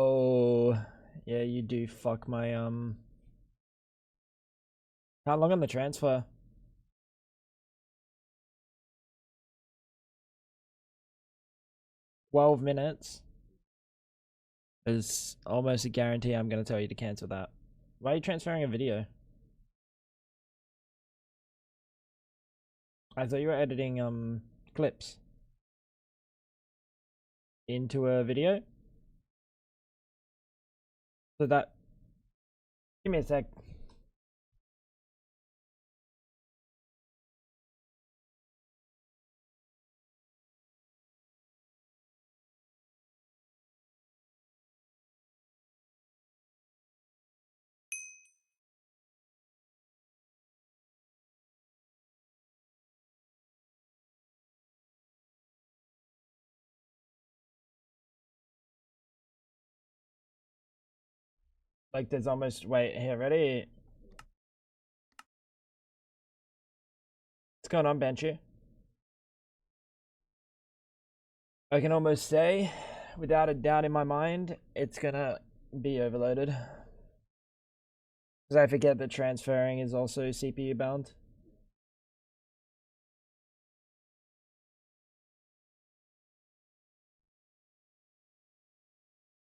Oh, yeah, you do fuck my, how long on the transfer? $12 is almost a guarantee I'm gonna tell you to cancel that. Why are you transferring a video? I thought you were editing, clips into a video. So that, give me a sec. Like there's almost, wait, here, ready? What's going on, Benchy? I can almost say, without a doubt in my mind, it's gonna be overloaded. Because I forget that transferring is also CPU bound.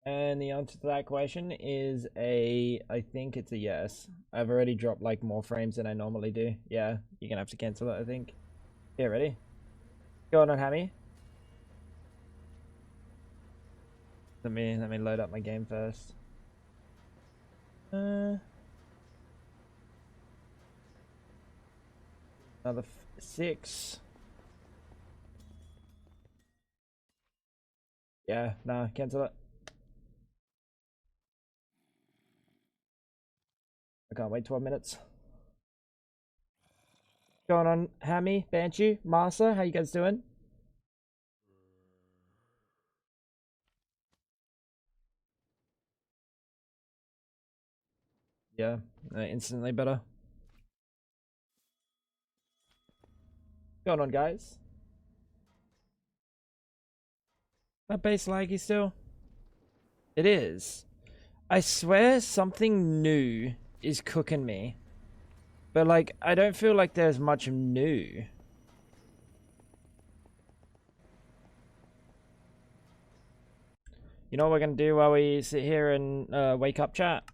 And the answer to that question is I think it's a yes. I've already dropped like more frames than I normally do. Yeah, you're gonna have to cancel it, I think. Yeah, ready? Go on, Hammy. Let me load up my game first. Another 6. Yeah, nah, cancel it. I can't wait 12 minutes. Going on, Hammy, Banshee, Masa, how you guys doing? Yeah, instantly better. Going on, guys? My base laggy still? It is. I swear something new is cooking me. But like, I don't feel like there's much new. You know what we're gonna do while we sit here and wake up, chat?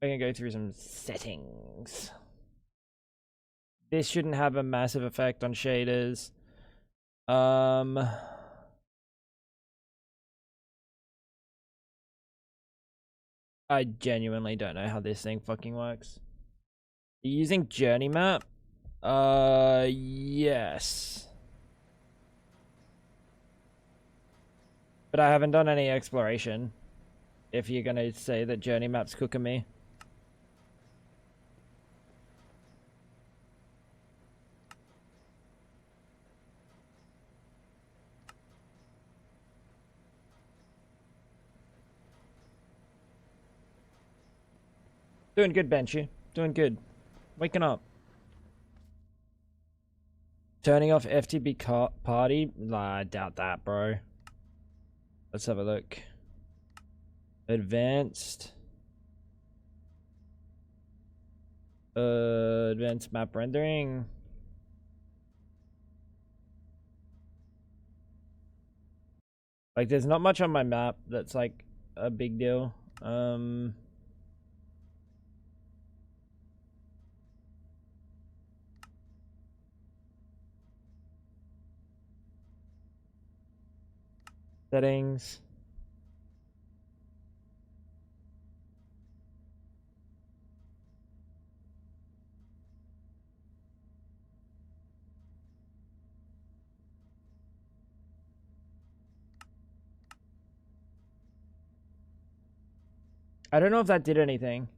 We're gonna go through some settings. This shouldn't have a massive effect on shaders. I genuinely don't know how this thing fucking works. Are you using journey map? Yes. But I haven't done any exploration. If you're gonna say that journey map's cooking me. Doing good, Benchy. Doing good. Waking up. Turning off FTB party? Nah, I doubt that, bro. Let's have a look. Advanced. Advanced map rendering. Like, there's not much on my map that's like a big deal. Settings. I don't know if that did anything.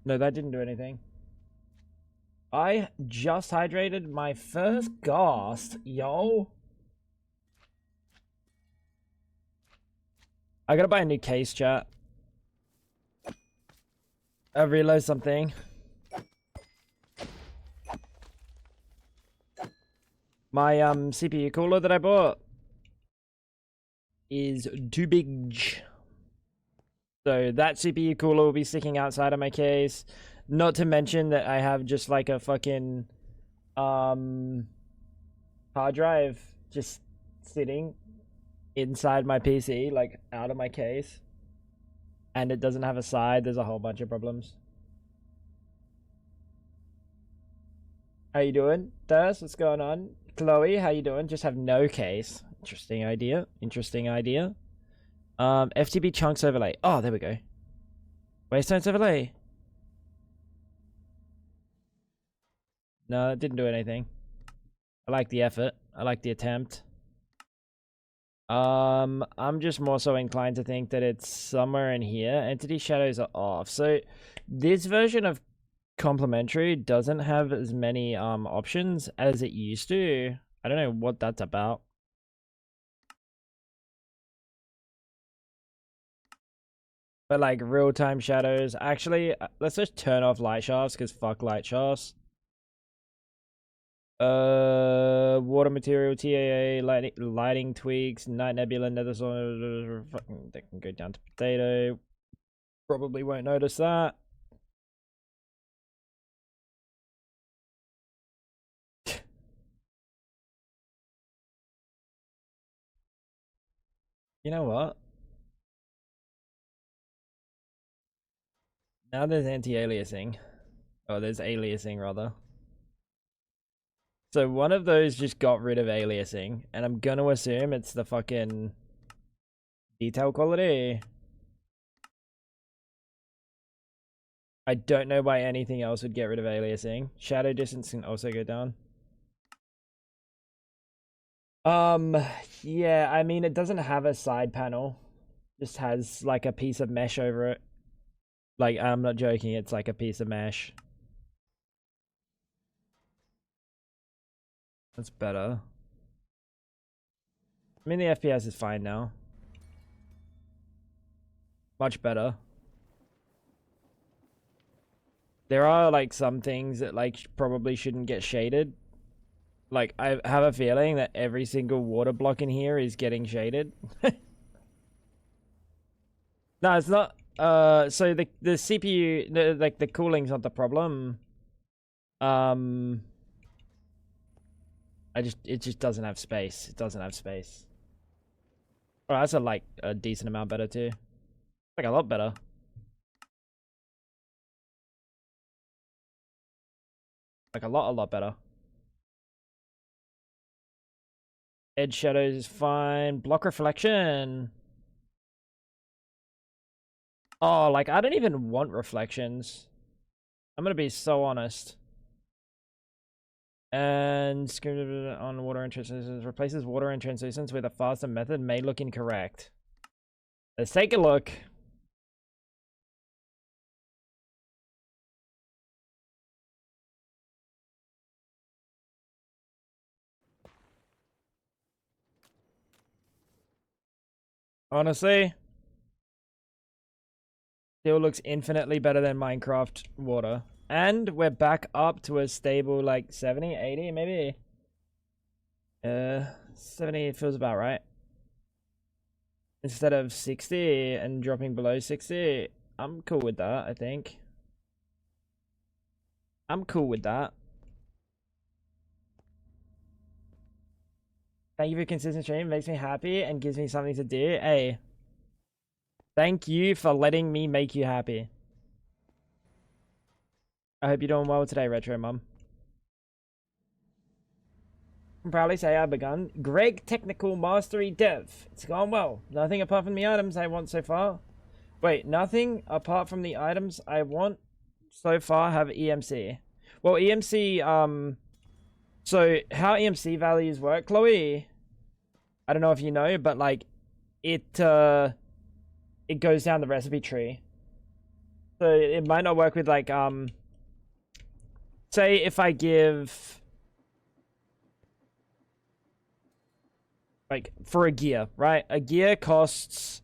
No, that didn't do anything. I just hydrated my first ghast, yo. I gotta buy a new case, chat. I realized something. My CPU cooler that I bought is too big. So that CPU cooler will be sticking outside of my case. Not to mention that I have just like a fucking hard drive just sitting inside my PC, like out of my case. And it doesn't have a side. There's a whole bunch of problems. How you doing? Thurs, what's going on? Chloe, how you doing? Just have no case. Interesting idea. Interesting idea. FTB chunks overlay. Oh, there we go. Waystones overlay. No, it didn't do anything. I like the effort. I like the attempt. I'm just more so inclined to think that it's somewhere in here. Entity shadows are off. So this version of complementary doesn't have as many options as it used to. I don't know what that's about. But like real-time shadows. Actually, let's just turn off light shafts because fuck light shafts. Water material, TAA, lighting tweaks, night nebula, nether zone. Fucking, they can go down to potato. Probably won't notice that. You know what? Now there's anti-aliasing. Oh, there's aliasing rather. So one of those just got rid of aliasing, and I'm gonna assume it's the fucking detail quality. I don't know why anything else would get rid of aliasing. Shadow distance can also go down. Yeah, I mean, it doesn't have a side panel. Just has like a piece of mesh over it. Like, I'm not joking, it's like a piece of mesh. That's better. I mean, the FPS is fine now. Much better. There are like some things that like probably shouldn't get shaded. Like, I have a feeling that every single water block in here is getting shaded. No, it's not. So the CPU, like the cooling's not the problem. It just doesn't have space. It doesn't have space. Oh, that's like a decent amount better too. Like a lot better. Like a lot better. Edge shadows is fine. Block reflection. Oh, like I don't even want reflections. I'm gonna be so honest. And on water and translucence replaces water and translucence with a faster method may look incorrect. Let's take a look. Honestly, still looks infinitely better than Minecraft water. And we're back up to a stable like 70, 80 maybe. 70 feels about right. Instead of 60 and dropping below 60, I'm cool with that, I think. I'm cool with that. Thank you for consistent stream. Makes me happy and gives me something to do. Hey, thank you for letting me make you happy. I hope you're doing well today, Retro Mum. I can proudly say I've begun Greg Technical Mastery Dev. It's gone well. Nothing apart from the items I want so far. Wait, nothing apart from the items I want so far have EMC. Well, EMC, so how EMC values work, Chloe? I don't know if you know, but like, it goes down the recipe tree. So it might not work with like, say if I give, like for a gear, right? A gear costs,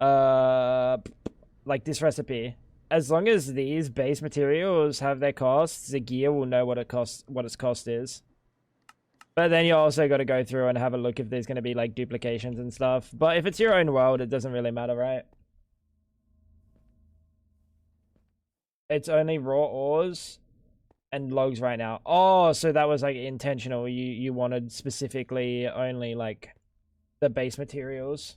like this recipe. As long as these base materials have their costs, the gear will know what it costs, what its cost is. But then you also got to go through and have a look if there's going to be like duplications and stuff. But if it's your own world, it doesn't really matter, right? It's only raw ores and logs right now. Oh, so that was like intentional. You wanted specifically only like the base materials.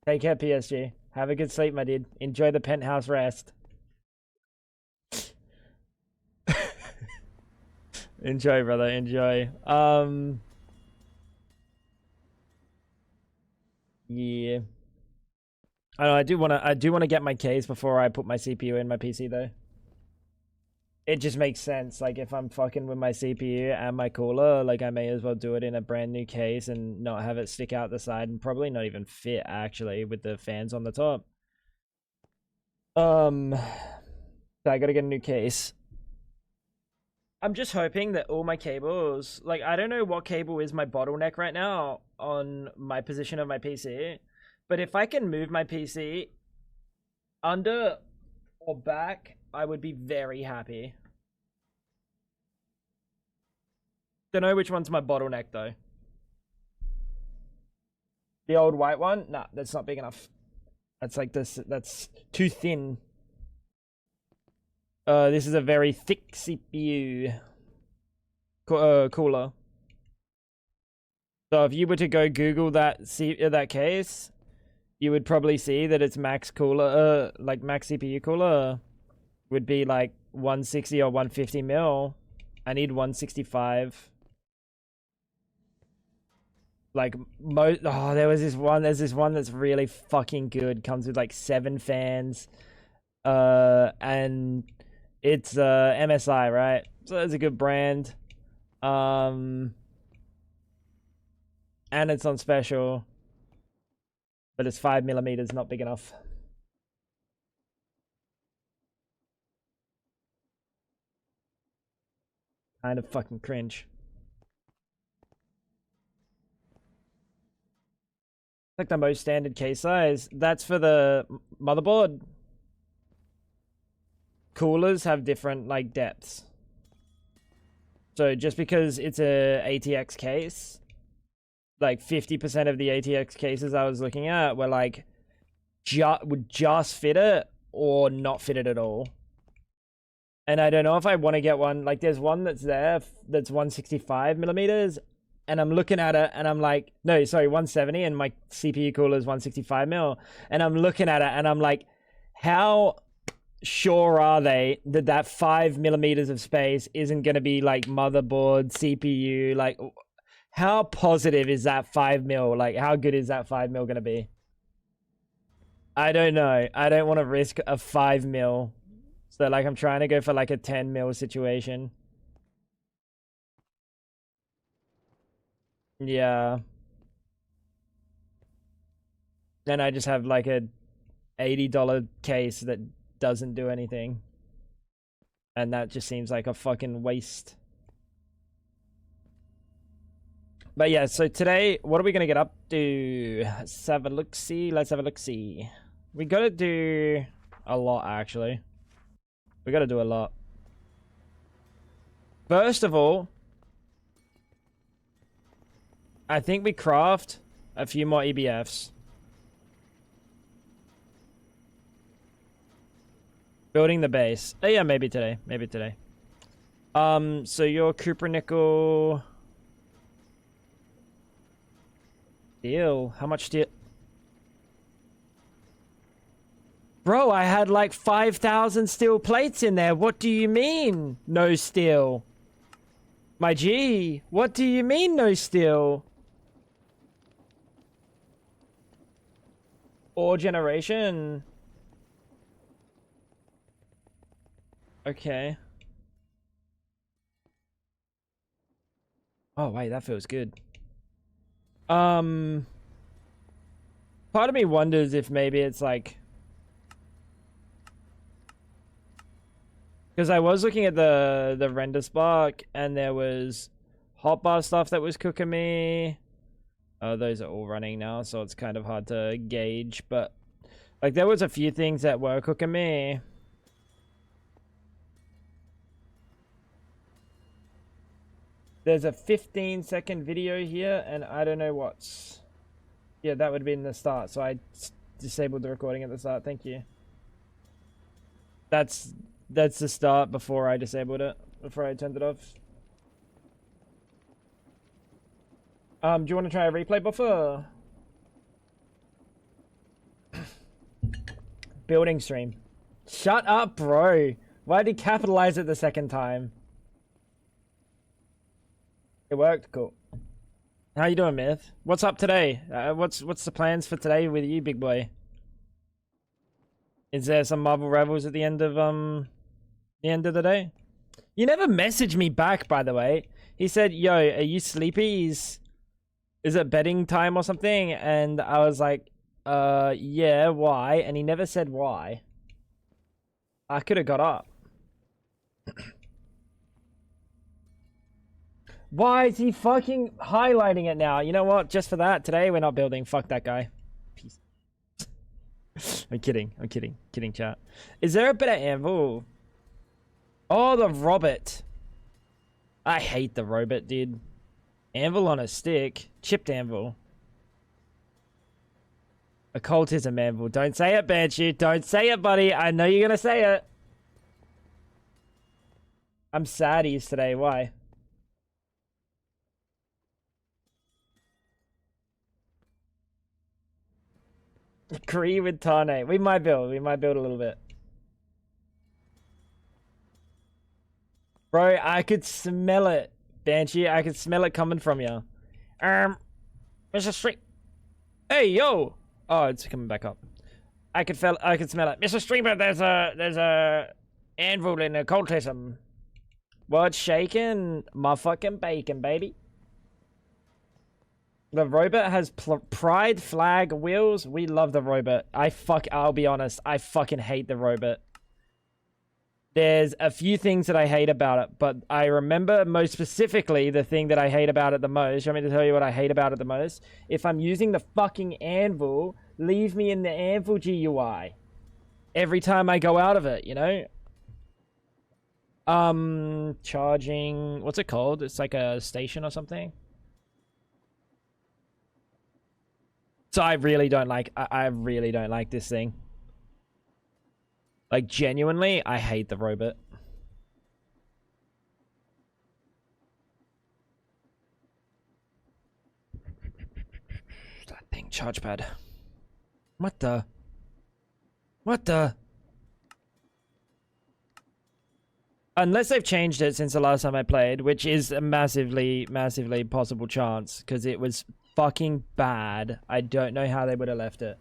Take care, PSG. Have a good sleep, my dude. Enjoy the penthouse rest. Enjoy, brother. Enjoy. Yeah. I know, I do wanna get my case before I put my CPU in my PC though. It just makes sense. Like if I'm fucking with my CPU and my cooler, like I may as well do it in a brand new case and not have it stick out the side and probably not even fit actually with the fans on the top. So I gotta get a new case. I'm just hoping that all my cables, like I don't know what cable is my bottleneck right now on my position of my PC, but if I can move my PC under or back, I would be very happy. Don't know which one's my bottleneck though. The old white one? Nah, that's not big enough. That's like this, that's too thin. This is a very thick CPU cooler. So if you were to go Google that case, you would probably see that its max cooler, like max CPU cooler, would be like 160 or 150 mil. I need 165. Like oh, there's this one that's really fucking good. Comes with like 7 fans, and it's MSI, right? So it's a good brand. And it's on special, but it's 5mm, not big enough. Kind of fucking cringe. Like the most standard case size. That's for the motherboard. Coolers have different like depths. So just because it's a ATX case, like 50% of the ATX cases I was looking at were like would just fit it or not fit it at all. And I don't know if I want to get one. Like there's one that's there that's 165mm, and I'm looking at it and I'm like, no, sorry, 170, and my CPU cooler is 165mm, and I'm looking at it and I'm like, how sure are they that that 5mm of space isn't going to be like motherboard, CPU? Like, how positive is that 5mm? Like, how good is that 5mm going to be? I don't know. I don't want to risk a 5mm. So like I'm trying to go for like a 10mm situation. Yeah. Then I just have like a $80 case that doesn't do anything. And that just seems like a fucking waste. But yeah, so today, what are we going to get up to? Let's have a look-see. Let's have a look-see. We got to do a lot, actually. We got to do a lot. First of all, I think we craft a few more EBFs. Building the base. Oh yeah, maybe today. Maybe today. So your Cooper nickel steel. How much steel? Bro, I had like 5,000 steel plates in there. What do you mean? No steel. My G, what do you mean no steel? Ore generation. Okay. Oh, wait, that feels good. Part of me wonders if maybe it's like... Because I was looking at the render spark, and there was hotbar stuff that was cooking me. Oh, those are all running now, so it's kind of hard to gauge. But like there was a few things that were cooking me. There's a 15-second video here, and I don't know what's... Yeah, that would have been the start, so I disabled the recording at the start. Thank you. That's the start before I disabled it, before I turned it off. Do you want to try a replay buffer? Building stream. Shut up, bro. Why did he capitalize it the second time? It worked. Cool. How you doing, Myth? What's up today? What's the plans for today with you, big boy? Is there some Marvel Rivals at the end of the day? You never messaged me back, by the way. He said, "Yo, are you sleepy? Is it bedding time or something?" And I was like, yeah, why?" And he never said why. I could have got up. Why is he fucking highlighting it now? You know what? Just for that, today we're not building. Fuck that guy. Peace. I'm kidding. I'm kidding. Kidding, chat. Is there a better anvil? Oh, the robot. I hate the robot, dude. Anvil on a stick. Chipped anvil. Occultism anvil. Don't say it, Banshee. Don't say it, buddy. I know you're gonna say it. I'm saddies today. Why? Agree with Tane. We might build a little bit. Bro, I could smell it, Banshee. I could smell it coming from you. Mr. Street. Hey, yo. Oh, it's coming back up. I could smell it. Mr. Streamer, there's a anvil in occultism. What's shaking? My fucking bacon, baby. The robot has pride flag wheels. We love the robot. I'll be honest. I fucking hate the robot. There's a few things that I hate about it, but I remember most specifically the thing that I hate about it the most. You want me to tell you what I hate about it the most? If I'm using the fucking anvil, leave me in the anvil GUI. Every time I go out of it, you know? Charging... What's it called? It's like a station or something. So I really don't like... I really don't like this thing. Like, genuinely, I hate the robot. That thing, charge pad. What the? What the? Unless they've changed it since the last time I played, which is a massively, massively possible chance, because it was fucking bad. I don't know how they would have left it.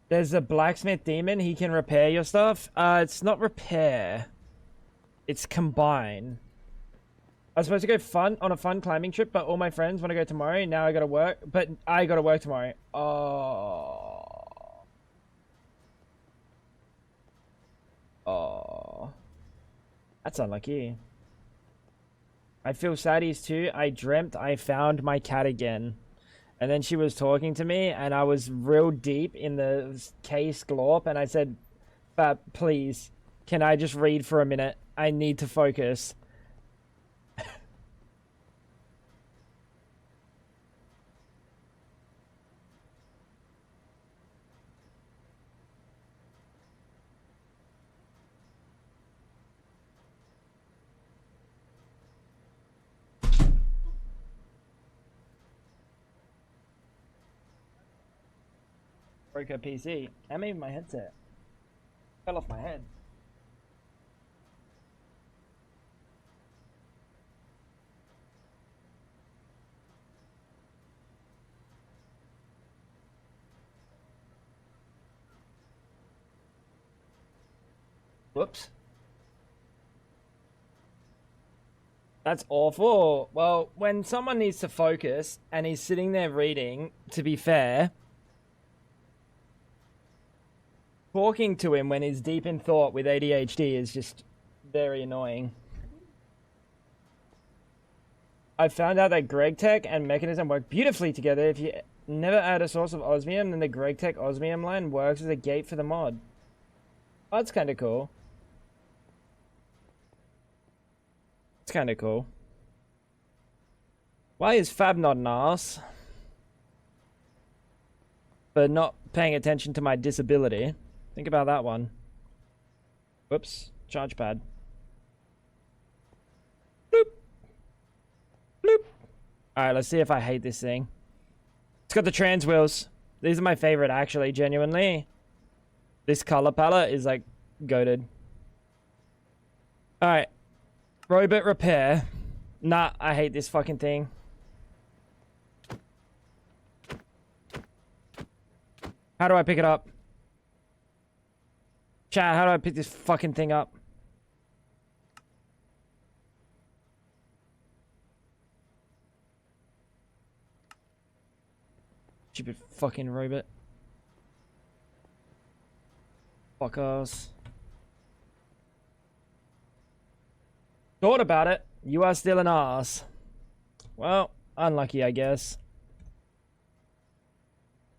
There's a blacksmith demon. He can repair your stuff. It's not repair. It's combine. I was supposed to go on a fun climbing trip, but all my friends want to go tomorrow. Now I gotta work. But I gotta work tomorrow. Oh. Oh. That's unlucky. I feel saddies too. I dreamt I found my cat again. And then she was talking to me, and I was real deep in the case glorp, and I said, please, can I just read for a minute? I need to focus. Broke her PC. And maybe my headset. Fell off my head. Whoops. That's awful. Well, when someone needs to focus and he's sitting there reading, to be fair, talking to him when he's deep in thought with ADHD is just very annoying. I found out that GregTech and Mechanism work beautifully together. If you never add a source of osmium, then the GregTech osmium line works as a gate for the mod. Oh, that's kind of cool. It's kind of cool. Why is Fab not an ass? But not paying attention to my disability. Think about that one. Whoops. Charge pad. Bloop. Bloop. Alright, let's see if I hate this thing. It's got the trans wheels. These are my favorite, actually, genuinely. This color palette is, like, goated. Alright. Robot repair. Nah, I hate this fucking thing. How do I pick it up? Chat, how do I pick this fucking thing up? Stupid fucking robot. Fuckers. Thought about it. You are still an ass. Well, unlucky, I guess.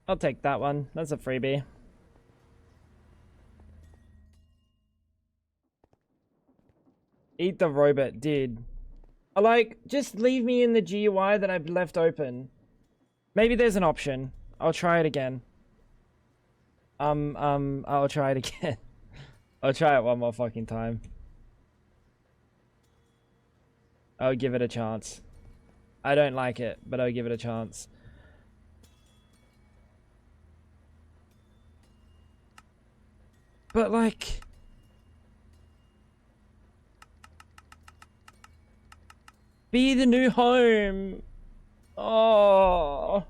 I'll take that one. That's a freebie. Eat the robot, dude. Like, just leave me in the GUI that I've left open. Maybe there's an option. I'll try it again. I'll try it again. I'll try it one more fucking time. I'll give it a chance. I don't like it, but I'll give it a chance. But like... Be the new home. Oh.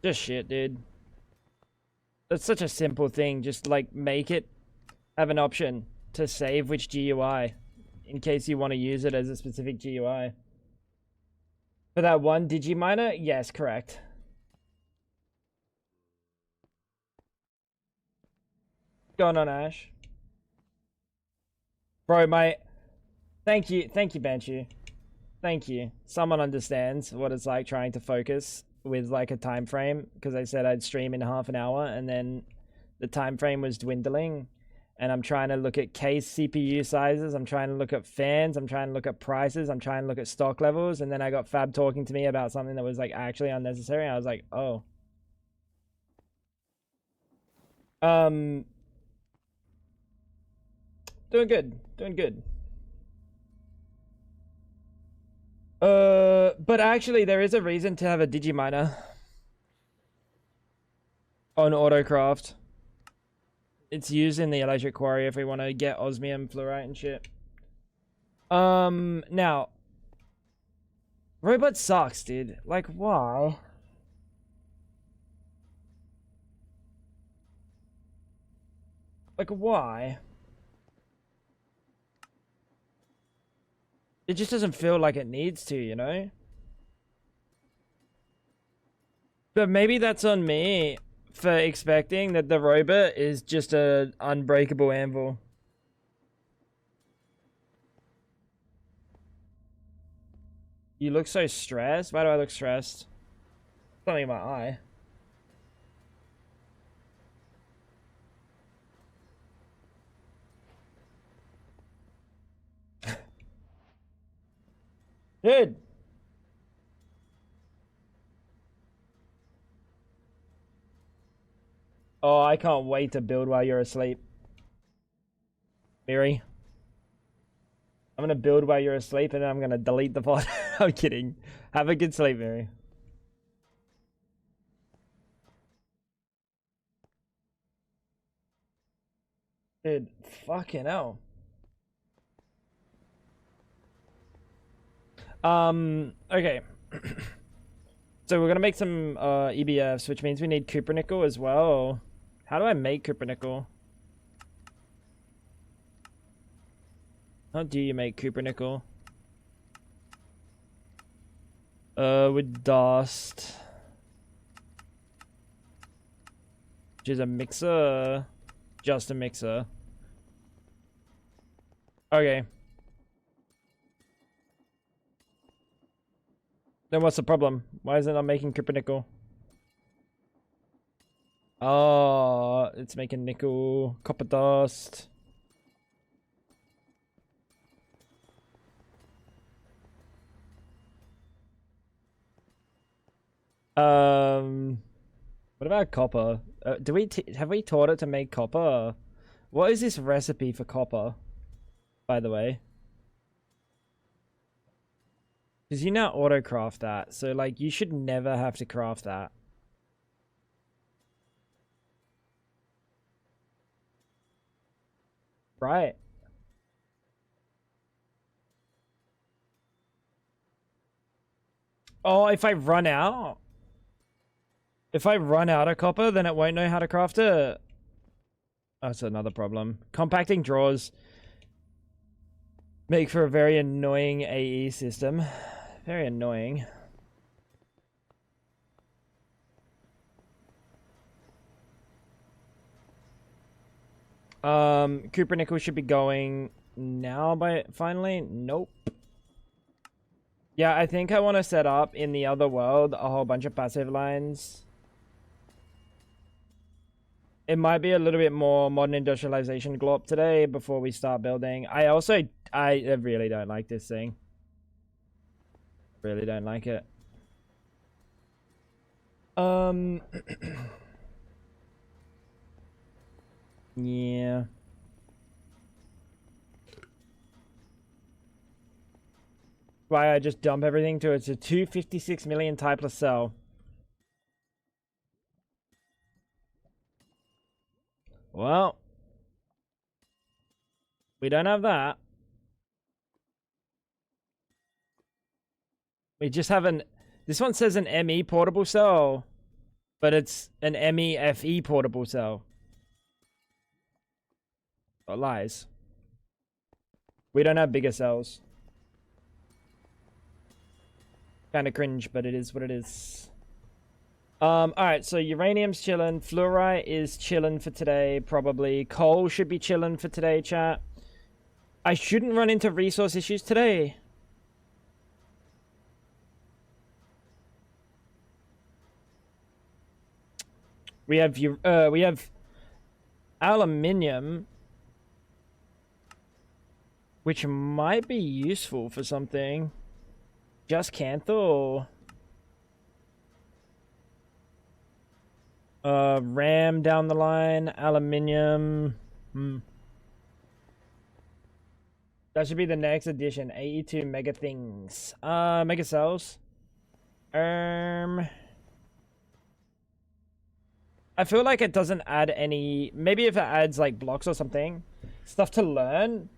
Just shit, dude. That's such a simple thing. Just like make it have an option to save which GUI in case you want to use it as a specific GUI. For that one Digiminer? Yes, correct. Going on, Ash. Bro, thank you, Banshee. Thank you. Someone understands what it's like trying to focus with like a time frame, because I said I'd stream in half an hour and then the time frame was dwindling, and I'm trying to look at case CPU sizes, I'm trying to look at fans, I'm trying to look at prices, I'm trying to look at stock levels, and then I got Fab talking to me about something that was like actually unnecessary. I was like, oh. Doing good. Doing good. But actually there is a reason to have a Digiminer on Autocraft. It's used in the electric quarry if we want to get osmium, fluorite and shit. Now robot sucks, dude. Like, why? Like, why? It just doesn't feel like it needs to, you know? But maybe that's on me for expecting that the robot is just an unbreakable anvil. You look so stressed? Why do I look stressed? Something in my eye. Dude! Oh, I can't wait to build while you're asleep. Miri. I'm gonna build while you're asleep and then I'm gonna delete the pod. I'm kidding. Have a good sleep, Miri. Dude, fucking hell. Okay. So we're gonna make some EBFs, which means we need cupronickel as well. How do I make cupronickel? How do you make cupronickel? With dust. Which is a mixer. Just a mixer. Okay. Then what's the problem? Why is it not making cupronickel? Oh, it's making nickel, copper dust. What about copper? Have we taught it to make copper? What is this recipe for copper, by the way? Because you now auto craft that, so like you should never have to craft that. Right. Oh, if I run out? If I run out of copper, then it won't know how to craft it. That's another problem. Compacting drawers make for a very annoying AE system. Very annoying. Cooper Nickel should be going now by finally. Nope. Yeah, I think I want to set up in the other world a whole bunch of passive lines. It might be a little bit more modern industrialization glop today before we start building. I really don't like this thing. Really don't like it. Yeah. Why I just dump everything to it's a 256 million typeless cell. Well, we don't have that. We just have an... This one says an ME portable cell, but it's an MEFE portable cell. Oh, lies. We don't have bigger cells. Kind of cringe, but it is what it is. Alright, so uranium's chilling. Fluorite is chilling for today, probably. Coal should be chilling for today, chat. I shouldn't run into resource issues today. We have aluminium, which might be useful for something. Just Cantho. RAM down the line, aluminium. That should be the next edition. 82 mega things. Mega cells. I feel like it doesn't add any... Maybe if it adds, like, blocks or something. Stuff to learn.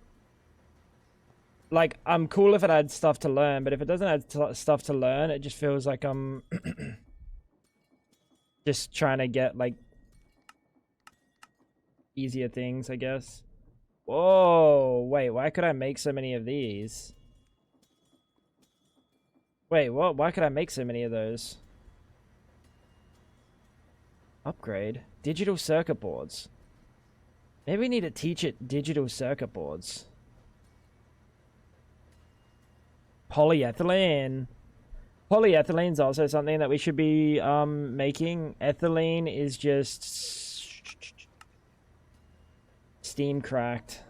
Like, I'm cool if it adds stuff to learn, but if it doesn't add stuff to learn, it just feels like I'm... just trying to get, like... easier things, I guess. Whoa! Wait, why could I make so many of these? Wait, what? Why could I make so many of those? Upgrade. Digital circuit boards. Maybe we need to teach it digital circuit boards. Polyethylene. Polyethylene's also something that we should be making. Ethylene is just steam cracked.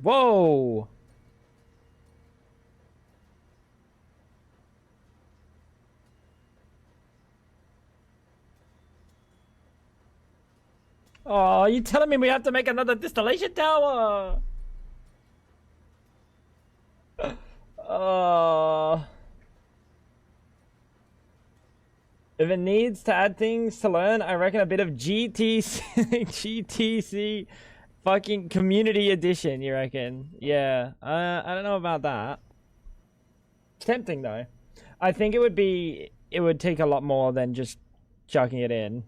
Whoa! Oh, you telling me we have to make another distillation tower? If it needs to add things to learn, I reckon a bit of GTC, GTC fucking community edition, you reckon? Yeah, I don't know about that. It's tempting though. I think it would take a lot more than just chucking it in.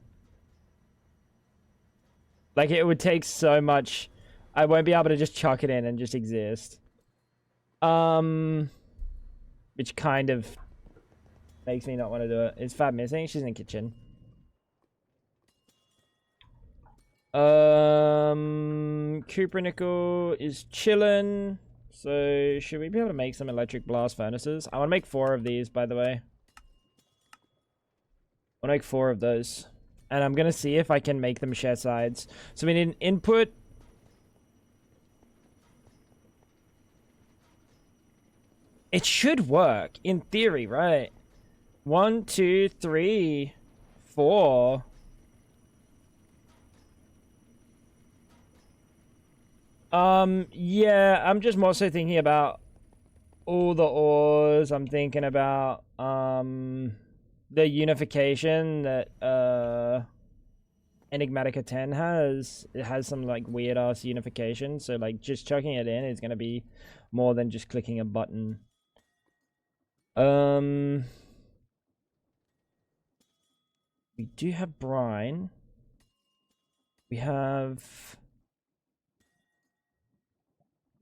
Like, it would take so much. I won't be able to just chuck it in and just exist. Which kind of makes me not want to do it. Is Fab missing? She's in the kitchen. Cupronickel is chilling. So, should we be able to make some electric blast furnaces? I want to make 4 of these, by the way. I'll make 4 of those. And I'm going to see if I can make them share sides. So we need an input. It should work, in theory, right? 1, 2, 3, 4. Yeah, I'm just mostly thinking about all the ores. I'm thinking about, the unification that, Enigmatica 10 has. It has some, like, weird-ass unification. So, like, just chucking it in is going to be more than just clicking a button. We do have brine. We have...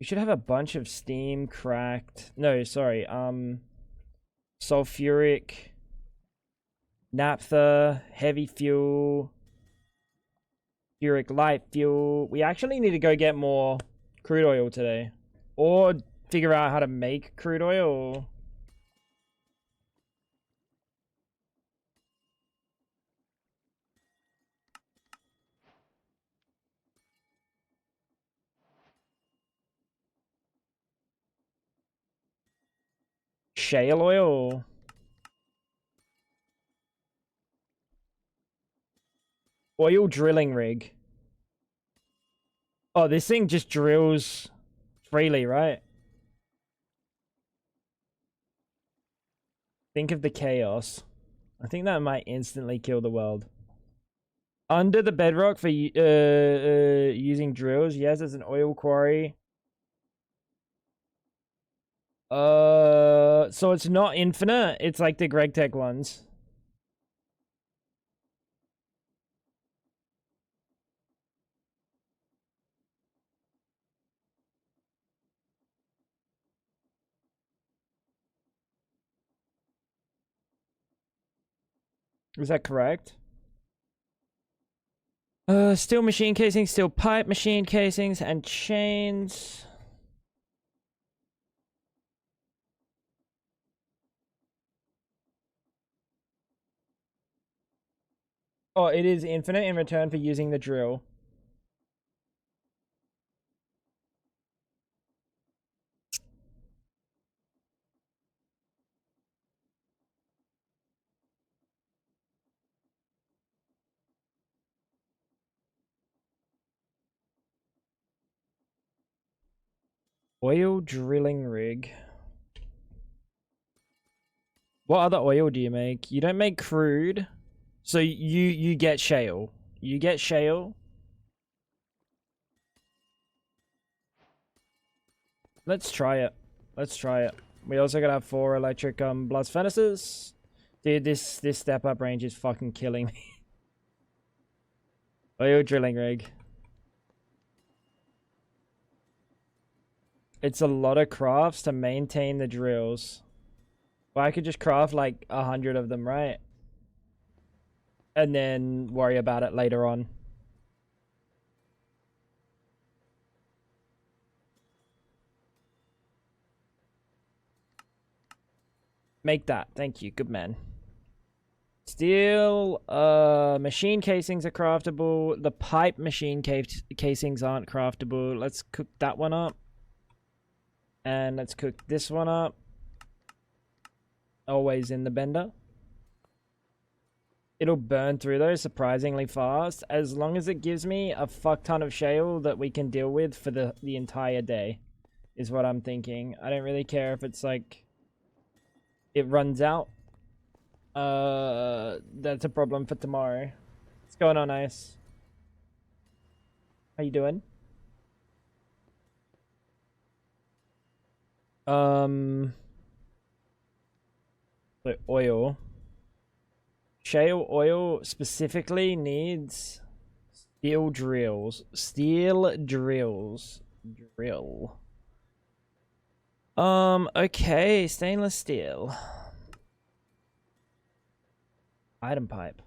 We should have a bunch of steam cracked... No, sorry. Sulfuric... Naphtha, heavy fuel... Uric light fuel. We actually need to go get more crude oil today. Or figure out how to make crude oil. Shale oil. Oil drilling rig. Oh, this thing just drills freely, right? Think of the chaos. I think that might instantly kill the world. Under the bedrock for using drills. Yes, it's an oil quarry. So it's not infinite. It's like the Greg Tech ones. Is that correct? Steel machine casings, steel pipe machine casings, and chains. Oh, it is infinite in return for using the drill. Oil drilling rig. What other oil do you make? You don't make crude. So you get shale. You get shale. Let's try it. Let's try it. We also gotta have 4 electric blast furnaces. Dude, this step up range is fucking killing me. Oil drilling rig. It's a lot of crafts to maintain the drills. Well, I could just craft like 100 of them, right? And then worry about it later on. Make that. Thank you. Good man. Steel machine casings are craftable. The pipe machine casings aren't craftable. Let's cook that one up. And let's cook this one up. Always in the bender. It'll burn through those surprisingly fast, as long as it gives me a fuck ton of shale that we can deal with for the entire day, is what I'm thinking. I don't really care if it's like it runs out. That's a problem for tomorrow. What's going on, Ice? How you doing? So oil. Shale oil specifically needs steel drills. Steel drills. Drill. Okay, stainless steel. Item pipe.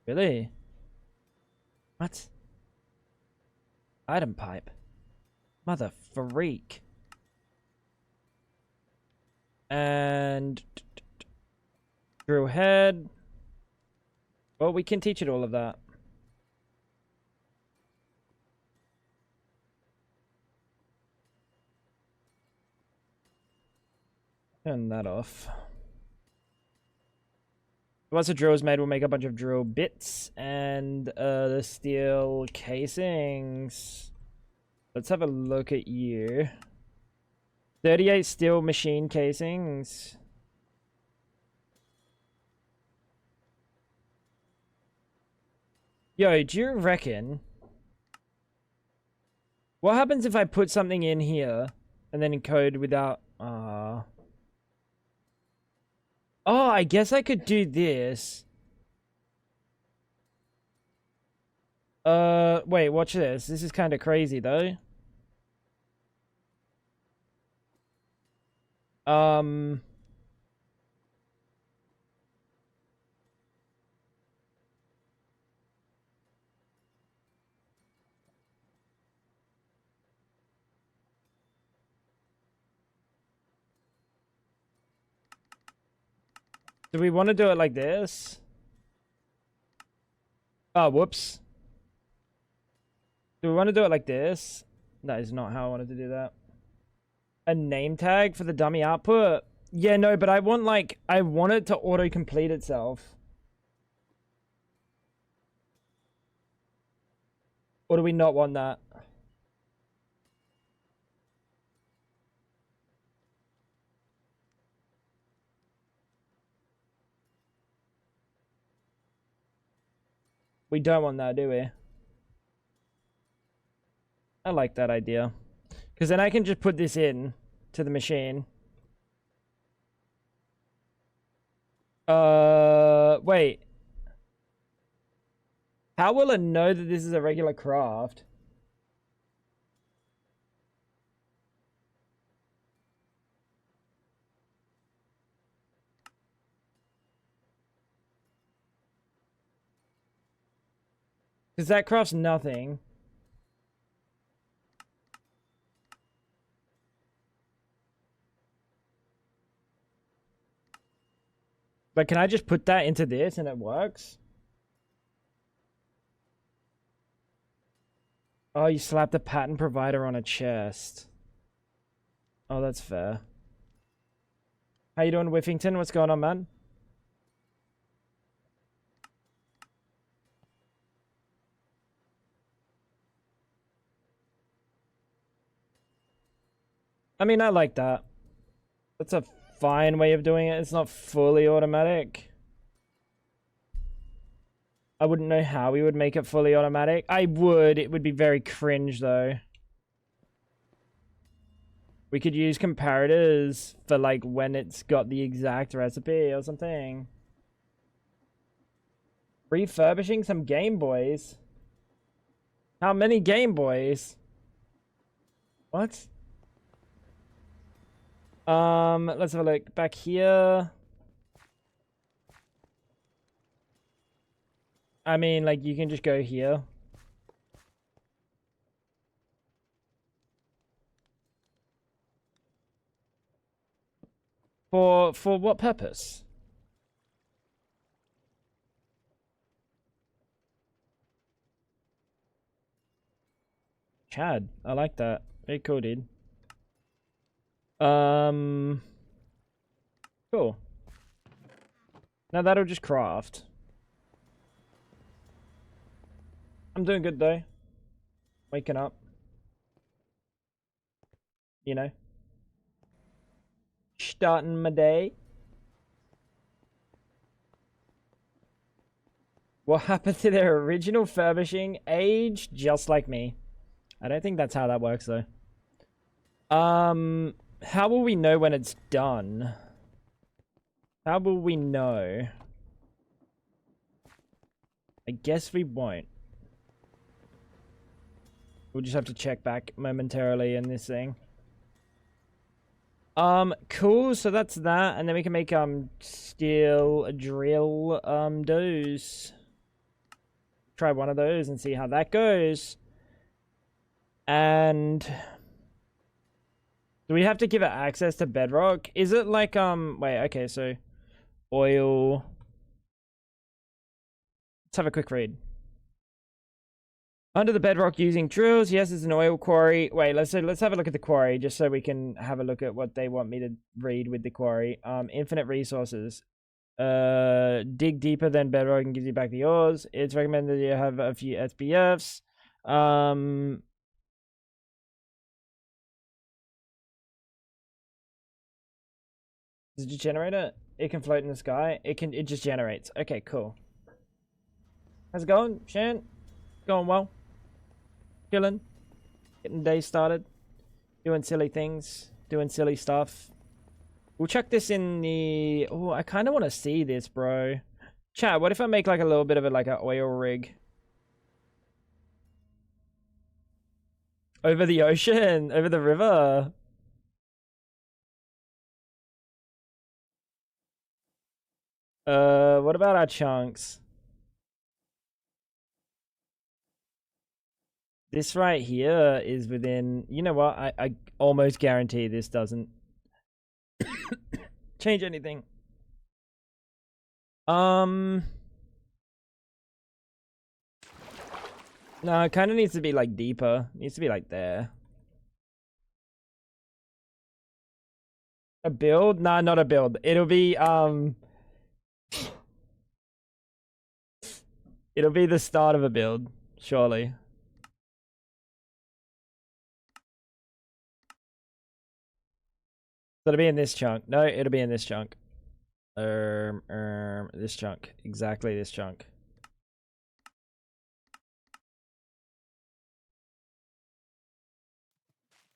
Really? What? Item pipe. Mother freak. And drill head. Well, we can teach it all of that. Turn that off. Once the drill is made, we'll make a bunch of drill bits and the steel casings. Let's have a look at you. 38 steel machine casings. Yo, do you reckon... What happens if I put something in here and then encode without... Oh, I guess I could do this. Wait, watch this. This is kind of crazy, though. Do we want to do it like this? Oh, whoops. Do we want to do it like this? That is not how I wanted to do that. A name tag for the dummy output? Yeah, no, but I want, like, I want it to auto-complete itself. Or do we not want that? We don't want that, do we? I like that idea. Because then I can just put this in to the machine. Wait. How will it know that this is a regular craft? Because that crafts nothing. But can I just put that into this and it works? Oh, you slapped the patent provider on a chest. Oh, that's fair. How you doing, Whiffington? What's going on, man? I mean, I like that. That's a fine way of doing it. It's not fully automatic. I wouldn't know how we would make it fully automatic. I would. It would be very cringe, though. We could use comparators for, like, when it's got the exact recipe or something. Refurbishing some Game Boys? How many Game Boys? What? Let's have a look. Back here. I mean, like, you can just go here. For what purpose? Chad, I like that. Very cool, dude. Cool. Now that'll just craft. I'm doing good though. Waking up. You know. Starting my day. What happened to their original furbishing? Age just like me. I don't think that's how that works though. How will we know when it's done? How will we know? I guess we won't. We'll just have to check back momentarily in this thing. Cool, so that's that, and then we can make, steel drill, doors. Try one of those and see how that goes. And... do we have to give it access to bedrock? Is it like, wait, okay, so... oil... have a quick read. Under the bedrock using drills. Yes, it's an oil quarry. Wait, let's have a look at the quarry just so we can have a look at what they want me to read with the quarry. Infinite resources. Dig deeper than bedrock and gives you back the ores. It's recommended you have a few SPFs. Does it generate it? It can float in the sky. It just generates. Okay, cool. How's it going, Shan? Going well. Chilling. Getting day started. Doing silly things. Doing silly stuff. We'll check this in the... Oh, I kind of want to see this, bro. Chat, what if I make like a little bit of a, like an oil rig? Over the ocean? Over the river? What about our chunks? This right here is within... You know what? I almost guarantee this doesn't change anything. No, it kind of needs to be like deeper. It needs to be like there. A build? Nah, not a build. It'll be it'll be the start of a build, surely. It'll be in this chunk. No, it'll be in this chunk. This chunk. Exactly this chunk.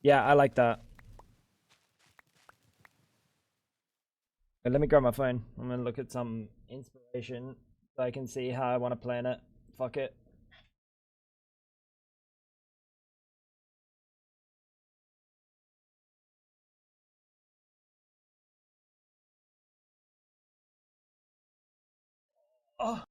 Yeah, I like that. Let me grab my phone. I'm gonna look at some inspiration so I can see how I want to plan it. Fuck it. Oh.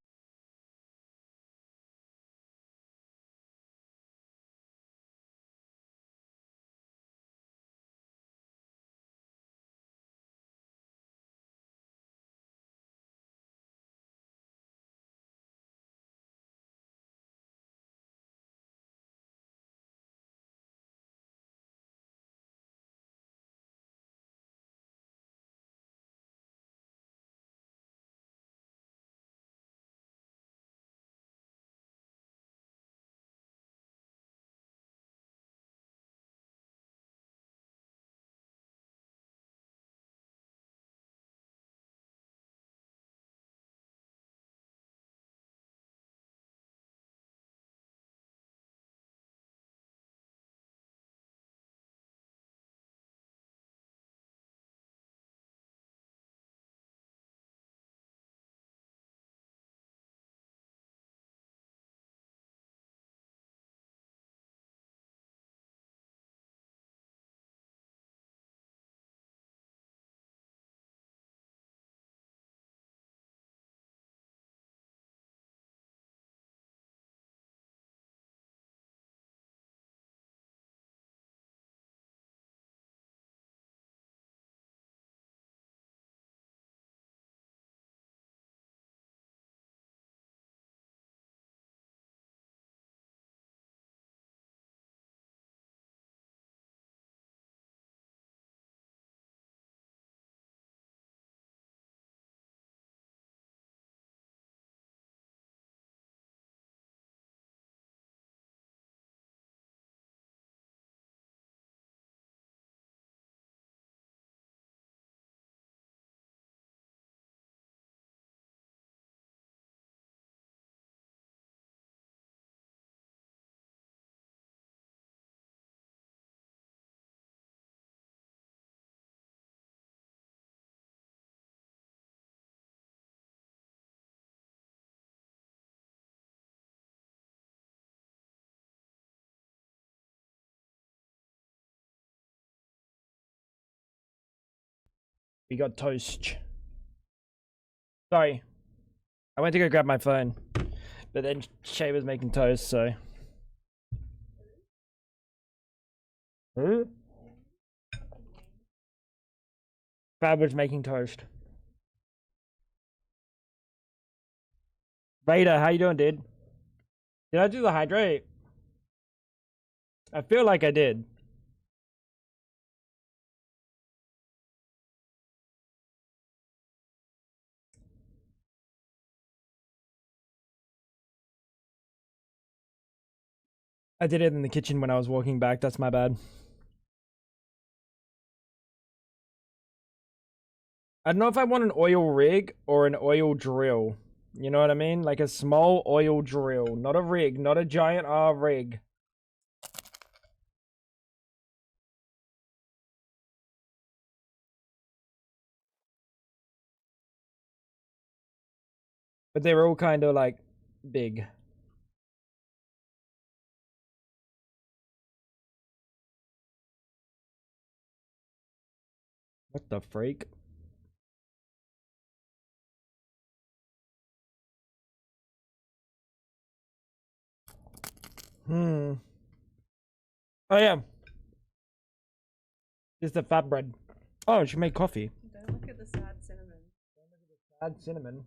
We got toast. Sorry. I went to go grab my phone. But then Shay was making toast, so. Who? Fab was making toast. Vader, how you doing, dude? Did I do the hydrate? I feel like I did. I did it in the kitchen when I was walking back. That's my bad. I don't know if I want an oil rig or an oil drill. You know what I mean? Like a small oil drill. Not a rig. Not a giant rig. But they're all kind of like big. What the freak? Oh yeah. It's the fat bread. Oh, she made coffee. Don't look at the sad cinnamon. Add cinnamon.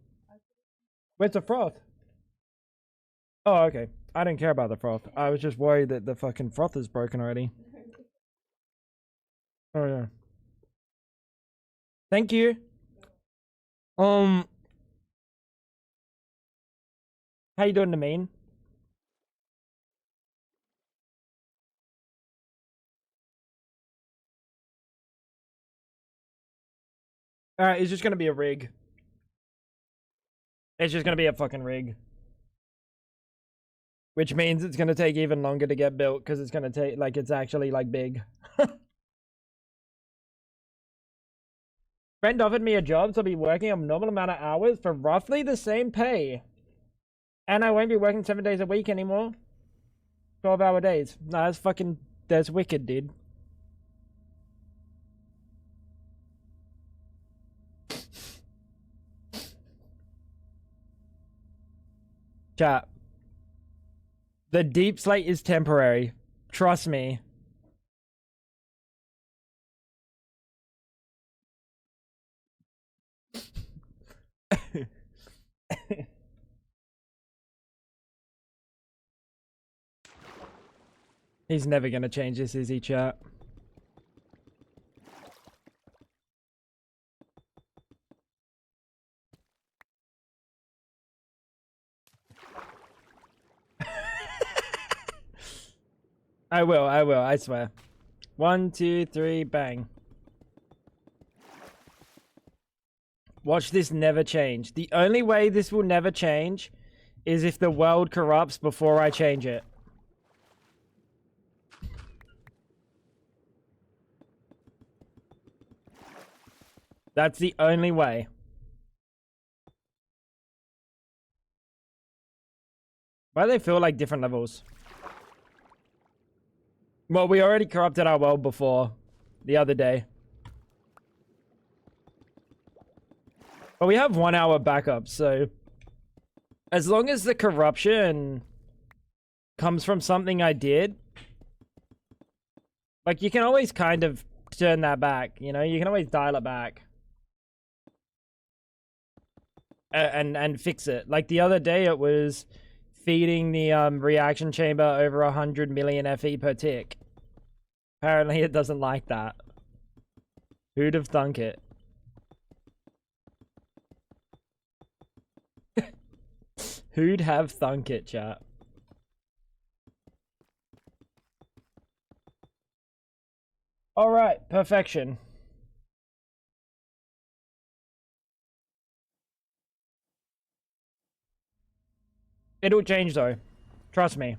Where's the froth? Oh, okay. I didn't care about the froth. I was just worried that the fucking froth is broken already. Oh yeah. Thank you. How you doing, Nameen? Alright, it's just gonna be a rig. It's just gonna be a fucking rig. Which means it's gonna take even longer to get built because it's gonna take, like, it's actually, like, big. Friend offered me a job to be working a normal amount of hours for roughly the same pay. And I won't be working 7 days a week anymore. 12-hour days. Nah, that's fucking, that's wicked, dude. Chat. The deep slate is temporary. Trust me. He's never gonna change this, is he, chat? I will, I swear. 1, 2, 3, bang. Watch this never change. The only way this will never change is if the world corrupts before I change it. That's the only way. Why do they feel like different levels? Well, we already corrupted our world before. The other day. But we have 1 hour backup, so... As long as the corruption comes from something I did... Like, you can always kind of turn that back, you know? You can always dial it back. And fix it. Like, the other day it was... feeding the reaction chamber over 100 million FE per tick. Apparently it doesn't like that. Who'd have thunk it? Who'd have thunk it, chat? Alright, perfection. It'll change though. Trust me.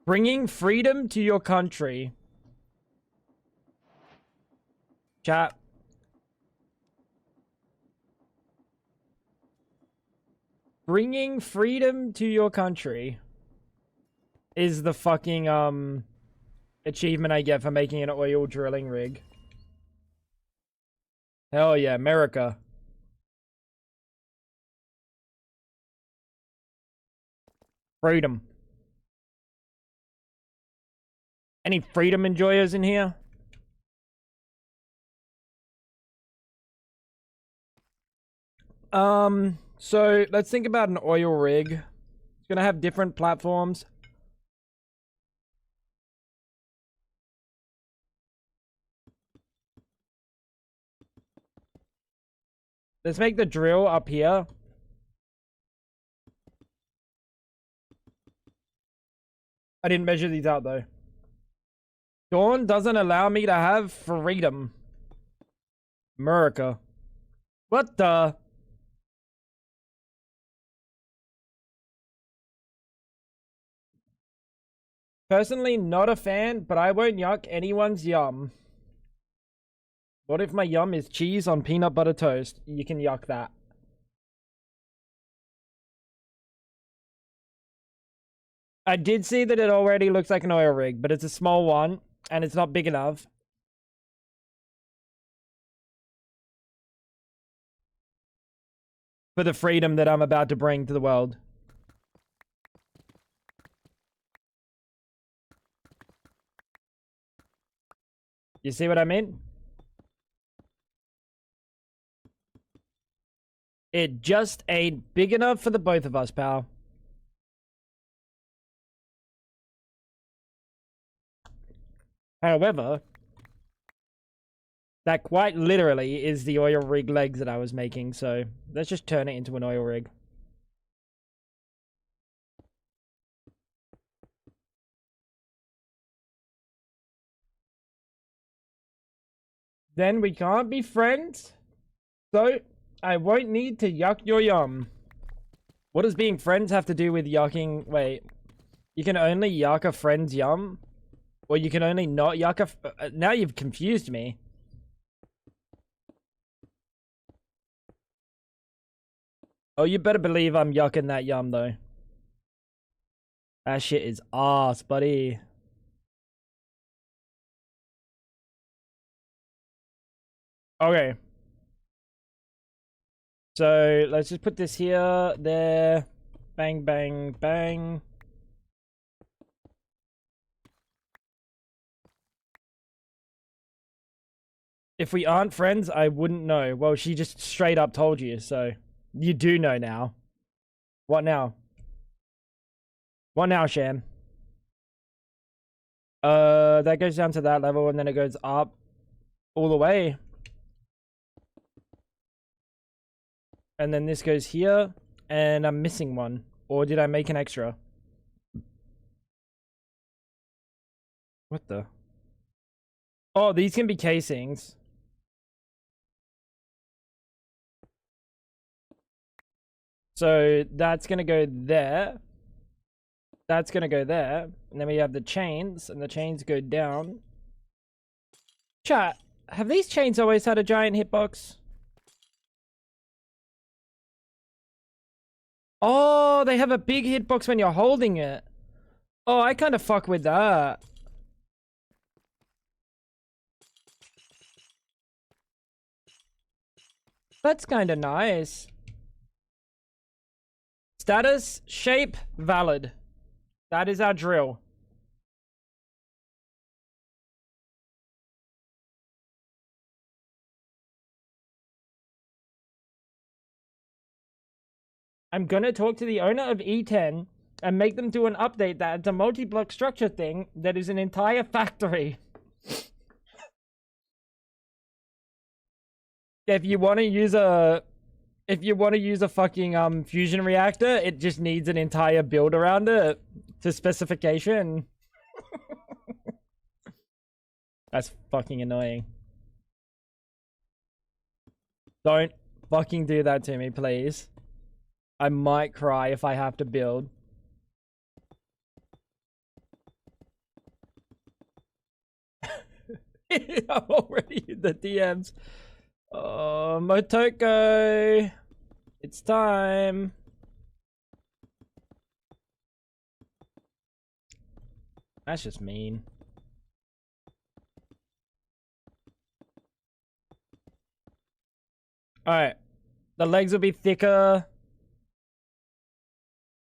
Bringing freedom to your country. Chat. Bringing freedom to your country is the fucking achievement I get for making an oil drilling rig. Hell yeah, America. Freedom. Any freedom enjoyers in here? So let's think about an oil rig. It's gonna have different platforms. Let's make the drill up here. I didn't measure these out though. Dawn doesn't allow me to have freedom. America. What the? Personally, not a fan, but I won't yuck anyone's yum. What if my yum is cheese on peanut butter toast? You can yuck that. I did see that it already looks like an oil rig, but it's a small one, and it's not big enough. For the freedom that I'm about to bring to the world. You see what I mean? It just ain't big enough for the both of us, pal. However, that quite literally is the oil rig legs that I was making, so let's just turn it into an oil rig. Then we can't be friends, so I won't need to yuck your yum. What does being friends have to do with yucking? Wait, you can only yuck a friend's yum? Or you can only not yuck a... now you've confused me. Oh, you better believe I'm yucking that yum, though. That shit is ass, buddy. Okay. So, let's just put this here, there. Bang, bang, bang. If we aren't friends, I wouldn't know. Well, she just straight up told you, so... You do know now. What now? What now, Shan? That goes down to that level, and then it goes up all the way. And then this goes here, and I'm missing one. Or did I make an extra? What the? Oh, these can be casings. So that's gonna go there. That's gonna go there. And then we have the chains, and the chains go down. Chat, have these chains always had a giant hitbox? Oh, they have a big hitbox when you're holding it. Oh, I kind of fuck with that. That's kind of nice. Status, shape, valid. That is our drill. I'm gonna talk to the owner of E10 and make them do an update that it's a multi-block structure thing that is an entire factory. If you want to use a fucking fusion reactor, it just needs an entire build around it to specification. That's fucking annoying. Don't fucking do that to me, please. I might cry if I have to build. I'm already in the DMs. Oh, Motoko. It's time. That's just mean. Alright. The legs will be thicker.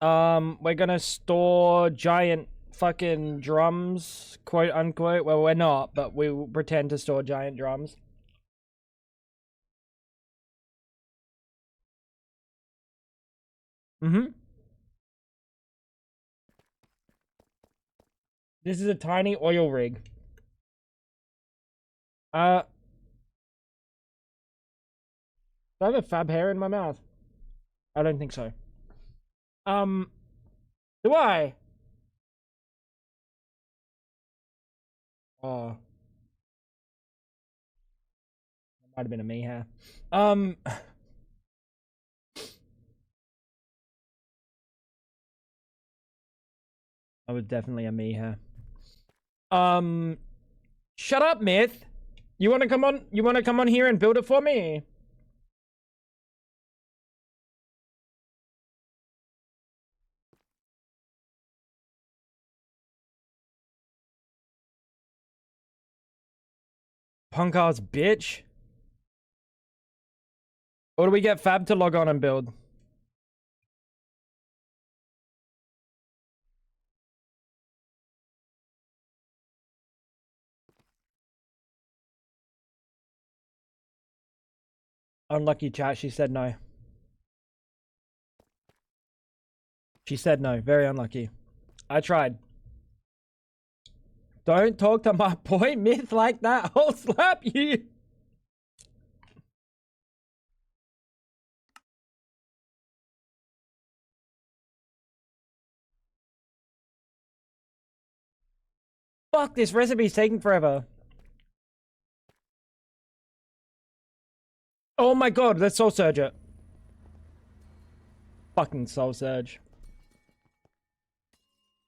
We're gonna store giant fucking drums, quote unquote. Well, we're not, but we will pretend to store giant drums. Mm-hmm. This is a tiny oil rig. Do I have a fab hair in my mouth? I don't think so. Do I? Oh, that might have been a me hair. That was definitely a me hair. Shut up, Myth. You want to come on? You want to come on here and build it for me? Punk ass bitch. Or do we get Fab to log on and build? Unlucky chat, she said no. She said no, very unlucky. I tried. Don't talk to my boy Myth like that, I'll slap you. Fuck, this recipe's taking forever. Oh my god, let's soul surge it. Fucking soul surge.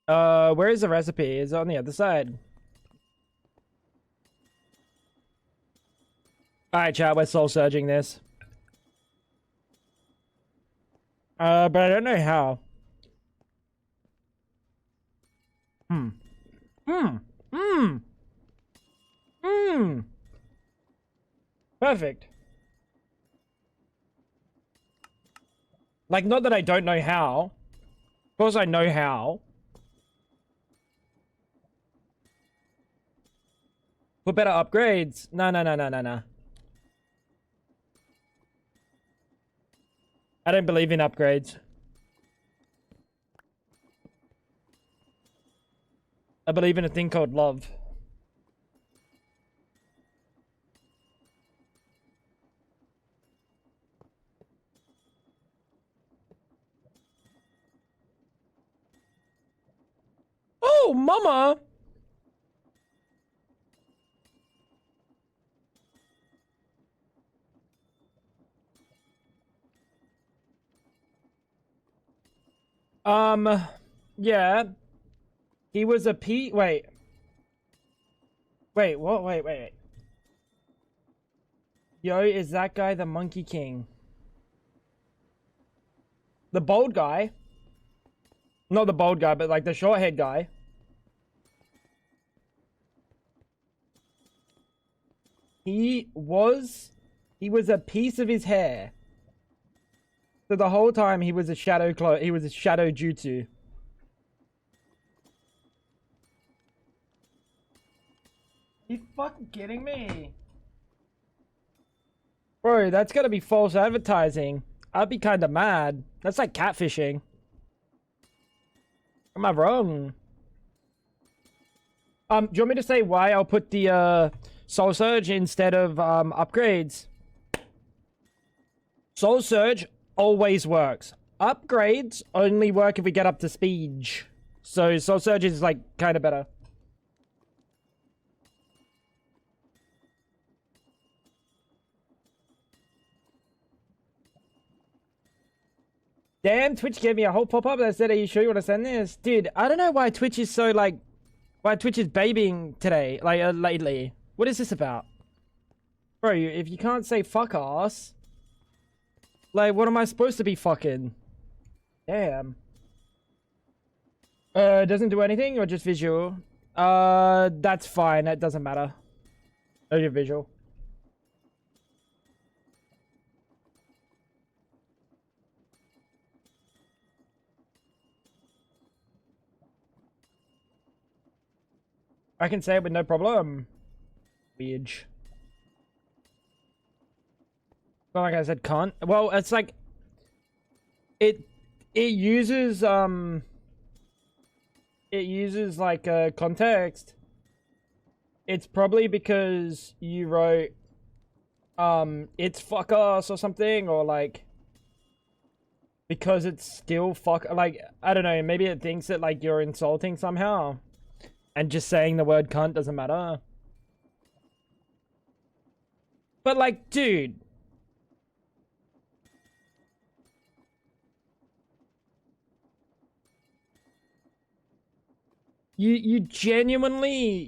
Where is the recipe? Is it on the other side? Alright, chat, we're soul surging this. But I don't know how. Perfect. Like, not that I don't know how. Of course I know how. For better upgrades. No. I don't believe in upgrades. I believe in a thing called love. Oh, mama! Yeah. He was a wait. Wait, what? Wait. Yo, is that guy the Monkey King? The bald guy? Not the bald guy, but like the short-haired guy. He was a piece of his hair. So the whole time he was a shadow he was a shadow jutsu. You fucking kidding me? Bro, that's gotta be false advertising. I'd be kinda mad. That's like catfishing. Am I wrong? Do you want me to say why I'll put the Soul Surge instead of upgrades? Soul Surge always works. Upgrades only work if we get up to speed. So Soul Surge is like kinda better. Damn, Twitch gave me a whole pop-up that said, are you sure you want to send this? Dude, I don't know why Twitch is so, like... Why Twitch is babying today, like, lately. What is this about? Bro, if you can't say fuck ass... Like, what am I supposed to be fucking? Damn. Doesn't do anything, or just visual? That's fine, that doesn't matter. Only visual. I can say it with no problem. Weird. Not like I said can't. Well, it's like... it uses like context. It's probably because you wrote it's fuck us or something, or like because it's still fuck, like I don't know, maybe it thinks that like you're insulting somehow and just saying the word cunt doesn't matter. But like, dude, you genuinely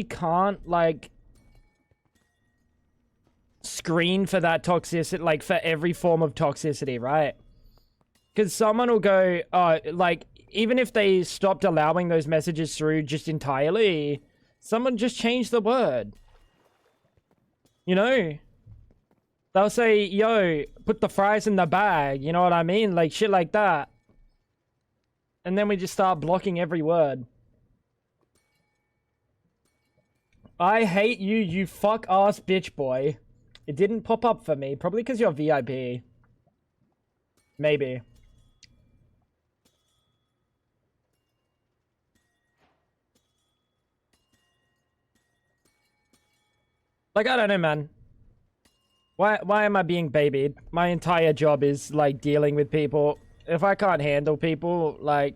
can't like screen for that toxicity, like for every form of toxicity, right? Because someone will go, like, even if they stopped allowing those messages through just entirely, someone just changed the word. You know? They'll say, yo, put the fries in the bag, you know what I mean? Like, shit like that. And then we just start blocking every word. I hate you, you fuck ass bitch boy. It didn't pop up for me, probably because you're VIP. Maybe. Like, I don't know, man. Why am I being babied? My entire job is, like, dealing with people. If I can't handle people, like...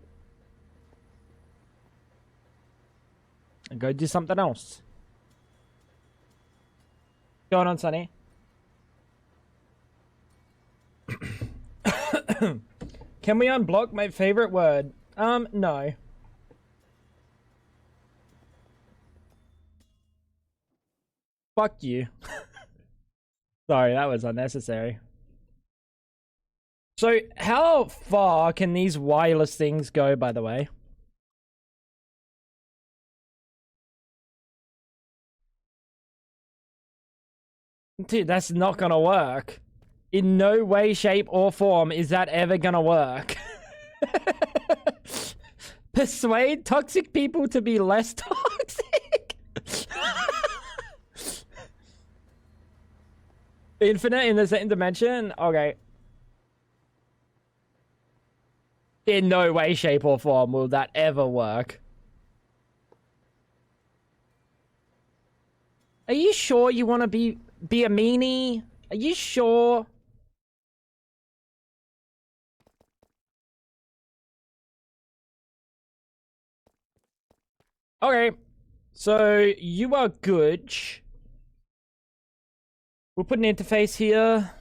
go do something else. Going on, Sonny? Can we unblock my favorite word? No. Fuck you. Sorry, that was unnecessary. So, how far can these wireless things go, by the way? Dude, that's not gonna work. In no way, shape, or form is that ever gonna work. Persuade toxic people to be less toxic. Infinite in the second dimension? Okay. In no way, shape, or form will that ever work. Are you sure you want to be a meanie? Are you sure? Okay. So, you are good. We'll put an interface here.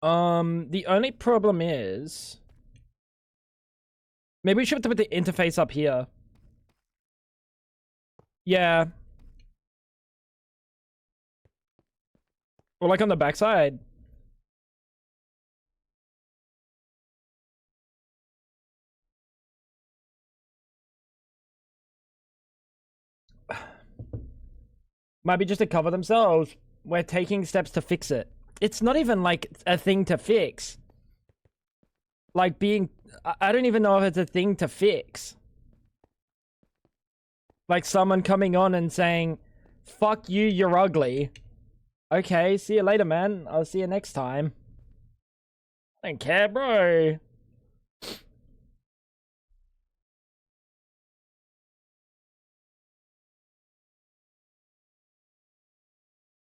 The only problem is... maybe we should have to put the interface up here. Yeah. Or like on the backside. Might be just to cover themselves. We're taking steps to fix it. It's not even like a thing to fix. Like being... I don't even know if it's a thing to fix. Like someone coming on and saying, fuck you, you're ugly. Okay, see you later, man. I'll see you next time. I don't care, bro.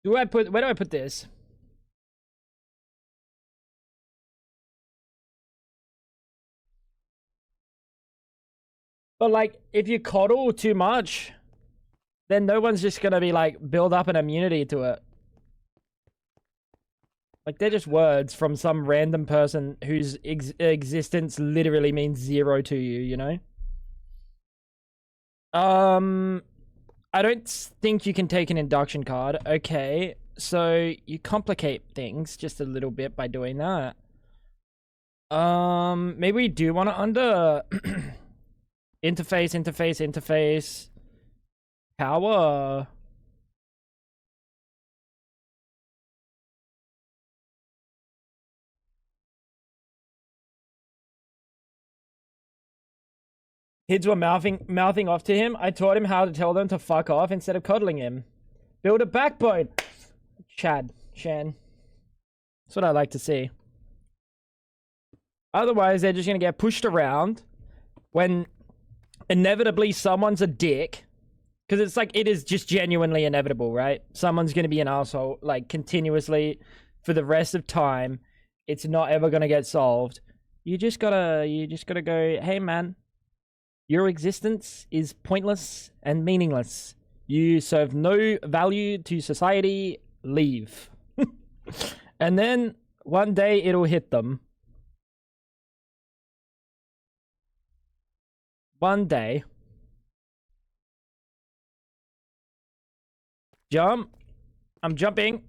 Where do I put this? But like, if you coddle too much, then no one's just gonna be like, build up an immunity to it. Like, they're just words from some random person whose existence literally means zero to you, you know? I don't think you can take an induction card. Okay, so you complicate things just a little bit by doing that. Maybe we do want to under... interface. Power. Kids were mouthing off to him. I taught him how to tell them to fuck off instead of coddling him. Build a backbone. Shan. That's what I like to see. Otherwise, they're just going to get pushed around when inevitably someone's a dick. Because it's like, it is just genuinely inevitable, right? Someone's going to be an asshole, like, continuously for the rest of time. It's not ever going to get solved. You just gotta go, hey man, your existence is pointless and meaningless. You serve no value to society. Leave. And then one day it'll hit them. One day. Jump. I'm jumping.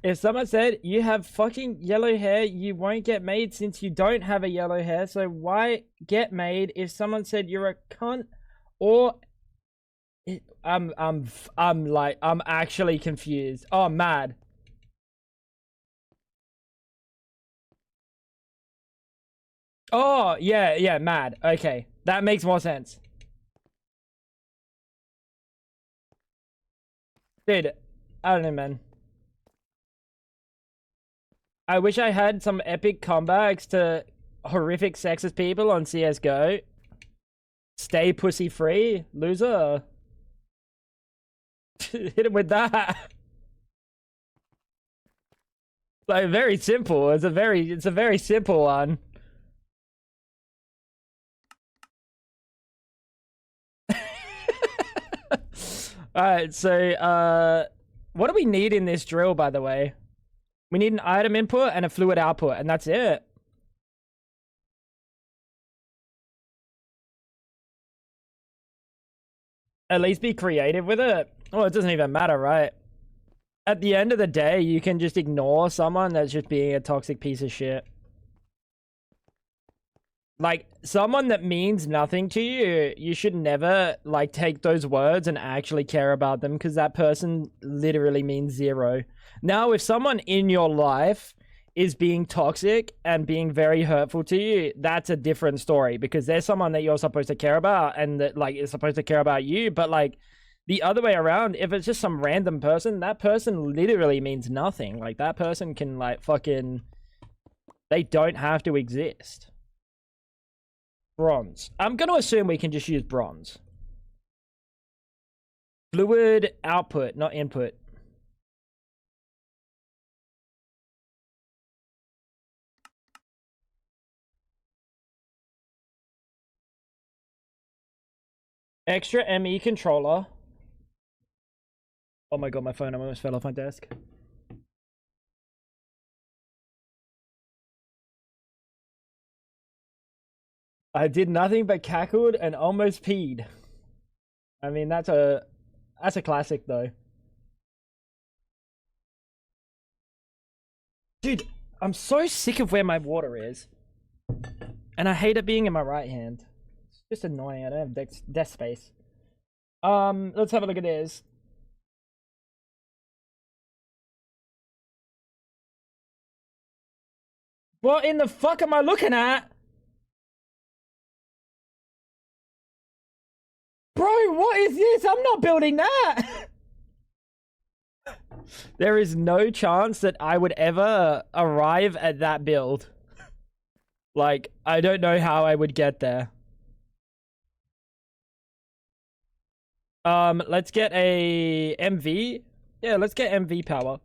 If someone said, you have fucking yellow hair, you won't get made since you don't have a yellow hair, so why get made? If someone said you're a cunt, or... I'm actually confused. Oh, mad. Oh, yeah, mad. Okay, that makes more sense. Dude, I don't know, man. I wish I had some epic comebacks to horrific sexist people on CSGO. Stay pussy free, loser. Hit him with that. Like, very simple. It's a very simple one. Alright, so what do we need in this drill, by the way? We need an item input and a fluid output, and that's it. At least be creative with it. Well, it doesn't even matter, right? At the end of the day, you can just ignore someone that's just being a toxic piece of shit. Like, someone that means nothing to you, you should never, like, take those words and actually care about them, because that person literally means zero. Now, if someone in your life is being toxic and being very hurtful to you, that's a different story, because there's someone that you're supposed to care about and that, like, is supposed to care about you. But, like, the other way around, if it's just some random person, that person literally means nothing. Like, that person can, like, fucking... They don't have to exist. Bronze. I'm going to assume we can just use bronze. Fluid output, not input. Extra ME controller. Oh my god, my phone almost fell off my desk. I did nothing but cackled and almost peed. I mean, that's a classic though. Dude, I'm so sick of where my water is. And I hate it being in my right hand. It's just annoying. I don't have desk space. Let's have a look at this. What in the fuck am I looking at? Bro, what is this? I'm not building that. There is no chance that I would ever arrive at that build. Like, I don't know how I would get there. Let's get a MV. Yeah, let's get MV power.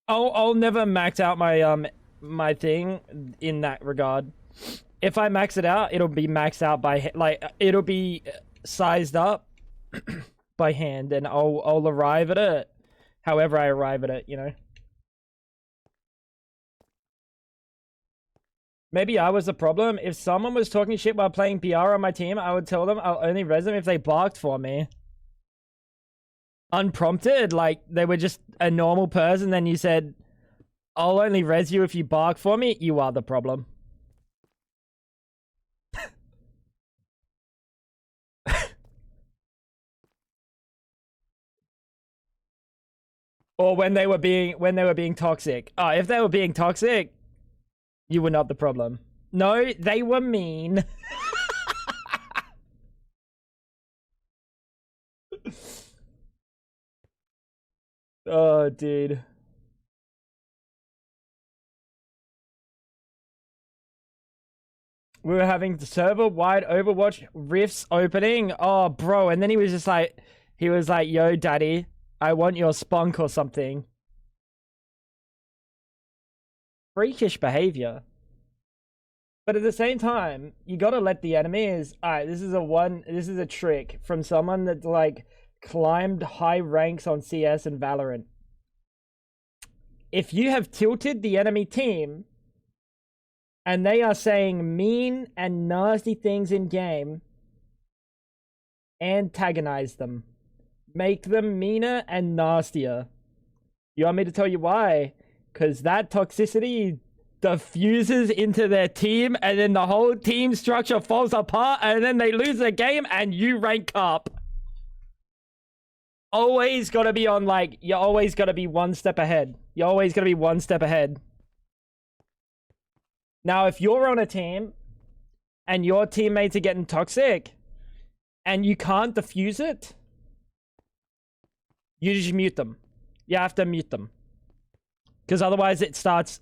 I'll never max out my my thing in that regard. If I max it out, it'll be maxed out by like it'll be sized up by hand, and I'll arrive at it however I arrive at it, you know. Maybe I was the problem. If someone was talking shit while playing PR on my team, I would tell them I'll only res them if they barked for me. Unprompted, like they were just a normal person, then you said, I'll only res you if you bark for me. You are the problem. Or when they were being toxic. Oh, if they were being toxic, you were not the problem. No, they were mean. Oh, dude. We were having server-wide Overwatch rifts opening. Oh, bro. And then he was just like, yo, daddy, I want your spunk or something. Freakish behavior. But at the same time, you gotta let the enemies... Alright, this is a trick from someone that, like, climbed high ranks on CS and Valorant. If you have tilted the enemy team, and they are saying mean and nasty things in game, antagonize them. Make them meaner and nastier. You want me to tell you why? Because that toxicity diffuses into their team, and then the whole team structure falls apart, and then they lose the game, and you rank up. Always gotta be on, like, you always gotta be one step ahead. You always gotta be one step ahead. Now, if you're on a team, and your teammates are getting toxic, and you can't defuse it, you just mute them. You have to mute them. Because otherwise it starts,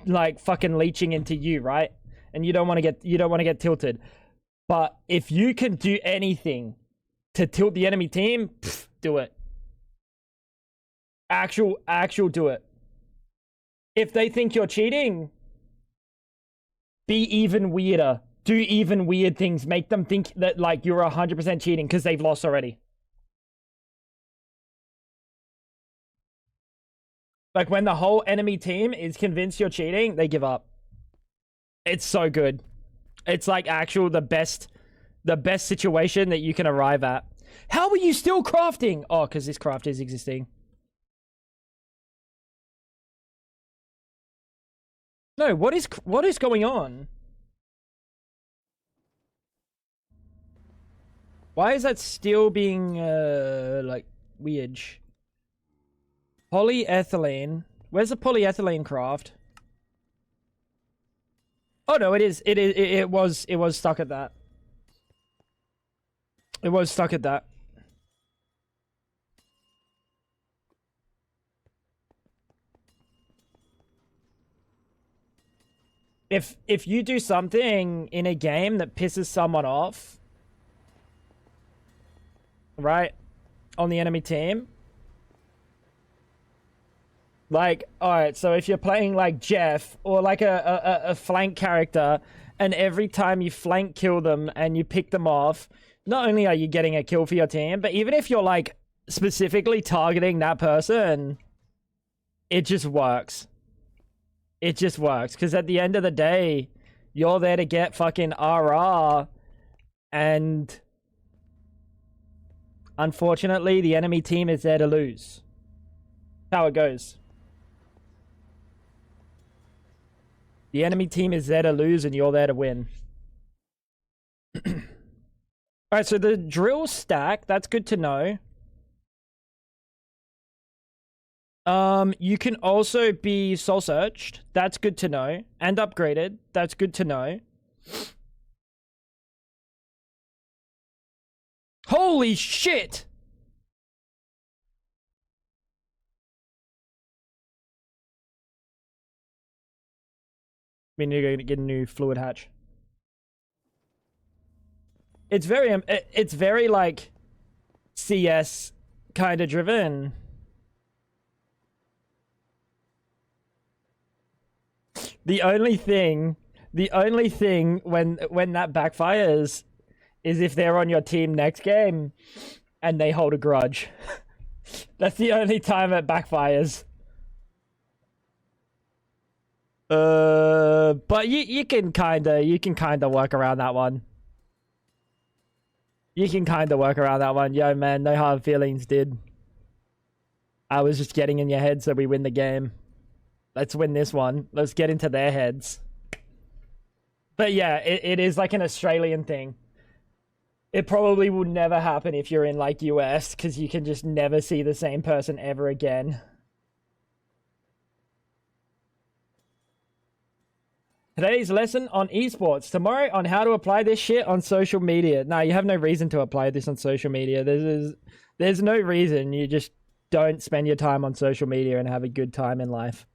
like, fucking leeching into you, right? And you don't want to get tilted. But if you can do anything to tilt the enemy team, pff, do it. Actual do it. If they think you're cheating, be even weirder. Do even weird things. Make them think that, like, you're 100% cheating because they've lost already. Like, when the whole enemy team is convinced you're cheating, they give up. It's so good. It's, like, the best situation that you can arrive at. How are you still crafting? Oh, because this craft is existing. No, what is going on? Why is that still being, like, weird? Polyethylene. Where's the polyethylene craft? Oh no, it was stuck at that. It was stuck at that. If you do something in a game that pisses someone off, right, on the enemy team, like, alright, so if you're playing like Jeff or like a flank character, and every time you flank kill them and you pick them off, not only are you getting a kill for your team, but even if you're like specifically targeting that person, it just works. It just works. Because at the end of the day, you're there to get fucking RR, and unfortunately, the enemy team is there to lose. That's how it goes. The enemy team is there to lose, and you're there to win. Alright, so the drill stack, that's good to know. You can also be soul searched. That's good to know. And upgraded. That's good to know. Holy shit! We need to get a new fluid hatch. It's very like CS kind of driven. The only thing when that backfires is if they're on your team next game and they hold a grudge. That's the only time it backfires. But you can kinda work around that one. You can kinda work around that one. Yo, man, no hard feelings, dude. I was just getting in your head so we win the game. Let's win this one. Let's get into their heads. But yeah, it is like an Australian thing. It probably will never happen if you're in like US, because you can just never see the same person ever again. Today's lesson on esports. Tomorrow on how to apply this shit on social media. Nah, you have no reason to apply this on social media. There's no reason. You just don't spend your time on social media and have a good time in life.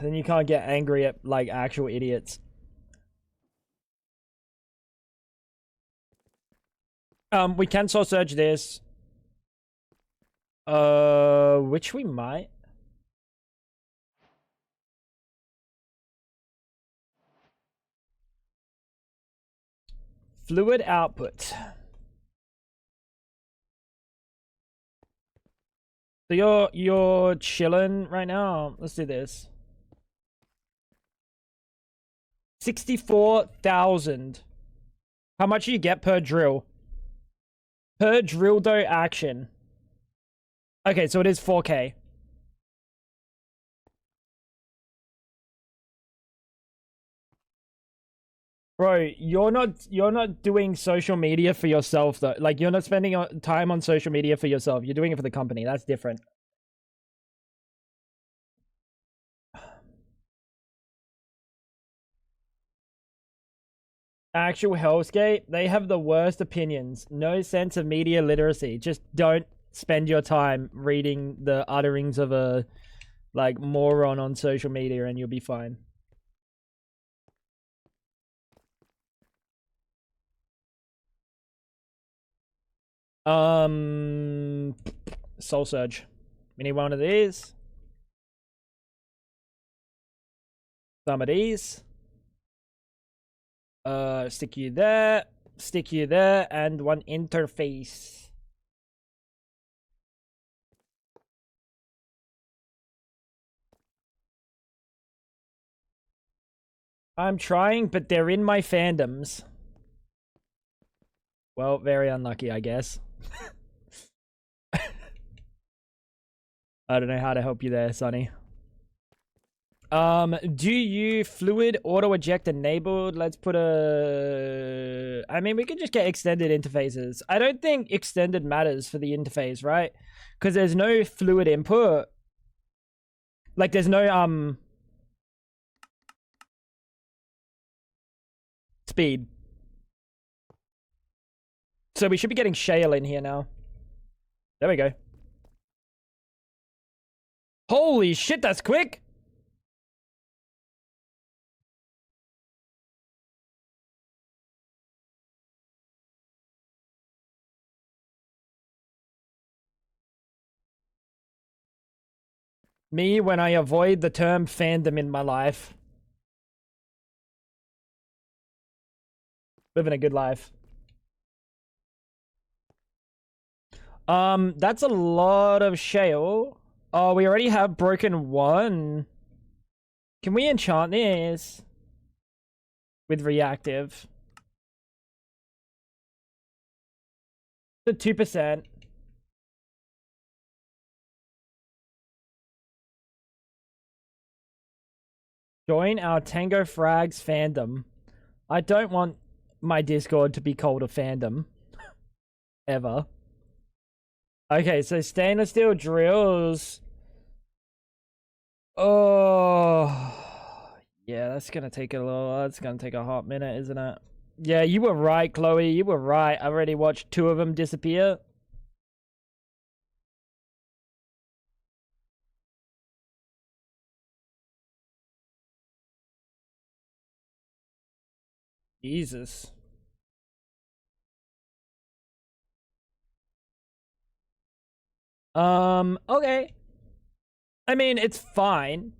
Then you can't get angry at like actual idiots. We can soul surge this. Which we might. Fluid output. So you're chilling right now. Let's do this. 64,000. How much do you get per drill? Per drill dough action. Okay, so it is 4K. Bro, you're not doing social media for yourself though. Like you're not spending time on social media for yourself. You're doing it for the company. That's different. Actual Hellscape, they have the worst opinions. No sense of media literacy. Just don't spend your time reading the utterings of a like moron on social media and you'll be fine. Soul Surge. We need one of these. Some of these. Stick you there, and one interface. I'm trying, but they're in my fandoms. Well, very unlucky, I guess. I don't know how to help you there, Sonny. Do you fluid auto eject enabled? Let's put a... I mean, we could just get extended interfaces. I don't think extended matters for the interface, right? Because there's no fluid input. Like, there's no, speed. So we should be getting shale in here now. There we go. Holy shit, that's quick! Me when I avoid the term fandom in my life. Living a good life. That's a lot of shale. Oh, we already have broken one. Can we enchant this? With reactive. The 2%. Join our Tango Frags fandom. I don't want my Discord to be called a fandom. Ever. Okay, so stainless steel drills. Oh. Yeah, that's gonna take a hot minute, isn't it? Yeah, you were right, Chloe. You were right. I already watched 2 of them disappear. Jesus. Okay. I mean, it's fine.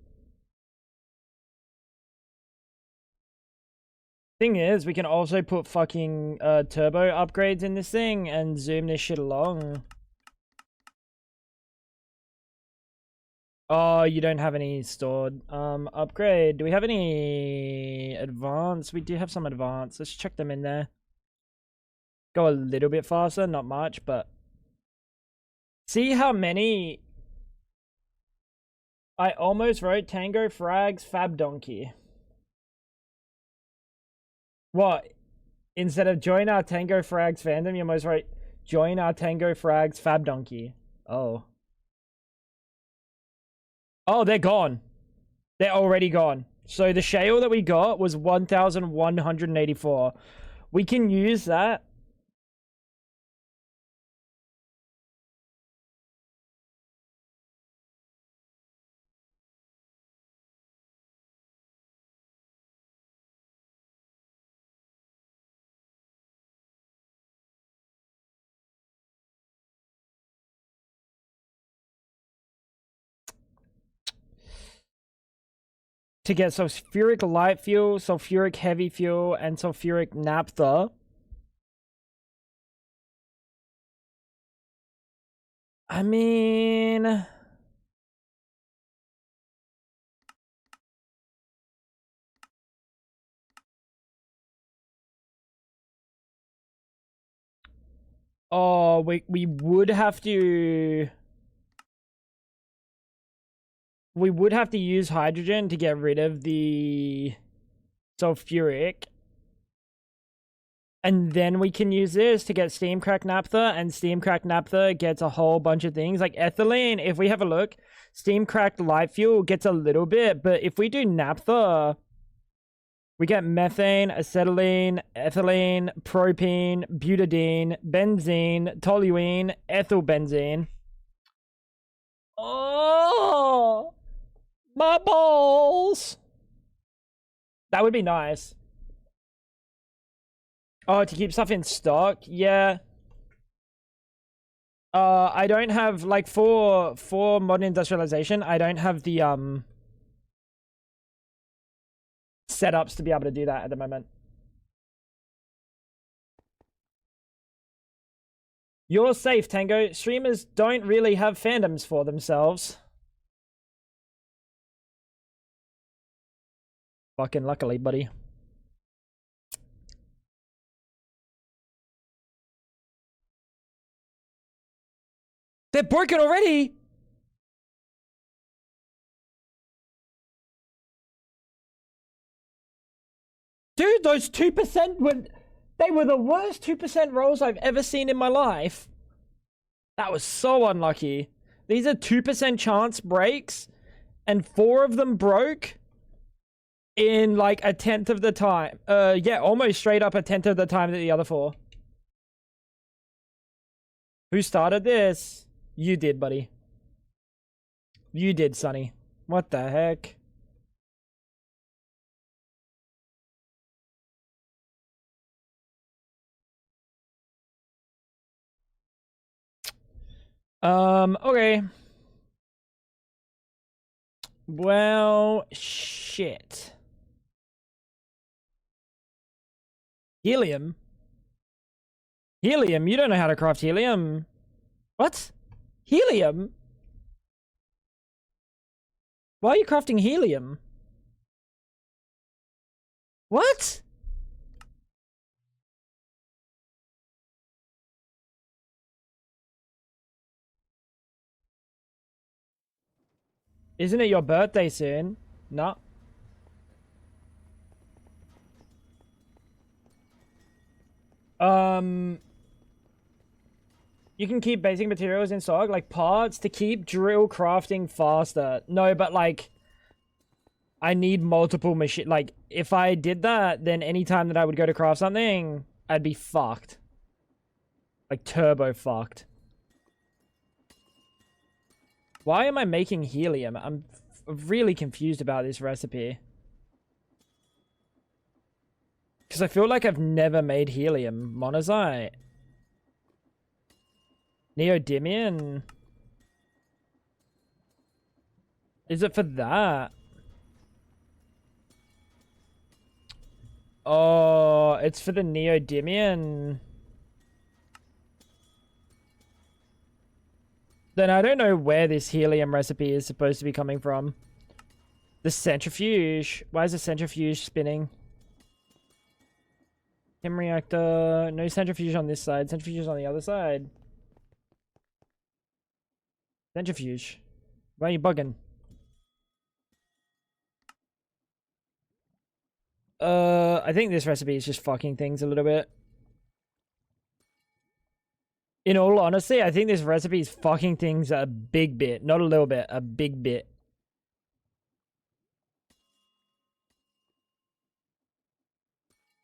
Thing is, we can also put fucking turbo upgrades in this thing and zoom this shit along. Oh, you don't have any stored. Upgrade. Do we have any advanced? We do have some advanced. Let's check them in there. Go a little bit faster, not much, but see how many I almost wrote Tango Frags Fab Donkey. What? Instead of join our Tango Frags fandom, you're most right. Join our Tango Frags Fab Donkey. Oh. Oh, they're gone. They're already gone. So the shale that we got was 1,184. We can use that. To get sulfuric light fuel, sulfuric heavy fuel, and sulfuric naphtha. I mean... Oh, we would have to... We would have to use hydrogen to get rid of the sulfuric. And then we can use this to get steam crack naphtha, and steam crack naphtha gets a whole bunch of things. Like ethylene, if we have a look, steam cracked light fuel gets a little bit, but if we do naphtha, we get methane, acetylene, ethylene, propene, butadiene, benzene, toluene, ethylbenzene. Oh, my balls. That would be nice. Oh, to keep stuff in stock? Yeah. I don't have, like, for modern industrialization, I don't have the, setups to be able to do that at the moment. You're safe, Tango. Streamers don't really have fandoms for themselves. Fucking luckily, buddy. They're broken already! Dude, those 2% were... They were the worst 2% rolls I've ever seen in my life. That was so unlucky. These are 2% chance breaks, and 4 of them broke in like a tenth of the time. Yeah, almost straight up a tenth of the time that the other 4. Who started this? You did, buddy. You did, Sonny. What the heck? Okay. Well, shit. Helium? Helium? You don't know how to craft helium. What? Helium? Why are you crafting helium? What? Isn't it your birthday soon? No. You can keep basic materials in stock, like parts, to keep drill crafting faster. No, but like, I need multiple machine. Like, if I did that, then anytime that I would go to craft something, I'd be fucked. Like, turbo fucked. Why am I making helium? I'm really confused about this recipe. Because I feel like I've never made helium. Monazite. Neodymium? Is it for that? Oh, it's for the neodymium. Then I don't know where this helium recipe is supposed to be coming from. The centrifuge. Why is the centrifuge spinning? Chem reactor. No centrifuge on this side. Centrifuge on the other side. Centrifuge. Why are you bugging? I think this recipe is just fucking things a little bit. In all honesty, I think this recipe is fucking things a big bit. Not a little bit, a big bit.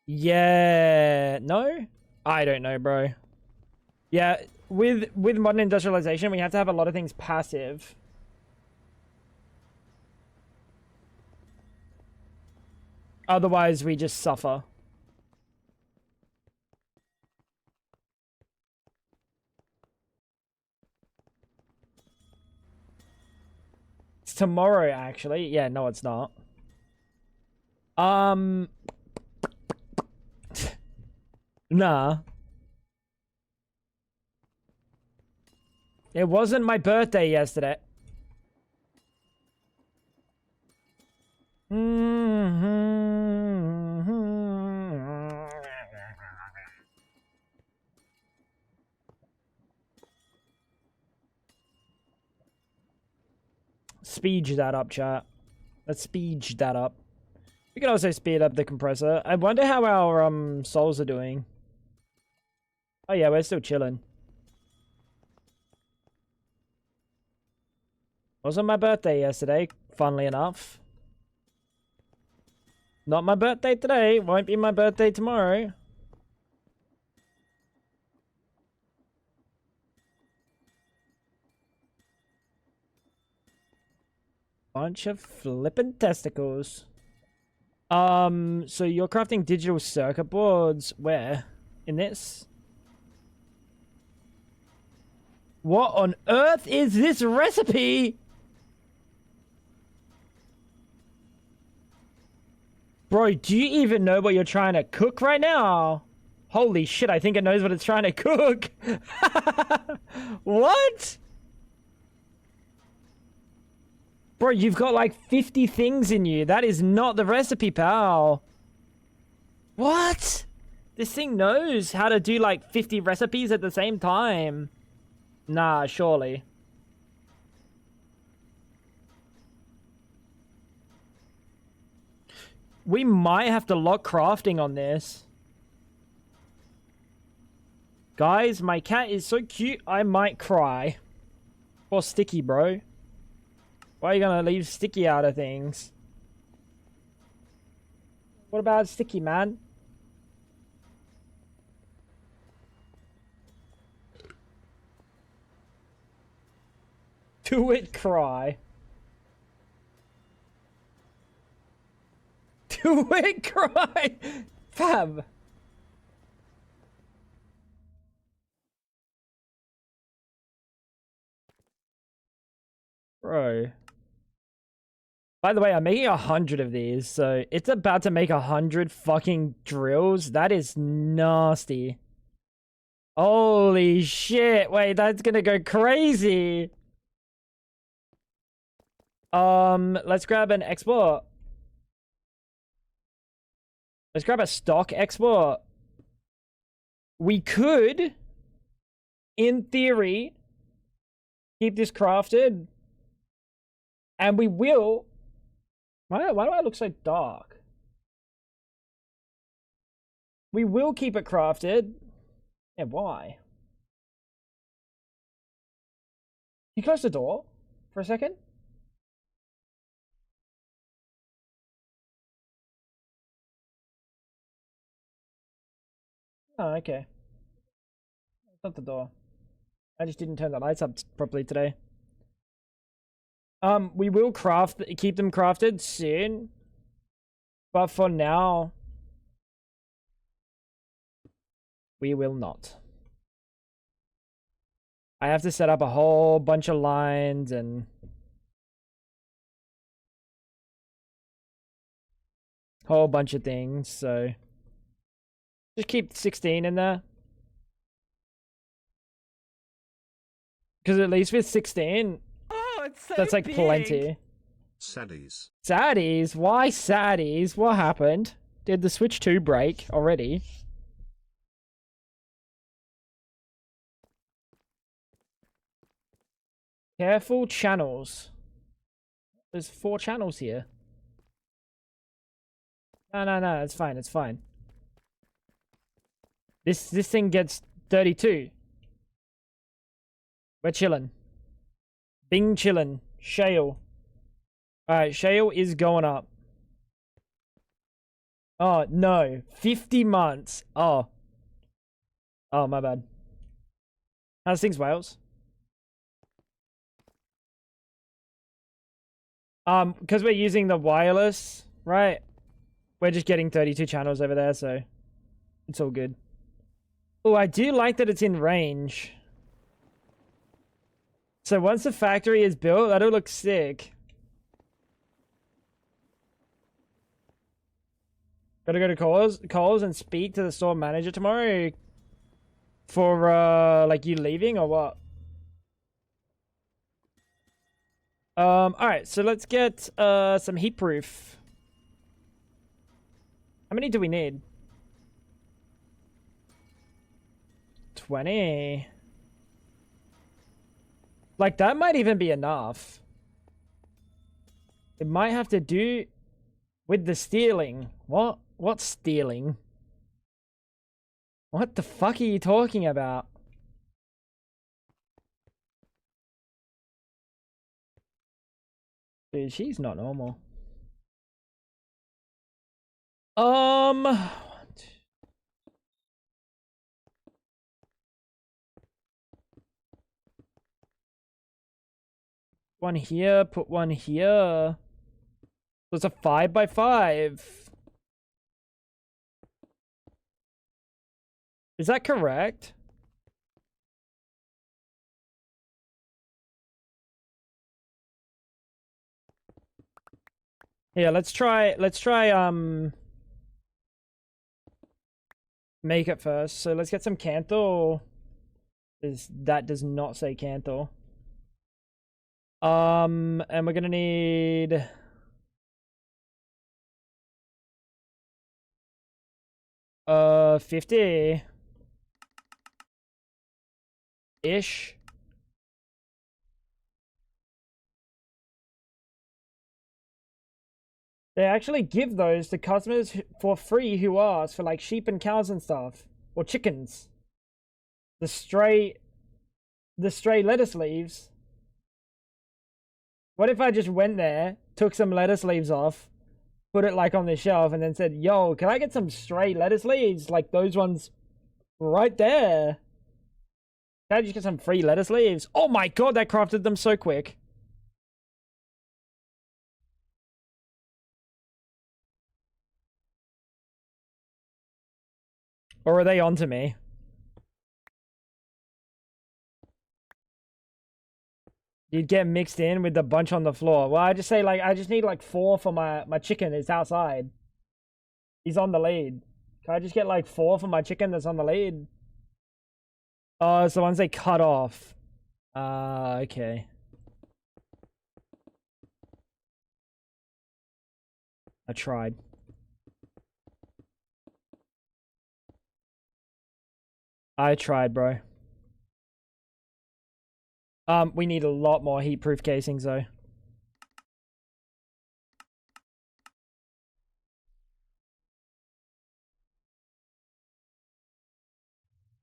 Yeah, no? I don't know, bro. Yeah, with modern industrialization, we have to have a lot of things passive. Otherwise, we just suffer. It's tomorrow, actually. Yeah, no, it's not. Nah. It wasn't my birthday yesterday. Speed that up, chat. Let's speed that up. We can also speed up the compressor. I wonder how our souls are doing. Oh yeah, we're still chilling. Wasn't my birthday yesterday, funnily enough. Not my birthday today. Won't be my birthday tomorrow. Bunch of flippin' testicles. So you're crafting digital circuit boards where? In this? What on earth is this recipe? Bro, do you even know what you're trying to cook right now? Holy shit, I think it knows what it's trying to cook. What? Bro, you've got like 50 things in you. That is not the recipe, pal. What? This thing knows how to do like 50 recipes at the same time. Nah, surely. We might have to lock crafting on this. Guys, my cat is so cute, I might cry. Or Sticky, bro. Why are you gonna leave Sticky out of things? What about Sticky, man? Do it cry. Do it cry. Fam. Bro. By the way, I'm making 100 of these, so it's about to make 100 fucking drills. That is nasty. Holy shit. Wait, that's gonna go crazy. Let's grab an export. Let's grab a stock export. We could, in theory, keep this crafted. And we will. Why do I look so dark? We will keep it crafted. Yeah, why? You close the door for a second? Oh, okay. It's not the door. I just didn't turn the lights up properly today. We will keep them crafted soon. But for now, we will not. I have to set up a whole bunch of lines and whole bunch of things, so just keep 16 in there. Because at least with 16, it's so that's like big. plenty. Saddies. Saddies? Why saddies? What happened? Did the Switch 2 break already? Careful channels. There's 4 channels here. No, it's fine, it's fine. This thing gets 32. We're chilling. Bing chilling. Shale. Alright, shale is going up. Oh, no. 50 months. Oh. Oh, my bad. How's things, Wales? Because we're using the wireless, right? We're just getting 32 channels over there, so it's all good. Oh, I do like that it's in range. So once the factory is built, that'll look sick. Gotta go to Coles and speak to the store manager tomorrow for like you leaving or what? Alright, so let's get some heat proof. How many do we need? 20. Like, that might even be enough. It might have to do with the stealing. What? What stealing? What the fuck are you talking about? Dude, she's not normal. One here, put one here. So it's a 5x5. Is that correct? Yeah, let's try make it first. So let's get some Canthor. That does not say Canthor. And we're gonna need 50 ish. They actually give those to customers for free who ask for like sheep and cows and stuff, or chickens. The stray lettuce leaves. What if I just went there, took some lettuce leaves off, put it like on the shelf, and then said, "Yo, can I get some stray lettuce leaves? Like those ones right there. Can I just get some free lettuce leaves?" Oh my god, that crafted them so quick. Or are they onto me? You'd get mixed in with the bunch on the floor. Well, I just say, like, I just need, like, 4 for my chicken. It's outside. He's on the lead. Can I just get, like, 4 for my chicken that's on the lead? Oh, it's the ones they cut off. Okay. I tried. I tried, bro. We need a lot more heat-proof casings, though.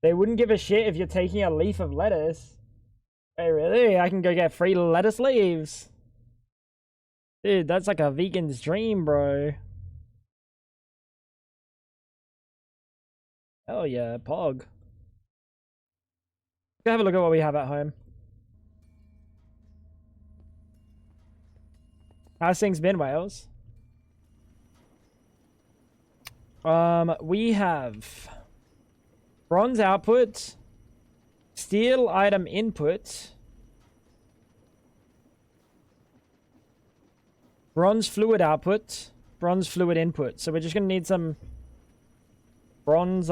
They wouldn't give a shit if you're taking a leaf of lettuce. Hey, really? I can go get free lettuce leaves. Dude, that's like a vegan's dream, bro. Hell yeah, pog. Go have a look at what we have at home. How's things been, Wales? We have bronze output, steel item input, bronze fluid output, bronze fluid input. So we're just gonna need some bronze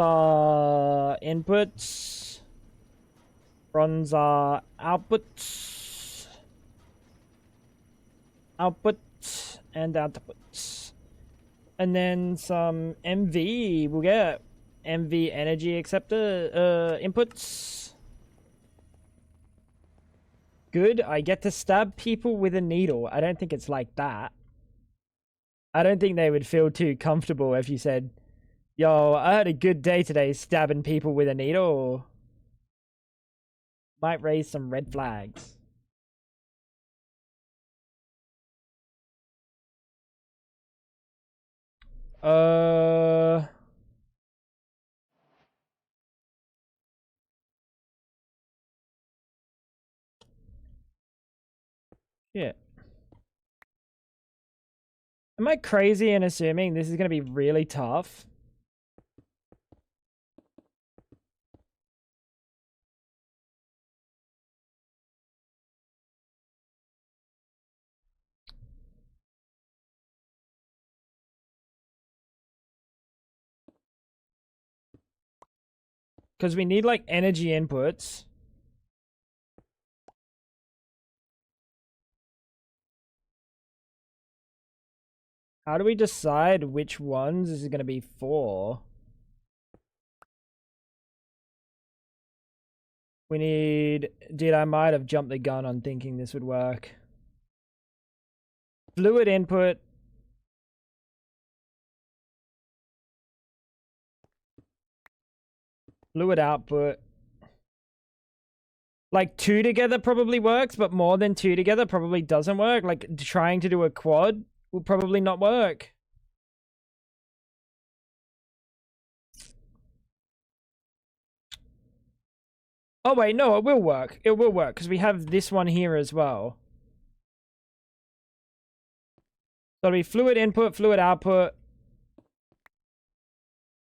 inputs, bronze outputs, and outputs. And then some MV, we'll get MV energy acceptor inputs. Good, I get to stab people with a needle. I don't think it's like that. I don't think they would feel too comfortable if you said, yo, I had a good day today stabbing people with a needle. Might raise some red flags. Uh... Yeah. Am I crazy in assuming this is going to be really tough? Because we need, like, energy inputs. How do we decide which ones this is going to be for? We need... Dude, I might have jumped the gun on thinking this would work. Fluid input. Fluid output. Like, 2 together probably works, but more than 2 together probably doesn't work. Like, trying to do a quad will probably not work. Oh, wait, no, it will work. It will work, because we have this one here as well. So it'll be fluid input, fluid output.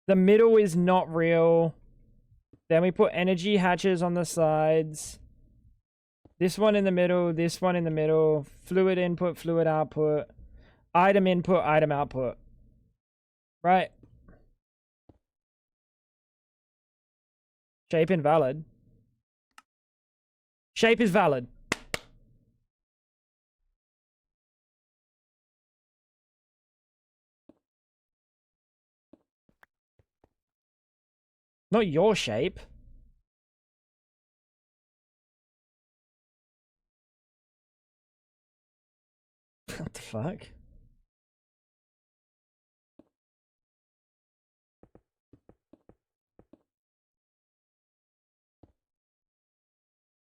The middle is not real. Then we put energy hatches on the sides. This one in the middle, this one in the middle. Fluid input, fluid output. Item input, item output. Right. Shape invalid. Shape is valid. Not your shape. What the fuck?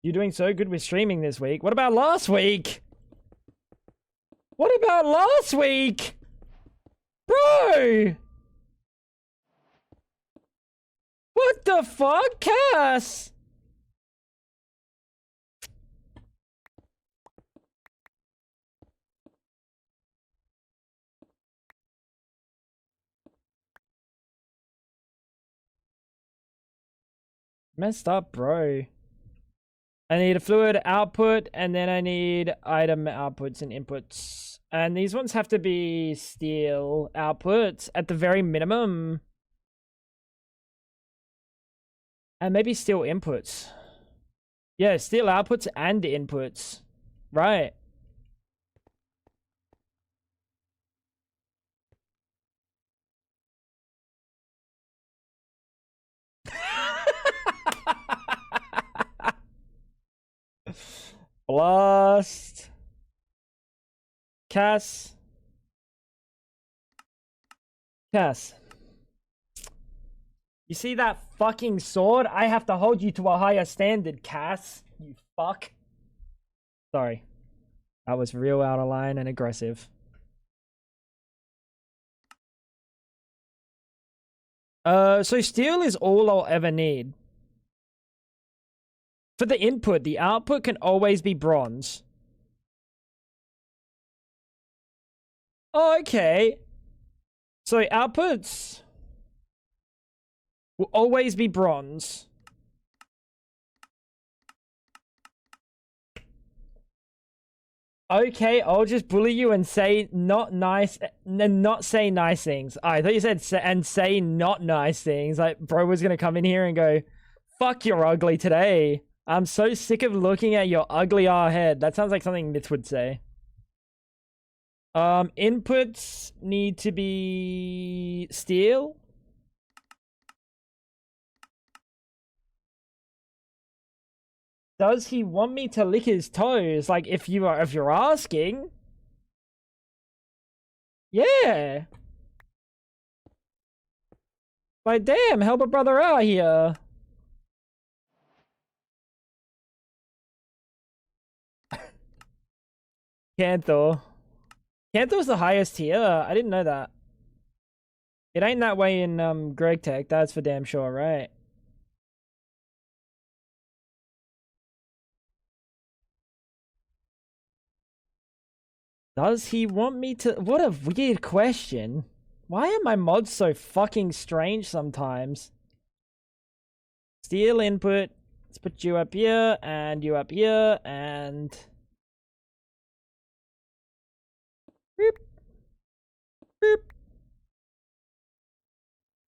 You're doing so good with streaming this week. What about last week? What about last week? Bro! What the fuck, Cass? Messed up, bro. I need a fluid output, and then I need item outputs and inputs. And these ones have to be steel outputs at the very minimum. And maybe steel inputs. Yeah, steel outputs and inputs. Right. Blast. Cass. Cass. You see that fucking sword? I have to hold you to a higher standard, Cass. You fuck. Sorry. That was real out of line and aggressive. So steel is all I'll ever need. For the input, the output can always be bronze. Okay. So outputs will always be bronze. Okay, I'll just bully you and say not nice, and not say nice things. I thought you said say not nice things. Like, bro was gonna come in here and go, fuck, you're ugly today. I'm so sick of looking at your ugly head. That sounds like something Myth would say. Inputs need to be steel. Does he want me to lick his toes? Like, if you're asking. Yeah. Like, damn, help a brother out here. Canthor. Canthor's the highest tier. I didn't know that. It ain't that way in Greg Tech, that's for damn sure, right? Does he want me to? What a weird question. Why are my mods so fucking strange sometimes? Steel input. Let's put you up here and you up here and boop, boop.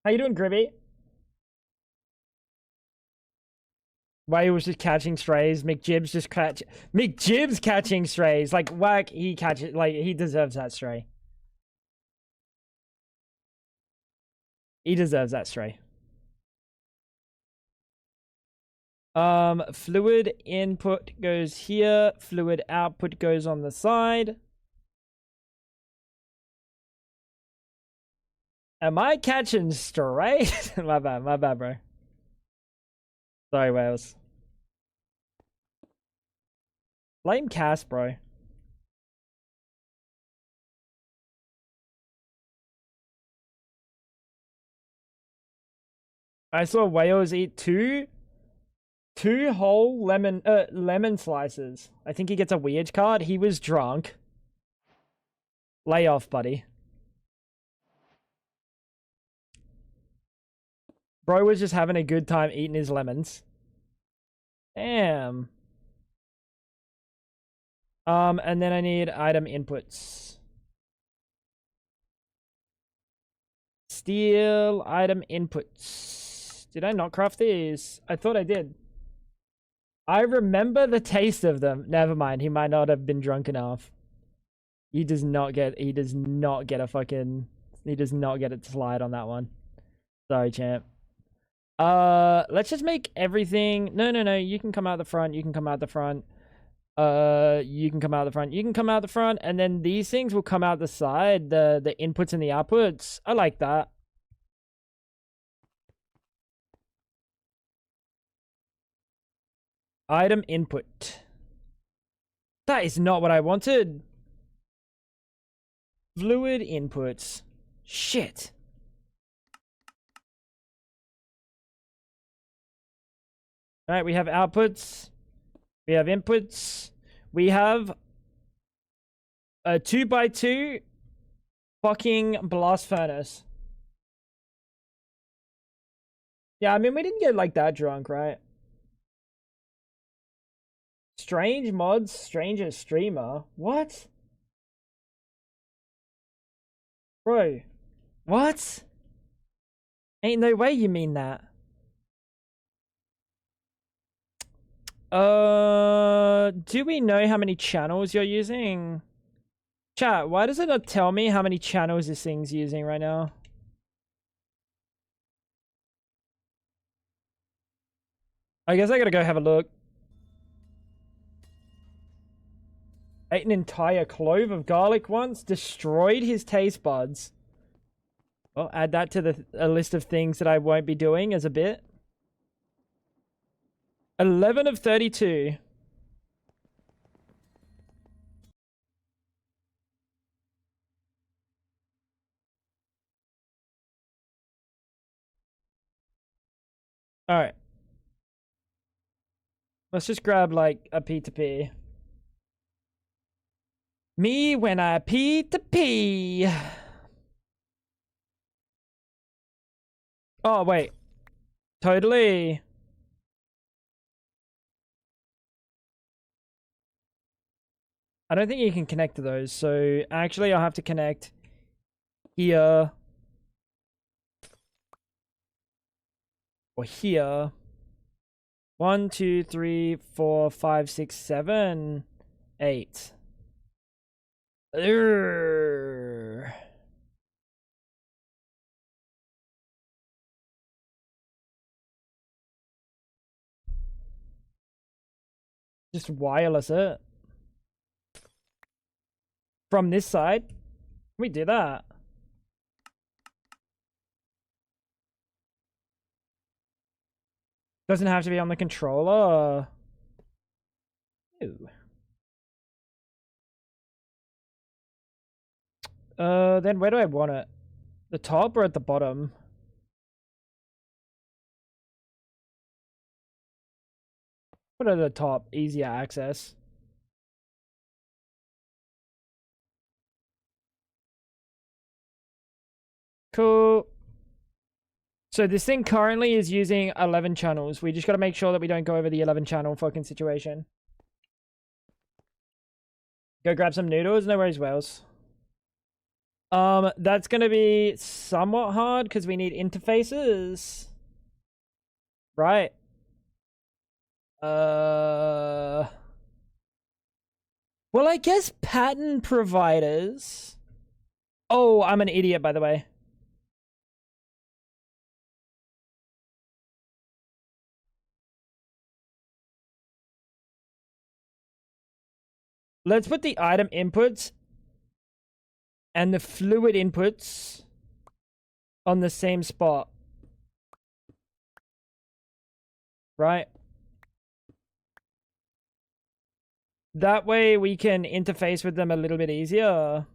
How you doing, Gribby? Why he was just catching strays. McJib's just McJib's catching strays. Like whack, he catches like he deserves that stray. He deserves that stray. Fluid input goes here, fluid output goes on the side. Am I catching straight? My bad, bro. Sorry, Wales. Blame Cass, bro. I saw Wales eat two whole lemon slices. I think he gets a weird card. He was drunk. Lay off, buddy. Bro was just having a good time eating his lemons. Damn. And then I need item inputs. Steel item inputs. Did I not craft these? I thought I did. I remember the taste of them. Never mind. He might not have been drunk enough. He does not get a fucking, he does not get it to slide on that one. Sorry, champ. Let's just make everything. No. You can come out the front. You can come out the front. You can come out the front. You can come out the front, and then these things will come out the side. The inputs and the outputs. I like that. Item input. That is not what I wanted. Fluid inputs. Shit. All right, we have outputs. We have inputs. We have a 2x2 fucking blast furnace. Yeah, I mean, we didn't get like that drunk, right? Strange mods, stranger streamer. What? Bro. What? Ain't no way you mean that. Do we know how many channels you're using? Chat, why does it not tell me how many channels this thing's using right now? I guess I gotta go have a look. Ate an entire clove of garlic once, destroyed his taste buds. Well, add that to a list of things that I won't be doing as a bit. 11 of 32. Alright. Let's just grab like a P2P. Me when I P2P. Oh, wait. Totally. I don't think you can connect to those, so actually I'll have to connect here. Or here. 1, 2, 3, 4, 5, 6, 7, 8. Urgh. Just wireless it. From this side. We do that. Doesn't have to be on the controller. Ew. Then where do I want it? The top or at the bottom? Put it at the top, easier access. Cool. So this thing currently is using 11 channels. We just got to make sure that we don't go over the 11 channel fucking situation. Go grab some noodles. No worries, Wells. That's gonna be somewhat hard because we need interfaces. Right. Well, I guess pattern providers. Oh, I'm an idiot, by the way. Let's put the item inputs and the fluid inputs on the same spot. Right? That way we can interface with them a little bit easier.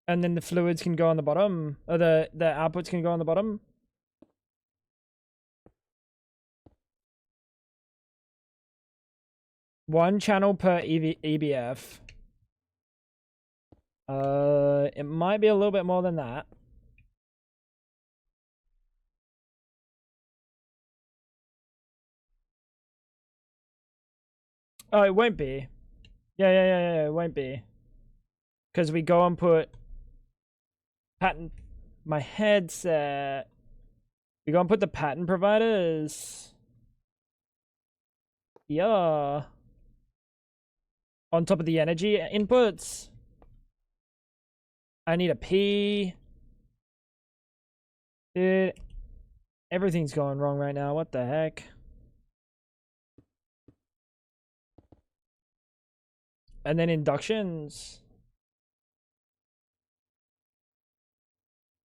And then the fluids can go on the bottom. Or the outputs can go on the bottom. One channel per EBF. It might be a little bit more than that. Oh, it won't be. Yeah, it won't be. Because we go and put pattern... My headset... We go and put the pattern providers... Yeah. On top of the energy inputs. I need a pee. Dude. Everything's going wrong right now. What the heck? And then inductions.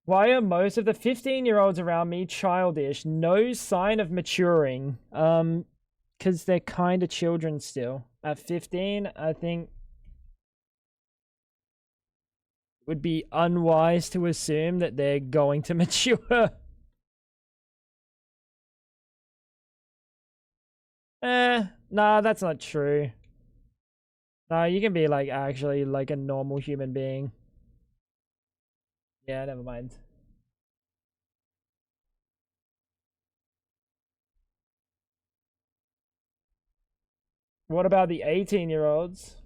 Why are most of the 15-year-olds around me childish? No sign of maturing. Because they're kind of children still. At 15, I think it would be unwise to assume that they're going to mature. Nah, that's not true. Nah, you can be like actually like a normal human being. Yeah, never mind. What about the 18-year-olds?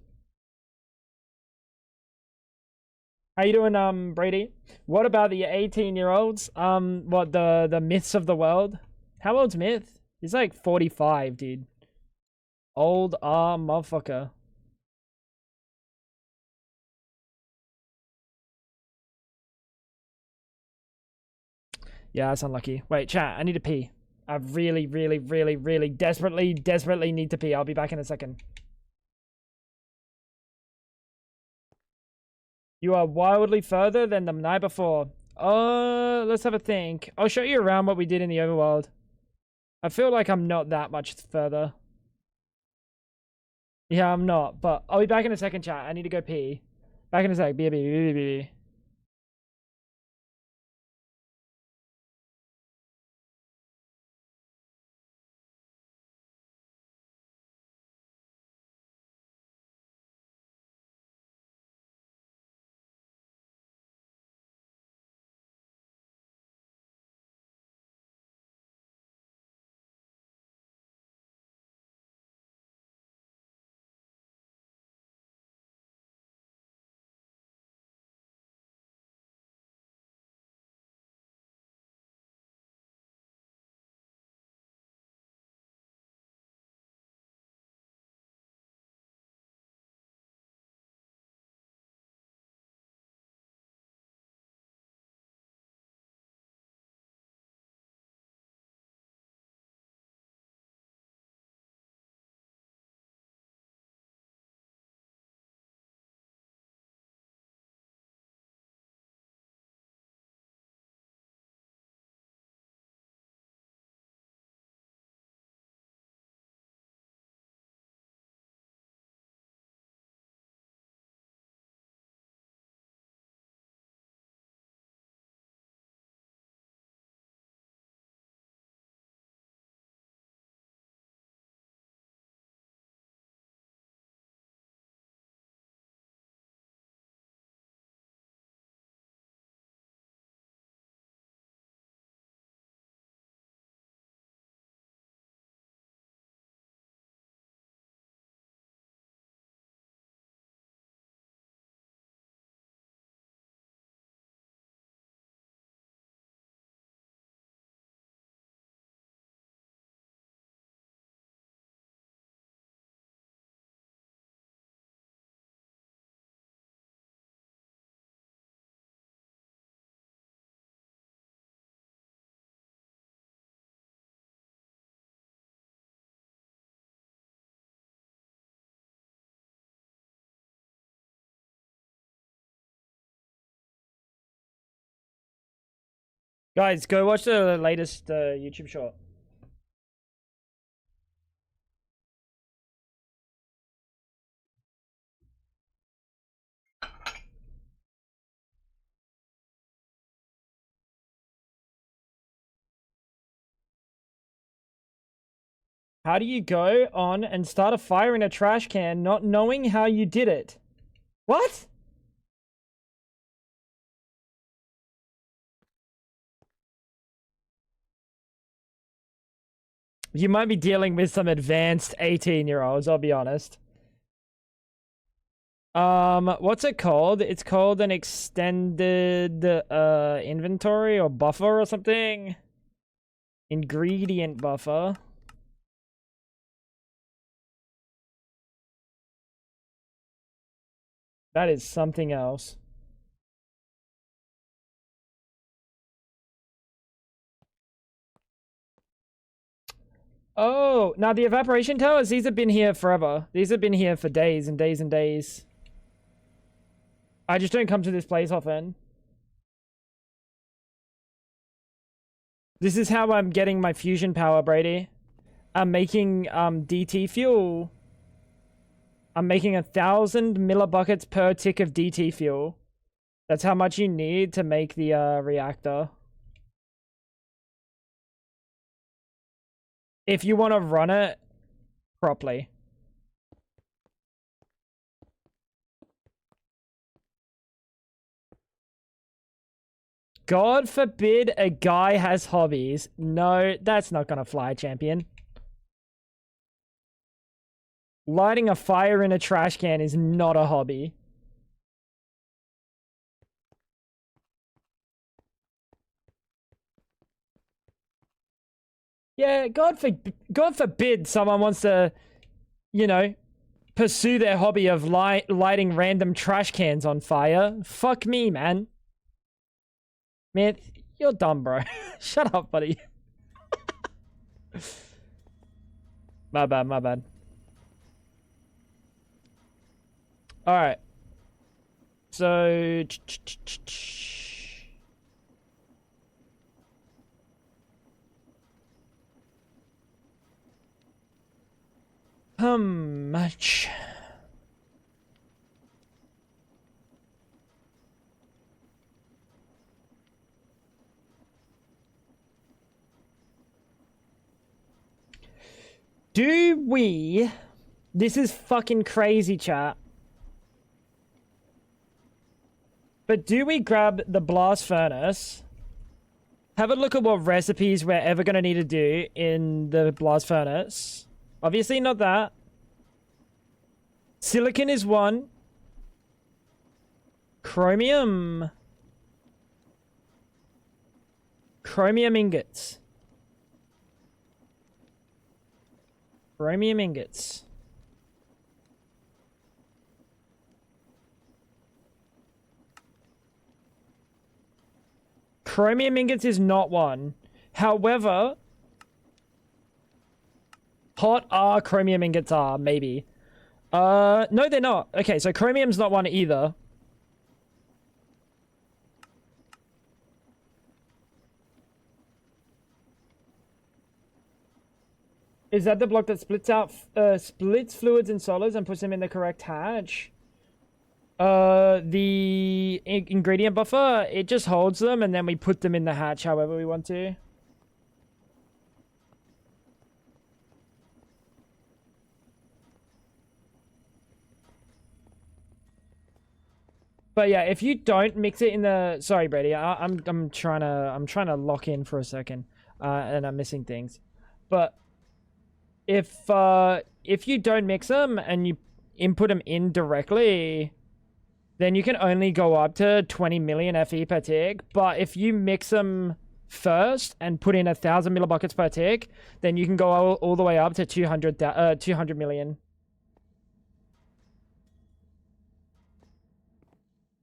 How you doing, Brady? What about the 18-year-olds? What the myths of the world? How old's Myth? He's like 45, dude. Old motherfucker. Yeah, that's unlucky. Wait, chat, I need to pee. I really, really, really, really desperately need to pee. I'll be back in a second. You are wildly further than the night before. Let's have a think. I'll show you around what we did in the overworld. I feel like I'm not that much further. Yeah, I'm not, but I'll be back in a second, chat. I need to go pee. Back in a sec. Be. Guys, go watch the latest YouTube short. How do you go on and start a fire in a trash can not knowing how you did it? What? You might be dealing with some advanced 18-year-olds, I'll be honest. What's it called? It's called an extended inventory or buffer or something. Ingredient buffer. That is something else. Oh, now the evaporation towers, these have been here forever. These have been here for days and days and days. I just don't come to this place often. This is how I'm getting my fusion power, Brady. I'm making DT fuel. I'm making 1,000 millibuckets per tick of DT fuel. That's how much you need to make the reactor. If you want to run it properly. God forbid a guy has hobbies. No, that's not gonna fly, champion. Lighting a fire in a trash can is not a hobby. Yeah, God forbid someone wants to, you know, pursue their hobby of lighting random trash cans on fire. Fuck me, man. Man, you're dumb, bro. Shut up, buddy. My bad, my bad. Alright. So... How much? Do we... This is fucking crazy, chat. But do we grab the blast furnace? Have a look at what recipes we're ever going to need to do in the blast furnace. Obviously not that. Silicon is one. Chromium. Chromium ingots. Chromium ingots. Chromium ingots is not one. However, hot R chromium ingots are, maybe. No, they're not. Okay, so chromium's not one either. Is that the block that splits fluids and solids and puts them in the correct hatch? The ingredient buffer, it just holds them and then we put them in the hatch however we want to. But yeah, if you don't mix it in the... Sorry, Brady, I'm trying to lock in for a second, and I'm missing things. But if you don't mix them and you input them in directly, then you can only go up to 20 million FE per tick. But if you mix them first and put in 1,000 millibuckets per tick, then you can go all the way up to 200 million.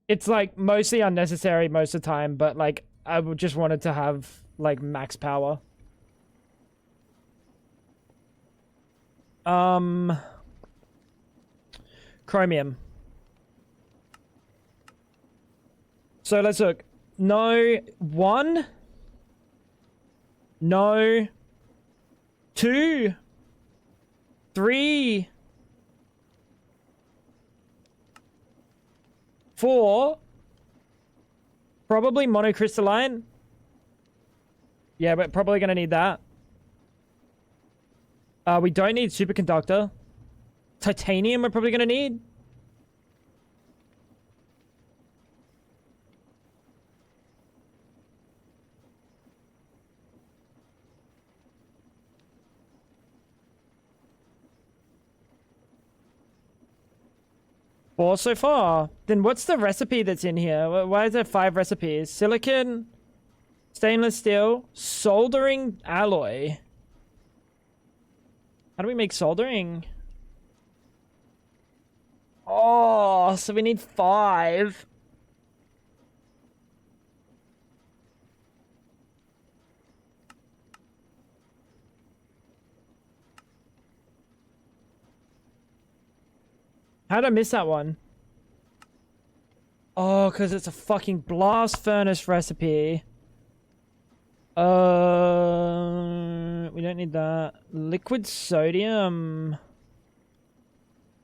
It's like mostly unnecessary most of the time, but like I just wanted to have like max power. Chromium. So let's look. No, one. No. 2. 3. 4. Probably monocrystalline. Yeah, we're probably going to need that. We don't need superconductor. Titanium we're probably going to need. Four so far. Then what's the recipe that's in here? Why is there 5 recipes? Silicon, stainless steel, soldering alloy. How do we make soldering? Oh, so we need 5. How'd I miss that one? Oh, because it's a fucking blast furnace recipe. We don't need that. Liquid sodium.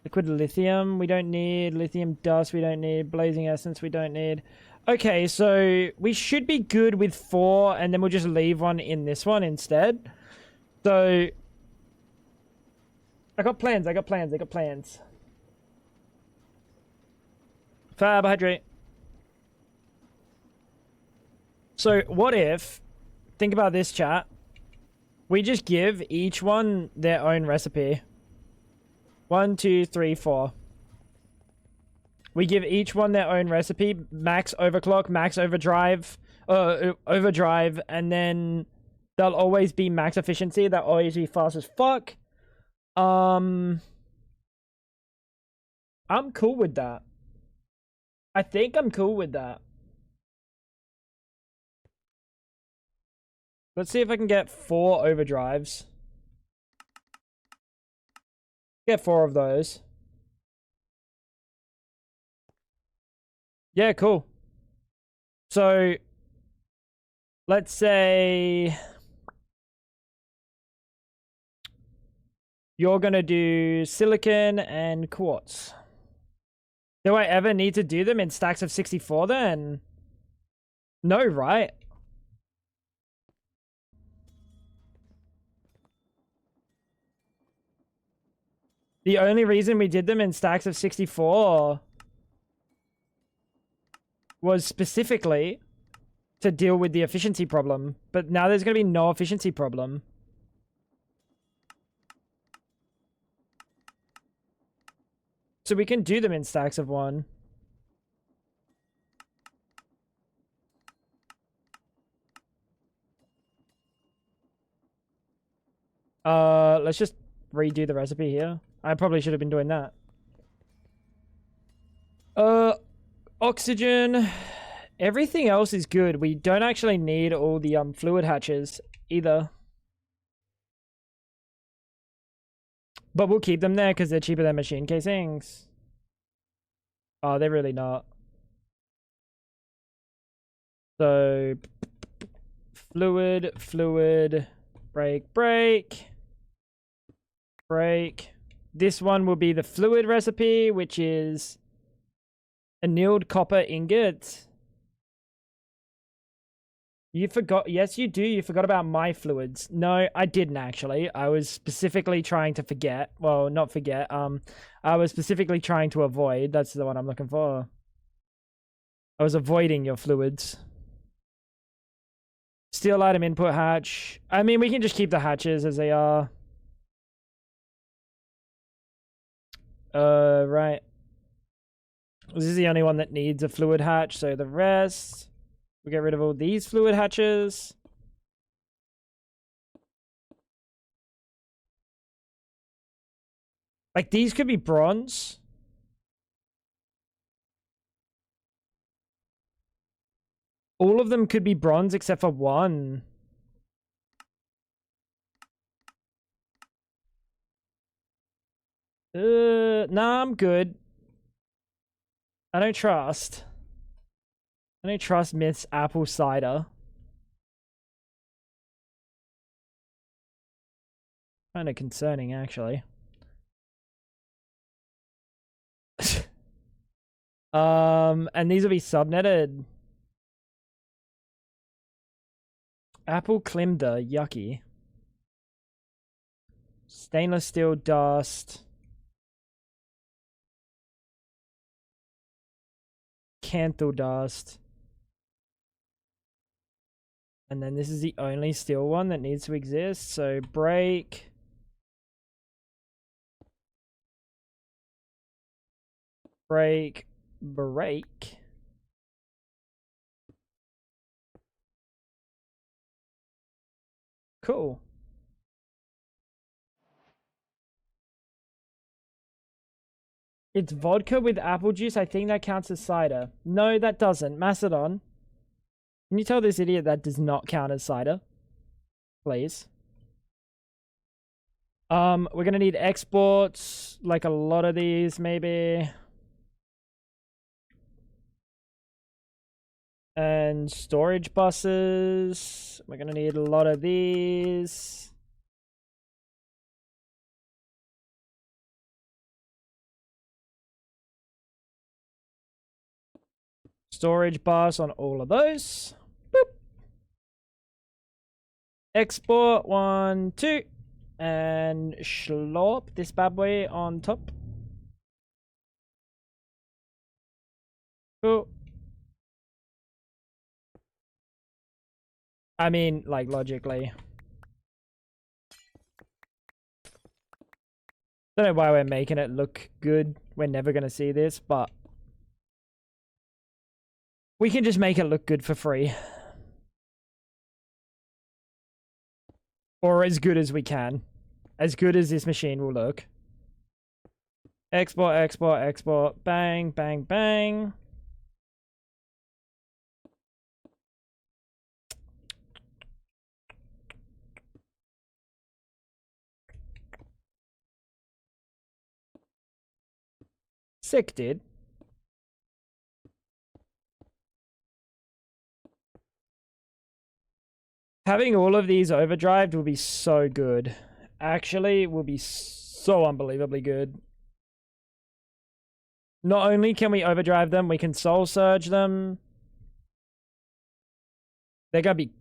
Liquid lithium, we don't need. Lithium dust, we don't need. Blazing essence, we don't need. Okay, so we should be good with 4, and then we'll just leave one in this one instead. So, I got plans. Carbohydrate. So, what if, think about this, chat. We just give each one their own recipe. 1, 2, 3, 4. We give each one their own recipe. Max overclock, max overdrive, and then they'll always be max efficiency. They'll always be fast as fuck. I'm cool with that. I think I'm cool with that. Let's see if I can get 4 overdrives. Get 4 of those. Yeah, cool. So, let's say you're gonna do silicon and quartz. Do I ever need to do them in stacks of 64 then? No, right? The only reason we did them in stacks of 64 was specifically to deal with the efficiency problem. But now there's going to be no efficiency problem. So we can do them in stacks of 1. Let's just redo the recipe here. I probably should have been doing that. Oxygen. Everything else is good. We don't actually need all the fluid hatches either. But we'll keep them there because they're cheaper than machine casings. Oh, they're really not. So, fluid, break. This one will be the fluid recipe, which is annealed copper ingot. You forgot. Yes, you do. You forgot about my fluids. No, I didn't actually. I was specifically trying to forget. Well, not forget. I was specifically trying to avoid. That's the one I'm looking for. I was avoiding your fluids. Steel item input hatch. I mean, we can just keep the hatches as they are. Right. This is the only one that needs a fluid hatch, so the rest... We get rid of all these fluid hatches. Like, these could be bronze. All of them could be bronze except for one. Nah, I'm good. I don't trust Miss Apple Cider. Kind of concerning, actually. And these will be subnetted. Apple Climber, yucky. Stainless steel dust. Canthal dust. And then this is the only steel one that needs to exist. So break. Break. Break. Cool. It's vodka with apple juice. I think that counts as cider. No, that doesn't. Macedon. Can you tell this idiot that does not count as cider? Please. We're gonna need exports, like a lot of these, maybe. And storage buses. We're gonna need a lot of these. Storage bus on all of those. Boop. Export 1, 2. And schlop this bad boy on top. Cool. I mean, like, logically. Don't know why we're making it look good. We're never gonna see this, but we can just make it look good for free. Or as good as we can. As good as this machine will look. Export, export, export. Bang, bang, bang. Sick, dude. Having all of these overdrived will be so good. Actually, will be so unbelievably good. Not only can we overdrive them, we can soul surge them. They're gonna be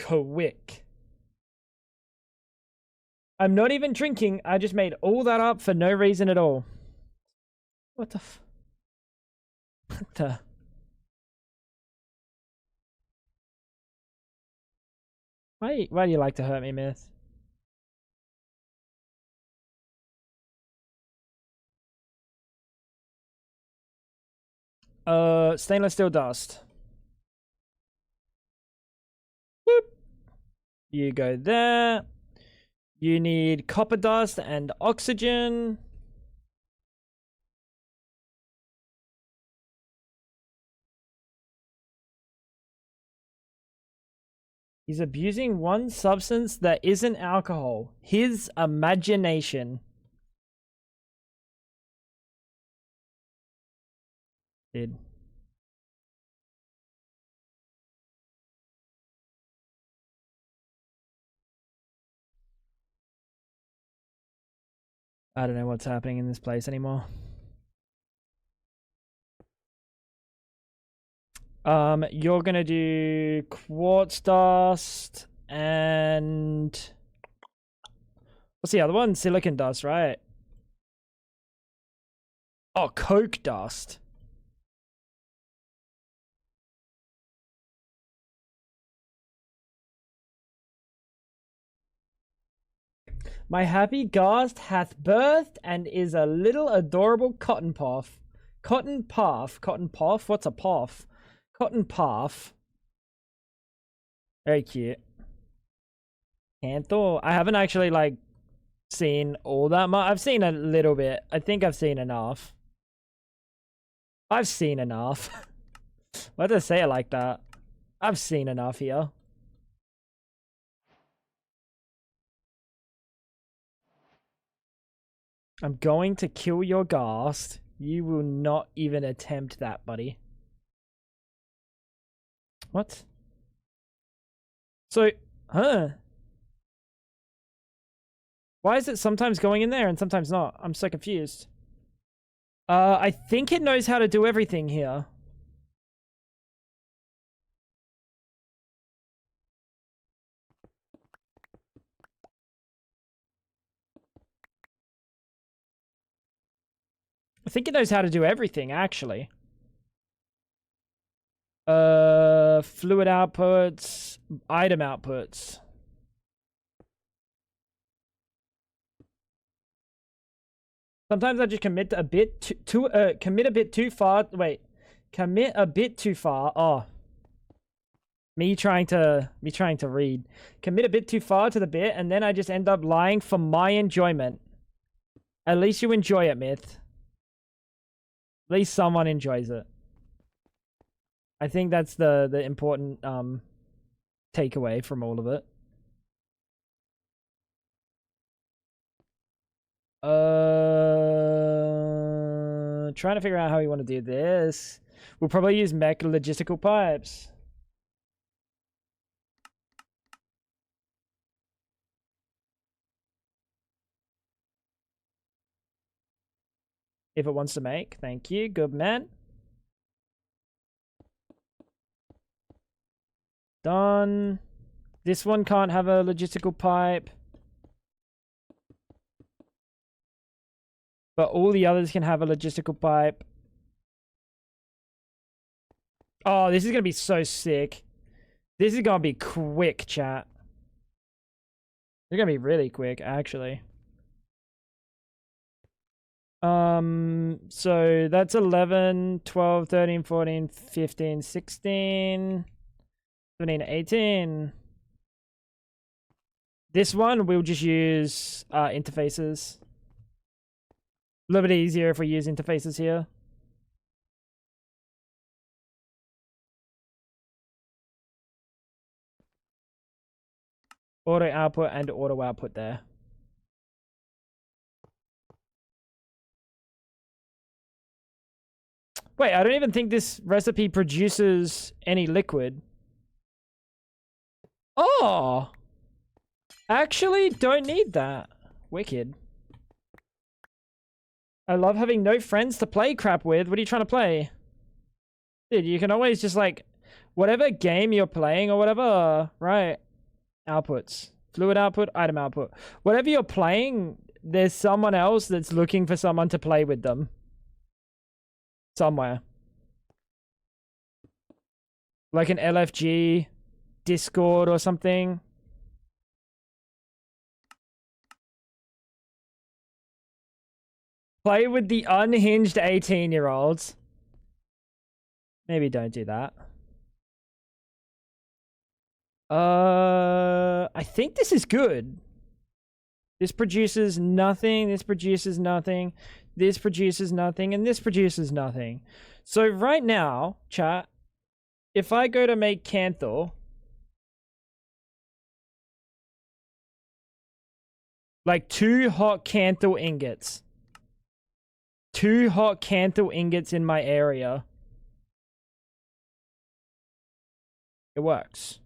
quick. I'm not even drinking. I just made all that up for no reason at all. What the what the? Why do you like to hurt me, Myth? Stainless steel dust. Boop. You go there. You need copper dust and oxygen. He's abusing one substance that isn't alcohol. His imagination. Dude. I don't know what's happening in this place anymore. You're gonna do quartz dust and what's the other one? Silicon dust, right? Oh, coke dust. My happy ghast hath birthed and is a little adorable cotton puff. Cotton puff? Cotton puff? What's a puff? Cotton puff. Very cute. Canthal. I haven't actually, like, seen all that much. I've seen a little bit. I think I've seen enough. I've seen enough. Why did I say it like that? I've seen enough here. I'm going to kill your ghast. You will not even attempt that, buddy. What? So, huh? Why is it sometimes going in there and sometimes not? I'm so confused. I think it knows how to do everything here. I think it knows how to do everything, actually. Fluid outputs, item outputs. Sometimes I just commit a bit commit a bit too far. Wait, commit a bit too far. Oh, me trying to read. Commit a bit too far to the bit, and then I just end up lying for my enjoyment. At least you enjoy it, Myth. At least someone enjoys it. I think that's the important takeaway from all of it. Trying to figure out how we want to do this. We'll probably use mech logistical pipes. If it wants to make. Thank you. Good man. Done. This one can't have a logistical pipe. But all the others can have a logistical pipe. Oh, this is going to be so sick. This is going to be quick, chat. It's going to be really quick, actually. So that's 11, 12, 13, 14, 15, 16, 17, 18. This one, we'll just use interfaces. A little bit easier if we use interfaces here. Auto output and auto output there. Wait, I don't even think this recipe produces any liquid. Oh! Actually, don't need that. Wicked. I love having no friends to play crap with. What are you trying to play? Dude, you can always just like, whatever game you're playing or whatever, right? Outputs. Fluid output, item output. Whatever you're playing, there's someone else that's looking for someone to play with them. Somewhere. Like an LFG, Discord or something. Play with the unhinged 18-year-olds. Maybe don't do that. I think this is good. This produces nothing, this produces nothing, this produces nothing, and this produces nothing. So right now, chat, if I go to make Canthor, like 2 hot Canthor ingots. 2 hot Canthor ingots in my area. It works.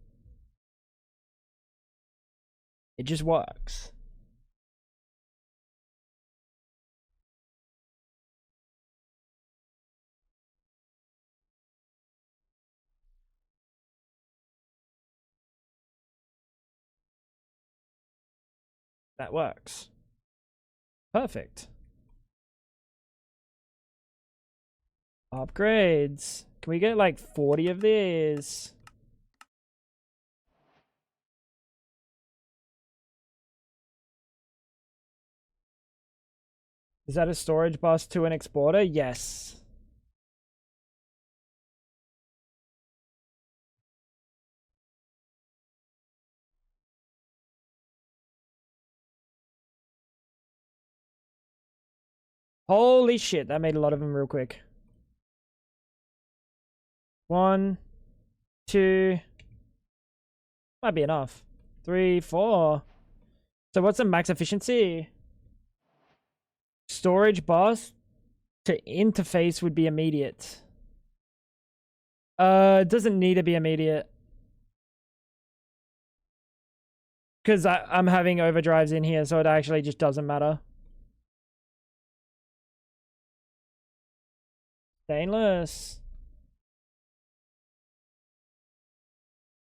It just works. That works. Perfect. Upgrades. Can we get like 40 of these? Is that a storage bus to an exporter? Yes. Holy shit, that made a lot of them real quick. 1, 2. Might be enough. 3, 4. So what's the max efficiency? Storage bus to interface would be immediate. It doesn't need to be immediate. Because I'm having overdrives in here, so it actually just doesn't matter. Stainless.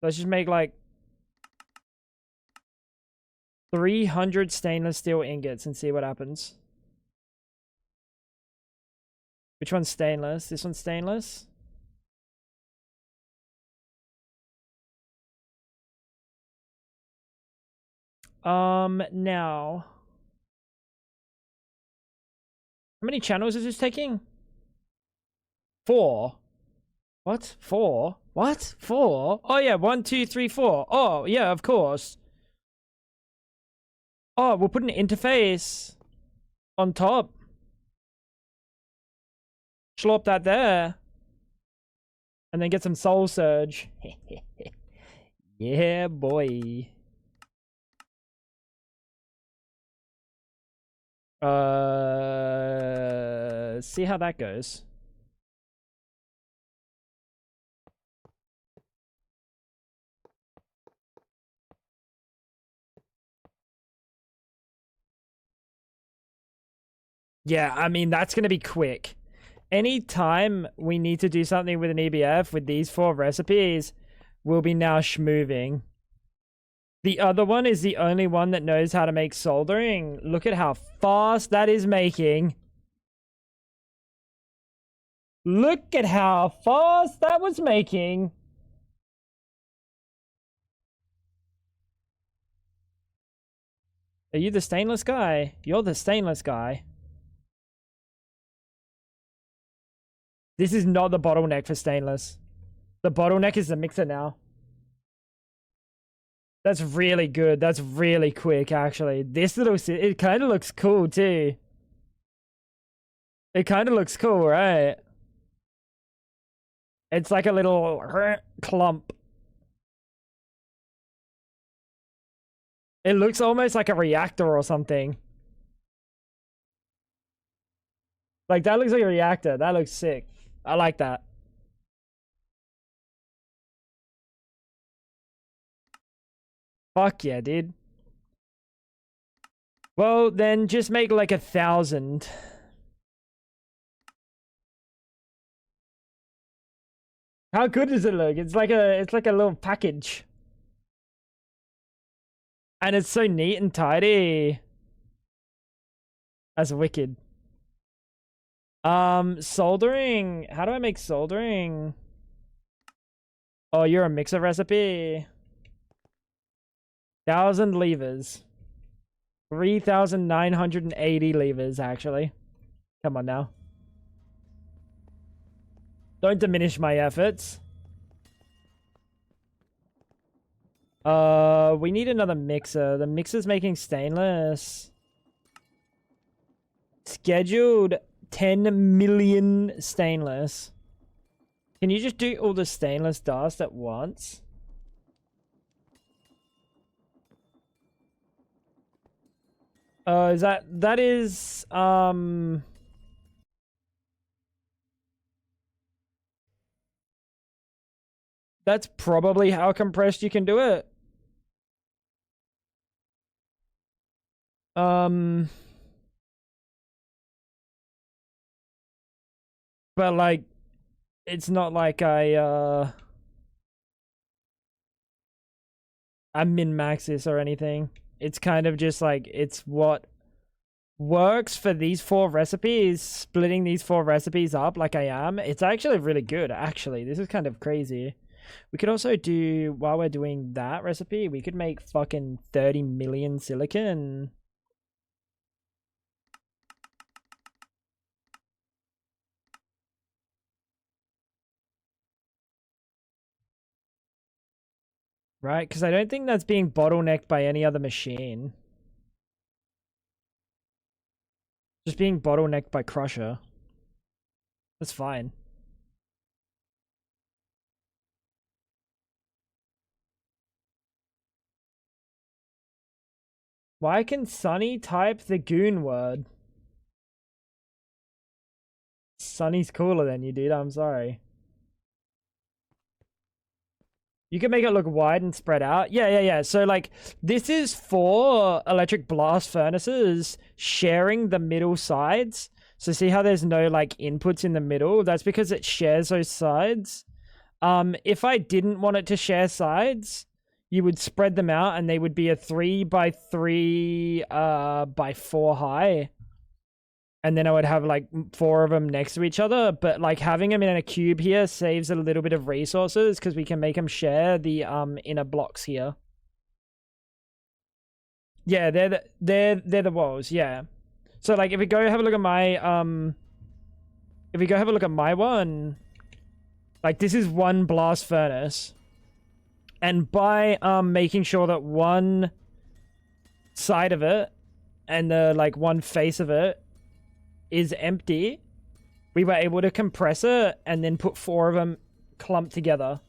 Let's just make like 300 stainless steel ingots and see what happens. Which one's stainless? This one's stainless? Now. How many channels is this taking? 4. What? 4? What? 4? Oh yeah, 1, 2, 3, 4. Oh yeah, of course. Oh, we'll put an interface on top. Schlop that there. And then get some soul surge. Yeah, boy. See how that goes. Yeah, I mean, that's going to be quick. Anytime we need to do something with an EBF with these 4 recipes, we'll be now schmoving. The other one is the only one that knows how to make soldering. Look at how fast that is making. Look at how fast that was making. Are you the stainless guy? You're the stainless guy. This is not the bottleneck for stainless. The bottleneck is the mixer now. That's really good. That's really quick, actually. This little... It kind of looks cool, too. It kind of looks cool, right? It's like a little clump. It looks almost like a reactor or something. Like, that looks like a reactor. That looks sick. I like that. Fuck yeah, dude. Well, then just make like 1,000. How good does it look? It's like a little package. And it's so neat and tidy. That's wicked. Soldering. How do I make soldering? Oh, you're a mixer recipe. 1,000 levers. 3,980 levers, actually. Come on now. Don't diminish my efforts. We need another mixer. The mixer's making stainless. Scheduled 10 million stainless. Can you just do all the stainless dust at once? That is, that's probably how compressed you can do it. But like, it's not like I min-max this or anything. It's kind of just like, it's what works for these 4 recipes, splitting these 4 recipes up like I am. It's actually really good, actually. This is kind of crazy. We could also do, while we're doing that recipe, we could make fucking 30 million silicon. Right? Because I don't think that's being bottlenecked by any other machine. Just being bottlenecked by Crusher. That's fine. Why can Sunny type the goon word? Sunny's cooler than you, dude. I'm sorry. You can make it look wide and spread out. Yeah. So, like, this is for electric blast furnaces sharing the middle sides. So see how there's no, like, inputs in the middle? That's because it shares those sides. If I didn't want it to share sides, you would spread them out and they would be a 3x3 by 4 high. And then I would have like 4 of them next to each other. But like having them in a cube here saves a little bit of resources because we can make them share the inner blocks here. Yeah, they're the walls. Yeah. So like if we go have a look at my one, like this is one blast furnace, and by making sure that one side of it and the like one face of it is empty, we were able to compress it and then put 4 of them clumped together.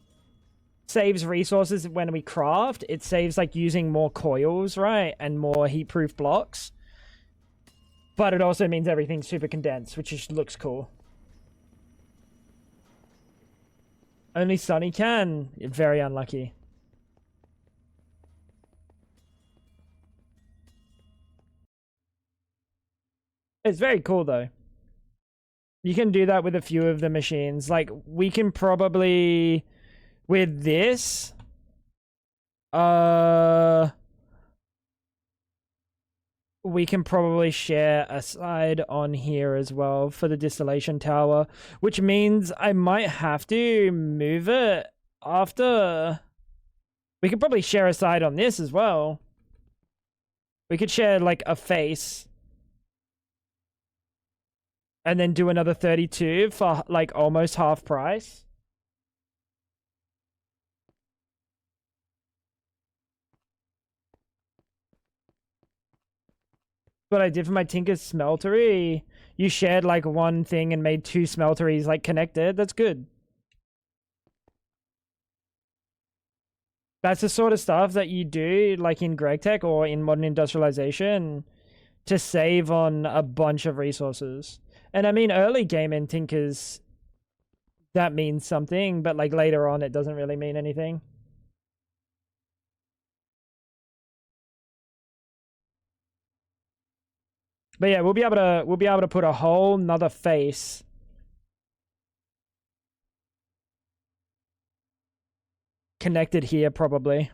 Saves resources when we craft. It saves like using more coils, right? And more heat-proof blocks. But it also means everything's super condensed, which just looks cool. Only Sunny can. Very unlucky. It's very cool though. You can do that with a few of the machines. Like we can probably with this we can probably share a side on here as well for the distillation tower, which means I might have to move it after. We could probably share a side on this as well. We could share like a face and then do another 32 for like almost half price. What I did for my Tinker's smeltery, you shared like one thing and made 2 smelteries like connected. That's good. That's the sort of stuff that you do like in GregTech or in modern industrialization to save on a bunch of resources. And I mean, early game in Tinkers, that means something, but like later on, it doesn't really mean anything. But yeah, we'll be able to put a whole nother face connected here probably.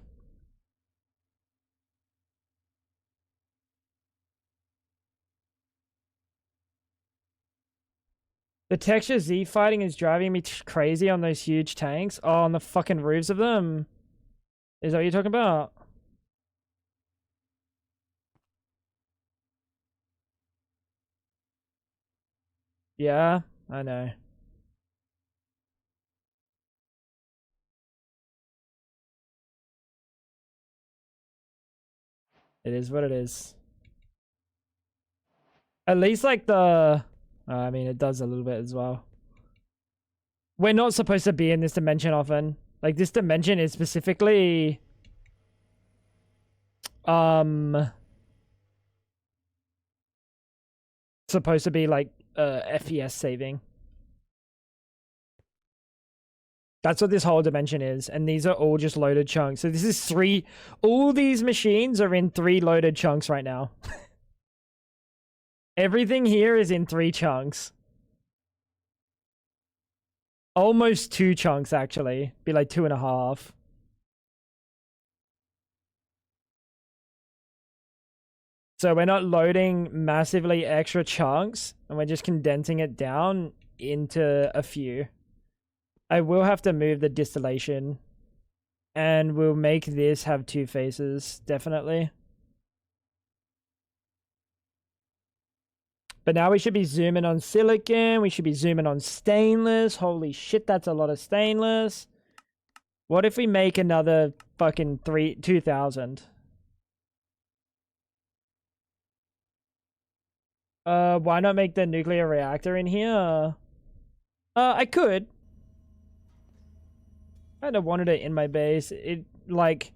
The texture Z fighting is driving me crazy on those huge tanks. Oh, on the fucking roofs of them. Is that what you're talking about? Yeah, I know. It is what it is. At least like the... I mean, it does a little bit as well. We're not supposed to be in this dimension often. Like, this dimension is specifically... supposed to be, like, FPS saving. That's what this whole dimension is. And these are all just loaded chunks. So this is 3... All these machines are in 3 loaded chunks right now. Everything here is in 3 chunks. Almost 2 chunks, actually. Be like 2.5. So we're not loading massively extra chunks, and we're just condensing it down into a few. I will have to move the distillation, and we'll make this have 2 faces, definitely. But now we should be zooming on silicon. We should be zooming on stainless. Holy shit, that's a lot of stainless. What if we make another fucking 2,000? Why not make the nuclear reactor in here? I could. I kind of wanted it in my base. It, like...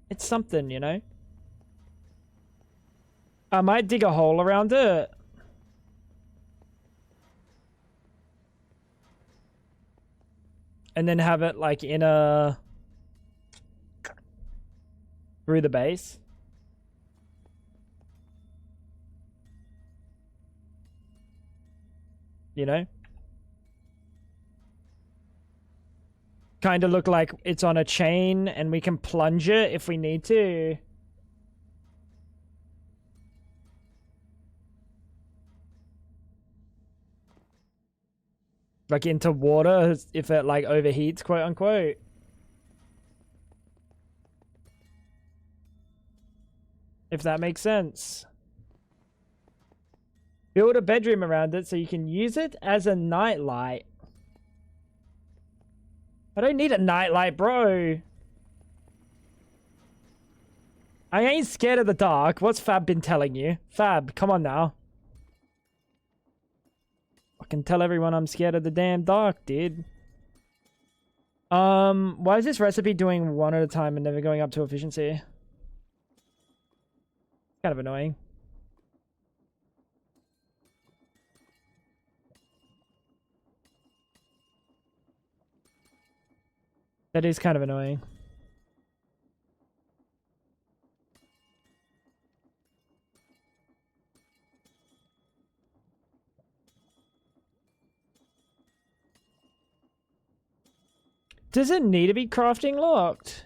It's something, you know? I might dig a hole around it. and then have it like in a through the base. You know? Kind of look like it's on a chain and we can plunge it if we need to. Like into water if it like overheats, quote unquote. If that makes sense. Build a bedroom around it so you can use it as a nightlight. I don't need a nightlight, bro. I ain't scared of the dark. What's Fab been telling you? Fab, come on now. I can tell everyone I'm scared of the damn dark, dude. Why is this recipe doing one at a time and never going up to efficiency? Kind of annoying. That is kind of annoying. Does it need to be crafting locked?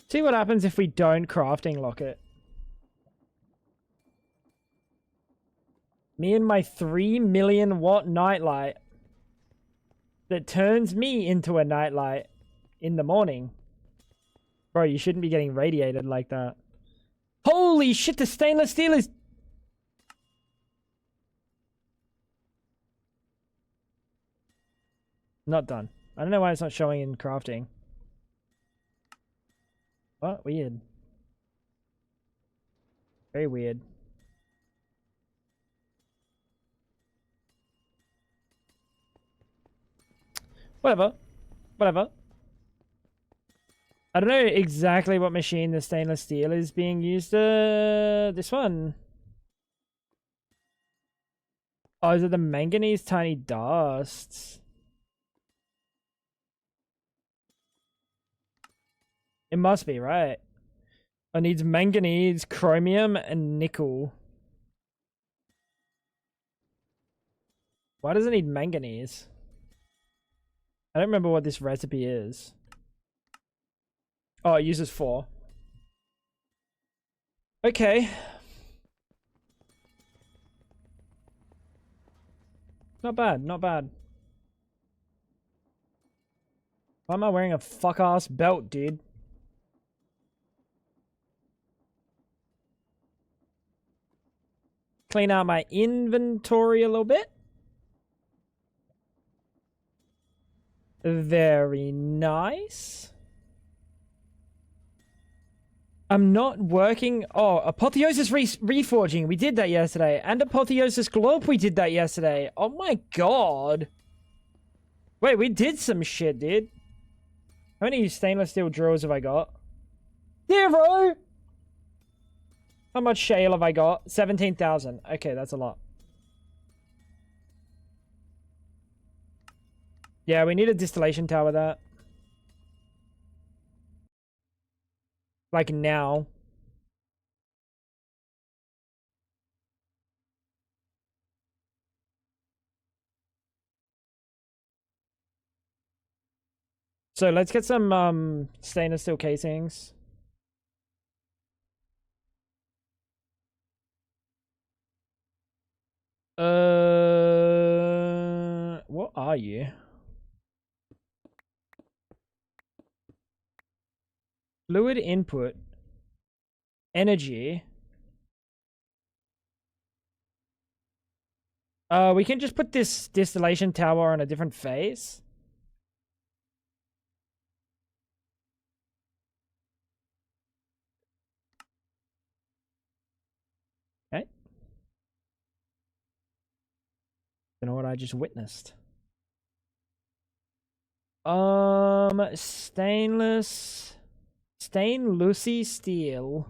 See what happens if we don't crafting lock it. Me and my 3 million watt nightlight that turns me into a nightlight in the morning. Bro, you shouldn't be getting radiated like that. Holy shit, the stainless steel is... Not done. I don't know why it's not showing in crafting. What? Weird. Very weird. Whatever. Whatever. I don't know exactly what machine the stainless steel is being used. This one. Oh, is it the manganese tiny dusts? It must be, right? It needs manganese, chromium, and nickel. Why does it need manganese? I don't remember what this recipe is. Oh, it uses 4. Okay. Not bad, not bad. Why am I wearing a fuck-ass belt, dude? Clean out my inventory a little bit. Very nice. I'm not working... Oh, Apotheosis Reforging. We did that yesterday. And Apotheosis Glop, we did that yesterday. Oh my god. Wait, we did some shit, dude. How many stainless steel drills have I got? 0! How much shale have I got? 17,000. Okay, that's a lot. Yeah, we need a distillation tower that. Like now. So let's get some stainless steel casings. What are you? Fluid input. Energy. We can just put this distillation tower on a different phase. Okay. Don't know what I just witnessed. Stainless steel.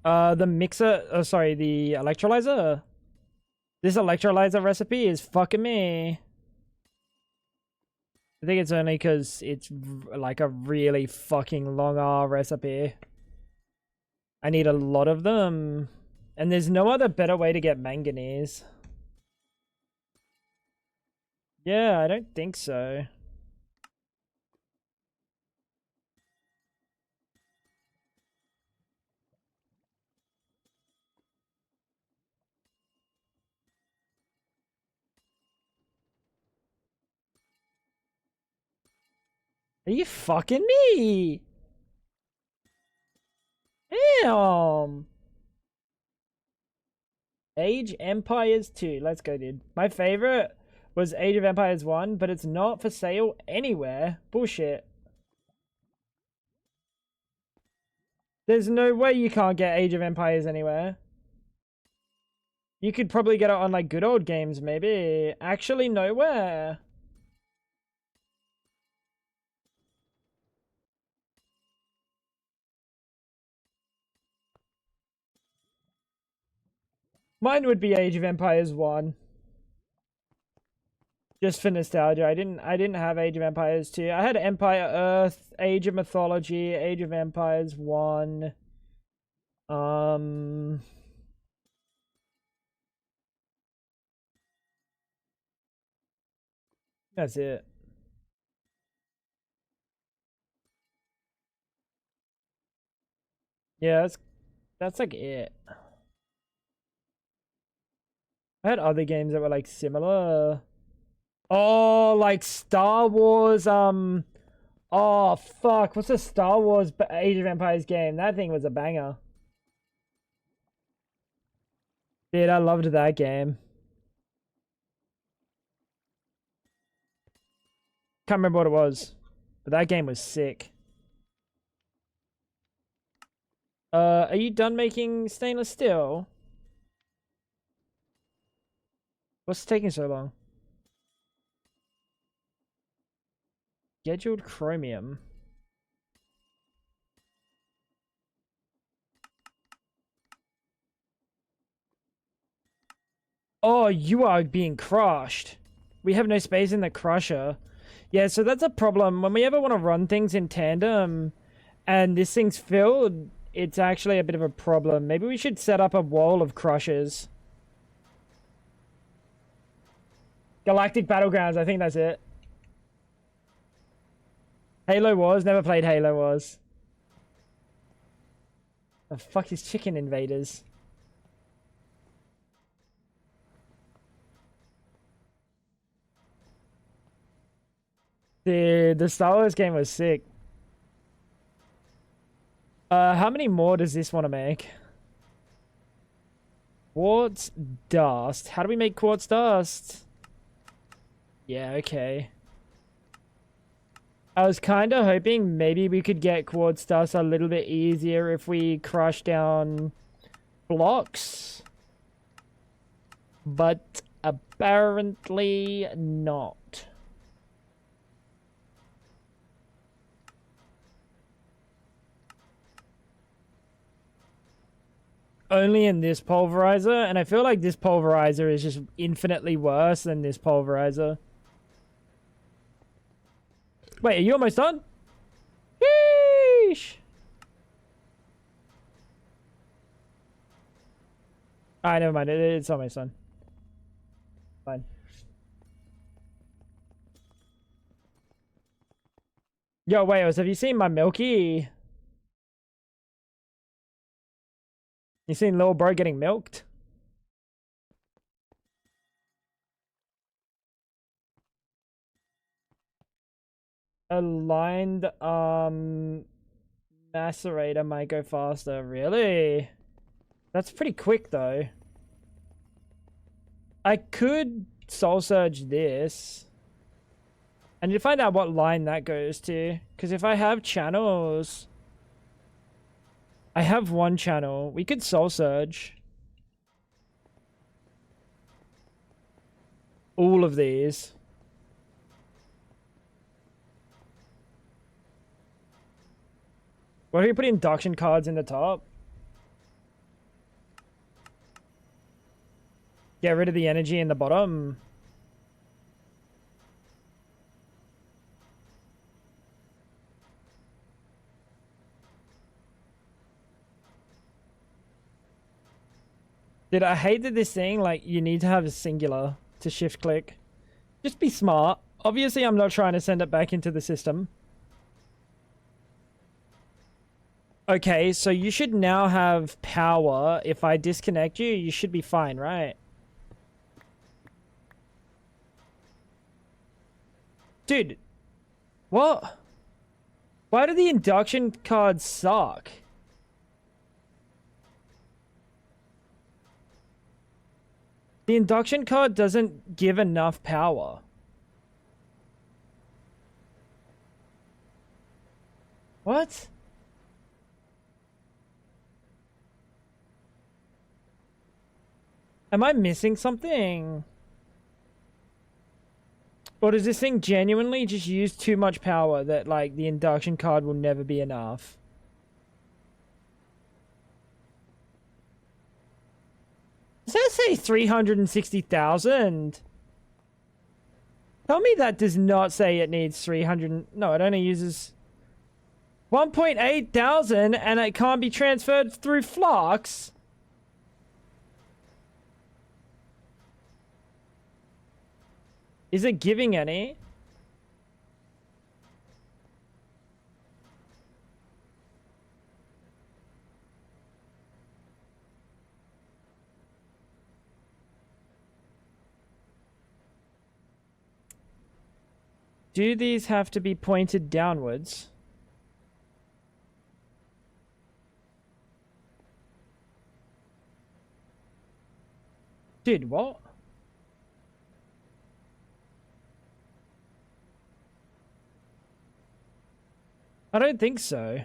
The mixer, sorry, the electrolyzer. This electrolyzer recipe is fucking me. I think it's only because it's like a really fucking long recipe. I need a lot of them. And there's no other better way to get manganese. Yeah, I don't think so. Are you fucking me? Damn. Age Empires 2. Let's go, dude. My favorite was Age of Empires 1, but it's not for sale anywhere. Bullshit. There's no way you can't get Age of Empires anywhere. You could probably get it on like good old games, maybe. Actually, nowhere. Mine would be Age of Empires 1. Just for nostalgia. I didn't have Age of Empires 2. I had Empire Earth, Age of Mythology, Age of Empires 1. That's it. Yeah, that's like it. I had other games that were like similar. Oh, like Star Wars. Oh fuck! What's the Star Wars Age of Empires game? That thing was a banger. Dude, I loved that game. Can't remember what it was, but that game was sick. Are you done making stainless steel? What's taking so long? Scheduled chromium. Oh, you are being crushed. We have no space in the crusher. Yeah, so that's a problem. When we ever want to run things in tandem and this thing's filled, it's actually a bit of a problem. Maybe we should set up a wall of crushers. Galactic Battlegrounds, I think that's it. Halo Wars, never played Halo Wars. The fuck is Chicken Invaders? The Star Wars game was sick. How many more does this want to make? Quartz dust. How do we make quartz dust? Yeah, okay. I was kind of hoping maybe we could get quartz dust a little bit easier if we crush down blocks. But apparently not. Only in this pulverizer, and I feel like this pulverizer is just infinitely worse than this pulverizer. Wait, are you almost done? Yeesh! Alright, never mind. It's almost done. Fine. Yo, Wales, have you seen my Milky? You seen little bro getting milked? Aligned macerator might go faster. Really? That's pretty quick though. I could soul surge this. I need to find out what line that goes to. Because if I have channels, I have one channel. We could soul surge all of these. What if we put induction cards in the top? Get rid of the energy in the bottom. Dude, I hate that this thing, like, you need to have a singular to shift click. Just be smart. Obviously, I'm not trying to send it back into the system. Okay, so you should now have power. If I disconnect you, you should be fine, right? Dude, what? Why do the induction cards suck? The induction card doesn't give enough power. What? Am I missing something? Or does this thing genuinely just use too much power that, like, the induction card will never be enough? Does that say 360,000? Tell me that does not say it needs 300. No, it only uses 1.8 thousand and it can't be transferred through flux. Is it giving any? Do these have to be pointed downwards? Dude, what? I don't think so.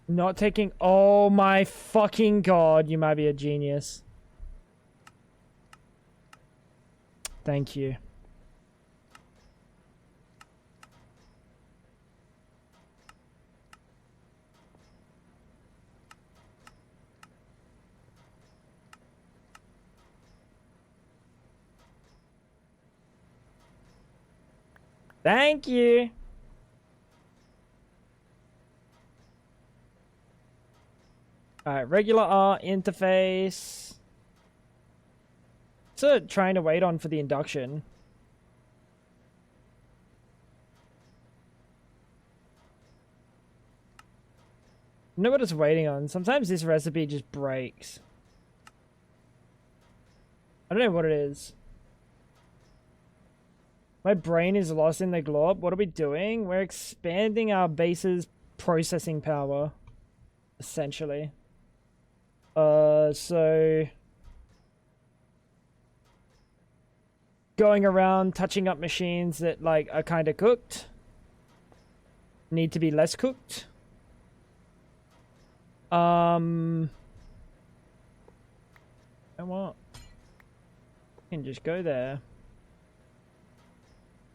Not taking... Oh my fucking god, you might be a genius. Thank you. Thank you. Alright, regular R interface. So trying to wait on for the induction. I know what it's waiting on. Sometimes this recipe just breaks. I don't know what it is. My brain is lost in the glob. What are we doing? We're expanding our base's processing power. Essentially. So... Going around touching up machines that, like, are kind of cooked. Need to be less cooked. You know what? You can just go there.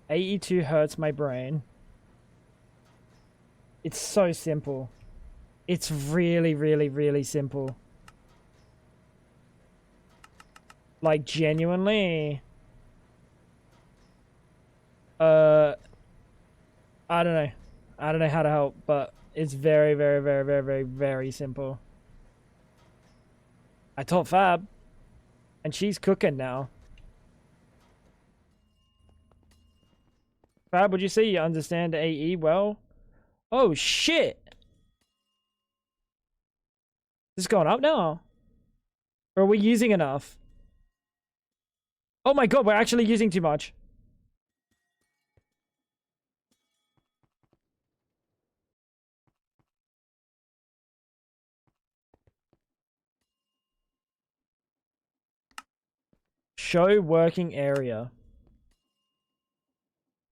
AE2 hurts my brain. It's so simple. It's really, really, really simple. Like, genuinely. I don't know. I don't know how to help, but it's very, very, very, very, very, very simple. I taught Fab, and she's cooking now. Fab, would you say you understand AE well? Oh, shit! Is this going up now? Or are we using enough? Oh my god, we're actually using too much. Show working area.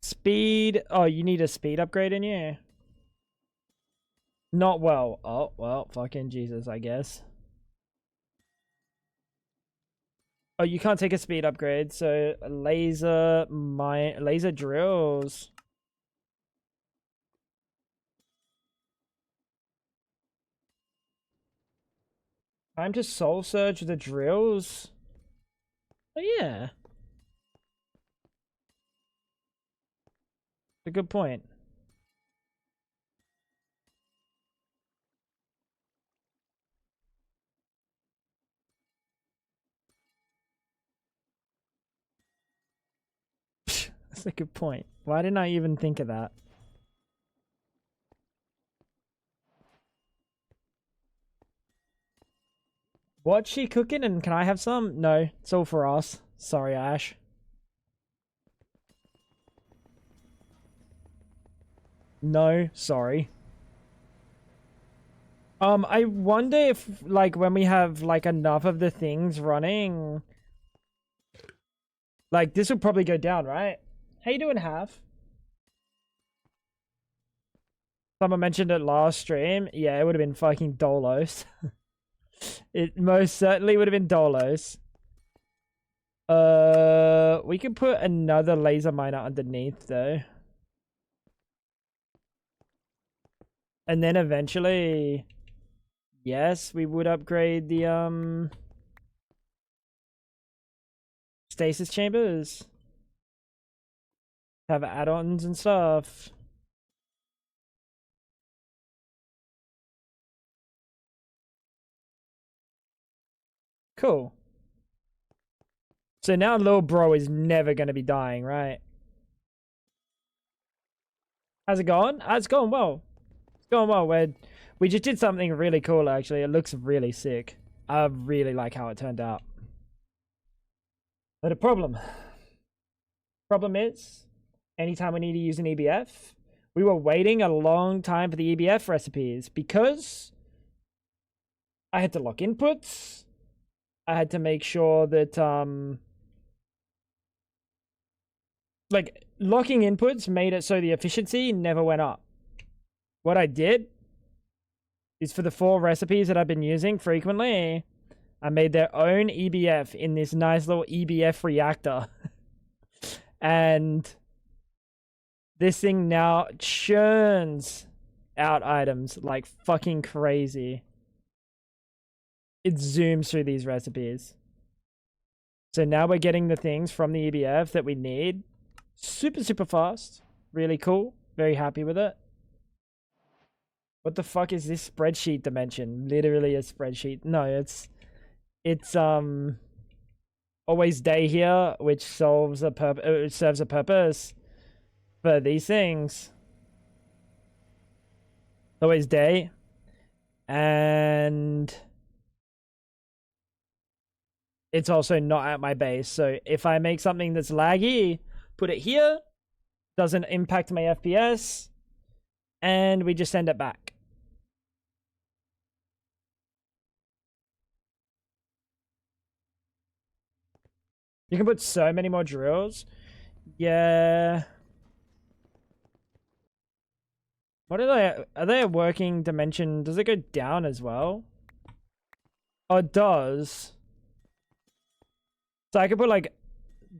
Speed. Oh, you need a speed upgrade in here? Not well. Oh, well, fucking Jesus, I guess. Oh, you can't take a speed upgrade, so laser drills. Time to soul surge the drills. Oh yeah. A good point. That's a good point. Why didn't I even think of that? What's she cooking and can I have some? No, it's all for us. Sorry, Ash. No, sorry. I wonder if, like, when we have, like, enough of the things running... Like, this will probably go down, right? How you doing, Half? Someone mentioned it last stream. Yeah, it would have been fucking Dolos. It most certainly would have been Dolos. We could put another laser miner underneath, though. And then eventually... Yes, we would upgrade the, stasis chambers. Have add-ons and stuff. Cool. So now little bro is never going to be dying, right? How's it going? It's going well. It's going well. We just did something really cool, actually. It looks really sick. I really like how it turned out. But a problem is, anytime we need to use an EBF, we were waiting a long time for the EBF recipes because I had to lock inputs. I had to make sure that, like, locking inputs made it so the efficiency never went up. What I did is for the 4 recipes that I've been using frequently, I made their own EBF in this nice little EBF reactor. And this thing now churns out items like fucking crazy. It zooms through these recipes. So now we're getting the things from the EBF that we need. Super, super fast. Really cool. Very happy with it. What the fuck is this spreadsheet dimension? Literally a spreadsheet. No, it's always day here, which serves a purpose for these things. Always day. And it's also not at my base. So if I make something that's laggy, put it here, doesn't impact my FPS, and we just send it back. You can put so many more drills. Yeah. What are they a working dimension? Does it go down as well? Oh, it does. So I could put like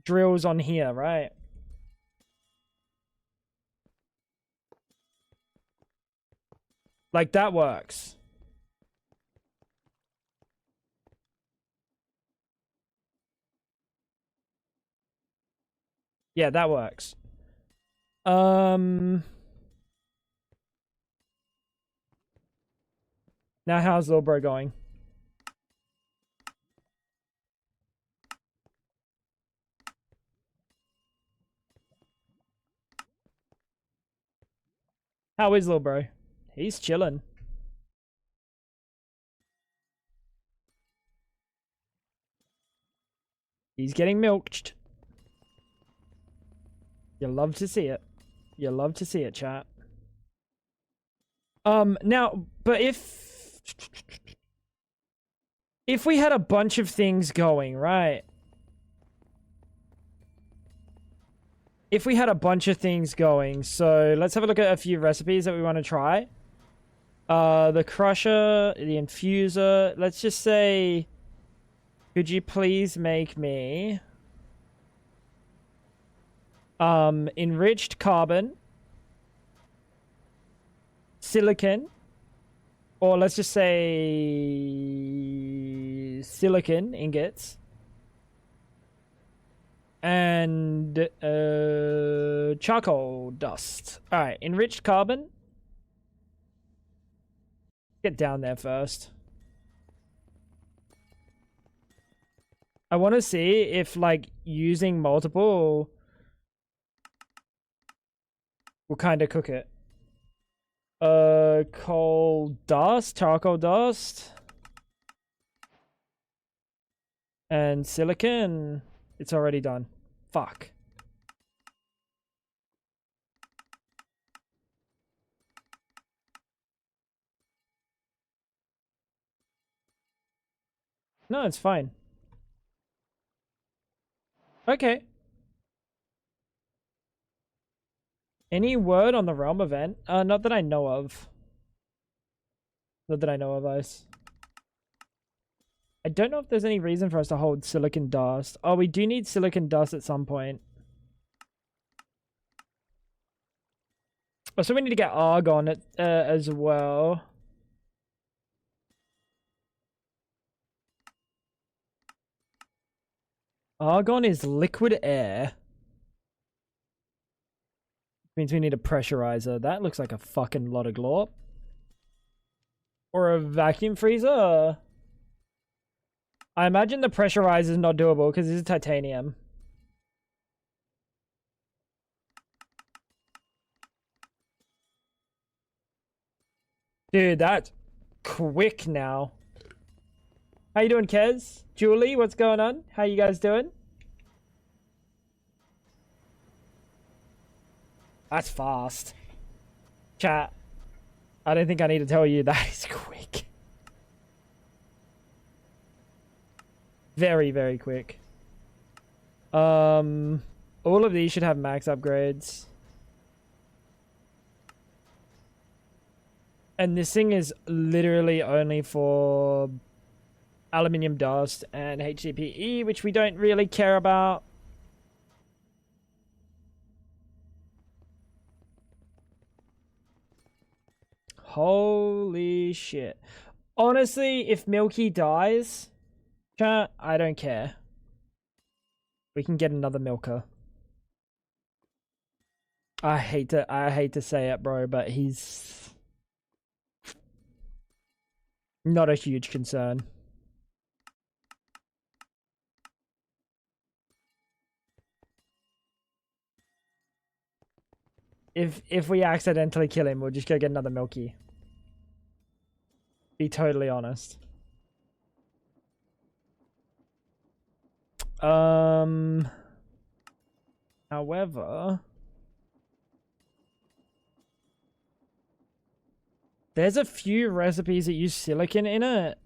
drills on here, right? Like that works. Yeah, that works. Now how's little bro going? How is little bro? He's chilling. He's getting milked. You love to see it. You love to see it, chat. Now, but if we had a bunch of things going, right? if we had a bunch of things going, so let's have a look at a few recipes that we want to try. The crusher, the infuser. Let's just say, could you please make me enriched carbon, silicon, or let's just say silicon ingots, and charcoal dust. All right, enriched carbon. Get down there first. I want to see if like using multiple will kind of cook it. Coal dust, charcoal dust, and silicon. It's already done. Fuck. No, it's fine. Okay. Any word on the realm event? Not that I know of. Not that I know of, Ice. I don't know if there's any reason for us to hold silicon dust. Oh, we do need silicon dust at some point. Oh, so we need to get argon as well. Argon is liquid air. Means we need a pressurizer. That looks like a fucking lot of glorp. Or a vacuum freezer. I imagine the pressurizer is not doable because this is titanium. Dude, that's quick now. How you doing, Kez? Julie, what's going on? How you guys doing? That's fast. Chat. I don't think I need to tell you that is quick. Very, very quick. All of these should have max upgrades. And this thing is literally only for aluminium dust and HDPE, which we don't really care about. Holy shit. Honestly, if Milky dies, chat, I don't care. We can get another milker. I hate to say it, bro, but he's not a huge concern. If we accidentally kill him, we'll just go get another Milky. Be totally honest. However, there's a few recipes that use silicon in it.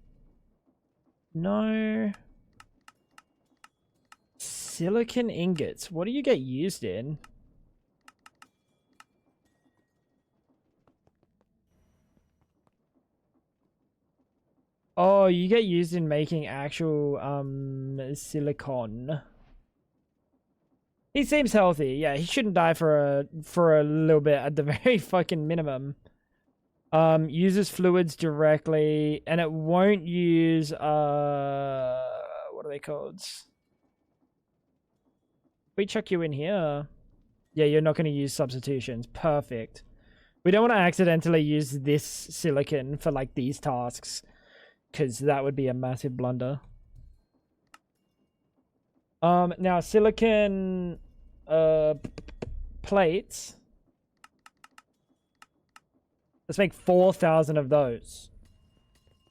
No. Silicon ingots. What do you get used in? Oh, you get used in making actual silicon. He seems healthy. Yeah, he shouldn't die for a little bit at the very fucking minimum. Uses fluids directly, and it won't use what are they called? We chuck you in here. Yeah, you're not going to use substitutions. Perfect. We don't want to accidentally use this silicon for like these tasks, because that would be a massive blunder. Now silicon plates. Let's make 4,000 of those.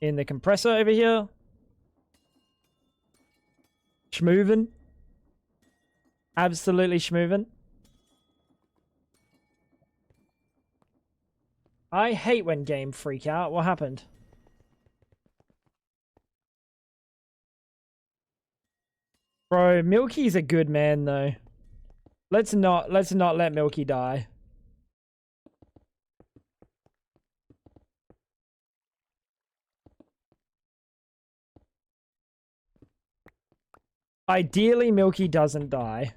In the compressor over here. Schmoovin. Absolutely schmoovin. I hate when game freak out. What happened? Bro, Milky's a good man, though. Let's not let Milky die. Ideally, Milky doesn't die.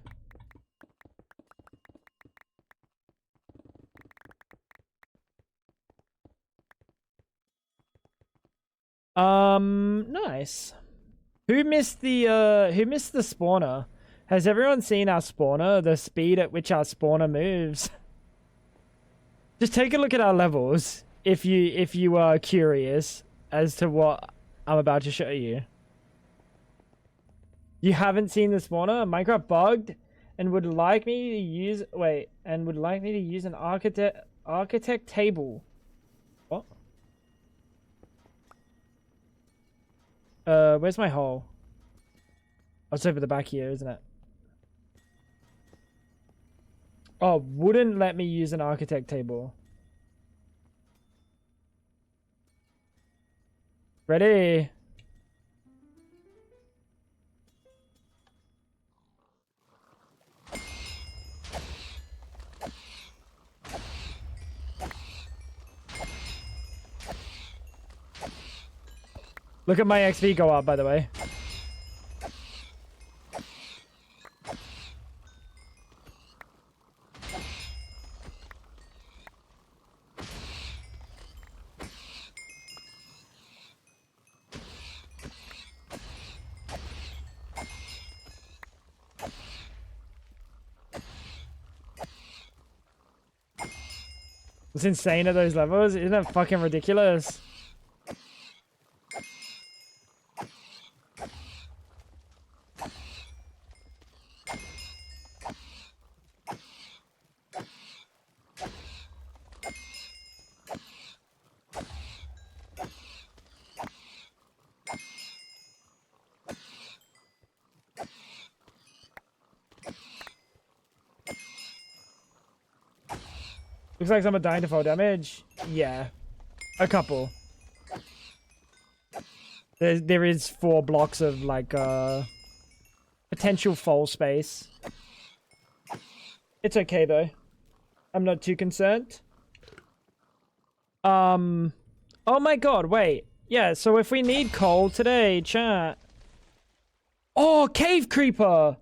Nice. Who missed the spawner? Has everyone seen our spawner? The speed at which our spawner moves? Just take a look at our levels if you are curious as to what I'm about to show you. You haven't seen the spawner? Minecraft bugged and would like me to use an architect table. What? Where's my hole? Oh, it's over the back here, isn't it? Oh, wouldn't let me use an architect table. Ready? Look at my XP go up, by the way. It's insane at those levels. Isn't that fucking ridiculous? Looks like someone dying to fall damage. Yeah. A couple. There is 4 blocks of like potential fall space. It's okay though. I'm not too concerned. Oh my god, wait. Yeah, so if we need coal today, chat. Oh, cave creeper!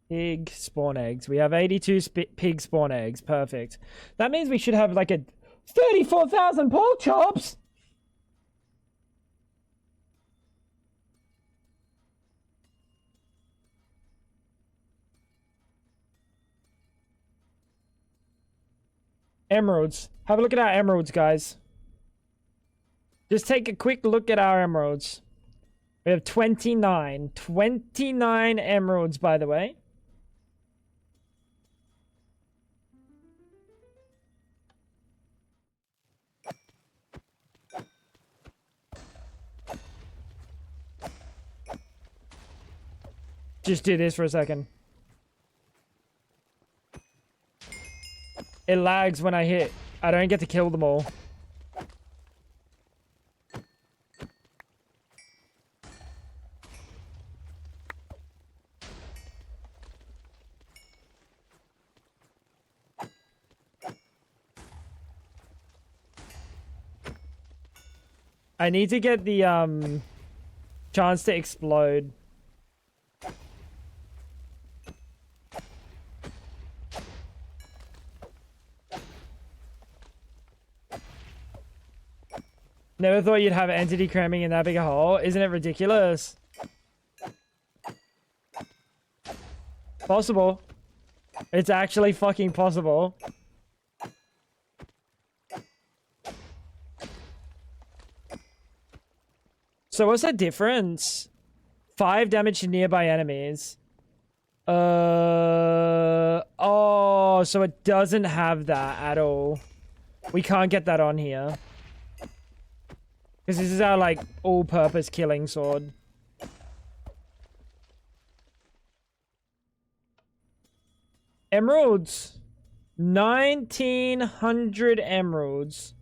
Pig spawn eggs. We have 82 pig spawn eggs. Perfect. That means we should have like a 34,000 pork chops! Emeralds. Have a look at our emeralds, guys. Just take a quick look at our emeralds. We have 29. 29 emeralds, by the way. Just do this for a second. It lags when I hit. I don't get to kill them all. I need to get the chance to explode. Never thought you'd have entity cramming in that big a hole. Isn't it ridiculous? Possible. It's actually fucking possible. So what's the difference? 5 damage to nearby enemies. Oh, so it doesn't have that at all. We can't get that on here. Because this is our, like, all-purpose killing sword. Emeralds. 1,900 emeralds.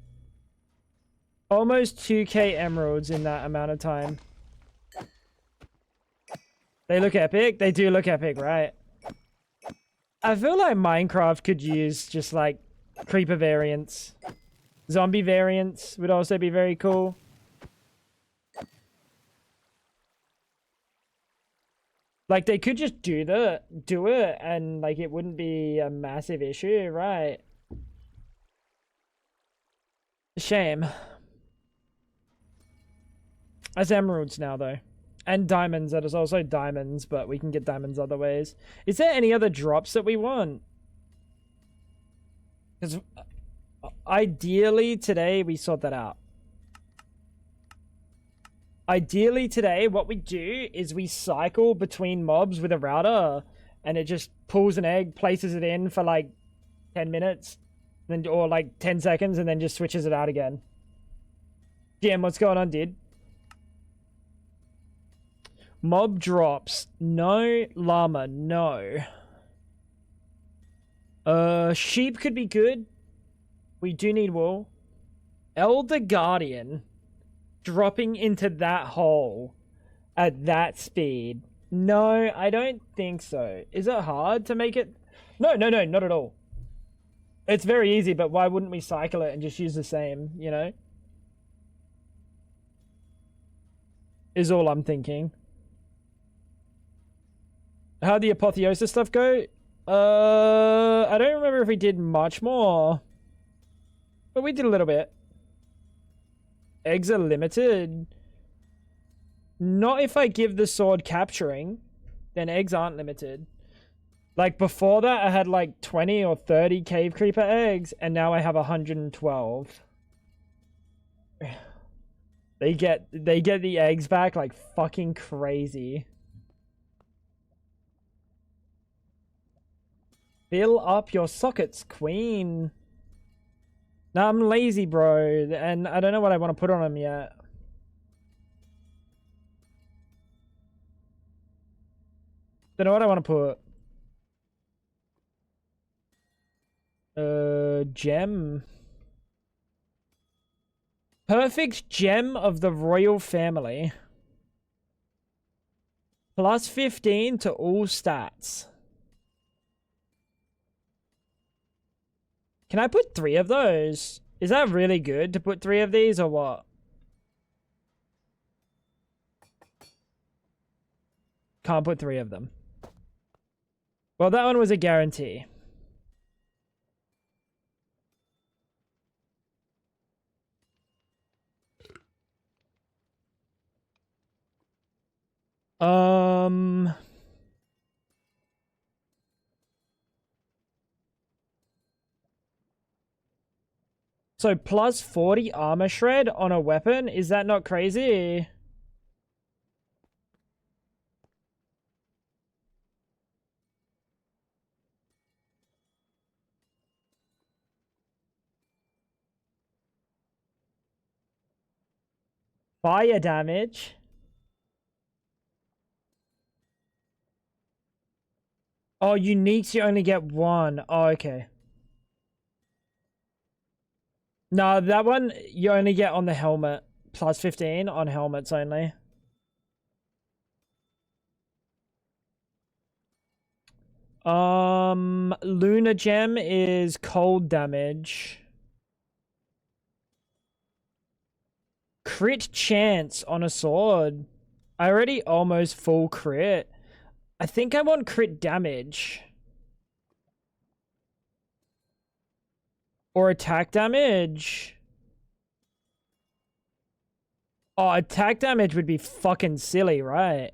Almost 2k emeralds in that amount of time. They look epic. They do look epic, right? I feel like Minecraft could use just like creeper variants. Zombie variants would also be very cool. Like they could just do it and like it wouldn't be a massive issue, right? Shame. As emeralds now though. And diamonds, that is also diamonds, but we can get diamonds other ways. Is there any other drops that we want? Because ideally today we sort that out. Ideally today what we do is we cycle between mobs with a router and it just pulls an egg, places it in for like 10 minutes, then or like 10 seconds and then just switches it out again. Jim, what's going on, dude? Mob drops. No. Llama. No. Sheep could be good. We do need wool. Elder Guardian dropping into that hole at that speed. No, I don't think so. Is it hard to make it? No, not at all. It's very easy, but why wouldn't we cycle it and just use the same, you know? Is all I'm thinking. How'd the apotheosis stuff go? I don't remember if we did much more. But we did a little bit. Eggs are limited. Not if I give the sword capturing. Then eggs aren't limited. Like before that, I had like 20 or 30 cave creeper eggs. And now I have 112. They get the eggs back like fucking crazy. Fill up your sockets, queen. Nah, I'm lazy, bro. And I don't know what I want to put on them yet. Don't know what I want to put. Gem. Perfect gem of the royal family. Plus 15 to all stats. Can I put 3 of those? Is that really good to put 3 of these or what? Can't put 3 of them. Well, that one was a guarantee. So plus 40 armor shred on a weapon? Is that not crazy? Fire damage. Oh, uniques you only get 1. Oh, okay. No, that one you only get on the helmet. Plus 15 on helmets only. Lunar gem is cold damage. Crit chance on a sword. I already almost full crit. I think I want crit damage. Or attack damage. Oh, attack damage would be fucking silly, right?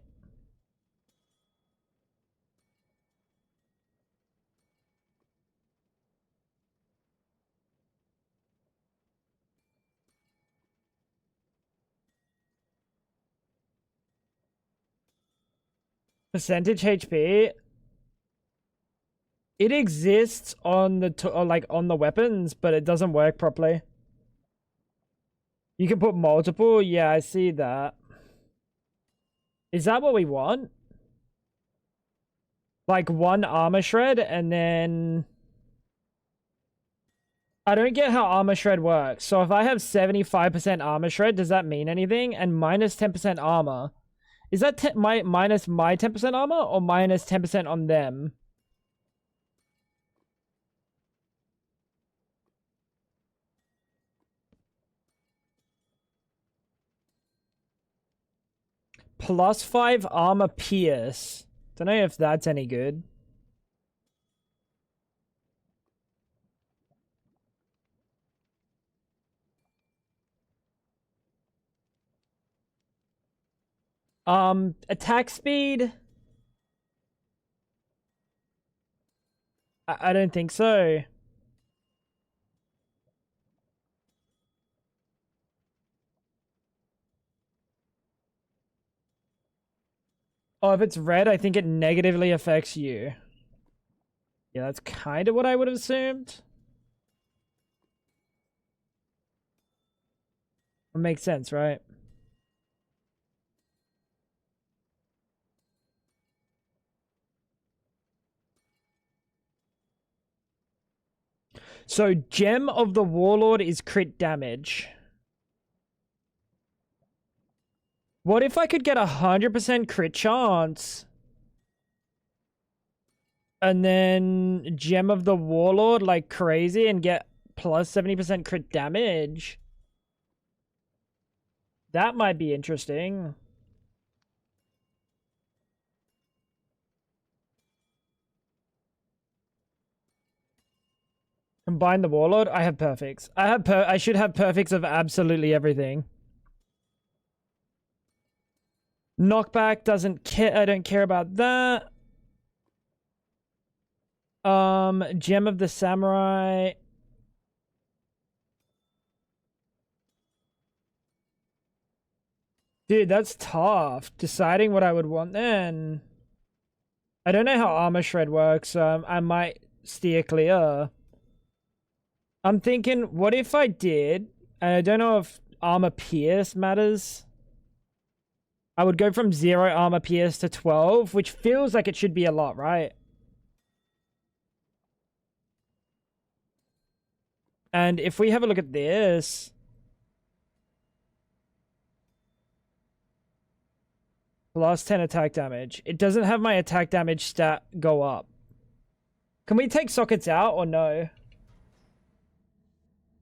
Percentage HP. It exists on the like on the weapons, but it doesn't work properly. You can put multiple. Yeah, I see that. Is that what we want? Like 1 armor shred and then I don't get how armor shred works. So if I have 75% armor shred, does that mean anything? And minus 10% armor. Is that minus my 10% armor or minus 10% on them? Plus 5 armor pierce. Don't know if that's any good. Attack speed. I don't think so. Oh, if it's red, I think it negatively affects you. Yeah, that's kind of what I would have assumed. It makes sense, right? So, Gem of the Warlord is crit damage. What if I could get 100% crit chance? And then Gem of the Warlord like crazy and get plus 70% crit damage? That might be interesting. Combine the Warlord? I have perfects. I should have perfects of absolutely everything. Knockback doesn't care. I don't care about that. Gem of the Samurai. Dude, that's tough. Deciding what I would want then. I don't know how armor shred works, so I might steer clear. I'm thinking, what if I did, and I don't know if armor pierce matters. I would go from 0 armor pierce to 12, which feels like it should be a lot, right? And if we have a look at this, plus 10 attack damage. It doesn't have my attack damage stat go up. Can we take sockets out or no?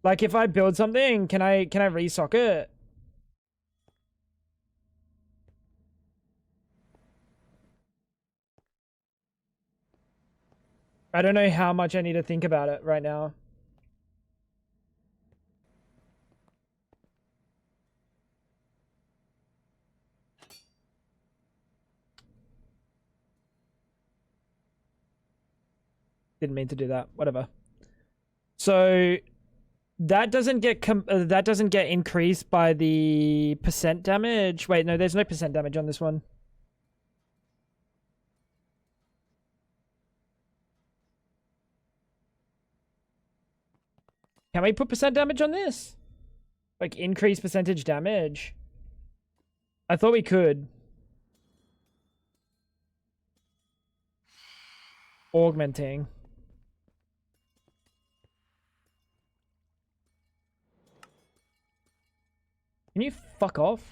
Like if I build something, can I resocket? I don't know how much I need to think about it right now. Didn't mean to do that. Whatever. So that doesn't get increased by the percent damage. Wait, no, there's no percent damage on this one. Can we put percent damage on this? Like increase percentage damage? I thought we could. Augmenting. Can you fuck off?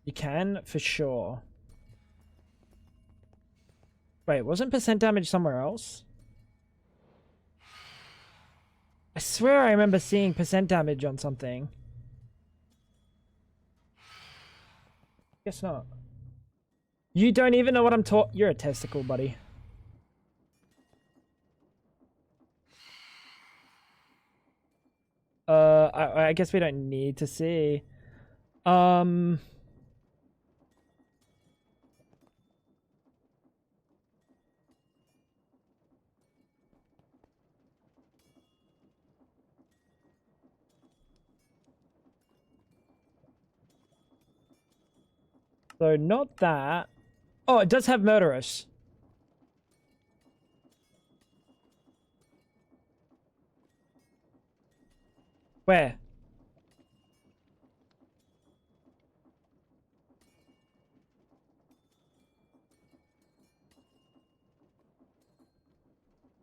You can, for sure. Wait, wasn't percent damage somewhere else? I swear I remember seeing percent damage on something. Guess not. You don't even know what I'm talking. You're a testicle, buddy. I guess we don't need to see. So not that. Oh, it does have murderous. Where?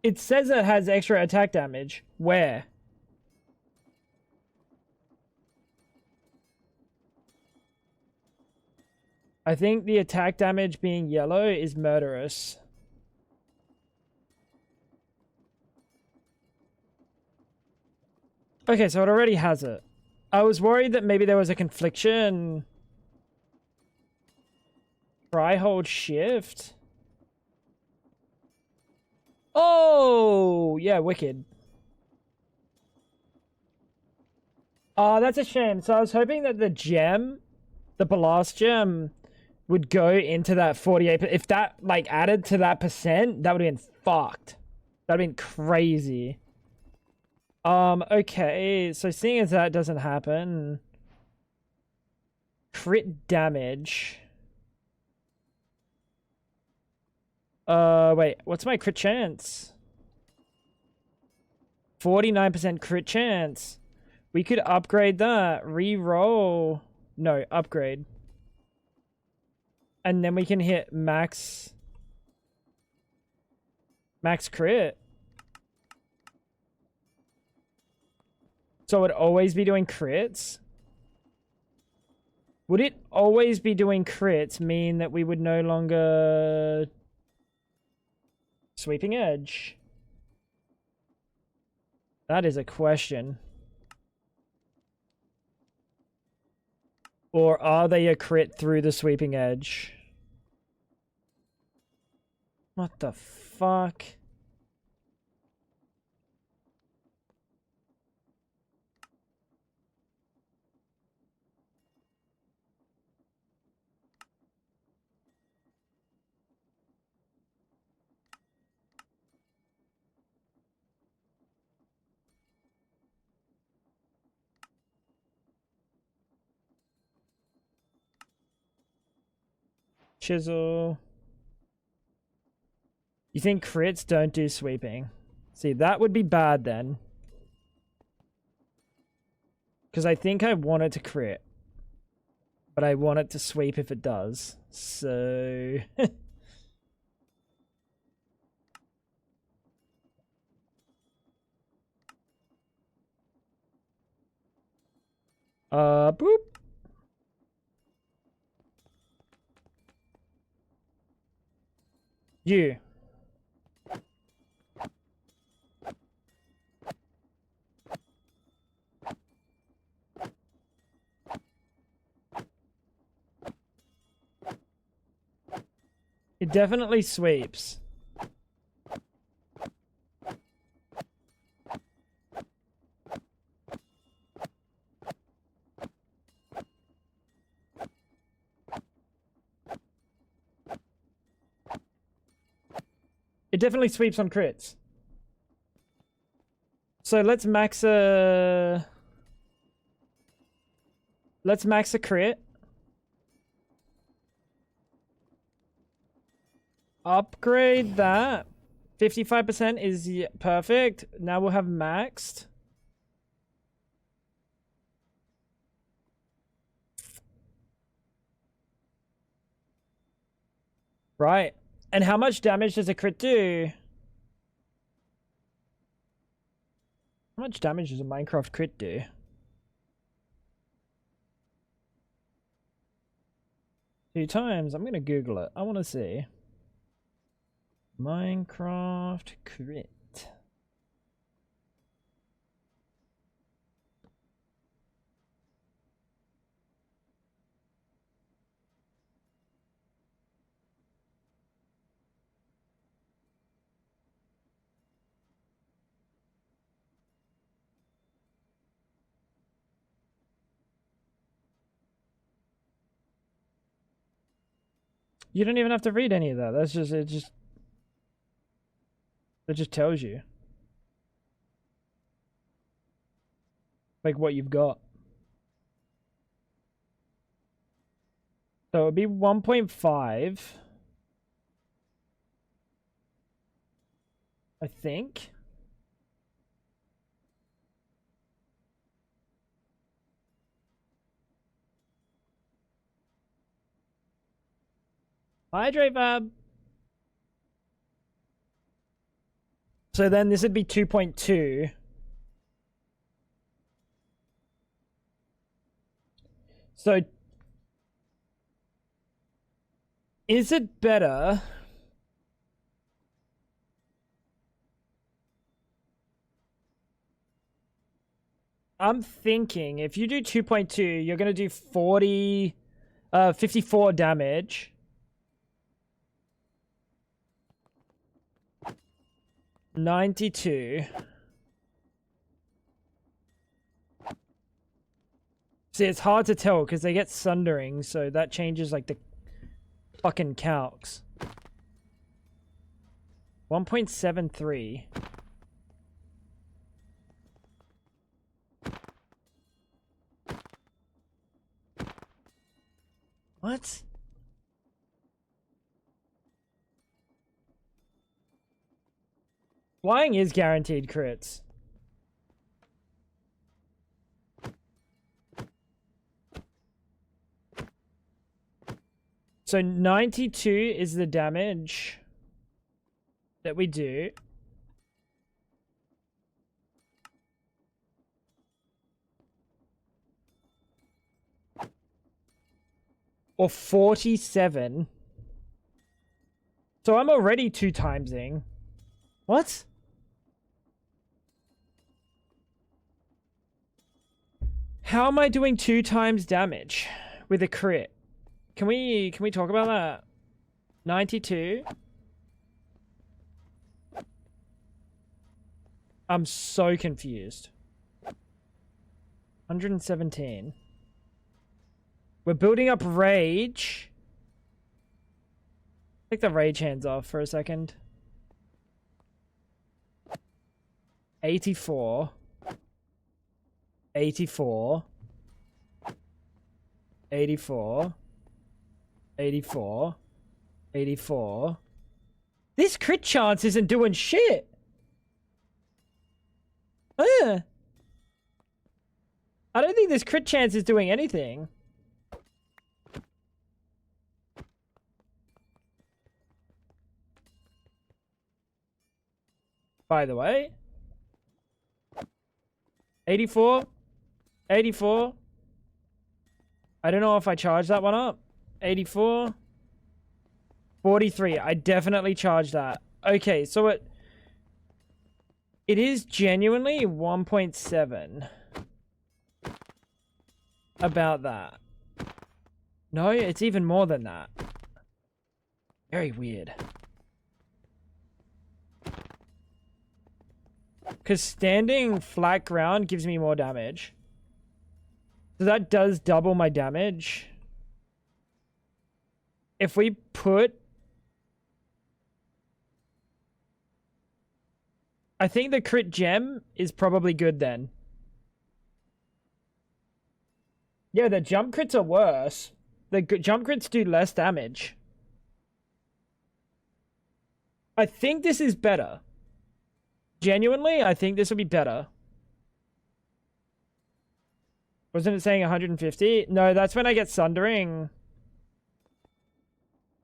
It says it has extra attack damage. Where? I think the attack damage being yellow is murderous. Okay, so it already has it. I was worried that maybe there was a confliction. Try, hold, shift. Oh, yeah, wicked. Oh, that's a shame. So I was hoping that the gem, the blast gem, would go into that 48. If that, like, added to that percent, that would have been fucked. That would have been crazy. Okay. So seeing as that doesn't happen... Crit damage. Wait. What's my crit chance? 49% crit chance. We could upgrade that. Re-roll. No, upgrade. And then we can hit max crit. So it'd always be doing crits? Would it always be doing crits mean that we would no longer... Sweeping edge? That is a question. Or are they a crit through the sweeping edge? What the fuck? Chisel. You think crits don't do sweeping? See, that would be bad then. Because I think I want it to crit. But I want it to sweep if it does. So... boop. You. It definitely sweeps. It definitely sweeps on crits. So let's max a... Let's max a crit. Upgrade that. 55% is perfect. Now we'll have maxed. Right. And how much damage does a crit do? How much damage does a Minecraft crit do? Two times. I'm gonna Google it. I want to see. Minecraft crit. You don't even have to read any of that. That's just it just tells you like what you've got. So it'd be 1.5. I think. Hydrate Fab. So then this would be 2.2. So is it better? I'm thinking if you do 2.2, you're going to do 54 damage. $92. See, it's hard to tell because they get sundering, so that changes like the fucking calcs. 1.73. What? Flying is guaranteed crits. So 92 is the damage that we do. Or 47. So I'm already 2 timesing. What? How am I doing 2 times damage with a crit? Can we talk about that? 92. I'm so confused. 117. We're building up rage. Take the rage hands off for a second. 84. 84. 84. 84. 84. This crit chance isn't doing shit. I don't think this crit chance is doing anything. By the way. 84. 84. I don't know if I charged that one up. 84. 43. I definitely charged that. Okay, so it is genuinely 1.7. About that. No, it's even more than that. Very weird. Because standing flat ground gives me more damage. So that does double my damage. If we put... I think the crit gem is probably good then. Yeah, the jump crits are worse. The jump crits do less damage. I think this is better. Genuinely, I think this will be better. Wasn't it saying 150? No, that's when I get sundering.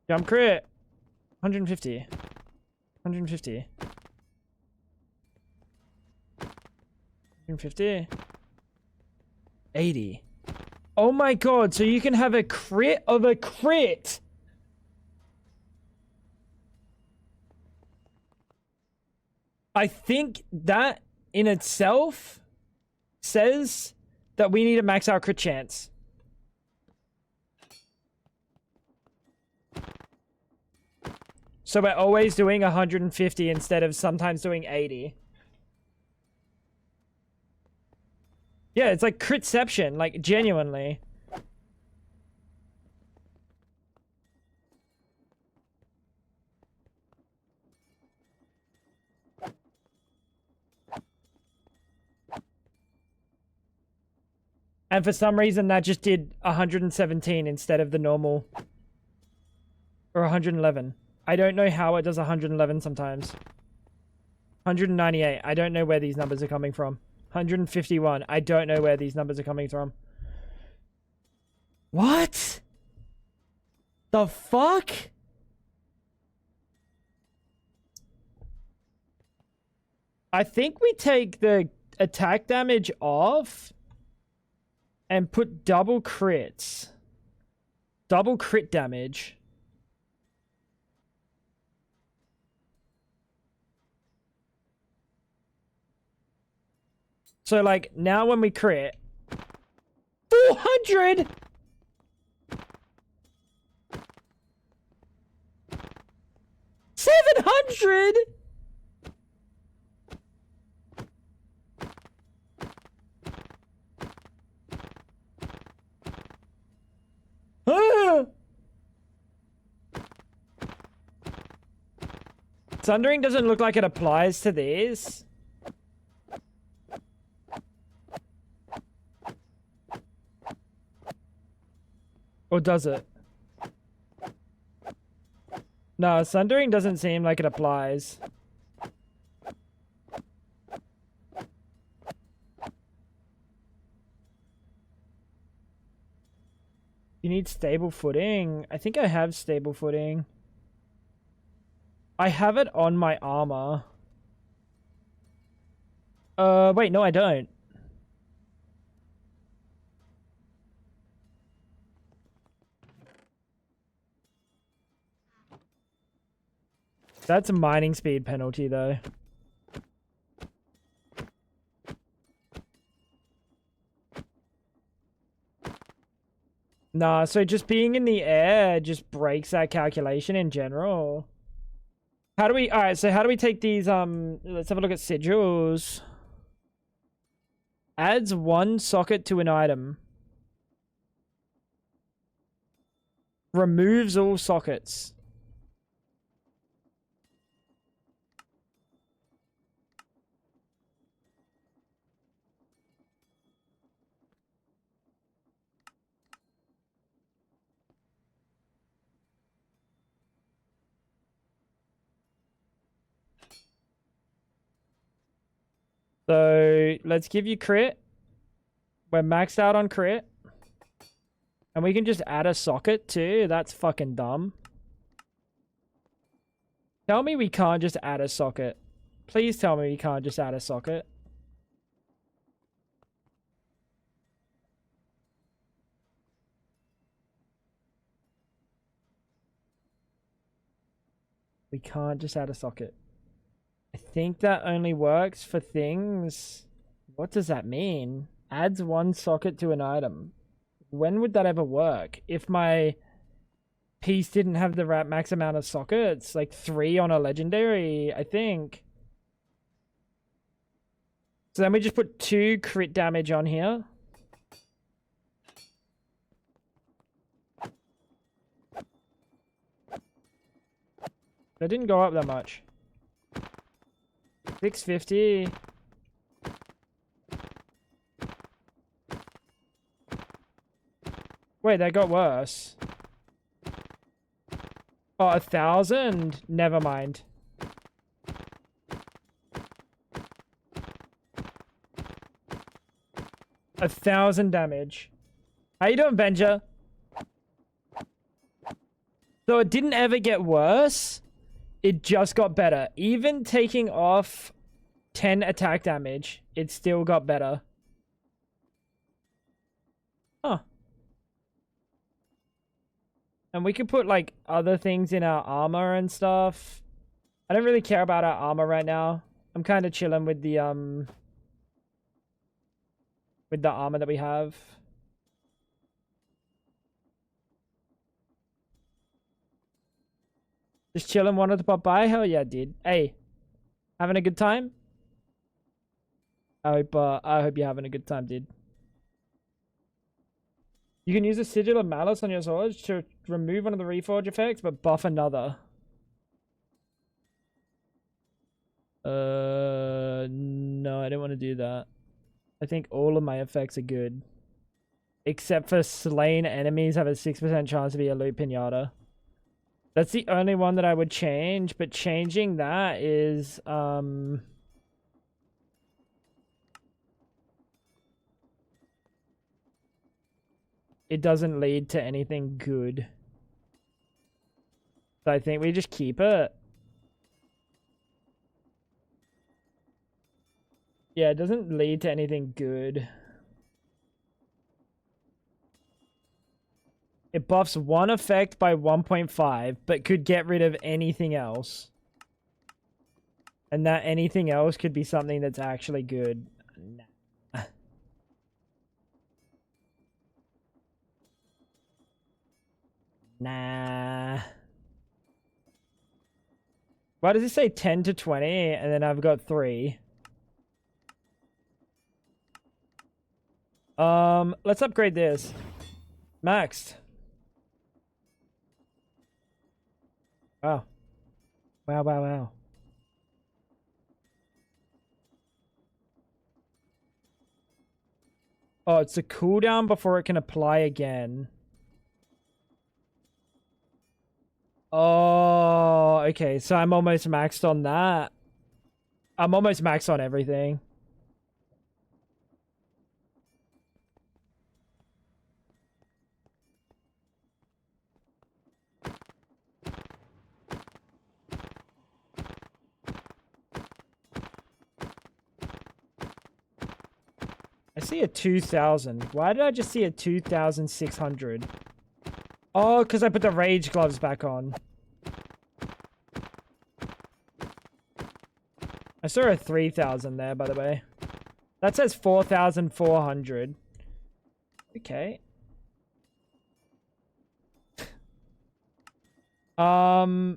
Jump crit. 150. 150. 150. 80. Oh my god, so you can have a crit of a crit! I think that in itself says that we need to max our crit chance. So we're always doing 150 instead of sometimes doing 80. Yeah, it's like critception, like genuinely. And for some reason that just did 117 instead of the normal. Or 111. I don't know how it does 111 sometimes. 198. I don't know where these numbers are coming from. 151. I don't know where these numbers are coming from. What? The fuck? I think we take the attack damage off and put double crits. Double crit damage. So, like, now when we crit... 400! $700! Ah! Sundering doesn't look like it applies to these. Or does it? No, Sundering doesn't seem like it applies. You need stable footing. I think I have stable footing. I have it on my armor. Wait, no, I don't. That's a mining speed penalty, though. Nah, so just being in the air just breaks that calculation in general. How do we... Alright, so how do we take these, let's have a look at sigils. Adds one socket to an item. Removes all sockets. So, let's give you crit. We're maxed out on crit. And we can just add a socket too. That's fucking dumb. Tell me we can't just add a socket. Please tell me we can't just add a socket. We can't just add a socket. I think that only works for things... What does that mean? Adds one socket to an item. When would that ever work? If my piece didn't have the max amount of sockets, like 3 on a legendary, I think. So then we just put 2 crit damage on here. That didn't go up that much. 650. Wait, that got worse. Oh, 1,000? Never mind. A 1,000 damage. How you doing, Benja? So it didn't ever get worse. It just got better. Even taking off 10 attack damage, it still got better. Huh. And we could put, like, other things in our armor and stuff. I don't really care about our armor right now. I'm kind of chilling with the armor that we have. Just chilling, wanted to pop by? Hell yeah, dude. Hey, having a good time? I hope you're having a good time, dude. You can use a Sigil of Malice on your sword to remove one of the Reforge effects, but buff another. No, I don't want to do that. I think all of my effects are good. Except for slain enemies have a 6% chance to be a loot pinata. That's the only one that I would change, but changing that is, it doesn't lead to anything good. So I think we just keep it. Yeah, it doesn't lead to anything good. It buffs one effect by 1.5, but could get rid of anything else. And that anything else could be something that's actually good. Nah. Nah. Why does it say 10 to 20 and then I've got 3? Let's upgrade this. Maxed. Wow. Wow, wow, wow. Oh, it's a cooldown before it can apply again. Oh, okay. So I'm almost maxed on that. I'm almost maxed on everything. I see a 2,000. Why did I just see a 2,600? Oh, because I put the rage gloves back on. I saw a 3,000 there, by the way. That says 4,400. Okay. I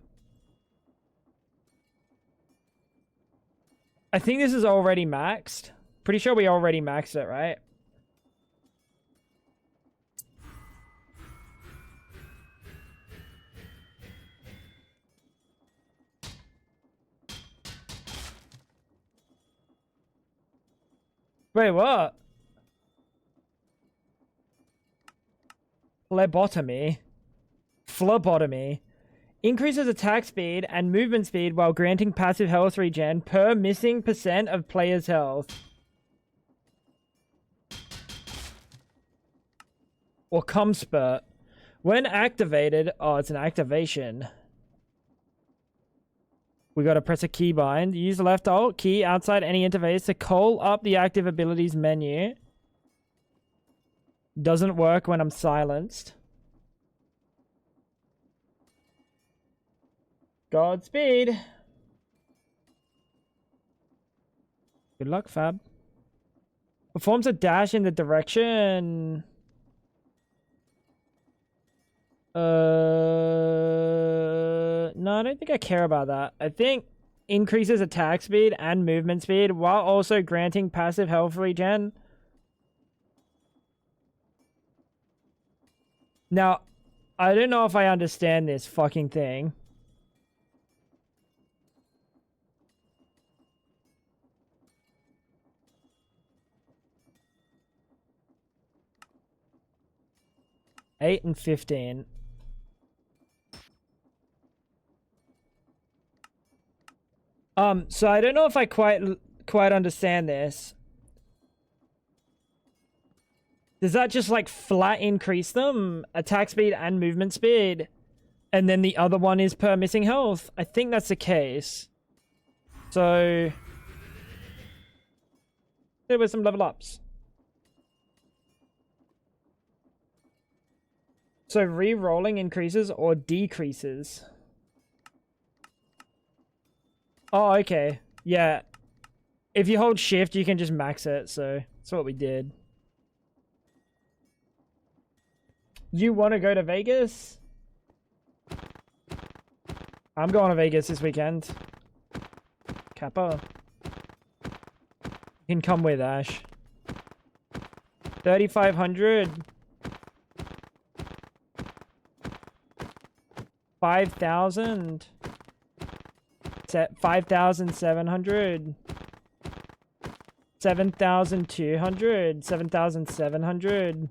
think this is already maxed. Pretty sure we already maxed it, right? Wait, what? Phlebotomy. Phlebotomy. Increases attack speed and movement speed while granting passive health regen per missing percent of player's health. Or cum spurt. When activated, oh, it's an activation. We gotta press a keybind. Use left alt key outside any interface to call up the active abilities menu. Doesn't work when I'm silenced. Godspeed. Good luck, Fab. Performs a dash in the direction. No, I don't think I care about that. I think increases attack speed and movement speed while also granting passive health regen. Now, I don't know if I understand this fucking thing. $8 and $15. So I don't know if I quite understand this. Does that just like flat increase them? Attack speed and movement speed? And then the other one is per missing health? I think that's the case. So there were some level ups. So re-rolling increases or decreases? Oh, okay. Yeah. If you hold shift, you can just max it. So that's what we did. You want to go to Vegas? I'm going to Vegas this weekend. Kappa. You can come with Ash. 3,500. 5,000. 5,700. 7,200. 7,700.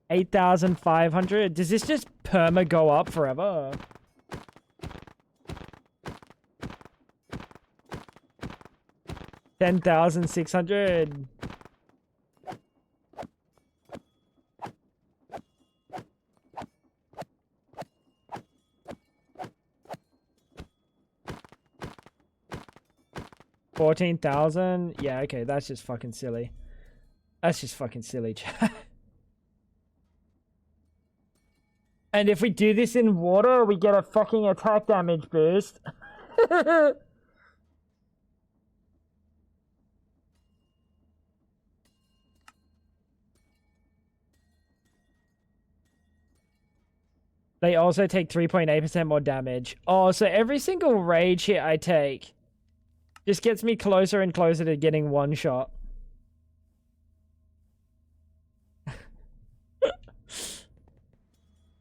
8,500. Does this just perma go up forever? $10,600. 14,000? Yeah, okay, that's just fucking silly. That's just fucking silly, chat. And if we do this in water, we get a fucking attack damage boost. They also take 3.8% more damage. Oh, so every single rage hit I take just gets me closer and closer to getting one shot.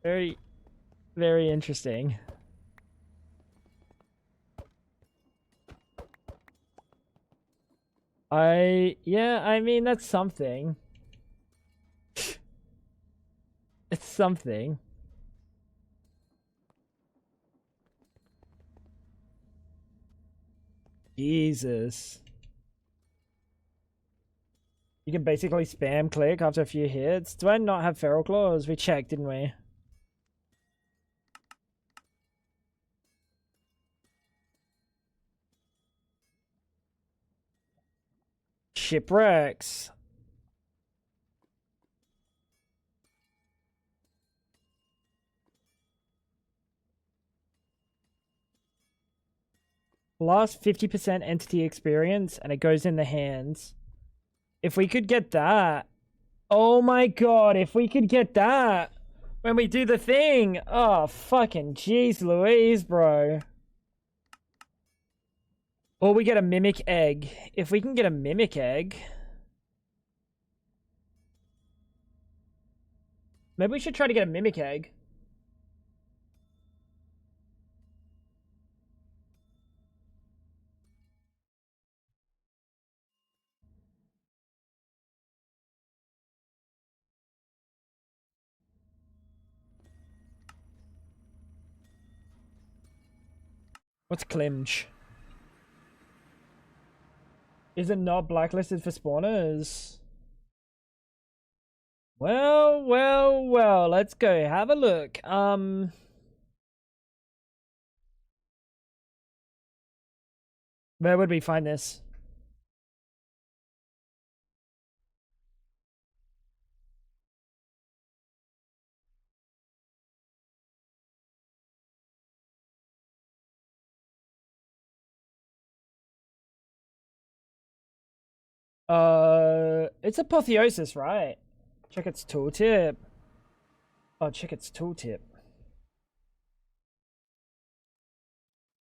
Very, very interesting. Yeah, I mean, that's something. It's something. Jesus. You can basically spam click after a few hits. Do I not have feral claws? We checked, didn't we? Shipwrecks. Last 50% entity experience, and it goes in the hands. If we could get that. Oh my god, if we could get that when we do the thing. Oh, fucking jeez Louise, bro. Or we get a mimic egg. If we can get a mimic egg. Maybe we should try to get a mimic egg. What's Clinch? Is it not blacklisted for spawners? Well, well, well, let's go have a look. Where would we find this? It's apotheosis, right? Check its tooltip. Oh, check its tooltip.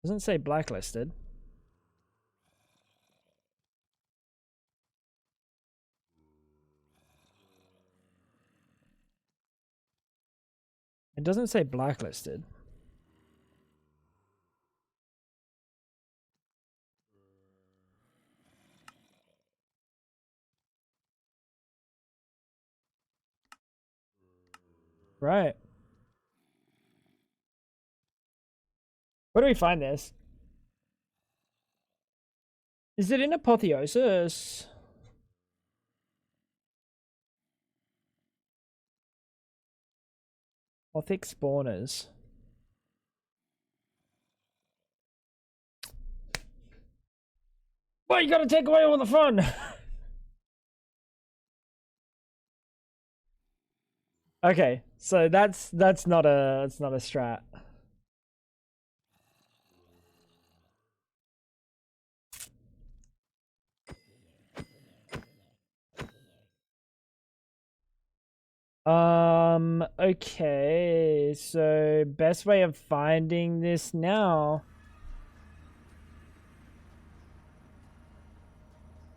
Doesn't say blacklisted. It doesn't say blacklisted. Right. Where do we find this? Is it in apotheosis? Apothic spawners. Why you gotta take away all the fun? Okay, so that's not a strat. Okay, so best way of finding this now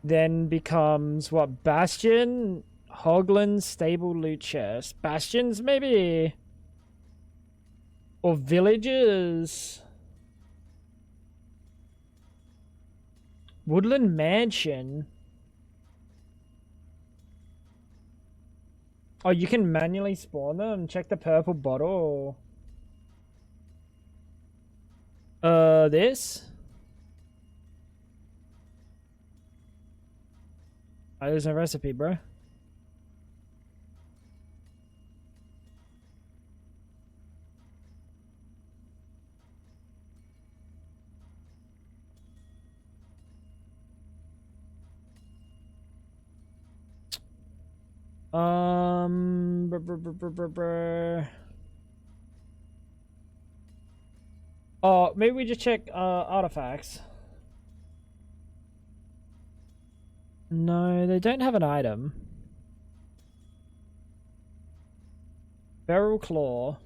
then becomes what? Bastion, Hogland, stable loot chest. Bastions maybe? Or villages? Woodland Mansion. Oh, you can manually spawn them. Check the purple bottle. This? Oh, there's no recipe, bro. Oh, maybe we just check artifacts. No, they don't have an item. Feral claw.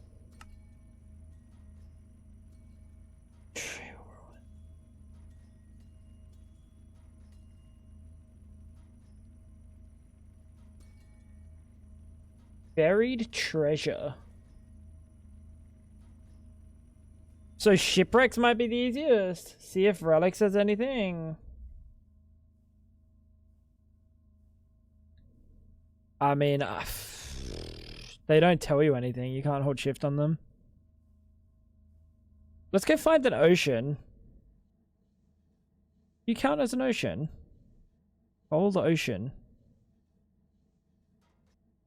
Buried treasure. So shipwrecks might be the easiest. See if relics has anything. I mean, they don't tell you anything. You can't hold shift on them. Let's go find an ocean. You count as an ocean? Follow the ocean.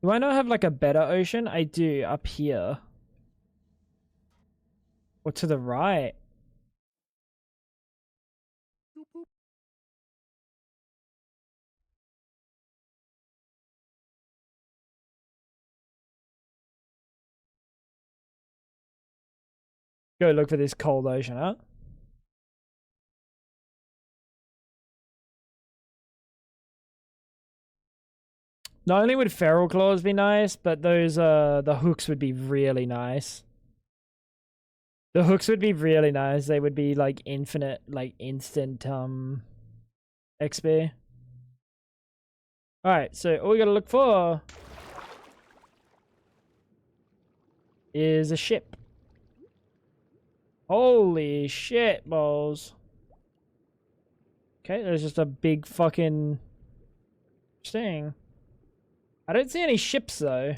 Do I not have like a better ocean? I do, up here. Or to the right. Go look for this cold ocean, huh? Not only would feral claws be nice, but those the hooks would be really nice. The hooks would be really nice. They would be like infinite, like instant XP. Alright, so all we gotta look for is a ship. Holy shit balls. Okay, there's just a big fucking thing. I don't see any ships though.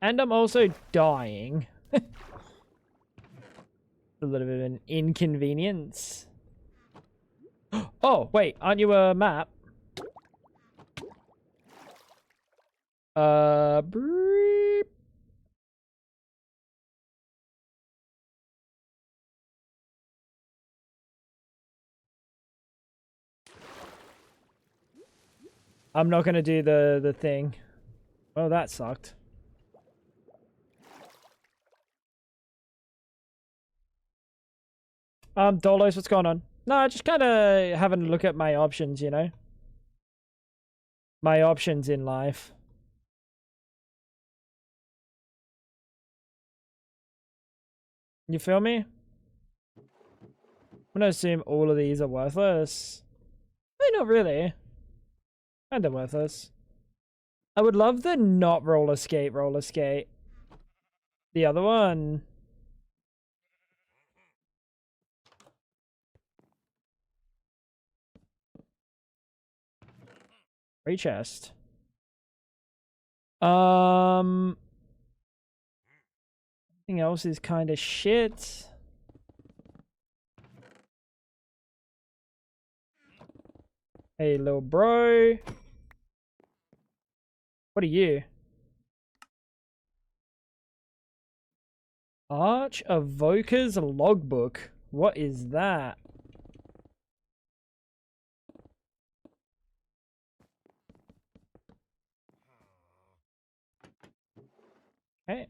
And I'm also dying. A little bit of an inconvenience. Oh, wait, aren't you a map? Breep. I'm not gonna do the thing. Well, that sucked. Dolos, what's going on? No, just kind of having a look at my options, you know? My options in life. You feel me? I'm gonna assume all of these are worthless. Hey, not really. Kinda worthless. I would love the not roller skate. The other one. Free chest. Everything else is kind of shit. Hey, little bro. What are you? Arch Evoker's Logbook. What is that? Okay.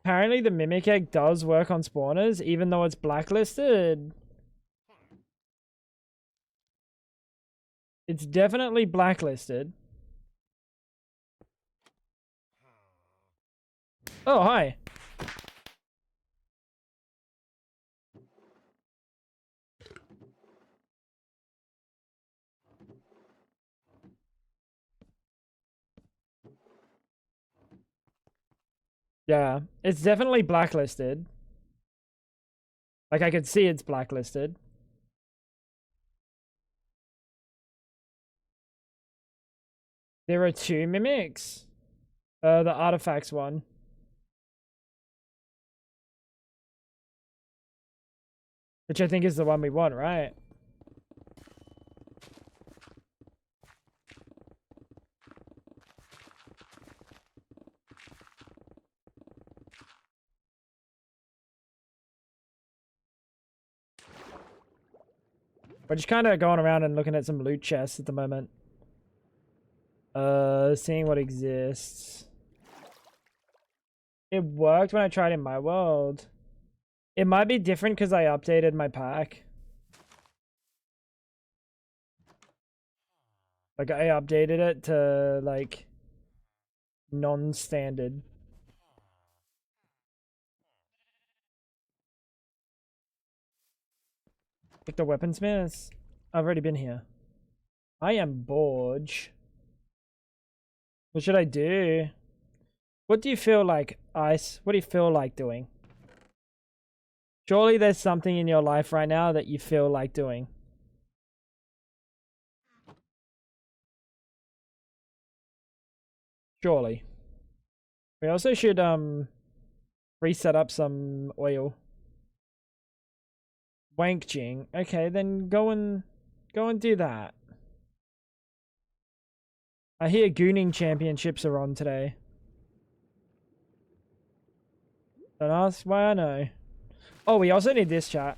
Apparently the Mimic Egg does work on spawners, even though it's blacklisted. It's definitely blacklisted. Oh, hi. Yeah, it's definitely blacklisted. Like, I could see it's blacklisted. There are two mimics. The artifacts one. Which I think is the one we want, right? We're just kind of going around and looking at some loot chests at the moment. seeing what exists. It worked when I tried in my world. It might be different because I updated my pack. Like, I updated it to, like, non-standard. Pick the weaponsmiths. I've already been here. I am bored. What should I do? What do you feel like, Ice? What do you feel like doing? Surely there's something in your life right now that you feel like doing. Surely. We also should reset up some oil. Wankching. Okay, then go and do that. I hear gooning championships are on today. Don't ask why I know. Oh, we also need this, chat.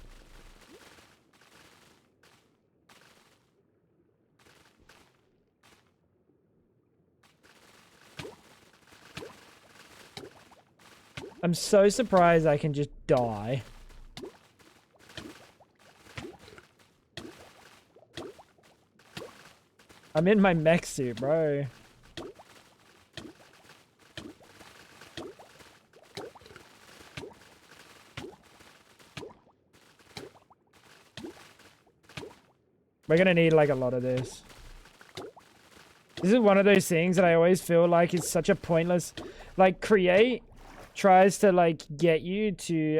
I'm so surprised I can just die. I'm in my mech suit, bro. We're gonna need like a lot of this. This is one of those things that I always feel like is such a pointless, like, create tries to like get you to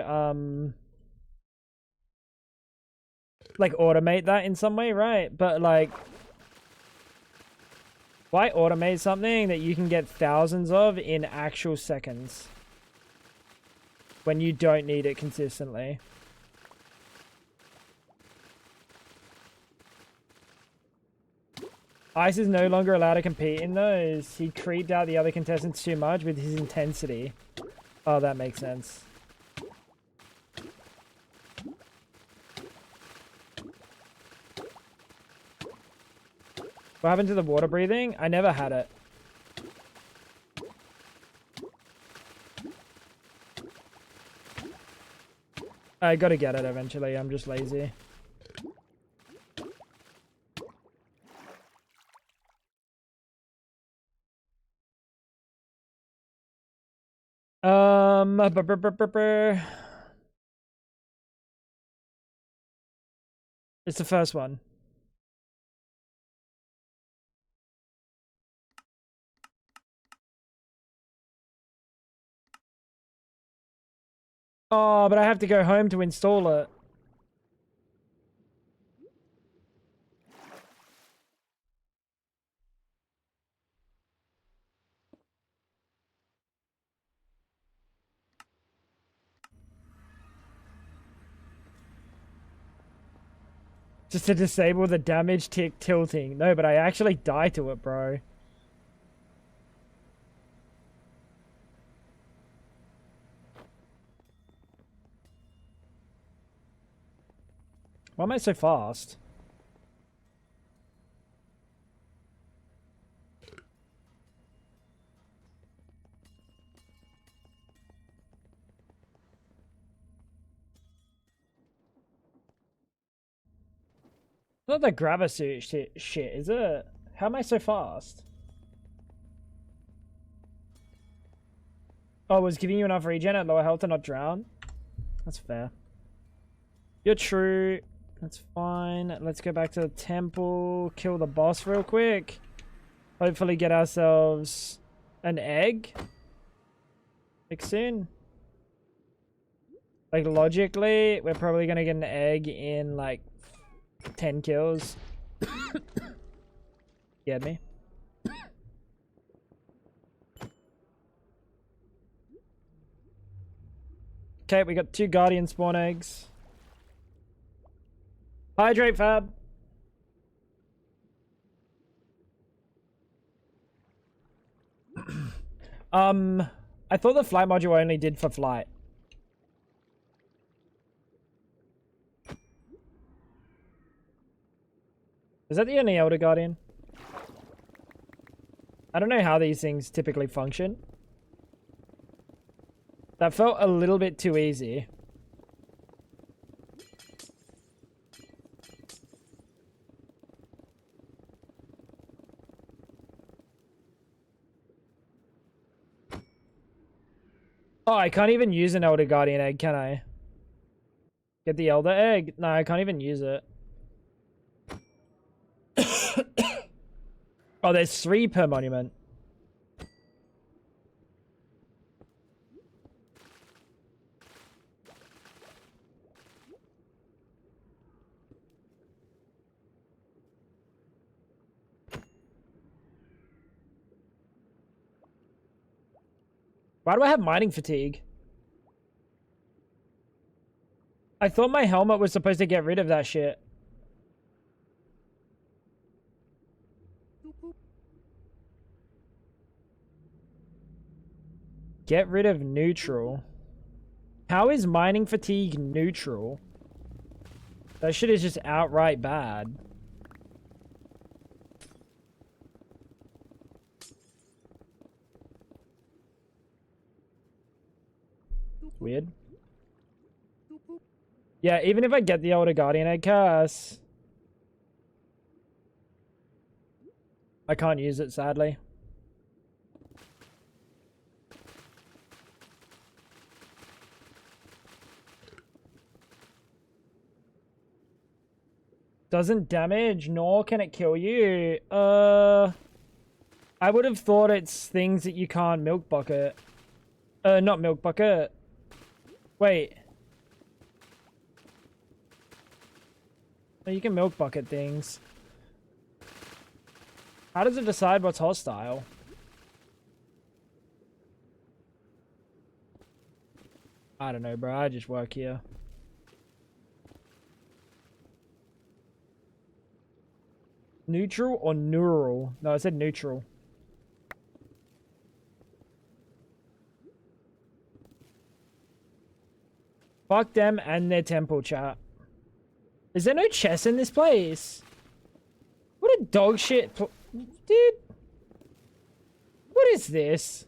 like automate that in some way, right? But like, why automate something that you can get thousands of in actual seconds when you don't need it consistently? Ice is no longer allowed to compete in those. He creeped out the other contestants too much with his intensity. Oh, that makes sense. What happened to the water breathing? I never had it. I gotta get it eventually. I'm just lazy. It's the first one. Oh, but I have to go home to install it. Just to disable the damage tick tilting. No, but I actually die to it, bro. Why am I so fast? Not the gravity shit, is it? How am I so fast? Oh, it was giving you enough regen at lower health to not drown? That's fair. You're true. That's fine. Let's go back to the temple. Kill the boss real quick. Hopefully get ourselves an egg. Like soon. Like logically, we're probably gonna get an egg in like 10 kills. Get me? Okay, we got 2 guardian spawn eggs. Hydrate, Fab. I thought the flight module only did for flight. Is that the only Elder Guardian? I don't know how these things typically function. That felt a little bit too easy. Oh, I can't even use an Elder Guardian egg, can I? Get the Elder egg? No, I can't even use it. Oh, there's 3 per monument. Why do I have mining fatigue? I thought my helmet was supposed to get rid of that shit. Get rid of neutral. How is mining fatigue neutral? That shit is just outright bad. Weird. Yeah, even if I get the Elder Guardian egg curse, I can't use it, sadly. Doesn't damage, nor can it kill you. I would have thought it's things that you can't milk bucket. Not milk bucket. Wait. No, you can milk bucket things. How does it decide what's hostile? I don't know, bro. I just work here. Neutral or neural? No, I said neutral. Fuck them and their temple, chat. Is there no chest in this place? What a dog shit dude. What is this?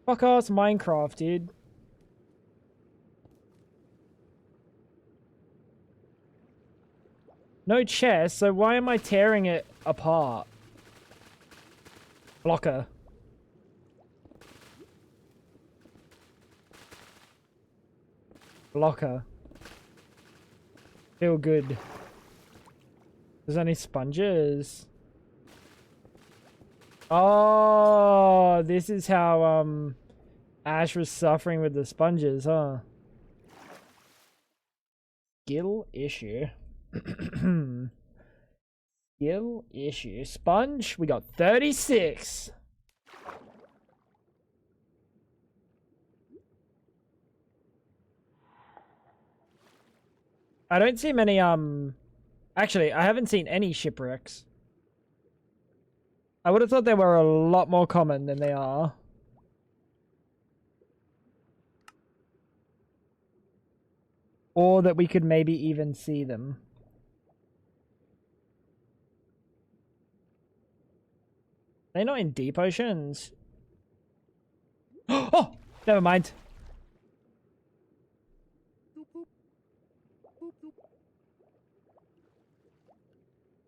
Fuck ass Minecraft, dude. No chest, so why am I tearing it apart? Blocker. Blocker. Feel good. There's only sponges. Oh, this is how Ash was suffering with the sponges, huh? Skill issue. Skill issue. Sponge, we got 36. I don't see many, actually, I haven't seen any shipwrecks. I would have thought they were a lot more common than they are. Or that we could maybe even see them. They're not in deep oceans. Oh! Never mind.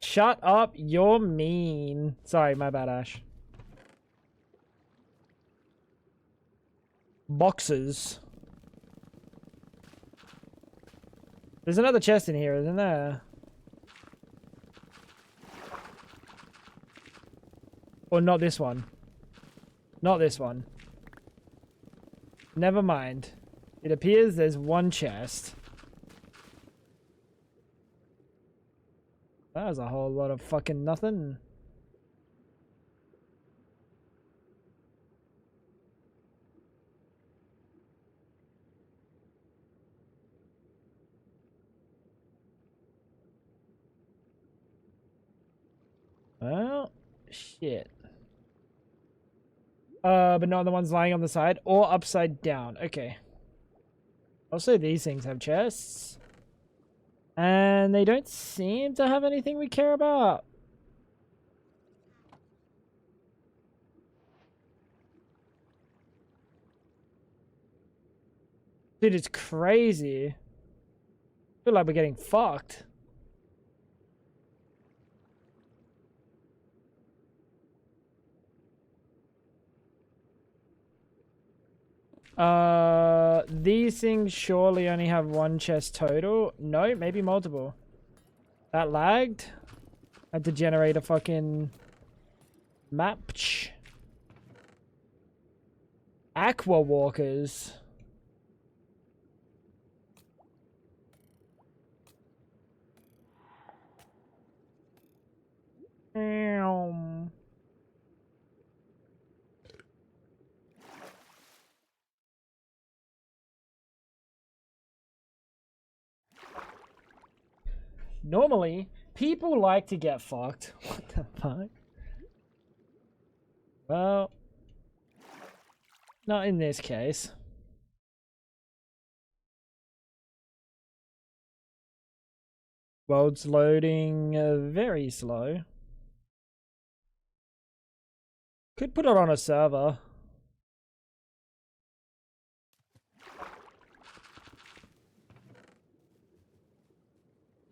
Shut up, you're mean. Sorry, my bad, Ash. Boxes. There's another chest in here, isn't there? Or not this one. Not this one. Never mind. It appears there's one chest. That was a whole lot of fucking nothing. Well, shit. But not the ones lying on the side or upside down. Okay. Also, these things have chests. And they don't seem to have anything we care about. Dude, it's crazy. I feel like we're getting fucked. These things surely only have one chest total. No, maybe multiple. That lagged. I had to generate a fucking map. Aqua walkers. Normally, people like to get fucked. What the fuck? Well, not in this case. World's loading very slow. Could put it on a server.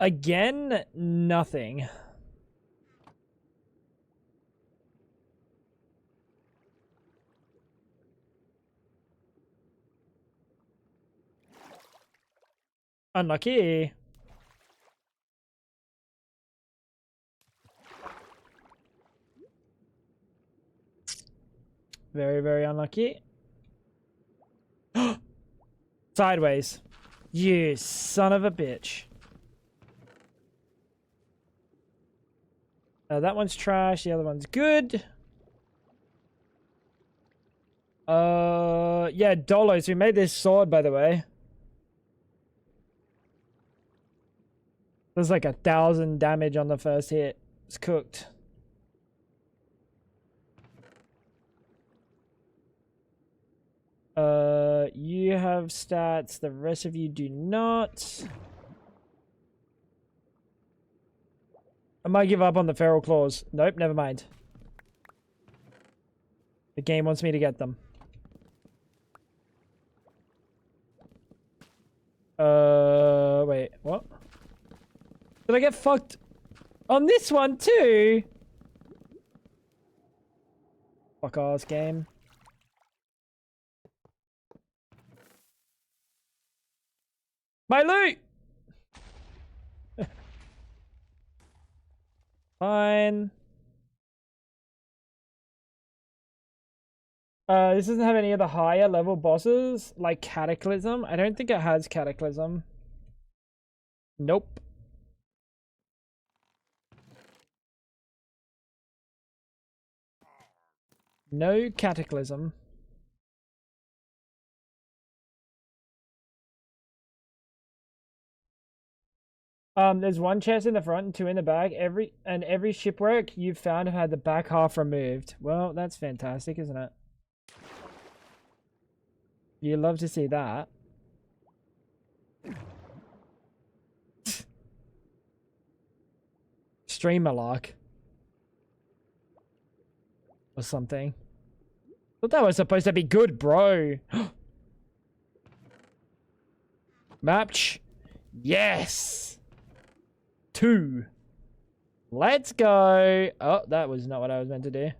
Again, nothing. Unlucky. Very, very unlucky. Sideways. You son of a bitch. That one's trash. The other one's good. Yeah, Dolos, who made this sword, by the way. There's like 1,000 damage on the first hit. It's cooked. You have stats. The rest of you do not. I might give up on the feral claws. Nope, never mind. The game wants me to get them. Wait, what? Did I get fucked on this one too? Fuck ours, game. My loot! Fine. This doesn't have any of the higher level bosses, like Cataclysm. I don't think it has Cataclysm. Nope. No Cataclysm. There's one chest in the front and two in the back. Every shipwreck you've found have had the back half removed. Well, that's fantastic, isn't it? You love to see that. Streamer lock. Or something. Thought that was supposed to be good, bro. Match. Yes. 2. Let's go. Oh, that was not what I was meant to do.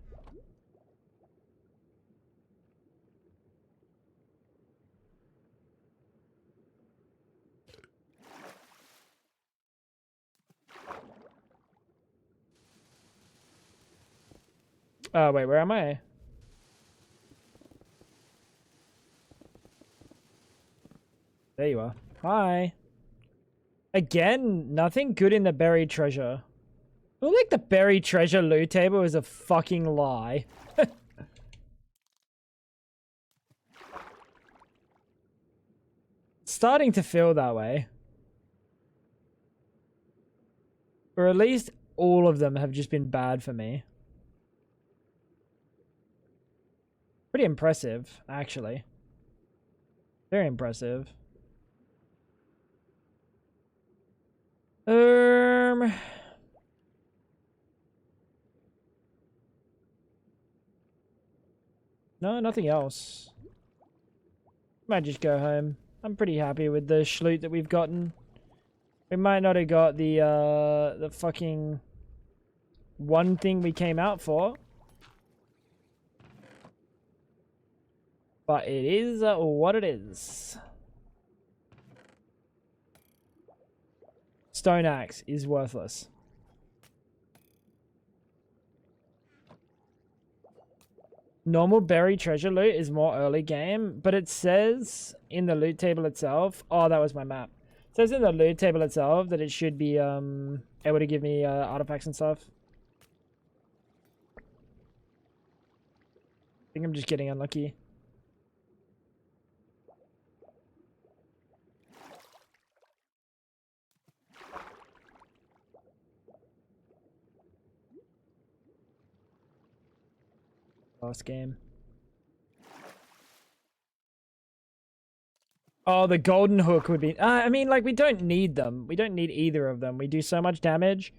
Oh, wait, where am I? There you are. Hi. Again, nothing good in the buried treasure. I feel like the buried treasure loot table is a fucking lie. Starting to feel that way. Or at least all of them have just been bad for me. Pretty impressive, actually. Very impressive. Um, no, nothing else. Might just go home. I'm pretty happy with the schloot that we've gotten. We might not have got the fucking one thing we came out for. But it is what it is. Stone axe is worthless. Normal berry treasure loot is more early game, but it says in the loot table itself. Oh, that was my map. It says in the loot table itself that it should be able to give me artifacts and stuff. I think I'm just getting unlucky. Last game. Oh, the golden hook would be... I mean, like, we don't need them. We don't need either of them. We do so much damage.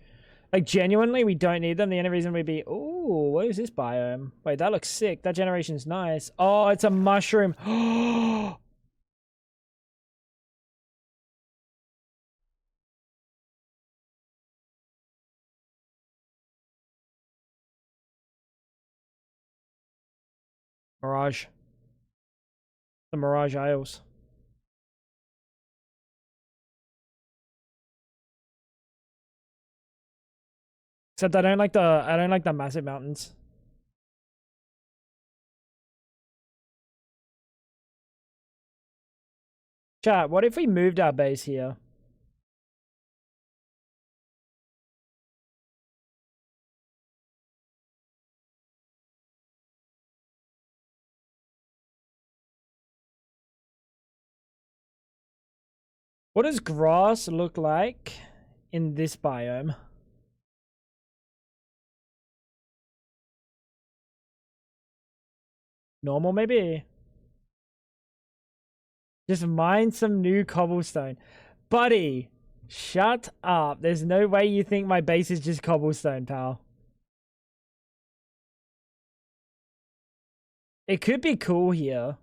Like, genuinely, we don't need them. The only reason we'd be... Ooh, what is this biome? Wait, that looks sick. That generation's nice. Oh, it's a mushroom. Mirage. The Mirage Isles. Except I don't like the massive mountains. Chat, what if we moved our base here? What does grass look like in this biome? Normal, maybe? Just mine some new cobblestone. Buddy, shut up. There's no way you think my base is just cobblestone, pal. It could be cool here.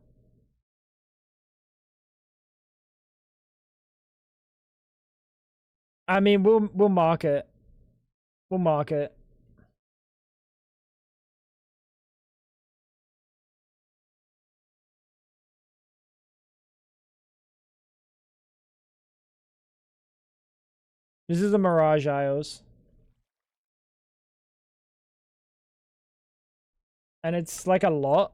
I mean, we'll mark it. We'll mark it. This is the Mirage Isles. And it's like a lot.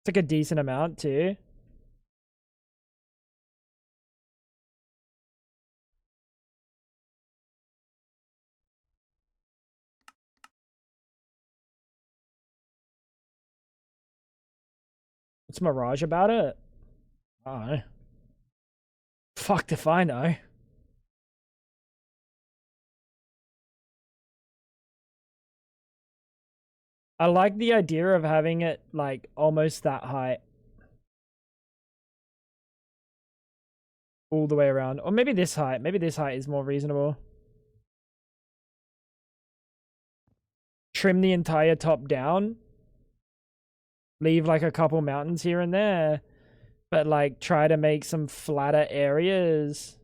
It's like a decent amount too. What's Mirage about it? I don't know. Fucked if I know. I like the idea of having it like almost that height. All the way around. Or maybe this height. Maybe this height is more reasonable. Trim the entire top down. Leave like a couple mountains here and there. But like try to make some flatter areas.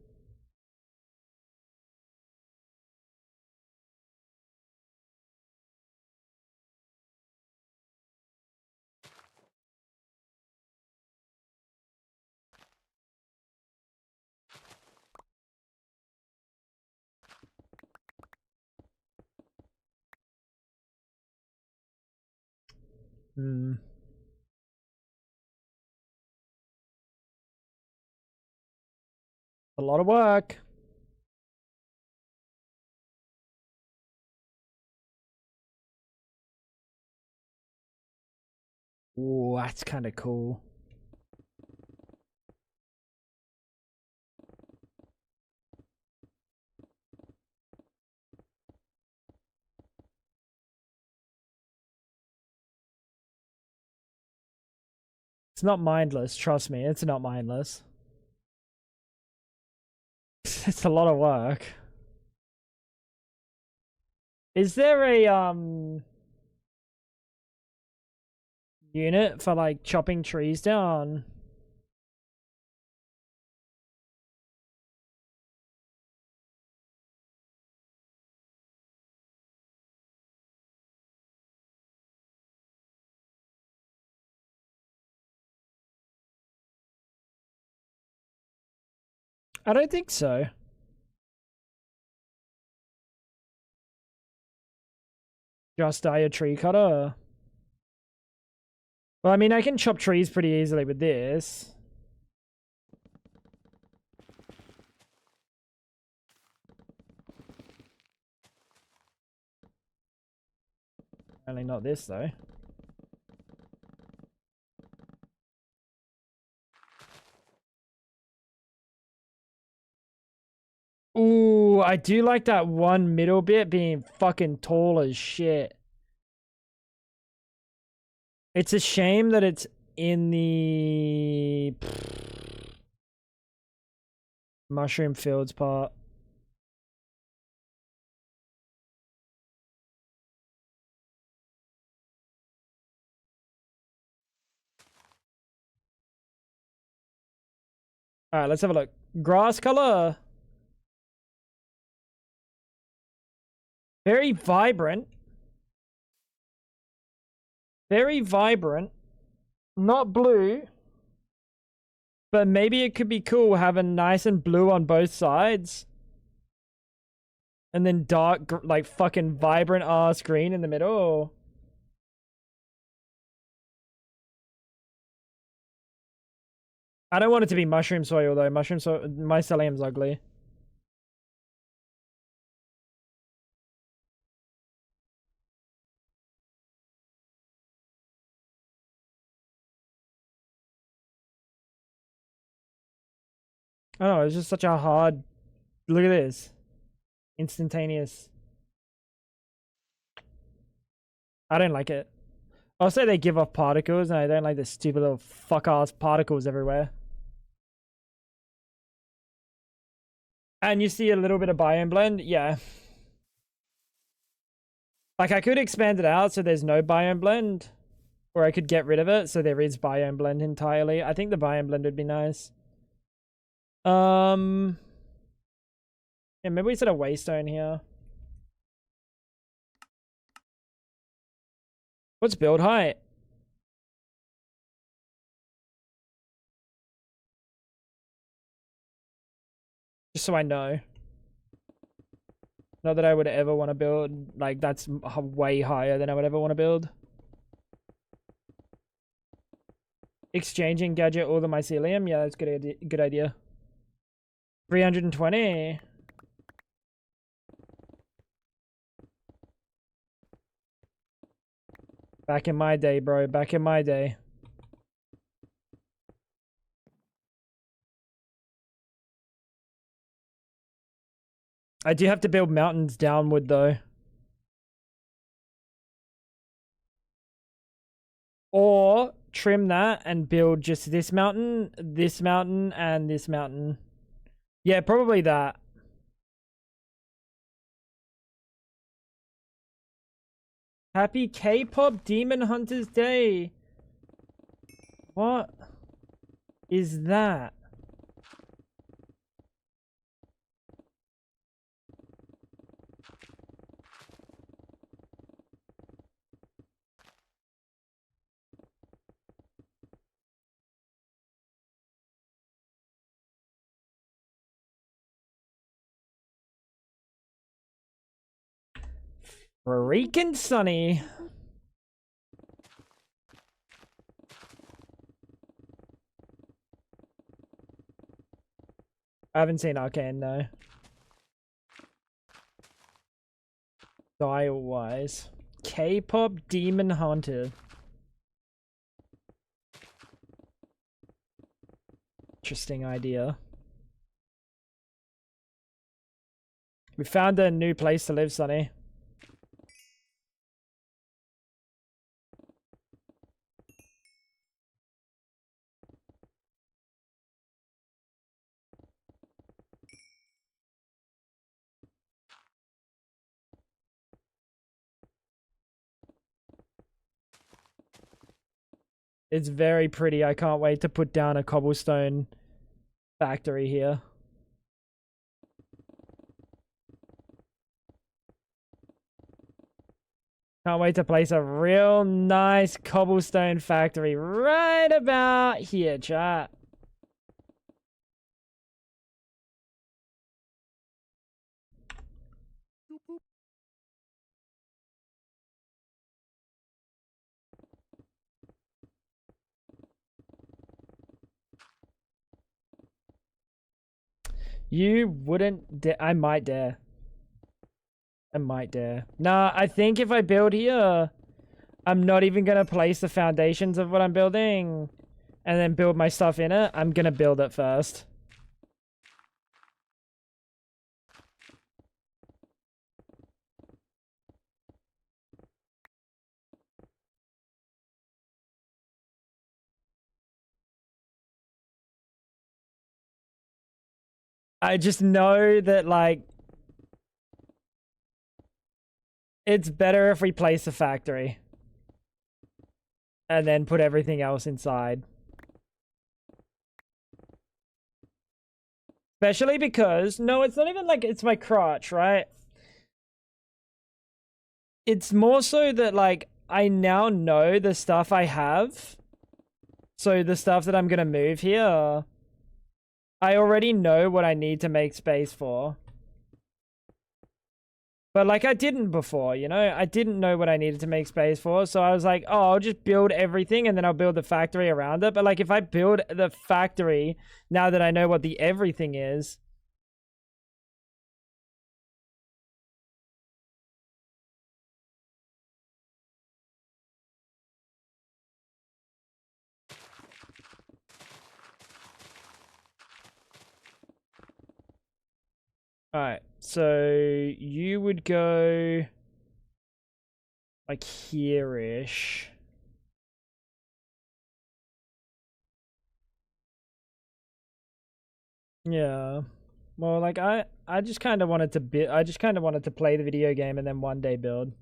Hmm. A lot of work. Ooh, that's kind of cool. It's not mindless, trust me. It's not mindless. It's a lot of work. Is there a unit for like chopping trees down? I don't think so. Just die a tree cutter. Well, I mean, I can chop trees pretty easily with this. Only not this, though. Ooh, I do like that one middle bit being fucking tall as shit. It's a shame that it's in the mushroom fields part. Alright, let's have a look. Grass color. Very vibrant. Very vibrant. Not blue. But maybe it could be cool having nice and blue on both sides. And then dark, like fucking vibrant ass green in the middle. I don't want it to be mushroom soil though. Mushroom soil, mycelium's ugly. I don't know, it's just such a hard... Look at this. Instantaneous. I don't like it. I'll say they give off particles, and I don't like the stupid little fuck-ass particles everywhere. And you see a little bit of biome blend? Yeah. Like, I could expand it out so there's no biome blend. Or I could get rid of it so there is biome blend entirely. I think the biome blend would be nice. Yeah, maybe we set a waystone here. What's build height? Just so I know. Not that I would ever want to build. Like, that's way higher than I would ever want to build. Exchanging gadget or the mycelium? Yeah, that's good idea. 320. Back in my day, bro. Back in my day. I do have to build mountains downward, though. Or trim that and build just this mountain, and this mountain. Yeah, probably that. Happy K-pop Demon Hunters Day. What is that? Freaking sunny. I haven't seen Arcane, no. Style-wise. K-pop Demon Hunter. Interesting idea. We found a new place to live, Sonny. It's very pretty. I can't wait to put down a cobblestone factory here. Can't wait to place a real nice cobblestone factory right about here, chat. You wouldn't dare. I might dare. I might dare. Nah, I think if I build here, I'm not even going to place the foundations of what I'm building and then build my stuff in it. I'm going to build it first. I just know that, like, it's better if we place a factory and then put everything else inside. Especially because, no, it's not even like it's my crotch, right? It's more so that, like, I now know the stuff I have. So the stuff that I'm going to move here, I already know what I need to make space for. But, like, I didn't before, you know? I didn't know what I needed to make space for. So I was like, oh, I'll just build everything and then I'll build the factory around it. But, like, if I build the factory, now that I know what the everything is... Alright, so you would go... like here-ish. Yeah. Well, like I just kind of wanted to I just kind of wanted to play the video game and then one day build.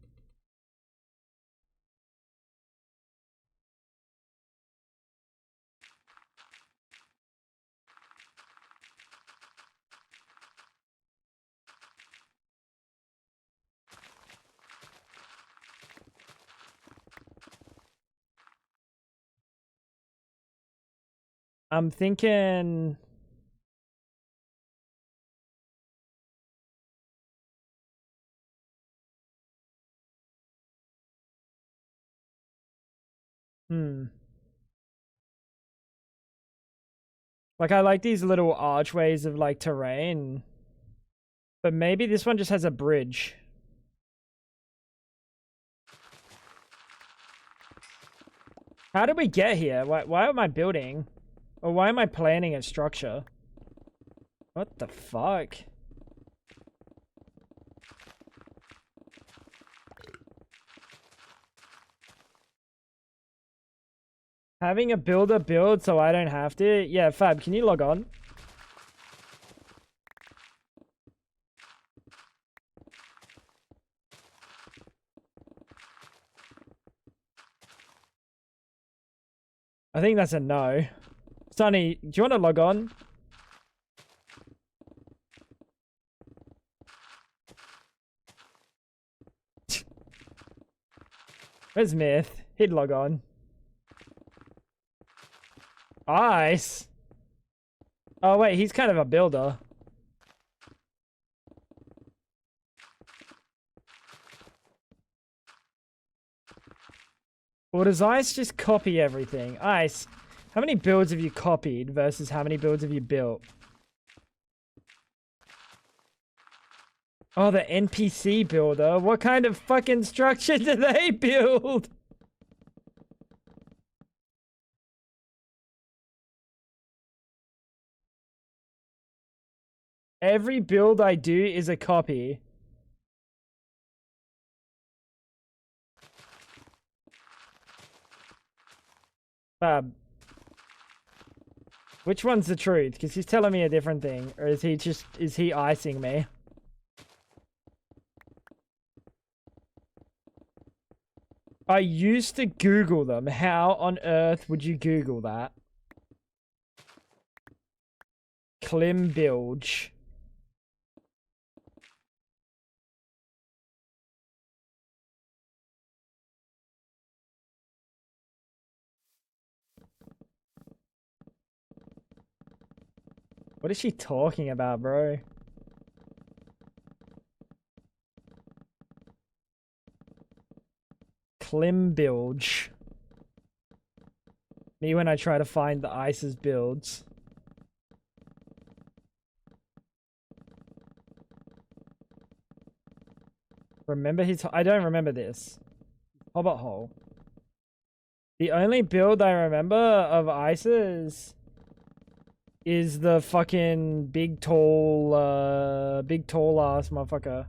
I'm thinking... Like, I like these little archways of, like, terrain. But maybe this one just has a bridge. How did we get here? Why am I building? Or why am I planning a structure? What the fuck? Having a builder build so I don't have to? Yeah, Fab, can you log on? I think that's a no. Sonny, do you want to log on? Where's Myth? He'd log on. Ice. Oh wait, he's kind of a builder. Or does Ice just copy everything? Ice, how many builds have you copied versus how many builds have you built? Oh, the NPC builder. What kind of fucking structure do they build? Every build I do is a copy. Fab. Which one's the truth? Because he's telling me a different thing. Or is he icing me? I used to Google them. How on earth would you Google that? Klimbilge. What is she talking about, bro? Klimbilge. Me when I try to find the ISIS builds. Remember his... I don't remember this. Hobbit hole. The only build I remember of ISIS is the fucking big tall ass motherfucker.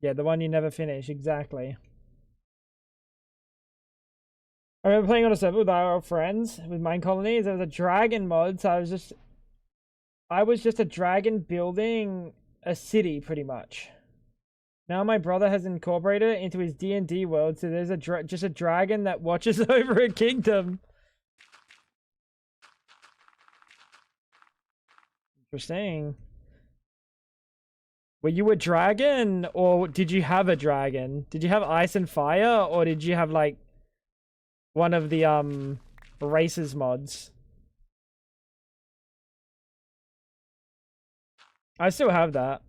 Yeah, the one you never finish, exactly. I remember playing on a server with our friends with Mine Colonies. There was a dragon mod, so I was just a dragon building a city, pretty much. Now my brother has incorporated it into his D&D world, so there's just a dragon that watches over a kingdom. Interesting. Were you a dragon, or did you have a dragon? Did you have ice and fire, or did you have, like, one of the, races mods? I still have that.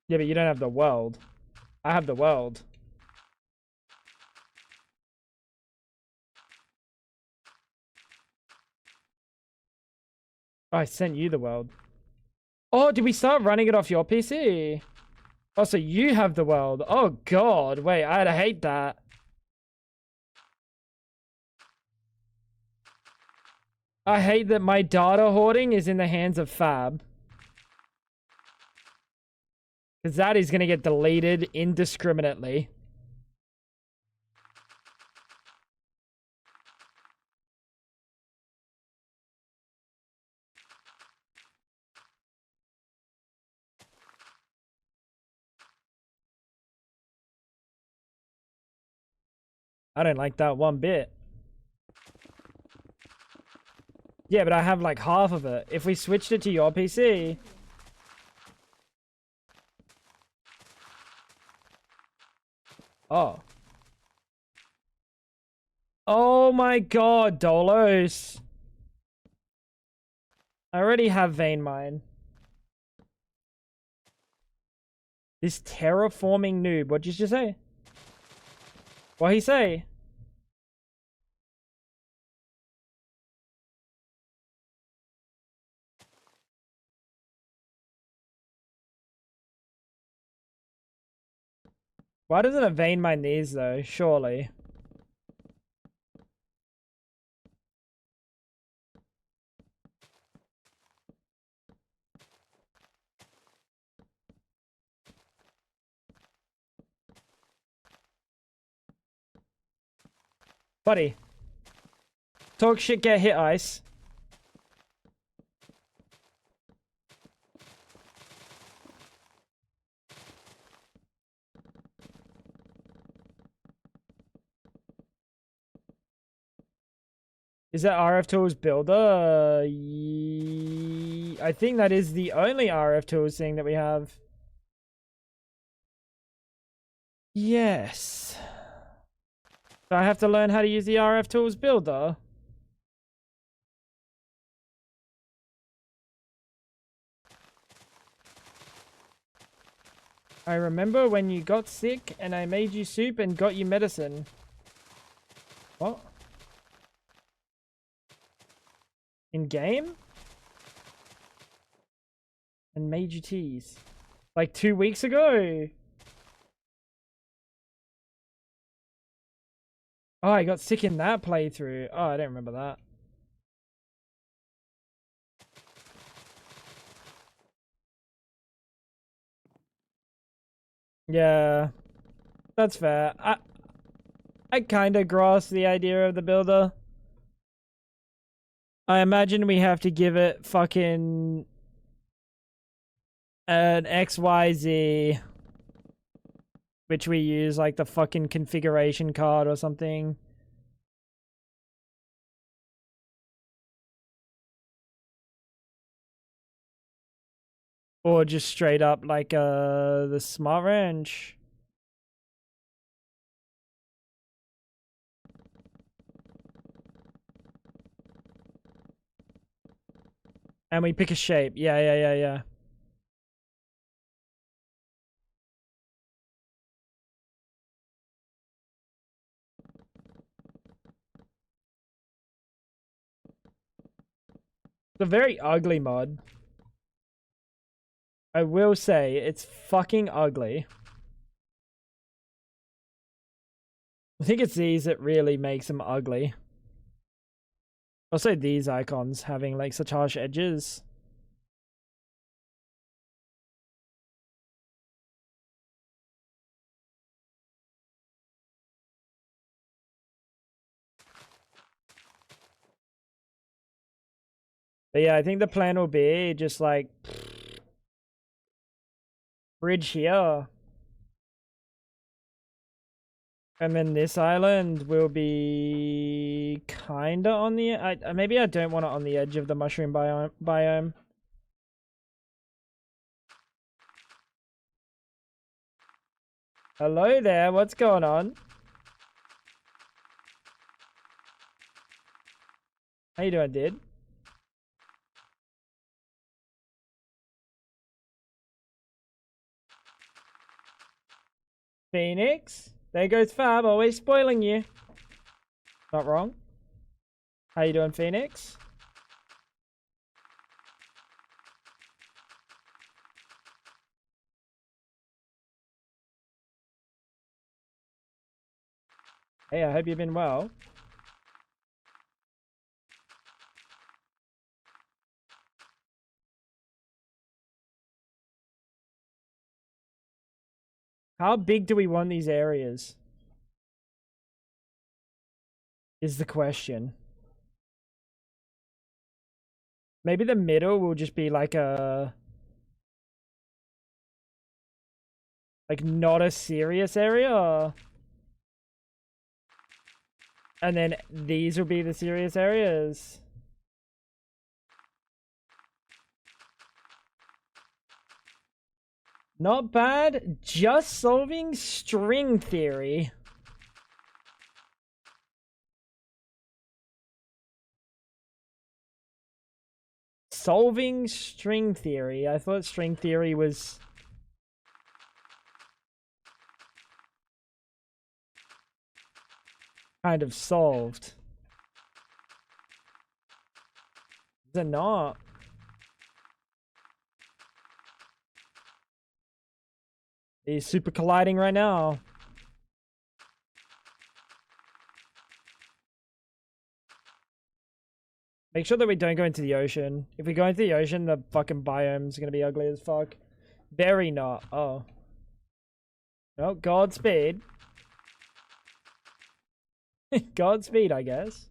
Yeah, but you don't have the world. I have the world. Oh, I sent you the world. Oh, did we start running it off your PC? Oh, so you have the world. Oh, God. Wait, I'd hate that. I hate that my data hoarding is in the hands of Fab. Because that is going to get deleted indiscriminately. I don't like that one bit. Yeah, but I have like half of it. If we switched it to your PC... Oh. Oh my God, Dolos. I already have vein mine. This terraforming noob. What'd you just say? What'd he say? Why doesn't it vein mine these though? Surely. Buddy. Talk shit, get hit, ice. Is that RF Tools Builder? I think that is the only RF Tools thing that we have. Yes. So I have to learn how to use the RF Tools Builder. I remember when you got sick and I made you soup and got you medicine. What? In game? And made you teas. Like 2 weeks ago. Oh, I got sick in that playthrough. Oh, I don't remember that. Yeah, that's fair. I kind of grasp the idea of the builder. I imagine we have to give it fucking an XYZ, which we use like the fucking configuration card or something. Or just straight up like the smart wrench. And we pick a shape. Yeah. It's a very ugly mod. I will say, it's fucking ugly. I think it's these that really makes them ugly. Also these icons having like such harsh edges. But yeah, I think the plan will be just like bridge here. And then this island will be kinda on the maybe I don't want it on the edge of the mushroom biome. Hello there, what's going on? How you doing, dude? Phoenix? There goes Fab, always spoiling you. Not wrong. How you doing, Phoenix? Hey, I hope you've been well. How big do we want these areas? Is the question. Maybe the middle will just be like a... like not a serious area? And then these will be the serious areas. Not bad. Just solving string theory. Solving string theory. I thought string theory was... kind of solved. Is it not? He's super colliding right now. Make sure that we don't go into the ocean. If we go into the ocean, the fucking biome's gonna be ugly as fuck. Very not. Oh. No, Godspeed. Godspeed, I guess.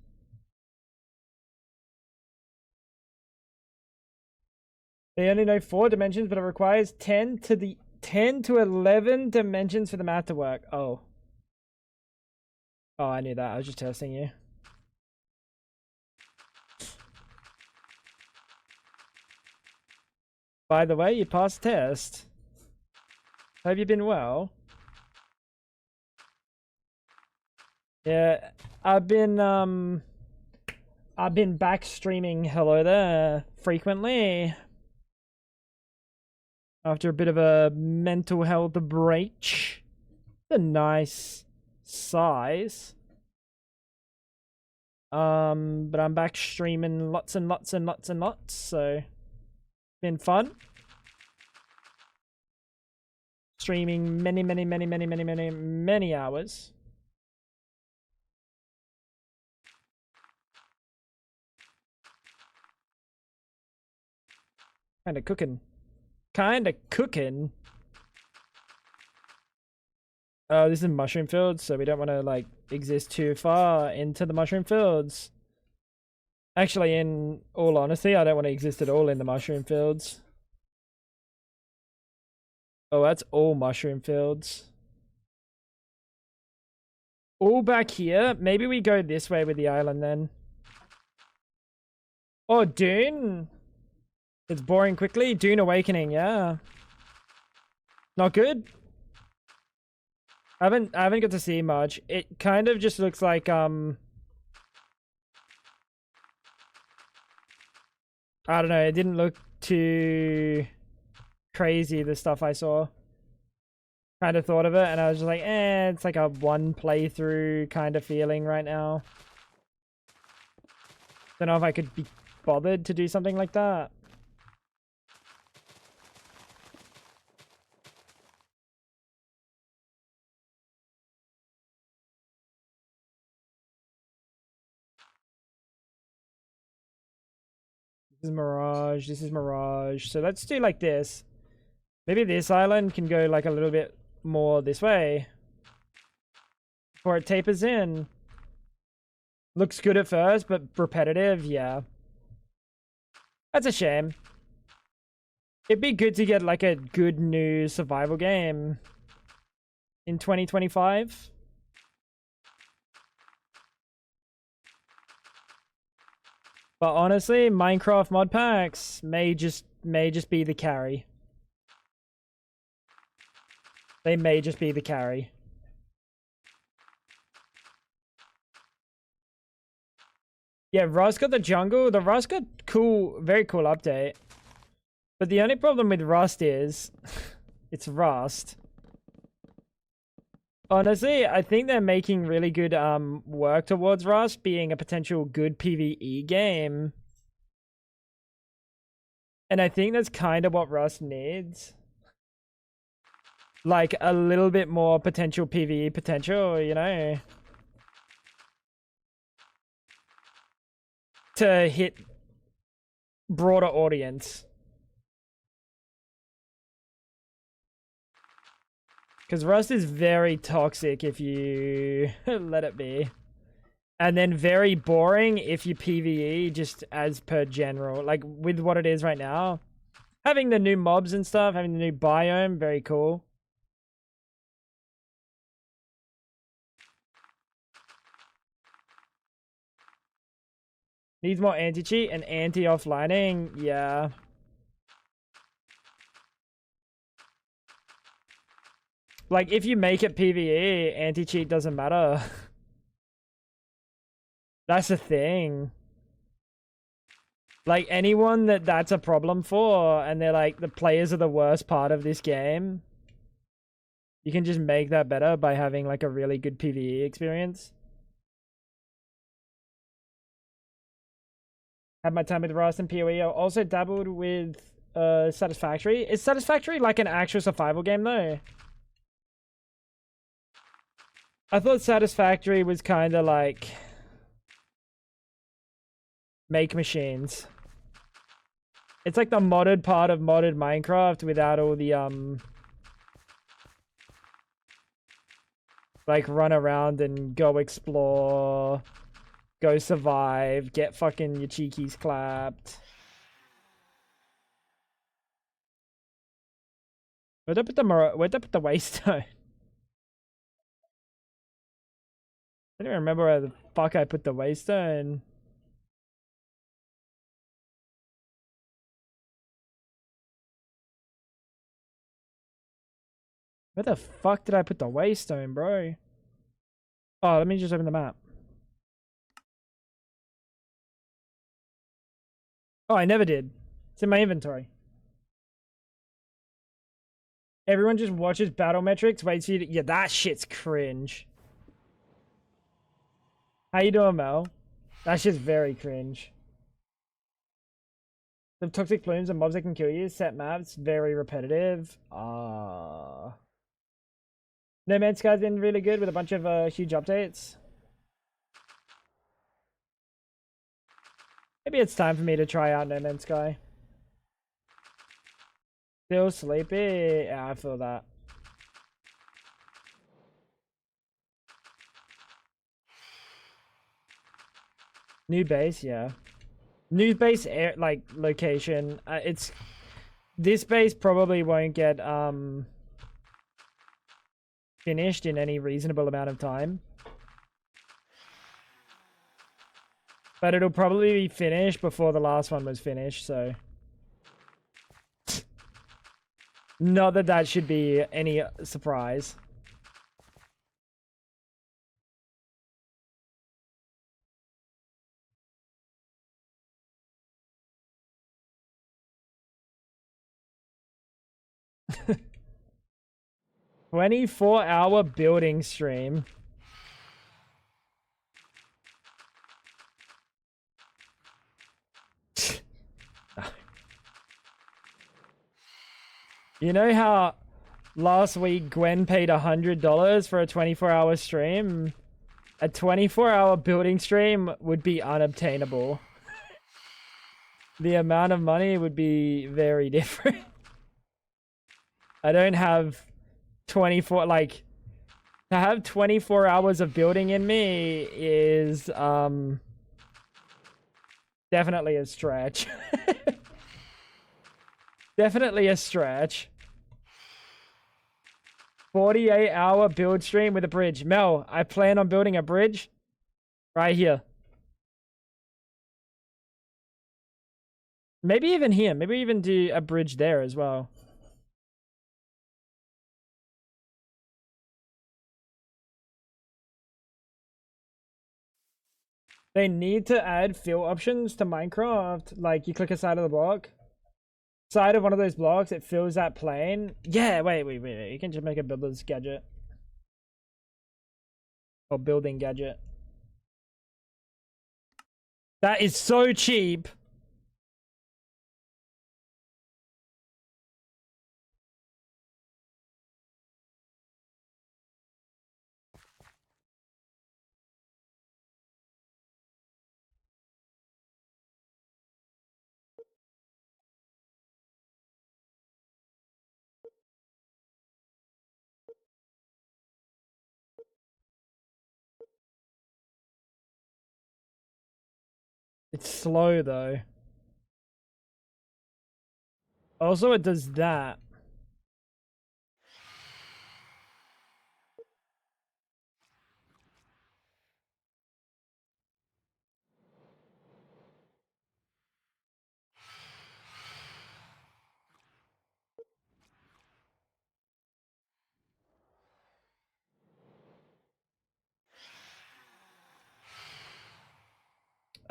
They only know 4 dimensions, but it requires 10 to 11 dimensions for the math to work. Oh. Oh, I knew that. I was just testing you. By the way, you passed test. Have you been well? Yeah, I've been back streaming Hello There frequently after a bit of a mental health break. It's a nice size. But I'm back streaming lots and lots and lots and lots, so been fun. Streaming many hours. Kinda cooking. This is mushroom fields, so we don't want to like exist too far into the mushroom fields. Actually, in all honesty, I don't want to exist at all in the mushroom fields. Oh, that's all mushroom fields. All back here. Maybe we go this way with the island then. Oh, Dune. It's boring quickly. Dune Awakening, yeah. Not good. I haven't got to see much. It kind of just looks like I don't know, it didn't look too crazy, the stuff I saw. Kind of thought of it and I was just like, it's like a one playthrough kind of feeling right now. Don't know if I could be bothered to do something like that. This is Mirage, this is Mirage. So let's do like this. Maybe this island can go like a little bit more this way before it tapers in. Looks good at first, but repetitive, yeah. That's a shame. It'd be good to get like a good new survival game in 2025. But honestly, Minecraft mod packs may just be the carry. They may just be the carry. Yeah, Rust got the jungle. The Rust got cool, very cool update. But the only problem with Rust is it's Rust. Honestly, I think they're making really good work towards Rust being a potential good PvE game. And I think that's kind of what Rust needs. Like a little bit more potential PvE potential, you know, to hit broader audience. Because Rust is very toxic if you let it be. And then very boring if you PvE just as per general. Like with what it is right now. Having the new mobs and stuff, having the new biome, very cool. Needs more anti-cheat and anti-offlining, yeah. Like, if you make it PvE, anti-cheat doesn't matter. That's the thing. Like, anyone that's a problem for, and they're like, the players are the worst part of this game, you can just make that better by having, like, a really good PvE experience. Had my time with Rust and PoE. I also dabbled with Satisfactory. Is Satisfactory like an actual survival game, though? I thought Satisfactory was kind of like make machines. It's like the modded part of modded Minecraft without all the like run around and go explore, go survive, get fucking your cheekies clapped. Where'd I put the waystone? I don't even remember where the fuck I put the waystone. Where the fuck did I put the waystone, bro? Oh, let me just open the map. Oh, I never did. It's in my inventory. Everyone just watches battle metrics, waits for you to... Yeah, that shit's cringe. How you doing, Mel? That's just very cringe. The toxic plumes and mobs that can kill you, set maps, very repetitive. No Man's Sky's been really good with a bunch of huge updates. Maybe it's time for me to try out No Man's Sky. Still sleepy? Yeah, I feel that. New base, yeah. New base air like location. It's this base probably won't get finished in any reasonable amount of time. But it'll probably be finished before the last one was finished, so not that that should be any surprise. "24-hour building stream." You know how last week Gwen paid $100 for a 24-hour stream? A 24-hour building stream would be unobtainable. The amount of money would be very different. I don't have 24, like, to have 24 hours of building in me is definitely a stretch. Definitely a stretch. 48-hour build stream with a bridge. Mel, I plan on building a bridge right here. Maybe even here. Maybe even do a bridge there as well. They need to add fill options to Minecraft. Like, you click a side of the block. Side of one of those blocks, it fills that plane. Yeah, wait. You can just make a builder's gadget. Or building gadget. That is so cheap. It's slow though. Also, it does that.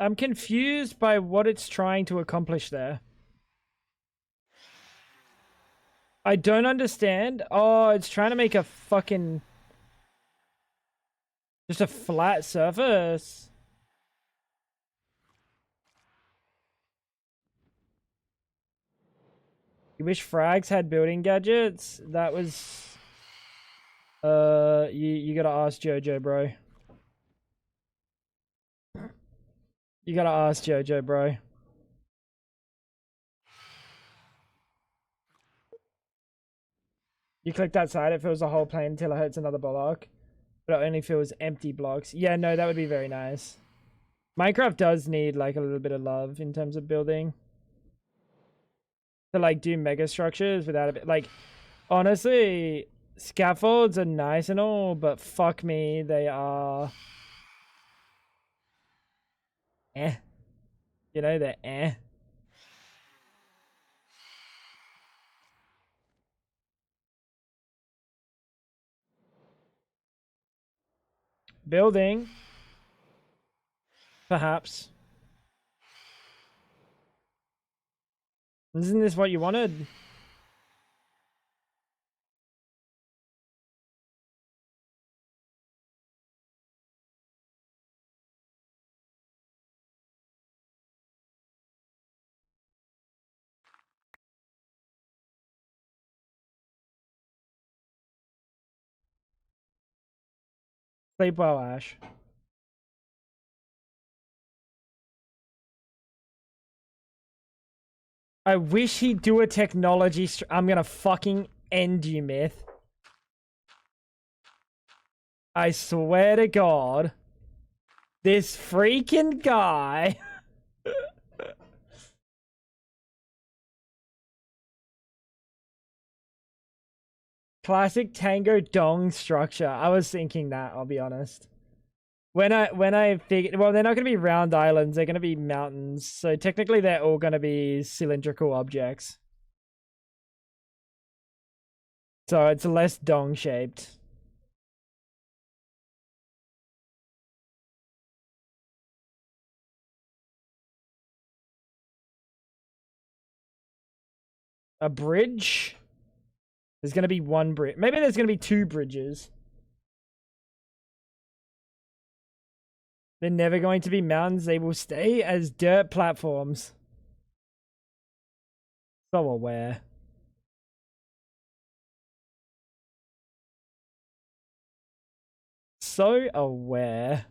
I'm confused by what it's trying to accomplish there. I don't understand. Oh, it's trying to make a fucking... just a flat surface. You wish frags had building gadgets? That was... you gotta ask Jojo, bro. You gotta ask Jojo, bro. You click that side, it fills the whole plane until it hits another block. But it only fills empty blocks. Yeah, no, that would be very nice. Minecraft does need, like, a little bit of love in terms of building. To, like, do mega structures without a bit... Like, honestly, scaffolds are nice and all, but fuck me, they are... eh. You know, they're eh. Building. Perhaps. Isn't this what you wanted? Sleep well, Ash. I wish he'd do a technology I'm gonna fucking end you, Myth. I swear to God. This freaking guy. Classic Tango Dong structure. I was thinking that, I'll be honest. When I figured, well, they're not going to be round islands, they're going to be mountains. So technically they're all going to be cylindrical objects. So it's less dong shaped. A bridge? There's going to be one bridge. Maybe there's going to be two bridges. They're never going to be mountains. They will stay as dirt platforms. So aware. So aware.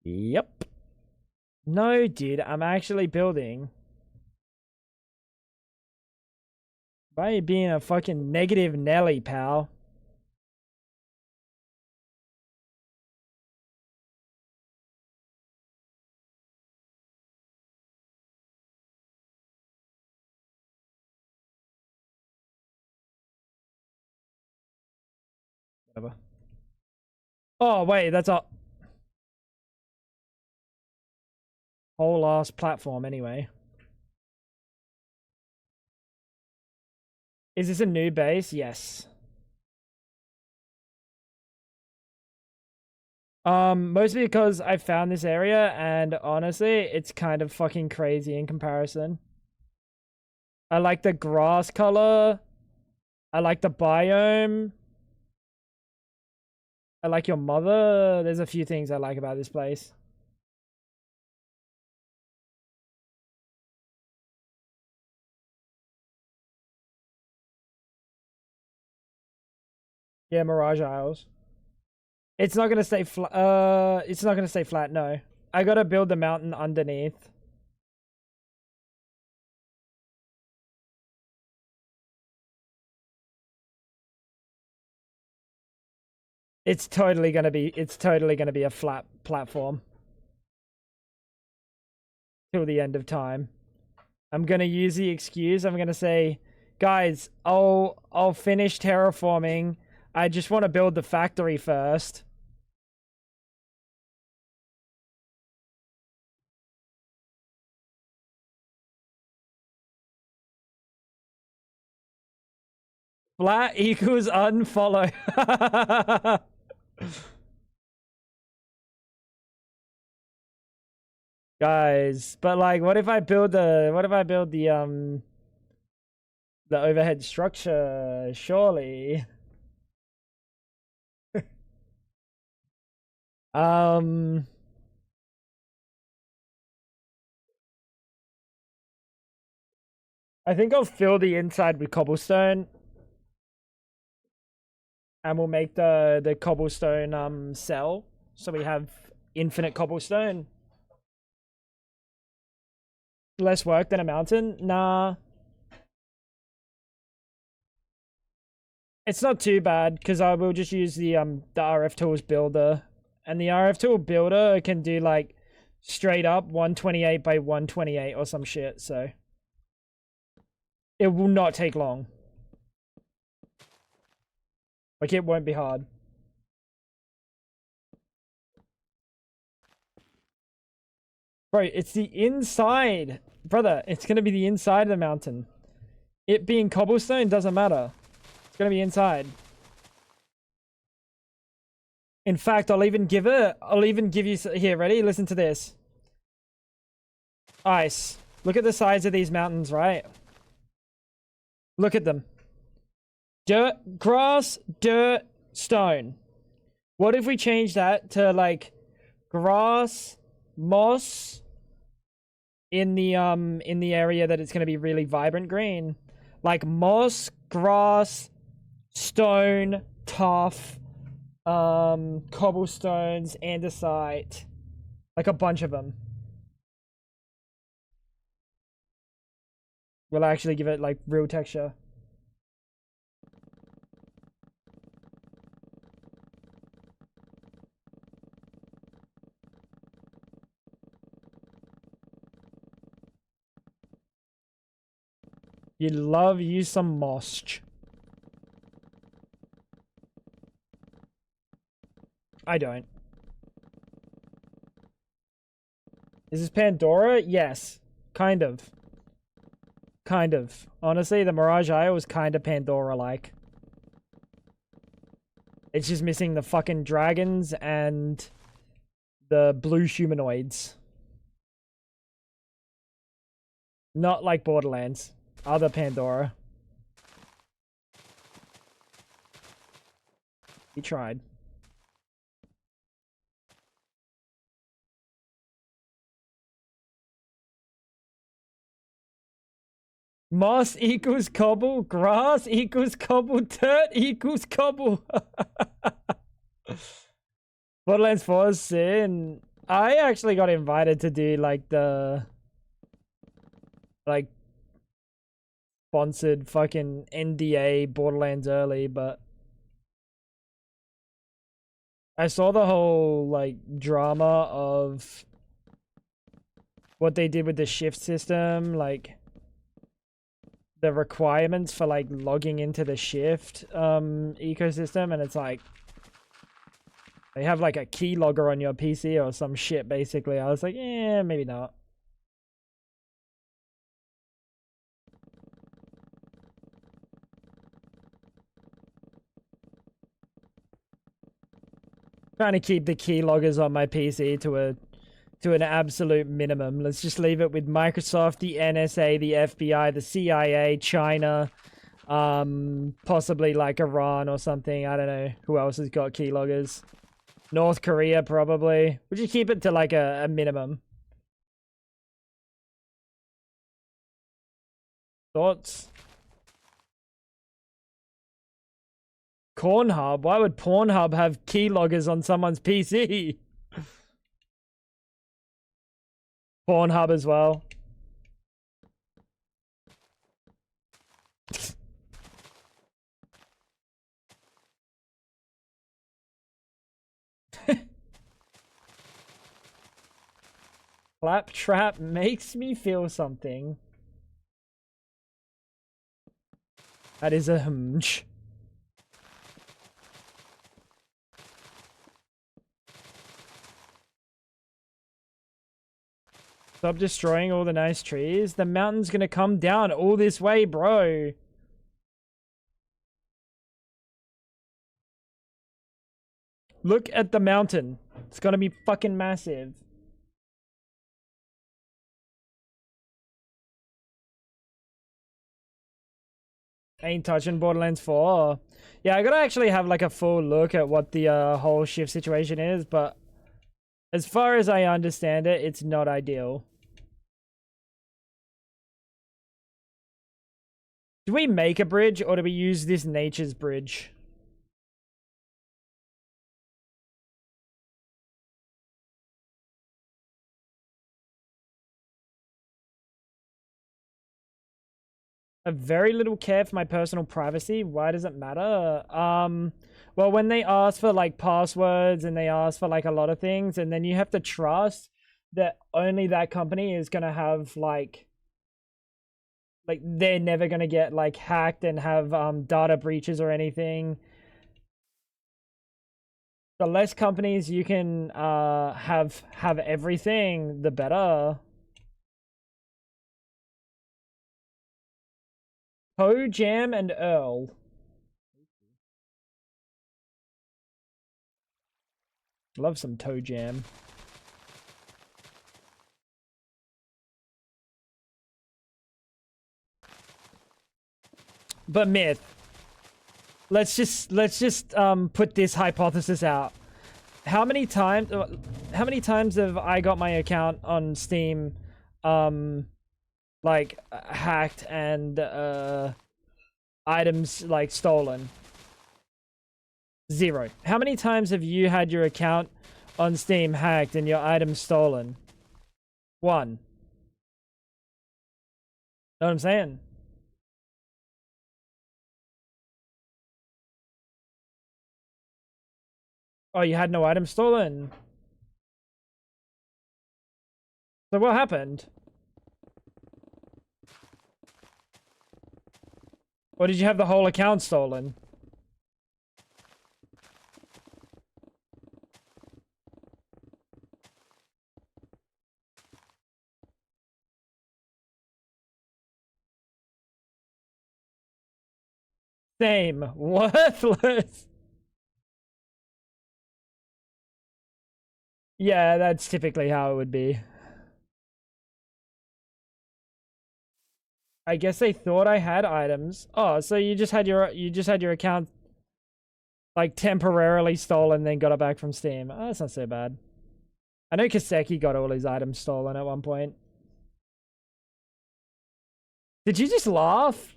Yep. No, dude, I'm actually building. Why are you being a fucking negative Nelly, pal? Whatever. Oh, wait, that's a whole ass platform anyway. Is this a new base? Yes. Mostly because I found this area and honestly, it's kind of fucking crazy in comparison. I like the grass color. I like the biome. I like your mother. There's a few things I like about this place. Yeah, Mirage Isles. It's not gonna stay flat. It's not gonna stay flat. No, I gotta build the mountain underneath. It's totally gonna be. It's totally gonna be a flat platform till the end of time. I'm gonna use the excuse. I'm gonna say, guys, I'll finish terraforming. I just want to build the factory first. Flat equals unfollow. Guys, but like, what if I build the overhead structure? Surely. Um, I think I'll fill the inside with cobblestone, and we'll make the cobblestone cell, so we have infinite cobblestone. Less work than a mountain? Nah. It's not too bad because I will just use the RF tools builder, and the RF tool builder can do like straight up 128 by 128 or some shit, so it will not take long. Like, it won't be hard. Bro, it's the inside. Brother, it's gonna be the inside of the mountain. It being cobblestone doesn't matter. It's gonna be inside. In fact, I'll even give you, here, ready? Listen to this. Ice. Look at the size of these mountains, right? Look at them. Dirt, grass, dirt, stone. What if we change that to like grass, moss in the area that it's going to be really vibrant green? Like moss, grass, stone, tuff, cobblestones, andesite, like a bunch of them. will actually give it like real texture. You love you some moss. I don't. Is this Pandora? Yes. Kind of. Kind of. Honestly, the Mirage Isle was kind of Pandora-like. It's just missing the fucking dragons and the blue humanoids. Not like Borderlands. Other Pandora. He tried. Moss equals cobble, grass equals cobble, dirt equals cobble. Borderlands 4 is sin. I actually got invited to do like the like sponsored fucking NDA Borderlands early, but I saw the whole like drama of what they did with the shift system, like the requirements for like logging into the shift ecosystem, and it's like they have like a keylogger on your PC or some shit basically. I was like, yeah, maybe not. Trying to keep the keyloggers on my PC to an absolute minimum. Let's just leave it with Microsoft, the NSA, the FBI, the CIA, China, possibly like Iran or something. I don't know who else has got keyloggers. North Korea, probably. Would you keep it to like a minimum? Thoughts? Pornhub? Why would Pornhub have keyloggers on someone's PC? Pornhub as well. Claptrap makes me feel something. That is a hunch. Stop destroying all the nice trees. The mountain's gonna come down all this way, bro. Look at the mountain. It's gonna be fucking massive. Ain't touching Borderlands 4. Yeah, I gotta actually have like a full look at what the whole shift situation is, but as far as I understand it, it's not ideal. Do we make a bridge or do we use this nature's bridge? A very little care for my personal privacy. Why does it matter? Well, when they ask for like passwords and they ask for like a lot of things, and then you have to trust that only that company is gonna have like they're never gonna get like hacked and have data breaches or anything. The less companies you can have everything, the better. Toe Jam and Earl. Love some Toe Jam. But Myth, let's just put this hypothesis out. How many times have I got my account on Steam like hacked and items like stolen? 0. How many times have you had your account on Steam hacked and your items stolen? 1. Know what I'm saying? Oh, you had no items stolen. So what happened? Or did you have the whole account stolen? Same. Worthless. Yeah, that's typically how it would be. I guess they thought I had items. Oh, so you just had your account like temporarily stolen, then got it back from Steam. Oh, that's not so bad. I know Kaseki got all his items stolen at one point. Did you just laugh?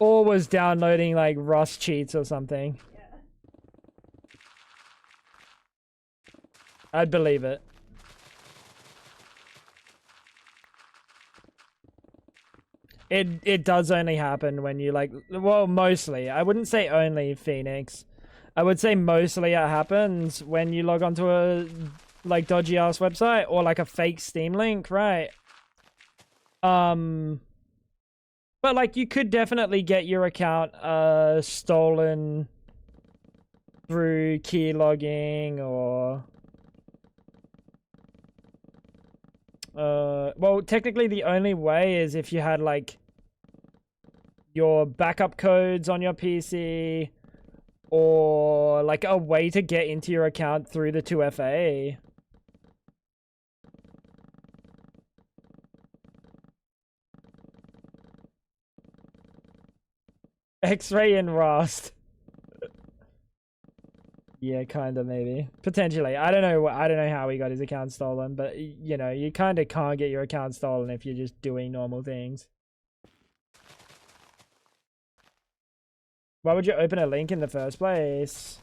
Or was downloading like Rust cheats or something. Yeah. I'd believe it. It does only happen when you like, well, mostly. I wouldn't say only, Phoenix. I would say mostly it happens when you log onto a like dodgy ass website or like a fake Steam link, right? But like you could definitely get your account stolen through key logging or well, technically the only way is if you had like your backup codes on your PC or like a way to get into your account through the 2FA. X-ray and Rust. Yeah, kind of, maybe. Potentially. I don't know how he got his account stolen, but you know, you kind of can't get your account stolen if you're just doing normal things. Why would you open a link in the first place?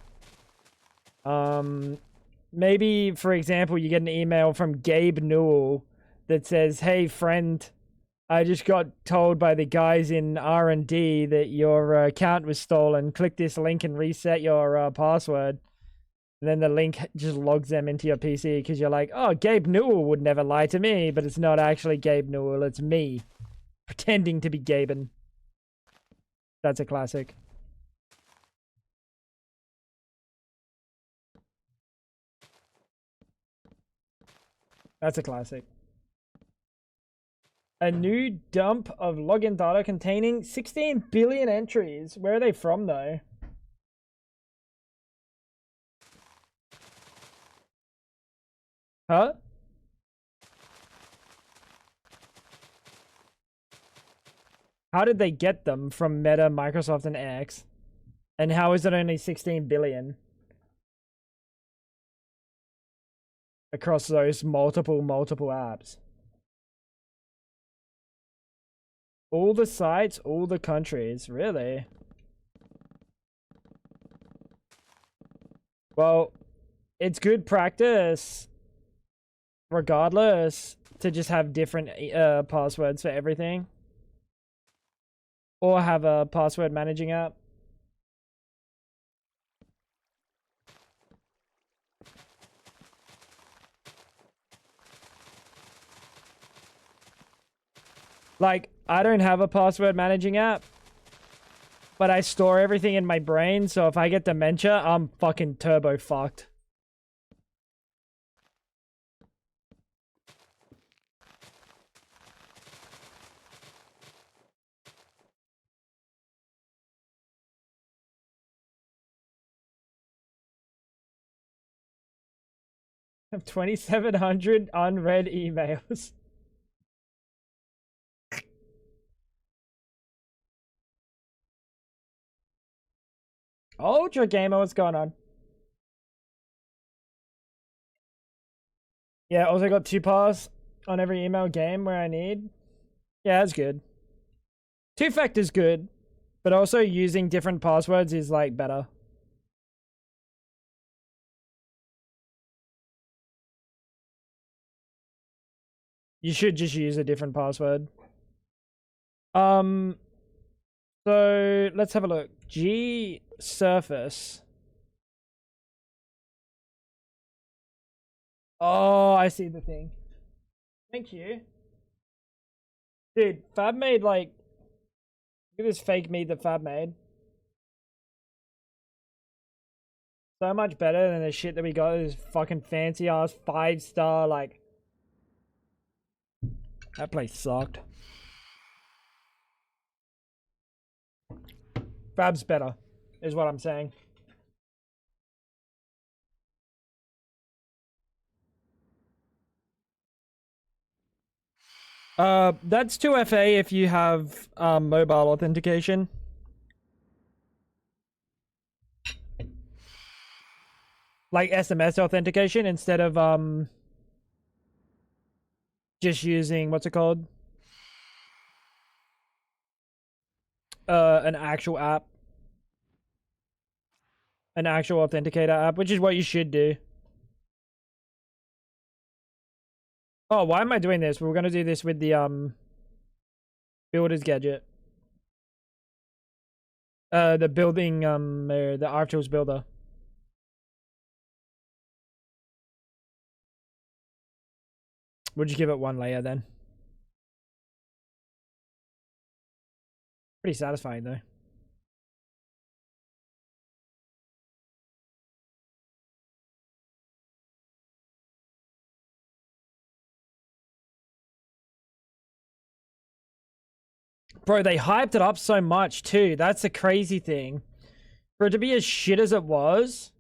Maybe, for example, you get an email from Gabe Newell that says, "Hey, friend, I just got told by the guys in R&D that your account was stolen. Click this link and reset your password." And then the link just logs them into your PC because you're like, "Oh, Gabe Newell would never lie to me," but it's not actually Gabe Newell. It's me pretending to be Gaben. That's a classic. That's a classic. A new dump of login data containing 16 billion entries. Where are they from, though? Huh? How did they get them from Meta, Microsoft, and X? And how is it only 16 billion? Across those multiple apps. All the sites, all the countries, really? Well, it's good practice, regardless, to just have different passwords for everything. Or have a password managing app. Like, I don't have a password managing app, but I store everything in my brain, so if I get dementia, I'm fucking turbo fucked. I have 2,700 unread emails. Ultra Gamer, what's going on? Yeah, also got 2 pass on every email game where I need. Yeah, that's good. 2-factor's good, but also using different passwords is like better. You should just use a different password. So let's have a look. G surface. Oh, I see the thing. Thank you. Dude, Fab made like, look at this fake meat that Fab made. So much better than the shit that we got. This fucking fancy ass 5-star, like. That place sucked. Fab's better, is what I'm saying. That's 2FA if you have mobile authentication. Like SMS authentication instead of just using what's it called? An actual app. An actual authenticator app, which is what you should do. Oh, why am I doing this? We're gonna do this with the builder's gadget. The building the Archtools builder. We'll just give it one layer then. Pretty satisfying though. Bro, they hyped it up so much too. That's the crazy thing. For it to be as shit as it was,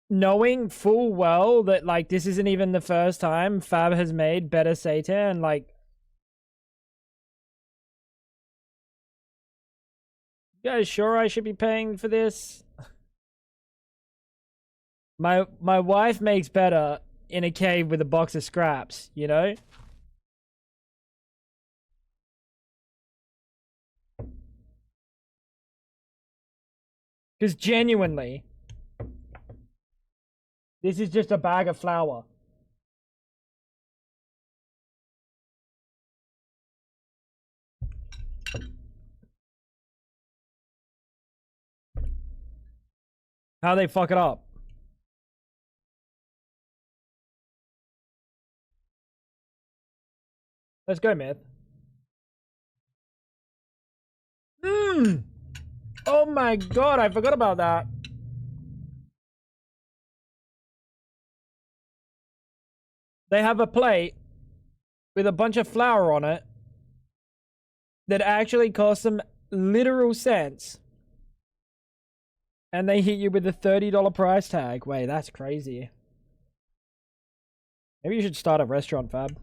knowing full well that like this isn't even the first time Fab has made better Satan, like, you guys sure I should be paying for this? My wife makes better in a cave with a box of scraps, you know? Because genuinely, this is just a bag of flour. How they fuck it up? Let's go, myth. Oh my god, I forgot about that. They have a plate with a bunch of flour on it that actually costs them literal cents. And they hit you with a $30 price tag. Wait, that's crazy. Maybe you should start a restaurant, Fab.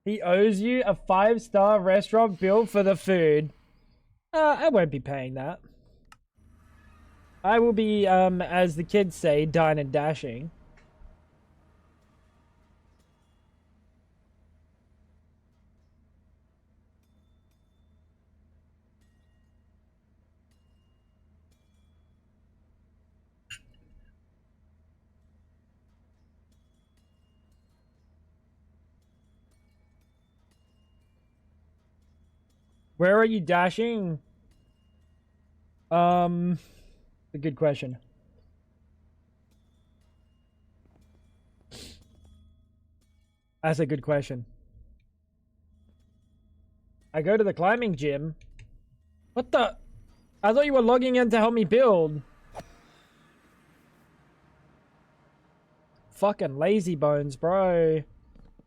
He owes you a 5-star restaurant bill for the food. I won't be paying that. I will be, as the kids say, dine and dashing. Where are you dashing? A good question. That's a good question. I go to the climbing gym. What the? I thought you were logging in to help me build. Fucking lazy bones, bro.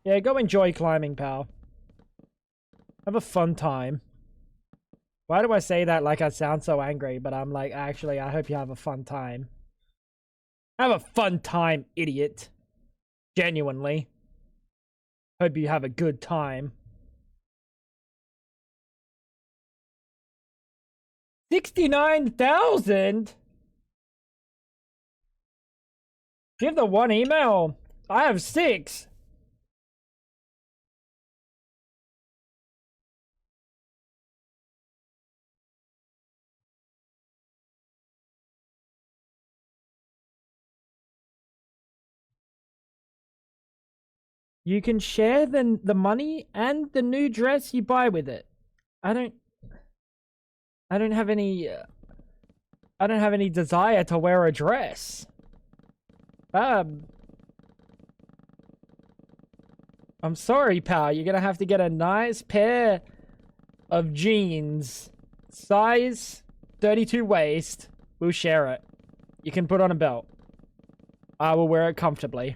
Yeah, go enjoy climbing, pal. Have a fun time. Why do I say that like I sound so angry, but I'm like, actually, I hope you have a fun time. Have a fun time, idiot. Genuinely. Hope you have a good time. 69,000? Give the one email. I have 6. You can share the money and the new dress you buy with it. I don't have any I don't have any desire to wear a dress. I'm sorry, pal. You're gonna have to get a nice pair of jeans. Size 32 waist. We'll share it. You can put on a belt. I will wear it comfortably.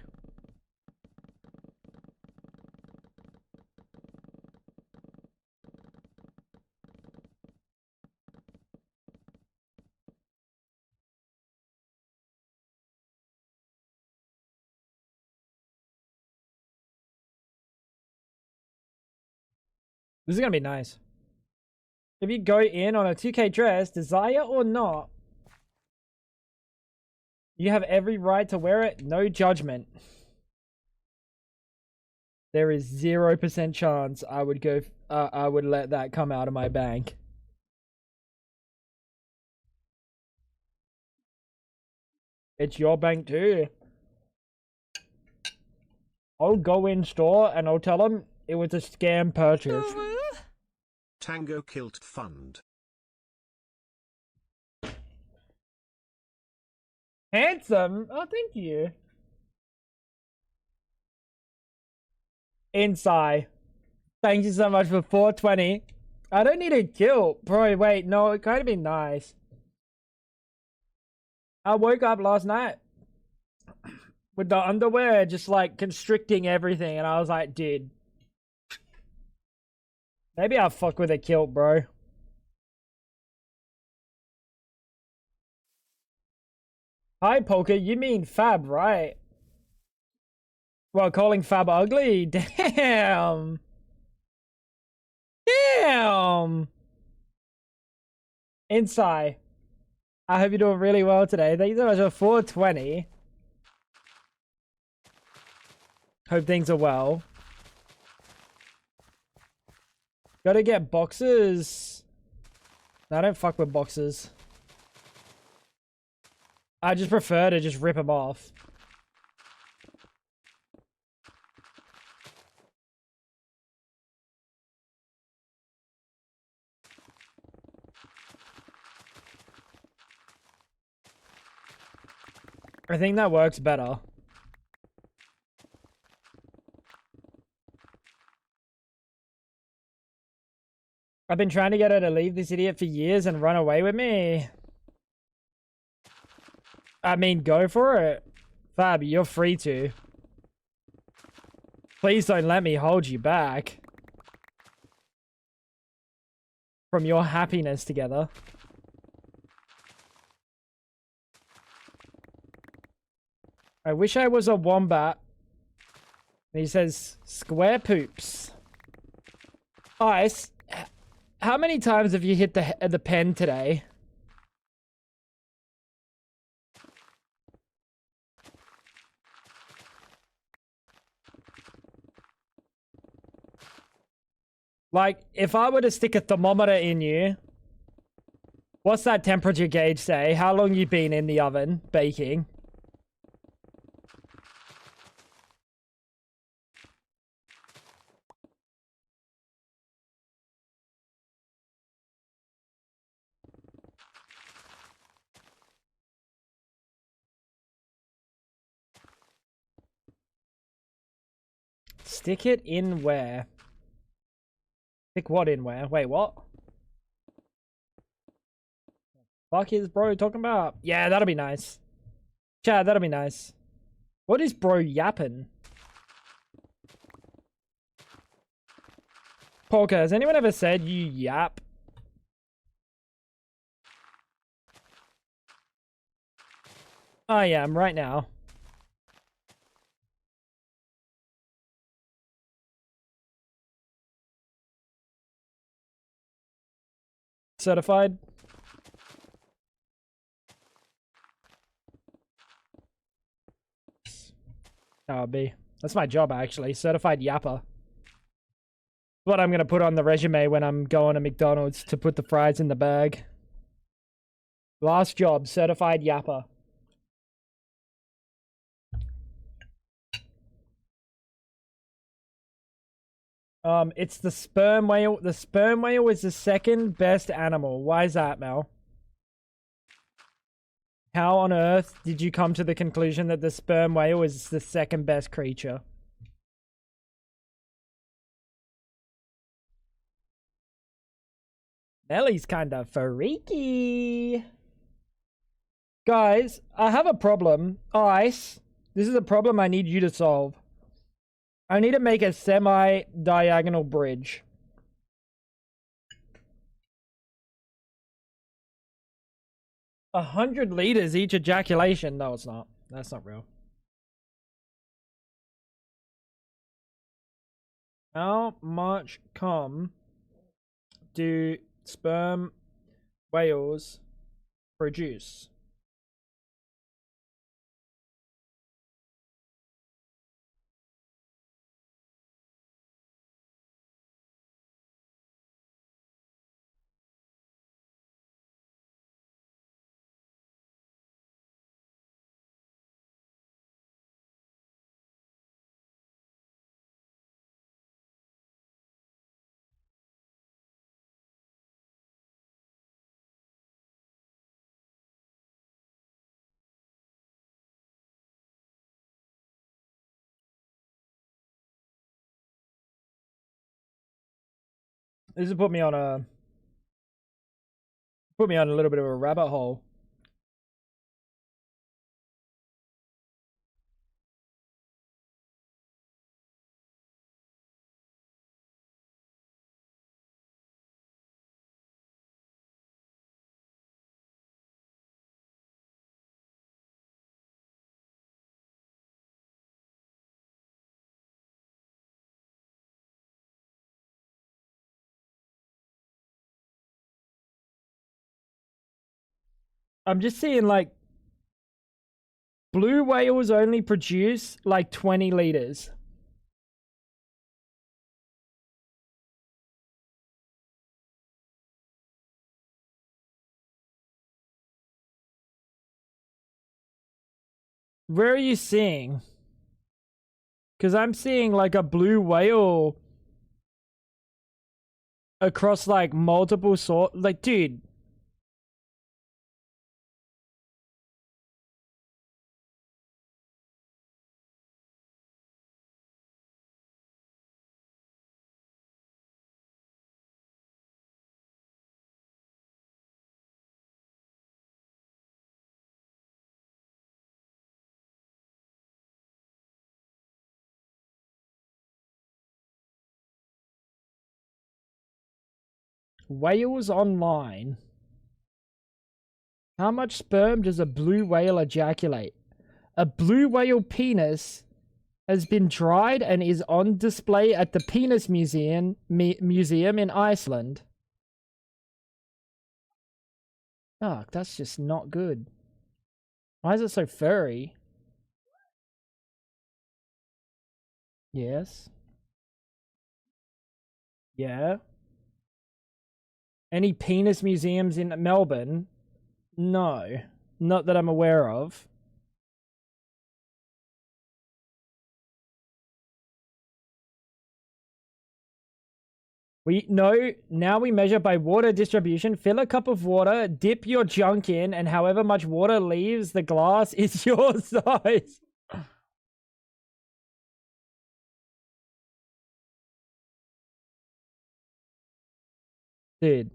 This is gonna be nice. If you go in on a 2K dress, desire or not, you have every right to wear it, no judgment. There is 0% chance I would go. I would let that come out of my bank. It's your bank too. I'll go in store and I'll tell them it was a scam purchase. Tango Kilt Fund. Handsome? Oh, thank you. Inside. Thank you so much for 420. I don't need a kilt. Bro, wait, no, it kind of be nice. I woke up last night with the underwear just like constricting everything, and I was like, dude, maybe I'll fuck with a kilt, bro. Hi, Poker, you mean Fab, right? Well, calling Fab ugly? Damn. Damn. Inside. I hope you're doing really well today. Thank you so much for 420. Hope things are well. Gotta get boxes. No, I don't fuck with boxes. I just prefer to just rip them off. I think that works better. I've been trying to get her to leave this idiot for years and run away with me. I mean, go for it. Fab, you're free to. Please don't let me hold you back from your happiness together. I wish I was a wombat. And he says, square poops. Ice, how many times have you hit the pen today? Like, if I were to stick a thermometer in you, what's that temperature gauge say? How long you been in the oven baking? Stick it in where? Stick what in where? Wait, what? Fuck is bro talking about? Yeah, that'll be nice. Chad, that'll be nice. What is bro yapping? Polka, has anyone ever said you yap? I am right now. Certified? That would be. That's my job, actually. Certified yapper. What I'm going to put on the resume when I'm going to McDonald's to put the fries in the bag. Last job, certified yapper. It's the sperm whale. The sperm whale is the second best animal. Why is that, Mel? How on earth did you come to the conclusion that the sperm whale is the second best creature? Melly's kind of freaky. Guys, I have a problem. Ice, this is a problem I need you to solve. I need to make a semi-diagonal bridge. A 100 liters each ejaculation. No, it's not. That's not real. How much cum do sperm whales produce? This has put me on a little bit of a rabbit hole. I'm just seeing like blue whales only produce like 20 liters. Where are you seeing? Because I'm seeing like a blue whale across like multiple like, dude. Whales online. How much sperm does a blue whale ejaculate? A blue whale penis has been dried and is on display at the Penis Museum in Iceland. Oh, that's just not good. Why is it so furry? Yes. Yeah. Any penis museums in Melbourne? No. Not that I'm aware of. Now we measure by water distribution. Fill a cup of water, dip your junk in, and however much water leaves the glass is your size. Dude.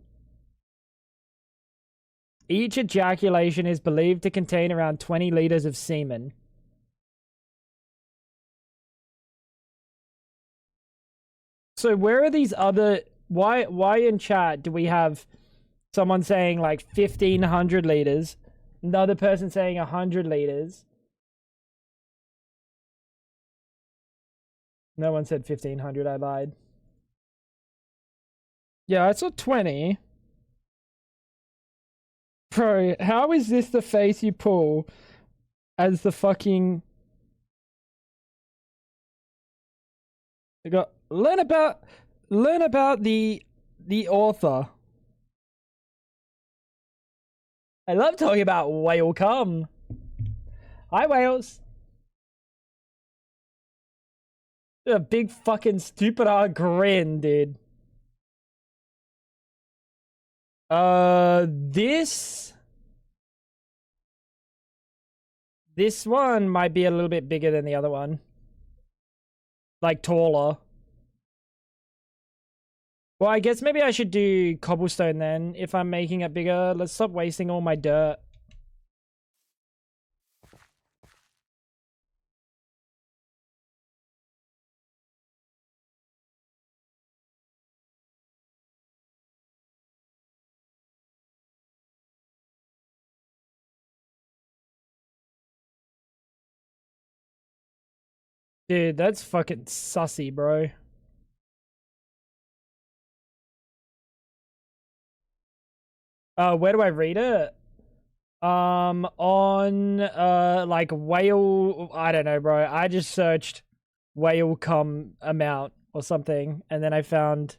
Each ejaculation is believed to contain around 20 liters of semen. So where are these other... Why in chat do we have someone saying like 1,500 liters, another person saying 100 liters? No one said 1,500, I lied. Yeah, I saw 20. Bro, how is this the face you pull as the fucking... You got... Learn about the author. I love talking about whale cum. Hi, whales. A big fucking stupid grin, dude. This one might be a little bit bigger than the other one. Like taller. Well, I guess maybe I should do cobblestone then if I'm making it bigger. Let's stop wasting all my dirt. Dude, that's fucking sussy, bro. Where do I read it? On like whale, I don't know, bro. I just searched whale cum amount or something, and then I found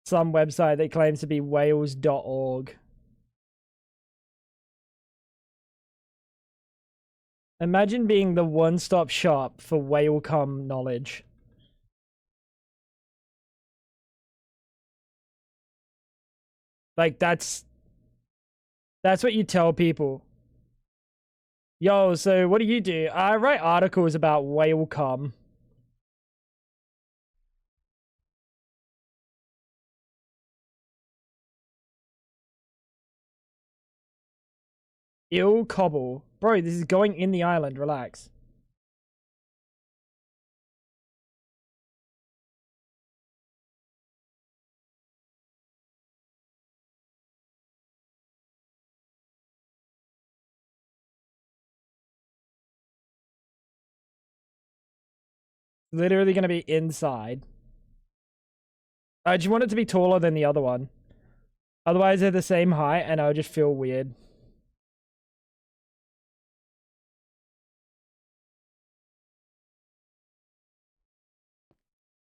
some website that claims to be whales.org. Imagine being the one-stop shop for whale cum knowledge. Like that's what you tell people. Yo, so what do you do? I write articles about whale cum. Ill cobble. Bro, this is going in the island. Relax. Literally going to be inside. I just want it to be taller than the other one. Otherwise, they're the same height and I'll just feel weird.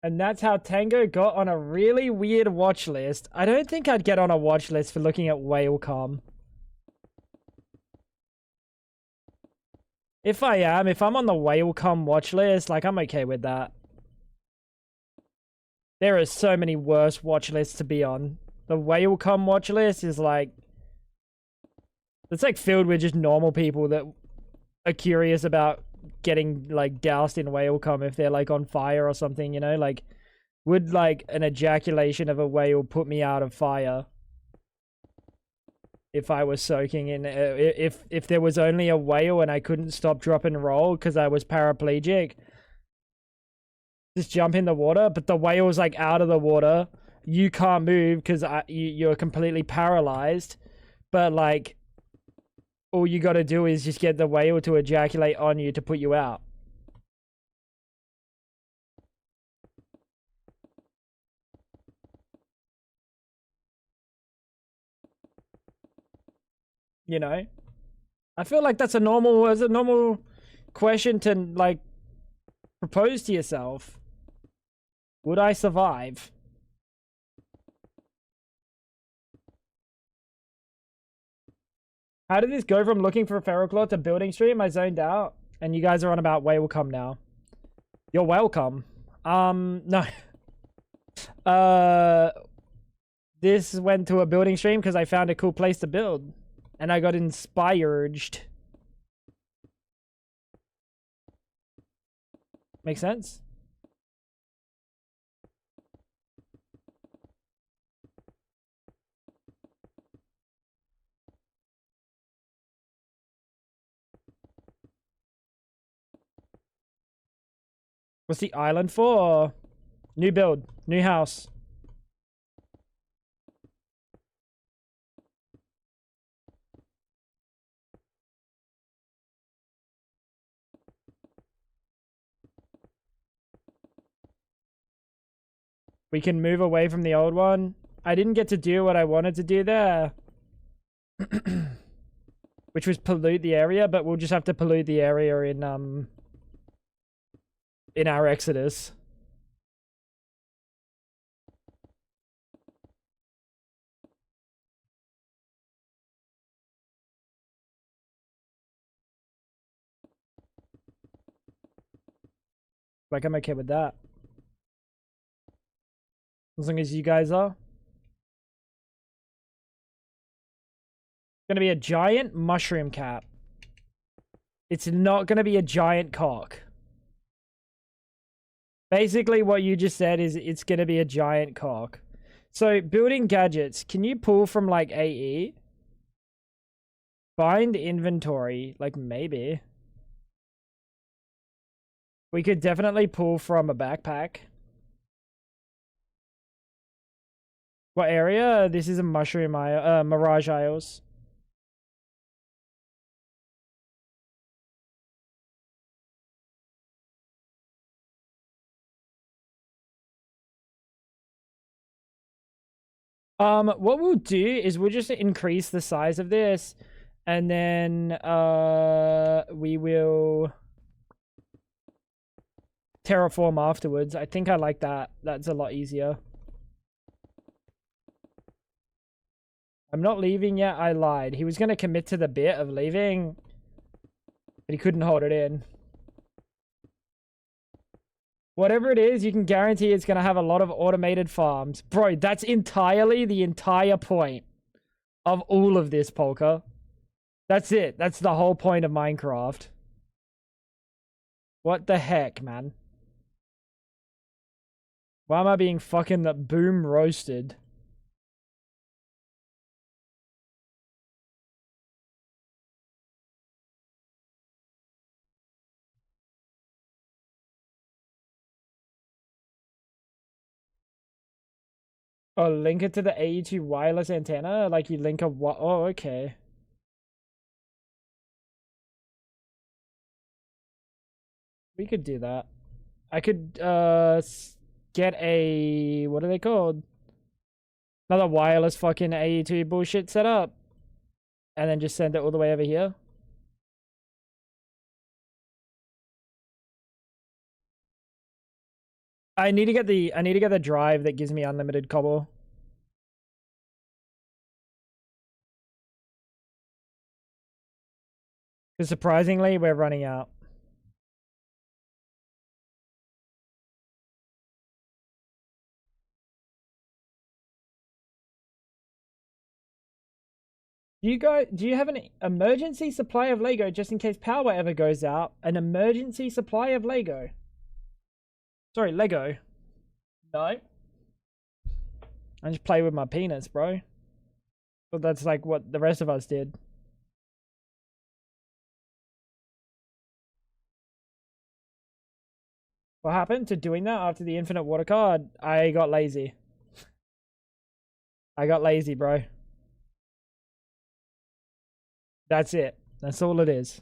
And that's how Tango got on a really weird watch list. I don't think I'd get on a watch list for looking at whale cum. If I'm on the whale cum watch list, like, I'm okay with that. There are so many worse watch lists to be on. The whale cum watch list is like... It's like filled with just normal people that are curious about getting like doused in whale cum if they're like on fire or something, you know? Like, would like an ejaculation of a whale put me out of fire? If I was soaking in, if there was only a whale and I couldn't stop, drop, and roll because I was paraplegic, just jump in the water. But the whale's like out of the water, you can't move because you're completely paralyzed. But like, all you got to do is just get the whale to ejaculate on you to put you out. You know, I feel like that's a normal question to like propose to yourself. Would I survive? How did this go from looking for a feral claw to building stream? I zoned out, and you guys are on about whale cum now. You're welcome. No. This went to a building stream because I found a cool place to build, and I got inspired. Make sense? What's the island for? New build, new house. We can move away from the old one. I didn't get to do what I wanted to do there. Which was pollute the area, but we'll just have to pollute the area in our exodus. Like, I'm okay with that. As long as you guys are. Gonna be a giant mushroom cap. It's not gonna be a giant cock. Basically, what you just said is it's gonna be a giant cock. So, building gadgets. Can you pull from, like, AE? Find inventory. Like, maybe. We could definitely pull from a backpack. What area? This is a mushroom isle, Mirage Isles. What we'll do is we'll just increase the size of this, and then we will terraform afterwards. I think I like that. That's a lot easier. I'm not leaving yet. I lied. He was going to commit to the bit of leaving, but he couldn't hold it in. Whatever it is, you can guarantee it's going to have a lot of automated farms. Bro, that's entirely the entire point of all of this, Polka. That's it. That's the whole point of Minecraft. What the heck, man? Why am I being fucking boom roasted? Oh, link it to the AE2 wireless antenna? Like you link a what? Oh, okay. We could do that. I could get a, what are they called? Another wireless fucking AE2 bullshit set up. And then just send it all the way over here. I need to get the drive that gives me unlimited cobble. Because surprisingly, we're running out. Do you have an emergency supply of Lego just in case power ever goes out? An emergency supply of Lego. Sorry, Lego. No. I just play with my penis, bro. But that's like what the rest of us did. What happened to doing that after the infinite water card? I got lazy. I got lazy, bro. That's it. That's all it is.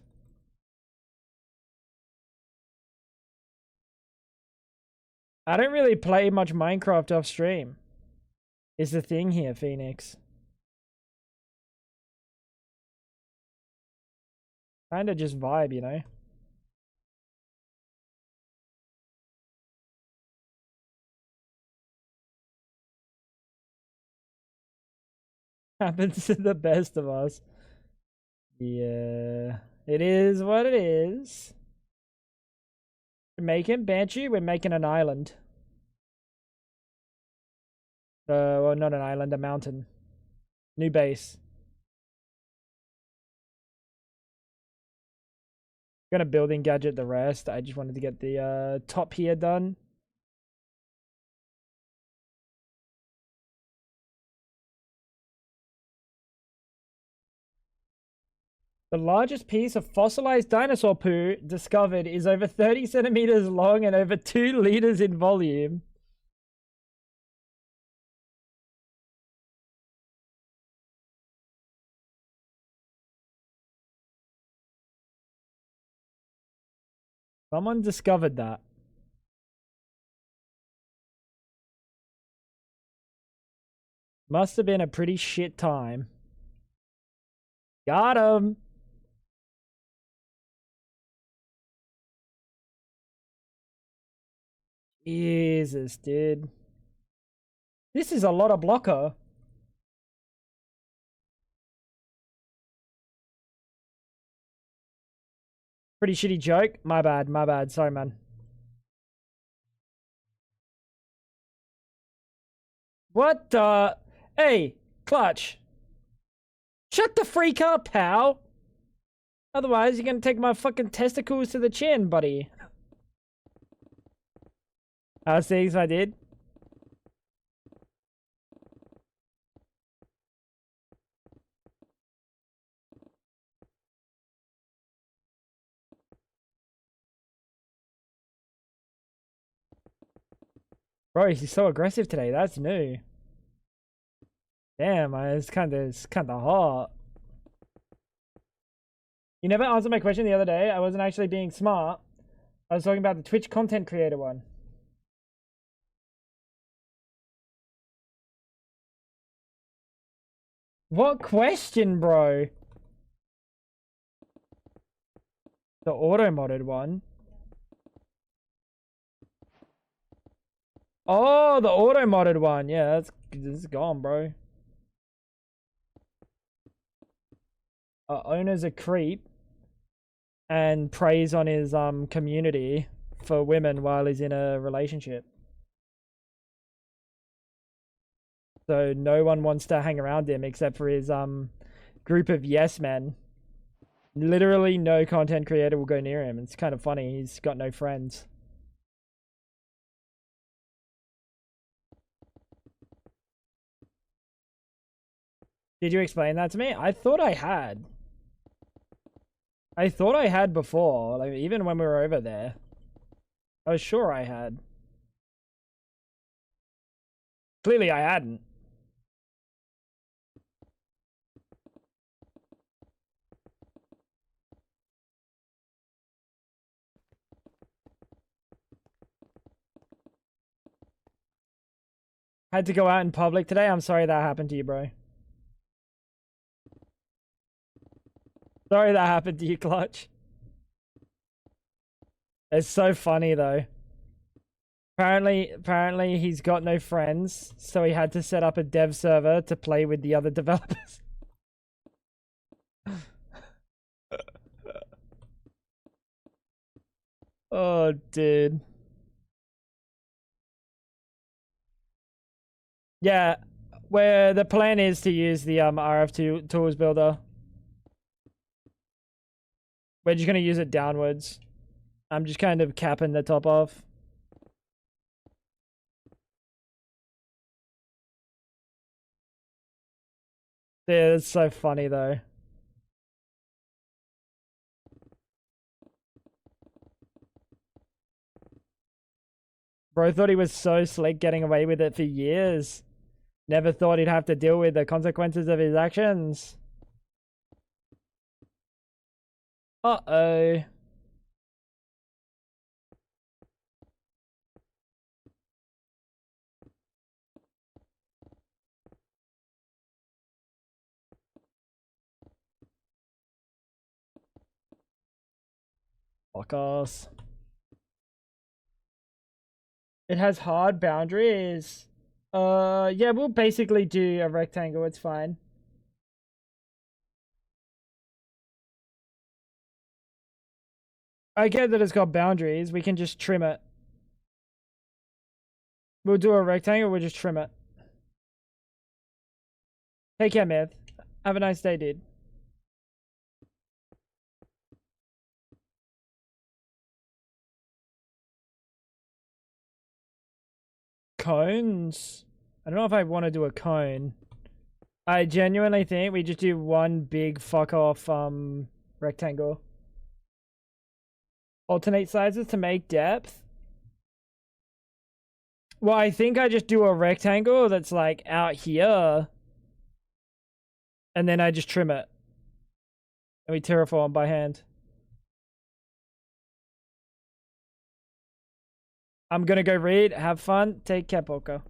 I don't really play much Minecraft off stream. Is the thing here, Phoenix. Kinda just vibe, you know? Happens to the best of us. Yeah. It is what it is. We're making Banshee, we're making an island. Well, not an island, a mountain. New base. Gonna building gadget the rest. I just wanted to get the top here done. The largest piece of fossilized dinosaur poo discovered is over 30 centimeters long and over 2 liters in volume. Someone discovered that. Must have been a pretty shit time. Got him. Jesus, dude. This is a lot of blocker. Pretty shitty joke. My bad, my bad. Sorry, man. What the? Hey, Clutch. Shut the freak up, pal. Otherwise, you're gonna take my fucking testicles to the chin, buddy. See, so I did. Bro, he's so aggressive today. That's new. Damn, it's kind of hot. You never answered my question the other day. I wasn't actually being smart. I was talking about the Twitch content creator one. What question, bro? The auto-modded one? Oh, the auto-modded one. Yeah, this is gone, bro. Owner's a creep and preys on his community for women while he's in a relationship. So no one wants to hang around him except for his group of yes men. Literally no content creator will go near him. It's kind of funny. He's got no friends. Did you explain that to me? I thought I had. I thought I had before, like even when we were over there. I was sure I had. Clearly I hadn't. Had to go out in public today. I'm sorry that happened to you, bro. Sorry that happened to you, Clutch. It's so funny though. Apparently he's got no friends, so he had to set up a dev server to play with the other developers. Oh, dude. Yeah, where the plan is to use the RF2 tools builder. We're just gonna use it downwards. I'm just kind of capping the top off. Yeah, it's so funny though. Bro thought he was so slick getting away with it for years. Never thought he'd have to deal with the consequences of his actions. Uh-oh. Fuckers. It has hard boundaries. Yeah, we'll basically do a rectangle. It's fine. I get that it's got boundaries. We can just trim it. We'll do a rectangle. We'll just trim it. Take care, Myth. Have a nice day, dude. Cones? I don't know if I want to do a cone. I genuinely think we just do one big fuck off rectangle. Alternate sizes to make depth. Well, I think I just do a rectangle that's like out here. And then I just trim it. And we terraform by hand. I'm gonna go read. Have fun. Take care, Poco.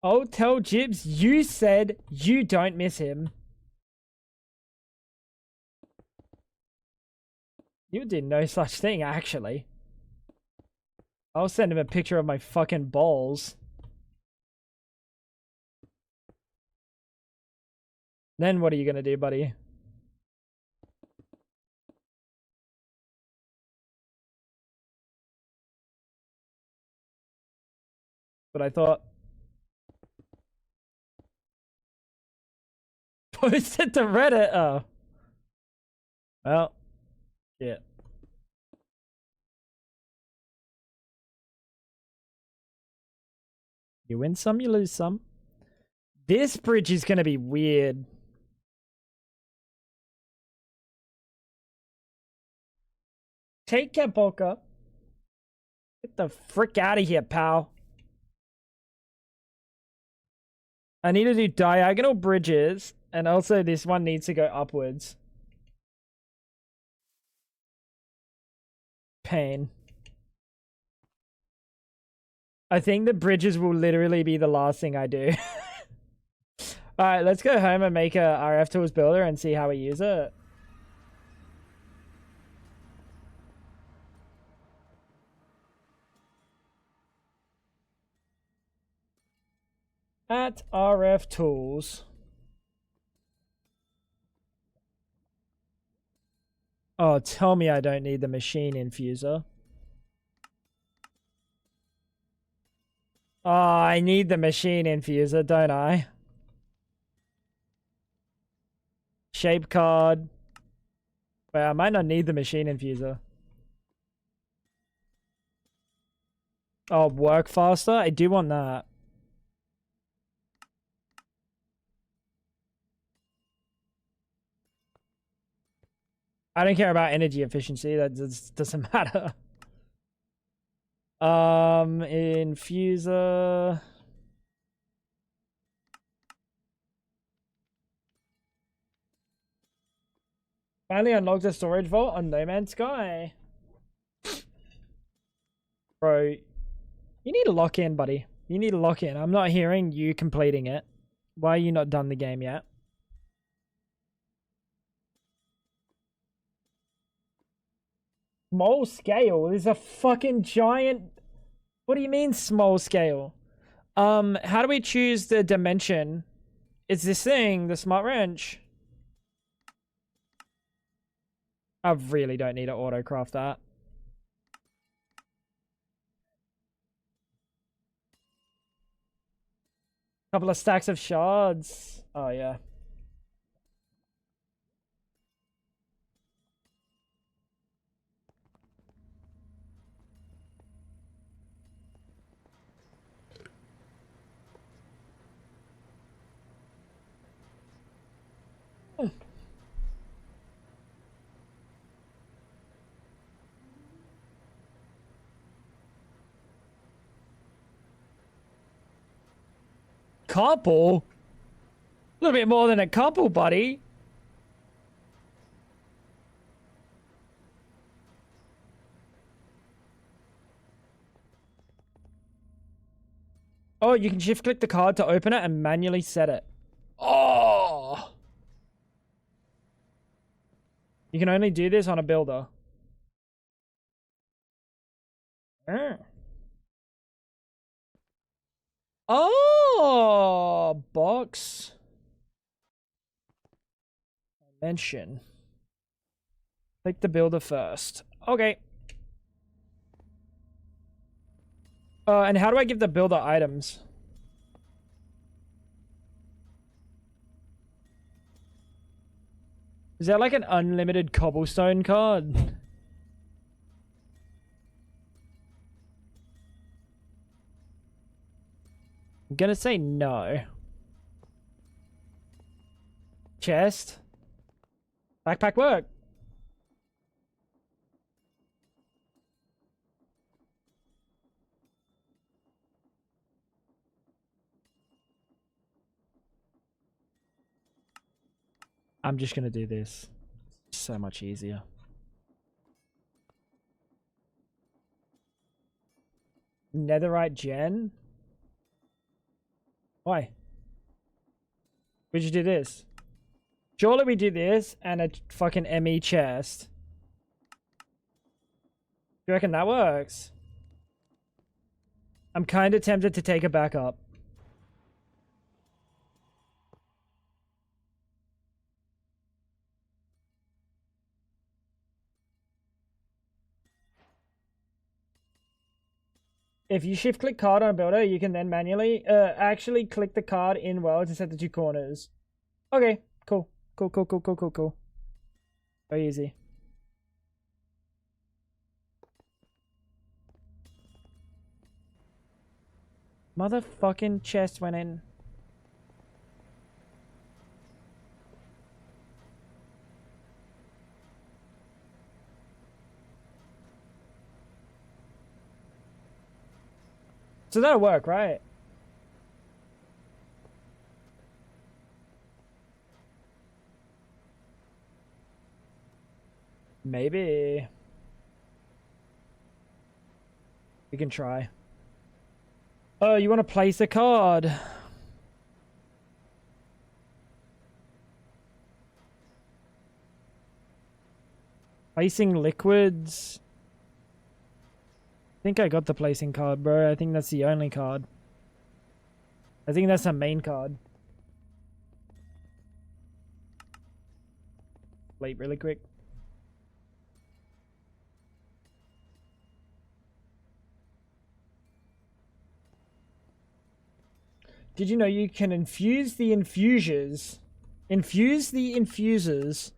Oh, tell Jibs you said you don't miss him. You did no such thing, actually. I'll send him a picture of my fucking balls. Then what are you gonna do, buddy? But I thought. Post it to Reddit. Oh. Well. Yeah. You win some, you lose some. This bridge is going to be weird. Take care, Boca. Get the frick out of here, pal. I need to do diagonal bridges, and also this one needs to go upwards. Pain. I think the bridges will literally be the last thing I do. Alright, let's go home and make a RF Tools builder and see how we use it. At RF Tools. Oh, tell me I don't need the machine infuser. Oh, I need the machine infuser, don't I? Shape card. Well, I might not need the machine infuser. Oh, work faster? I do want that. I don't care about energy efficiency. That just doesn't matter. Infuser. Finally unlocked a storage vault on No Man's Sky. Bro, you need to lock in, buddy. You need to lock in. I'm not hearing you completing it. Why are you not done the game yet? Small scale? There's a fucking giant... What do you mean small scale? How do we choose the dimension? It's this thing, the smart wrench. I really don't need to autocraft that. Couple of stacks of shards. Oh, yeah. Couple? A little bit more than a couple, buddy. Oh, you can shift click the card to open it and manually set it. Oh! You can only do this on a builder. Oh, box. Dimension. Click the builder first. Okay. And how do I give the builder items? Is that like an unlimited cobblestone card? I'm gonna say no. Chest. Backpack work. I'm just gonna do this. So much easier. Netherite gen? Why? We just do this. Surely we do this and a fucking ME chest. Do you reckon that works? I'm kind of tempted to take a backup. If you shift click card on a builder, you can then manually actually click the card in world to set the two corners. Okay, cool. Cool. Very easy. Motherfucking chest went in. So that'll work, right? Maybe. We can try. Oh, you want to place a card? Placing liquids. I think I got the placing card, bro. I think that's the only card. I think that's the main card. Sleep really quick. Did you know you can infuse the infusers? Infuse the infusers.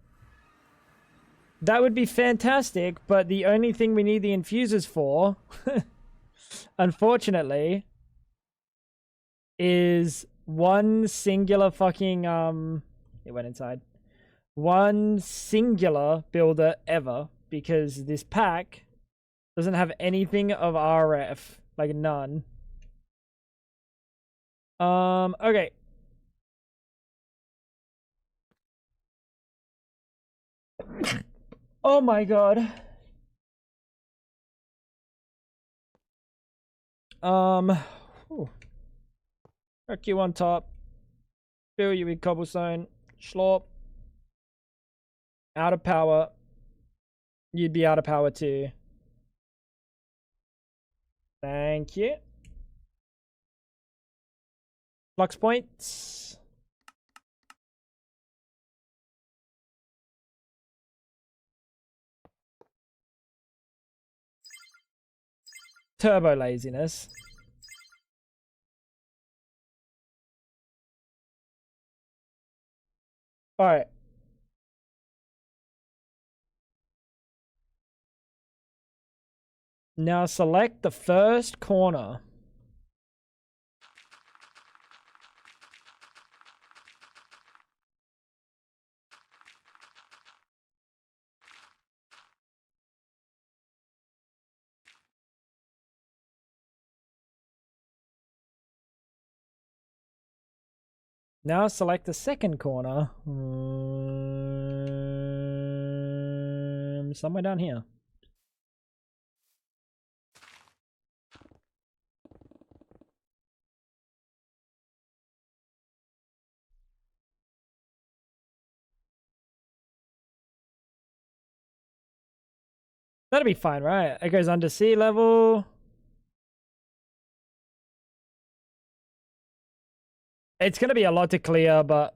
That would be fantastic, but the only thing we need the infusers for, unfortunately, is one singular fucking, it went inside. One singular builder ever, because this pack doesn't have anything of RF, like none. Okay. Oh my god. Whew. Wreck you on top. Fill you with cobblestone. Schlop. Out of power. You'd be out of power too. Thank you. Flux points. Turbo laziness. Alright. Now select the first corner. Now select the second corner. Somewhere down here. That'll be fine, right? It goes under sea level. It's going to be a lot to clear, but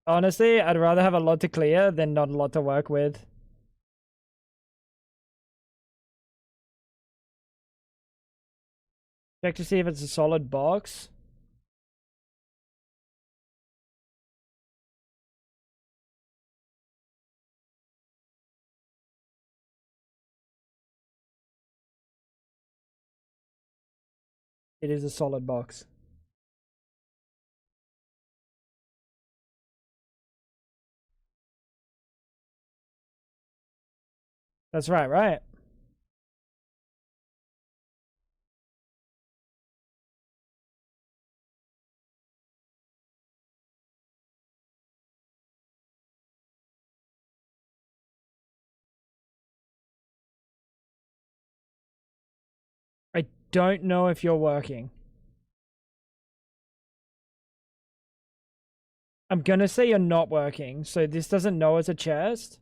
honestly, I'd rather have a lot to clear than not a lot to work with. Check to see if it's a solid box. It is a solid box. That's right, right? I don't know if you're working. I'm gonna say you're not working, so this doesn't know it's a chest.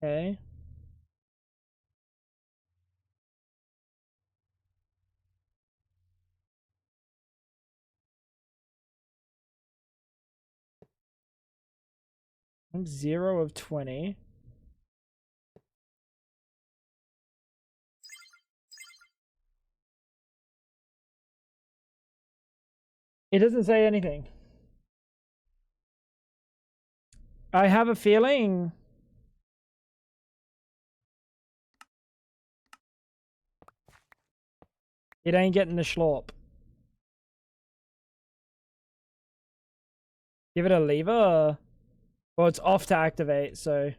Okay. I'm 0 of 20. It doesn't say anything. I have a feeling. It ain't getting the schlorp. Give it a lever. Well, it's off to activate, so.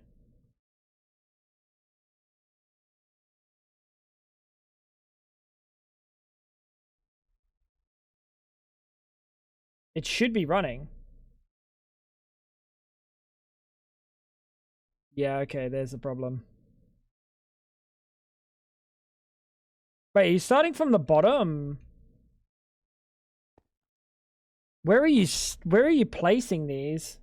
It should be running. Yeah, okay, there's the problem. Wait, he's starting from the bottom. Where are you placing these?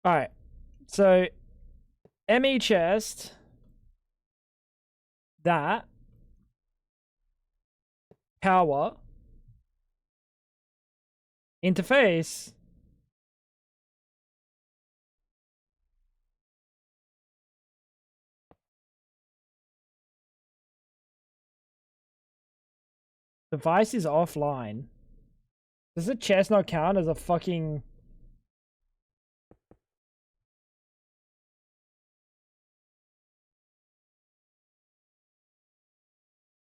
All right. So ME chest, that power interface. Device is offline. Does the chest not count as a fucking...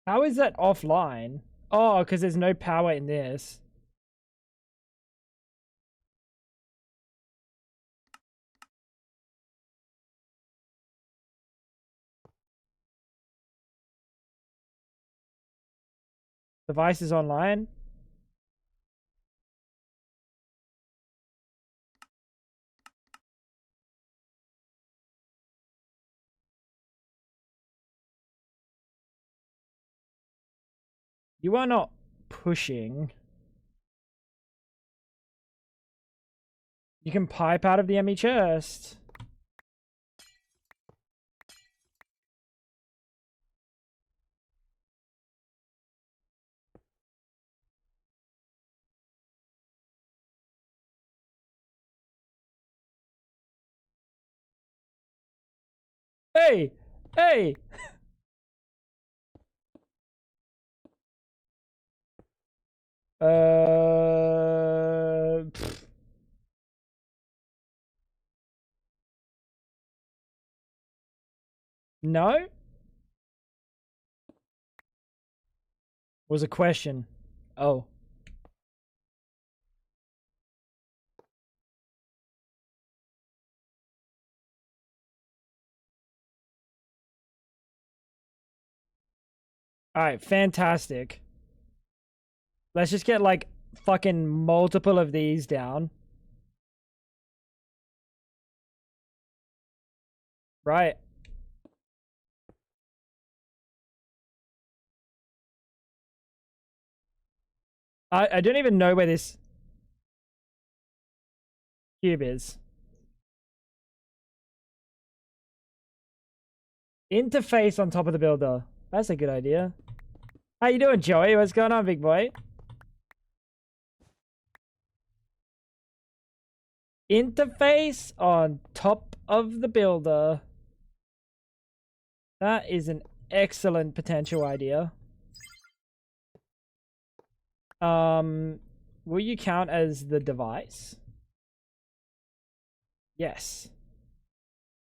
How is that offline? Oh, because there's no power in this. Device is online. You are not pushing. You can pipe out of the ME chest. Hey! Hey! Pfft. No? Was a question. Oh. Alright, fantastic. Let's just get like fucking multiple of these down. Right. I don't even know where this cube is. Interface on top of the builder. That's a good idea. How you doing, Joey? What's going on, big boy? Interface on top of the builder. That is an excellent potential idea. Will you count as the device? Yes.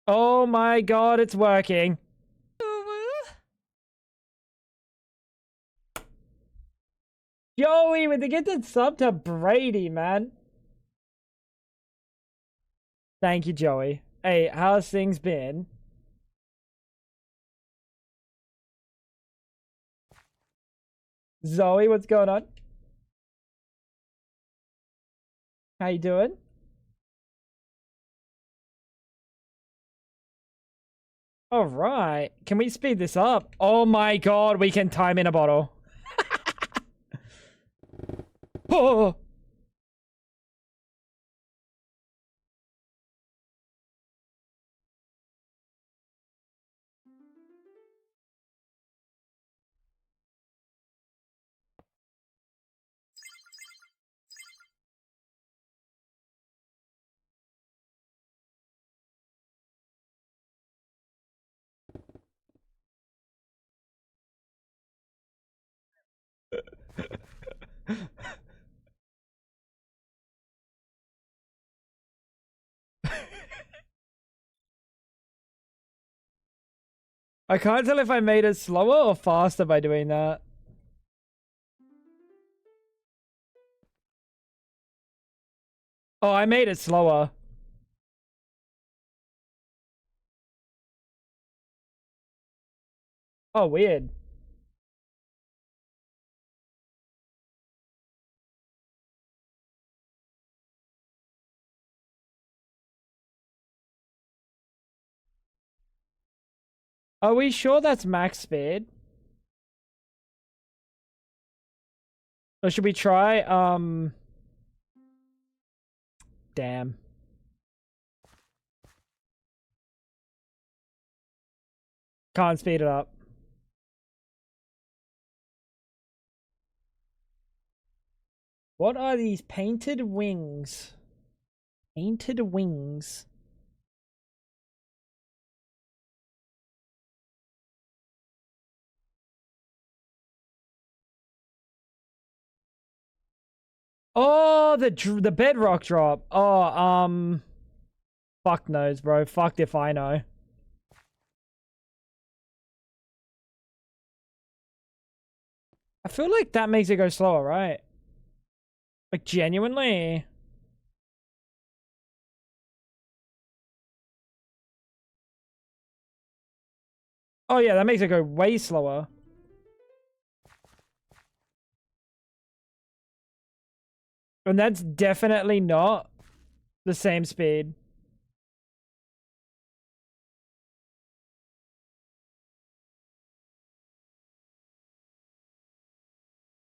Oh my god, it's working. Joey with the gifted sub to Brady, man. Thank you, Joey. Hey, how's things been? Zoe, what's going on? How you doing? All right. Can we speed this up? Oh my god, we can time in a bottle. Oh. I can't tell if I made it slower or faster by doing that. Oh, I made it slower. Oh, weird. Are we sure that's max speed? Or should we try, damn. Can't speed it up. What are these painted wings? Painted wings. Oh, the bedrock drop. Oh, fuck knows, bro. Fucked if I know. I feel like that makes it go slower, right? Like, genuinely. Oh, yeah, that makes it go way slower. And that's definitely not the same speed.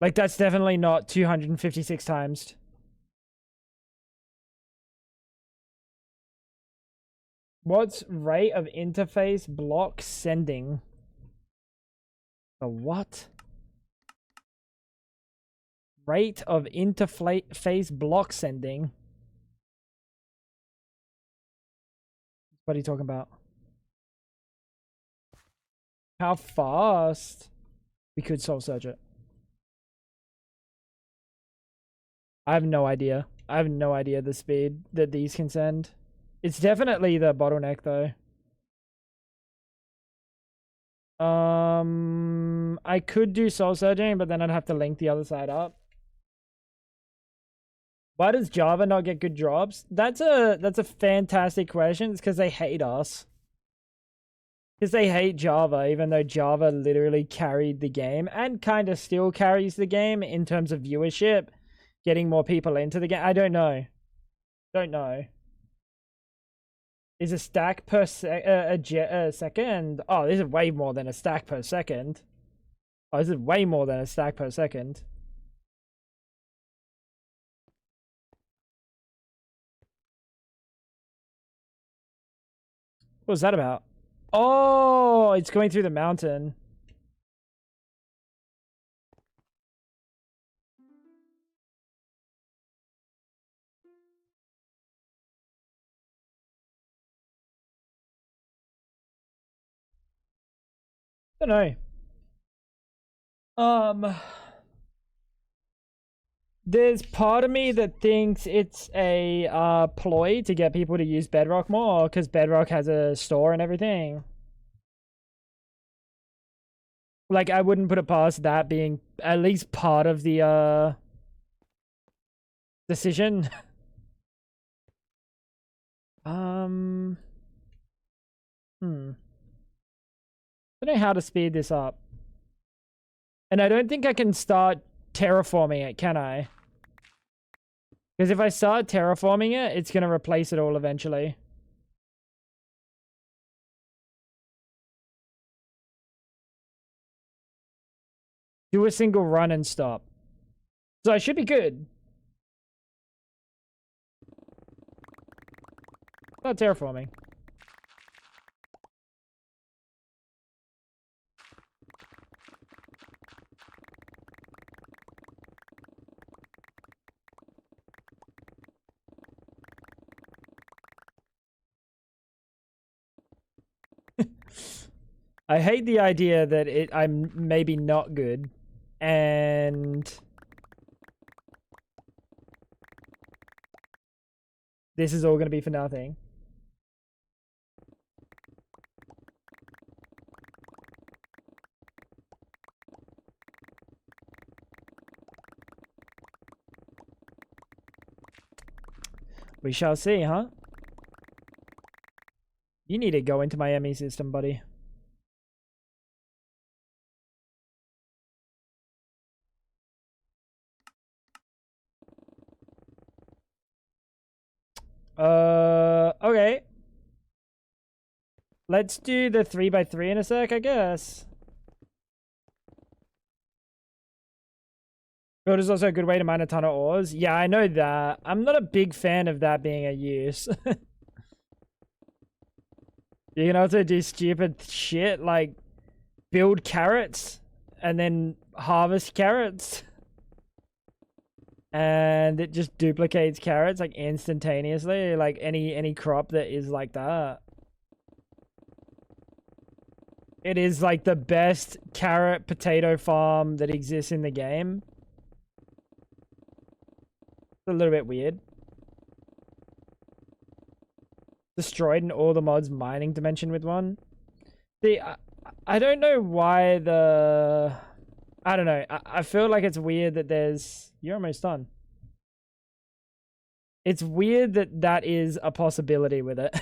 Like, that's definitely not 256 times. What's rate of interface block sending? The what? Rate of interface block sending? What are you talking about? How fast? We could soul search it. I have no idea. I have no idea the speed that these can send. It's definitely the bottleneck though. I could do soul searching, but then I'd have to link the other side up. Why does Java not get good drops? That's a fantastic question. It's because they hate us. Because they hate Java, even though Java literally carried the game and kind of still carries the game in terms of viewership, getting more people into the game. I don't know. Don't know. Is a stack per second? Oh, this is way more than a stack per second. Oh, this is way more than a stack per second. What was that about? Oh, it's going through the mountain. I don't know. There's part of me that thinks it's a ploy to get people to use Bedrock more because Bedrock has a store and everything. Like, I wouldn't put it past that being at least part of the decision. I don't know how to speed this up. And I don't think I can start terraforming it, can I? Because if I start terraforming it, it's going to replace it all eventually. Do a single run and stop. So I should be good. Start terraforming. I hate the idea that I'm maybe not good, and this is all going to be for nothing. We shall see, huh? You need to go into my ME system, buddy. Okay. Let's do the 3x3 in a sec, I guess. Build is also a good way to mine a ton of ores. Yeah, I know that. I'm not a big fan of that being a use. You can also do stupid shit like build carrots and then harvest carrots. And it just duplicates carrots like instantaneously, like any crop that is like that. It is like the best carrot potato farm that exists in the game. It's a little bit weird. Destroyed in all the mods mining dimension with one. See, I don't know why the... I don't know. I feel like it's weird that there's... You're almost done. It's weird that that is a possibility with it.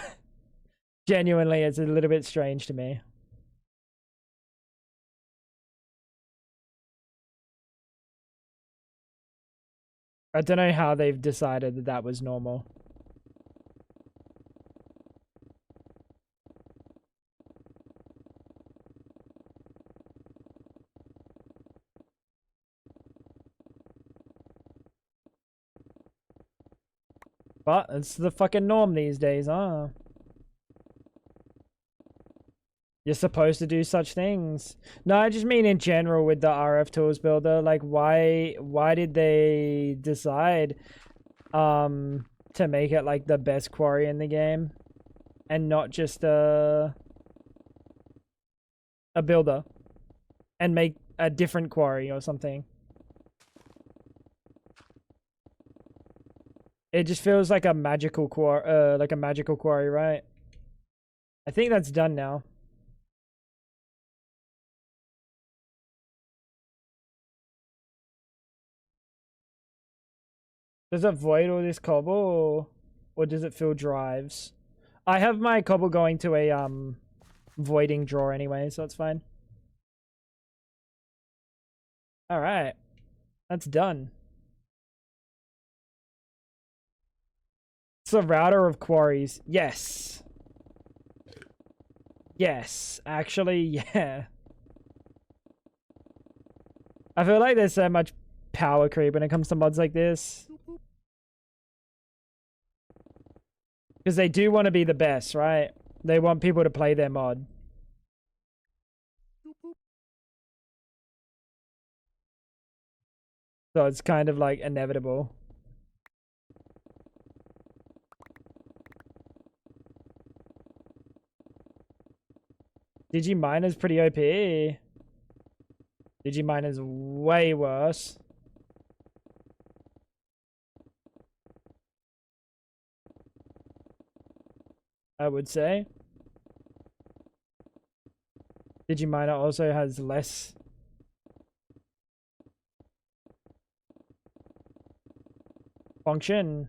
Genuinely, it's a little bit strange to me. I don't know how they've decided that that was normal. But it's the fucking norm these days, huh? You're supposed to do such things. No, I just mean in general with the RF Tools Builder. Like, why did they decide to make it like the best quarry in the game and not just a builder and make a different quarry or something? It just feels like a magical quarry, right? I think that's done now. Does it void all this cobble or does it fill drives? I have my cobble going to a voiding drawer anyway, so it's fine. All right. That's done. It's a router of quarries. Yes. Yes, actually, yeah. I feel like there's so much power creep when it comes to mods like this. Because they do want to be the best, right? They want people to play their mod. So it's kind of like inevitable. Digimine is pretty OP. Digimine is way worse. I would say. Digiminer also has less function.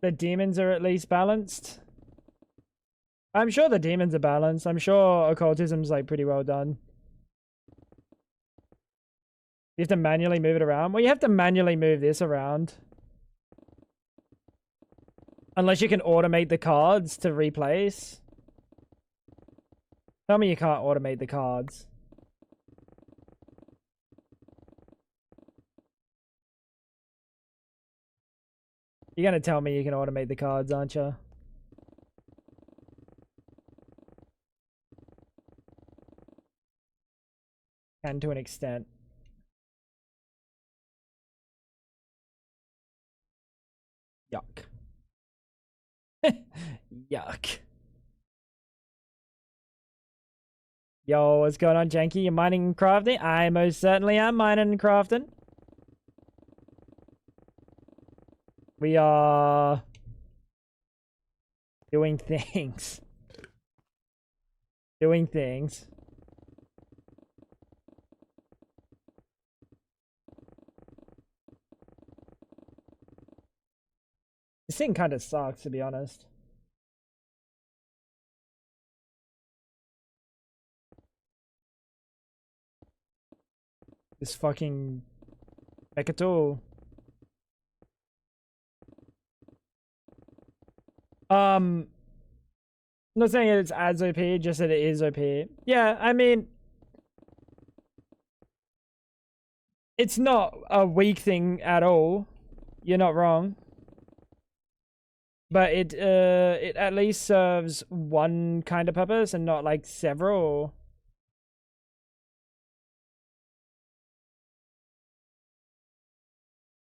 The demons are at least balanced. I'm sure the demons are balanced. I'm sure occultism's like pretty well done. You have to manually move it around. Well, you have to manually move this around. Unless you can automate the cards to replace. Tell me you can't automate the cards. You're gonna tell me you can automate the cards, aren't you? Can to an extent. Yuck. Yuck. Yo, what's going on, Janky? You mining and crafting? I most certainly am mining and crafting. We are doing things. Doing things. This thing kind of sucks, to be honest. This fucking mecha tool. Not saying it's as OP, just that it is OP. Yeah, I mean, it's not a weak thing at all. You're not wrong. But it at least serves one kind of purpose and not like several.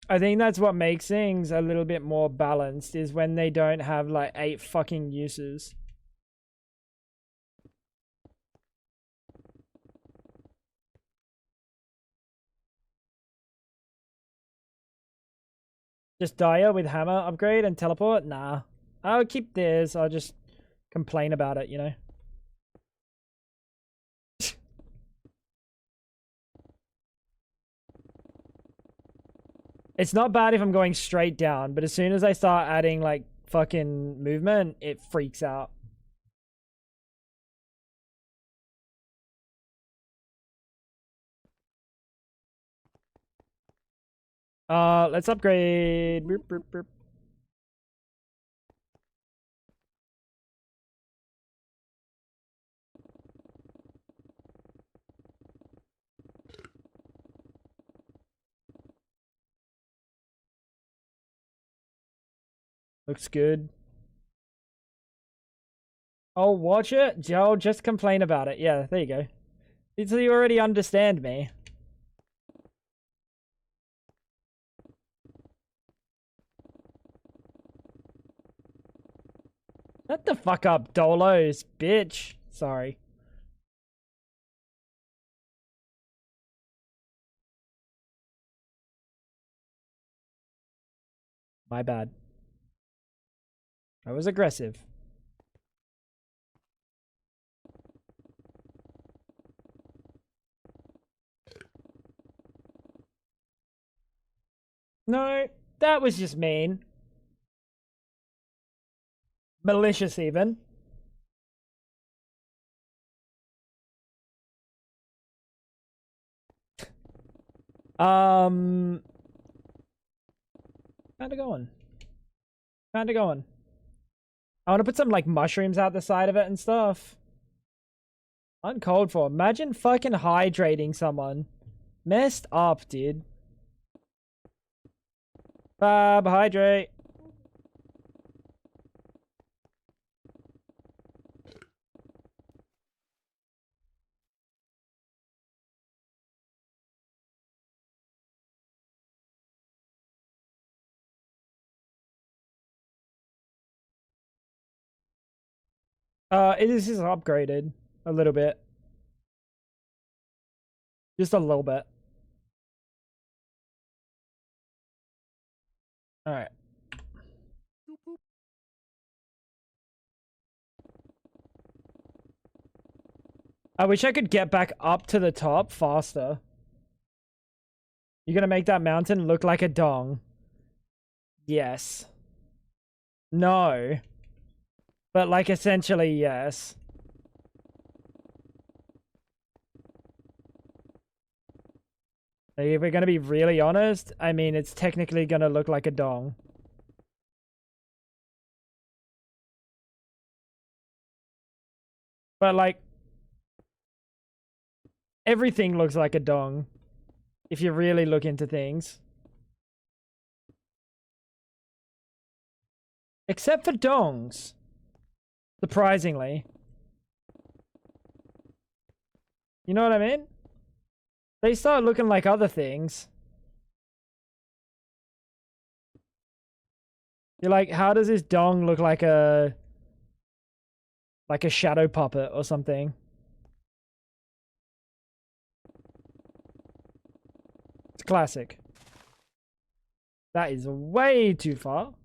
I think that's what makes things a little bit more balanced, is when they don't have like 8 fucking uses. Just Dire with hammer upgrade and teleport? Nah. I'll keep this. I'll just complain about it, you know? It's not bad if I'm going straight down, but as soon as I start adding, like, fucking movement, it freaks out. Let's upgrade. Boop, boop, boop. Looks good. Oh, watch it. Joe, just complain about it. Yeah, there you go. So you already understand me. Shut the fuck up, Dolos, bitch. Sorry. My bad. I was aggressive. No, that was just mean. Malicious, even. Kinda going. Kinda going. I want to put some, like, mushrooms out the side of it and stuff. Uncalled for. Imagine fucking hydrating someone. Messed up, dude. Fab, hydrate. This is upgraded a little bit. Just a little bit. Alright. I wish I could get back up to the top faster. You're gonna make that mountain look like a dong. Yes. No. But, like, essentially, yes. Like, if we're gonna be really honest, I mean, it's technically gonna look like a dong. But, like, everything looks like a dong, if you really look into things. Except for dongs. Surprisingly. You know what I mean? They start looking like other things. You're like, how does this dong look like a shadow puppet or something? It's classic. That is way too far.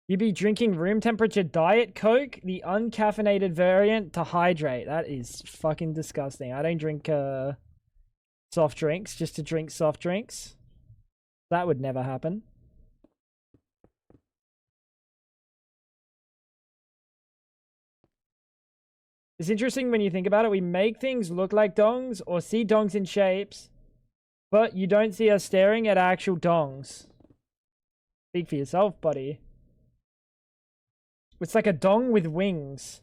You be drinking room temperature Diet Coke, the uncaffeinated variant, to hydrate. That is fucking disgusting. I don't drink soft drinks just to drink soft drinks. That would never happen. It's interesting when you think about it. We make things look like dongs or see dongs in shapes, but you don't see us staring at actual dongs. Speak for yourself, buddy. It's like a dong with wings.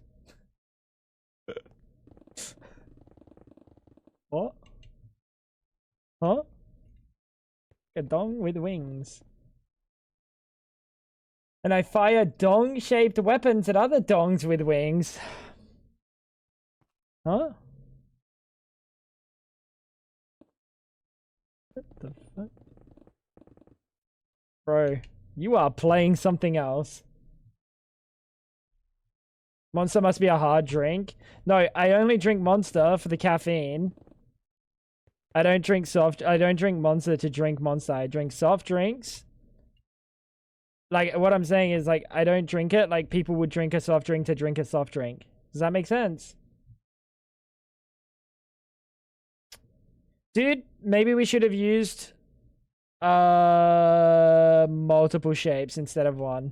What? Huh? A dong with wings. And I fire dong-shaped weapons at other dongs with wings. Huh? What the fuck? Bro, you are playing something else. Monster must be a hard drink. No, I only drink Monster for the caffeine. I don't drink Monster to drink Monster. I drink soft drinks. Like, what I'm saying is, like, I don't drink it like people would drink a soft drink to drink a soft drink. Does that make sense? Dude, maybe we should have used multiple shapes instead of one.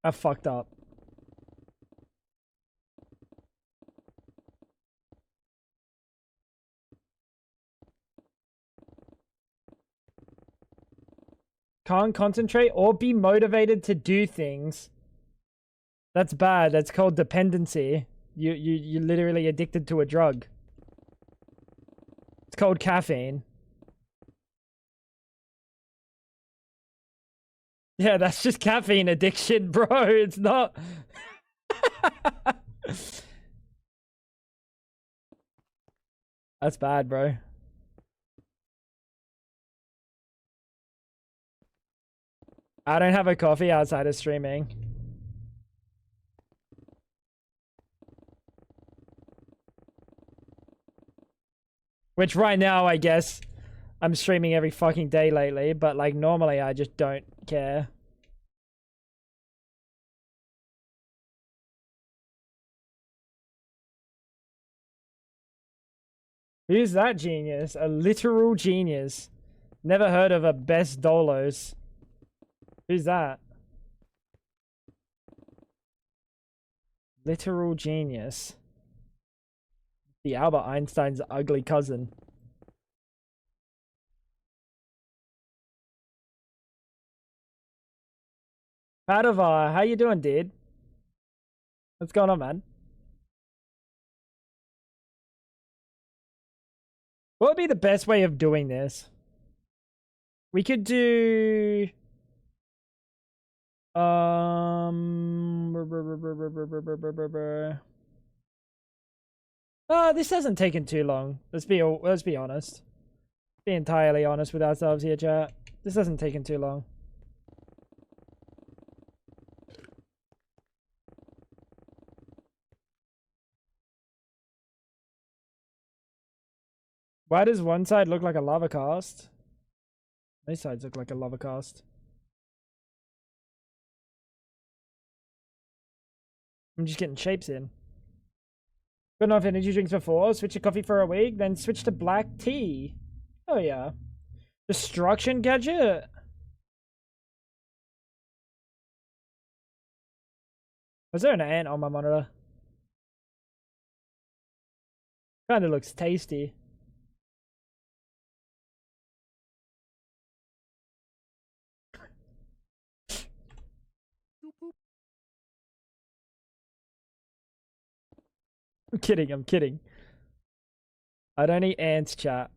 I fucked up. Can't concentrate or be motivated to do things. That's bad. That's called dependency. You're literally addicted to a drug. It's called caffeine. Yeah, that's just caffeine addiction, bro. It's not. That's bad, bro. I don't have a coffee outside of streaming. Which right now, I guess, I'm streaming every fucking day lately, but like normally I just don't care. Who's that genius? A literal genius. Never heard of a best dolos. Who's that? Literal genius. The Albert Einstein's ugly cousin. Padovar, how you doing, dude? What's going on, man? What would be the best way of doing this? We could do... this hasn't taken too long. Let's be honest. Be entirely honest with ourselves here, chat. This hasn't taken too long. Why does one side look like a lava cast? These sides look like a lava cast. I'm just getting shapes in. Got enough energy drinks before. Switch to coffee for a week, then switch to black tea. Oh yeah. Destruction gadget. Was there an ant on my monitor? Kinda looks tasty. I'm kidding, I'm kidding. I don't eat ants, chat.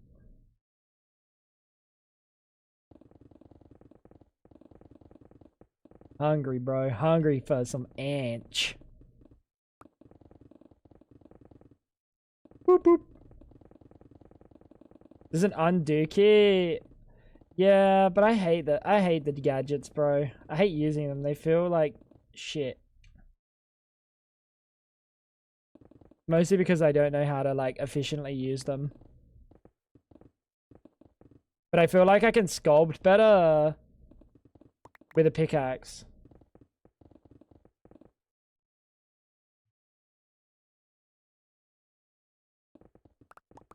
Hungry, bro. Hungry for some ants. Boop, boop. There's an undo key. Yeah, but I hate the gadgets, bro. I hate using them. They feel like shit. Mostly because I don't know how to like efficiently use them. But I feel like I can sculpt better with a pickaxe.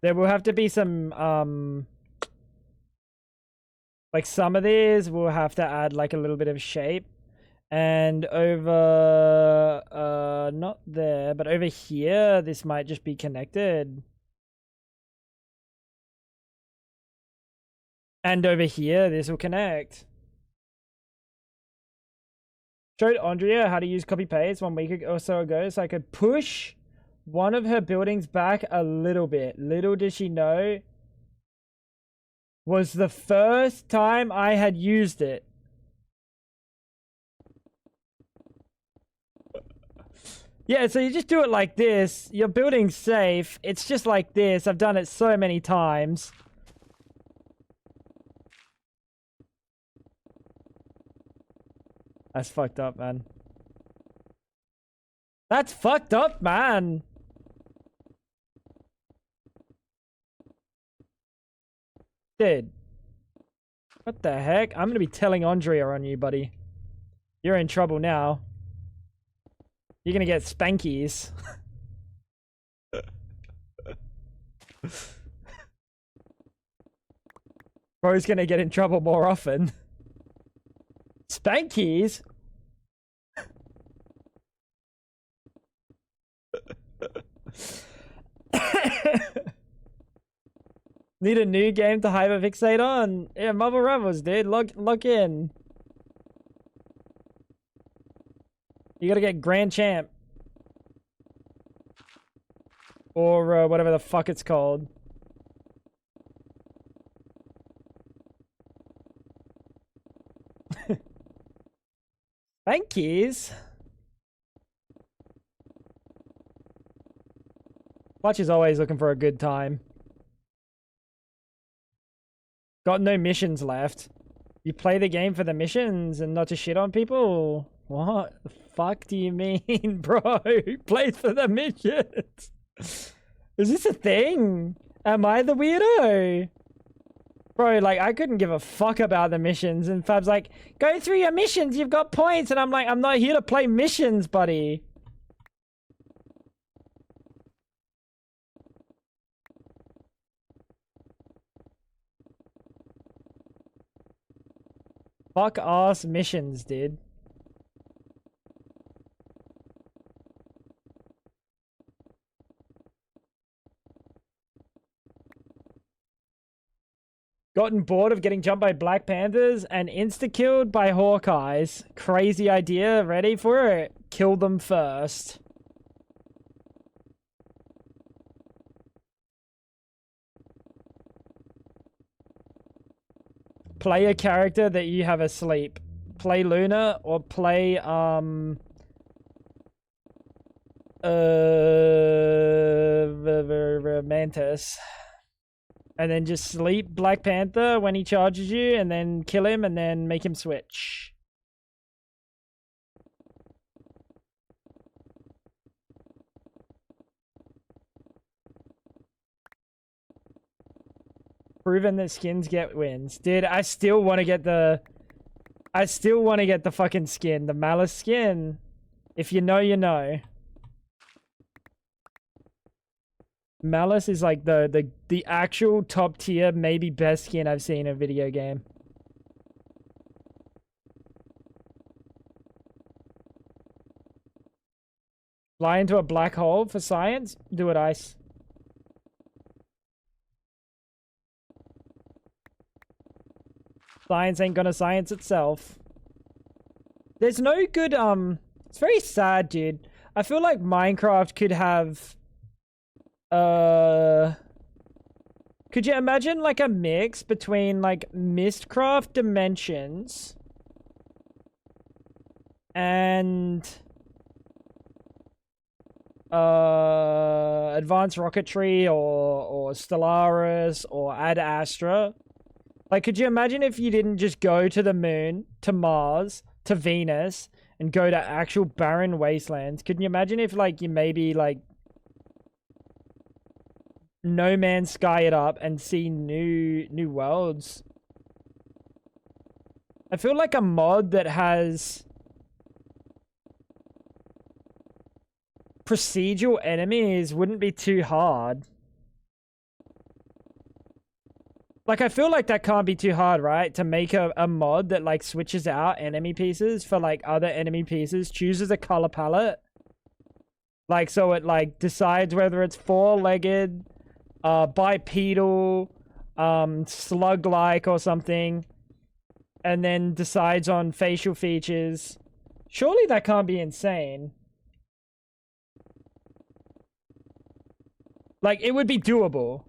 There will have to be some like some of these will have to add like a little bit of shape. And over not there, but over here this might just be connected. And over here this will connect. Showed Andrea how to use copy paste 1 week or so ago so I could push one of her buildings back a little bit. Little did she know was the first time I had used it. Yeah, so you just do it like this. Your building's safe. It's just like this. I've done it so many times. That's fucked up, man. That's fucked up, man. Dude. What the heck? I'm gonna be telling Andrea on you, buddy. You're in trouble now. You're gonna get spankies. Bro's gonna get in trouble more often. Spankies? Need a new game to hyperfixate on? Yeah, Marvel Rebels, dude. Log in. You gotta get Grand Champ. Or whatever the fuck it's called. Spankies? Clutch is always looking for a good time. Got no missions left. You play the game for the missions and not to shit on people? What the fuck do you mean, bro? Who plays for the missions? Is this a thing? Am I the weirdo? Bro, like, I couldn't give a fuck about the missions. And Fab's like, go through your missions, you've got points. And I'm like, I'm not here to play missions, buddy. Fuck ass missions, dude. Gotten bored of getting jumped by Black Panthers and insta-killed by Hawkeyes. Crazy idea. Ready for it? Kill them first. Play a character that you have asleep. Play Luna or play Mantis. And then just sleep Black Panther when he charges you, and then kill him, and then make him switch. Proven that skins get wins. Dude, I still want to get the... I still want to get the fucking skin. The Malice skin. If you know, you know. Malice is like the actual top tier, maybe best skin I've seen in a video game. Fly into a black hole for science? Do it, Ice. Science ain't gonna science itself. There's no good, it's very sad, dude. I feel like Minecraft could have, could you imagine like a mix between like Mistcraft Dimensions and Advanced Rocketry or Stellaris or Ad Astra? Like, could you imagine if you didn't just go to the moon, to Mars, to Venus, and go to actual barren wastelands? Could you imagine if, like, you maybe, like, No Man's Sky it up and see new worlds? I feel like a mod that has procedural enemies wouldn't be too hard. Like, I feel like that can't be too hard, right? To make a mod that, like, switches out enemy pieces for, like, other enemy pieces, chooses a color palette. Like, so it, like, decides whether it's four-legged, bipedal, slug-like or something, and then decides on facial features. Surely that can't be insane. Like, it would be doable.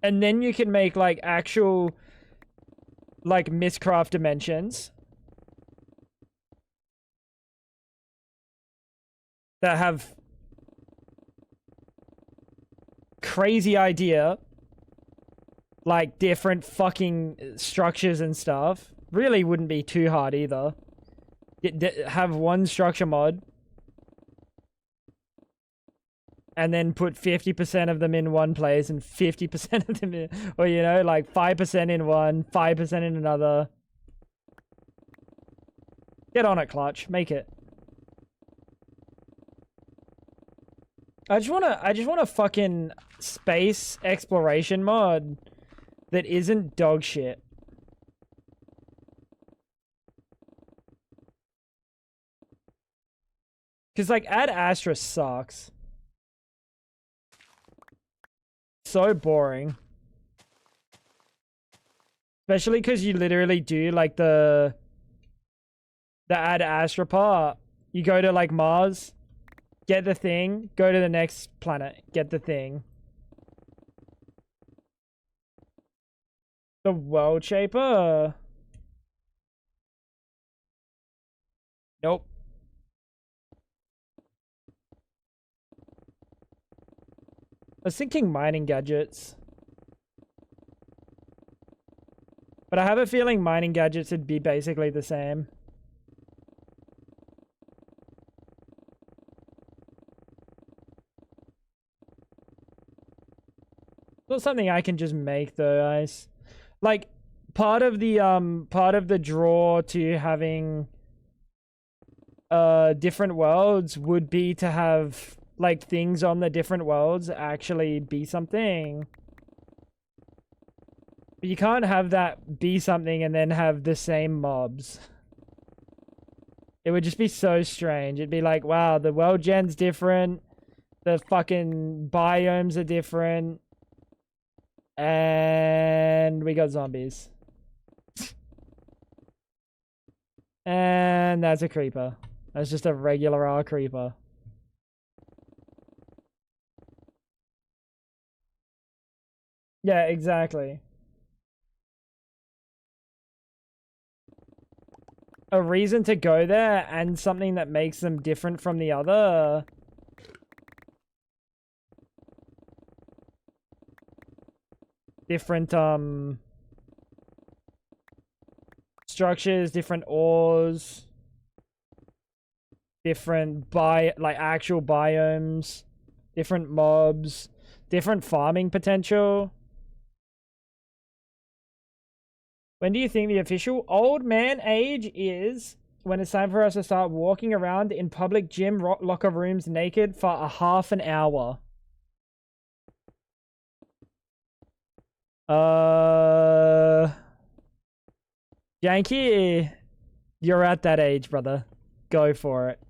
And then you can make, like, actual, like, Mistcraft dimensions that have crazy idea, like, different fucking structures and stuff. Really wouldn't be too hard either. Have one structure mod and then put 50% of them in one place and 50% of them in, or, you know, like 5% in one, 5% in another. Get on it, Clutch. Make it. I just want a fucking space exploration mod that isn't dog shit. Cause, like, Ad Astra sucks. So boring. Especially because you literally do, like, the Ad Astra part. You go to, like, Mars, get the thing, go to the next planet, get the thing. The World Shaper? Nope. I was thinking mining gadgets. But I have a feeling mining gadgets would be basically the same. It's not something I can just make though, guys. Like, part of the draw to having different worlds would be to have, like, things on the different worlds actually be something. But you can't have that be something and then have the same mobs. It would just be so strange. It'd be like, wow, the world gen's different. The fucking biomes are different. And we got zombies. And that's a creeper. That's just a regular R creeper. Yeah, exactly. A reason to go there and something that makes them different from the other. Different, structures, different ores, different like, actual biomes, different mobs, different farming potential. When do you think the official old man age is? When it's time for us to start walking around in public gym locker rooms naked for a half an hour. Yankee, you're at that age, brother. Go for it.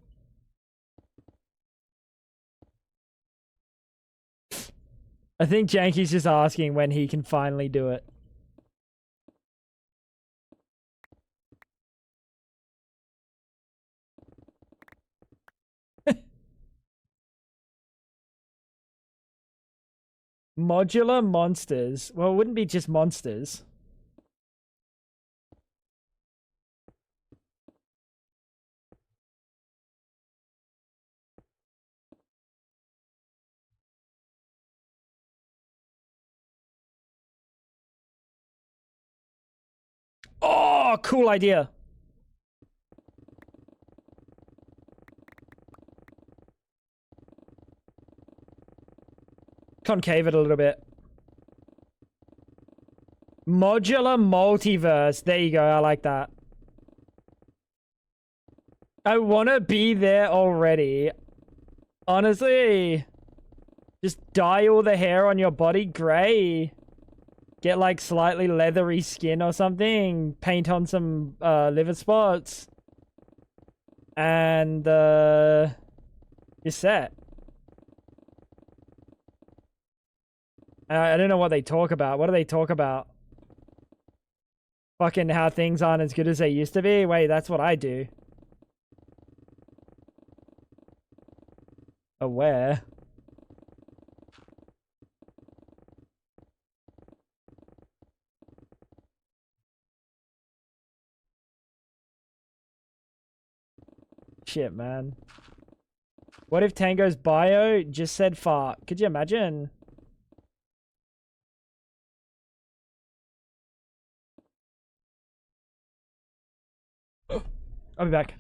I think Janky's just asking when he can finally do it. Modular monsters. Well, it wouldn't be just monsters. Oh, cool idea. Concave it a little bit. Modular multiverse. There you go. I like that. I want to be there already. Honestly. Just dye all the hair on your body gray. Get like slightly leathery skin or something. Paint on some liver spots. And you're set. I don't know what they talk about. What do they talk about? Fucking how things aren't as good as they used to be? Wait, that's what I do. Aware. Shit, man. What if Tango's bio just said fart? Could you imagine? I'll be back.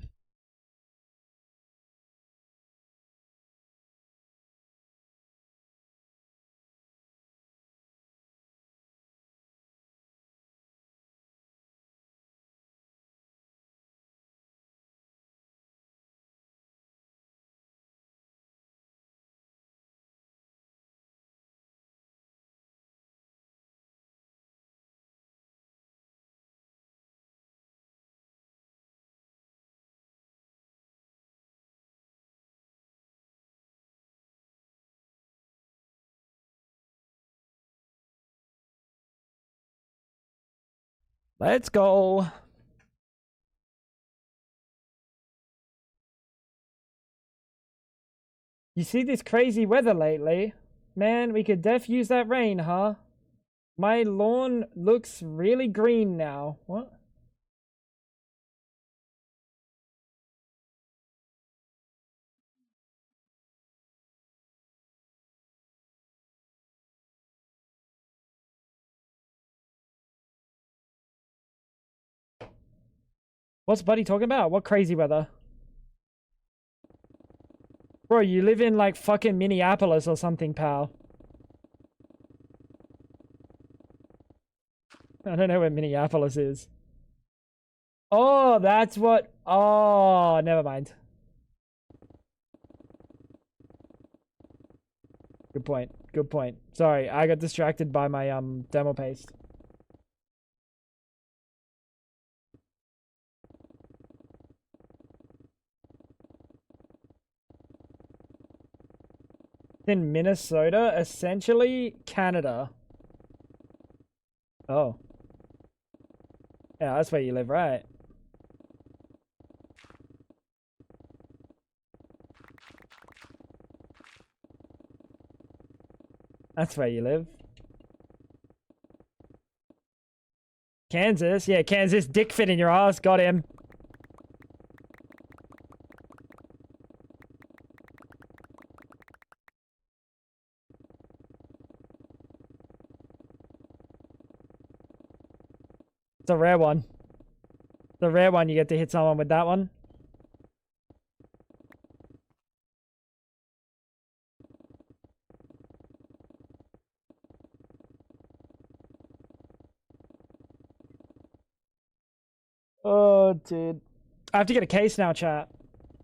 Let's go. You see this crazy weather lately? Man, we could def use that rain, huh? My lawn looks really green now. What? What's Buddy talking about? What crazy weather? Bro, you live in like fucking Minneapolis or something, pal. I don't know where Minneapolis is. Oh, that's what... Oh, never mind. Good point. Good point. Sorry, I got distracted by my demo paste. In Minnesota, essentially Canada. Oh. Yeah, that's where you live, right? That's where you live. Kansas? Yeah, Kansas. Dick fit in your ass. Got him. It's a rare one. It's a rare one. You get to hit someone with that one. Oh, dude. I have to get a case now, chat.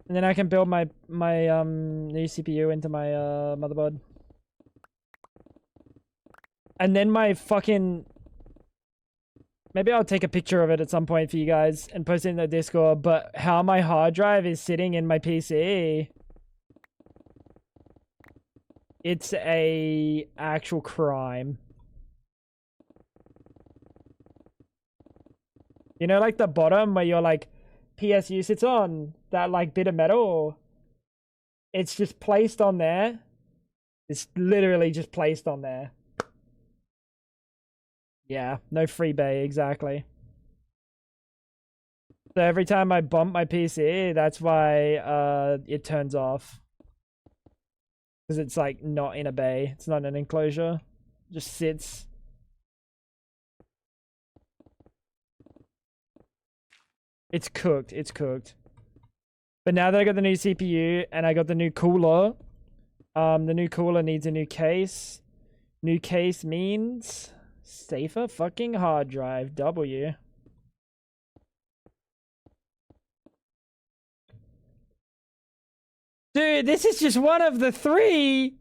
And then I can build my new CPU into my motherboard. And then my fucking... Maybe I'll take a picture of it at some point for you guys and post it in the Discord, but how my hard drive is sitting in my PC... It's a actual crime. You know, like the bottom where your like PSU sits on, that like bit of metal? It's just placed on there. It's literally just placed on there. Yeah, no freebie, exactly. So every time I bump my PC, that's why it turns off. Because it's like not in a bay. It's not an enclosure. It just sits. It's cooked. It's cooked. But now that I got the new CPU and I got the new cooler, the new cooler needs a new case. New case means safer fucking hard drive. W. Dude, this is just one of the 3.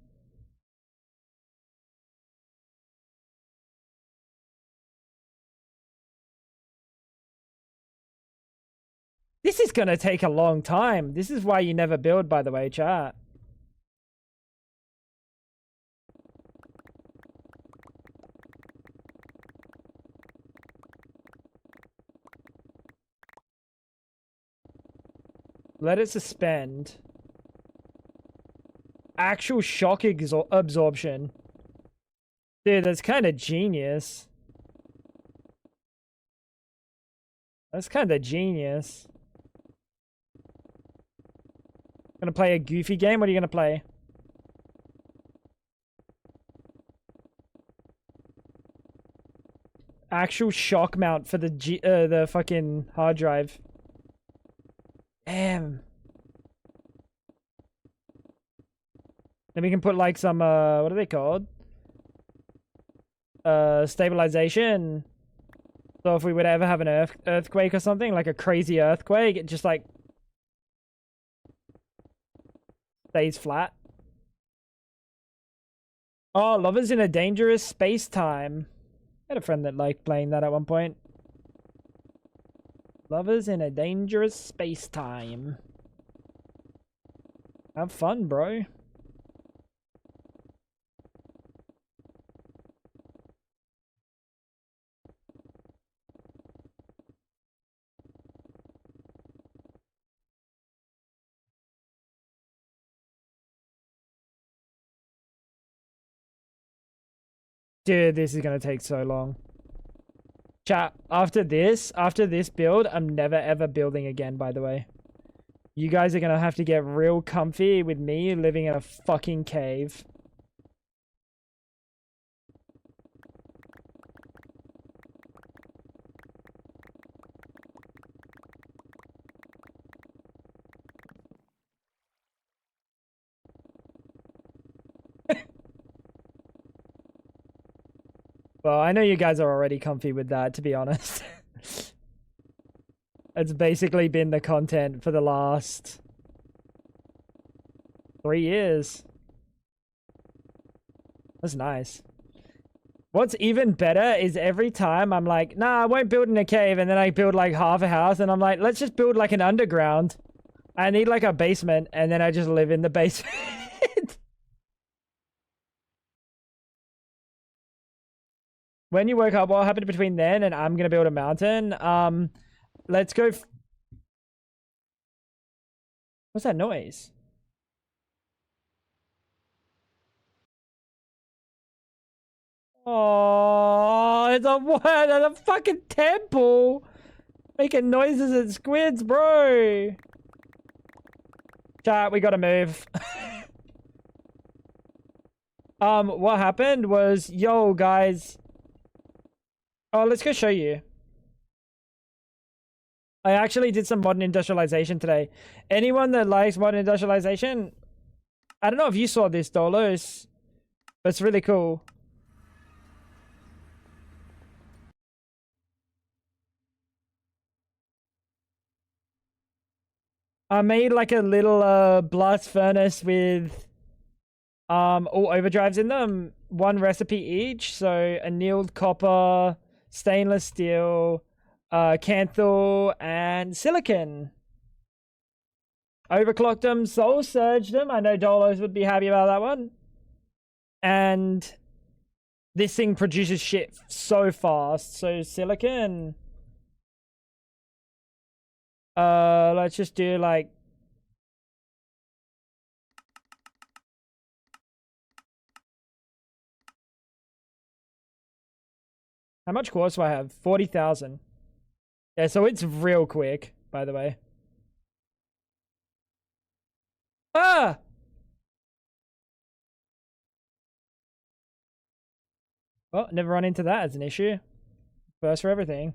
This is gonna take a long time. This is why you never build, by the way, chat. Let it suspend. Actual shock absorption. Dude, that's kind of genius. That's kind of genius. Gonna play a goofy game? What are you gonna play? Actual shock mount for the fucking hard drive. Damn. Then we can put like some what are they called? Stabilization. So if we would ever have an earthquake or something, like a crazy earthquake, it just like stays flat. Oh, Lovers in a Dangerous Space-Time. I had a friend that liked playing that at one point. Lovers in a Dangerous Space-Time. Have fun, bro. Dude, this is gonna take so long. Chat, after this build, I'm never ever building again, by the way. You guys are gonna have to get real comfy with me living in a fucking cave. Well, I know you guys are already comfy with that, to be honest. It's basically been the content for the last 3 years. That's nice. What's even better is every time I'm like, nah, I won't build in a cave, and then I build like half a house, and I'm like, let's just build like an underground. I need like a basement, and then I just live in the basement. When you woke up, what happened between then and I'm gonna build a mountain? Let's go. What's that noise? Oh, it's a what? It's a fucking temple making noises at squids, bro. Chat, we gotta move. What happened was, yo, guys. Oh, let's go show you. I actually did some modern industrialization today. Anyone that likes modern industrialization, I don't know if you saw this, Dolos, but it's really cool. I made like a little blast furnace with all overdrives in them. 1 recipe each, so annealed copper, stainless steel, canthal, and silicon. Overclocked them, soul surged them. I know Dolos would be happy about that one. And this thing produces shit so fast. So silicon. Let's just do like how much quartz do I have? 40,000. Yeah, so it's real quick, by the way. Ah! Well, never run into that as an issue. First for everything.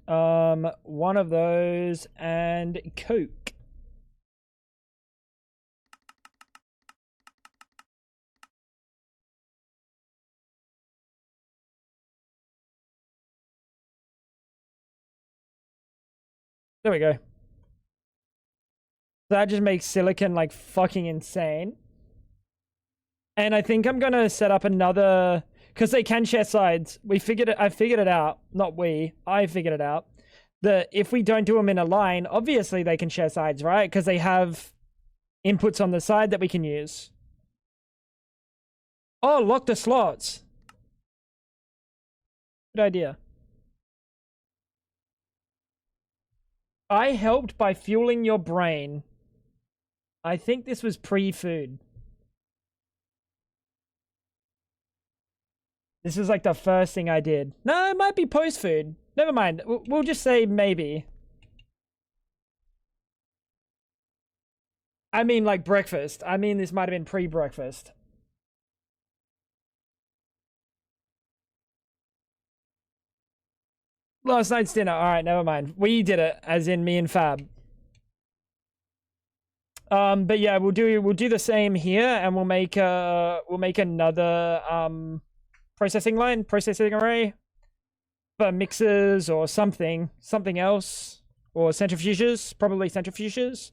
One of those and Coke. There we go. That just makes silicon like fucking insane. And I think I'm gonna set up another, because they can share sides. I figured it out. Not we. I figured it out. That if we don't do them in a line, obviously they can share sides, right? Because they have inputs on the side that we can use. Oh, lock the slots. Good idea. I helped by fueling your brain. I think this was pre-food. This is like the first thing I did. No, it might be post-food. Never mind. We'll just say maybe. I mean like breakfast. I mean this might have been pre-breakfast. Last night's dinner. Alright, never mind. We did it, as in me and Fab. But yeah, we'll do the same here, and we'll make another processing array for mixers or something else, or centrifuges, probably centrifuges,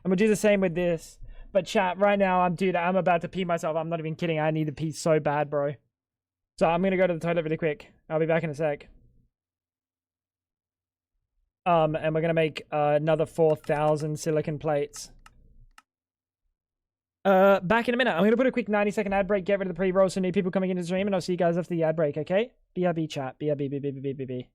and we'll do the same with this. But chat, right now, I'm about to pee myself. I'm not even kidding. I need to pee so bad, bro. So I'm gonna go to the toilet really quick. I'll be back in a sec. And we're gonna make another 4,000 silicon plates. Back in a minute. I'm gonna put a quick 90-second ad break, get rid of the pre-roll so new people coming into the stream, and I'll see you guys after the ad break, okay? BRB chat. BRB.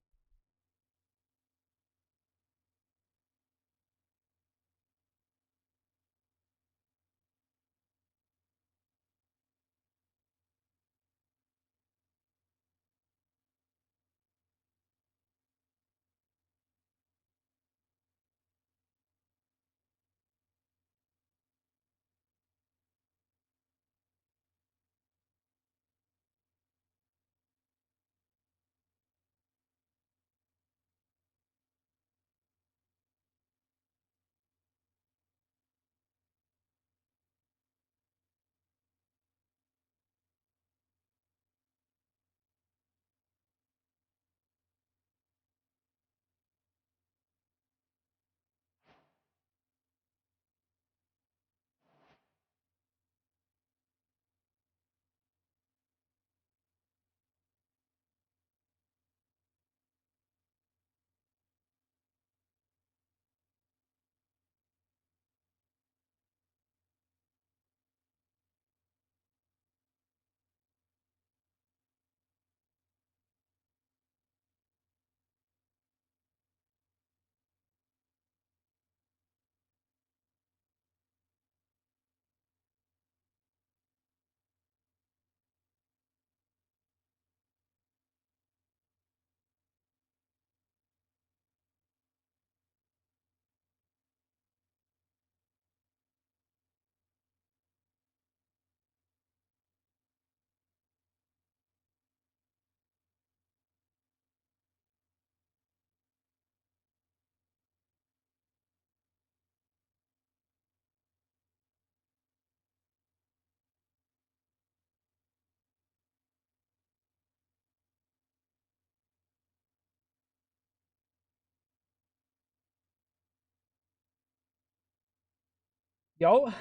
Yo.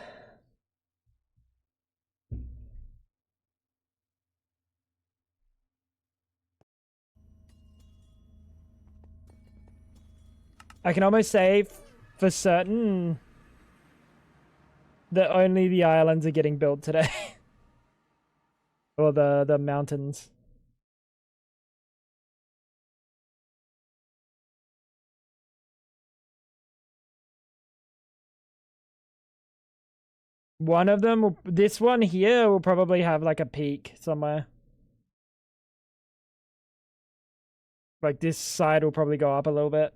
I can almost say for certain that only the islands are getting built today. Or the mountains. One of them, this one here will probably have like a peak somewhere. Like this side will probably go up a little bit.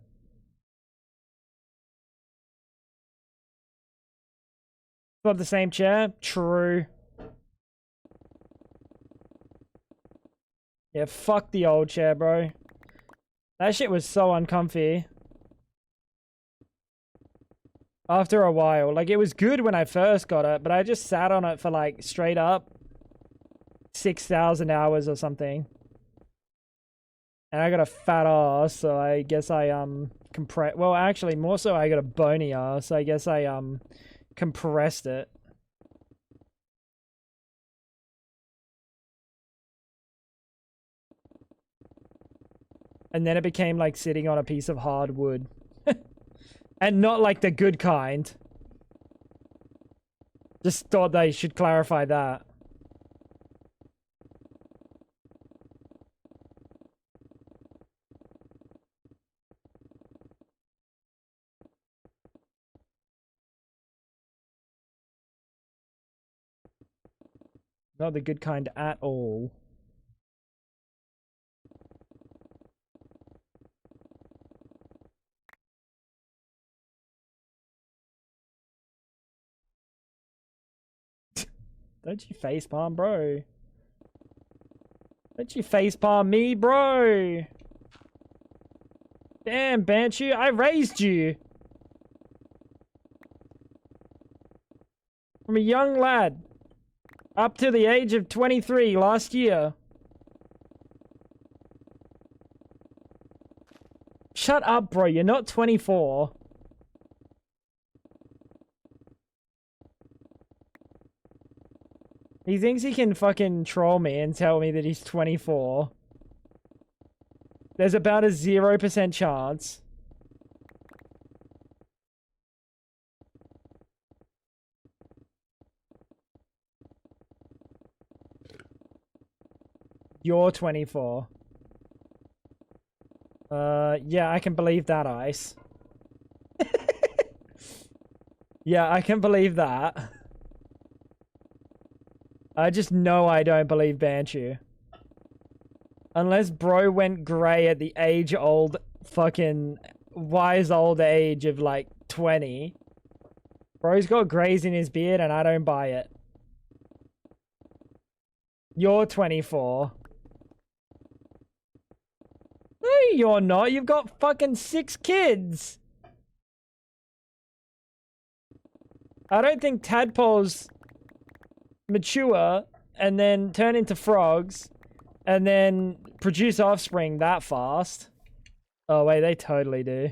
Love the same chair. True. Yeah, fuck the old chair, bro. That shit was so uncomfy. After a while. Like, it was good when I first got it, but I just sat on it for, like, straight up 6,000 hours or something. And I got a fat ass, so I guess I, well, actually, more so I got a bony ass, so I guess I, compressed it. And then it became like sitting on a piece of hardwood. And not like the good kind. Just thought they should clarify that. Not the good kind at all. Don't you facepalm, bro. Don't you facepalm me, bro. Damn, Banshee, I raised you. From a young lad. Up to the age of 23 last year. Shut up, bro. You're not 24. He thinks he can fucking troll me and tell me that he's 24. There's about a 0% chance. You're 24. Yeah, I can believe that, Ice. Yeah, I can believe that. I just know I don't believe Banshee. Unless bro went grey at the age-old fucking wise old age of like 20. Bro's got greys in his beard and I don't buy it. You're 24. No, you're not. You've got fucking 6 kids. I don't think tadpoles mature and then turn into frogs and then produce offspring that fast. Oh, wait, they totally do.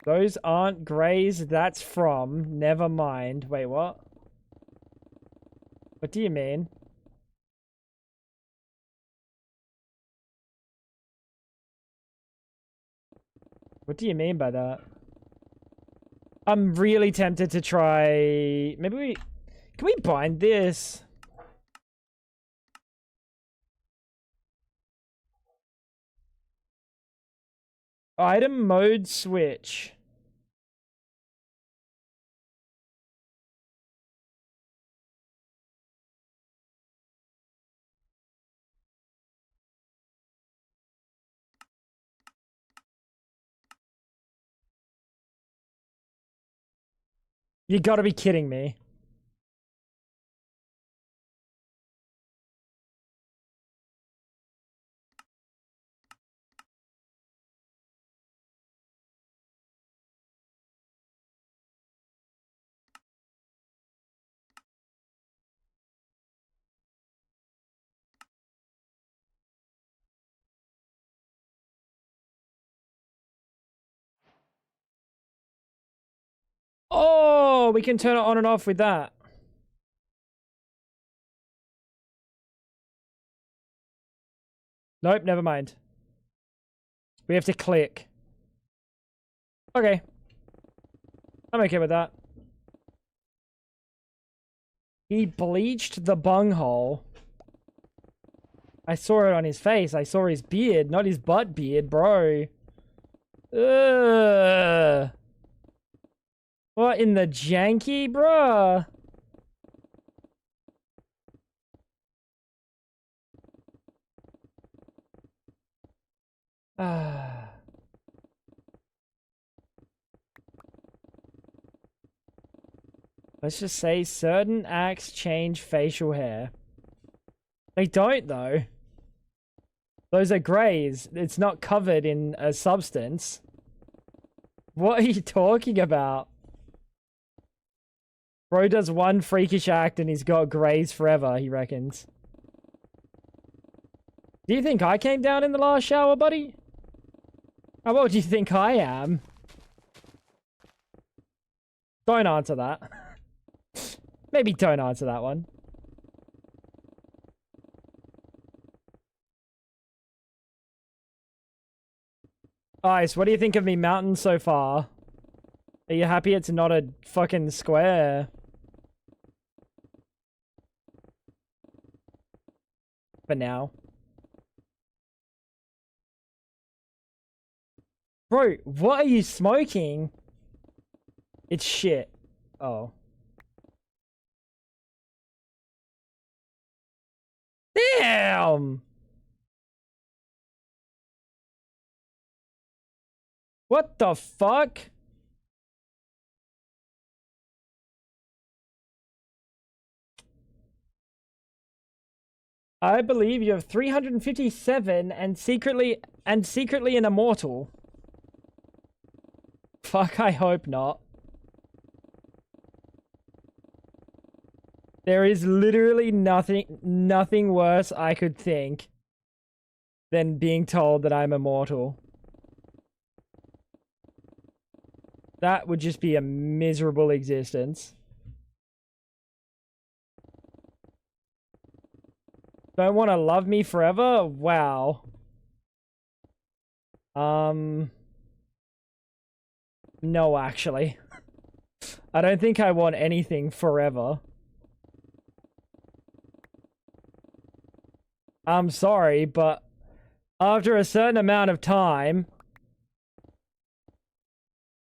Those aren't greys, that's from. Never mind. Wait, what? What do you mean? What do you mean by that? I'm really tempted to try... Maybe we... Can we bind this? Item mode switch. You gotta be kidding me. Oh, we can turn it on and off with that. Nope, never mind. We have to click. Okay. I'm okay with that. He bleached the bunghole. I saw it on his face. I saw his beard, not his butt beard, bro. Ugh. What in the janky, bruh? Ah. Let's just say certain acts change facial hair. They don't, though. Those are greys. It's not covered in a substance. What are you talking about? Bro does one freakish act and he's got greys forever, he reckons. Do you think I came down in the last shower, buddy? How old do you think I am? Don't answer that. Maybe don't answer that one. Ice, what do you think of me mountain so far? Are you happy it's not a fucking square? For now. Bro, what are you smoking? It's shit. Oh. Damn! What the fuck? I believe you have 357 and secretly an immortal. Fuck, I hope not. There is literally nothing worse I could think than being told that I'm immortal. That would just be a miserable existence. Don't want to love me forever? Wow. No, actually. I don't think I want anything forever. I'm sorry, but after a certain amount of time,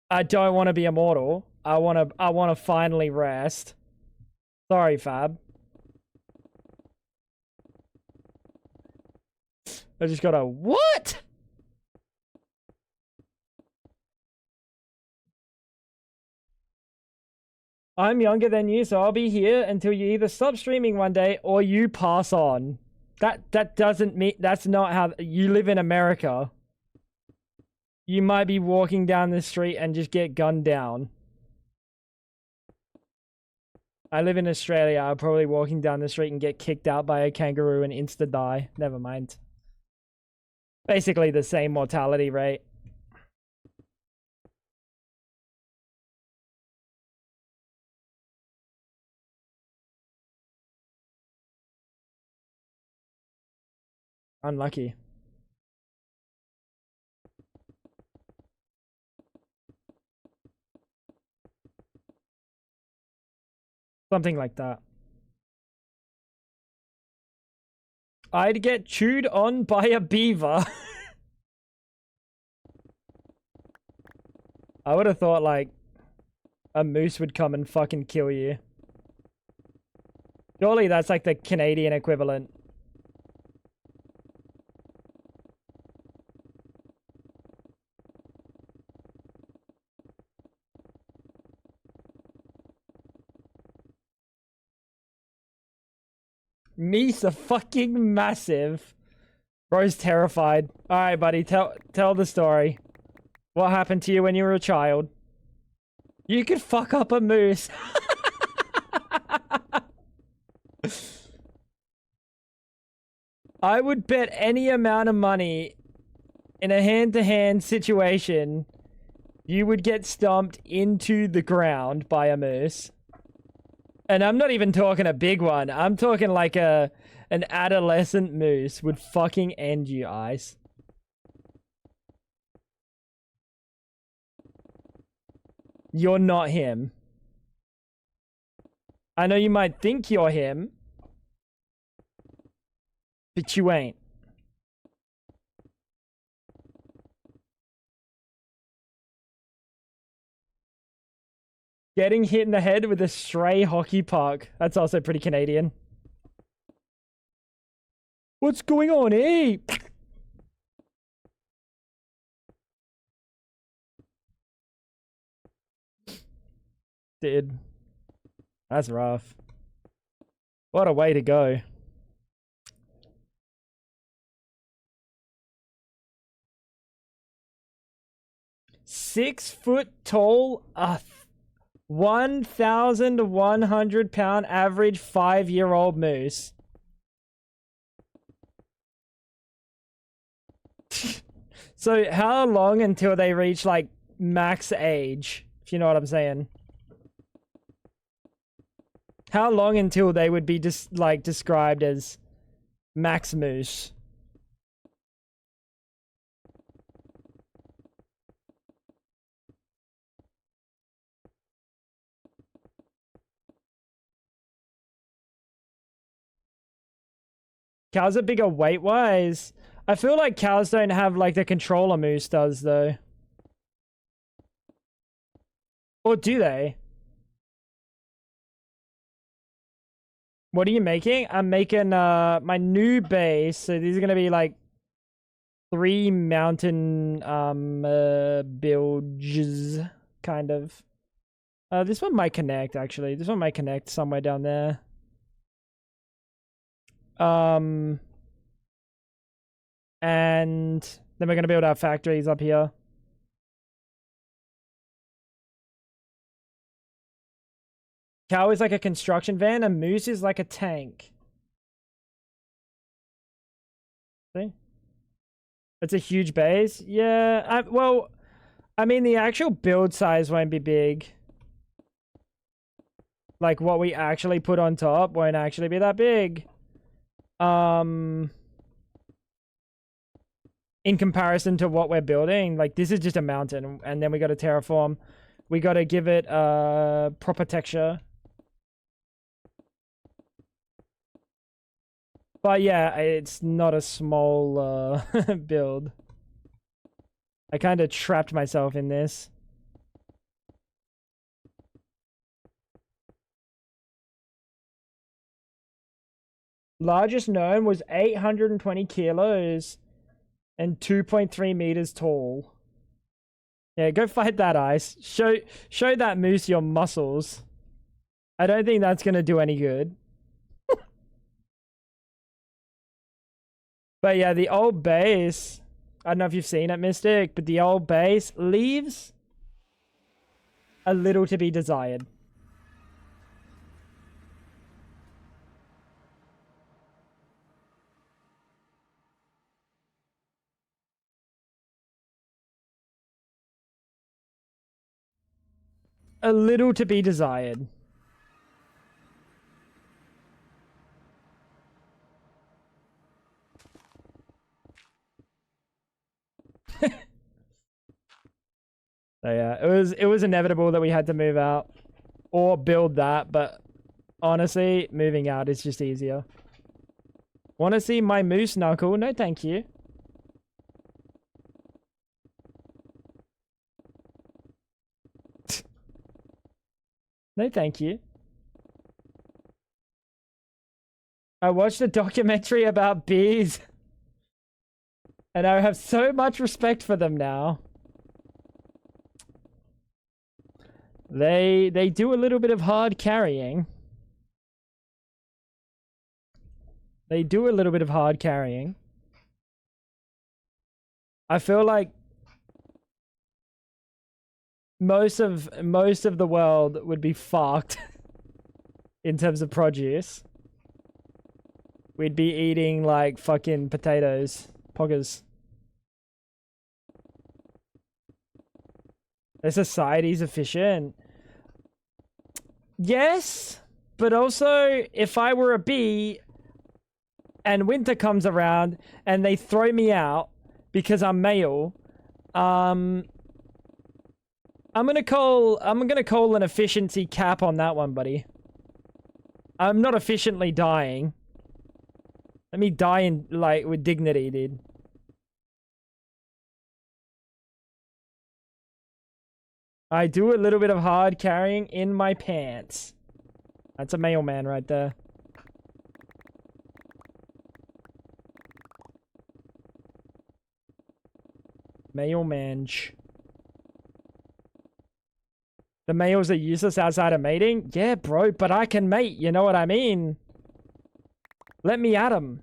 I don't want to be immortal. I want to finally rest. Sorry, Fab. I just gotta, what? I'm younger than you, so I'll be here until you either stop streaming one day or you pass on. That doesn't mean, that's not how, you live in America. You might be walking down the street and just get gunned down. I live in Australia, I'll probably walking down the street and get kicked out by a kangaroo and insta-die. Never mind. Basically the same mortality rate. Unlucky. Something like that. I'd get chewed on by a beaver. I would have thought, like, a moose would come and fucking kill you. Surely that's like the Canadian equivalent. Meese are fucking massive. Bro's terrified. Alright, buddy, tell the story. What happened to you when you were a child? You could fuck up a moose. I would bet any amount of money in a hand-to-hand situation you would get stomped into the ground by a moose. And I'm not even talking a big one. I'm talking like an adolescent moose would fucking end you, Ice. You're not him. I know you might think you're him, but you ain't. Getting hit in the head with a stray hockey puck. That's also pretty Canadian. What's going on, eh? Dude. That's rough. What a way to go. Six-foot tall, 1,100-pound average 5-year-old moose. So how long until they reach like max age, if you know what I'm saying? How long until they would be just like described as max moose? Cows are bigger weight-wise. I feel like cows don't have like the control a moose does, though. Or do they? What are you making? I'm making my new base. So these are gonna be like 3 mountain builds, kind of. This one might connect actually. This one might connect somewhere down there. And then we're gonna build our factories up here. Cow is like a construction van, and moose is like a tank. See? It's a huge base. Yeah, well, I mean, the actual build size won't be big. Like, what we actually put on top won't actually be that big. In comparison to what we're building, like, this is just a mountain, and then we got to terraform. We got to give it proper texture. But yeah, it's not a small build. I kind of trapped myself in this. Largest known was 820 kilos and 2.3 meters tall. Yeah, go fight that ice. Show that moose your muscles. I don't think that's gonna do any good. But yeah, the old base, I don't know if you've seen it, Mystic, but the old base leaves a little to be desired. A little to be desired. So yeah, it was inevitable that we had to move out or build that, but honestly, moving out is just easier. Want to see my moose knuckle? No, thank you. No, thank you. I watched a documentary about bees, and I have so much respect for them now. They do a little bit of hard carrying. They do a little bit of hard carrying. I feel like most of the world would be fucked in terms of produce. We'd be eating like fucking potatoes, poggers. The society's efficient. Yes, but also if I were a bee and winter comes around and they throw me out because I'm male, I'm gonna call an efficiency cap on that one, buddy. I'm not efficiently dying. Let me die in like with dignity, dude. I do a little bit of hard carrying in my pants. That's a mailman right there. Mailman. The males are useless outside of mating? Yeah, bro, but I can mate, you know what I mean? Let me at 'em.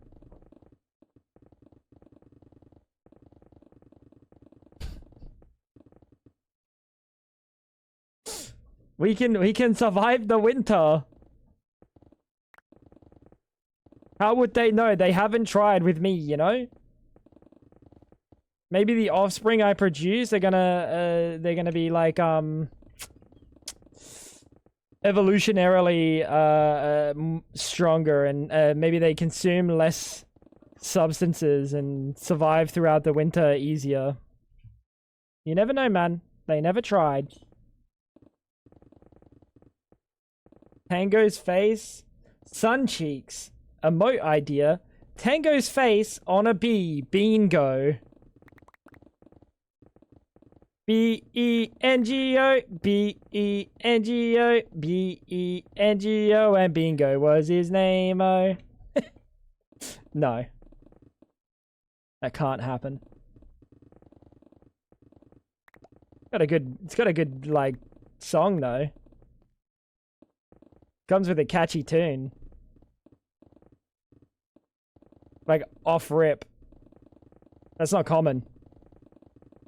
We can survive the winter. How would they know? They haven't tried with me, you know? Maybe the offspring I produce are gonna they're gonna be like evolutionarily stronger, and maybe they consume less substances and survive throughout the winter easier. You never know, man. They never tried. Tango's face, sun cheeks, emote idea. Tango's face on a bee, bingo. B-E-N-G-O, B-E-N-G-O, B-E-N-G-O, and bingo was his name, oh. No. That can't happen. It's got a good, like, song, though. Comes with a catchy tune. Like, off rip. That's not common.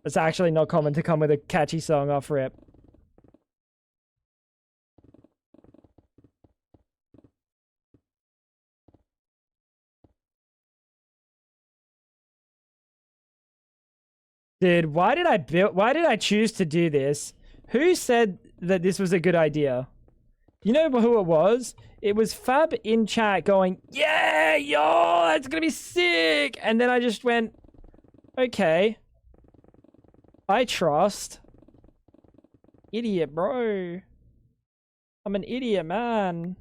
It's actually not common to come with a catchy song off rip. Dude, why did I choose to do this? Who said that this was a good idea? You know who it was? It was Fab in chat going, yeah, yo, that's gonna be sick. And then I just went, okay. I trust. Idiot, bro. I'm an idiot, man.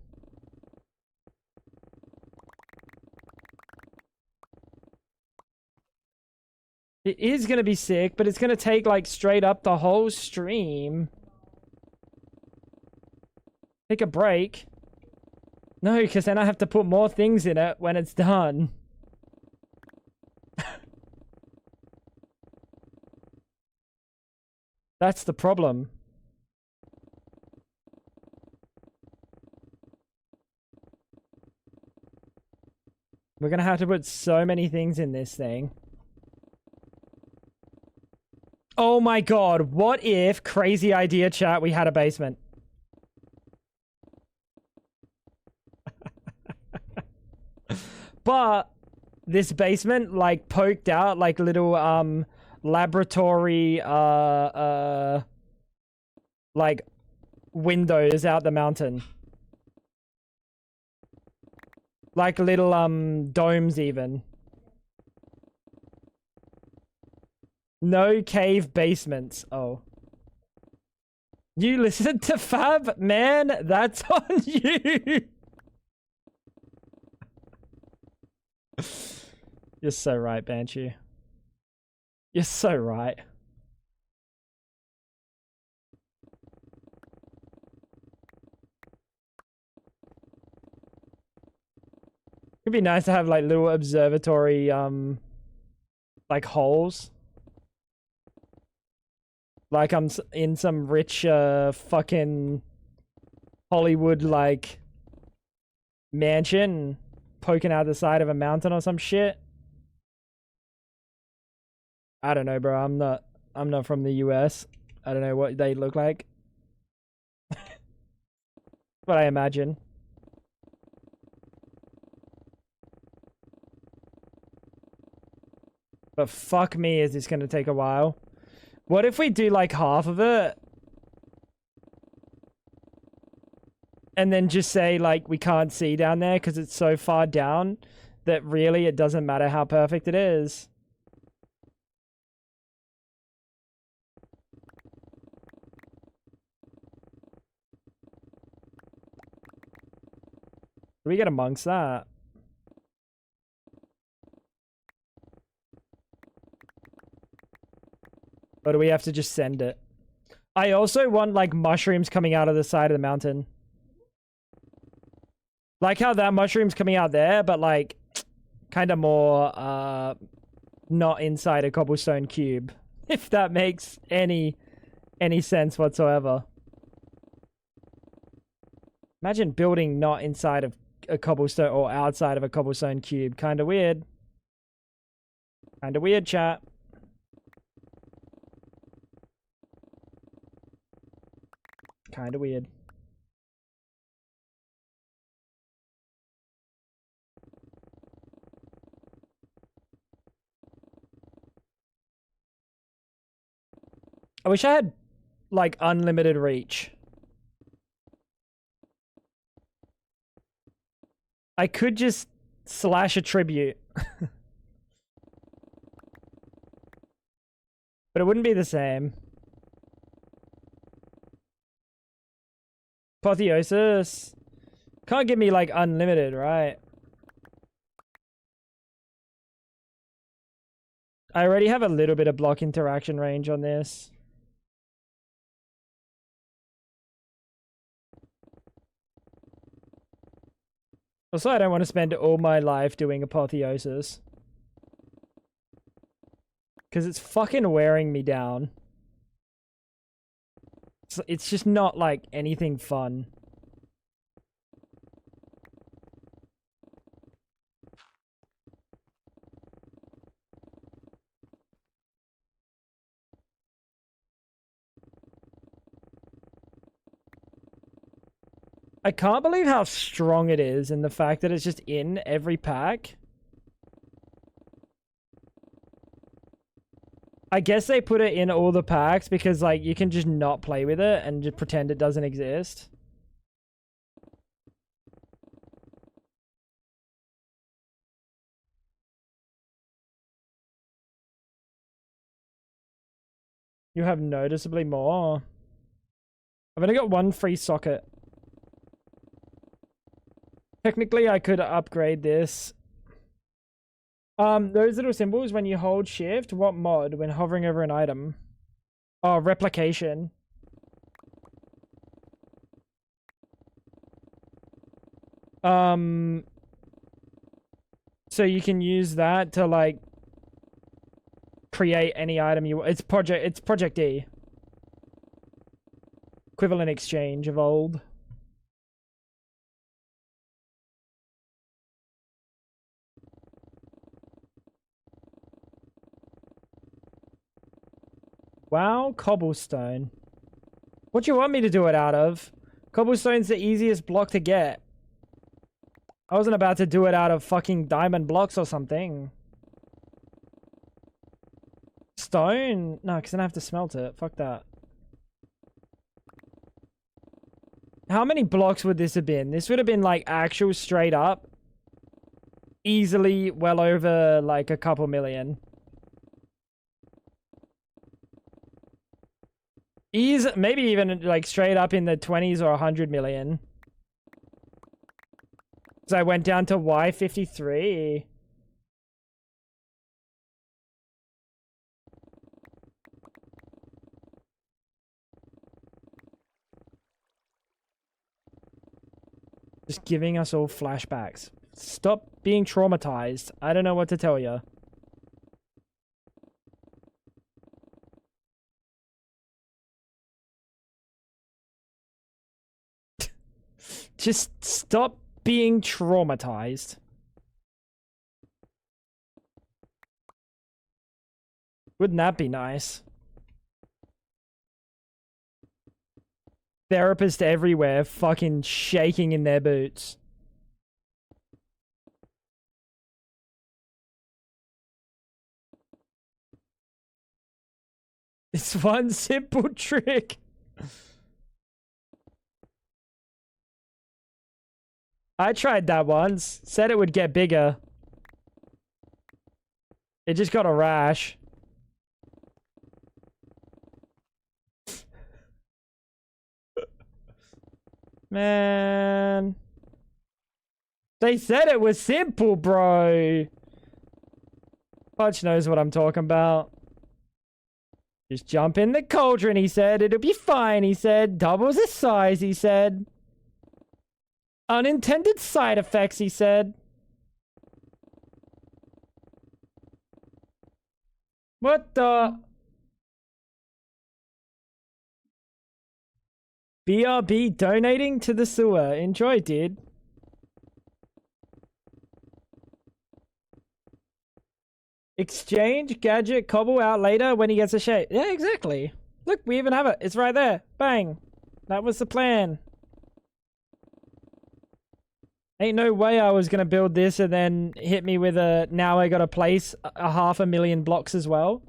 It is gonna be sick, but it's gonna take, like, straight up the whole stream. Take a break. No, because then I have to put more things in it when it's done. That's the problem. We're gonna have to put so many things in this thing. Oh my god, what if, crazy idea chat, we had a basement? But this basement, like, poked out like little laboratory like windows out the mountain. Like little domes even. No cave basements. Oh. You listened to Fab? Man, that's on you. You're so right, Banshee. You're so right. It'd be nice to have like little observatory like holes. Like I'm in some rich fucking Hollywood like mansion poking out the side of a mountain or some shit. I don't know, bro. I'm not from the US. I don't know what they look like. But I imagine. But fuck me, is this gonna take a while? What if we do like half of it? And then just say like we can't see down there because it's so far down that really it doesn't matter how perfect it is. Do we get amongst that? Or do we have to just send it? I also want like mushrooms coming out of the side of the mountain. Like how that mushroom's coming out there, but like kind of more not inside a cobblestone cube. If that makes any sense whatsoever. Imagine building not inside of a cobblestone or outside of a cobblestone cube. Kind of weird. Kind of weird, chat. Kind of weird. I wish I had, like, unlimited reach. I could just slash a tribute. But it wouldn't be the same. Apotheosis. Can't give me, like, unlimited, right? I already have a little bit of block interaction range on this. Also, I don't want to spend all my life doing apotheosis. Because it's fucking wearing me down. It's just not, like, anything fun. I can't believe how strong it is and the fact that it's just in every pack. I guess they put it in all the packs because, like, you can just not play with it and just pretend it doesn't exist. You have noticeably more. I've only got one free socket. Technically, I could upgrade this. Those little symbols, when you hold shift, what mod when hovering over an item? Oh, replication. So you can use that to, like, create any item you want. It's Project E. Equivalent exchange of old. Wow, cobblestone. What do you want me to do it out of? Cobblestone's the easiest block to get. I wasn't about to do it out of fucking diamond blocks or something. Stone? No, because then I have to smelt it. Fuck that. How many blocks would this have been? This would have been, like, actual straight up. Easily well over, like, a couple million. Maybe even, like, straight up in the 20s or 100 million. So I went down to Y53. Just giving us all flashbacks. Stop being traumatized. I don't know what to tell you. Just stop being traumatized. Wouldn't that be nice? Therapists everywhere fucking shaking in their boots. It's one simple trick. I tried that once. Said it would get bigger. It just got a rash. Man. They said it was simple, bro. Pudge knows what I'm talking about. Just jump in the cauldron, he said. It'll be fine, he said. Doubles the size, he said. Unintended side effects, he said. What the... BRB donating to the sewer. Enjoy, dude. Exchange, gadget, cobble out later when he gets a shape. Yeah, exactly. Look, we even have it. It's right there. Bang. That was the plan. Ain't no way I was gonna build this and then hit me with a, now I gotta place a 500,000 blocks as well.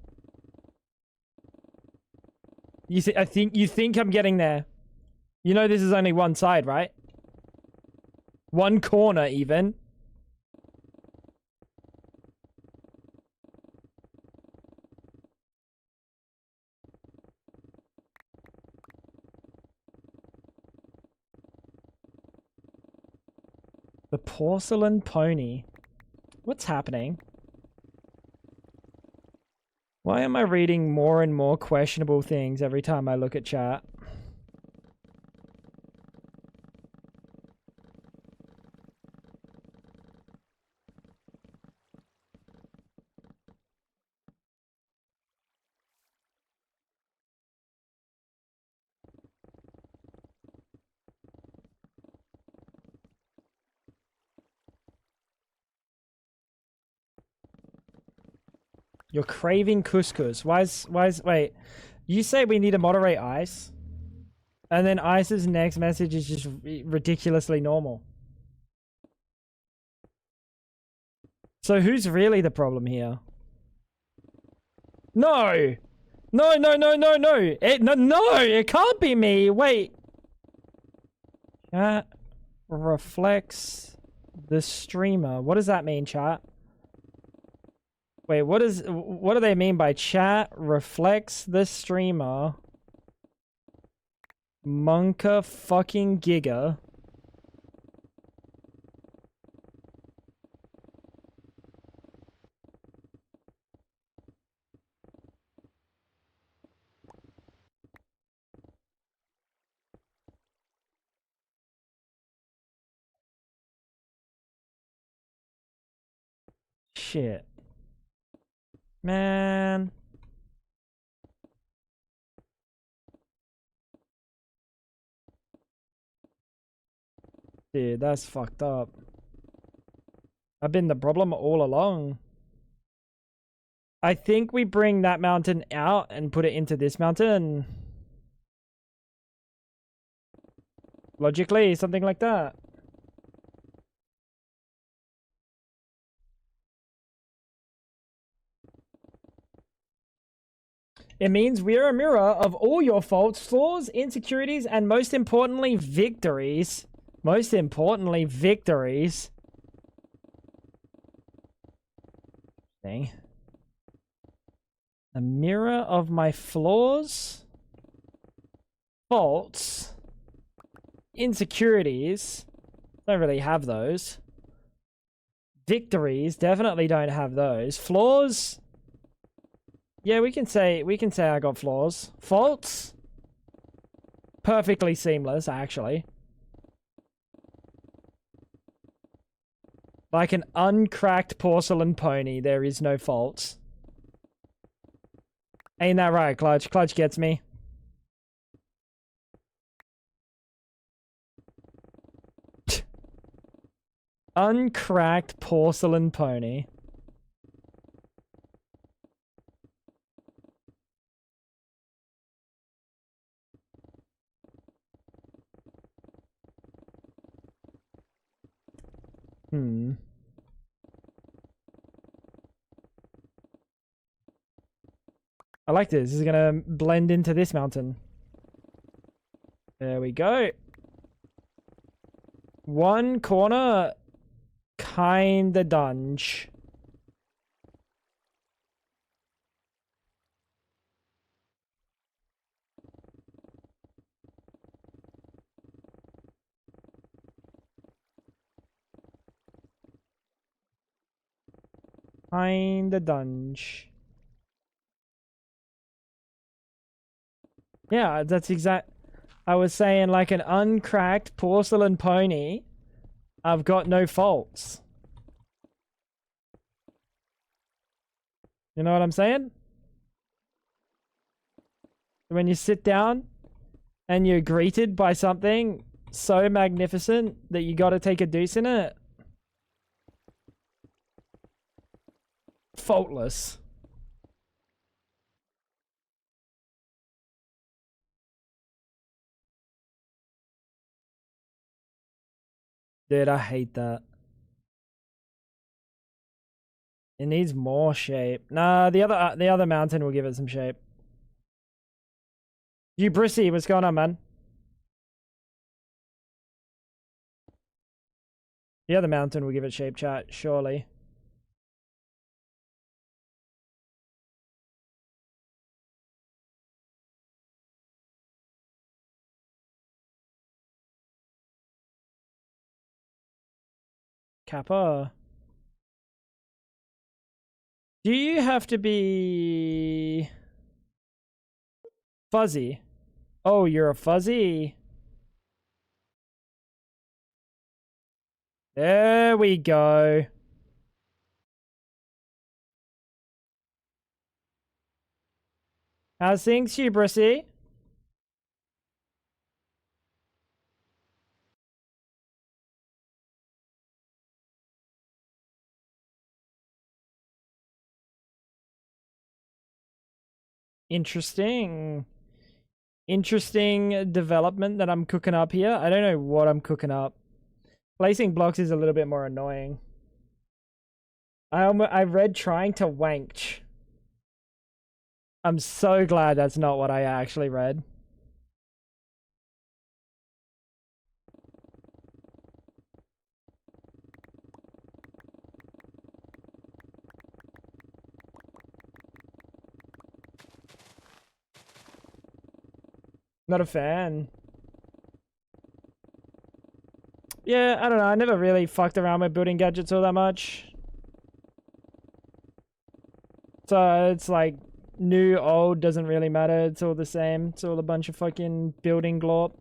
You think I'm getting there. You know this is only one side, right? One corner even. The porcelain pony. What's happening? Why am I reading more and more questionable things every time I look at chat? You're craving couscous. Wait. You say we need to moderate ice? And then Ice's next message is just ridiculously normal. So who's really the problem here? No! No! It can't be me! Wait. Chat reflects the streamer. What does that mean, chat? Wait, what do they mean by chat reflects the streamer? Monka fucking giga. Shit. Man. Dude, that's fucked up. I've been the problem all along. I think we bring that mountain out and put it into this mountain. Logically, something like that. It means we are a mirror of all your faults, flaws, insecurities, and most importantly, victories. Most importantly, victories. Thing. A mirror of my flaws, faults, insecurities. Don't really have those. Victories, definitely don't have those. Flaws. Yeah, we can say I got flaws. Faults? Perfectly seamless, actually. Like an uncracked porcelain pony, there is no faults. Ain't that right, Clutch? Clutch gets me. Uncracked porcelain pony. I like this. This is gonna blend into this mountain. There we go. One corner, kinda dunge. Kinda dunge. Yeah, that's exact. I was saying like an uncracked porcelain pony. I've got no faults. You know what I'm saying? When you sit down and you're greeted by something so magnificent that you got to take a deuce in it. Faultless. Dude, I hate that. It needs more shape. Nah, the other mountain will give it some shape. You Brissy, what's going on, man? The other mountain will give it shape, chat, surely. Kappa. Do you have to be fuzzy? Oh, you're a fuzzy. There we go. How's things, you Brissy? Interesting. Interesting development that I'm cooking up here. I don't know what I'm cooking up. Placing blocks is a little bit more annoying. I read trying to wank. I'm so glad that's not what I actually read. Not a fan. Yeah, I don't know. I never really fucked around with building gadgets all that much. So it's like new, old, doesn't really matter. It's all the same. It's all a bunch of fucking building glorp.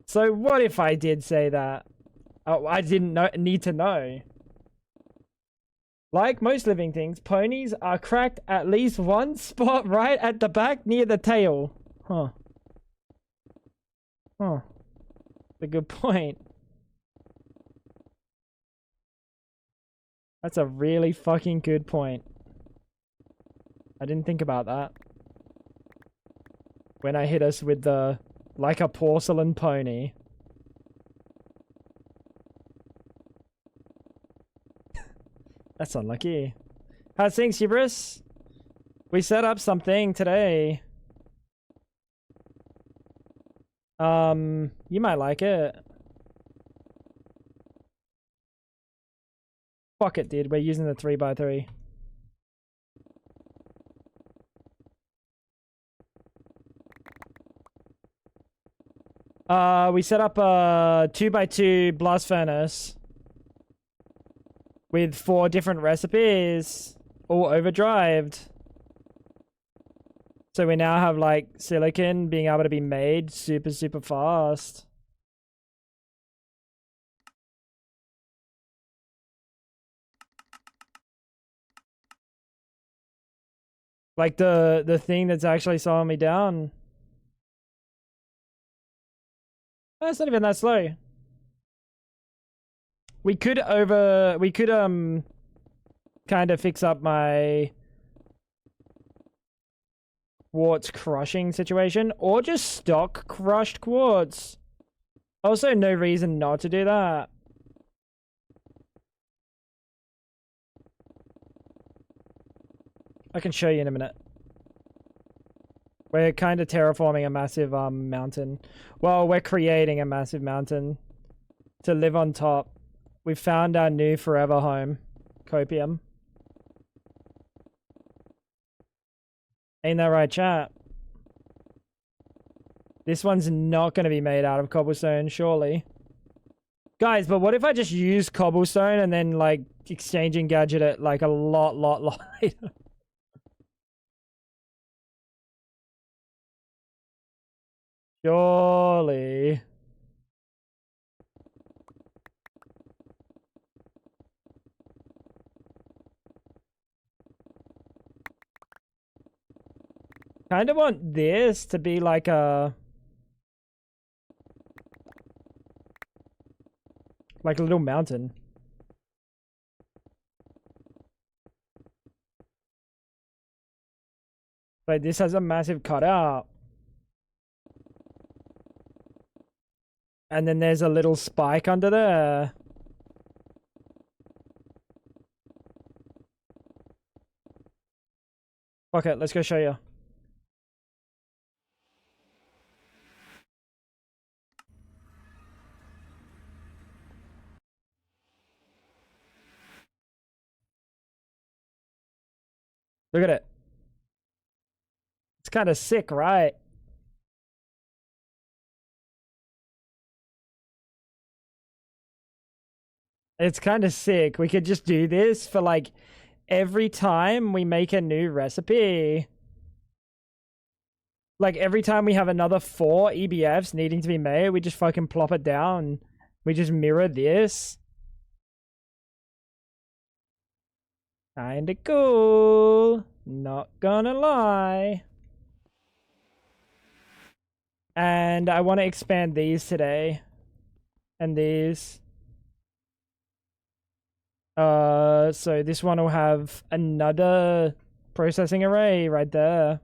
So what if I did say that? Oh, I didn't need to know. Like most living things, ponies are cracked at least one spot right at the back near the tail. Huh. Huh. That's a good point. That's a really fucking good point. I didn't think about that. When I hit us with the, like a porcelain pony. That's unlucky. How's things, Hubris? We set up something today. You might like it. Fuck it, dude. We're using the 3x3. We set up a 2x2 blast furnace with 4 different recipes, all overdrived. So we now have like silicon being able to be made super, super fast. Like the thing that's actually slowing me down. That's not even that slow. We could kind of fix up my quartz crushing situation, or just stock crushed quartz. Also, no reason not to do that. I can show you in a minute. We're kind of terraforming a massive mountain. Well, we're creating a massive mountain to live on top. We found our new forever home, Copium. Ain't that right, chat? This one's not going to be made out of cobblestone, surely. Guys, but what if I just use cobblestone and then, like, exchanging gadget it, like, a lot later? Surely. Kind of want this to be like a little mountain. Like this has a massive cutout. And then there's a little spike under there. Okay, let's go show you. Look at it. It's kind of sick, right? It's kind of sick. We could just do this for like every time we make a new recipe. Like every time we have another 4 EBFs needing to be made, we just fucking plop it down. We just mirror this. Kinda cool. Not gonna lie. And I want to expand these today. And these. So this one will have another processing array right there.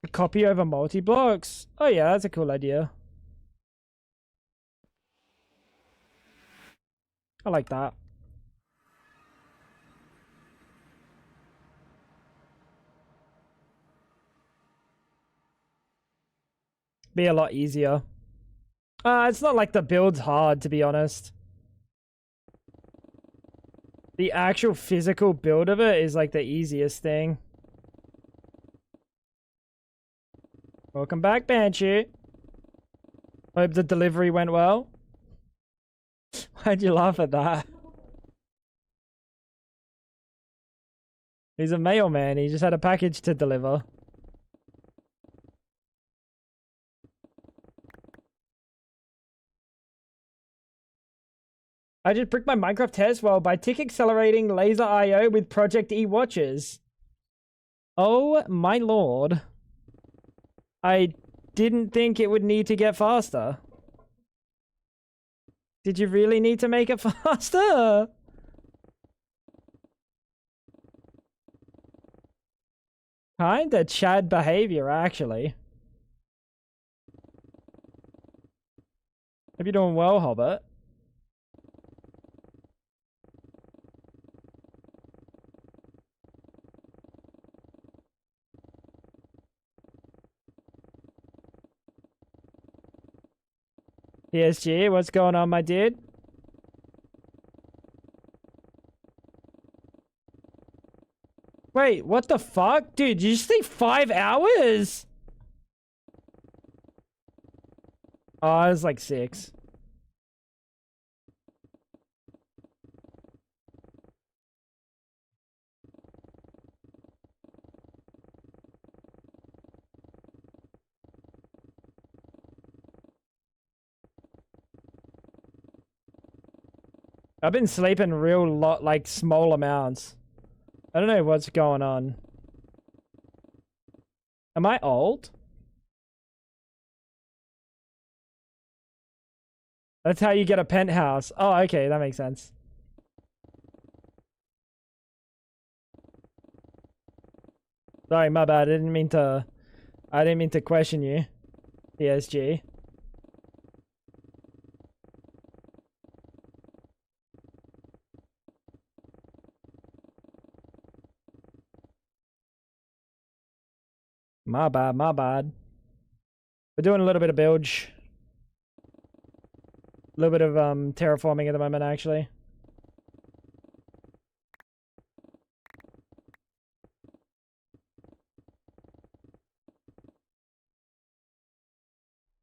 A copy over multi-blocks. Oh yeah, that's a cool idea. I like that. Be a lot easier. It's not like the build's hard, to be honest. The actual physical build of it is like the easiest thing. Welcome back, Banshee. Hope the delivery went well. Why'd you laugh at that? He's a mailman. He just had a package to deliver. I just bricked my Minecraft test well by tick accelerating laser IO with Project E watches. Oh my lord. I didn't think it would need to get faster. Did you really need to make it faster? Kinda Chad behavior, actually. Hope you're doing well, Hobbit. PSG, what's going on, my dude? Wait, what the fuck? Dude, you just think 5 hours? Oh, it was like 6. I've been sleeping real lot, like small amounts. I don't know what's going on. Am I old? That's how you get a penthouse. Oh, okay, that makes sense. Sorry, my bad. I didn't mean to question you. PSG. My bad, my bad. We're doing a little bit of bilge. A little bit of terraforming at the moment, actually.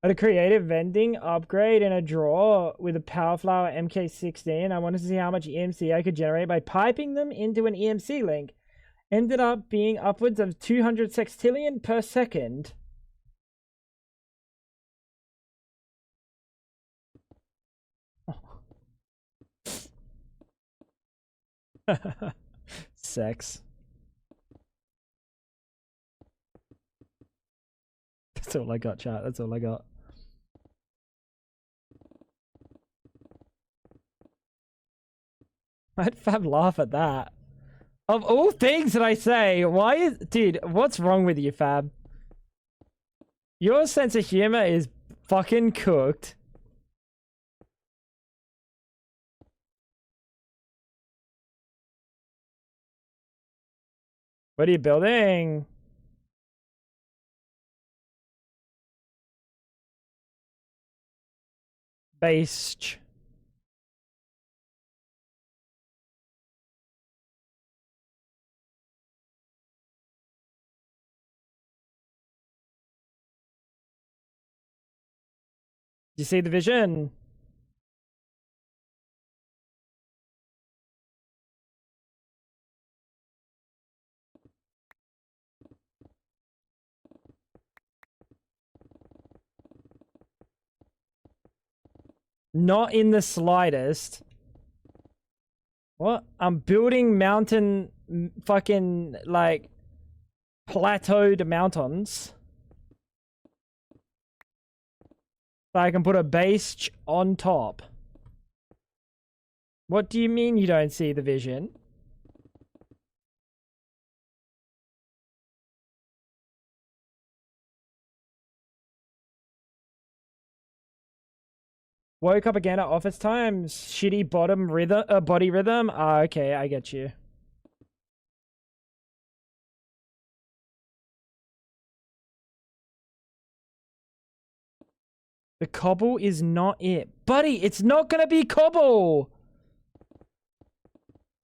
At a creative vending upgrade in a drawer with a Power Flower MK16. I wanted to see how much EMC I could generate by piping them into an EMC link. Ended up being upwards of 200 sextillion per second. Sex. That's all I got, chat. That's all I got. I'd fab laugh at that. Of all things that I say, why is... Dude, what's wrong with you, Fab? Your sense of humor is fucking cooked. What are you building? Base. You see the vision? Not in the slightest. What? I'm building mountain fucking like plateaued mountains. So I can put a base on top. What do you mean you don't see the vision? Woke up again at office times. Shitty bottom rhythm, body rhythm. Ah, okay, I get you. The cobble is not it. Buddy, it's not gonna be cobble!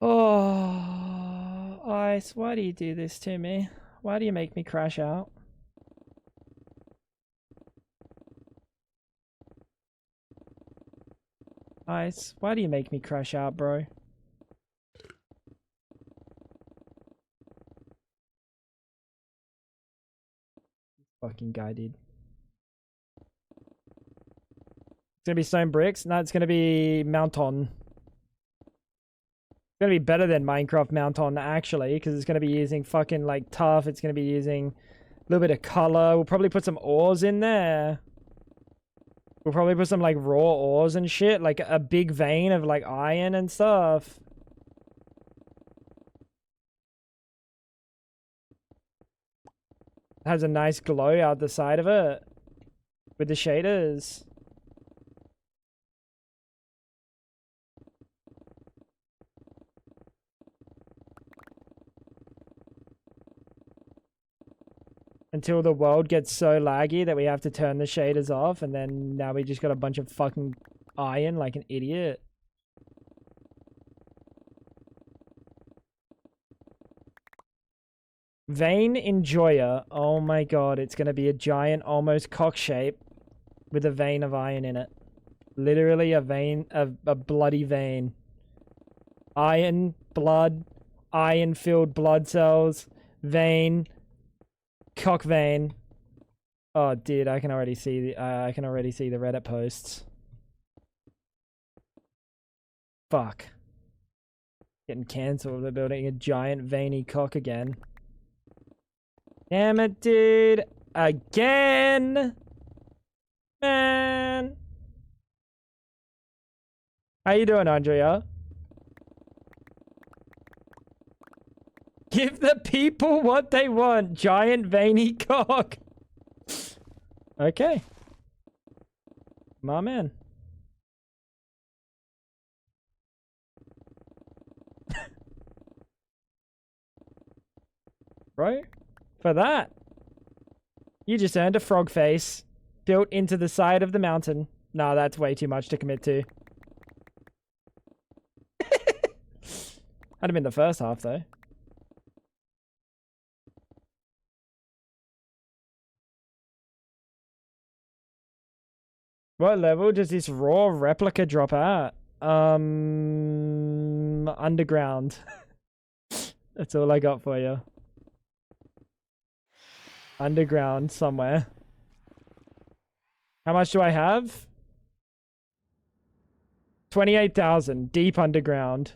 Oh, Ice, why do you do this to me? Why do you make me crash out? Ice, why do you make me crash out, bro? Fucking guy did. It's gonna be stone bricks? No, it's gonna be Mounton. It's gonna be better than Minecraft Mounton, actually, because it's gonna be using fucking, like, tough. It's gonna be using a little bit of color. We'll probably put some ores in there. We'll probably put some, like, raw ores and shit. Like, a big vein of, like, iron and stuff. It has a nice glow out the side of it. With the shaders. Until the world gets so laggy that we have to turn the shaders off, and then now we just got a bunch of fucking iron like an idiot. Vein Enjoyer. Oh my god, it's gonna be a giant, almost cock shape with a vein of iron in it. Literally a vein, a bloody vein. Iron, blood, iron-filled blood cells, vein, cock vein. Oh, dude, I can already see the Reddit posts. Fuck. Getting cancelled. They're building a giant veiny cock again. Damn it, dude. Again. Man. How you doing, Andrea? Give the people what they want. Giant veiny cock. Okay. My man. Bro, for that, you just earned a frog face built into the side of the mountain. Nah, that's way too much to commit to. Had him in the first half, though. What level does this raw replica drop at? Underground. That's all I got for you. Underground somewhere. How much do I have? 28,000. Deep underground.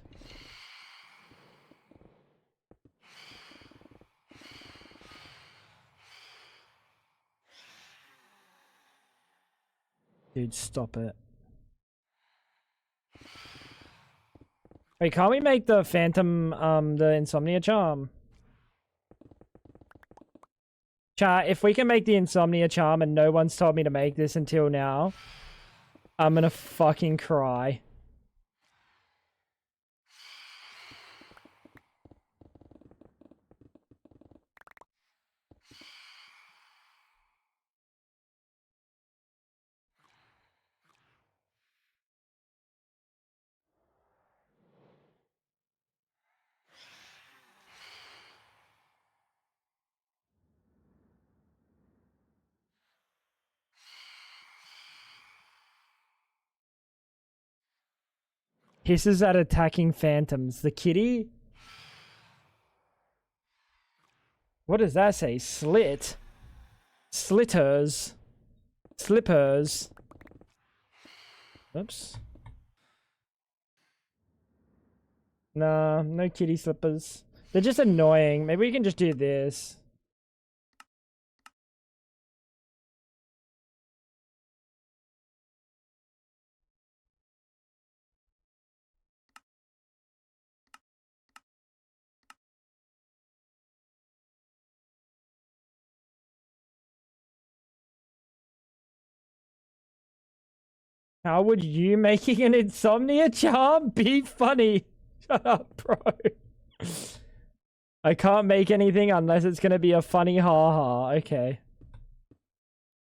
Dude, stop it. Wait, can't we make the Phantom, the Insomnia Charm? Chat, if we can make the Insomnia Charm and no one's told me to make this until now, I'm gonna fucking cry. Hisses at attacking phantoms. The kitty? What does that say? Slit? Slitters? Slippers? Oops. Nah, no kitty slippers. They're just annoying. Maybe we can just do this. How would you making an insomnia charm be funny? Shut up, bro. I can't make anything unless it's gonna be a funny ha-ha. Okay.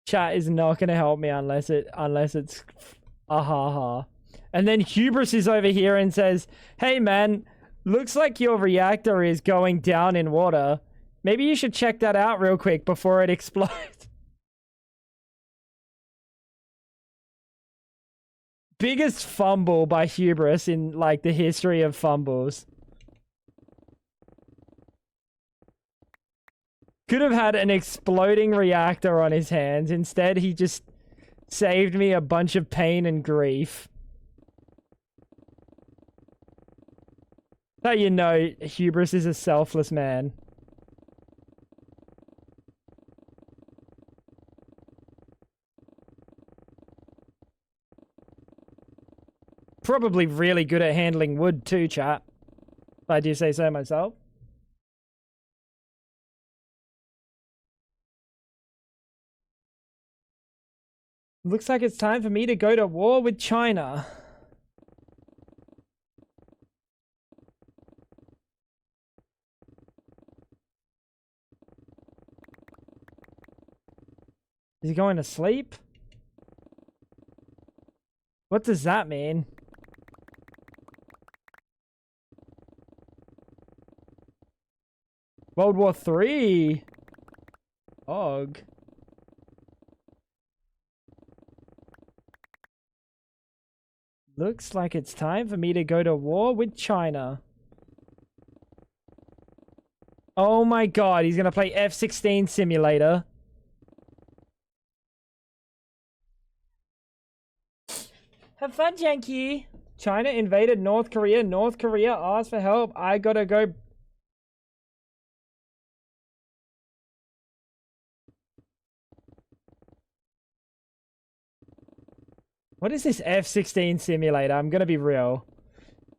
Chat is not gonna help me unless it's a ha-ha. And then Hubris is over here and says, hey man, looks like your reactor is going down in water. Maybe you should check that out real quick before it explodes. Biggest fumble by Hubris in like the history of fumbles. Could have had an exploding reactor on his hands. Instead, he just saved me a bunch of pain and grief. How you know Hubris is a selfless man. Probably really good at handling wood too, chat. If I do say so myself. Looks like it's time for me to go to war with China. Is he going to sleep? What does that mean? World War III. Og. Looks like it's time for me to go to war with China. Oh my god, he's gonna play F-16 simulator. Have fun, Janky. China invaded North Korea. North Korea asked for help. I gotta go. What is this F-16 simulator? I'm gonna be real.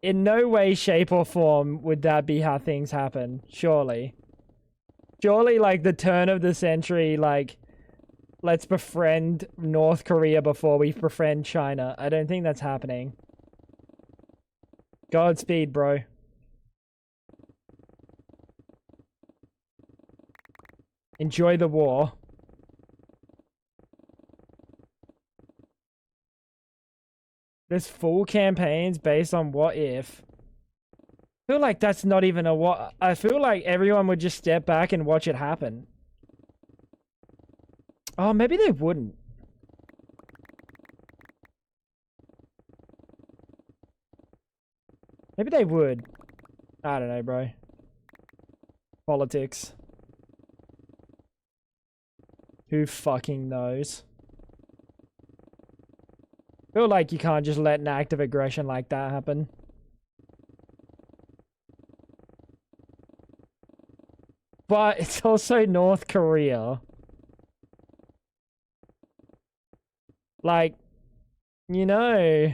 In no way, shape, or form would that be how things happen. Surely. Surely, like, the turn of the century, like, let's befriend North Korea before we befriend China. I don't think that's happening. Godspeed, bro. Enjoy the war. There's full campaigns based on what if. I feel like that's not even a what. I feel like everyone would just step back and watch it happen. Oh, maybe they wouldn't. Maybe they would. I don't know, bro. Politics. Who fucking knows? I feel like you can't just let an act of aggression like that happen. But it's also North Korea. Like, You know.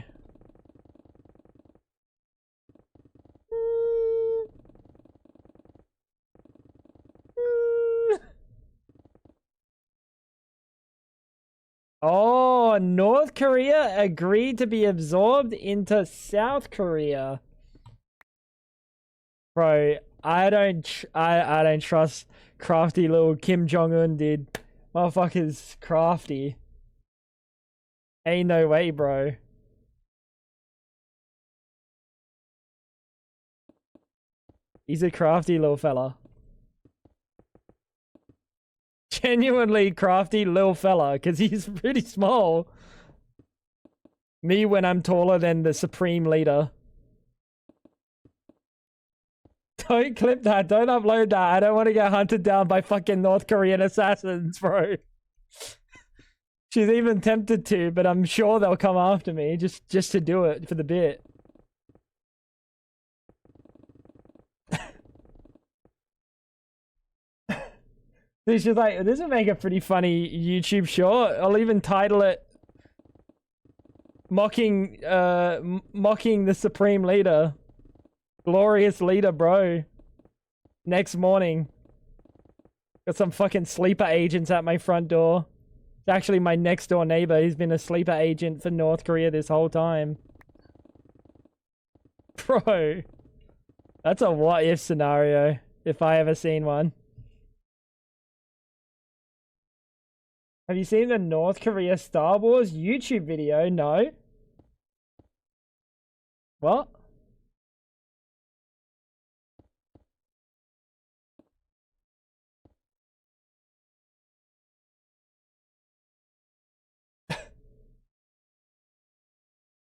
Oh, North Korea agreed to be absorbed into South Korea. Bro, I don't trust crafty little Kim Jong-un, dude. Motherfucker's crafty. Ain't no way, bro. He's a crafty little fella. Genuinely crafty little fella, because he's pretty small. Me when I'm taller than the supreme leader. Don't clip that. Don't upload that. I don't want to get hunted down by fucking North Korean assassins, bro. She's even tempted to, but I'm sure they'll come after me just to do it for the bit. She's like, this would make a pretty funny YouTube short. I'll even title it mocking the supreme leader. Glorious leader, bro. Next morning. Got some fucking sleeper agents at my front door. It's actually my next door neighbor. He's been a sleeper agent for North Korea this whole time. Bro. That's a what if scenario, if I ever seen one. Have you seen the North Korea Star Wars YouTube video? No. What?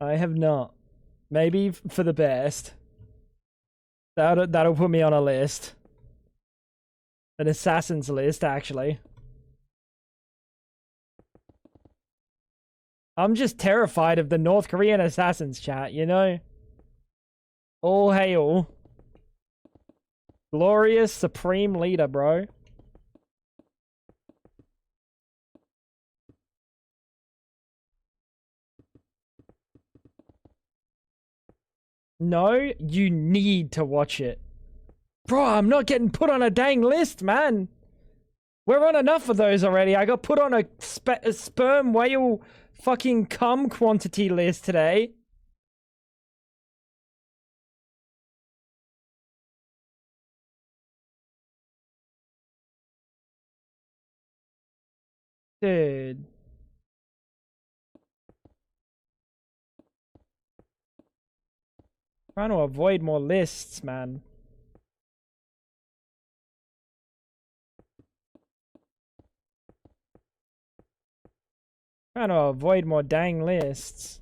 I have not. Maybe for the best. That'll put me on a list. An assassin's list, actually. I'm just terrified of the North Korean assassins, chat, you know? All hail. Glorious supreme leader, bro. No, you need to watch it. Bro, I'm not getting put on a dang list, man. We're on enough of those already. I got put on a sperm whale fucking cum quantity list today. Dude. Trying to avoid more lists, man. Trying to avoid more dang lists.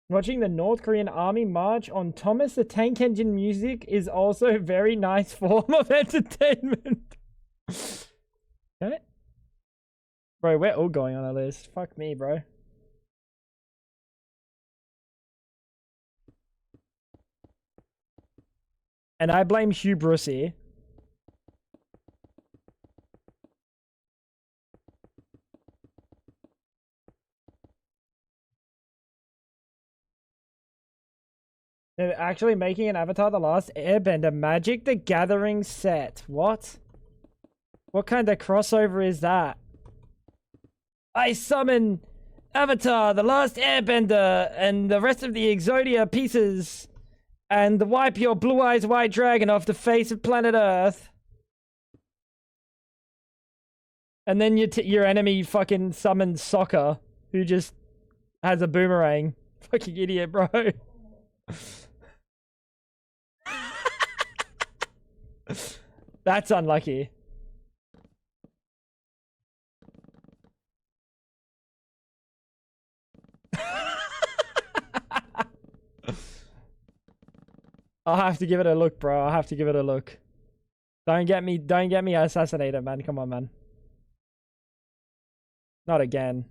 Watching the North Korean army march on Thomas the Tank Engine music is also a very nice form of entertainment. Okay. Bro, we're all going on a list. Fuck me, bro. And I blame Hugh Brucey. They're actually making an Avatar The Last Airbender Magic the Gathering set. What? What kind of crossover is that? I summon Avatar The Last Airbender and the rest of the Exodia pieces and wipe your blue eyes white dragon off the face of planet Earth. And then your enemy fucking summons Soccer, who just has a boomerang. Fucking idiot, bro. That's unlucky. I'll have to give it a look, bro. I'll have to give it a look. Don't get me assassinated, man. Come on, man. Not again.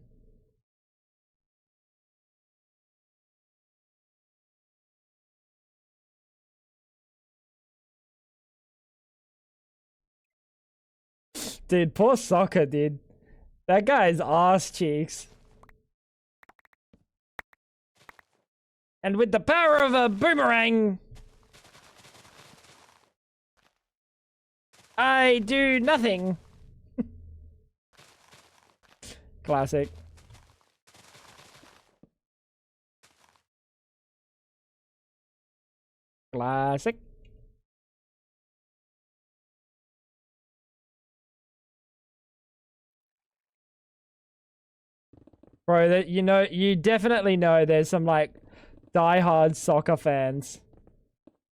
Dude, poor Soccer, dude. That guy's ass cheeks. And with the power of a boomerang, I do nothing. Classic. Classic. Bro, that you definitely know there's some like diehard soccer fans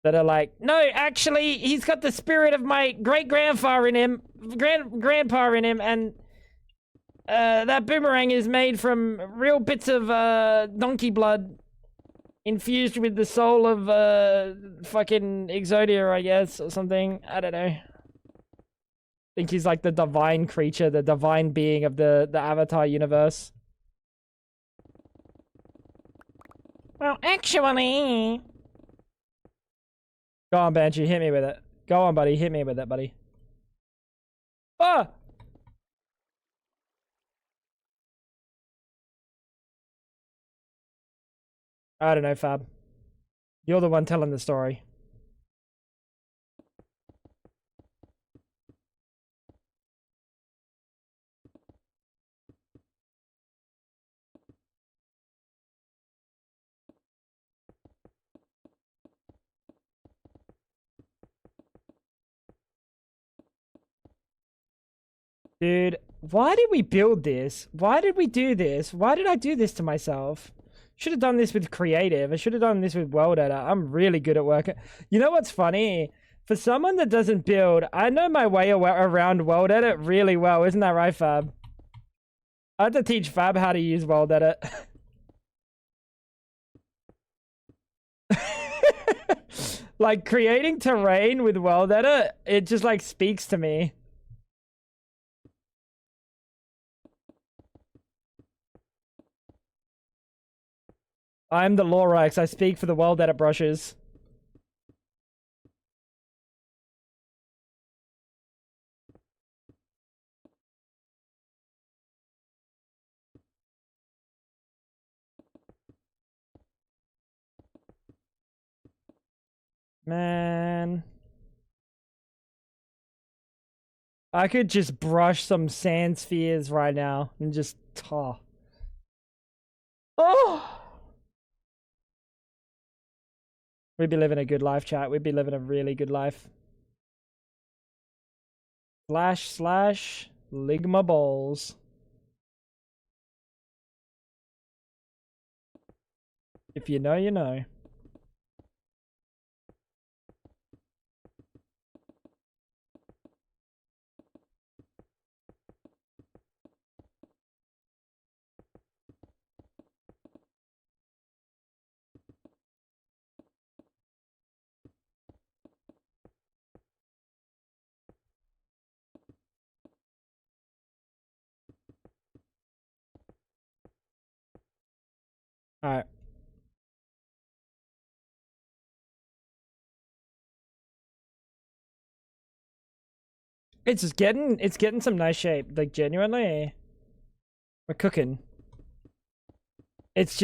that are like, no, actually, he's got the spirit of my great grandfather in him, grandpa in him, and that boomerang is made from real bits of donkey blood infused with the soul of fucking Exodia, I guess, or something. I don't know. I think he's like the divine creature, the divine being of the Avatar universe. Well, actually... Go on, Banshee, hit me with it. Go on, buddy, hit me with it, buddy. Ah! I don't know, Fab. You're the one telling the story. Dude, why did we build this? Why did we do this? Why did I do this to myself? Should have done this with creative. I should have done this with world edit. I'm really good at working. You know what's funny? For someone that doesn't build, I know my way around world edit really well. Isn't that right, Fab? I had to teach Fab how to use world edit. Like creating terrain with world edit, it just like speaks to me. I'm the Lorax. I speak for the world edit brushes. Man. I could just brush some sand spheres right now and just... Oh! We'd be living a good life, chat. We'd be living a really good life. / Ligma balls. If you know, you know. Alright. It's getting some nice shape. Like, genuinely. We're cooking. It's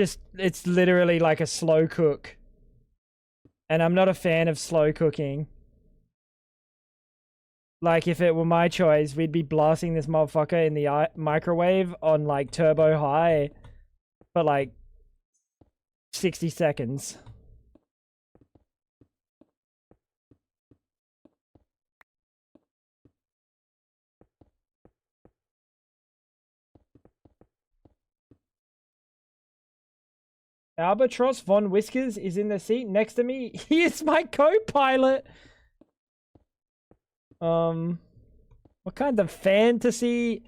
literally like a slow cook. And I'm not a fan of slow cooking. Like, if it were my choice, we'd be blasting this motherfucker in the microwave on, like, turbo high for, like, 60 seconds. Albatross Von Whiskers is in the seat next to me. He is my co-pilot. What kind of fantasy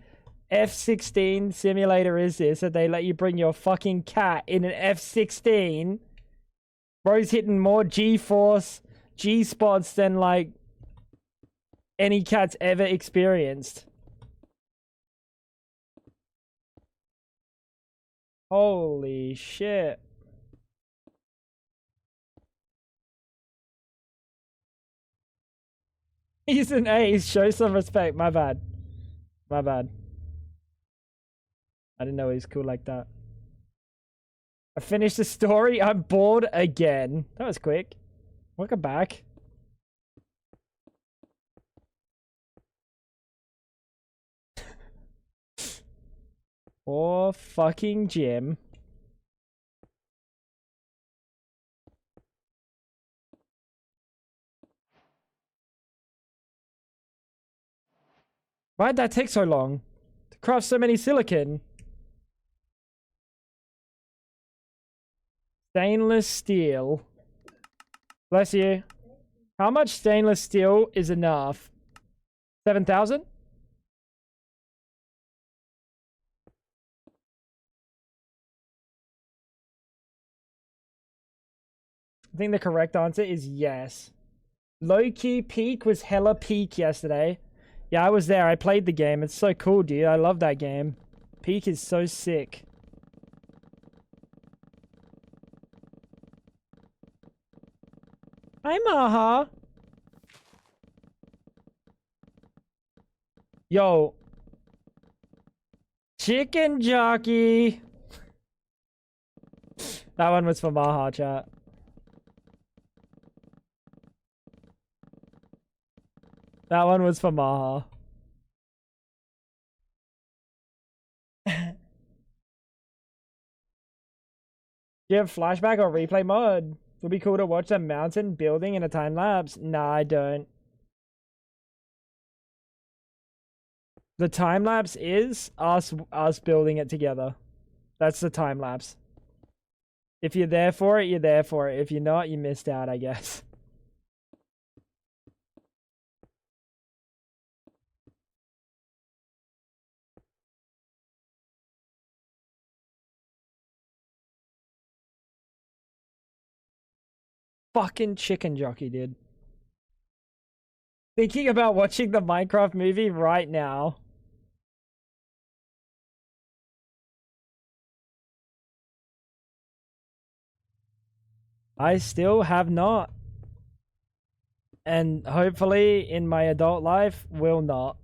F-16 simulator is this that they let you bring your fucking cat in an F-16? Bro's hitting more G-force, G-spots than, like, any cat's ever experienced. Holy shit. He's an ace. Show some respect. My bad. My bad. I didn't know he was cool like that. I finished the story. I'm bored again. That was quick. Welcome back. Or fucking Jim. Why'd that take so long? To craft so many silicon. Stainless steel. Bless you. How much stainless steel is enough? 7,000? I think the correct answer is yes. Low-key Peak was hella peak yesterday. Yeah, I was there. I played the game. It's so cool, dude. I love that game. Peak is so sick. Hi, Maha. Yo. Chicken jockey. That one was for Maha, chat. That one was for Maha. Do you have flashback or replay mode? Would be cool to watch a mountain building in a time lapse. Nah, I don't. The time lapse is us building it together. That's the time lapse. If you're there for it, you're there for it. If you're not, you missed out, I guess. Fucking chicken jockey, dude. Thinking about watching the Minecraft movie right now. I still have not. And hopefully in my adult life will not.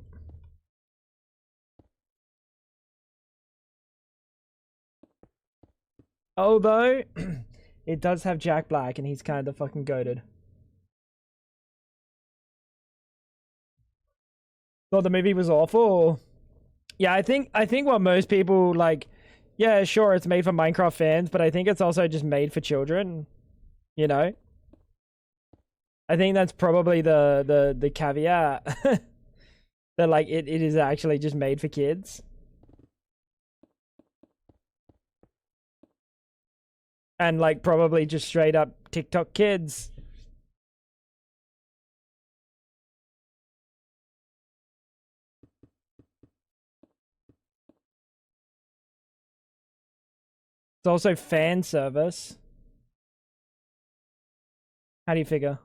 Although it does have Jack Black and he's kind of fucking goated. Thought the movie was awful. Yeah, I think what most people like, yeah, sure, it's made for Minecraft fans, but I think it's also just made for children. You know? I think that's probably the caveat. That like it is actually just made for kids. And like probably just straight up TikTok kids. It's also fan service. How do you figure?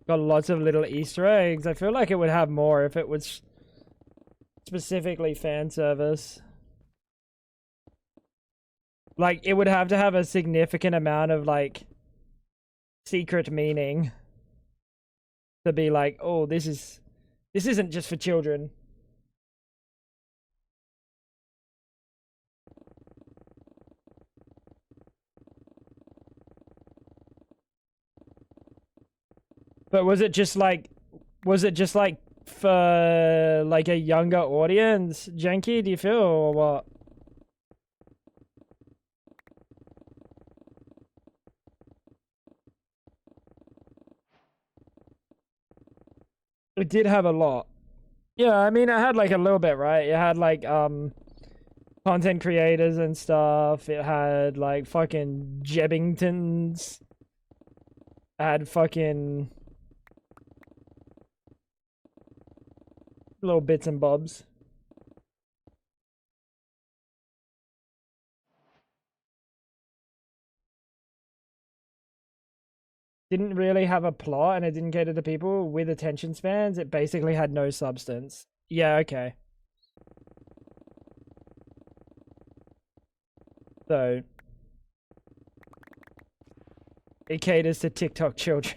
Got lots of little Easter eggs. I feel like it would have more if it was specifically fan service. Like, it would have to have a significant amount of, like, secret meaning to be like, oh, this isn't just for children. But was it just like for like a younger audience, Janky, do you feel, or what? It did have a lot. Yeah, I mean, it had like a little bit, right? It had like content creators and stuff. It had like fucking Jebbingtons. It had fucking little bits and bobs. didn't really have a plot and it didn't cater to people with attention spans. It basically had no substance. Yeah, okay. So it caters to TikTok children.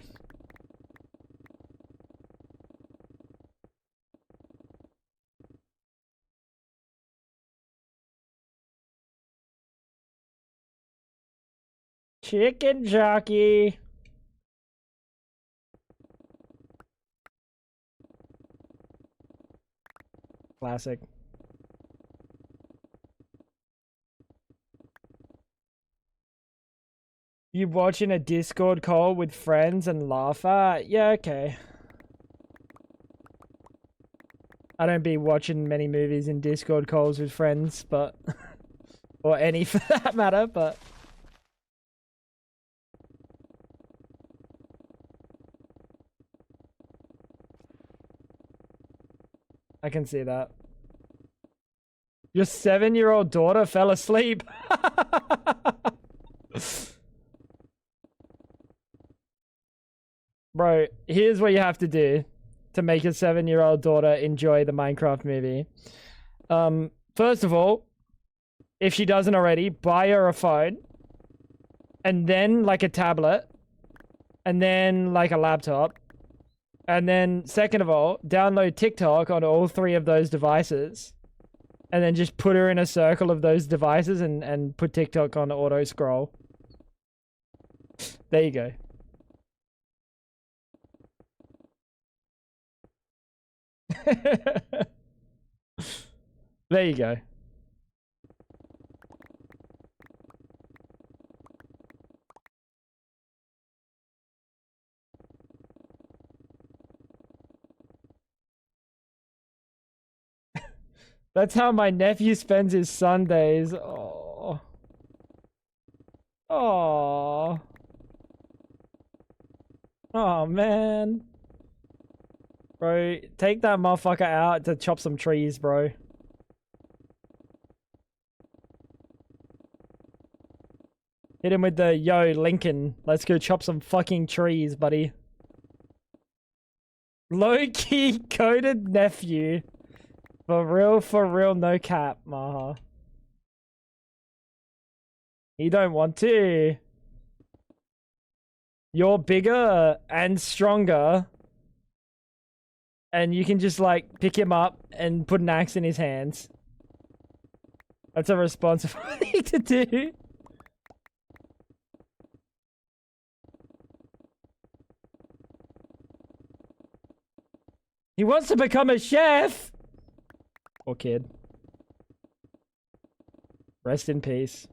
Chicken jockey. Classic. You watching a Discord call with friends and laugh at? Yeah, okay. I don't be watching many movies in Discord calls with friends, but or any for that matter, but I can see that. Your 7-year-old daughter fell asleep. Bro, here's what you have to do to make your 7-year-old daughter enjoy the Minecraft movie. First of all, if she doesn't already, buy her a phone, and then like a tablet, and then like a laptop, and then second of all, download TikTok on all 3 of those devices, and then just put her in a circle of those devices and put TikTok on auto scroll. There you go. There you go. That's how my nephew spends his Sundays. Oh. Oh. Oh, man. Bro, take that motherfucker out to chop some trees, bro. Hit him with the, yo, Lincoln, let's go chop some fucking trees, buddy. Low-key coded nephew. For real, no cap, Maha. He don't want to. You're bigger and stronger. And you can just, like, pick him up and put an axe in his hands. That's a responsible thing to do. He wants to become a chef! Poor kid. Rest in peace.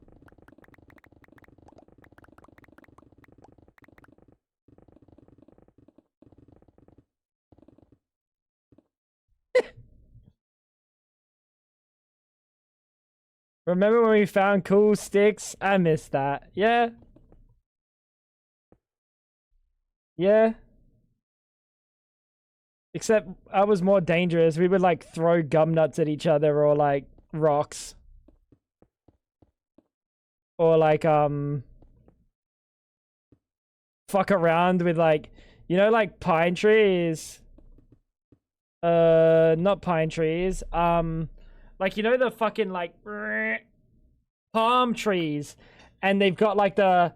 Remember when we found cool sticks? I miss that. Yeah. Yeah. Except I was more dangerous. We would like throw gum nuts at each other or like rocks. Or like fuck around with like, you know, like pine trees. Not pine trees. Like, you know, the fucking like palm trees, and they've got like the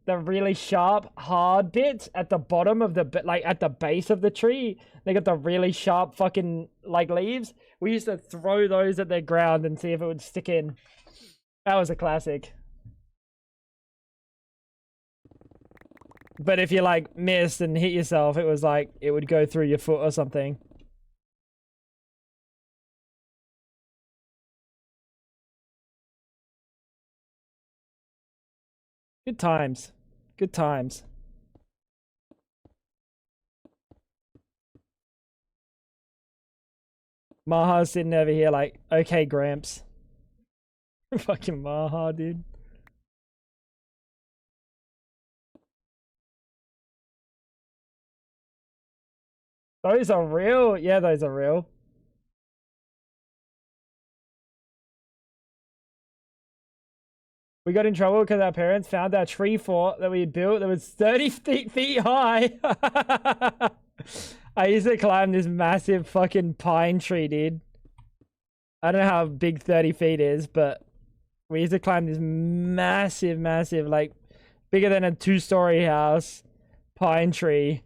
really sharp hard bits at the bottom of the, like at the base of the tree. They got the really sharp fucking like leaves. We used to throw those at the ground and see if it would stick in. That was a classic. But if you like missed and hit yourself, it was like it would go through your foot or something. Good times. Good times. Maha's sitting over here like, okay, Gramps. Fucking Maha, dude. Those are real? Yeah, those are real. We got in trouble because our parents found our tree fort that we had built that was 30 feet high. I used to climb this massive fucking pine tree, dude. I don't know how big 30 feet is, but we used to climb this massive, like bigger than a 2-story house pine tree.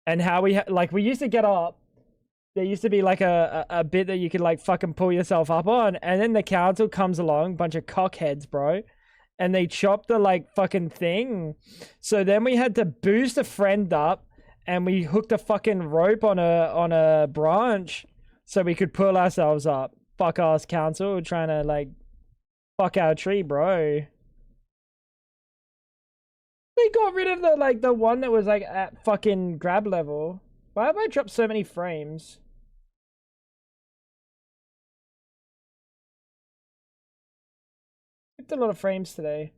And how we we used to get up. There used to be like a bit that you could like fucking pull yourself up on, and then the council comes along, bunch of cockheads, bro, and they chopped the like fucking thing. So then we had to boost a friend up, and we hooked a fucking rope on a branch so we could pull ourselves up. Fuck ass council trying to like fuck our tree, bro. They got rid of the one that was like at fucking grab level. Why have I dropped so many frames? I dropped a lot of frames today.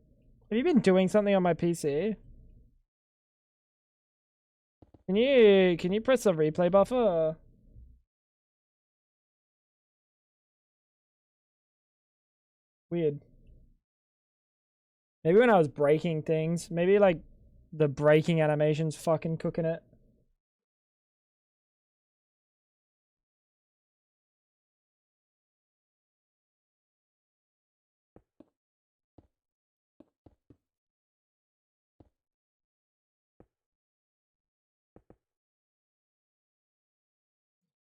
Have you been doing something on my PC? Can you press the replay buffer? Weird. Maybe when I was breaking things. Maybe like the breaking animation's fucking cooking it.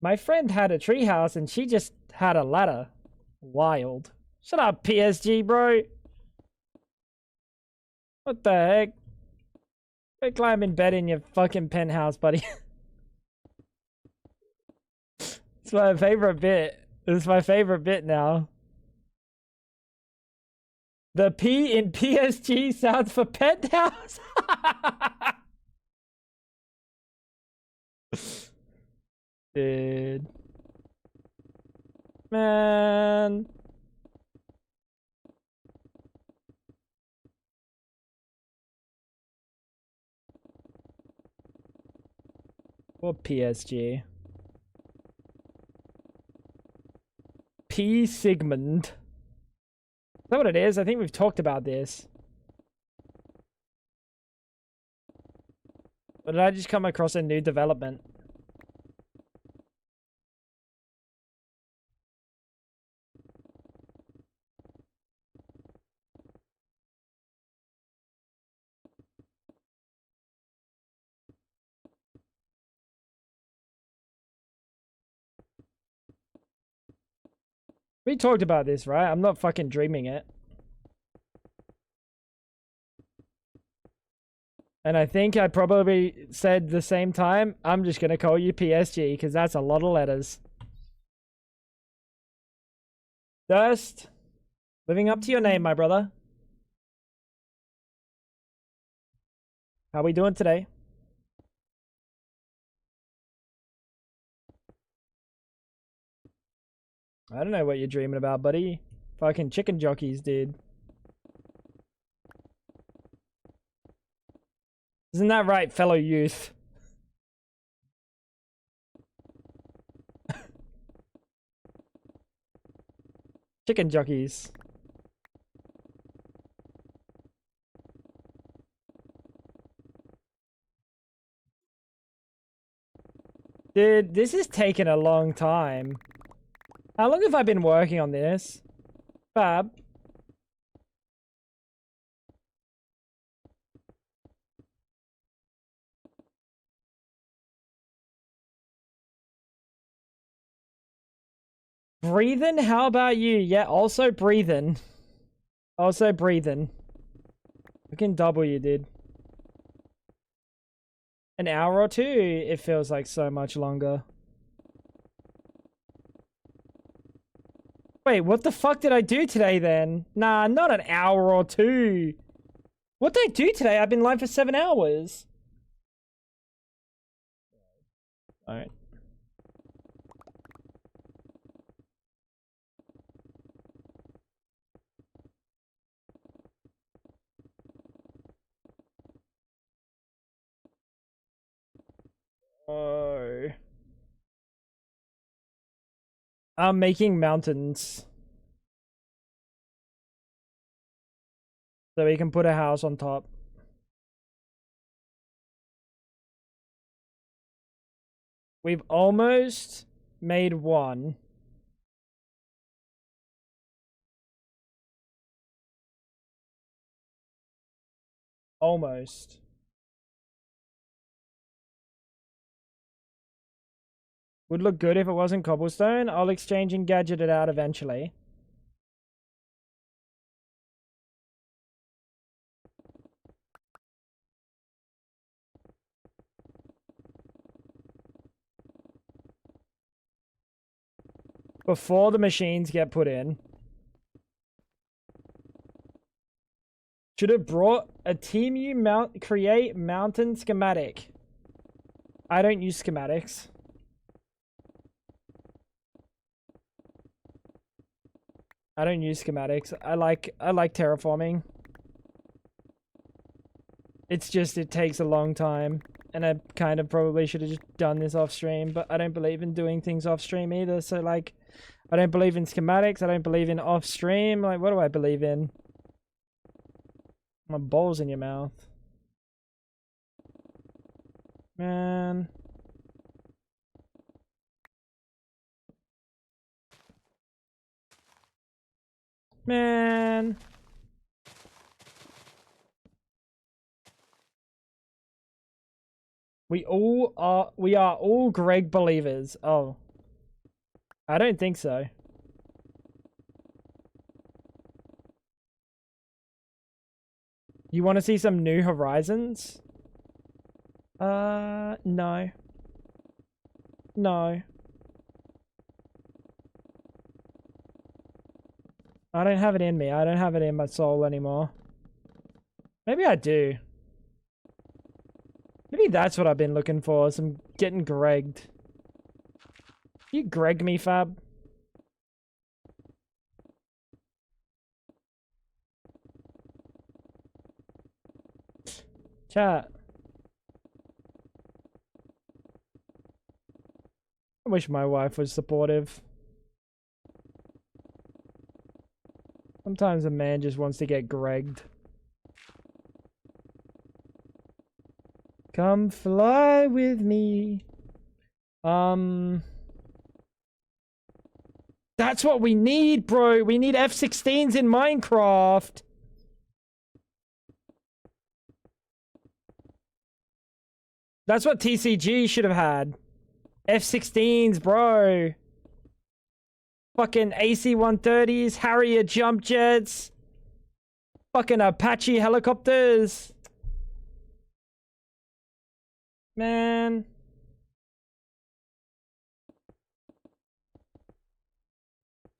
My friend had a treehouse and she just had a ladder. Wild. Shut up, PSG, bro. What the heck? Go climb in bed in your fucking penthouse, buddy. It's my favorite bit. It's my favorite bit now. The P in PSG sounds for penthouse. Dude. Man. What PSG? P Sigmund. Is that what it is? I think we've talked about this. Or did I just come across a new development? We talked about this, right? I'm not fucking dreaming it. And I think I probably said the same time, I'm just going to call you PSG because that's a lot of letters. Durst, living up to your name, my brother. How we doing today? I don't know what you're dreaming about, buddy. Fucking chicken jockeys, dude. Isn't that right, fellow youth? Chicken jockeys. Dude, this is taking a long time. How long have I been working on this? Fab. Breathing? How about you? Yeah, also breathing. Also breathing. I can double you, dude. An hour or two? It feels like so much longer. Wait, what the fuck did I do today then? Nah, not an hour or two. What did I do today? I've been live for 7 hours. Alright. Oh. I'm making mountains. So we can put a house on top. We've almost made one. Almost. Would look good if it wasn't cobblestone. I'll exchange and gadget it out eventually. Before the machines get put in. Should have brought a team you create mountain schematic. I don't use schematics. I don't use schematics. I like terraforming. It's just it takes a long time. And I kind of probably should have just done this off stream, but I don't believe in doing things off stream either. So like I don't believe in schematics, I don't believe in off stream. Like what do I believe in? My balls in your mouth. Man. Man. We are all Greg believers. Oh. I don't think so. You want to see some new horizons? No. No. I don't have it in me. I don't have it in my soul anymore. Maybe I do. Maybe that's what I've been looking for. Some getting Gregged. You Greg me, Fab? Chat. I wish my wife was supportive. Sometimes a man just wants to get Gregged. Come fly with me. That's what we need, bro. We need F-16s in Minecraft. That's what TCG should have had. F-16s, bro. Fucking AC-130s, Harrier jump jets. Fucking Apache helicopters. Man.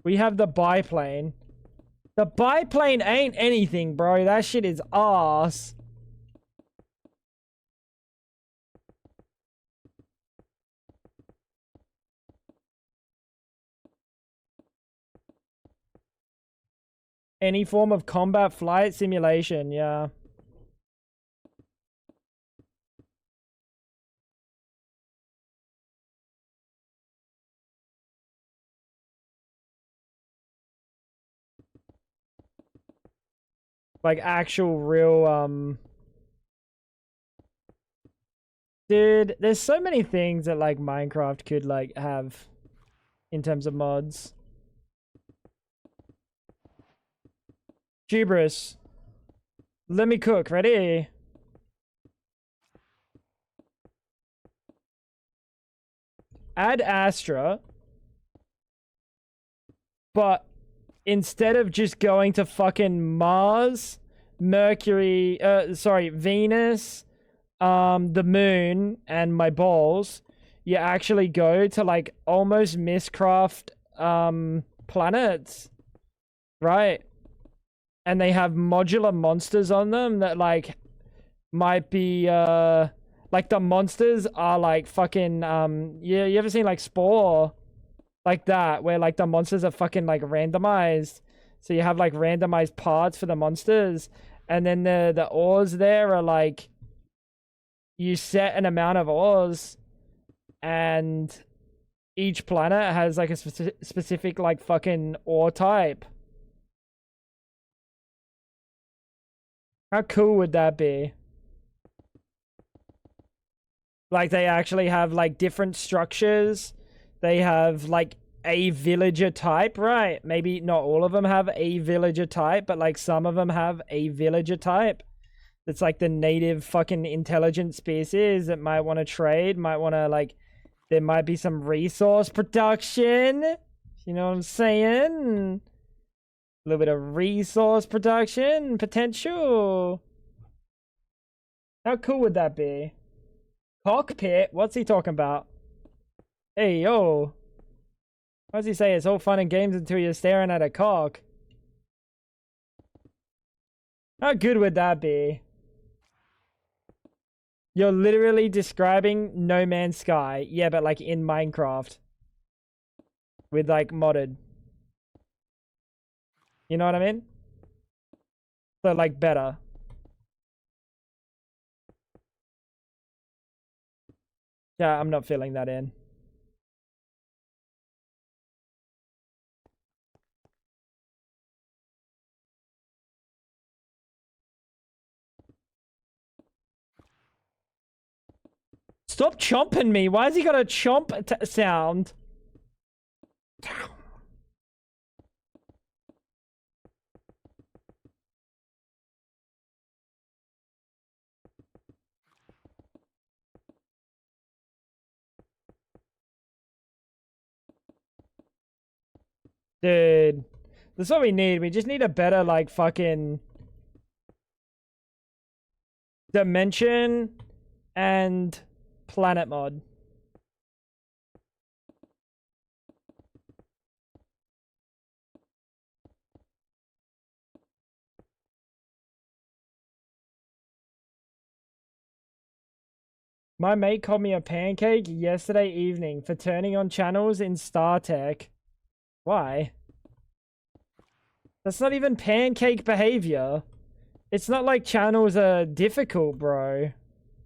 We have the biplane. The biplane ain't anything, bro. That shit is ass. Any form of combat flight simulation, yeah. Like actual real, Dude, there's so many things that like Minecraft could like have in terms of mods. Hubris. Let me cook. Ready? Add Astra. But instead of just going to fucking Mars, Mercury, Venus, the moon, and my balls, you actually go to like almost Mistcraft planets. Right? And they have modular monsters on them that like might be like the monsters are like fucking yeah, you ever seen like Spore? Like that, where like the monsters are fucking like randomized. So you have like randomized parts for the monsters, and then the ores there are like you set an amount of ores, and each planet has like a specific like fucking ore type. How cool would that be? Like, they actually have, like, different structures. They have, like, a villager type, right? Maybe not all of them have a villager type, but, like, some of them have a villager type. It's like the native fucking intelligent species that might want to trade, might want to, like, there might be some resource production. You know what I'm saying? A little bit of resource production potential. How cool would that be? Cockpit? What's he talking about? Hey, yo. What does he say? It's all fun and games until you're staring at a cock. How good would that be? You're literally describing No Man's Sky. Yeah, but like in Minecraft. With like modded. You know what I mean? But like better. Yeah, I'm not filling that in. Stop chomping me. Why has he got a chomp sound? Dude. That's what we need. We just need a better, like, fucking dimension and planet mod. My mate called me a pancake yesterday evening for turning on channels in StarTech. Why? That's not even pancake behavior. It's not like channels are difficult, bro.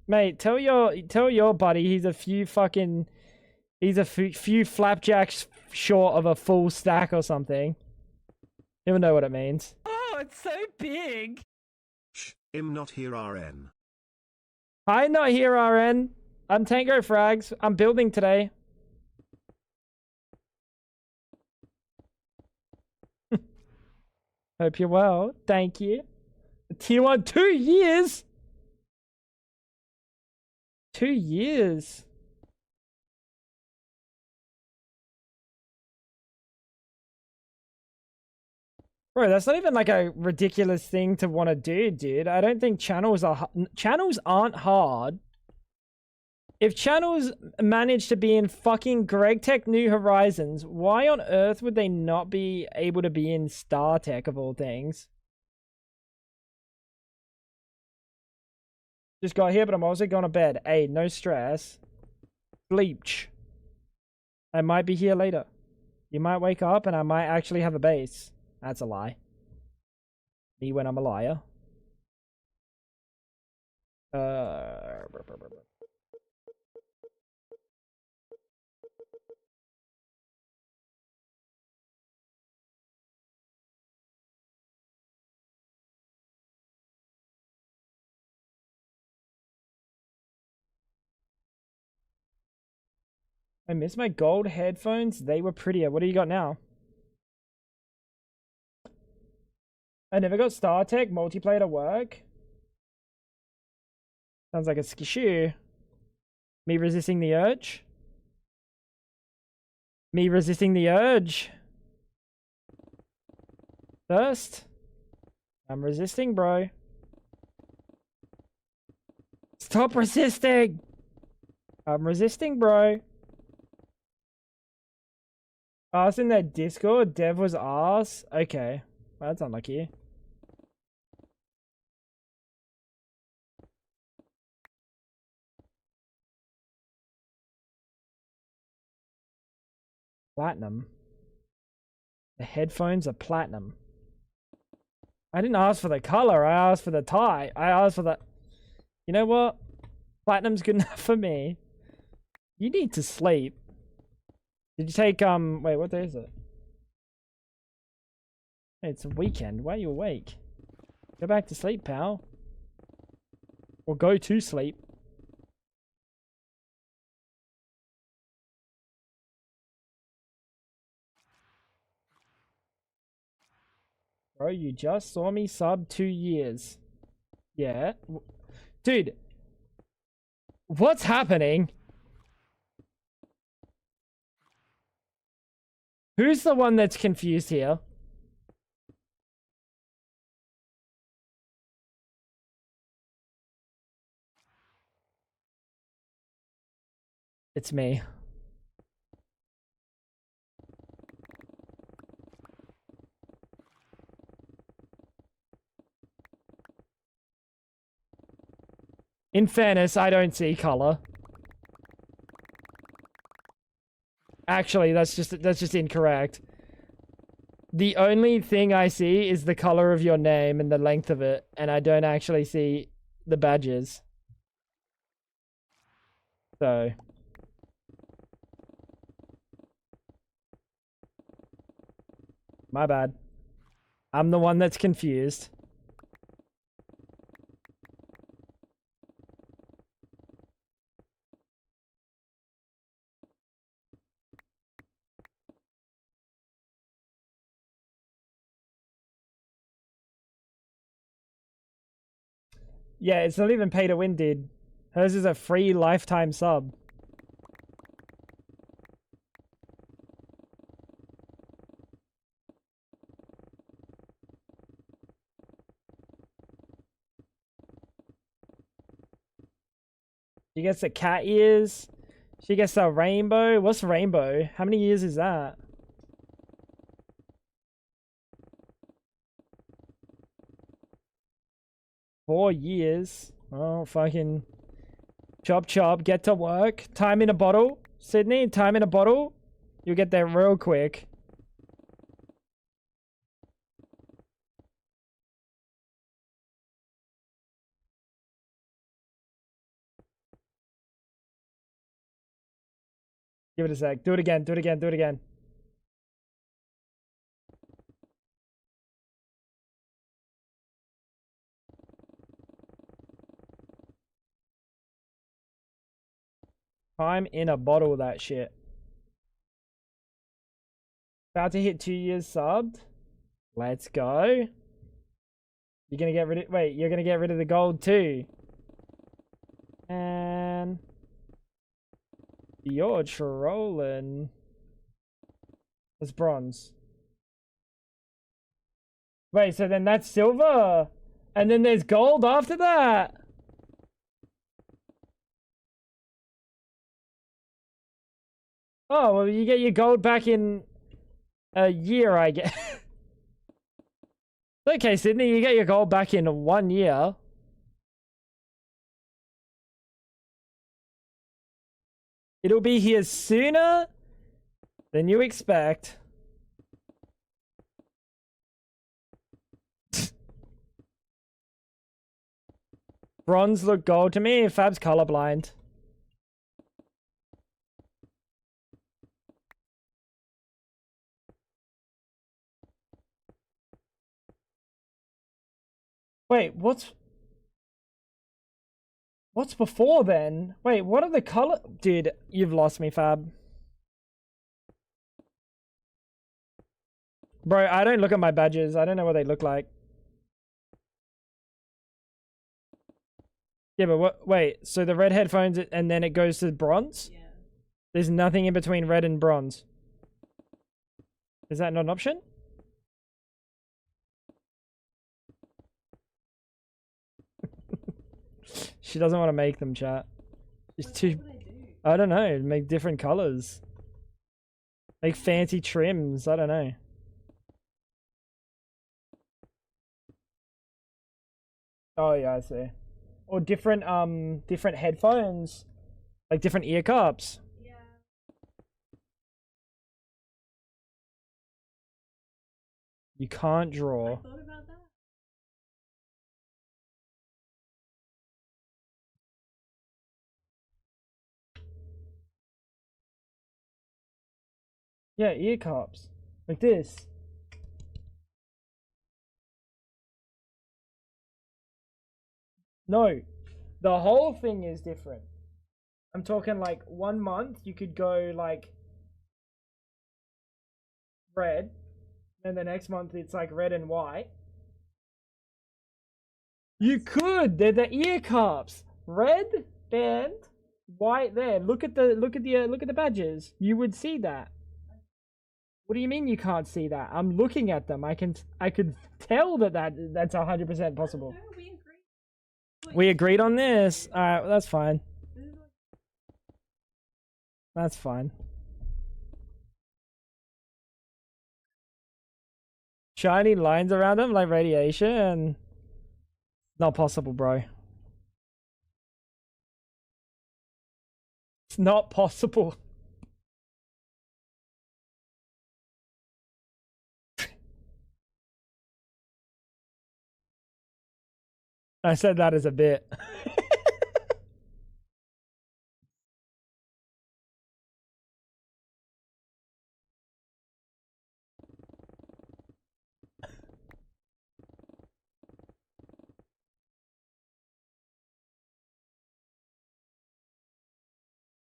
Mate, tell your buddy he's a few flapjacks short of a full stack or something. He'll know what it means. Oh, it's so big. Shh, I'm not here RN. Hi, not here RN. I'm Tango Frags. I'm building today. Hope you're well. Thank you. Tier 1, 2 years? 2 years. Bro, that's not even like a ridiculous thing to want to do, dude. I don't think channels aren't hard. If channels manage to be in fucking GregTech New Horizons, why on earth would they not be able to be in StarTech of all things? Just got here, but I'm also going to bed. Hey, no stress. Sleep. I might be here later. You might wake up and I might actually have a base. That's a lie. Me when I'm a liar. I miss my gold headphones. They were prettier. What do you got now? I never got StarTech multiplayer to work. Sounds like a skishu. Me resisting the urge. Me resisting the urge. First. I'm resisting, bro. Stop resisting! I'm resisting, bro. Ask in that Discord, Dev was ass. Okay. Well, that's unlucky. Platinum. The headphones are platinum. I didn't ask for the color. I asked for the tie. I asked for the... You know what? Platinum's good enough for me. You need to sleep. Did you take, wait, what day is it? Hey, it's a weekend. Why are you awake? Go back to sleep, pal. Or go to sleep. Bro, you just saw me sub 2 years. Yeah. Dude. What's happening? Who's the one that's confused here? It's me. In fairness, I don't see color. Actually, that's just incorrect. The only thing I see is the color of your name and the length of it, and I don't actually see the badges. So, my bad. I'm the one that's confused. Yeah, it's not even pay to win, dude. Hers is a free lifetime sub. She gets the cat ears. She gets the rainbow. What's rainbow? How many years is that? Four years. Oh, fucking. Chop chop. Get to work. Time in a bottle. Sydney, time in a bottle. You'll get there real quick. Give it a sec. Do it again. Do it again. Do it again. Time in a bottle, that shit. About to hit 2 years subbed. Let's go. You're gonna get rid of... Wait, you're gonna get rid of the gold too. And... You're trolling. It's bronze. Wait, so then that's silver. And then there's gold after that. Oh, well, you get your gold back in a year, I guess. Okay, Sydney, you get your gold back in 1 year. It'll be here sooner than you expect. Bronze look gold to me. Fab's colorblind. Wait, what's before then? Wait, what are the color? Dude, you've lost me, Fab. Bro, I don't look at my badges. I don't know what they look like. Yeah, but what? Wait, so the red headphones and then it goes to bronze? Yeah. There's nothing in between red and bronze. Is that not an option? She doesn't want to make them, chat. She's too... What would I do? I don't know. Make different colors. Make fancy trims. I don't know. Oh yeah, I see. Or different different headphones. Like different ear cups. Yeah. You can't I draw. thought about that. Yeah, ear cups. Like this. No. The whole thing is different. I'm talking like 1 month you could go like red, and the next month it's like red and white. You could. They're the ear cups. Red band, white there. Look at the badges. You would see that. What do you mean you can't see that? I'm looking at them. I could tell that's 100% possible. No, we agree. We agreed on this. All right, well, that's fine. That's fine. Shiny lines around them like radiation. Not possible, bro. It's not possible. I said that as a bit.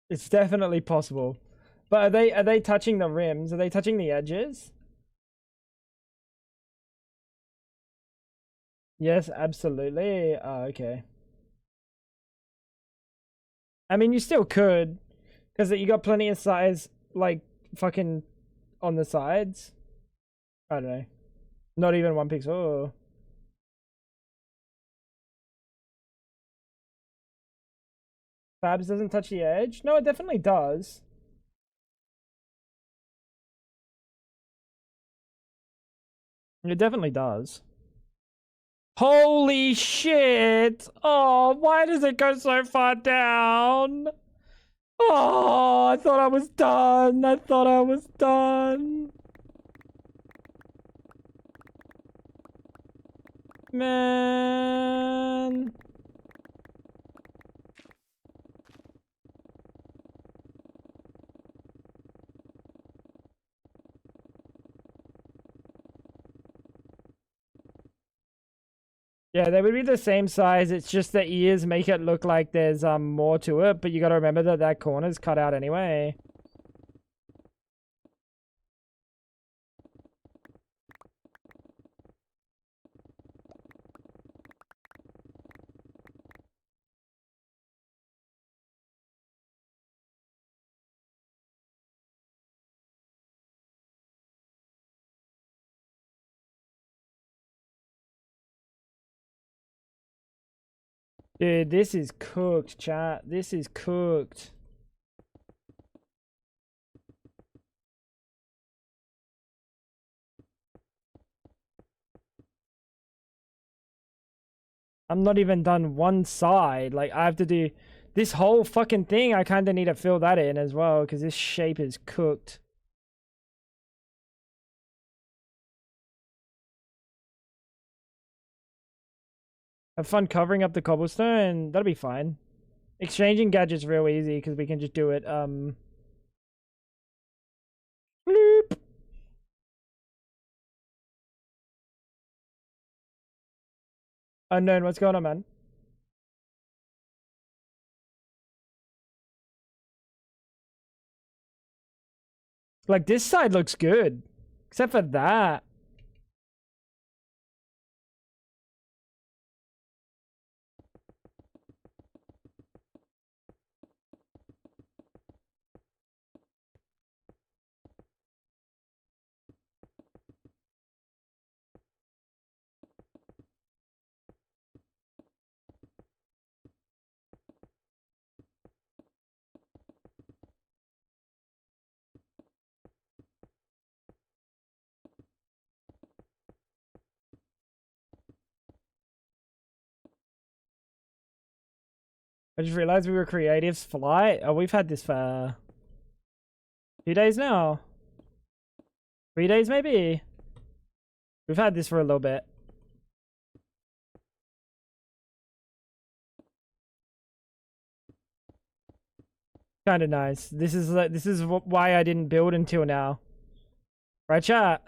It's definitely possible. But are they touching the rims? Are they touching the edges? Yes, absolutely. Oh, okay. I mean, you still could, because you got plenty of size, like, fucking on the sides. I don't know. Not even 1 pixel. Oh. Fabs doesn't touch the edge? No, it definitely does. It definitely does. Holy shit! Oh, why does it go so far down? Oh, I thought I was done. I thought I was done. Man. Yeah, they would be the same size. It's just the ears make it look like there's more to it, but you got to remember that corner's cut out anyway. Dude, this is cooked, chat. This is cooked. I'm not even done one side. Like, I have to do this whole fucking thing. I kind of need to fill that in as well, because this shape is cooked. Have fun covering up the cobblestone. That'll be fine. Exchanging gadgets real easy, because we can just do it, bloop. Unknown, what's going on, man? Like, this side looks good. Except for that. I just realized we were creatives flight. Oh, we've had this for a few days now. 3 days, maybe? We've had this for a little bit. Kind of nice. This is why I didn't build until now. Right, chat?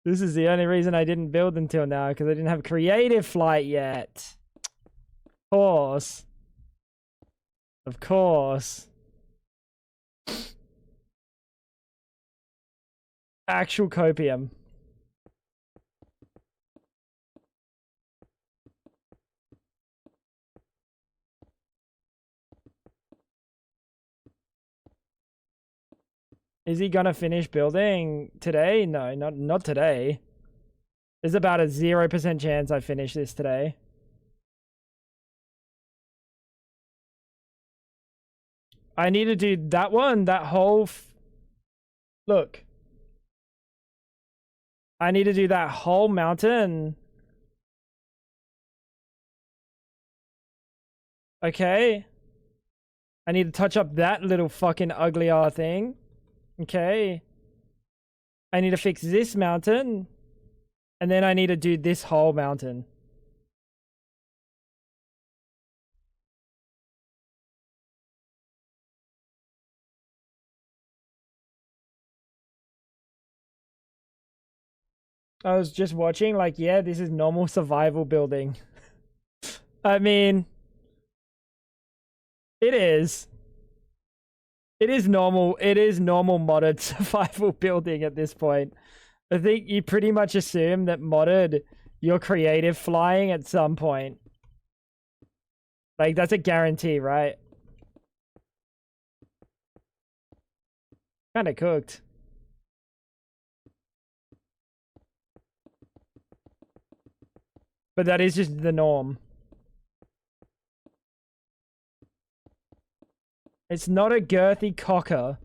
This is the only reason I didn't build until now, because I didn't have creative flight yet. Of course. Of course. Actual copium. Is he gonna finish building today? No, not today. There's about a 0% chance I finish this today. I need to do that one, that whole... Look. I need to do that whole mountain. Okay. I need to touch up that little fucking ugly ass thing. Okay. I need to fix this mountain. And then I need to do this whole mountain. I was just watching, like, yeah, this is normal survival building. I mean, it is. It is normal modded survival building at this point. I think you pretty much assume that modded you're creative flying at some point. Like, that's a guarantee, right? Kinda cooked. But that is just the norm. It's not a girthy cocker.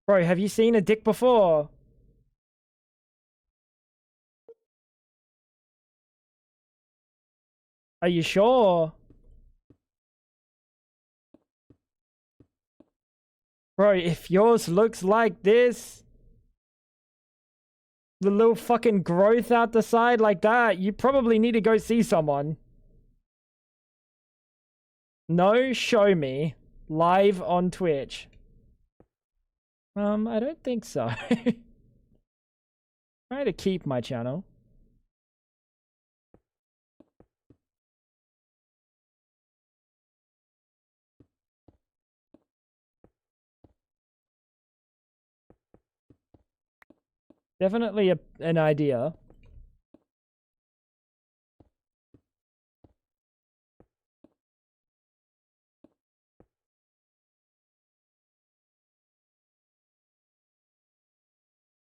Bro, have you seen a dick before? Are you sure? Bro, if yours looks like this, the little fucking growth out the side like that, you probably need to go see someone. No, show me. Live on Twitch. I don't think so. Try to keep my channel. Definitely an idea.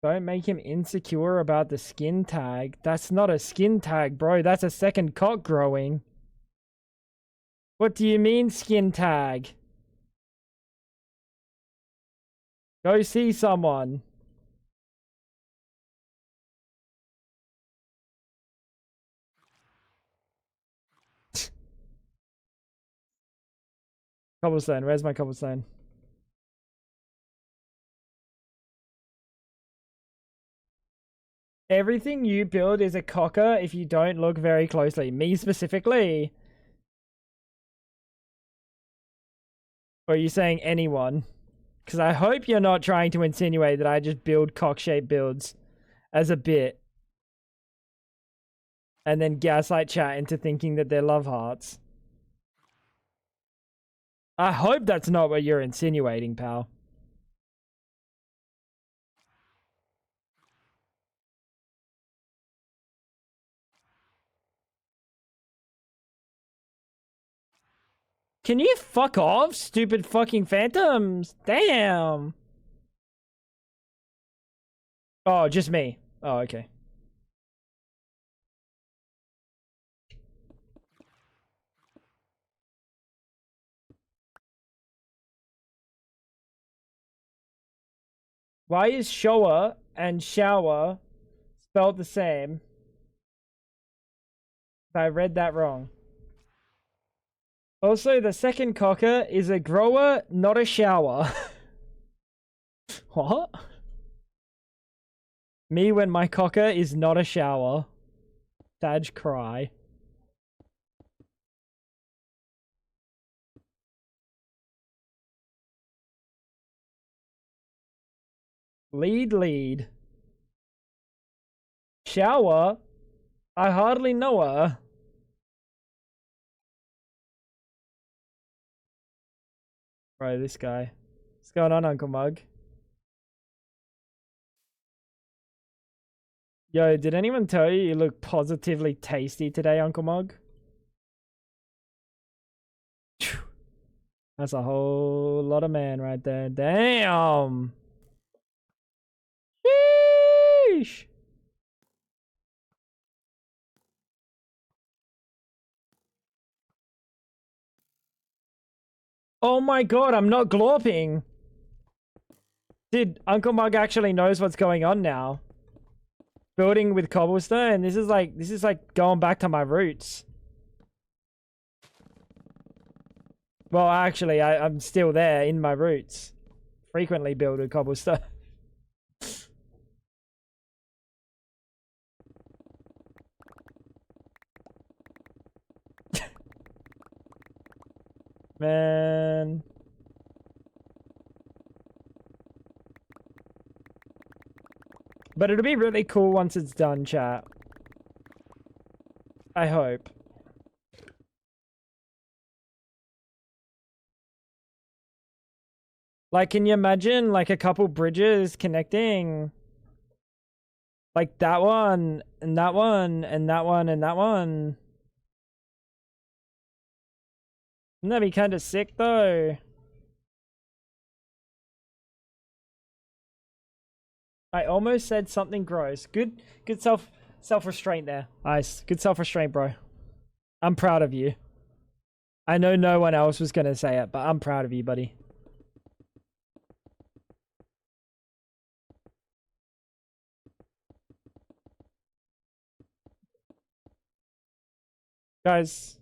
Don't make him insecure about the skin tag. That's not a skin tag, bro. That's a second cock growing. What do you mean, skin tag? Go see someone. Cobblestone. Where's my cobblestone? Everything you build is a cocker if you don't look very closely. Me specifically. Or are you saying anyone? Because I hope you're not trying to insinuate that I just build cock-shaped builds as a bit. And then gaslight chat into thinking that they're love hearts. I hope that's not what you're insinuating, pal. Can you fuck off, stupid fucking phantoms? Damn. Oh, just me. Oh, okay. Why is shower and shower spelled the same? I read that wrong. Also, the second cocker is a grower, not a shower. What? Me when my cocker is not a shower. Dad cry. Lead. shower? I hardly know her. Bro, this guy. What's going on, Uncle Mug? Yo, did anyone tell you look positively tasty today, Uncle Mug? Phew. That's a whole lot of man right there. Damn. Sheesh. Oh my god, I'm not glorping. Dude, Uncle Mug actually knows what's going on now. Building with cobblestone. This is like going back to my roots. Well, actually, I'm still there in my roots. Frequently build with cobblestone. Man. But it'll be really cool once it's done, chat. I hope. Like, can you imagine, like, a couple bridges connecting? Like, that one, and that one, and that one, and that one. Wouldn't that be kind of sick, though? I almost said something gross. Good self-restraint there. Nice. Good self-restraint, bro. I'm proud of you. I know no one else was going to say it, but I'm proud of you, buddy. Guys,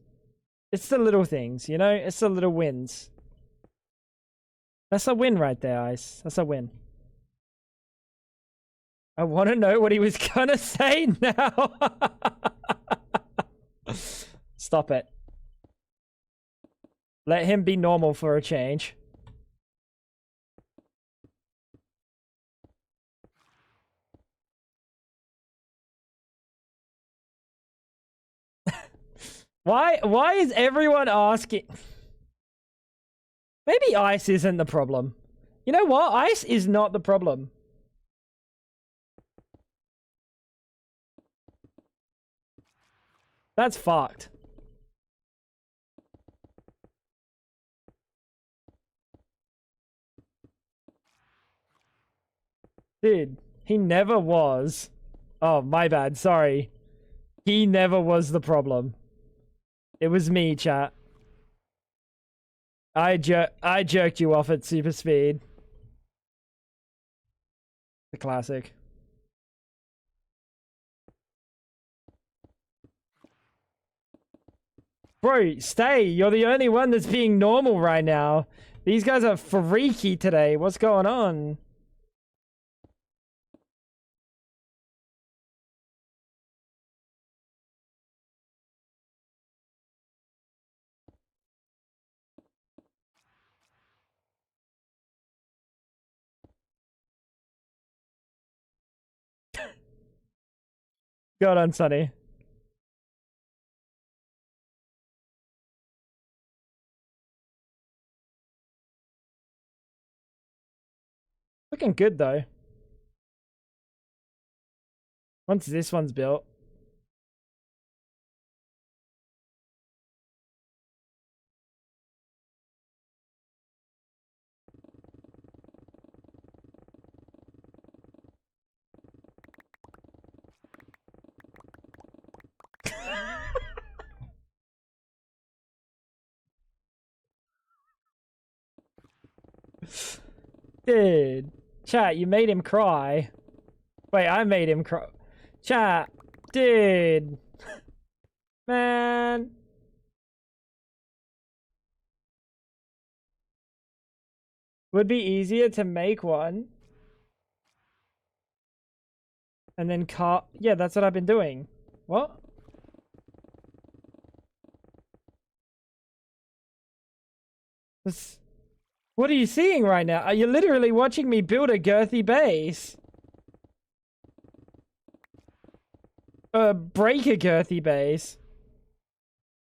it's the little things, you know? It's the little wins. That's a win right there, Ice. That's a win. I want to know what he was gonna say now. Stop it. Let him be normal for a change. Why is everyone asking? Maybe ice isn't the problem. You know what? Ice is not the problem. That's fucked. Dude, he never was. Oh, my bad. Sorry. He never was the problem. It was me, chat. I jerked you off at super speed. The classic. Bro, stay. You're the only one that's being normal right now. These guys are freaky today. What's going on? Go on, Sonny. Looking good, though. Once this one's built. Dude. Chat, you made him cry. Wait, I made him cry. Chat. Dude. Man. Would be easier to make one. And then cut. Yeah, that's what I've been doing. What? What are you seeing right now? Are you literally watching me build a girthy base? Break a girthy base.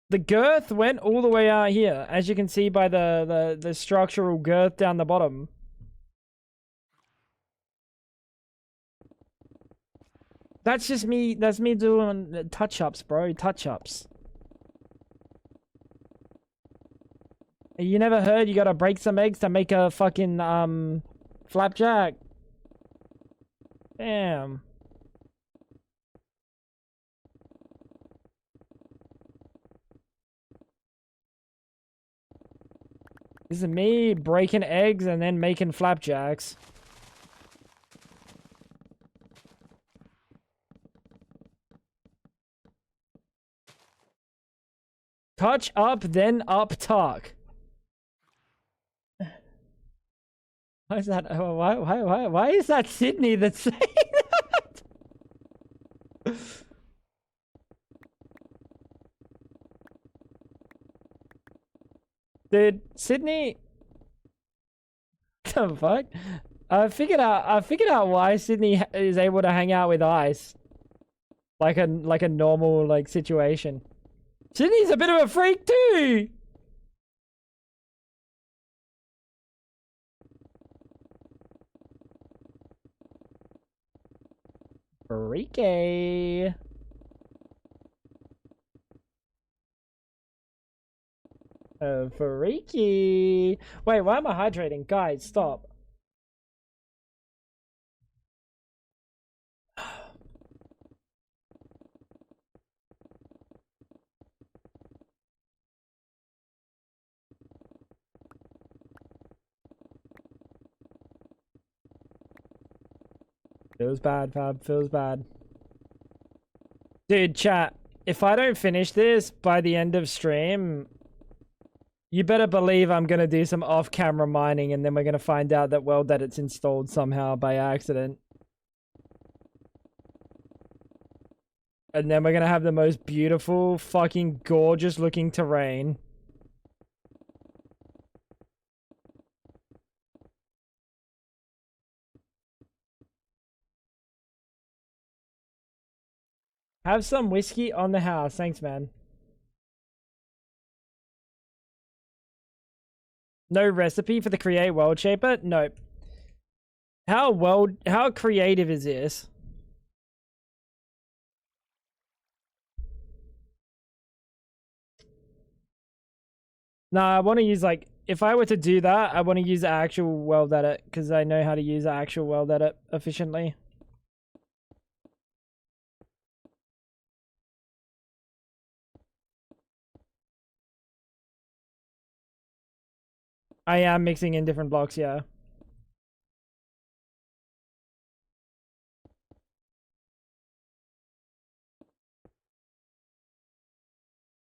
The girth went all the way out here, as you can see by the structural girth down the bottom. That's just me, that's me doing touch-ups, bro, touch-ups. You never heard you gotta break some eggs to make a fucking, flapjack? Damn. This is me breaking eggs and then making flapjacks. Touch up, then up tuck. Why is that? Why is that Sydney that's saying that? Dude, Sydney. The fuck? I figured out why Sydney is able to hang out with ice, like a normal like situation. Sydney's a bit of a freak too. Freaky. Freaky. Wait, why am I hydrating? Guys, stop. Feels bad, Fab. Feels bad. Dude, chat. If I don't finish this by the end of stream, you better believe I'm gonna do some off-camera mining, and then we're gonna find out that, well, that it's installed somehow by accident. And then we're gonna have the most beautiful, fucking gorgeous looking terrain. Have some whiskey on the house. Thanks, man. No recipe for the create world shaper? Nope. How creative is this? Nah, I want to use, like, if I were to do that, I want to use the actual world edit, because I know how to use the actual world edit efficiently. I am mixing in different blocks, yeah.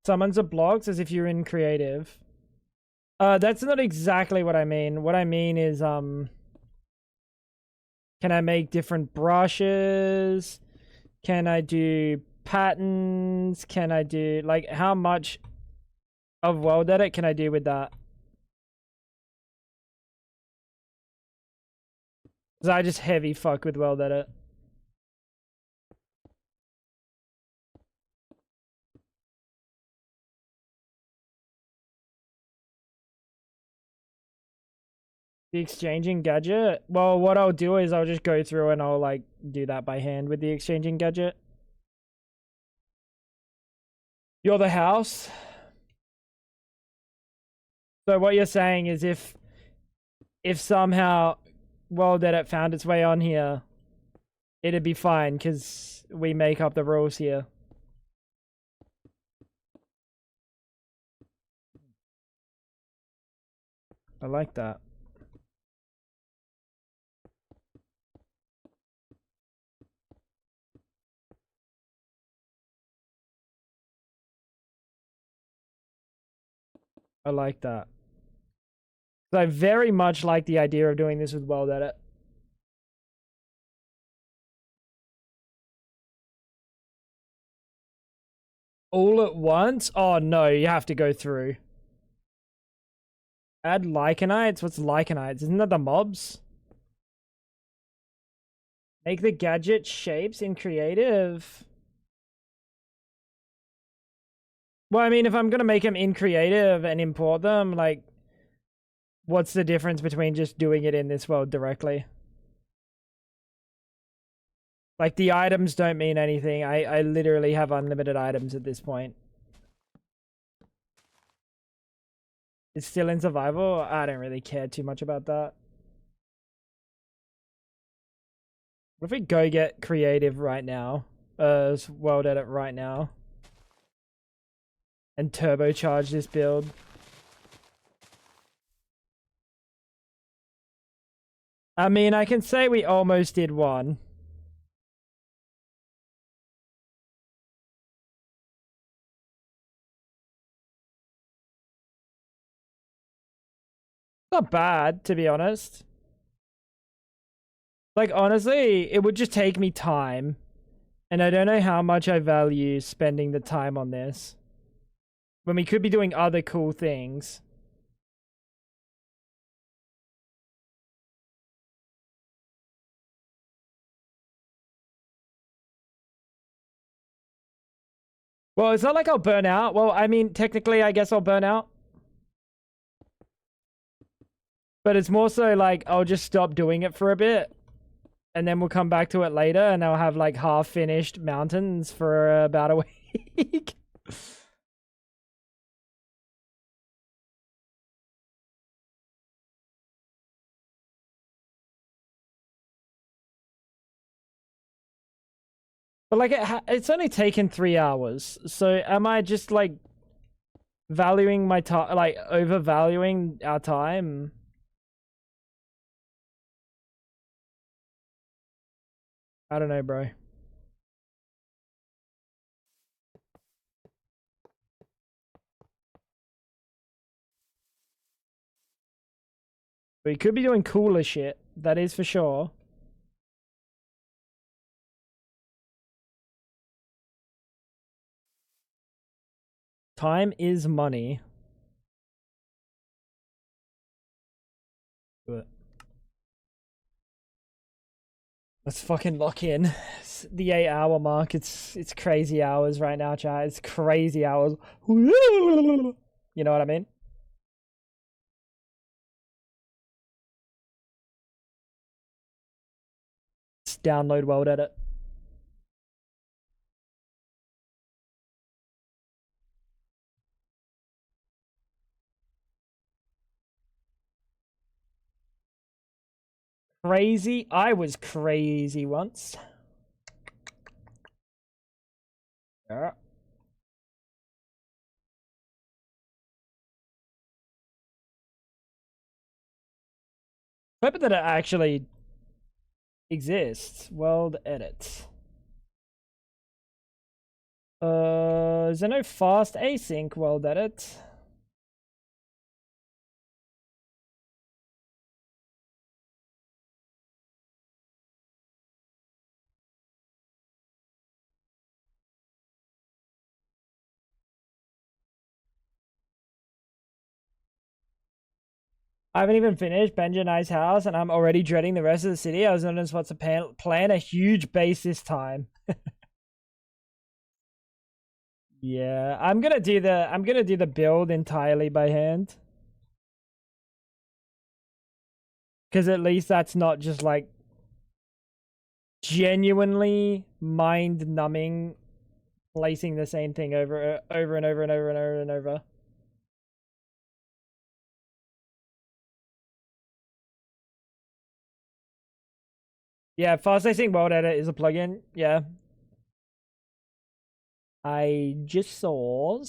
Summons of blocks as if you're in creative. That's not exactly what I mean. What I mean is, can I make different brushes? Can I do patterns? Can I do, like, how much of world edit can I do with that? Because I just heavy fuck with world edit. The exchanging gadget? Well, what I'll do is I'll just go through and I'll, like, do that by hand with the exchanging gadget. You're the house. So what you're saying is if somehow world edit found its way on here, it'd be fine because we make up the rules here. I like that. I like that. So I very much like the idea of doing this with world edit. All at once? Oh no, you have to go through. Add Lycanites? What's Lycanites? Isn't that the mobs? Make the gadget shapes in creative. Well, I mean, if I'm gonna make them in creative and import them, like, what's the difference between just doing it in this world directly? Like, the items don't mean anything. I literally have unlimited items at this point. It's still in survival? I don't really care too much about that. What if we go get creative right now? World edit right now. And turbocharge this build. I mean, I can say we almost did one. Not bad, to be honest. Like, honestly, it would just take me time. And I don't know how much I value spending the time on this. When we could be doing other cool things. Well, it's not like I'll burn out. Well, I mean, technically, I guess I'll burn out. But it's more so like, I'll just stop doing it for a bit. And then we'll come back to it later and I'll have like half-finished mountains for about a week. But like, it's only taken 3 hours. So am I just like valuing my time, like overvaluing our time? I don't know, bro. We could be doing cooler shit. That is for sure. Time is money. Do it. Let's fucking lock in. It's the 8-hour mark. It's crazy hours right now, chat. It's crazy hours. You know what I mean? Let's download World Edit. Crazy. I was crazy once. Yeah. Hoping that it actually exists. World Edit. Is there no fast async World Edit? I haven't even finished Benja Knight's house and I'm already dreading the rest of the city. I was wondering what's to plan a huge base this time. Yeah, I'm gonna do the build entirely by hand. Cause at least that's not just like genuinely mind numbing placing the same thing over and over and over and over and over. Yeah, fast async world edit is a plugin. Yeah. I just saw.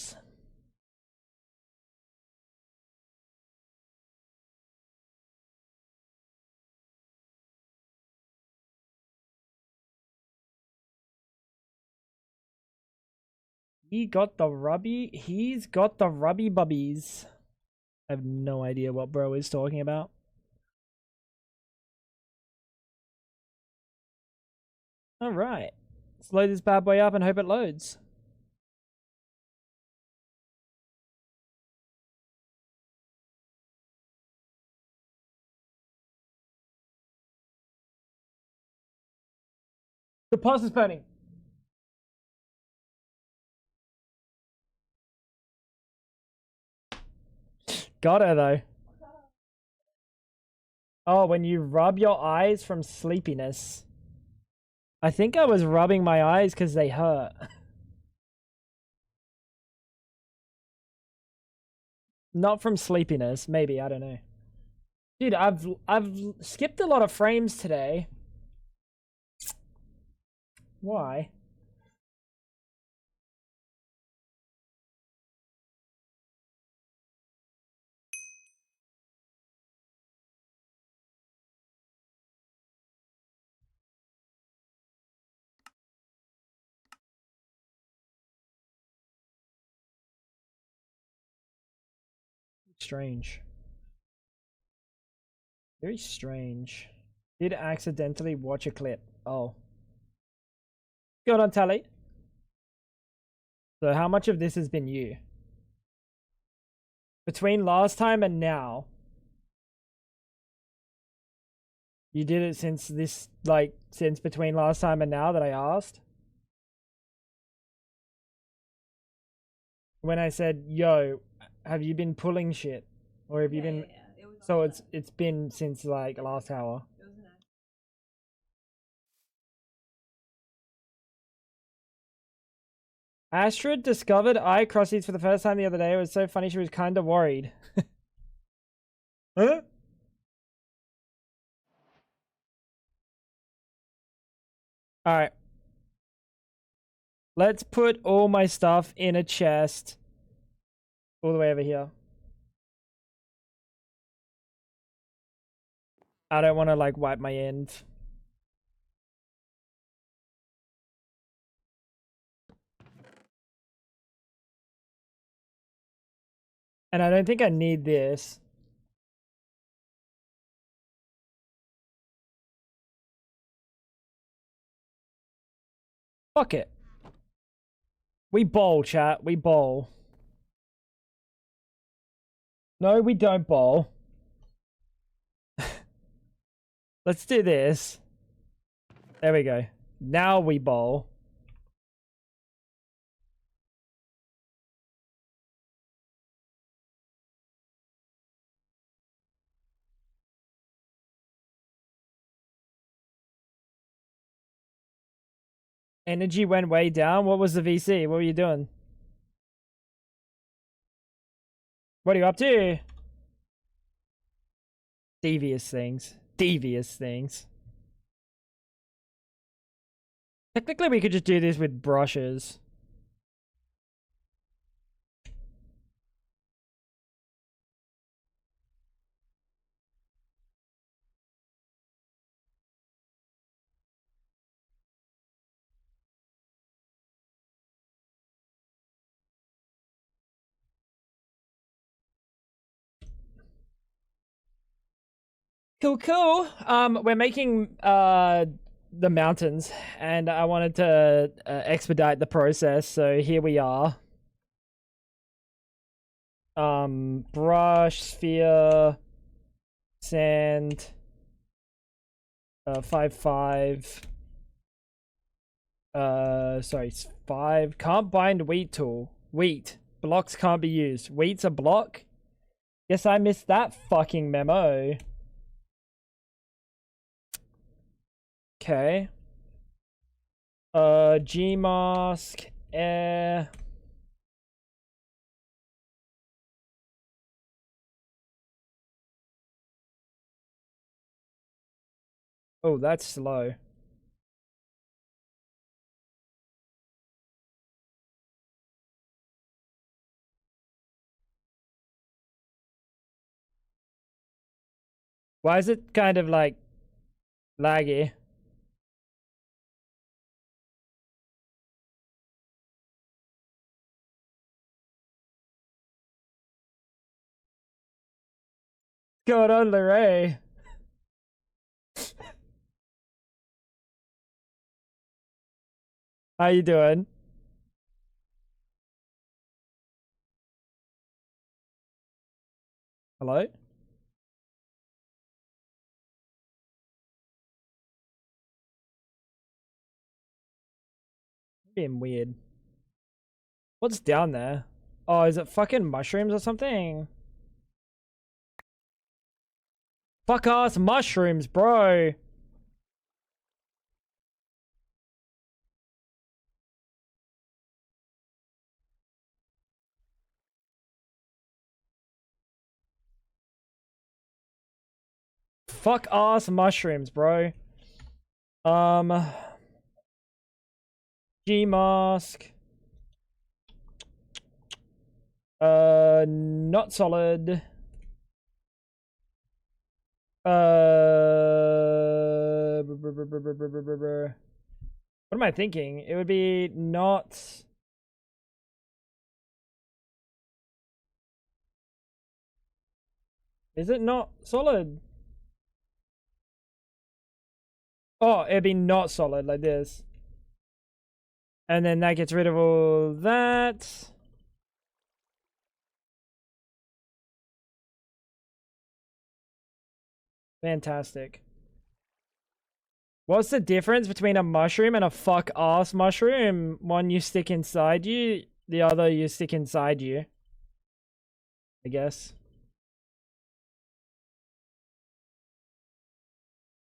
He's got the rubby bubbies. I have no idea what bro is talking about. Alright. Let's load this bad boy up and hope it loads. The pulse is burning. Got her though. Oh, when you rub your eyes from sleepiness. I think I was rubbing my eyes because they hurt. Not from sleepiness, maybe, I don't know. Dude, I've skipped a lot of frames today. Why? Strange. Very strange. Did accidentally watch a clip. Oh. Good on Tally. So how much of this has been you? Between last time and now. You did it since this, like, since between last time and now that I asked? When I said, yo, have you been pulling shit? Or have you been... Yeah. It was So it's been since, like, last hour. It was an Astrid discovered eye crossies for the first time the other day. It was so funny, she was kind of worried. Huh? Alright. Let's put all my stuff in a chest. All the way over here. I don't want to, like, wipe my end. And I don't think I need this. Fuck it. We bowl, chat. We bowl. No, we don't bowl. Let's do this. There we go. Now we bowl. Energy went way down. What was the VC? What were you doing? What are you up to? Devious things. Devious things. Technically, we could just do this with brushes. Cool, cool. We're making the mountains, and I wanted to expedite the process, so here we are. Brush, sphere, sand, 5. Sorry, 5. Can't bind wheat tool. Wheat. Blocks can't be used. Wheat's a block? Guess I missed that fucking memo. Okay. Gmask, air. Oh, that's slow. Why is it kind of like laggy? What's going on, Lorray? How you doing? Hello? Being weird. What's down there? Oh, is it fucking mushrooms or something? Fuck ass mushrooms, bro. Fuck ass mushrooms, bro. G-mask. Not solid. What am I thinking? It would be not. Is it not solid? Oh, it'd be not solid like this. And then that gets rid of all that. Fantastic. What's the difference between a mushroom and a fuck ass mushroom? One you stick inside you, the other you stick inside you. I guess.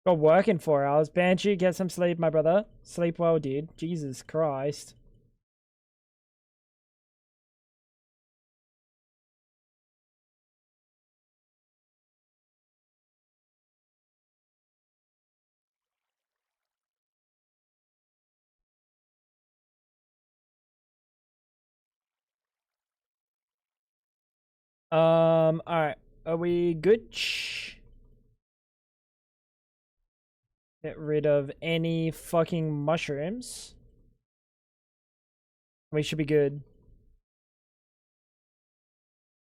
Got work in 4 hours. Banshee, get some sleep, my brother. Sleep well, dude. Jesus Christ. Alright. Are we good? Get rid of any fucking mushrooms. We should be good.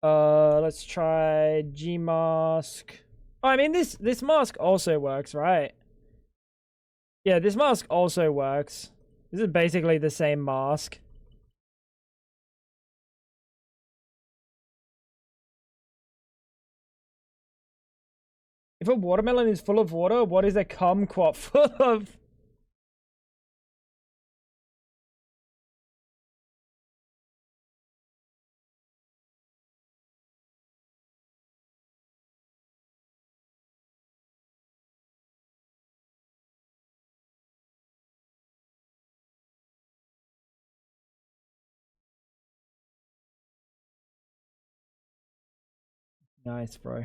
Let's try G mask. Oh, I mean this mask also works, right? Yeah, this mask also works. This is basically the same mask. If a watermelon is full of water, what is a kumquat full of? Nice, bro.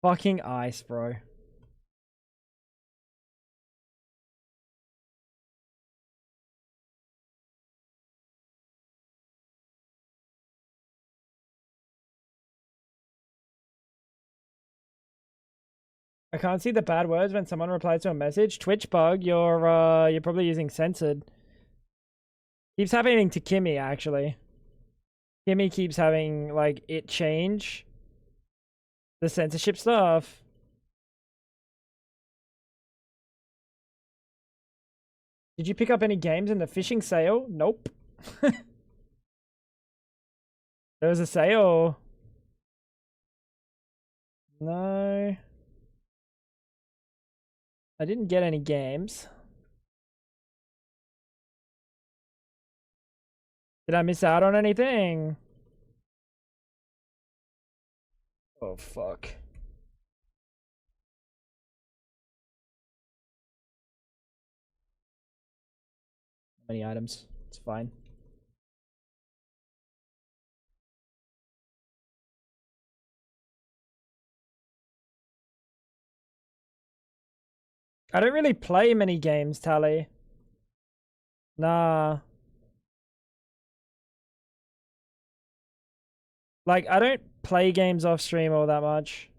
Fucking ice, bro. I can't see the bad words when someone replies to a message. Twitch bug, you're probably using censored. Keeps happening to Kimmy, actually. Kimmy keeps having, like, it change the censorship stuff. Did you pick up any games in the fishing sale? Nope. There was a sale. No. I didn't get any games. Did I miss out on anything? Oh, fuck. Many items. It's fine. I don't really play many games, Tally. Nah. Like, I don't play games off stream all that much.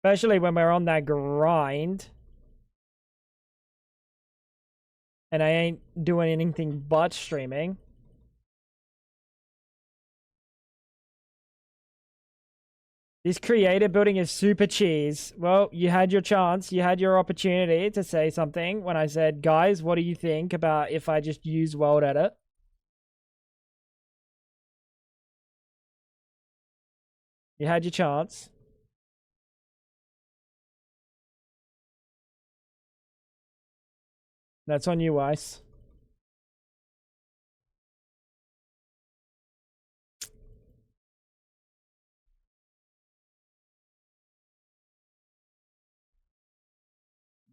Especially when we're on that grind. And I ain't doing anything but streaming. This creator building is super cheese. Well, you had your chance. You had your opportunity to say something when I said, guys, what do you think about if I just use World Edit? You had your chance. That's on you, Ice.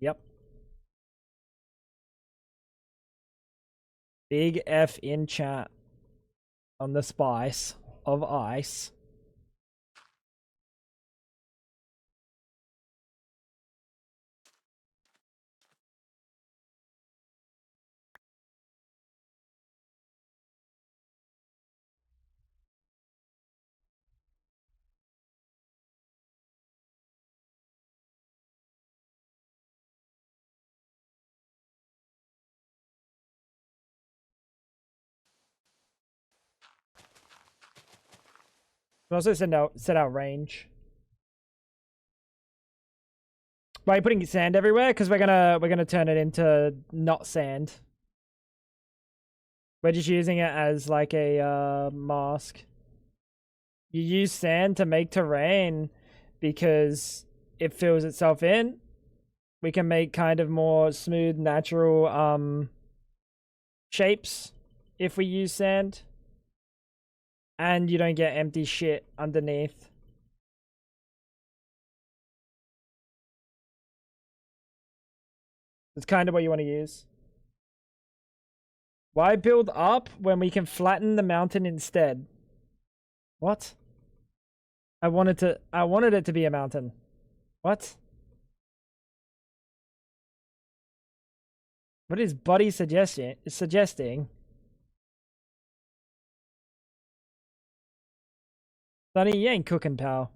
Yep. Big F in chat on the spice of ice. We also set out range. Why are you putting sand everywhere? Because we're gonna turn it into not sand. We're just using it as like a mask. You use sand to make terrain because it fills itself in. We can make kind of more smooth, natural shapes if we use sand. And you don't get empty shit underneath. It's kind of what you want to use. Why build up when we can flatten the mountain instead? What? I wanted it to be a mountain. What? What is Buddy suggesting? Sonny, you ain't cooking, pal.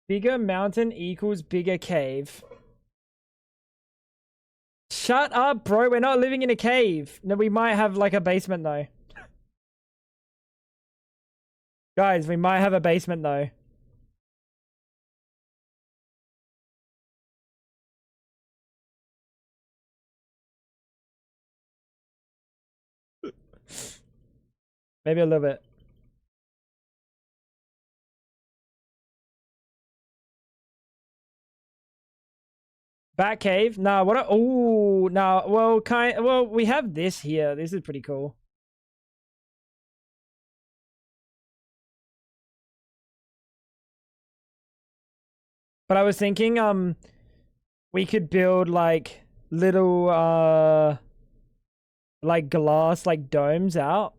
Bigger mountain equals bigger cave. Shut up, bro. We're not living in a cave. No, we might have like a basement though. Guys, we might have a basement though. Maybe a little bit. Bat cave? Nah, what? Oh, nah. Well, well, we have this here. This is pretty cool. But I was thinking, we could build like little, like glass, like domes out.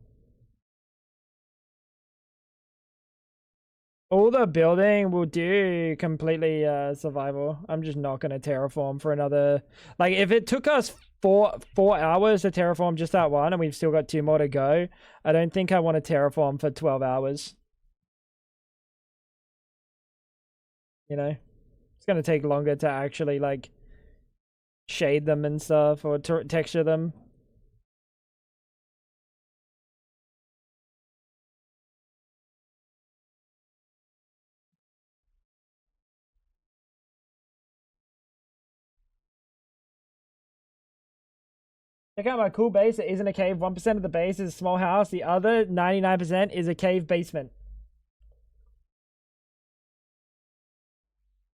All the building will do completely survival. I'm just not gonna terraform for another. Like, if it took us four hours to terraform just that one, and we've still got 2 more to go, I don't think I want to terraform for 12 hours. You know, it's gonna take longer to actually like shade them and stuff or texture them. Check out my cool base. It isn't a cave. 1% of the base is a small house. The other 99% is a cave basement.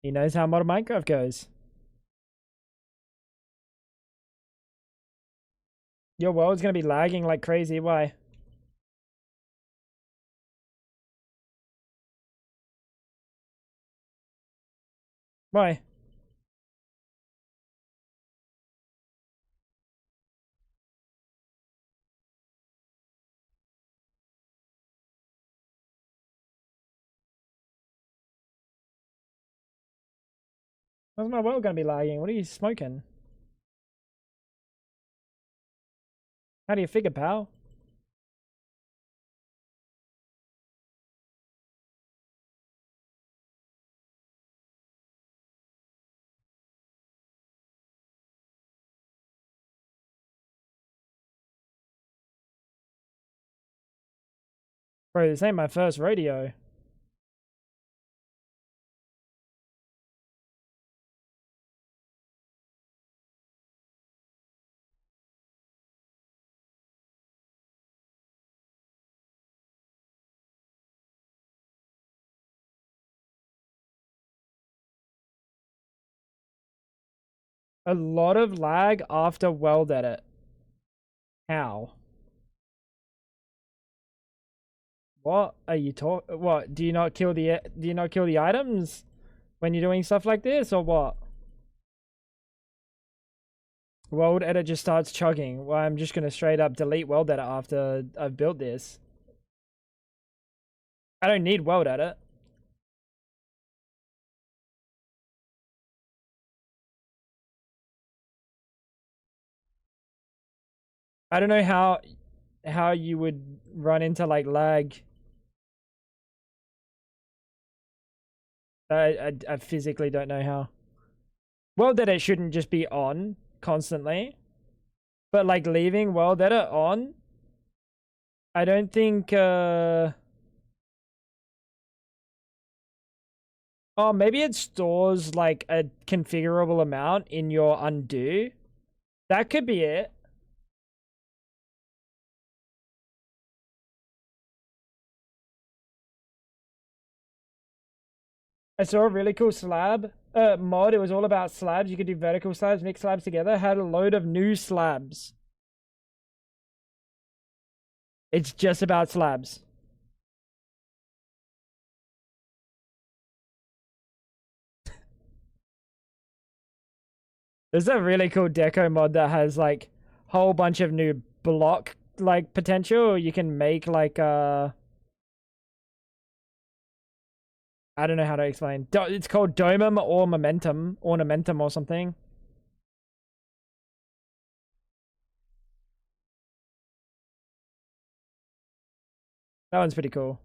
He knows how modern Minecraft goes. Your world's gonna be lagging like crazy. Why? Why? How's my world gonna be lagging? What are you smoking? How do you figure, pal? Bro, this ain't my first rodeo. A lot of lag after weld edit. How? What are you What, do you not kill the items when you're doing stuff like this, or what? Weld edit just starts chugging. Well, I'm just gonna straight up delete weld edit after I've built this. I don't need weld edit. I don't know how you would run into like lag. I physically don't know how. Weld edit shouldn't just be on constantly, but like leaving weld edit on, I don't think. Oh, maybe it stores like a configurable amount in your undo. That could be it. I saw a really cool slab mod. It was all about slabs. You could do vertical slabs, mix slabs together. Had a load of new slabs. It's just about slabs. There's a really cool deco mod that has like a whole bunch of new block like potential. You can make like I don't know how to explain. It's called Domum or Momentum, Ornamentum or something. That one's pretty cool.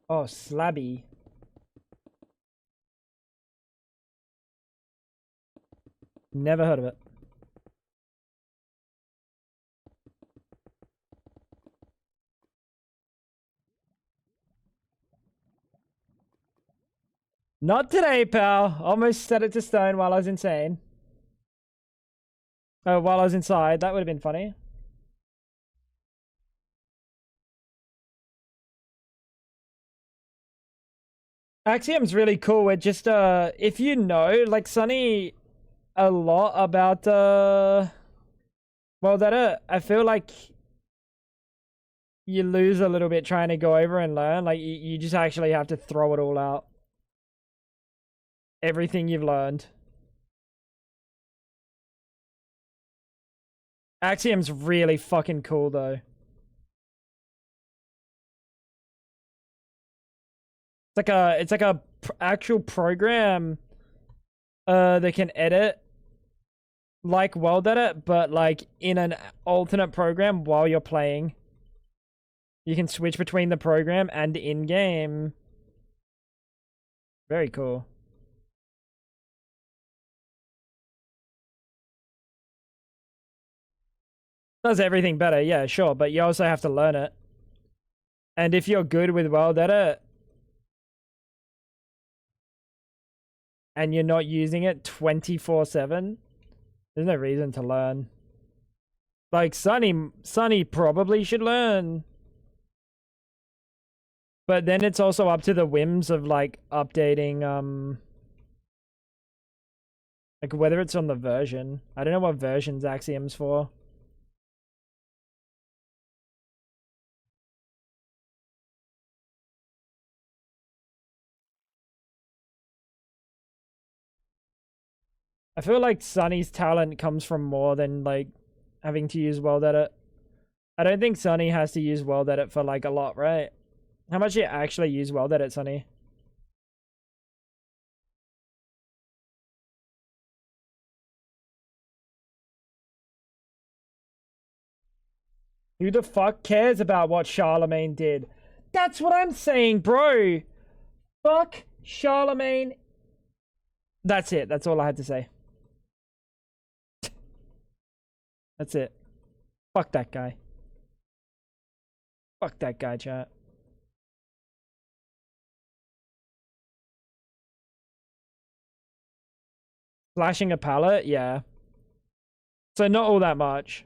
Oh, Slabby. Never heard of it. Not today, pal. Almost set it to stone while I was insane. Oh, while I was inside. That would have been funny. Axiom's really cool. It just if you know, like Sunny a lot about well that I feel like you lose a little bit trying to go over and learn. Like you just actually have to throw it all out. Everything you've learned. Axiom's really fucking cool though. It's like a actual program that can edit like weld edit, but like in an alternate program while you're playing. You can switch between the program and in game. Very cool. Does everything better, yeah, sure, but you also have to learn it. And if you're good with weld edit and you're not using it 24/7, there's no reason to learn. Like Sunny probably should learn. But then it's also up to the whims of like updating like whether it's on the version. I don't know what versions Axiom's for. I feel like Sunny's talent comes from more than like having to use weld edit. I don't think Sunny has to use weld edit for like a lot, right? How much you actually use weld edit, Sunny? Who the fuck cares about what Charlemagne did? That's what I'm saying, bro. Fuck Charlemagne. That's it. That's all I had to say. That's it. Fuck that guy. Fuck that guy, chat. Flashing a pallet, yeah. So not all that much.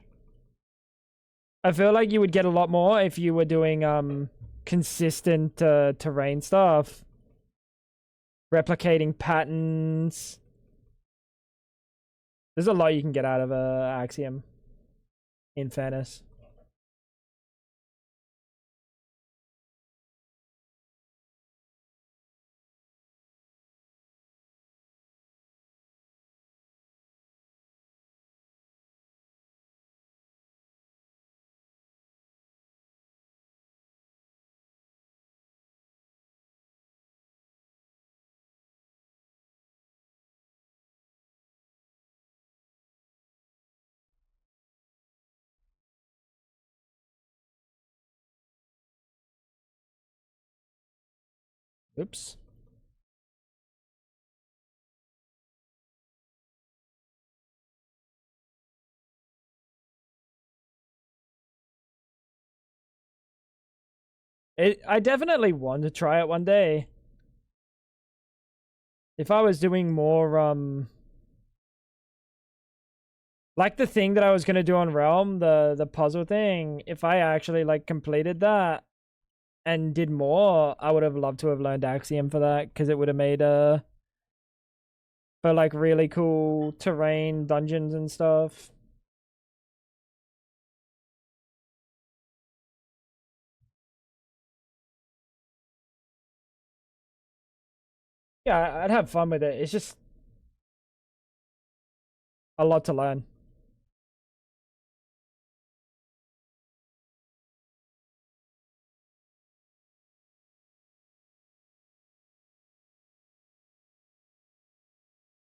I feel like you would get a lot more if you were doing consistent terrain stuff. Replicating patterns. There's a lot you can get out of Axiom, in fairness. Oops. I definitely want to try it one day. If I was doing more, like the thing that I was gonna do on Realm, the puzzle thing, if I actually like completed that and did more, I would have loved to have learned Axiom for that, because it would have made for like really cool terrain, dungeons and stuff. Yeah, I'd have fun with it. It's just a lot to learn.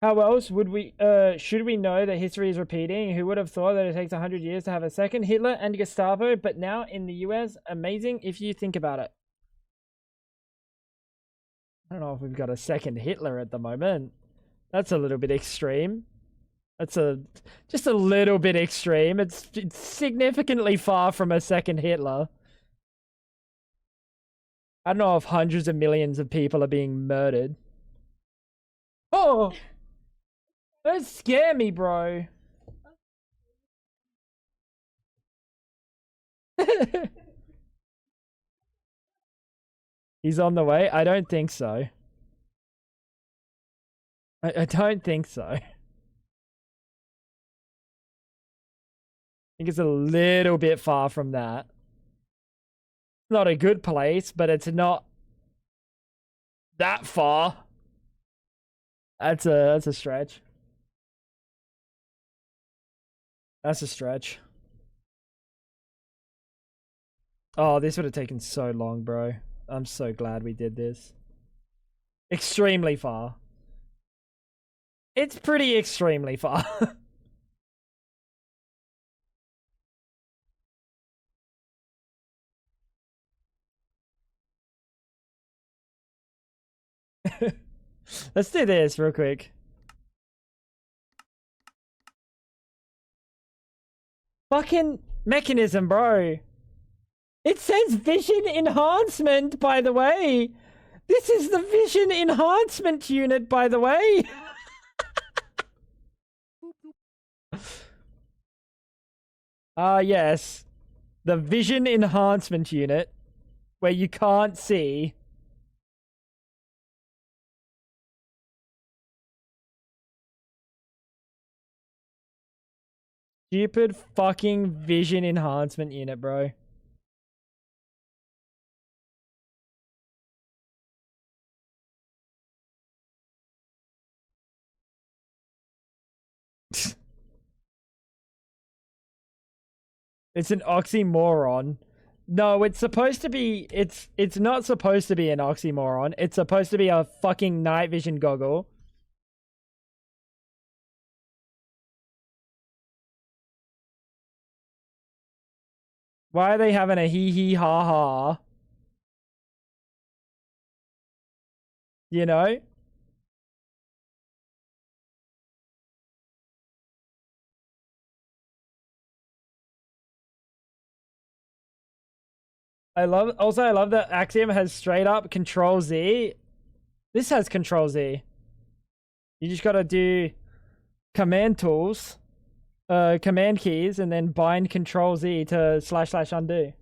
How else would we, should we know that history is repeating? Who would have thought that it takes 100 years to have a second Hitler and Gestapo, but now in the US? Amazing if you think about it. I don't know if we've got a second Hitler at the moment. That's a little bit extreme. That's just a little bit extreme. It's significantly far from a second Hitler. I don't know if hundreds of millions of people are being murdered. Oh! Don't scare me, bro. He's on the way? I don't think so. I don't think so. I think it's a little bit far from that. Not a good place, but it's not that far. That's a stretch. That's a stretch. Oh, this would have taken so long, bro. I'm so glad we did this. Extremely far. It's pretty extremely far. Let's do this real quick. Fucking mechanism, bro. It says vision enhancement, by the way. This is the vision enhancement unit, by the way. Yes. The vision enhancement unit, where you can't see. Stupid fucking vision enhancement unit, bro. It's an oxymoron. No, it's supposed to be, it's not supposed to be an oxymoron. It's supposed to be a fucking night vision goggle. Why are they having a hee hee ha ha? You know? I love that Axiom has straight up Control Z. This has Control Z. You just gotta do command tools, command keys, and then bind Control Z to / undo.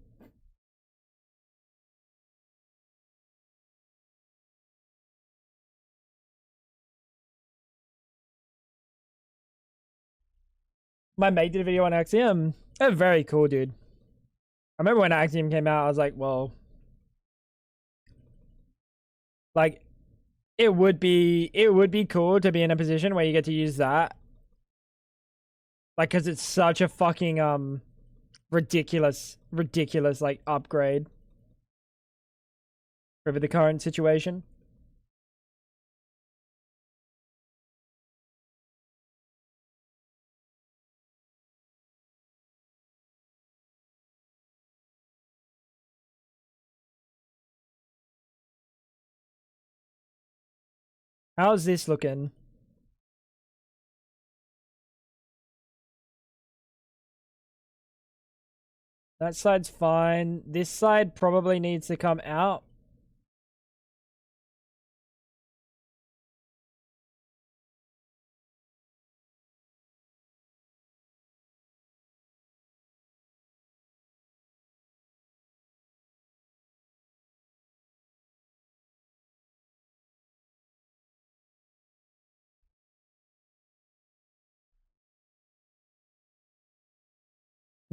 My mate did a video on Axiom. They're very cool, dude. I remember when Axiom came out, I was like, well, like, it would be cool to be in a position where you get to use that. Like, cause it's such a fucking ridiculous like upgrade over the current situation. How's this looking? That side's fine. This side probably needs to come out.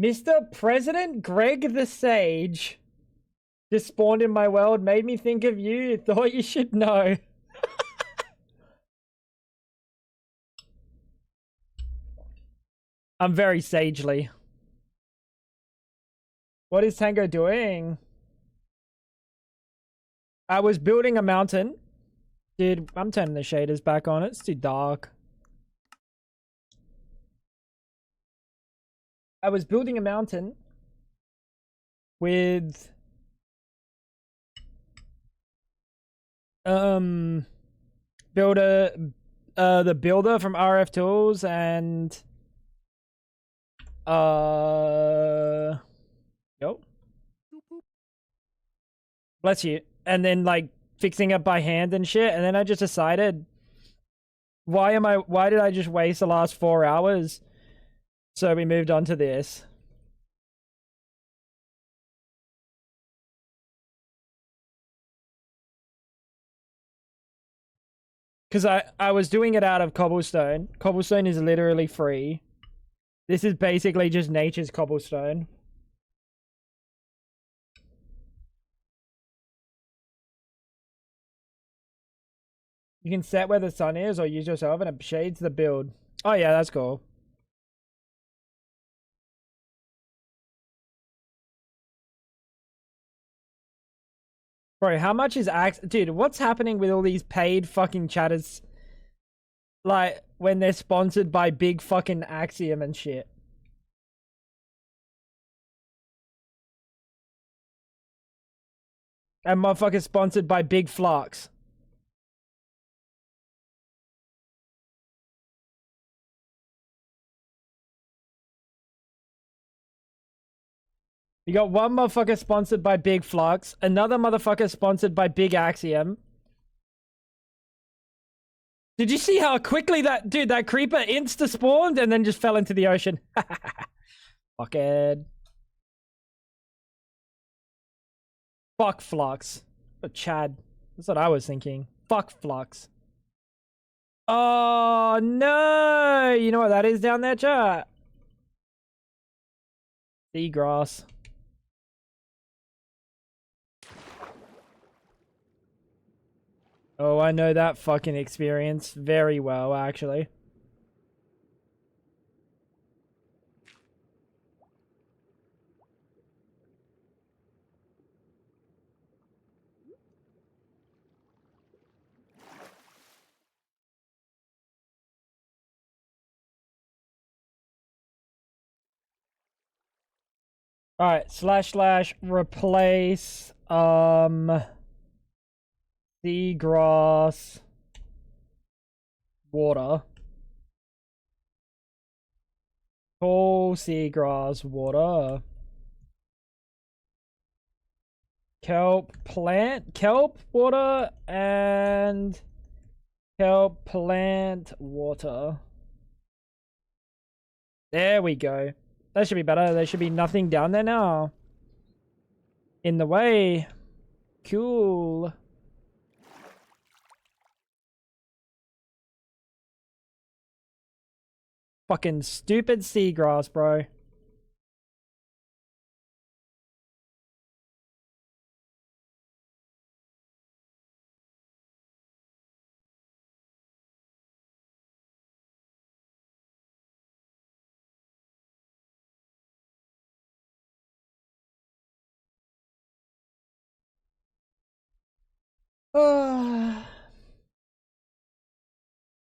Mr. President Greg the Sage just spawned in my world, made me think of you, thought you should know. I'm very sagely. What is Tango doing? I was building a mountain. Dude, I'm turning the shaders back on. It's too dark. I was building a mountain with the builder from RF Tools and yo, bless you, and then like fixing it by hand and shit, and then I just decided, why did I just waste the last 4 hours? So we moved on to this. Because I was doing it out of cobblestone. Cobblestone is literally free. This is basically just nature's cobblestone. You can set where the sun is or use yourself and it shades the build. Oh yeah, that's cool. Bro, how much is dude, what's happening with all these paid fucking chatters? Like, when they're sponsored by big fucking Axiom and shit. And motherfuckers sponsored by Big Flux. You got one motherfucker sponsored by Big Flux, another motherfucker sponsored by Big Axiom. Did you see how quickly that creeper insta spawned and then just fell into the ocean? Fuckhead. Fuck Flux. Oh, Chad. That's what I was thinking. Fuck Flux. Oh no! You know what that is down there, chat? Seagrass. Oh, I know that fucking experience very well, actually. Alright, / replace seagrass water. Tall seagrass water. Kelp water and kelp plant water. There we go. That should be better. There should be nothing down there now. In the way. Cool. Fucking stupid seagrass, bro.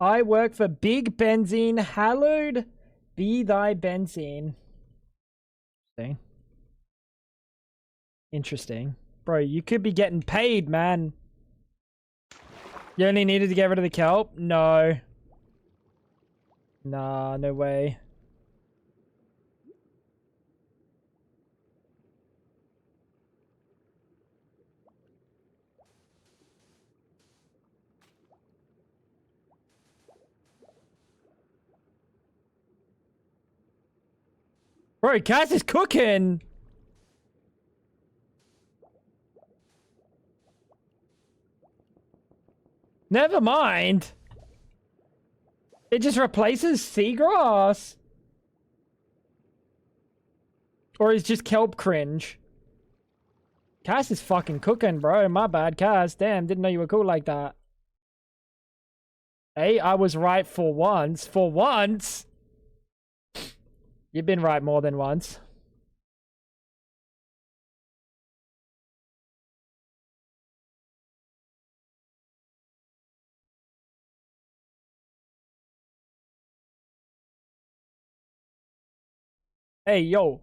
I work for Big Benzene. Hallowed be thy benzene. Interesting. Interesting. Bro, you could be getting paid, man. You only needed to get rid of the kelp? No. Nah, no way. Bro, Cass is cooking! Never mind. It just replaces seagrass. Or is just kelp cringe. Cass is fucking cooking, bro. My bad, Cass. Damn, didn't know you were cool like that. Hey, I was right for once. For once? You've been right more than once. Hey, yo.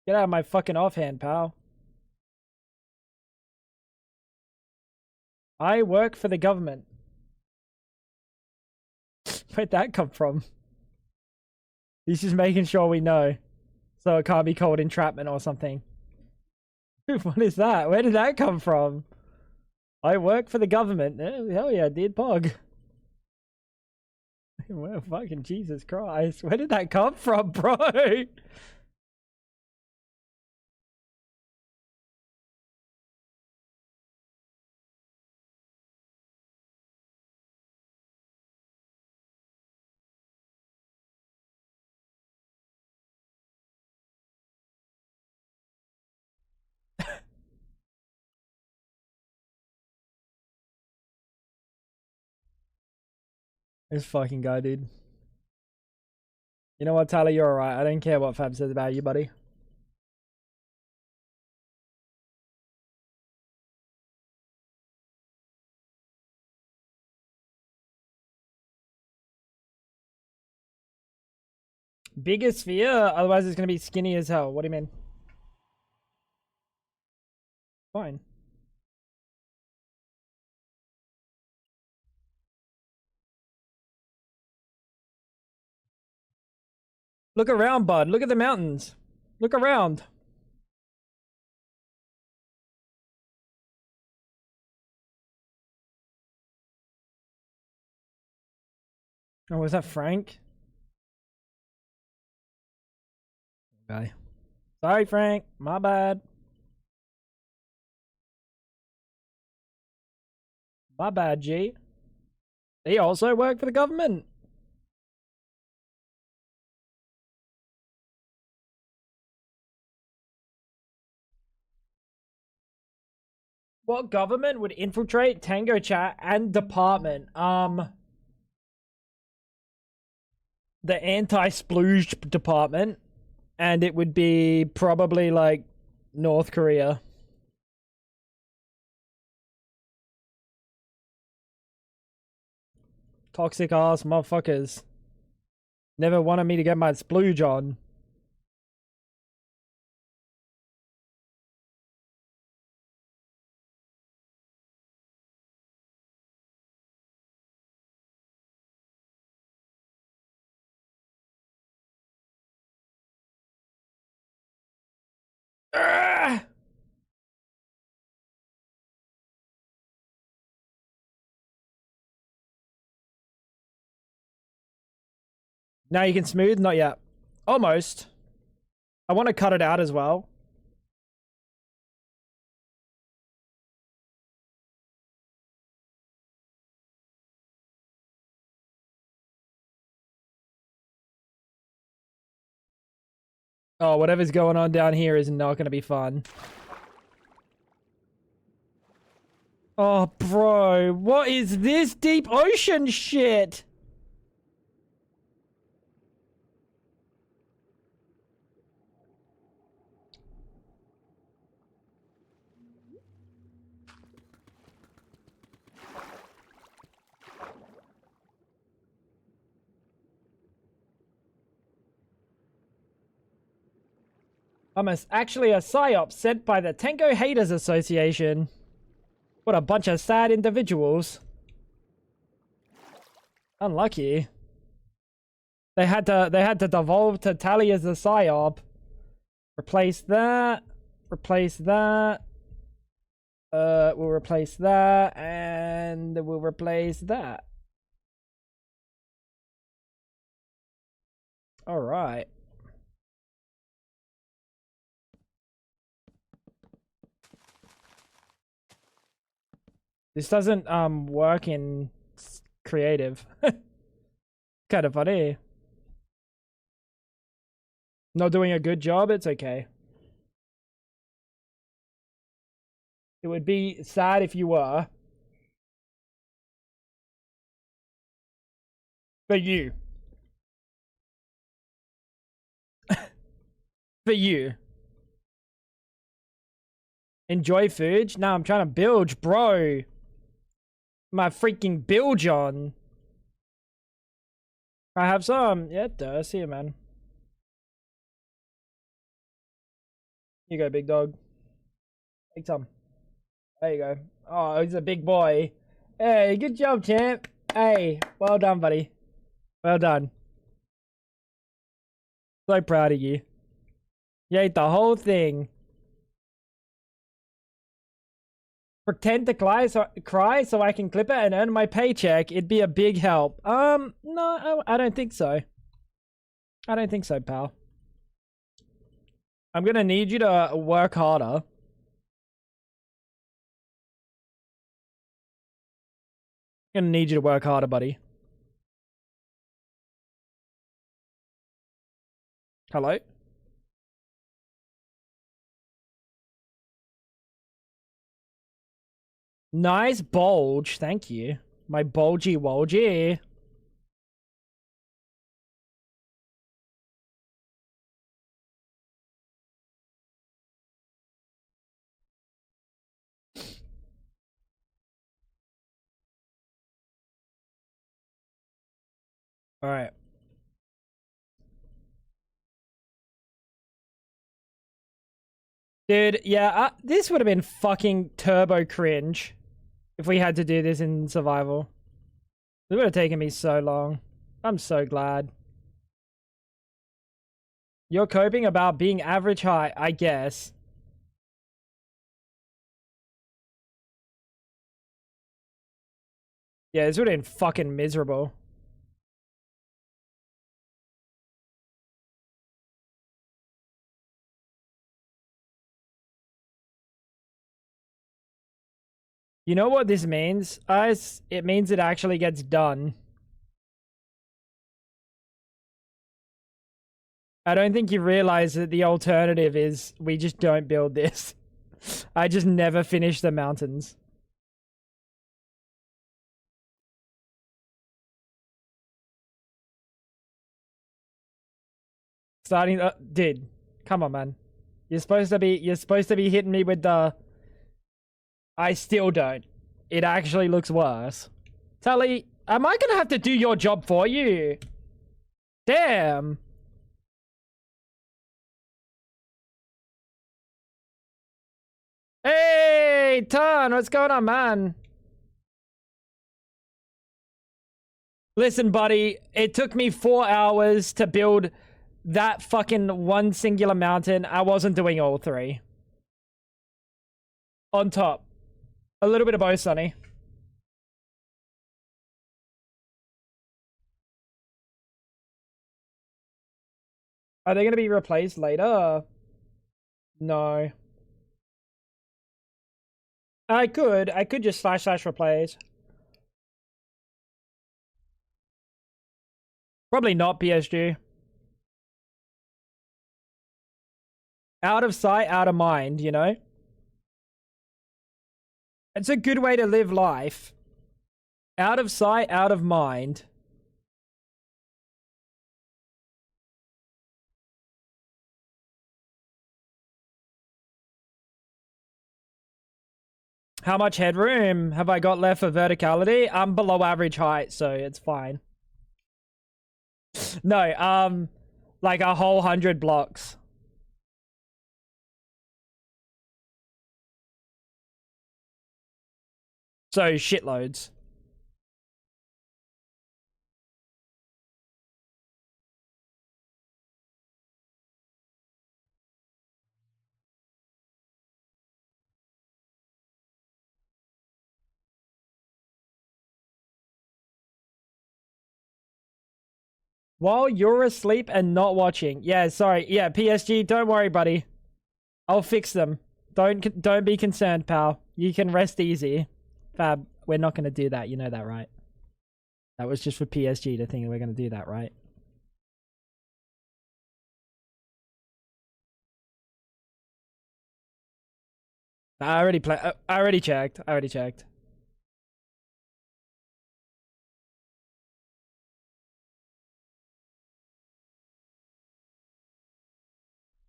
Get out of my fucking offhand, pal. I work for the government. Where'd that come from? He's just making sure we know. So it can't be called entrapment or something. What is that? Where did that come from? I work for the government. Hell yeah, dude, Pog. Well, fucking Jesus Christ. Where did that come from, bro? This fucking guy, dude. You know what, Tyler? You're alright. I don't care what Fab says about you, buddy. Biggest fear? Otherwise it's gonna be skinny as hell. What do you mean? Fine. Look around, bud. Look at the mountains. Look around. Oh, was that Frank? Okay. Sorry, Frank. My bad. My bad, G. He also worked for the government. What government would infiltrate Tango Chat and department? The anti-splooge department. And it would be probably like North Korea. Toxic ass motherfuckers. Never wanted me to get my splooge on. Ah! Now you can smooth? Not yet. Almost. I want to cut it out as well. Oh, whatever's going on down here is not going to be fun. Oh, bro. What is this deep ocean shit? I'm actually a psyop sent by the Tango Haters Association. What a bunch of sad individuals. Unlucky. They had to devolve to Tally as the psyop. Replace that. Replace that. We'll replace that, and we'll replace that. All right. This doesn't work in creative. Kind of funny. Not doing a good job, it's okay. It would be sad if you were. For you. For you. Enjoy food? Nah, I'm trying to bilge, bro. My freaking bilge on. I have some. Yeah, it does. See you, man. Here you go, big dog. Take some. There you go. Oh, he's a big boy. Hey, good job, champ. Hey, well done, buddy. Well done. So proud of you. You ate the whole thing. Pretend to cry so I can clip it and earn my paycheck. It'd be a big help. No, I don't think so. I don't think so, pal. I'm gonna need you to work harder. I'm gonna need you to work harder, buddy. Hello? Nice bulge. Thank you. My bulgy wolgy. All right. Dude, yeah, this would have been fucking turbo cringe if we had to do this in survival. It would have taken me so long. I'm so glad. You're coping about being average height, I guess. Yeah, this would have been fucking miserable. You know what this means, guys? It means it actually gets done. I don't think you realize that the alternative is we just don't build this. I just never finish the mountains. Starting, dude, come on, man. You're supposed to be hitting me with the. I still don't. It actually looks worse. Tally, am I gonna have to do your job for you? Damn. Hey, Ton, what's going on, man? Listen, buddy, it took me 4 hours to build that fucking one singular mountain. I wasn't doing all three. On top. A little bit of both, Sonny. Are they going to be replaced later? No. I could just / replace. Probably not PSG. Out of sight, out of mind, you know? It's a good way to live life. Out of sight, out of mind. How much headroom have I got left for verticality? I'm below average height, so it's fine. No, like a whole 100 blocks. So shitloads. While you're asleep and not watching. Yeah, sorry. Yeah, PSG, don't worry, buddy. I'll fix them. Don't be concerned, pal. You can rest easy. Fab, we're not going to do that. You know that, right? That was just for PSG to think we're going to do that, right? I already checked. I already checked.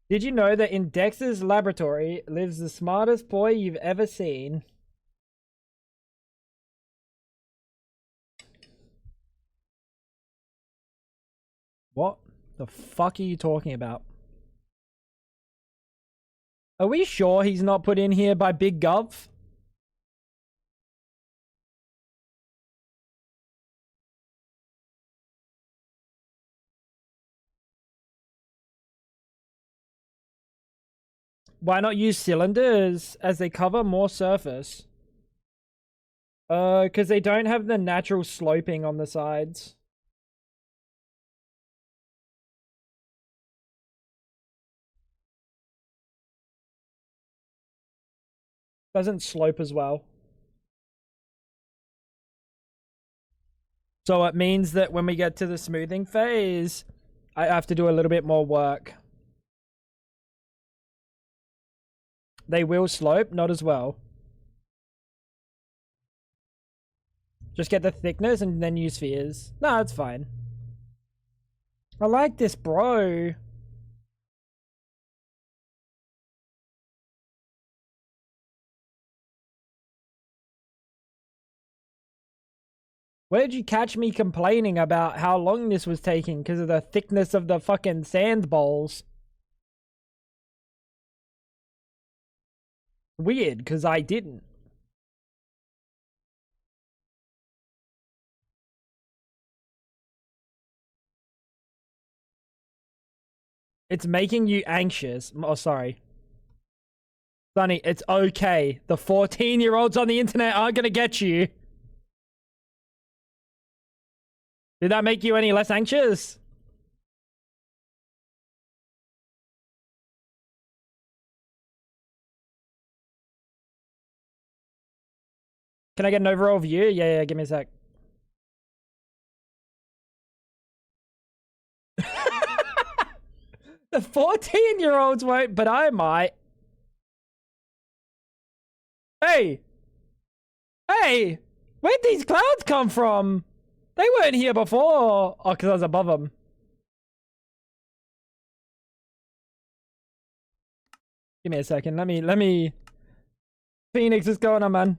Did you know that in Dexter's laboratory lives the smartest boy you've ever seen? What the fuck are you talking about? Are we sure he's not put in here by Big Gov? Why not use cylinders as they cover more surface? Because they don't have the natural sloping on the sides. Doesn't slope as well. So it means that when we get to the smoothing phase, I have to do a little bit more work. They will slope, not as well. Just get the thickness and then use spheres. No, it's fine. I like this, bro. Where did you catch me complaining about how long this was taking because of the thickness of the fucking sand balls? Weird, because I didn't. It's making you anxious. Oh, sorry. Sonny, it's okay. The 14-year-olds on the internet aren't going to get you. Did that make you any less anxious? Can I get an overall view? Yeah, give me a sec. The 14-year-olds won't, but I might. Hey! Hey! Where'd these clouds come from? They weren't here before. Oh, because I was above them. Give me a second. Let me... Phoenix, what's going on, man?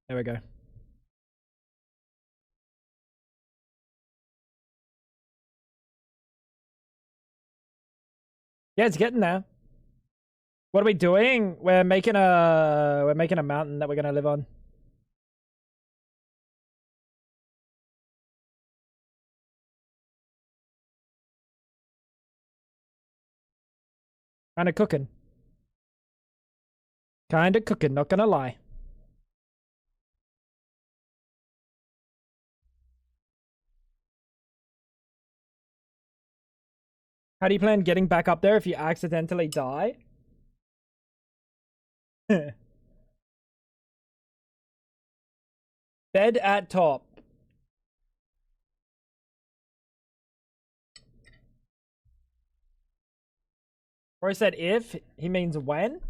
There we go. Yeah, it's getting there. What are we doing? We're making a mountain that we're gonna live on. Kinda cooking. Kinda cooking, not gonna lie. How do you plan getting back up there if you accidentally die? Bed at top. Bro said if, he means when?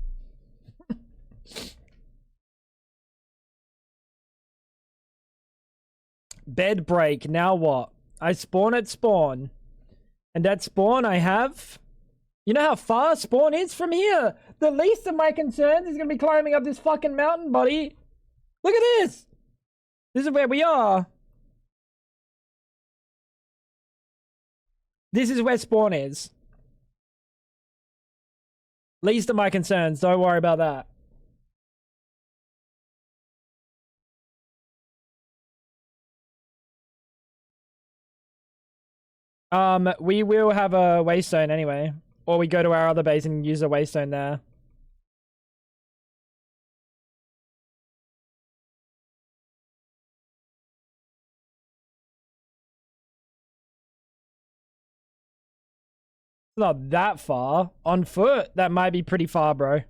Bed break, now what? I spawn at spawn. And at spawn I have... You know how far spawn is from here? The least of my concerns is gonna be climbing up this fucking mountain, buddy. Look at this! This is where we are. This is where spawn is. Least of my concerns, don't worry about that. We will have a waystone anyway. Or we go to our other base and use a waystone there. It's not that far. On foot, that might be pretty far, bro.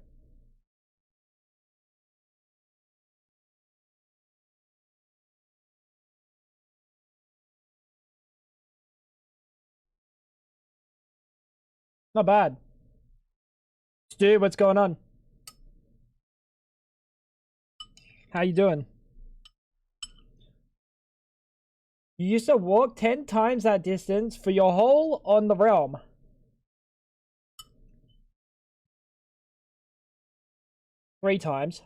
Not bad. Stu, what's going on? How you doing? You used to walk 10 times that distance for your hole on the realm. Three times.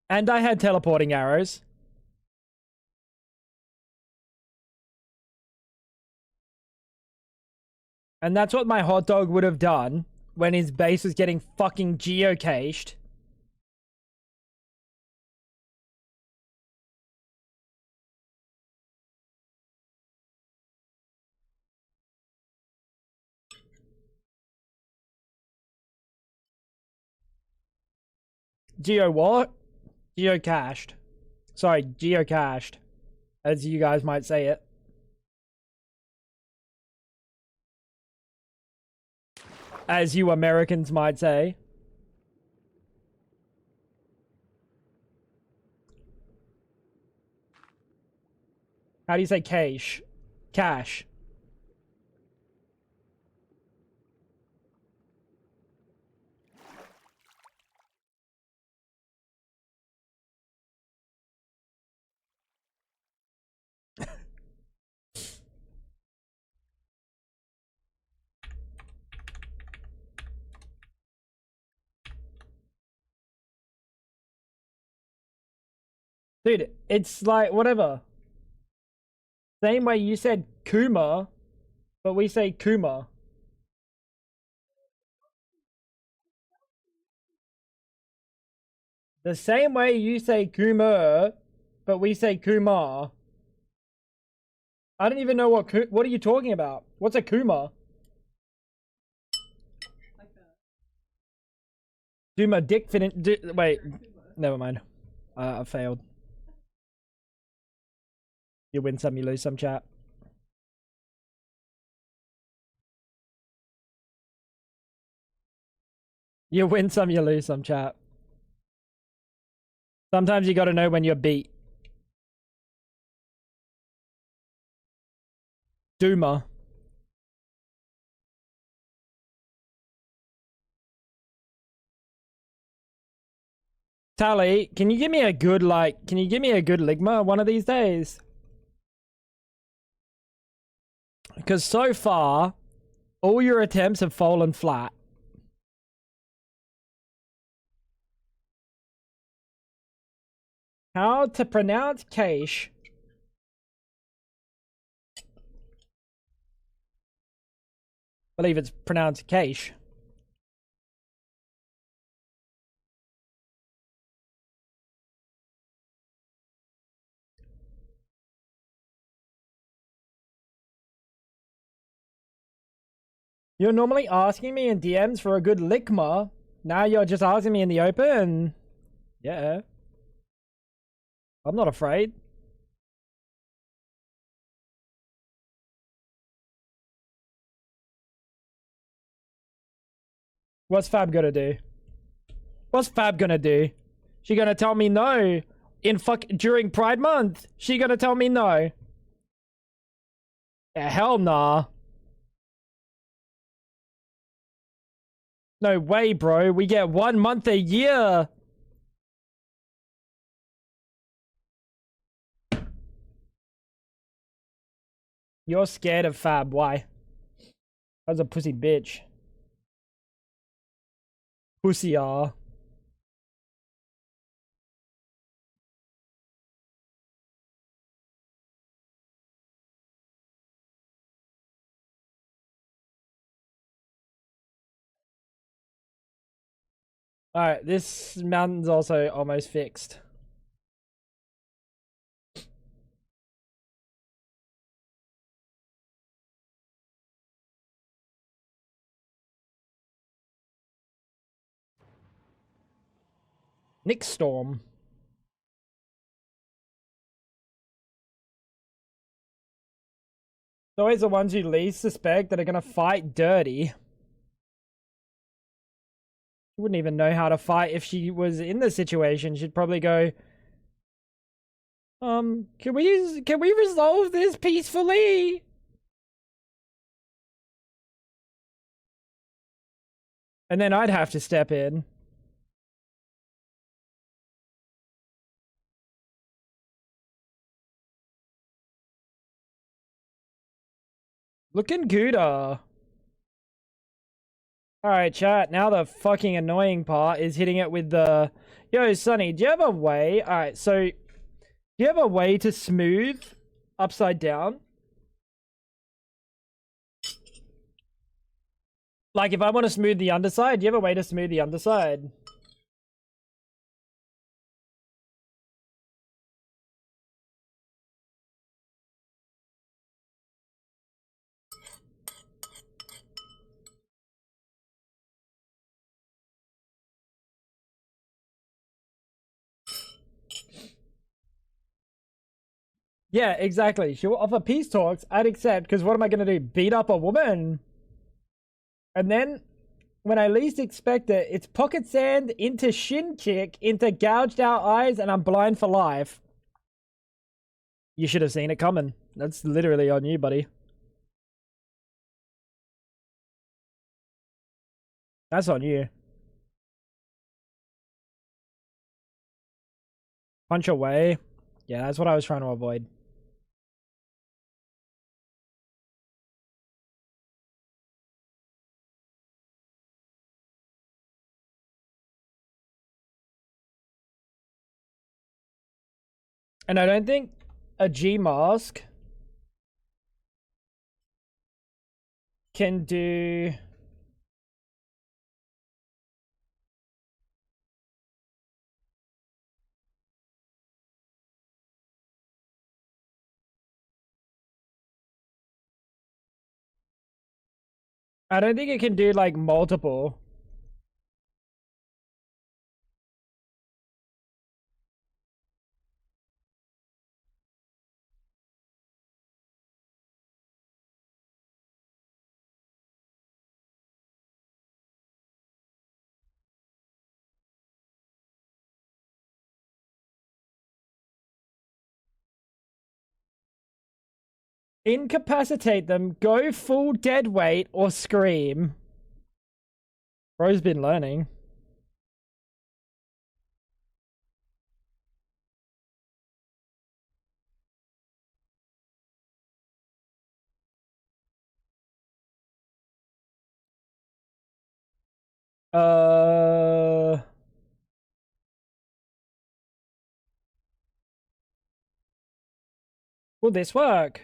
And I had teleporting arrows. And that's what my hot dog would have done when his base was getting fucking geocached. Geo what? Geocached. Sorry, geocached. As you guys might say it. As you Americans might say. How do you say cache? Cash. Dude, it's like, whatever. Same way you said Kuma, but we say Kuma. The same way you say Kuma, but we say Kumar. I don't even know what are you talking about? What's a Kuma? Like that. Do my dick fit in? Wait, never mind. I failed. You win some, you lose some, chat. You win some, you lose some, chat. Sometimes you gotta know when you're beat. Duma. Tally, can you give me a good, can you give me a good Ligma one of these days? Because so far, all your attempts have fallen flat. How to pronounce cache? I believe it's pronounced cache. You're normally asking me in DMs for a good lickma. Now you're just asking me in the open. Yeah. I'm not afraid. What's Fab gonna do? What's Fab gonna do? She gonna tell me no during Pride Month? She gonna tell me no? Yeah, hell nah. No way, bro. We get 1 month a year. You're scared of Fab. Why? That's a pussy bitch. Pussy ah. Alright, this mountain's also almost fixed. Nick Storm. It's always the ones you least suspect that are gonna fight dirty. She wouldn't even know how to fight if she was in the situation. She'd probably go, can we resolve this peacefully? And then I'd have to step in. Looking gooder. Alright, chat. Now the fucking annoying part is hitting it with the... Yo, Sonny, do you have a way... Alright, so... Do you have a way to smooth upside down? Like, if I want to smooth the underside, do you have a way to smooth the underside? Yeah, exactly. She'll offer peace talks. I'd accept, because what am I going to do? Beat up a woman? And then, when I least expect it, it's pocket sand into shin kick, into gouged out eyes, and I'm blind for life. You should have seen it coming. That's literally on you, buddy. That's on you. Punch away. Yeah, that's what I was trying to avoid. And I don't think a G mask can do... I don't think it can do, like, multiple. Incapacitate them, go full dead weight, or scream. Bro's been learning. Will this work?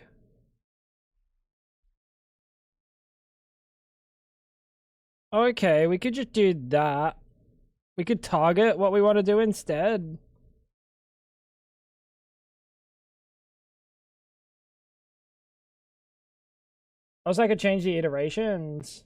Okay, we could just do that. We could target what we want to do instead. Also, I could change the iterations.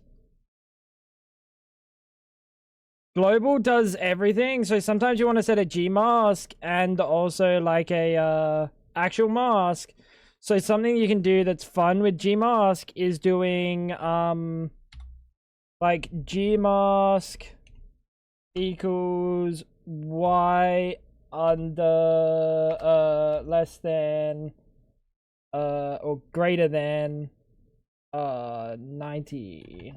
Global does everything. So sometimes you want to set a G mask and also like a actual mask. So something you can do that's fun with G mask is doing like G mask equals Y under less than or greater than 90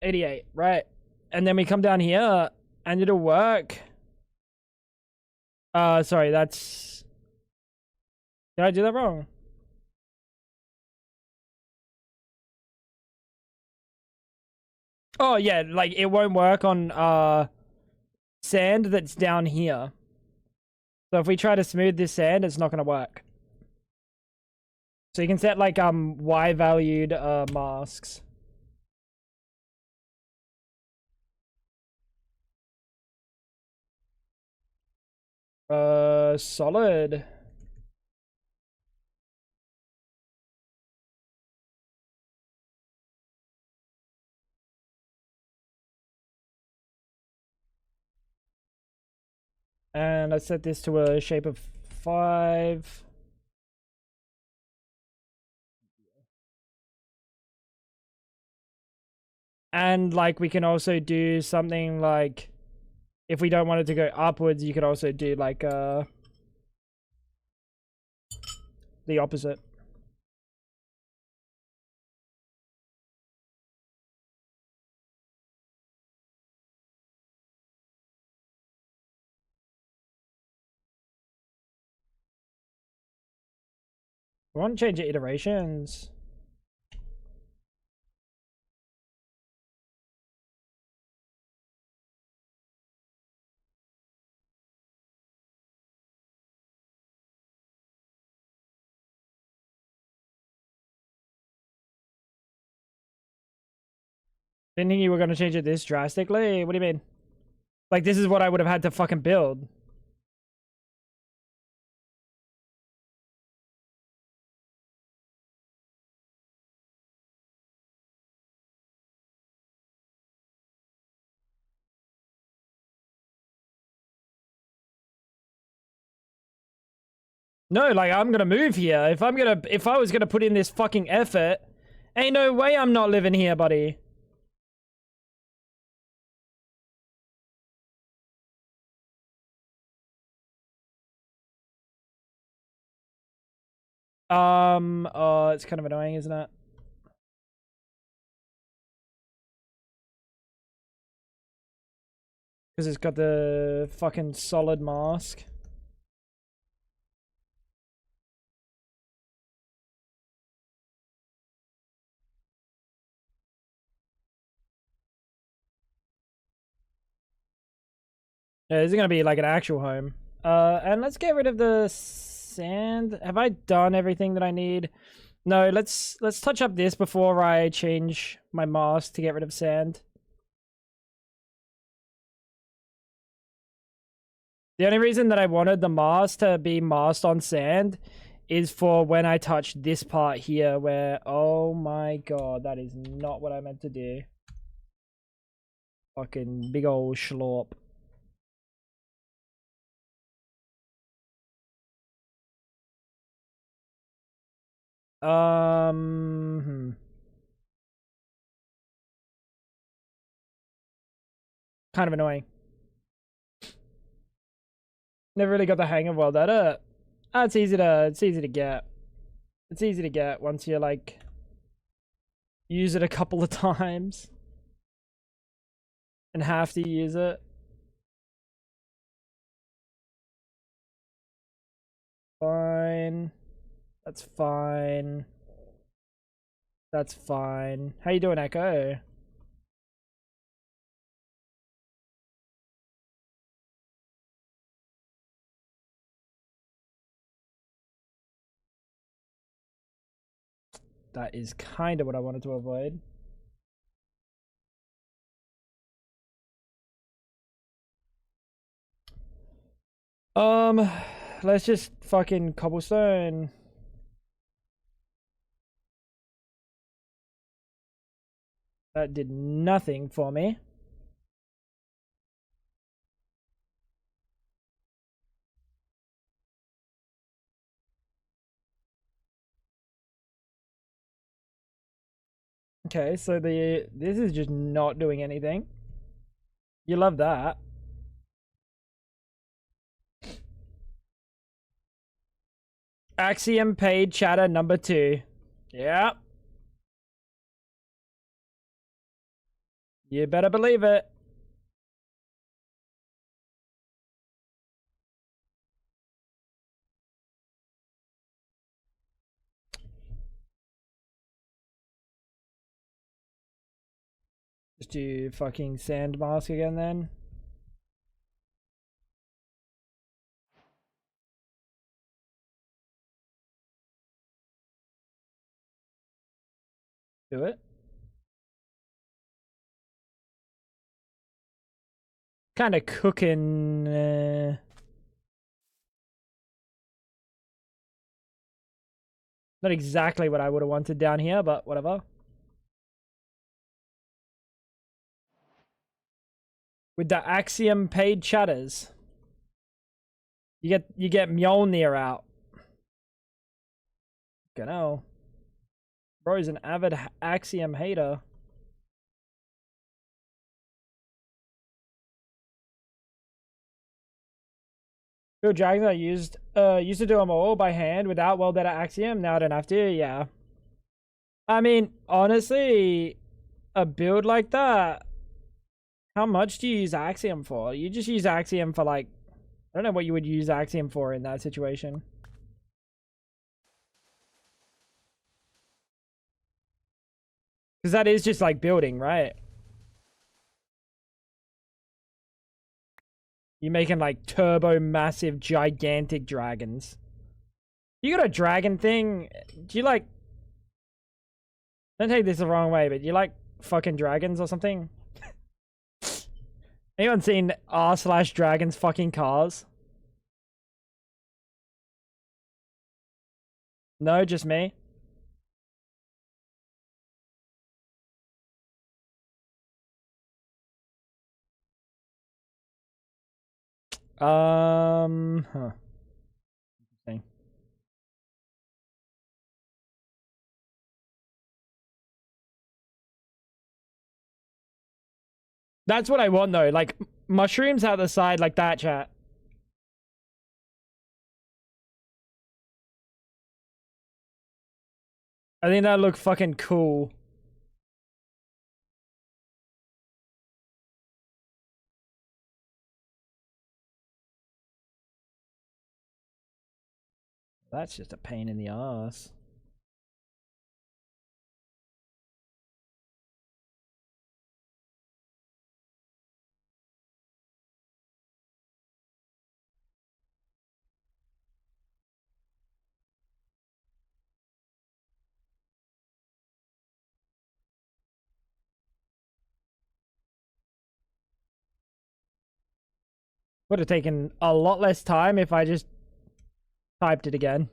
88, right? And then we come down here and it'll work. Sorry, that's, did I do that wrong? Oh yeah, like it won't work on sand that's down here. So if we try to smooth this sand, it's not gonna work. So you can set like Y valued masks. Solid. And I set this to a shape of 5. And like we can also do something like, if we don't want it to go upwards, you could also do like the opposite. We want to change the iterations. Didn't think you were going to change it this drastically. What do you mean? Like, this is what I would have had to fucking build. No, like, I'm gonna move here. If I was gonna put in this fucking effort, ain't no way I'm not living here, buddy. Oh, it's kind of annoying, isn't it? Because it's got the fucking solid mask. Yeah, this is gonna be like an actual home. And let's get rid of the sand. Have I done everything that I need? No, let's touch up this before I change my mask to get rid of sand. The only reason that I wanted the mask to be masked on sand is for when I touch this part here where, oh my god, that is not what I meant to do. Fucking big old schlorp. Kind of annoying. Never really got the hang of well that. It's easy to get. It's easy to get once you like use it a couple of times and have to use it. Fine. That's fine. That's fine. How you doing, Echo? That is kind of what I wanted to avoid. Let's just fucking cobblestone. That did nothing for me. Okay, so this is just not doing anything. You love that. Axiom paid chatter number 2. Yep. You better believe it. Just do fucking sand mask again then. Do it. Kind of cooking. Not exactly what I would have wanted down here, but whatever. With the Axiom paid chatters, you get Mjolnir out. Know. Bro's an avid Axiom hater. Good dragons I used to do them all by hand without well better Axiom. Now I don't have to. Yeah. I mean, honestly, a build like that, how much do you use Axiom for? You just use Axiom for like, I don't know what you would use Axiom for in that situation. Because that is just like building, right? You're making like turbo massive gigantic dragons. You got a dragon thing? Do you like... Don't take this the wrong way, but do you like fucking dragons or something? Anyone seen r/dragons fucking cars? No, just me. Huh. Interesting. That's what I want though, like mushrooms out the side like that, chat. I think that look fucking cool. That's just a pain in the ass. Would have taken a lot less time if I just typed it again.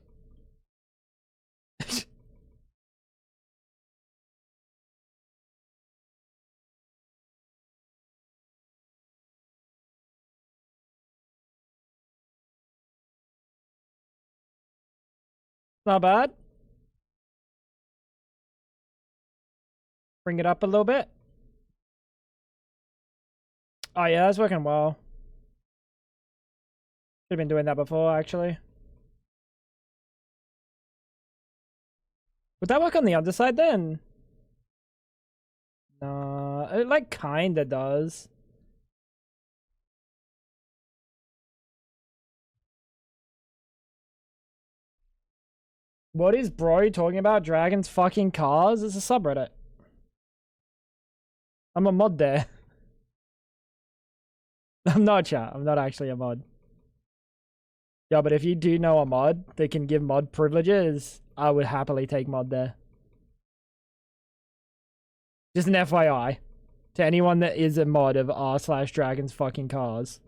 Not bad. Bring it up a little bit. Oh yeah, that's working well. Should have been doing that before, actually. Would that work on the underside then? No, it like kinda does. What is bro talking about? Dragons fucking cars? It's a subreddit. I'm a mod there. I'm not, chat. I'm not actually a mod. Yeah, but if you do know a mod that can give mod privileges, I would happily take mod there. Just an FYI. To anyone that is a mod of r/dragons fucking cars.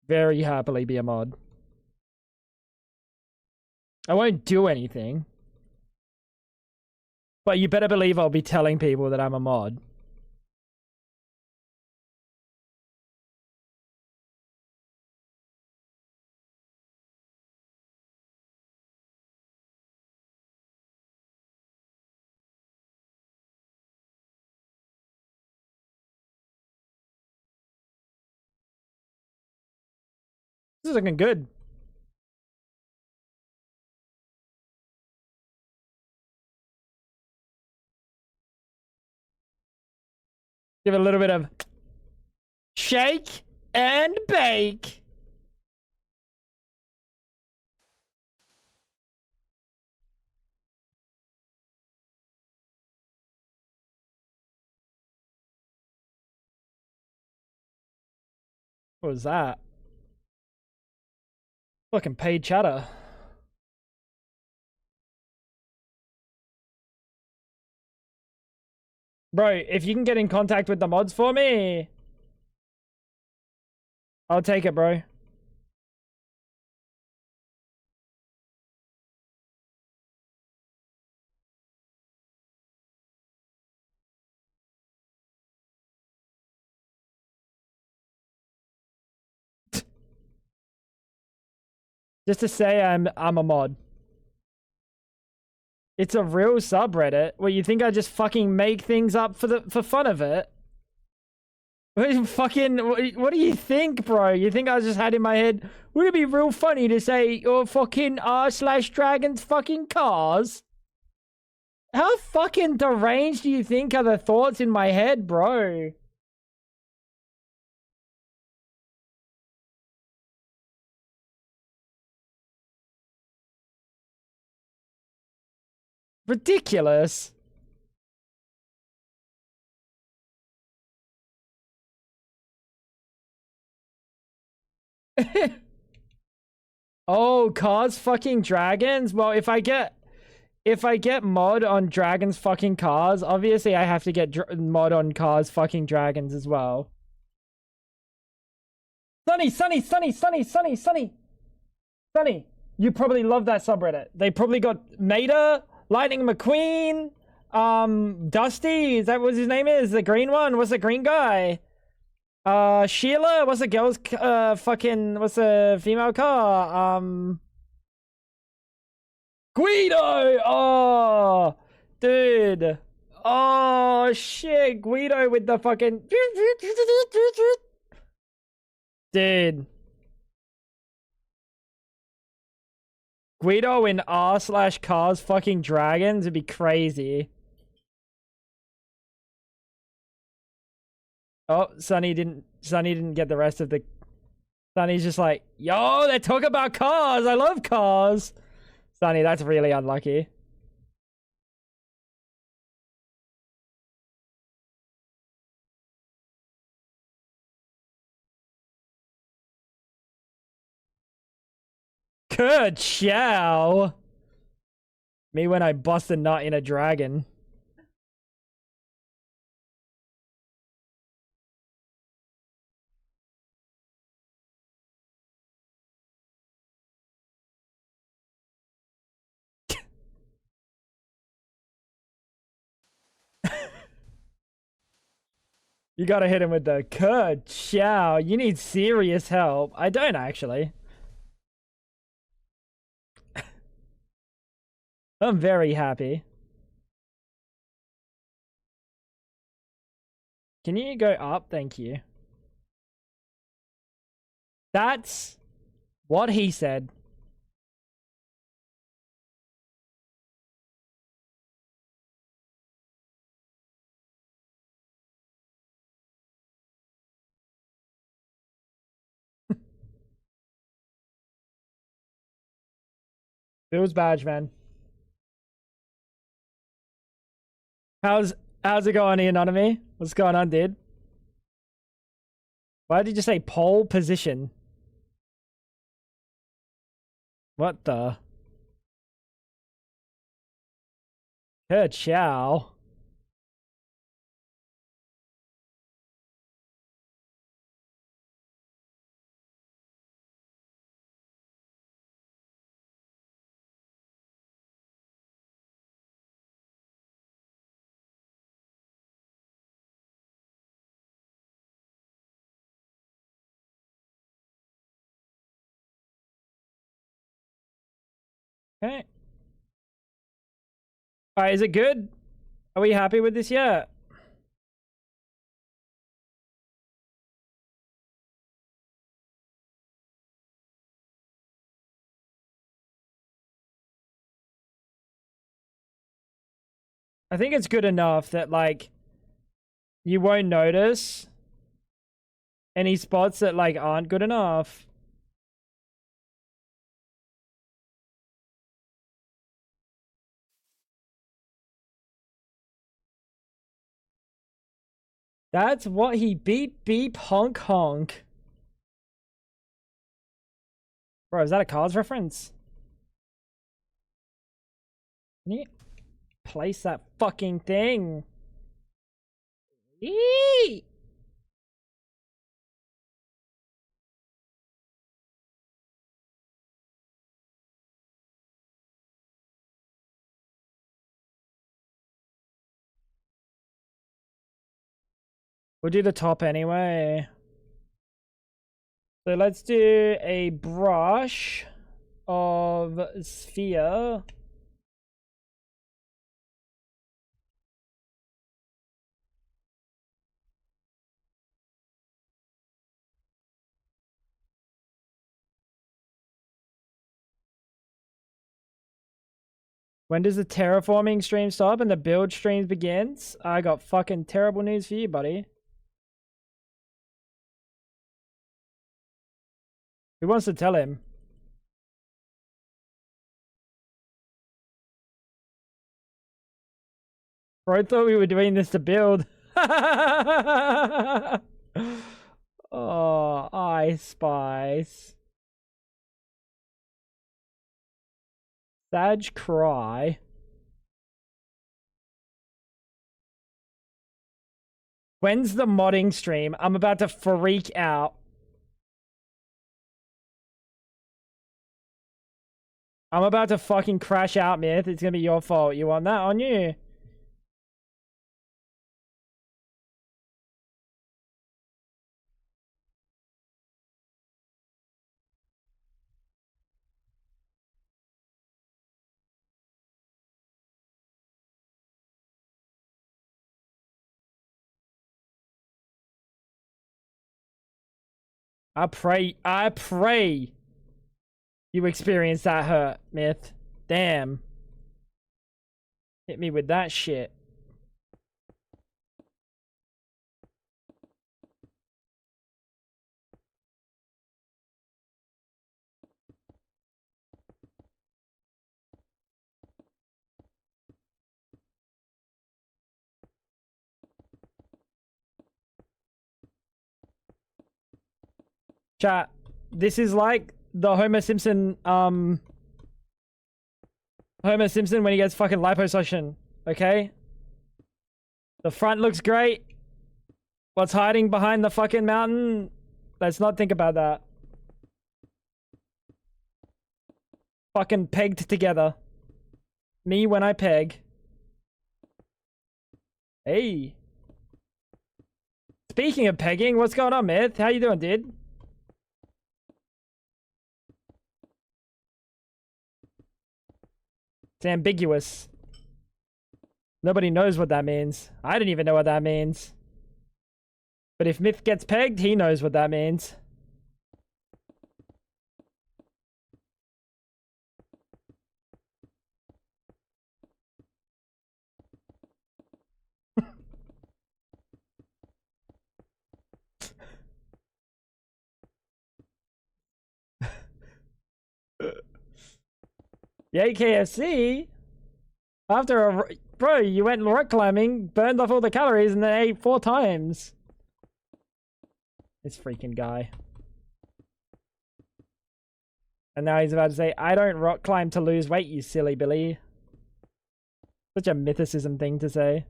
Very happily be a mod. I won't do anything. But you better believe I'll be telling people that I'm a mod. This is looking good. Give it a little bit of shake and bake. What was that? Fucking paid chatter. Bro, if you can get in contact with the mods for me, I'll take it, bro. Just to say I'm a mod. It's a real subreddit. What, you think I just fucking make things up for fun of it? What do you think, bro? You think I just had in my head, would it be real funny to say, oh, fucking r/dragons fucking cars? How fucking deranged do you think are the thoughts in my head, bro? Ridiculous. Oh, cars fucking dragons? Well, if I get mod on dragons fucking cars, obviously I have to get mod on cars fucking dragons as well. Sunny. You probably love that subreddit. They probably got Mater, Lightning McQueen, Dusty, is that what his name is? The green one? What's the green guy? Sheila, what's the girl's, what's the female car? Guido! Oh, dude. Oh, shit. Guido with the fucking... Dude. Guido in r/cars fucking dragons would be crazy. Oh, Sunny didn't get the rest of the... Sunny's just like, yo, they talk about cars. I love cars. Sunny, that's really unlucky. Good chow. Me when I bust a nut in a dragon. You gotta hit him with the good chow. You need serious help. I don't actually. I'm very happy. Can you go up? Thank you. That's what he said. Bill's badge, man. How's it going, Anonymous? What's going on, dude? Why did you say pole position? What the? Good chow. Okay. Alright, is it good? Are we happy with this yet? I think it's good enough that, like, you won't notice any spots that, like, aren't good enough. That's what he beep beep honk honk. Bro, is that a Cars reference? Can you place that fucking thing? Eee! We'll do the top anyway. So let's do a brush of sphere. When does the terraforming stream stop and the build streams begins? I got fucking terrible news for you, buddy. Who wants to tell him? Bro, I thought we were doing this to build. Oh, Ice Spice. Sag cry. When's the modding stream? I'm about to freak out. I'm about to fucking crash out, Myth. It's gonna be your fault. You want that on you? I pray you experience that hurt, Myth. Damn. Hit me with that shit. Chat, this is like the Homer Simpson when he gets fucking liposuction, okay? The front looks great. What's hiding behind the fucking mountain? Let's not think about that. Fucking pegged together. Me when I peg. Hey. Speaking of pegging, what's going on, Myth? How you doing, dude? It's ambiguous. Nobody knows what that means. I didn't even know what that means. But if Myth gets pegged, he knows what that means. Yay, KFC! After a... Bro, you went rock climbing, burned off all the calories, and then ate 4 times. This freaking guy. And now he's about to say, I don't rock climb to lose weight, you silly Billy. Such a mythicism thing to say.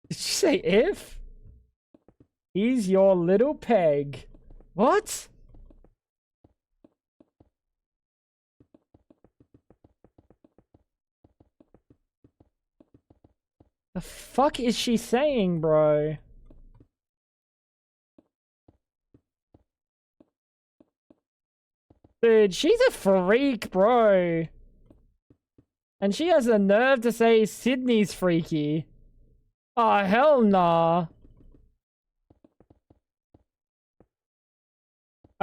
Did you say if? He's your little peg. What? The fuck is she saying, bro? Dude, she's a freak, bro. And she has the nerve to say Sydney's freaky. Oh, hell nah.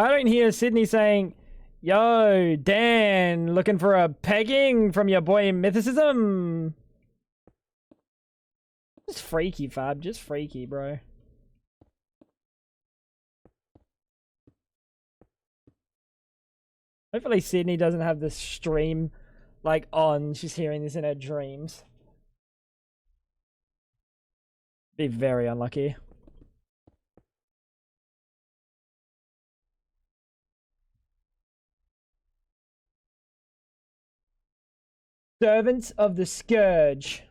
I don't hear Sydney saying, yo, Dan, looking for a pegging from your boy Mythicism. Just freaky, Fab. Just freaky, bro. Hopefully Sydney doesn't have this stream, like, on. She's hearing this in her dreams. Be very unlucky. Servants of the Scourge.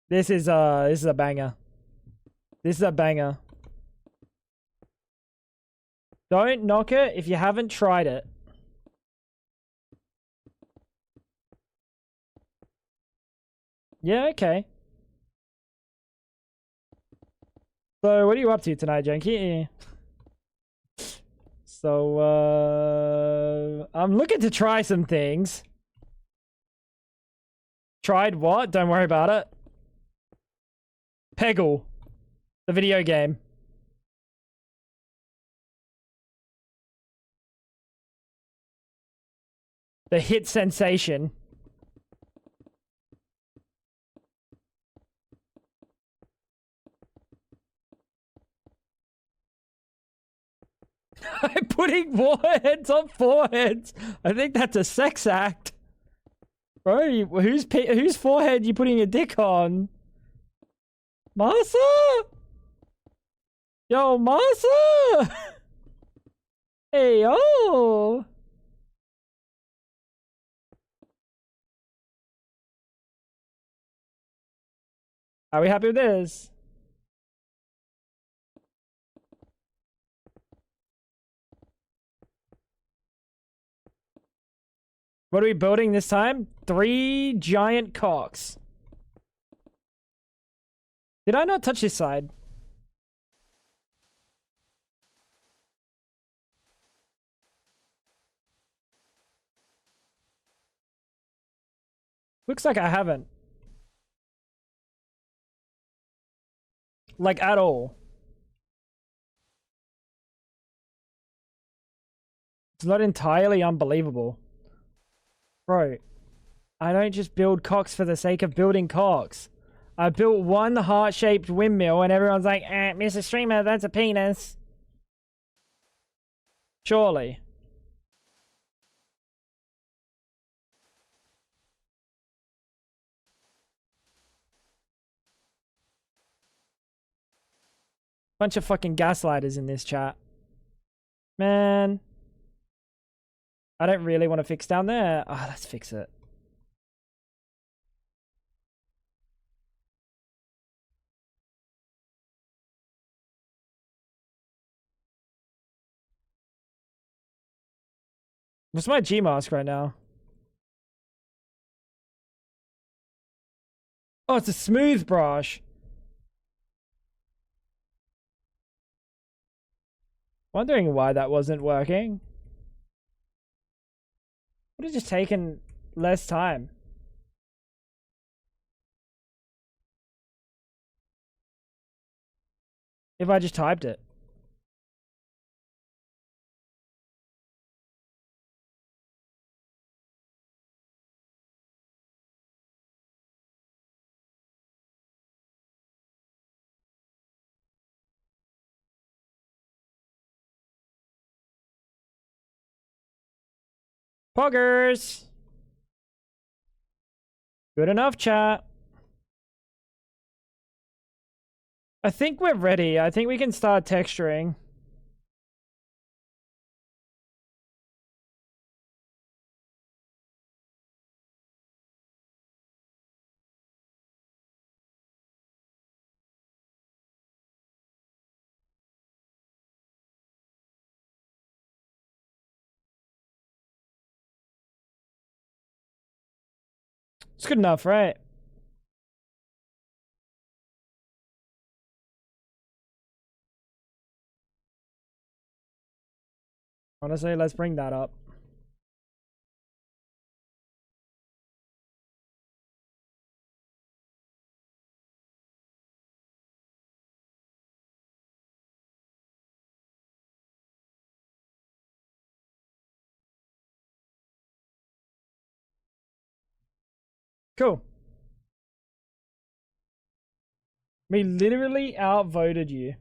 This is a banger. This is a banger. Don't knock it if you haven't tried it. Yeah, okay. So, what are you up to tonight, Janky? So, I'm looking to try some things. Tried what? Don't worry about it. Peggle. The video game. The hit sensation. I'm putting warheads on foreheads. I think that's a sex act. Bro, whose forehead you putting a dick on? Masa? Yo, Masa! Hey, yo! Are we happy with this? What are we building this time? 3 giant cocks. Did I not touch this side? Looks like I haven't. Like, at all. It's not entirely unbelievable. Bro, I don't just build cocks for the sake of building cocks. I built one heart-shaped windmill and everyone's like, Mr. Streamer, that's a penis. Surely. Bunch of fucking gaslighters in this chat. Man. I don't really want to fix down there. Ah, let's fix it. What's my G-mask right now? Oh, it's a smooth brush. Wondering why that wasn't working. Would have just taken less time. If I just typed it. Poggers! Good enough, chat. I think we're ready. I think we can start texturing. It's good enough, right? Honestly, let's bring that up. Cool. We literally outvoted you.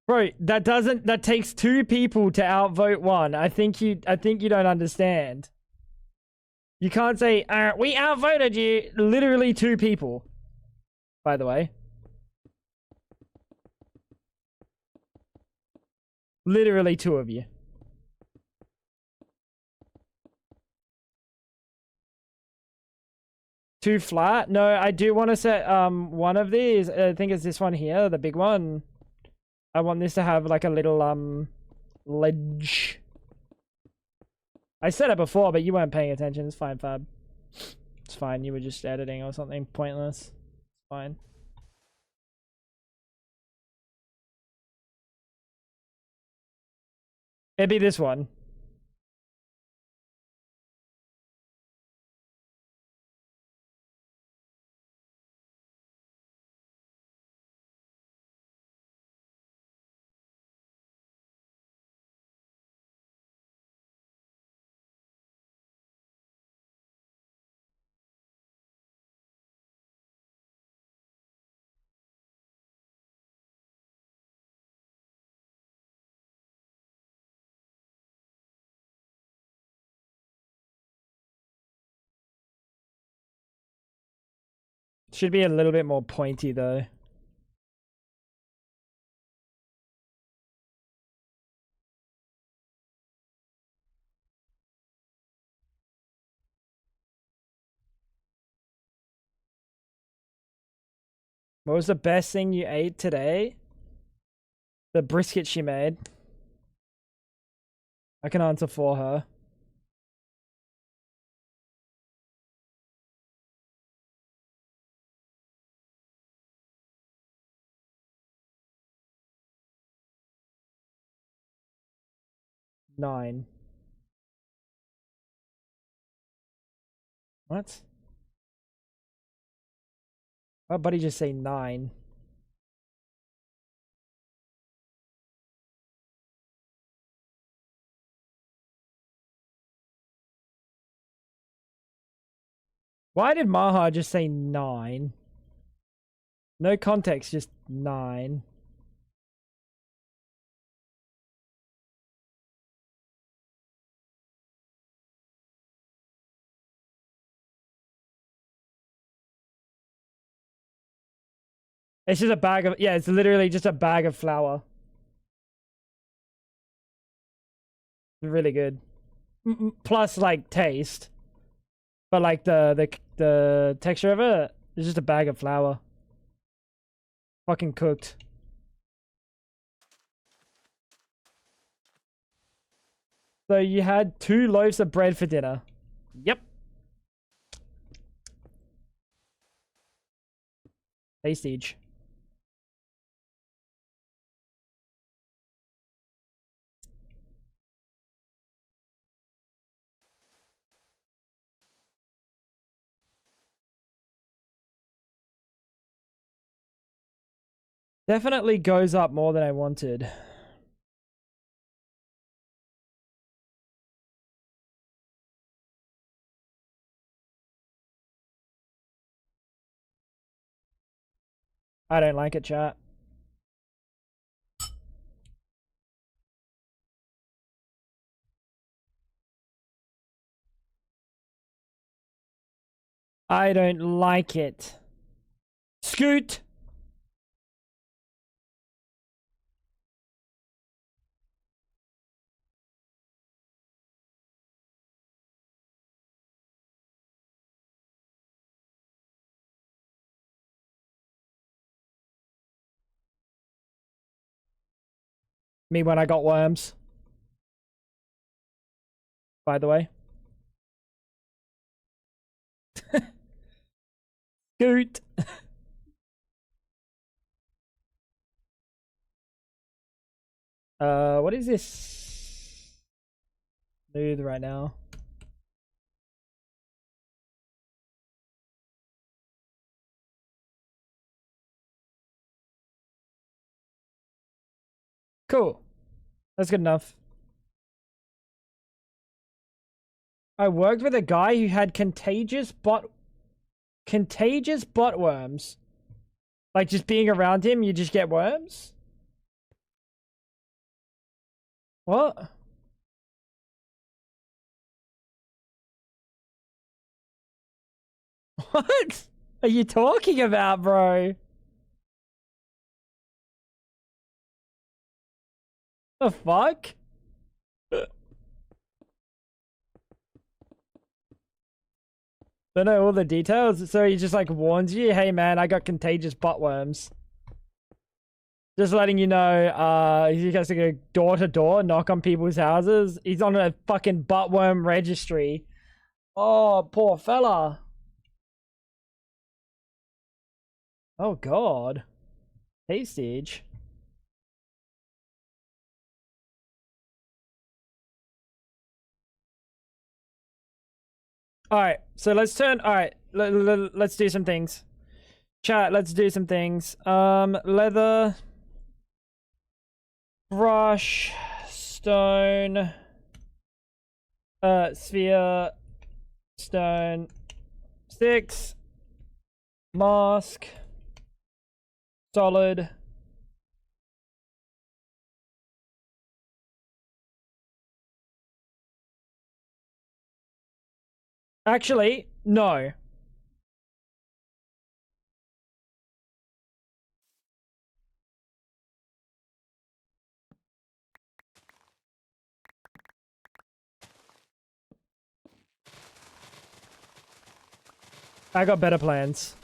Bro, that takes 2 people to outvote 1. I think you don't understand. You can't say, we outvoted you. Literally 2 people. By the way. Literally 2 of you. Too flat? No, I do want to set one of these. I think it's this one here, the big one. I want this to have like a little ledge. I said it before, but you weren't paying attention. It's fine, Fab. It's fine. You were just editing or something pointless. It's fine. It'd be this one. Should be a little bit more pointy though. What was the best thing you ate today? The brisket she made. I can answer for her. Nine. What? Why buddy just say 9? Why did Maha just say 9? No context, just 9. It's just a bag of, yeah, it's literally just a bag of flour. Really good. Plus, like, taste. But, like, the texture of it is just a bag of flour. Fucking cooked. So you had 2 loaves of bread for dinner. Yep. Tastage. Definitely goes up more than I wanted. I don't like it, chat. I don't like it. Scoot! Me when I got worms. By the way. Scoot! What is this? Smooth right now. Cool. That's good enough. I worked with a guy who had contagious Contagious butt worms. Like, just being around him, you just get worms? What? What are you talking about, bro? The fuck? Don't know all the details, so he just like warns you, hey man, I got contagious butt worms. Just letting you know, he has to go door to door, knock on people's houses. He's on a fucking buttworm registry. Oh, poor fella. Oh god. Tastage. Alright, so let's turn. Alright, let's do some things. Chat, let's do some things. Leather. Brush. Stone. Sphere. Stone. Sticks. Mask. Solid. Actually, no. I got better plans.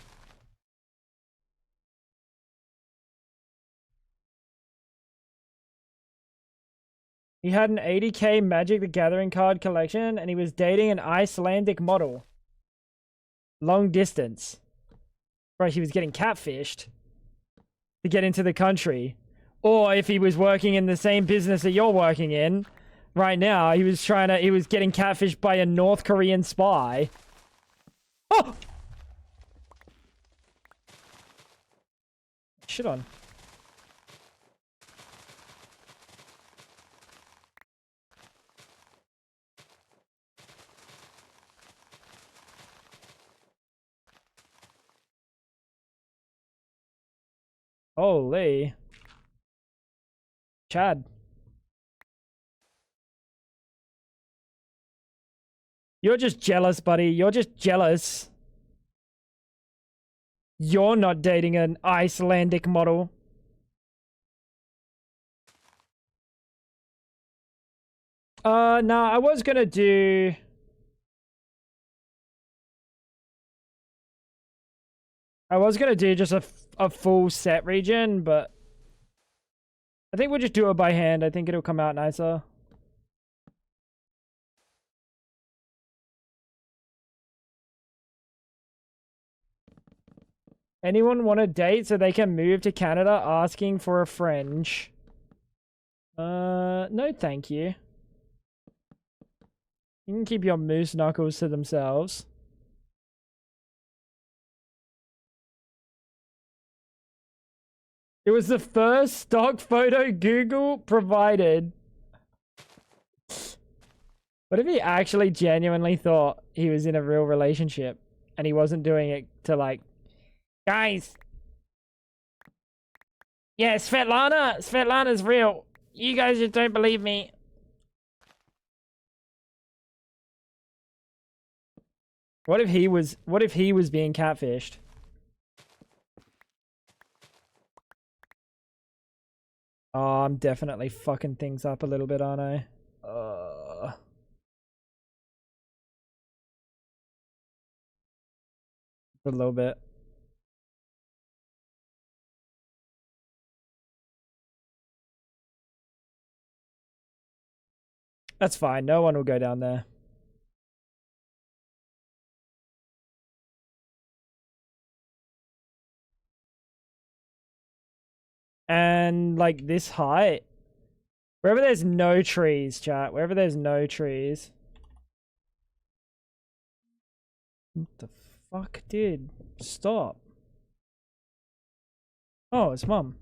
He had an 80k Magic the Gathering card collection and he was dating an Icelandic model. Long distance. Right, he was getting catfished to get into the country. Or if he was working in the same business that you're working in right now, he was getting catfished by a North Korean spy. Oh! Shit on. Holy. Chad. You're just jealous, buddy. You're just jealous. You're not dating an Icelandic model. No, I was gonna do... I was gonna do just a full set region, but... I think we'll just do it by hand. I think it'll come out nicer. Anyone want a date so they can move to Canada asking for a fringe? No thank you. You can keep your moose knuckles to themselves. It was the first stock photo Google provided. What if he actually genuinely thought he was in a real relationship and he wasn't doing it to like, guys. Yeah, Svetlana's real. You guys just don't believe me. What if he was being catfished? Oh, I'm definitely fucking things up a little bit, aren't I? A little bit. That's fine. No one will go down there. And like this height, wherever there's no trees, chat, wherever there's no trees. What the fuck, dude? Stop. Oh, it's mum.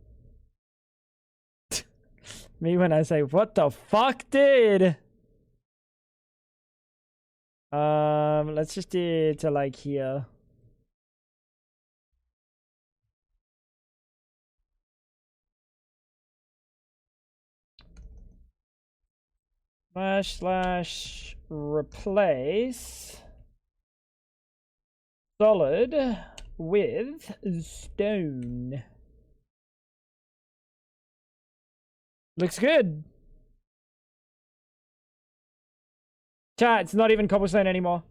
Me when I say, what the fuck, dude? Let's just do it to like here. slash replace solid with stone. Looks good. Chat, it's not even cobblestone anymore.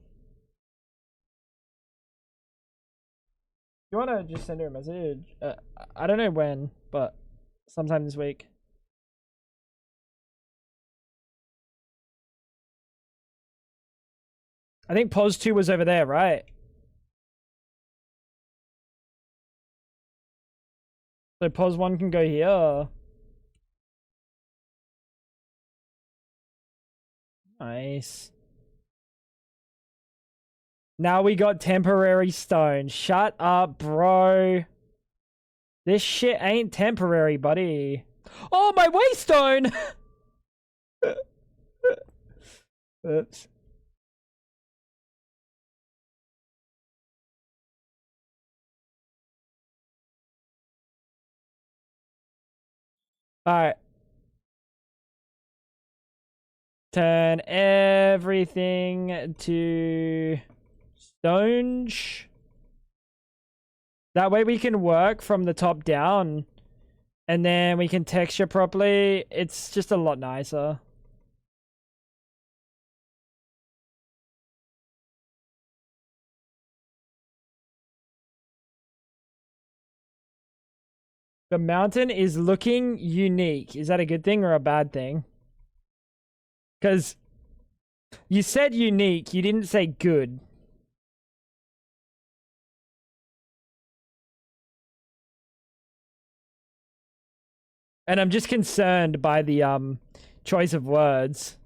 You wanna just send her a message? I don't know when, but sometime this week. I think pos 2 was over there, right? So pos 1 can go here. Nice. Now we got temporary stone. Shut up, bro. This shit ain't temporary, buddy. Oh, my waystone! Oops. Alright. Turn everything to stone. That way we can work from the top down. And then we can texture properly. It's just a lot nicer. The mountain is looking unique. Is that a good thing or a bad thing? Because you said unique, you didn't say good. And I'm just concerned by the choice of words.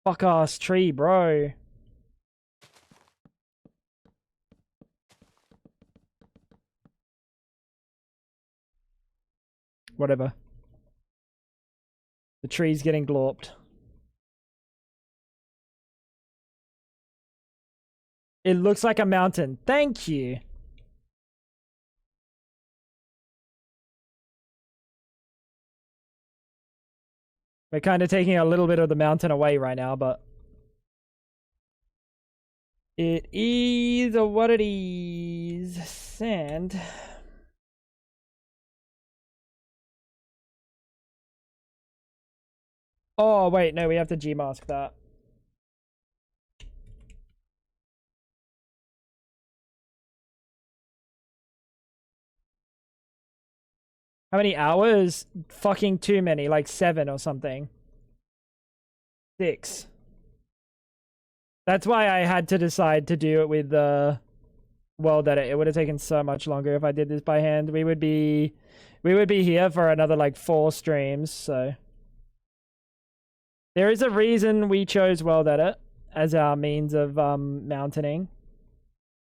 Fuck ass tree, bro. Whatever. The tree's getting glorped. It looks like a mountain. Thank you. We're kind of taking a little bit of the mountain away right now, but it is what it is. Sand. Oh, wait, no, we have to Gmask that. How many hours? Fucking too many, like 7 or something. 6. That's why I had to decide to do it with the world edit. It would have taken so much longer if I did this by hand. We would be here for another like 4 streams, so there is a reason we chose world edit as our means of mountaining.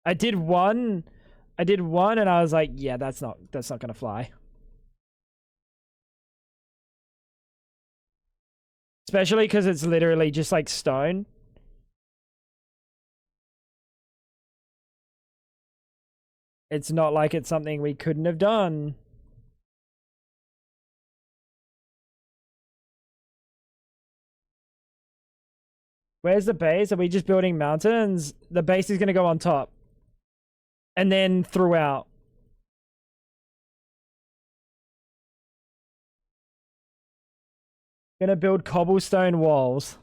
I did one and I was like, yeah, that's not gonna fly. Especially because it's literally just like stone. It's not like it's something we couldn't have done. Where's the base? Are we just building mountains? The base is going to go on top. And then throughout. Gonna build cobblestone walls.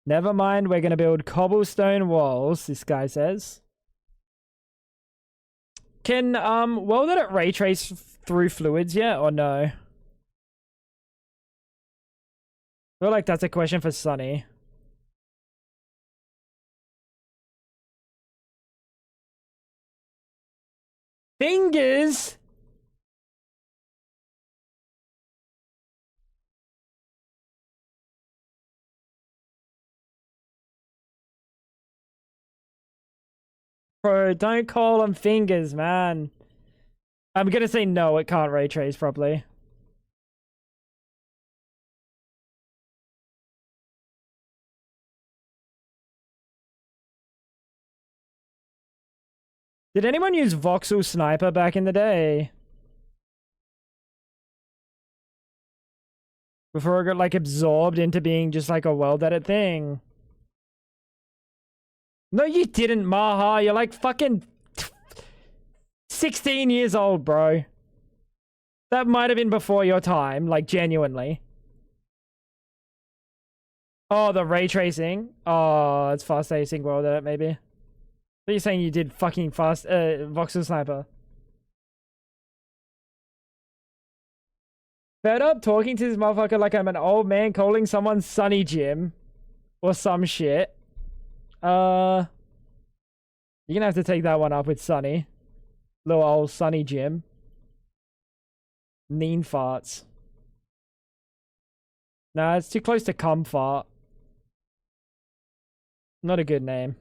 Never mind, we're gonna build cobblestone walls, this guy says. Can, well, let it ray trace through fluids yet, or no? I feel like that's a question for Sunny. Fingers! Bro, don't call them fingers, man. I'm gonna say no, it can't ray trace properly. Did anyone use voxel sniper back in the day? Before it got like absorbed into being just like a well-edit thing. No, you didn't, Maha. You're like fucking 16 years old, bro. That might have been before your time, like genuinely. Oh, the ray tracing. Oh, it's fast async world edit, maybe. But you're saying you did fucking fast voxel sniper. Fed up talking to this motherfucker like I'm an old man calling someone Sunny Jim or some shit. You're gonna have to take that one up with Sunny. Little old Sunny Jim. Neen farts. Nah, it's too close to cum fart. Not a good name.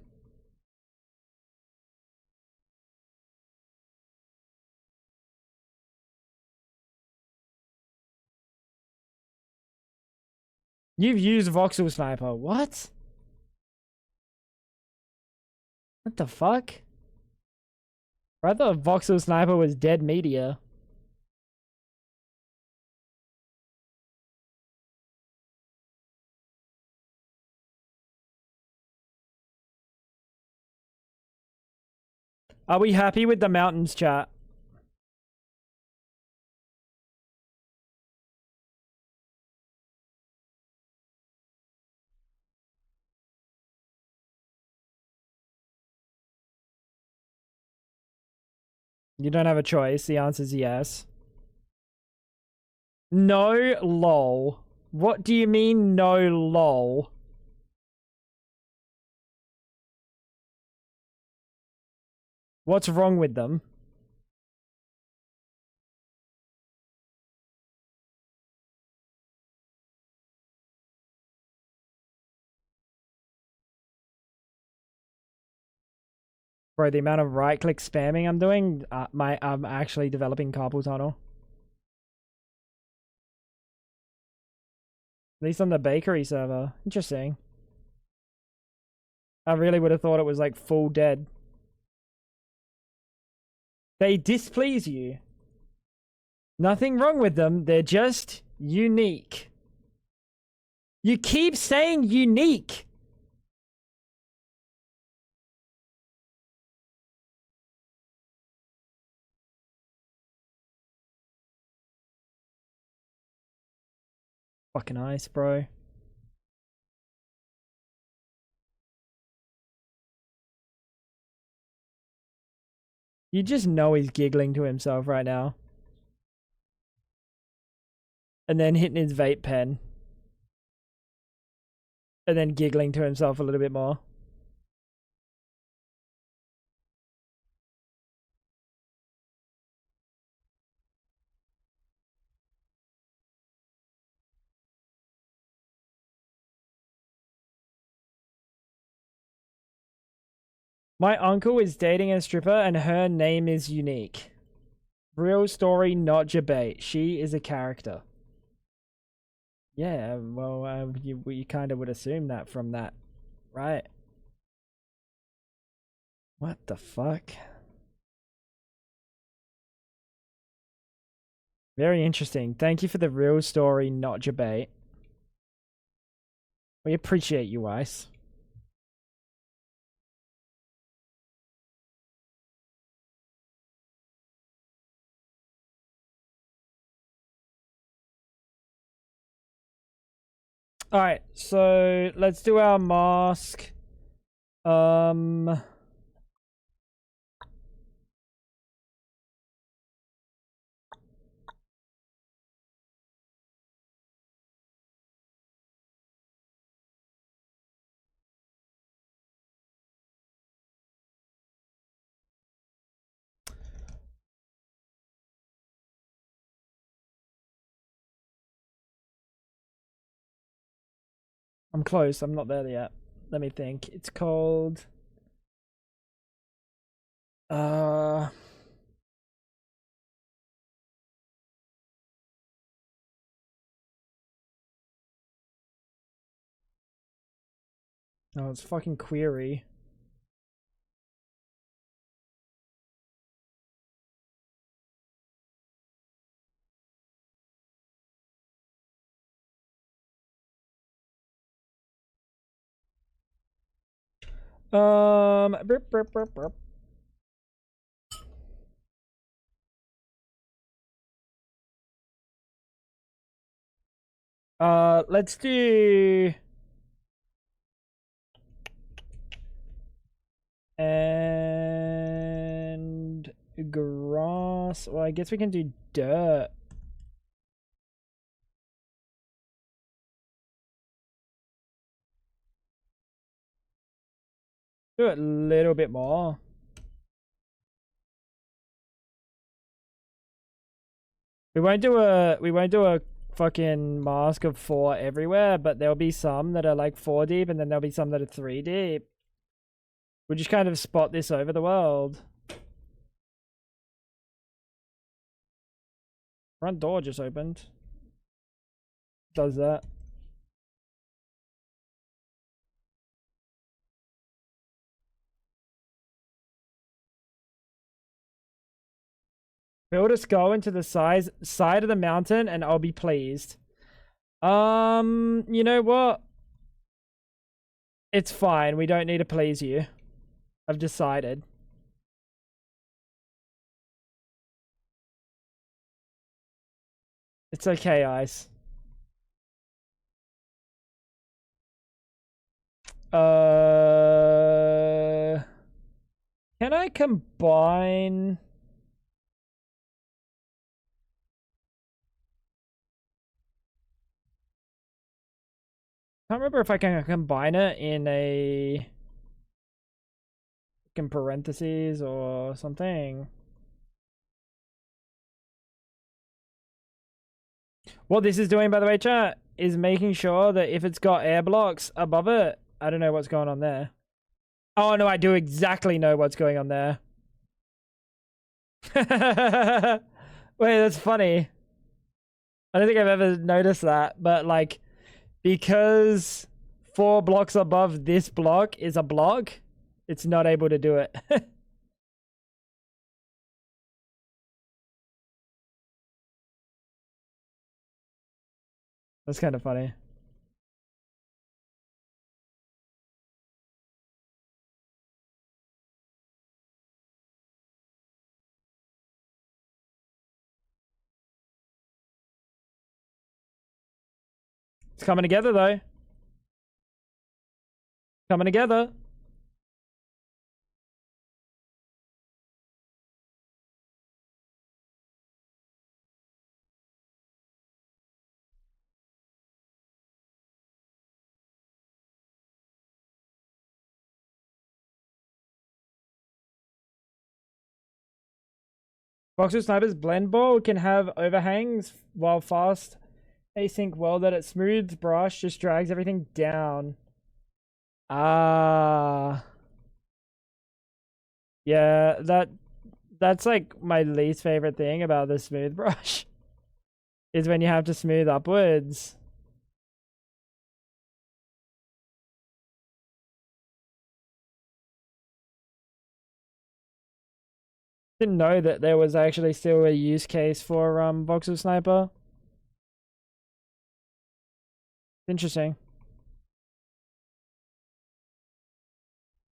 You've used voxel sniper. What? What the fuck? I thought voxel sniper was dead media. Are we happy with the mountains, chat? You don't have a choice. The answer's yes. No, lol. What do you mean, no, lol? What's wrong with them? Bro, the amount of right-click spamming I'm doing, I'm actually developing carpal tunnel. At least on the bakery server. Interesting. I really would have thought it was like full dead. They displease you. Nothing wrong with them. They're just unique. You keep saying unique. Fucking ice, bro. You just know he's giggling to himself right now. And then hitting his vape pen. And then giggling to himself a little bit more. My uncle is dating a stripper and her name is unique. Real story, not debate. She is a character. Yeah, well, you kind of would assume that from that, right? What the fuck? Very interesting. Thank you for the real story, not debate. We appreciate you, Ice. Alright, so let's do our mask. I'm close. I'm not there yet. Let me think. It's called... Oh, it's fucking query. Burp, burp, burp, burp. Let's do and grass. Well, I guess we can do dirt. Do it a little bit more. We won't do a fucking mask of 4 everywhere, but there'll be some that are like 4 deep and then there'll be some that are 3 deep. We'll just kind of spot this over the world. Front door just opened. Does that. Build a skull into the side of the mountain and I'll be pleased. You know what? It's fine. We don't need to please you. I've decided. It's okay, Ice. Can I combine? I can't remember if I can combine it in parentheses or something. What this is doing, by the way, chat, is making sure that if it's got air blocks above it, I don't know what's going on there. Oh no, I do exactly know what's going on there. Wait, that's funny. I don't think I've ever noticed that, but like, because 4 blocks above this block is a block, it's not able to do it. That's kind of funny. It's coming together though. Coming together. Boxer Sniper's blend ball can have overhangs while fast async well that it smooths brush, just drags everything down. Ah. Yeah, that's like my least favorite thing about the smooth brush is when you have to smooth upwards. Didn't know that there was actually still a use case for Boxer Sniper. Interesting.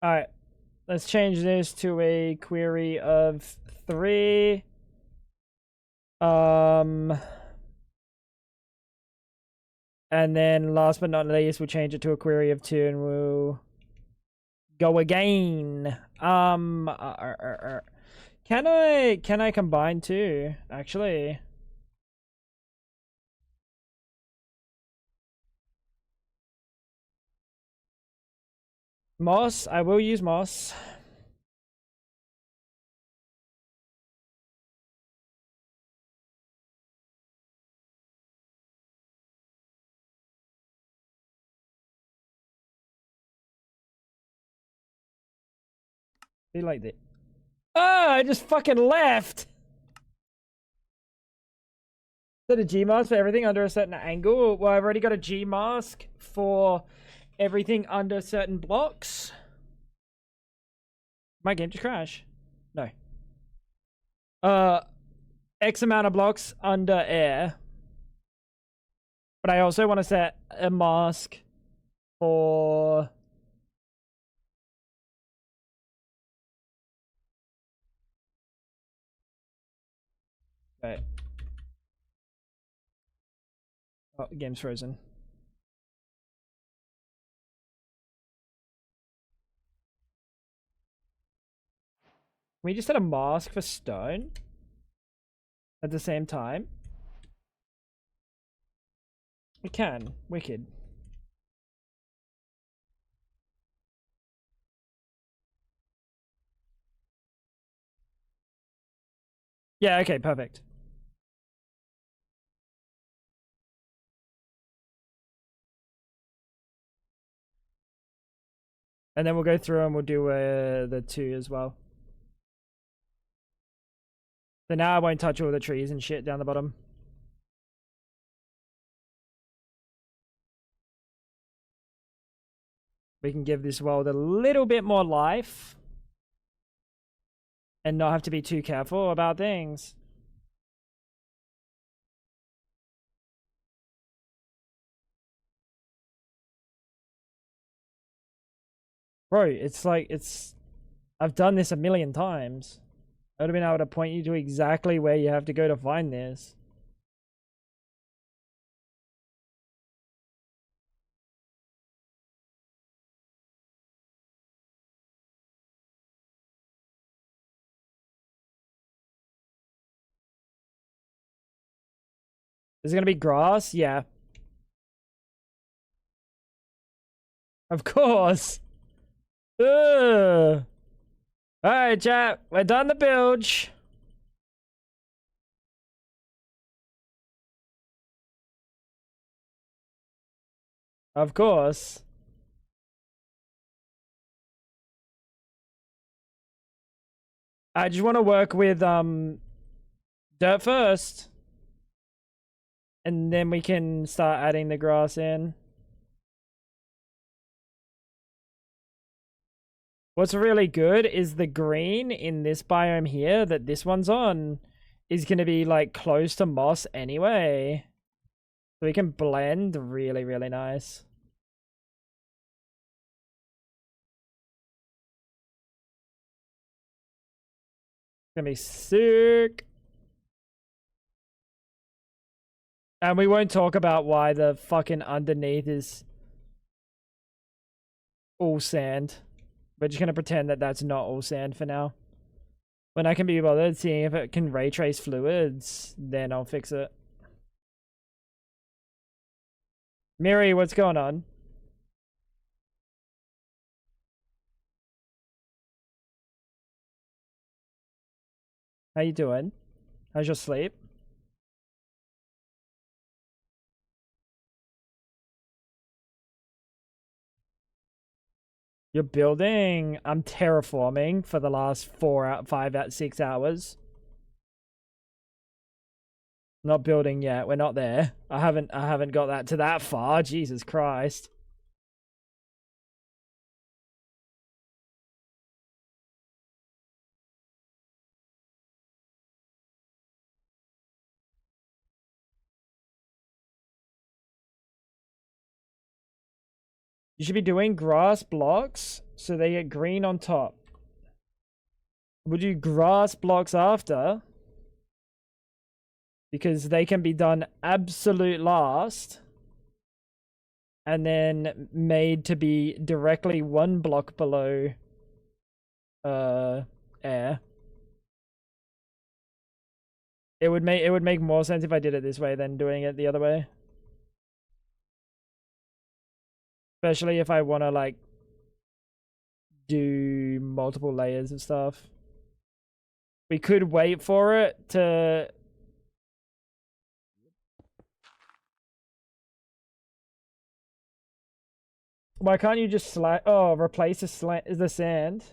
Alright. Let's change this to a query of 3. And then last but not least, we'll change it to a query of 2 and we'll go again. Can I combine 2, actually? Moss, I will use moss. Be like that. Ah, I just fucking left. Is that a G mask for everything under a certain angle? Well, I've already got a G mask for everything under certain blocks. My game just crashed. No. X amount of blocks under air. But I also want to set a mask for Right. Oh, the game's frozen. We just had a mask for stone at the same time. We can. Wicked. Yeah, okay, perfect. And then we'll go through and we'll do the 2 as well. So now I won't touch all the trees and shit down the bottom. We can give this world a little bit more life. And not have to be too careful about things. Bro, it's like, I've done this a million times. I would have been able to point you to exactly where you have to go to find this. Is it gonna be grass? Yeah. Of course. Ugh. Alright, chat. We're done the bilge. Of course. I just want to work with dirt first. And then we can start adding the grass in. What's really good is the green in this biome here that this one's on is going to be like close to moss anyway. So we can blend really, really nice. It's going to be sick. And we won't talk about why the fucking underneath is all sand. We're just going to pretend that that's not all sand for now. When I can be bothered seeing if it can ray trace fluids, then I'll fix it. Miri, what's going on? How you doing? How's your sleep? You're building? I'm terraforming for the last 6 hours. Not building yet. We're not there. I haven't got that to that far. Jesus Christ. You should be doing grass blocks so they get green on top. We'll do grass blocks after, because they can be done absolute last and then made to be directly 1 block below air. It would make more sense if I did it this way than doing it the other way. Especially if I want to like do multiple layers of stuff. We could wait for it to... Why can't you just replace the sand?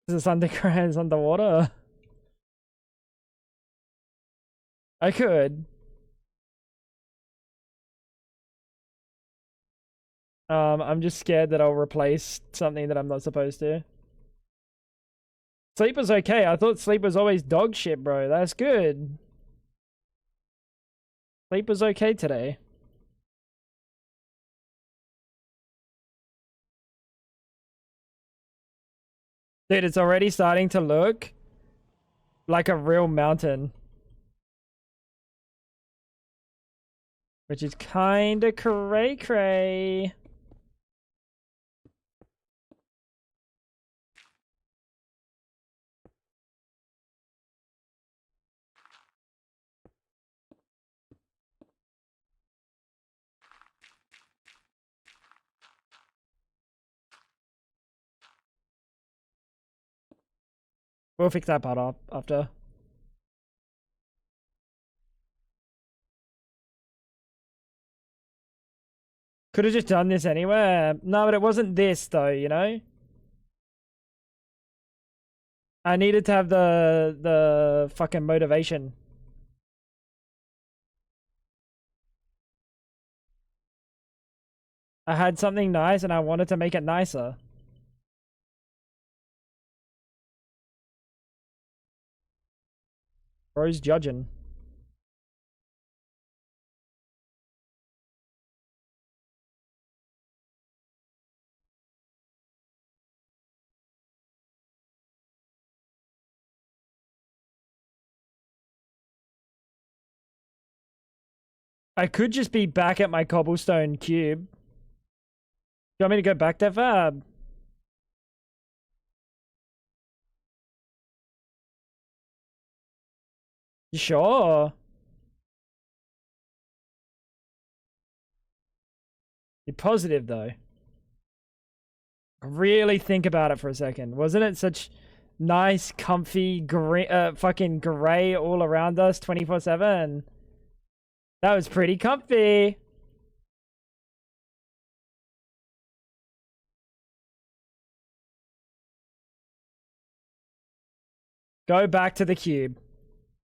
Is this underground? Is underwater? I could. I'm just scared that I'll replace something that I'm not supposed to. Sleep was okay. I thought sleep was always dog shit, bro. That's good. Sleep was okay today. Dude, it's already starting to look Like a real mountain. Which is kinda cray cray. We'll fix that part up after. Could have just done this anywhere. No, but it wasn't this though, you know? I needed to have the fucking motivation. I had something nice and I wanted to make it nicer. Bro's judging. I could just be back at my cobblestone cube. Do you want me to go back there, Fab? You sure? You're positive though. Really think about it for a second. Wasn't it such nice, comfy, fucking gray all around us 24/7? That was pretty comfy. Go back to the cube.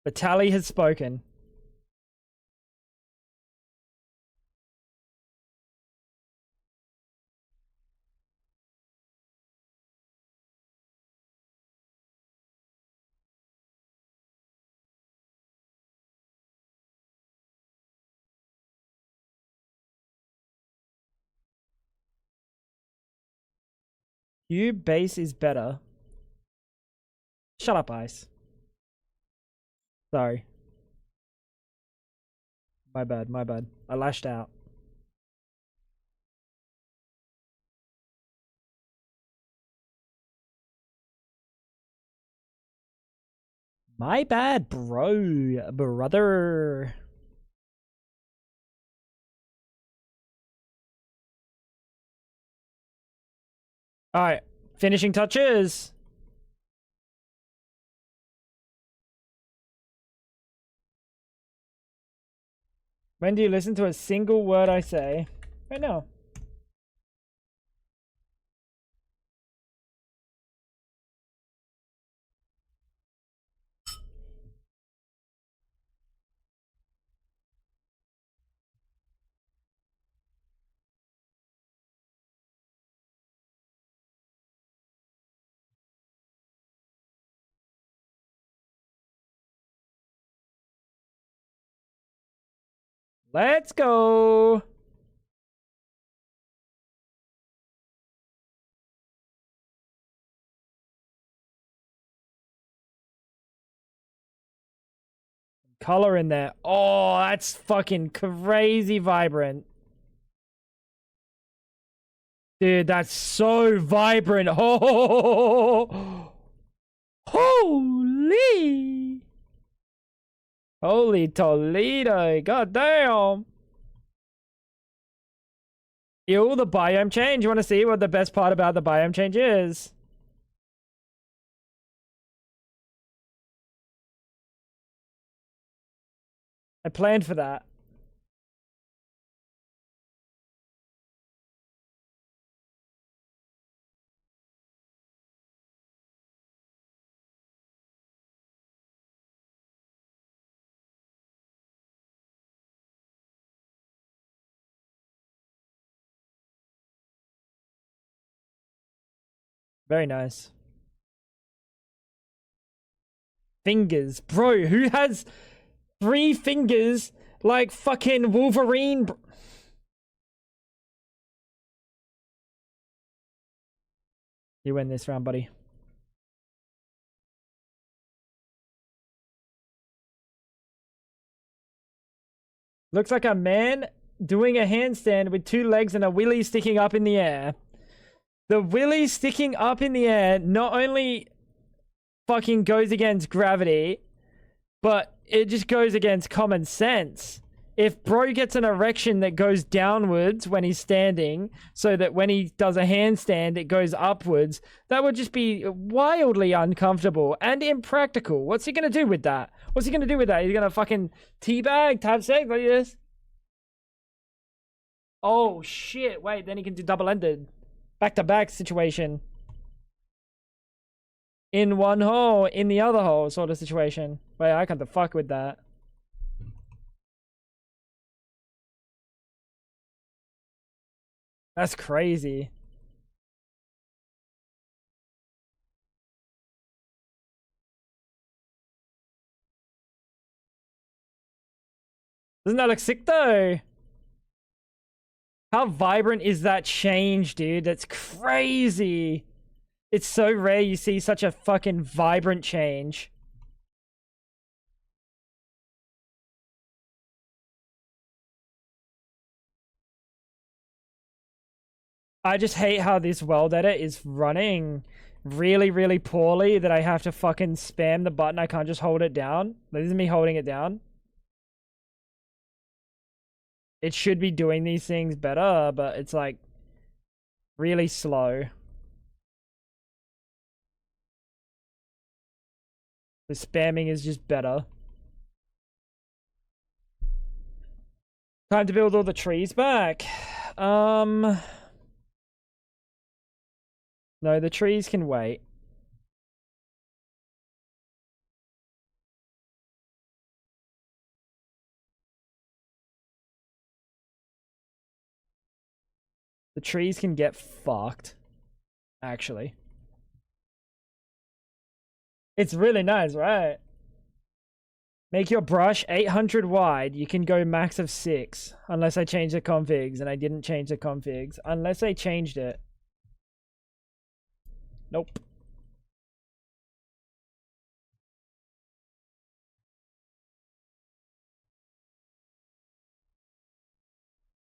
The tally has spoken. Cube base is better. Shut up, Ice. Sorry. My bad, my bad. I lashed out. My bad, bro. Brother. Alright. Finishing touches. When do you listen to a single word I say? Right now. Let's go. Color in there. Oh, that's fucking crazy vibrant. Dude, that's so vibrant. Oh, holy. Holy Toledo. God damn. Ew, the biome change. You want to see what the best part about the biome change is? I planned for that. Very nice. Fingers. Bro, who has 3 fingers like fucking Wolverine? You win this round, buddy. Looks like a man doing a handstand with 2 legs and a willy sticking up in the air. The willy sticking up in the air not only fucking goes against gravity, but it just goes against common sense. If bro gets an erection that goes downwards when he's standing, so that when he does a handstand, it goes upwards, that would just be wildly uncomfortable and impractical. What's he gonna do with that? What's he gonna do with that? He's gonna fucking teabag, tab sex like this? Oh shit, wait, then he can do double-ended. Back-to-back situation. In one hole, in the other hole sort of situation. Wait, I can't fuck with that. That's crazy. Doesn't that look sick though? How vibrant is that change, dude? That's crazy. It's so rare you see such a fucking vibrant change. I just hate how this world edit is running really, really poorly that I have to fucking spam the button. I can't just hold it down. This is me holding it down. It should be doing these things better, but it's like really slow. The spamming is just better. Time to build all the trees back. No, the trees can wait. The trees can get fucked, actually. It's really nice, right? Make your brush 800 wide. You can go max of 6. Unless I change the configs, and I didn't change the configs. Unless I changed it. Nope.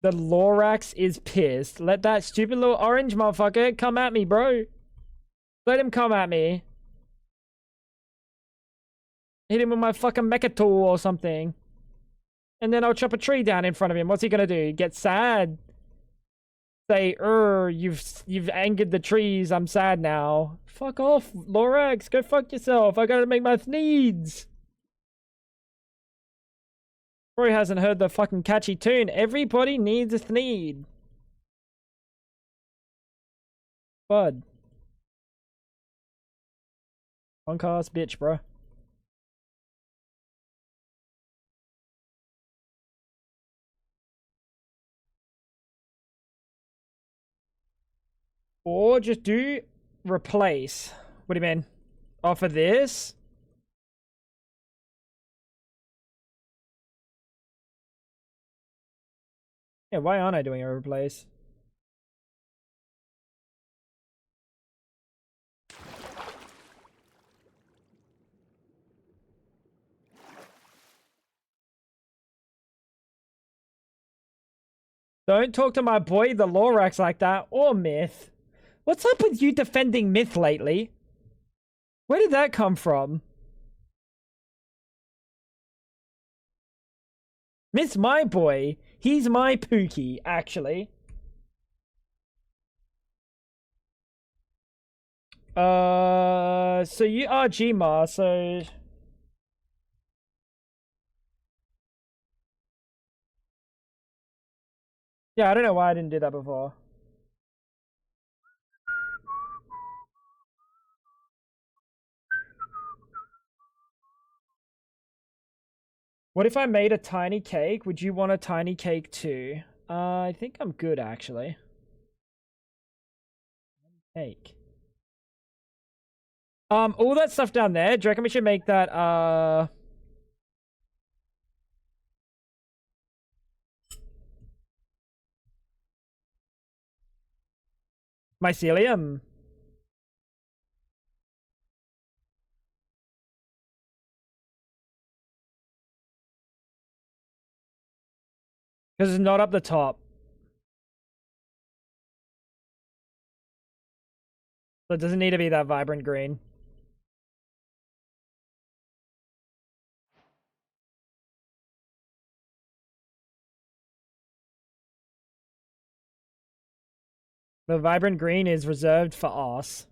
The Lorax is pissed. Let that stupid little orange motherfucker come at me, bro. Let him come at me. Hit him with my fucking mecha tool or something. And then I'll chop a tree down in front of him. What's he gonna do? Get sad? Say, you've angered the trees. I'm sad now. Fuck off, Lorax. Go fuck yourself. I gotta make my needs. Probably hasn't heard the fucking catchy tune. Everybody needs a Thneed. Bud. Punk-ass bitch, bro. Or just do replace. What do you mean? Offer this? Yeah, why aren't I doing a replace? Don't talk to my boy, the Lorax, like that, or Myth. What's up with you defending Myth lately? Where did that come from? Myth's my boy. He's my Pookie, actually. So you are Gma, so... Yeah, I don't know why I didn't do that before. What if I made a tiny cake? Would you want a tiny cake too? I think I'm good, actually. Cake. All that stuff down there, do you reckon we should make that, mycelium? Because it's not up the top. So it doesn't need to be that vibrant green. The vibrant green is reserved for us.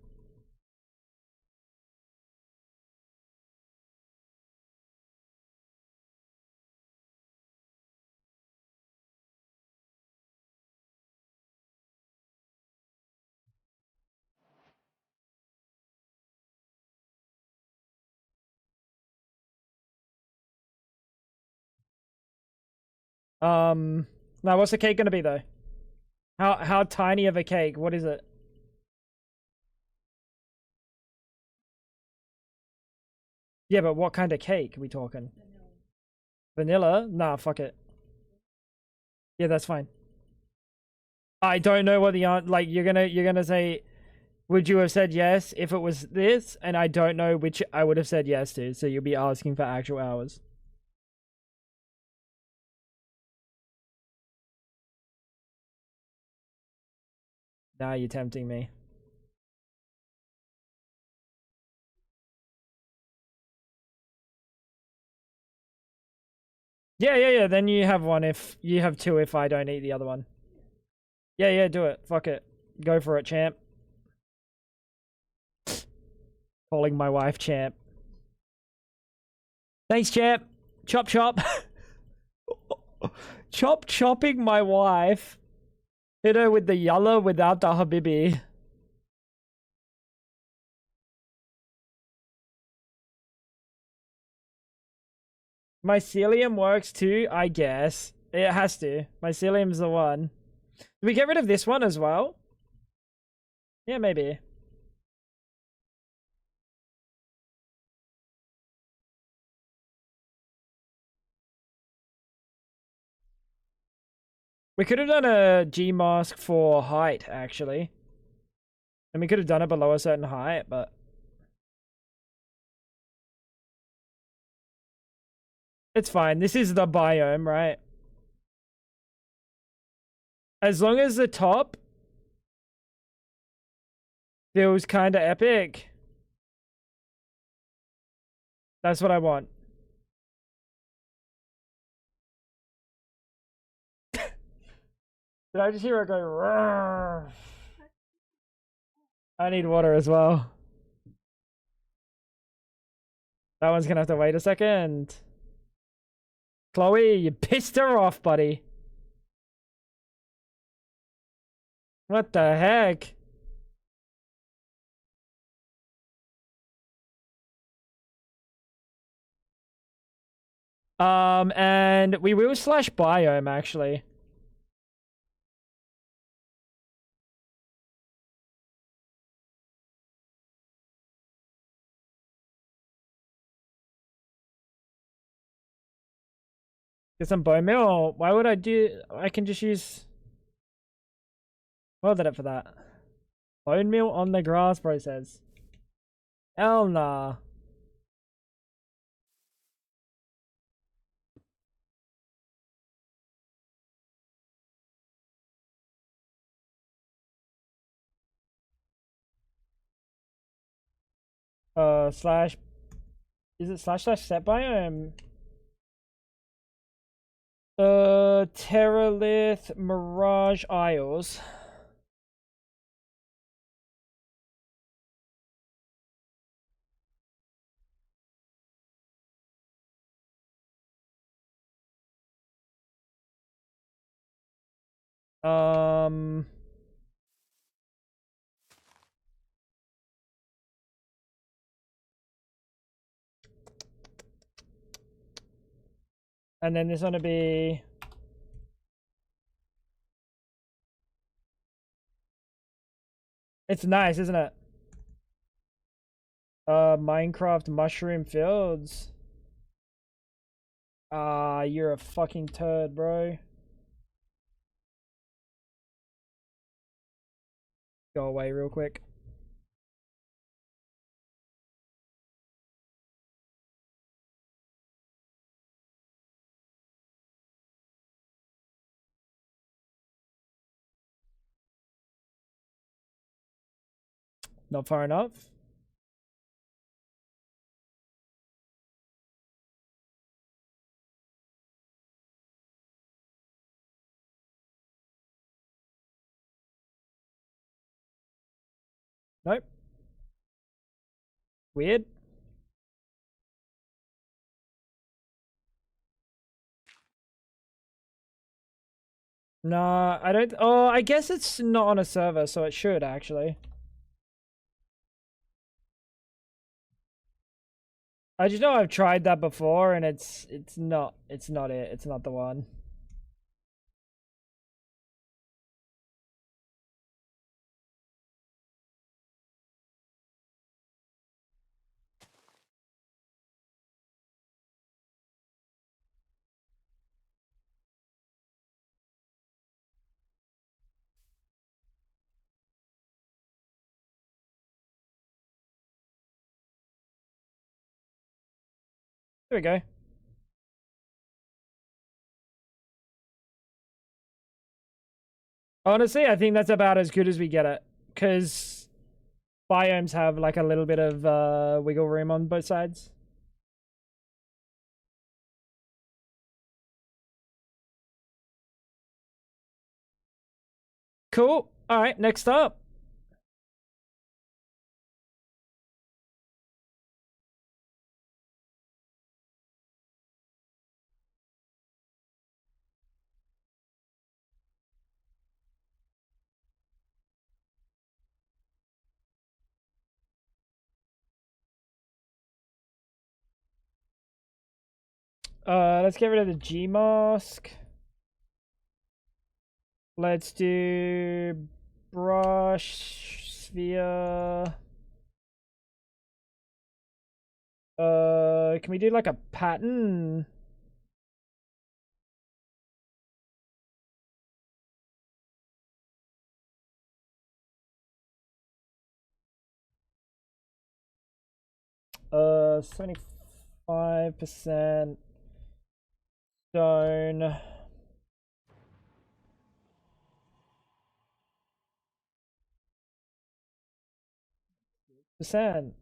Now what's the cake gonna be though? How tiny of a cake? What is it? Yeah, but what kind of cake are we talking? Vanilla? Nah, fuck it. Yeah, that's fine. I don't know what the like you're gonna say would you have said yes if it was this? And I don't know which I would have said yes to, so you'll be asking for actual hours. Now you're tempting me. Yeah. Then you have one if you have two if I don't eat the other one. Yeah, do it. Fuck it. Go for it, champ. Calling my wife champ. Thanks, champ. Chop chop. Chopping my wife. Hit her with the yalla without the habibi. Mycelium works too, I guess. It has to. Mycelium's the one. Did we get rid of this one as well? Yeah, maybe. We could have done a G mask for height, actually. And we could have done it below a certain height, but... It's fine. This is the biome, right? As long as the top feels kind of epic. That's what I want. Did I just hear it go? Roar? I need water as well. That one's gonna have to wait a second. Chloe, you pissed her off, buddy. What the heck? And we will slash biome, actually. Get some bone meal. Why would I do... I can just use... What did it for that? Bone meal on the grass, bro says. Hell nah. Slash... Is it slash set biome? Terralith Mirage Isles. And then there's gonna be... It's nice, isn't it? Minecraft Mushroom Fields. Ah, you're a fucking turd, bro. Go away real quick. Not far enough. Nope. Weird. No, I don't. Oh, I guess it's not on a server, so it should actually. I just know I've tried that before, and it's not it. It's not the one. There we go. Honestly, I think that's about as good as we get it, because biomes have like a little bit of wiggle room on both sides. Cool. All right, next up. Let's get rid of the G mask. Let's do brush sphere. Can we do like a pattern? Uh, 75% stone. Percent.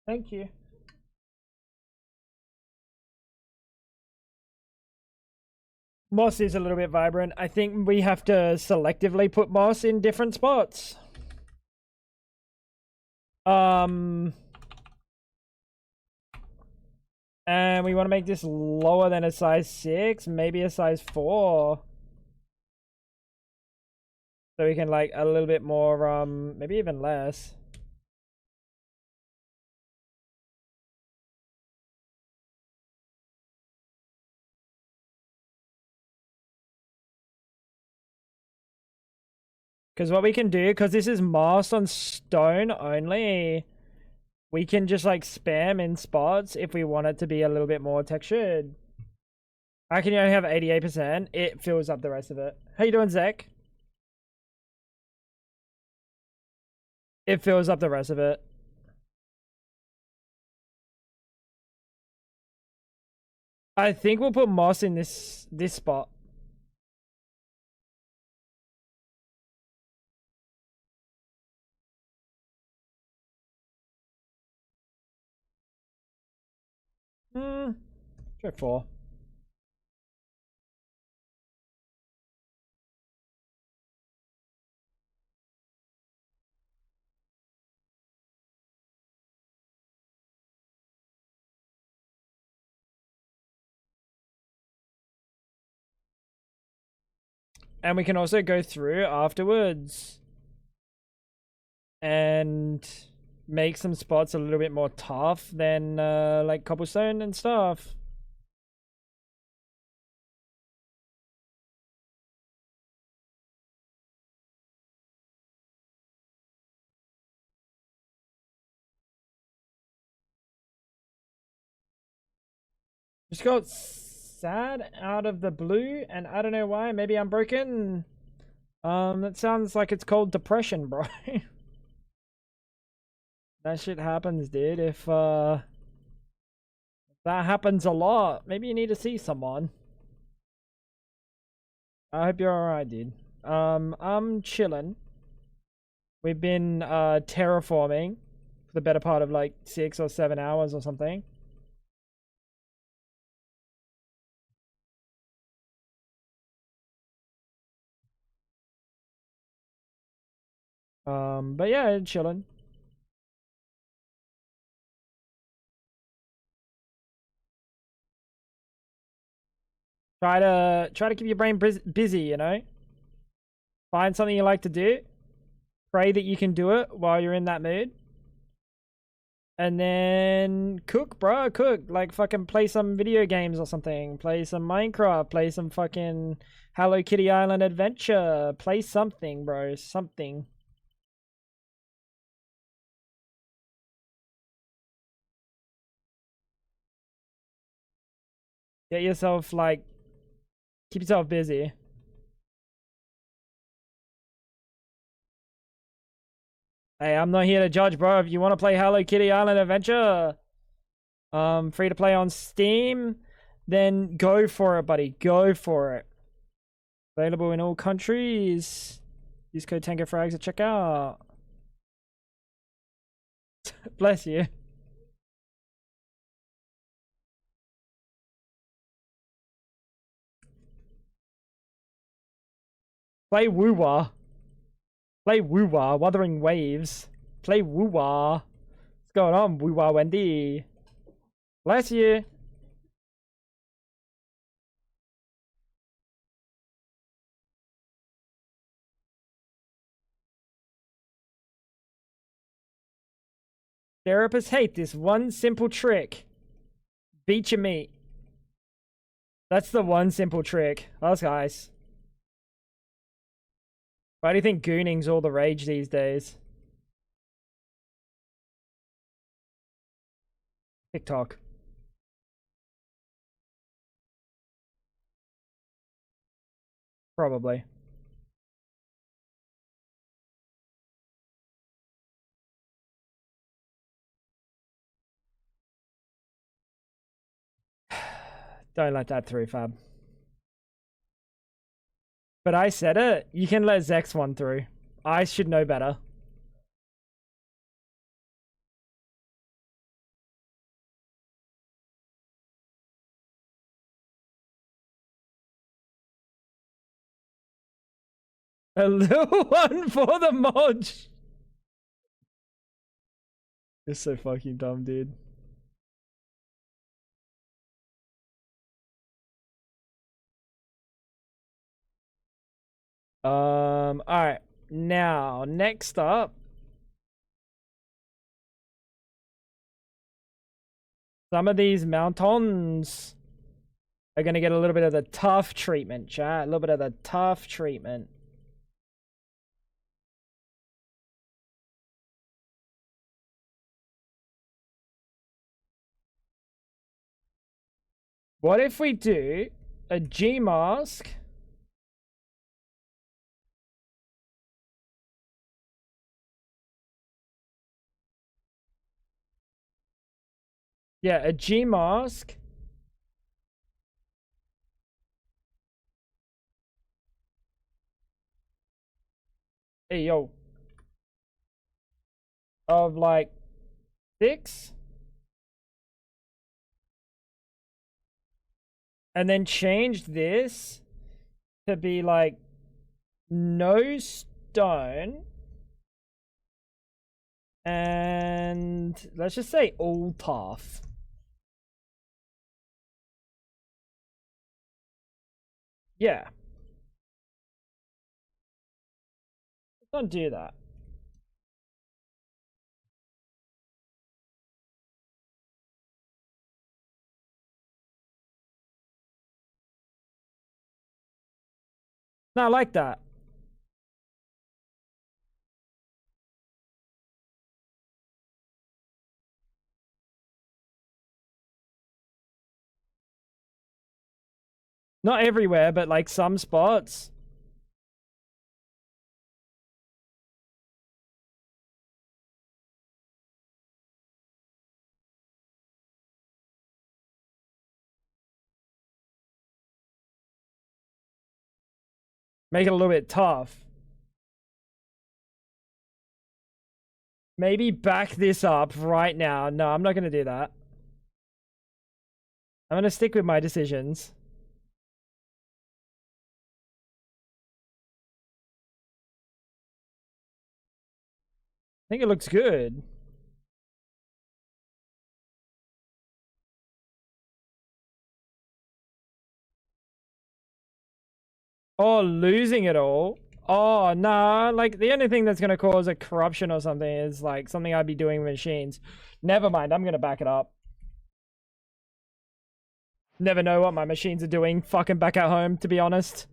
Thank you. Moss is a little bit vibrant. I think we have to selectively put moss in different spots. And we want to make this lower than a size 6, maybe a size 4. So we can like a little bit more, maybe even less. Because what we can do, because this is masked on stone only, we can just like spam in spots if we want it to be a little bit more textured. I can only have 88%. It fills up the rest of it. How you doing, Zach? It fills up the rest of it. I think we'll put moss in this spot. Go 4. And we can also go through afterwards and make some spots a little bit more tough than like cobblestone and stuff. Just got sad out of the blue, and I don't know why. Maybe I'm broken. That sounds like it's called depression, bro. That shit happens, dude. If that happens a lot, maybe you need to see someone. I hope you're alright, dude. I'm chilling. We've been terraforming for the better part of like 6 or 7 hours or something. But yeah, chilling. Try to keep your brain busy, you know? Find something you like to do. Pray that you can do it while you're in that mood. And then cook, bro. Cook. Like fucking play some video games or something. Play some Minecraft. Play some fucking Hello Kitty Island Adventure. Play something, bro. Something. Get yourself like keep yourself busy. Hey, I'm not here to judge, bro. If you want to play Hello Kitty Island Adventure, free to play on Steam, then go for it, buddy. Go for it. Available in all countries. Use code TangoFrags at checkout. Bless you. Play Woo-Wah. Play Woo-Wah. Wuthering Waves. Play Woo-Wah. What's going on, Woo-Wah Wendy? Bless you. Therapists hate this one simple trick. Beat your meat. That's the one simple trick. Us guys. Why do you think gooning's all the rage these days? TikTok. Probably. Don't let that through, Fab. But I said it. You can let Zex one through. I should know better. A little one for the mod. You're so fucking dumb, dude. Alright. Now, next up. Some of these mountains are going to get a little bit of the tough treatment, chat. A little bit of the tough treatment. What if we do a G mask? Yeah, a G mask. Hey, yo. Of like 6. And then change this to be like no stone. And let's just say all tough. Yeah. Don't do that. No, I like that. Not everywhere, but like some spots. Make it a little bit tough. Maybe back this up right now. No, I'm not going to do that. I'm going to stick with my decisions. I think it looks good. Oh, losing it all. Oh, nah. Like, the only thing that's going to cause a corruption or something is, like, something I'd be doing with machines. Never mind. I'm going to back it up. Never know what my machines are doing fucking back at home, to be honest.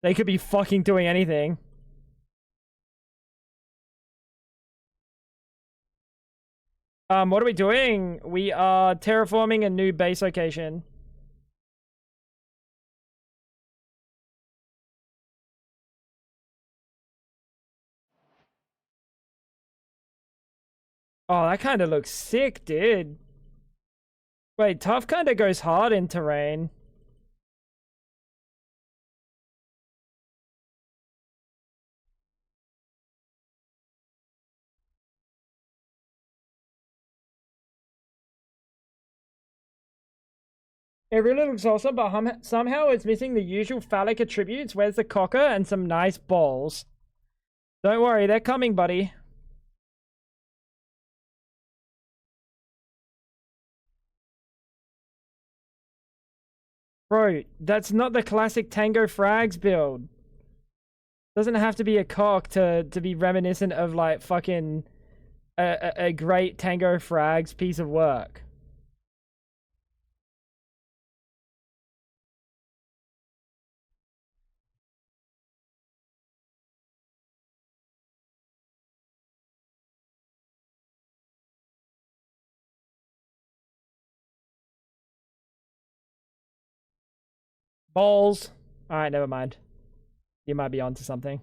They could be fucking doing anything. What are we doing? We are terraforming a new base location. Oh, that kind of looks sick, dude. Wait, tough kind of goes hard in terrain. It really looks awesome, but somehow it's missing the usual phallic attributes. Where's the cocker and some nice balls? Don't worry, they're coming, buddy. Bro, that's not the classic Tango Frags build. Doesn't have to be a cock to be reminiscent of like fucking a great Tango Frags piece of work. Balls. Alright, never mind. You might be onto something.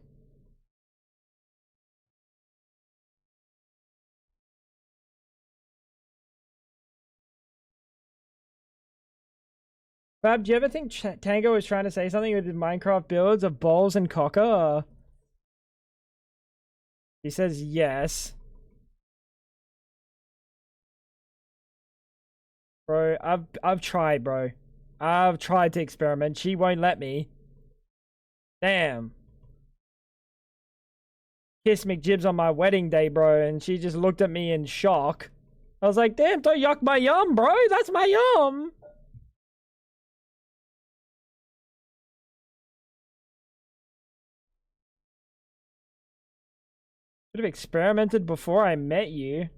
Fab, do you ever think Tango was trying to say something with his Minecraft builds of balls and cocker? He says yes. Bro, I've tried, bro. I've tried to experiment. She won't let me. Damn. Kiss McJibs on my wedding day, bro, and she just looked at me in shock. I was like, damn, don't yuck my yum, bro. That's my yum. Should have experimented before I met you.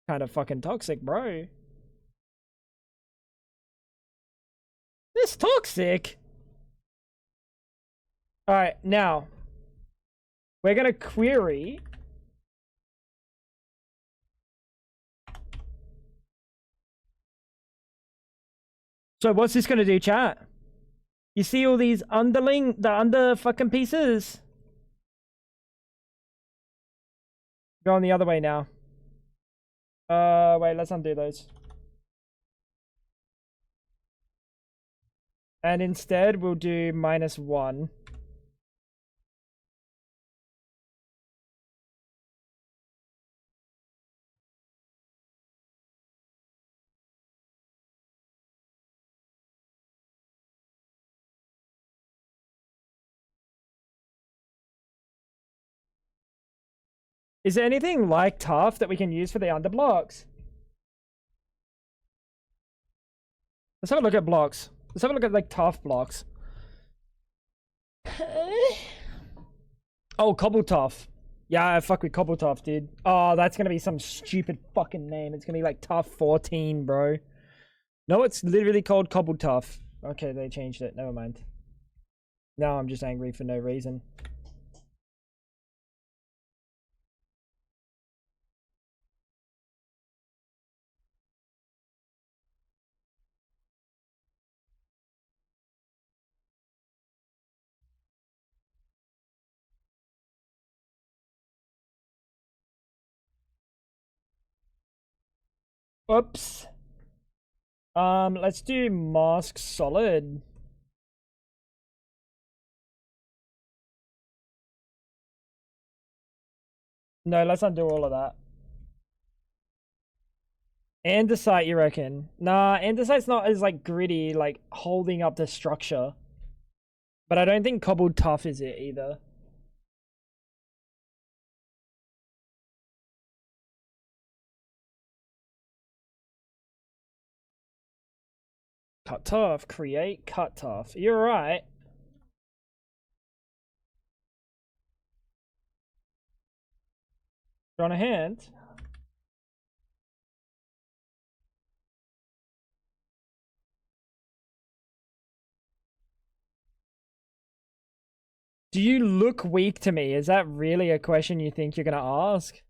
Kind of fucking toxic, bro. This toxic. Alright, now. We're gonna query. So what's this gonna do, chat? You see all these the under fucking pieces? Going the other way now. Wait, let's undo those. And instead, we'll do -1. Is there anything like tough that we can use for the underblocks? Let's have a look at blocks. Let's have a look at like tough blocks. Oh, cobble tough. Yeah, fuck with cobble tough, dude. Oh, that's gonna be some stupid fucking name. It's gonna be like tough 14, bro. No, it's literally called cobble tough. okay, they changed it. Never mind. Now I'm just angry for no reason. Oops. Let's do mask solid. No, let's undo all of that. Andesite, you reckon? Nah, andesite's not as like gritty, like holding up the structure. But I don't think cobbled tough is it either. Cut tough, create, cut tough. You're right. On a hand. Do you look weak to me? Is that really a question you think you're gonna ask?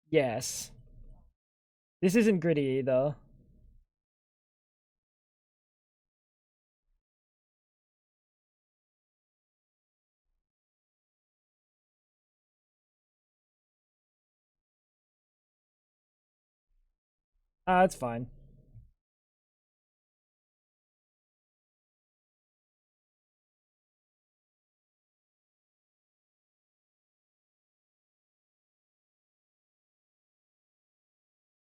Yes. This isn't gritty either. Ah, it's fine.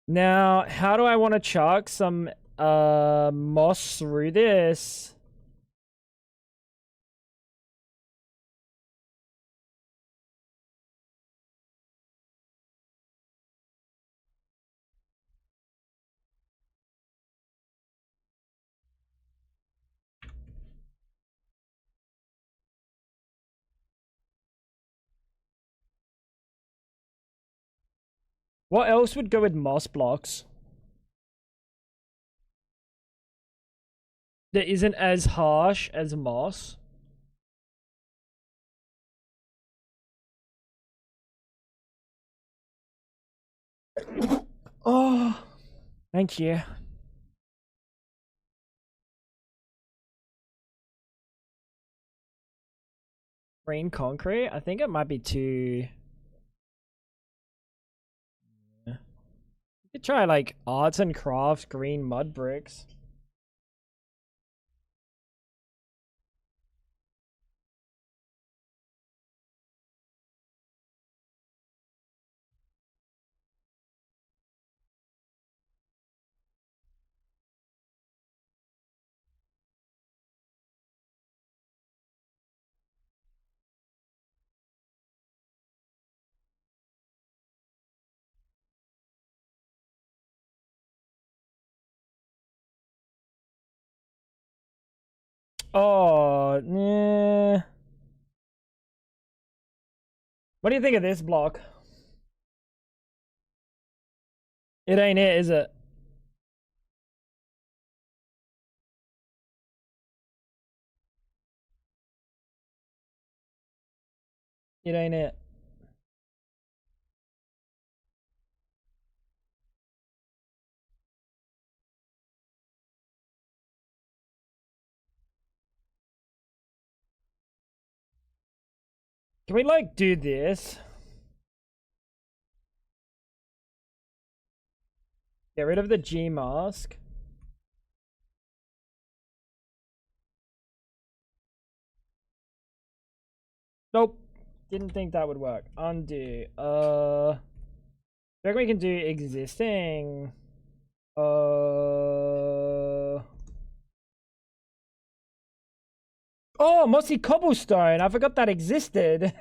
Now, how do I want to chuck some moss through this? What else would go with moss blocks that isn't as harsh as moss? Oh, thank you. Green concrete? I think it might be too... You could try like arts and crafts green mud bricks. Oh, nah. What do you think of this block? It ain't it, is it? It ain't it. Can we like do this? Get rid of the G mask. Nope. Didn't think that would work. Undo. I reckon we can do existing. Oh, mossy cobblestone. I forgot that existed.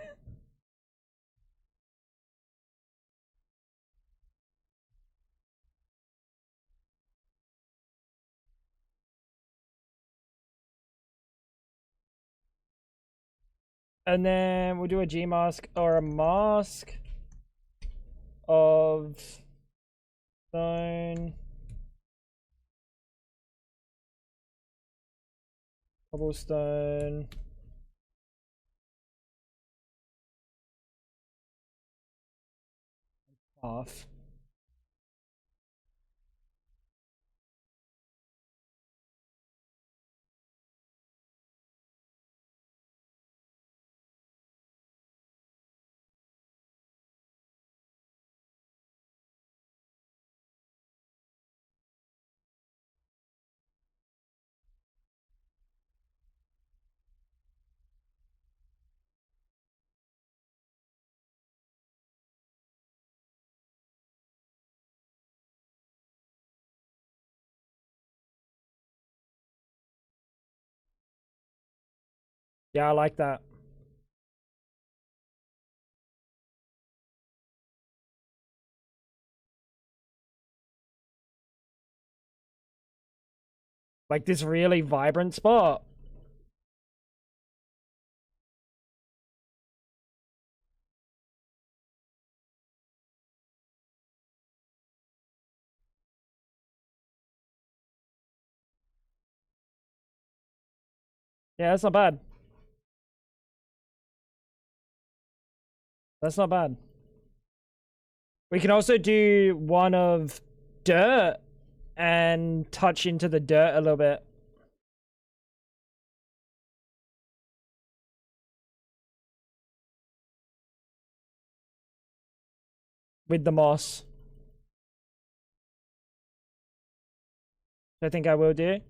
And then we'll do a G mask or a mask of stone. Cobblestone. Off. Yeah, I like that. Like this really vibrant spot. Yeah, that's not bad. That's not bad. We can also do one of dirt and touch into the dirt a little bit. With the moss. I think I will do.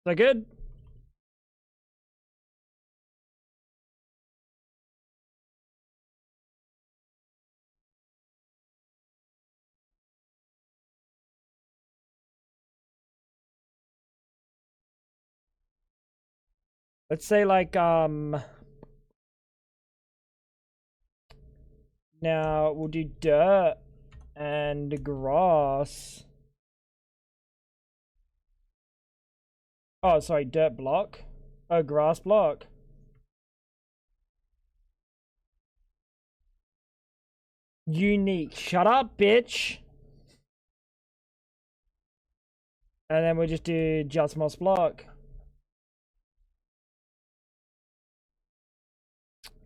Is that good? Let's say like now we'll do dirt and grass. Oh, sorry, dirt block. Oh, grass block. Unique. Shut up, bitch. And then we'll just do just moss block.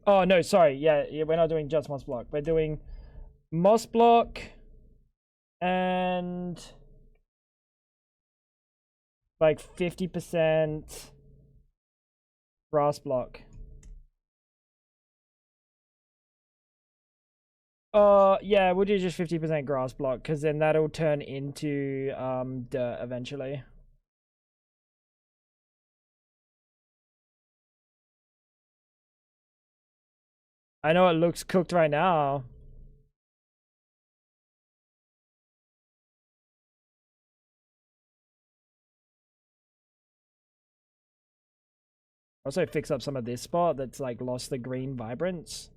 Oh, no, sorry. Yeah, we're not doing just moss block. We're doing moss block and like 50% grass block. Yeah, we'll do just 50% grass block because then that'll turn into dirt eventually. I know it looks cooked right now. Also fix up some of this spot that's like lost the green vibrance.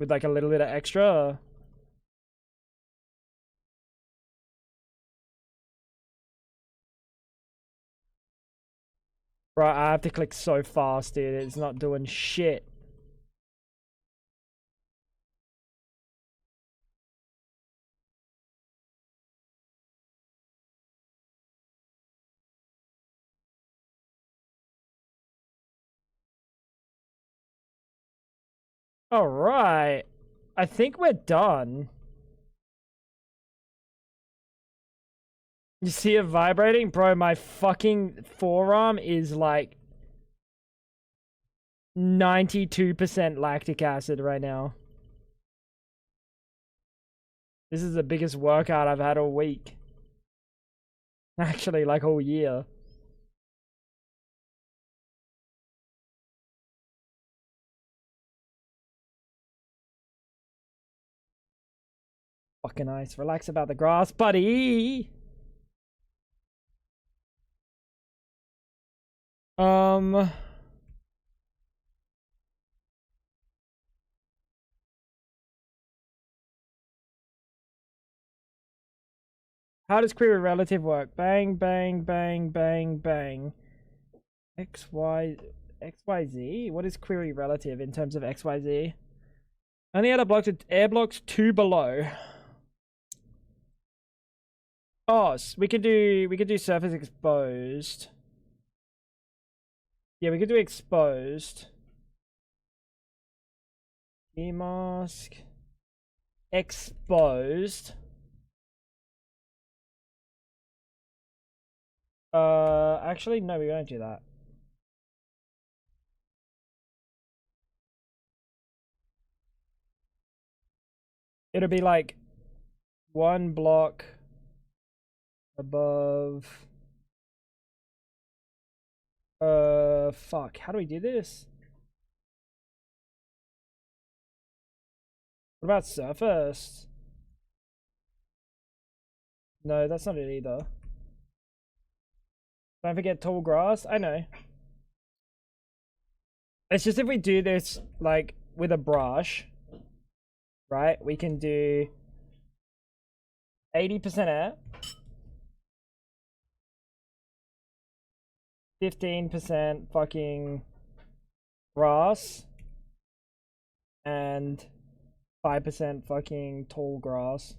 With like a little bit of extra. Right, I have to click so fast, dude. It's not doing shit. Alright. I think we're done. You see it vibrating? Bro, my fucking forearm is like 92% lactic acid right now. This is the biggest workout I've had all week. Actually, like all year. Fucking nice. Relax about the grass, buddy. How does query relative work? Bang, bang, bang, bang, bang. X, Y. XYZ? What is query relative in terms of XYZ? Only add blocks with air blocks 2 below. Oh, we could do surface exposed. Yeah, we could do exposed. Mask. Exposed. Actually, no, we won't do that. It'll be like 1 block above. Fuck. How do we do this? What about surface? No, that's not it either. Don't forget tall grass. I know. It's just if we do this like with a brush, right? We can do 80% air, 15% fucking grass, and 5% fucking tall grass.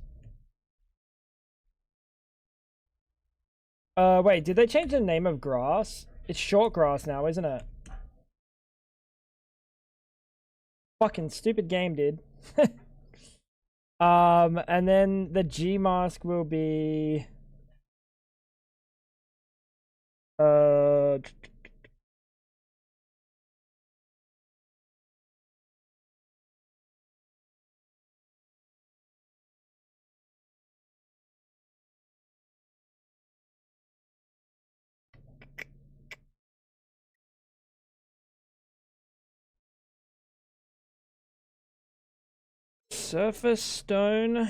Wait, did they change the name of grass? It's short grass now, isn't it? Fucking stupid game, dude. And then the G mask will be surface stone.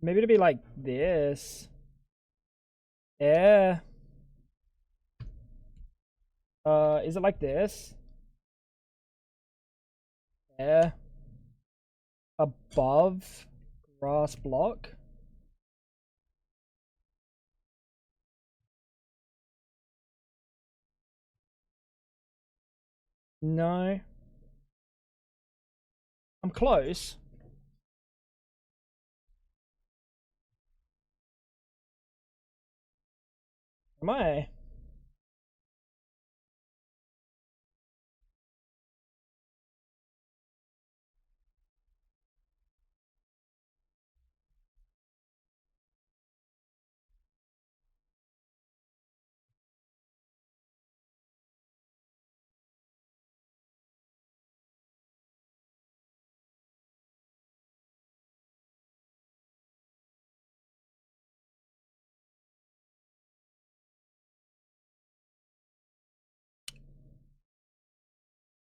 Maybe it'll be like this. Yeah. Is it like this? Yeah. Above grass block. No. I'm close. Am I?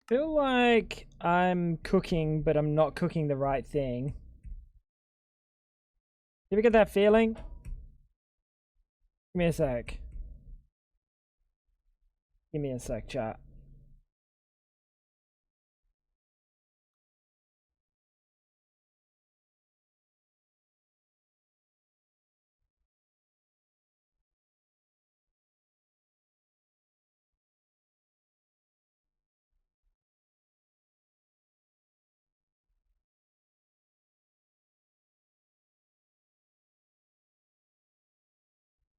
Feel like I'm cooking, but I'm not cooking the right thing. You ever get that feeling? Give me a sec. Give me a sec, chat.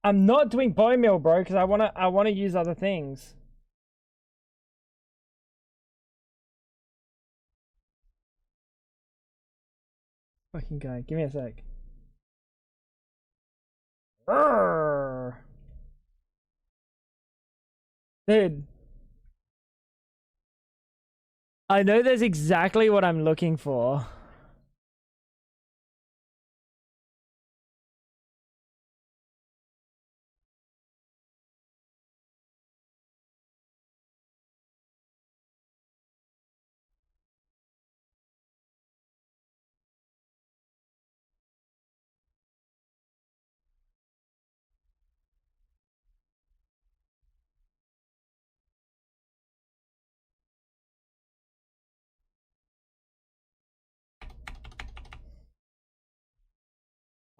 I'm not doing bone meal, bro, because I wanna use other things. Fucking guy, give me a sec. Urgh. Dude, I know there's exactly what I'm looking for.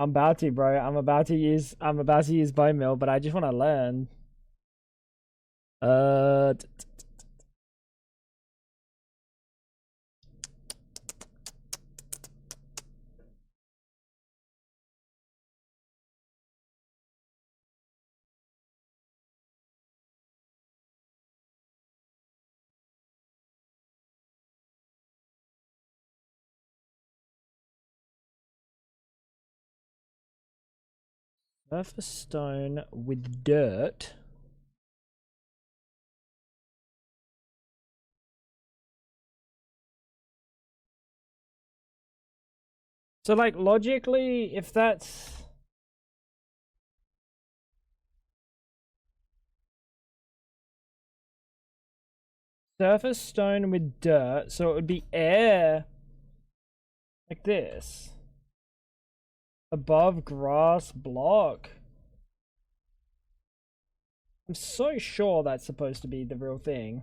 I'm about to, bro. I'm about to use bone meal, but I just want to learn. Uh, surface stone with dirt. So, like, logically, if that's... surface stone with dirt, so it would be air. Like this. Above grass block. I'm so sure that's supposed to be the real thing.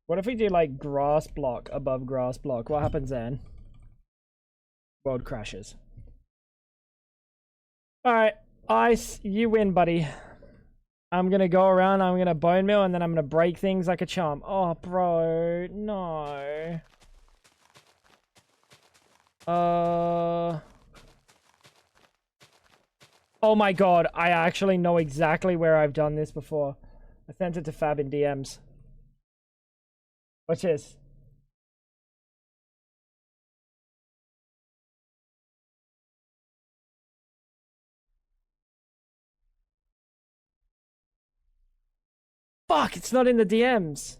What if we do like grass block above grass block? What happens then? World crashes. Alright, Ice, you win, buddy. I'm gonna go around, I'm gonna bone meal, and then I'm gonna break things like a charm. Oh, bro, no. Oh my god, I actually know exactly where I've done this before. I sent it to Fab in DMs. Watch this. Fuck, it's not in the DMs.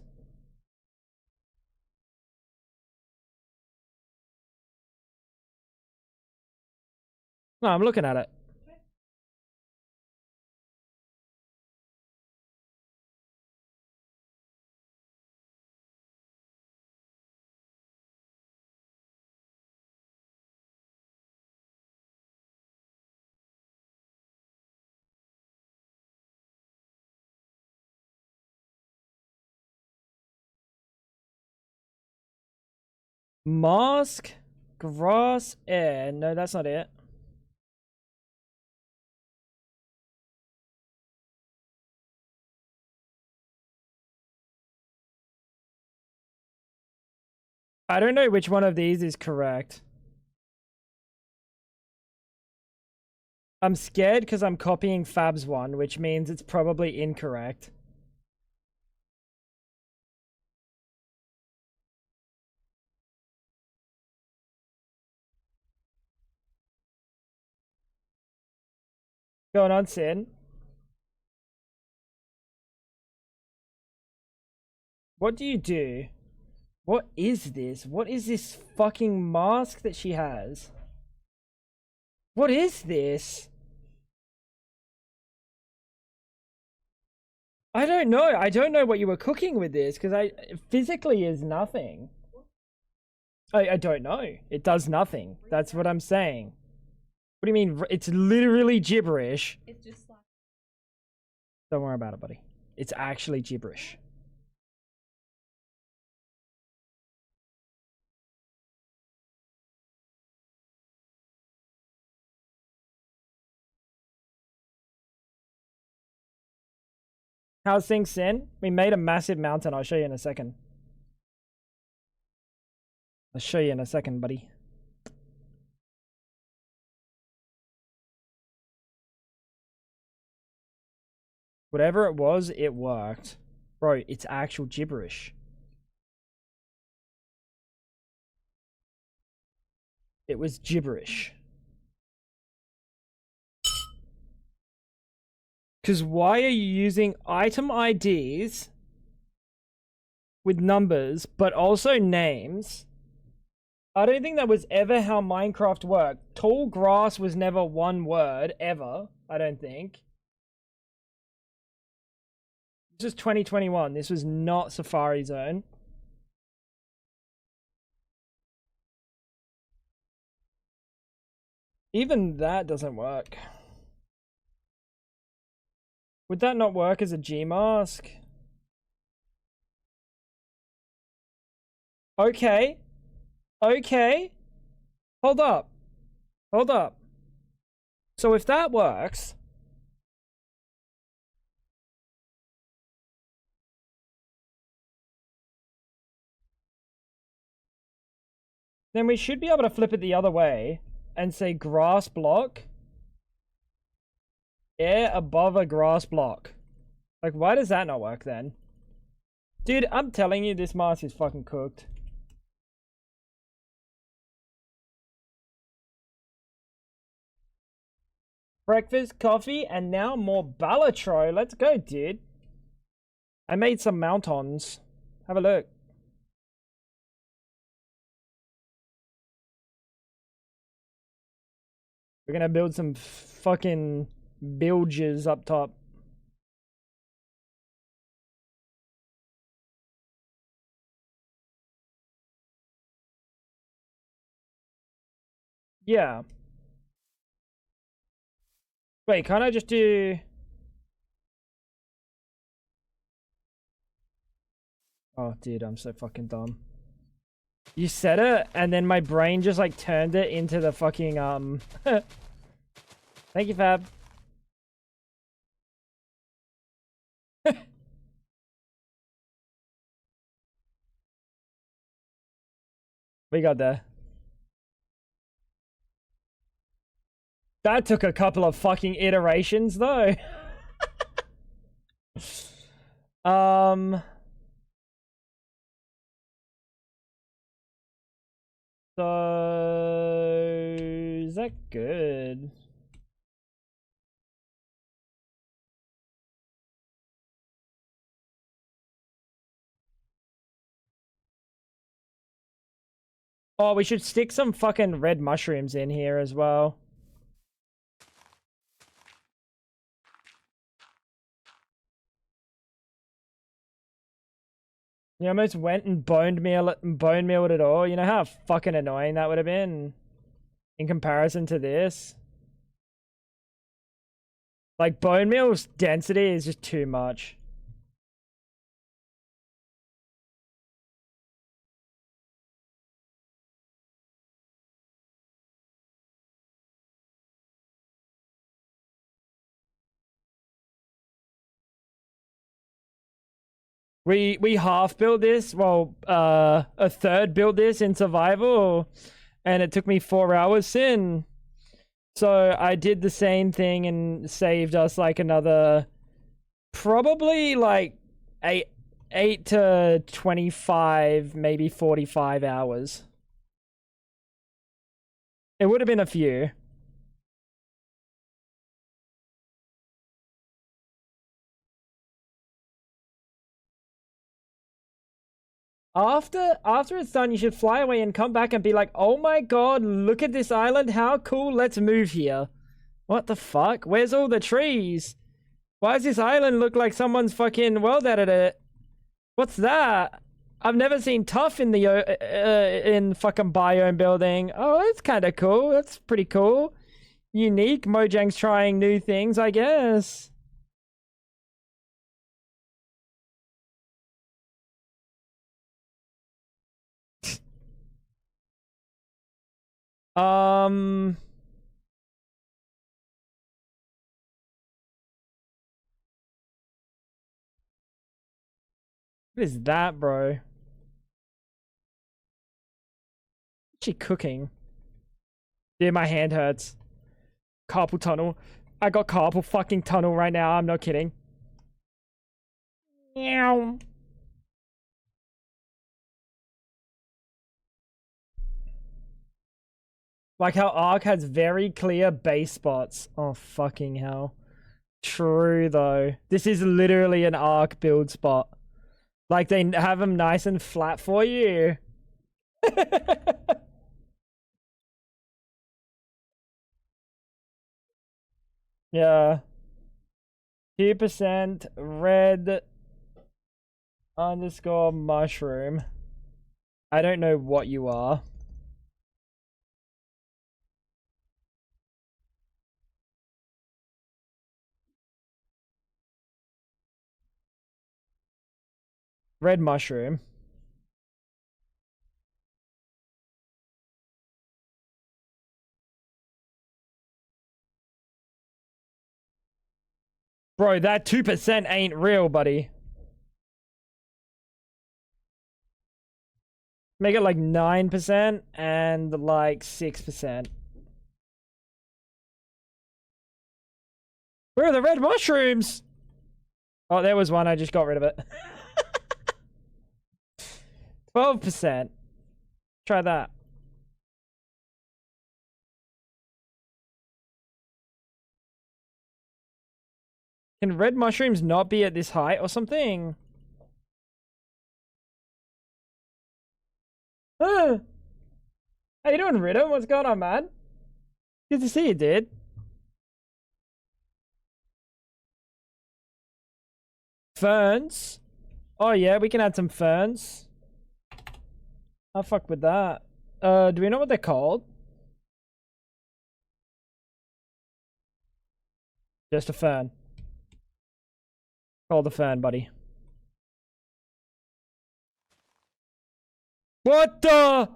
No, I'm looking at it. Mask, grass, air. No, that's not it. I don't know which one of these is correct. I'm scared because I'm copying Fab's one, which means it's probably incorrect. Going on, Sin. What do you do? What is this? What is this fucking mask that she has? What is this? I don't know. I don't know what you were cooking with this because I physically is nothing. I don't know. It does nothing. That's what I'm saying. What do you mean? It's literally gibberish. It's just like Don't worry about it, buddy. It's actually gibberish. How's things, Sin? We made a massive mountain. I'll show you in a second. I'll show you in a second, buddy. Whatever it was, it worked. Bro, it's actual gibberish. It was gibberish. Because why are you using item IDs with numbers, but also names? I don't think that was ever how Minecraft worked. Tall grass was never one word, ever. I don't think. This is 2021. This was not Safari Zone. Even that doesn't work. Would that not work as a G mask? Okay. Okay. Hold up. Hold up. So if that works, then we should be able to flip it the other way and say grass block, air above a grass block. Like, why does that not work then? Dude, I'm telling you, this mask is fucking cooked. Breakfast, coffee, and now more Balatro. Let's go, dude. I made some mount-ons. Have a look. We're gonna build some fucking bilges up top. Yeah. Wait, can't I just do... Oh, dude, I'm so fucking dumb. You said it, and then my brain just, like, turned it into the fucking, Thank you, Fab. We got there. That took a couple of fucking iterations, though. So... Is that good? Oh, we should stick some fucking red mushrooms in here as well. You almost went and bone mealed it all. You know how fucking annoying that would have been in comparison to this? Like, bone meal's density is just too much. We half built this, well, a third built this in survival, and it took me 4 hours in. So I did the same thing and saved us like another, probably like 8 to 25, maybe 45 hours. It would have been a few. After it's done, you should fly away and come back and be like, oh my god, look at this island, how cool, let's move here. What the fuck? Where's all the trees? Why does this island look like someone's fucking world edited it? What's that? I've never seen tough in the in fucking biome building. Oh, that's kind of cool. That's pretty cool. Unique. Mojang's trying new things, I guess. What is that, bro? What's she cooking? Dude, my hand hurts. Carpal tunnel. I got carpal fucking tunnel right now. I'm not kidding. Meow. Like how Ark has very clear base spots. Oh, fucking hell. True, though. This is literally an Ark build spot. Like, they have them nice and flat for you. Yeah. 2% red underscore mushroom. I don't know what you are. Red mushroom. Bro, that 2% ain't real, buddy. Make it like 9% and like 6%. Where are the red mushrooms? Oh, there was one. I just got rid of it. 12%. Try that. Can red mushrooms not be at this height or something? How you doing, Ritter? What's going on, man? Good to see you, dude. Ferns. Oh yeah, we can add some ferns. I'll fuck with that. Do we know what they're called? Just a fern. Call the fern, buddy. What the?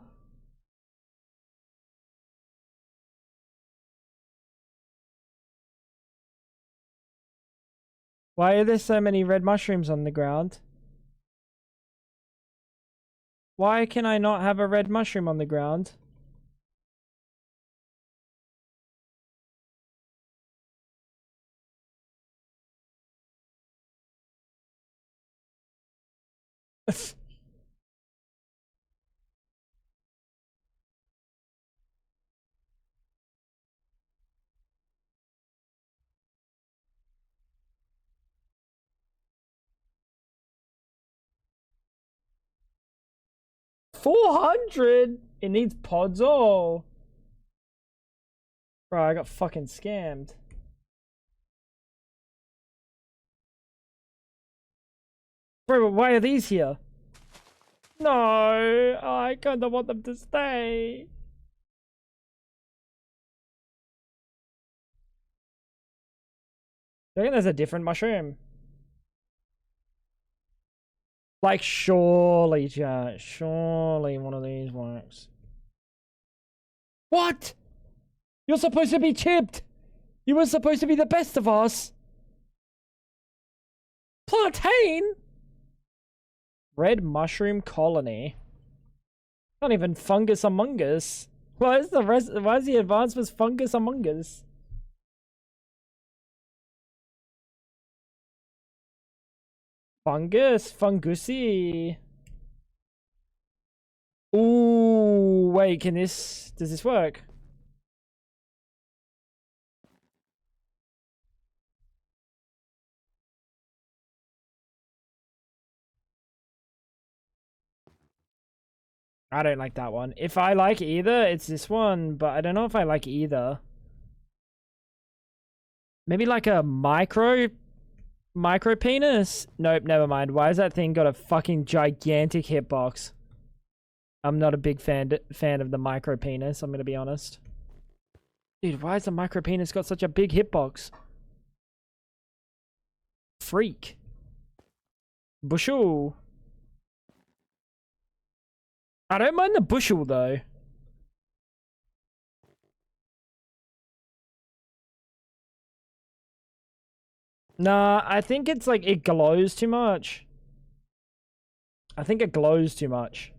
Why are there so many red mushrooms on the ground? Why can I not have a red mushroom on the ground? $400? It needs pods. Oh. Bro, I got fucking scammed. Bro, but why are these here? No, I kinda want them to stay. I think there's a different mushroom. Like, surely, chat. Surely one of these works. What? You're supposed to be chipped. You were supposed to be the best of us. Plantain? Red mushroom colony. Not even fungus among us. Why is the advancement fungus among us? Fungus, fungusy. Ooh, wait, does this work? I don't like that one. If I like either, it's this one, but I don't know if I like either. Maybe like a micro penis? Nope, never mind. Why has that thing got a fucking gigantic hitbox? I'm not a big fan of the micro penis, I'm gonna be honest. Dude, why has the micro penis got such a big hitbox? Freak. Bushel. I don't mind the bushel though. Nah, I think it's like it glows too much. I think it glows too much.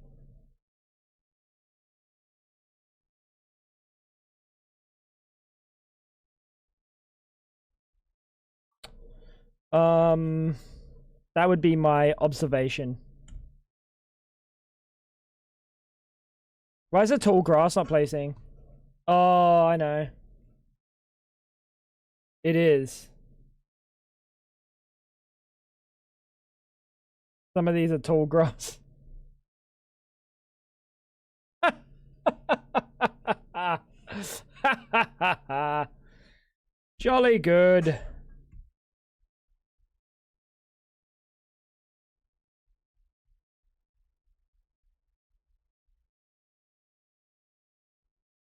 That would be my observation. Why is the tall grass not placing? Oh, I know. It is. Some of these are tall grass. Jolly good.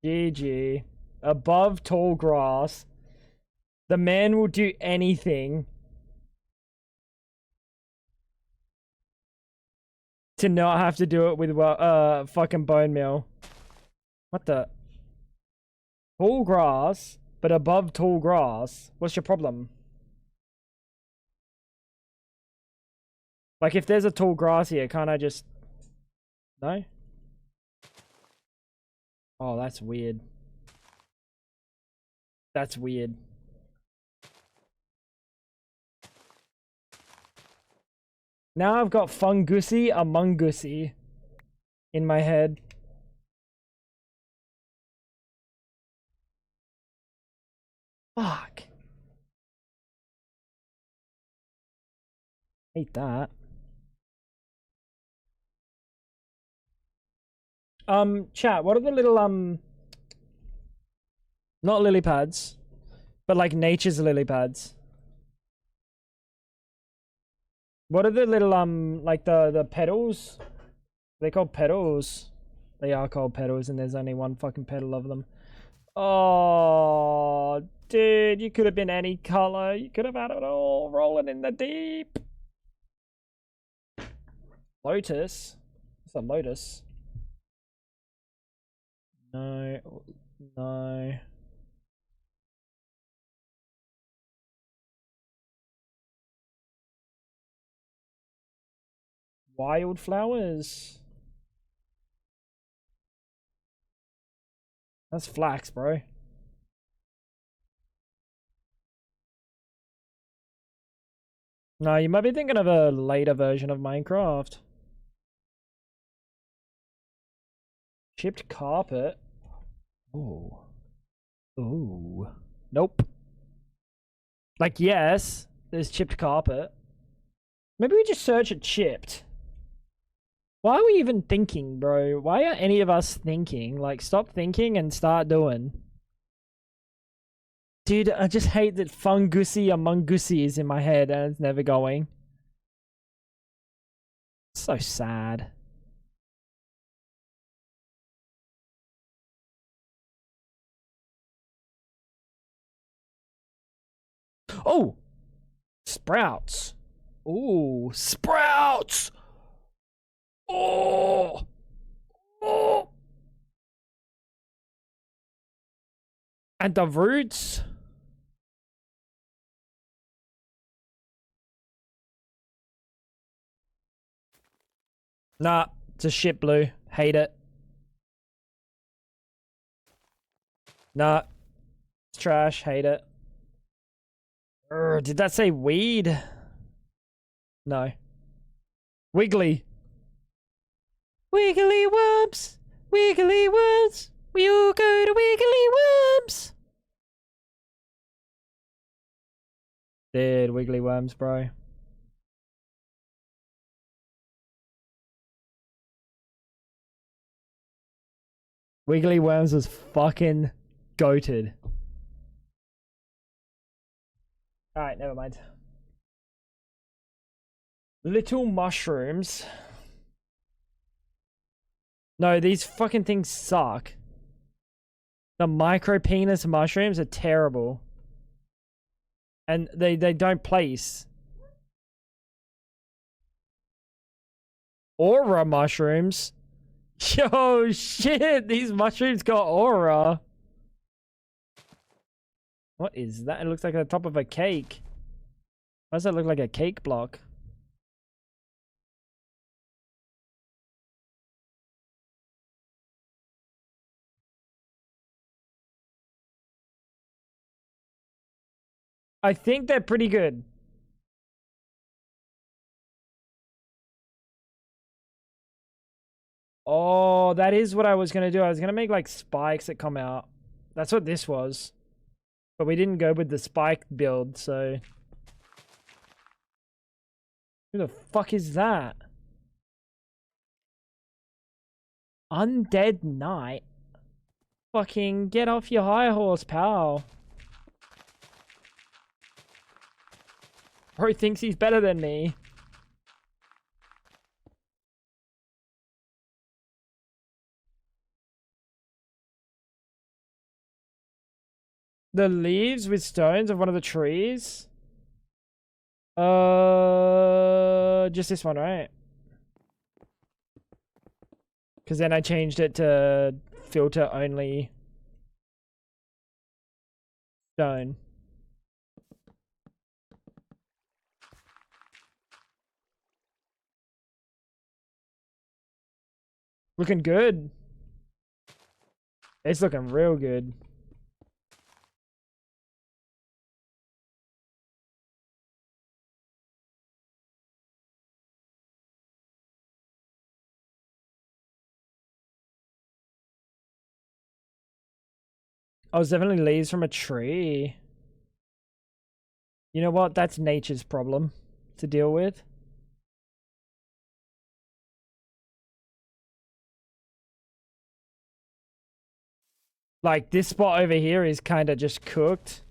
GG. Above tall grass. The man will do anything. to not have to do it with fucking bone meal. What the? Tall grass, but above tall grass. What's your problem? Like, if there's a tall grass here, can't I just... No? Oh, that's weird. That's weird. Now I've got Fungussy Amongussy in my head. Fuck. Hate that. Chat, what are the little, not lily pads, but like nature's lily pads? What are the little, like the petals? They're called petals. They are called petals, and there's only one fucking petal of them. Oh, dude, you could have been any color. You could have had it all rolling in the deep. Lotus? It's a lotus. No. No. Wildflowers. That's flax, bro. No, you might be thinking of a later version of Minecraft. Chipped carpet. Ooh. Ooh. Nope. Like, yes, there's chipped carpet. Maybe we just search at chipped. Why are we even thinking, bro? Why are any of us thinking? Like, stop thinking and start doing. Dude, I just hate that Fungussy Amongussy is in my head and it's never going. So sad. Oh! Sprouts. Ooh, sprouts! Oh! Oh! And the roots? Nah, it's a shit blue. Hate it. Nah, it's trash. Hate it. Did that say weed? No. Wiggly. Wiggly worms. Wiggly worms. We all go to Wiggly Worms. Dude, Wiggly Worms, bro. Wiggly Worms was fucking goated. Alright, never mind. Little mushrooms. No, these fucking things suck. The micro penis mushrooms are terrible. And they don't place. Aura mushrooms? Yo, shit, these mushrooms got aura. What is that? It looks like the top of a cake. Why does that look like a cake block? I think they're pretty good. Oh, that is what I was going to do. I was going to make like spikes that come out. That's what this was. But we didn't go with the spike build, so... Who the fuck is that? Undead Knight? Fucking get off your high horse, pal. Bro thinks he's better than me. The leaves with stones of one of the trees? Just this one, right? Because then I changed it to filter only stone. Looking good. It's looking real good. Oh, it's definitely leaves from a tree. You know what? That's nature's problem to deal with. Like, this spot over here is kind of just cooked.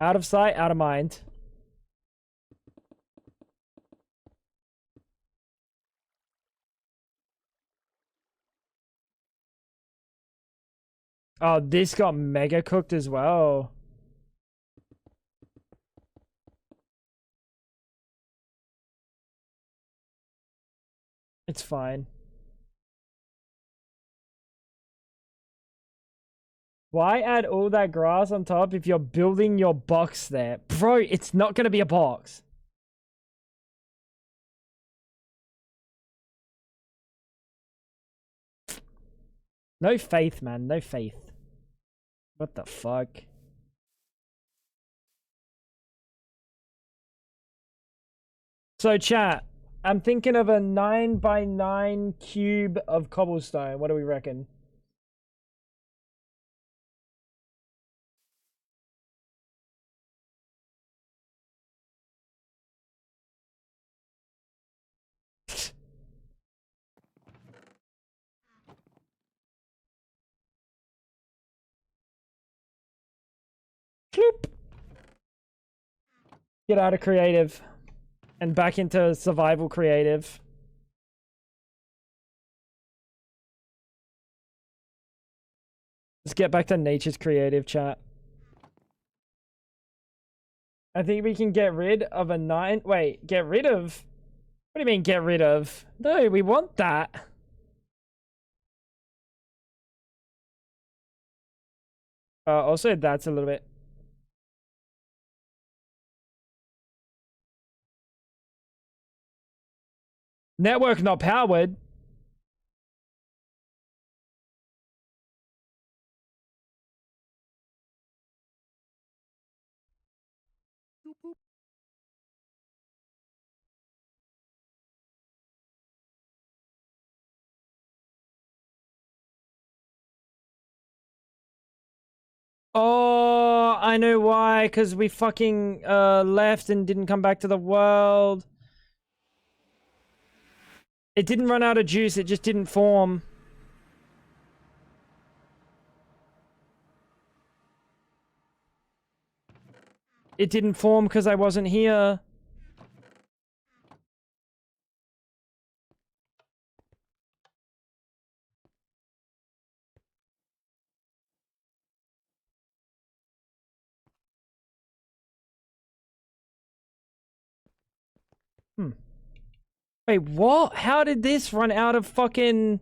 Out of sight, out of mind. Oh, this got mega cooked as well. It's fine. Why add all that grass on top if you're building your box there? Bro, it's not going to be a box. No faith, man. No faith. What the fuck? So, chat, I'm thinking of a 9x9 cube of cobblestone. What do we reckon? Bloop. Get out of creative and back into survival creative. Let's get back to nature's creative, chat. I think we can get rid of a 9. Wait, get rid of? What do you mean get rid of? No, we want that. Also, that's a little bit. Network not powered. Oh, I know why. Because we fucking left and didn't come back to the world. It didn't run out of juice. It just didn't form. It didn't form because I wasn't here. Wait, what? How did this run out of fucking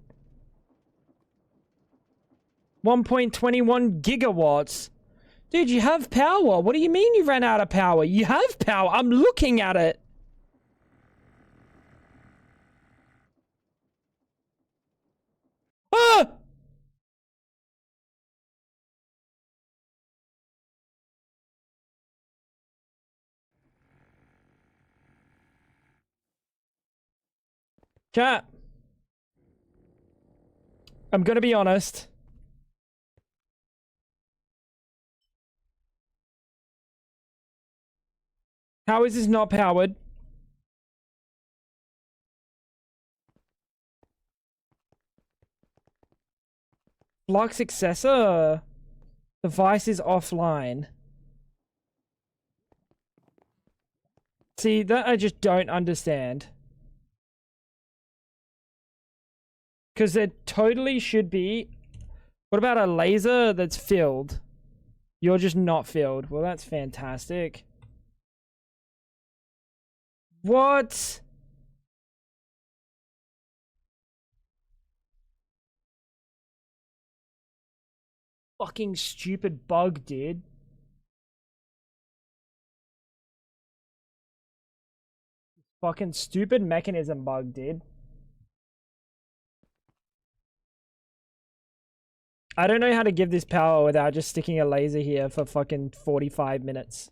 1.21 gigawatts? Dude, you have power. What do you mean you ran out of power? You have power. I'm looking at it. Ah! Chat. I'm gonna be honest. How is this not powered? Flux accessor. Device is offline. See, that I just don't understand. Because there totally should be... What about a laser that's filled? You're just not filled. Well, that's fantastic. What? Fucking stupid bug, dude. Fucking stupid mechanism bug, dude. I don't know how to give this power without just sticking a laser here for fucking 45 minutes.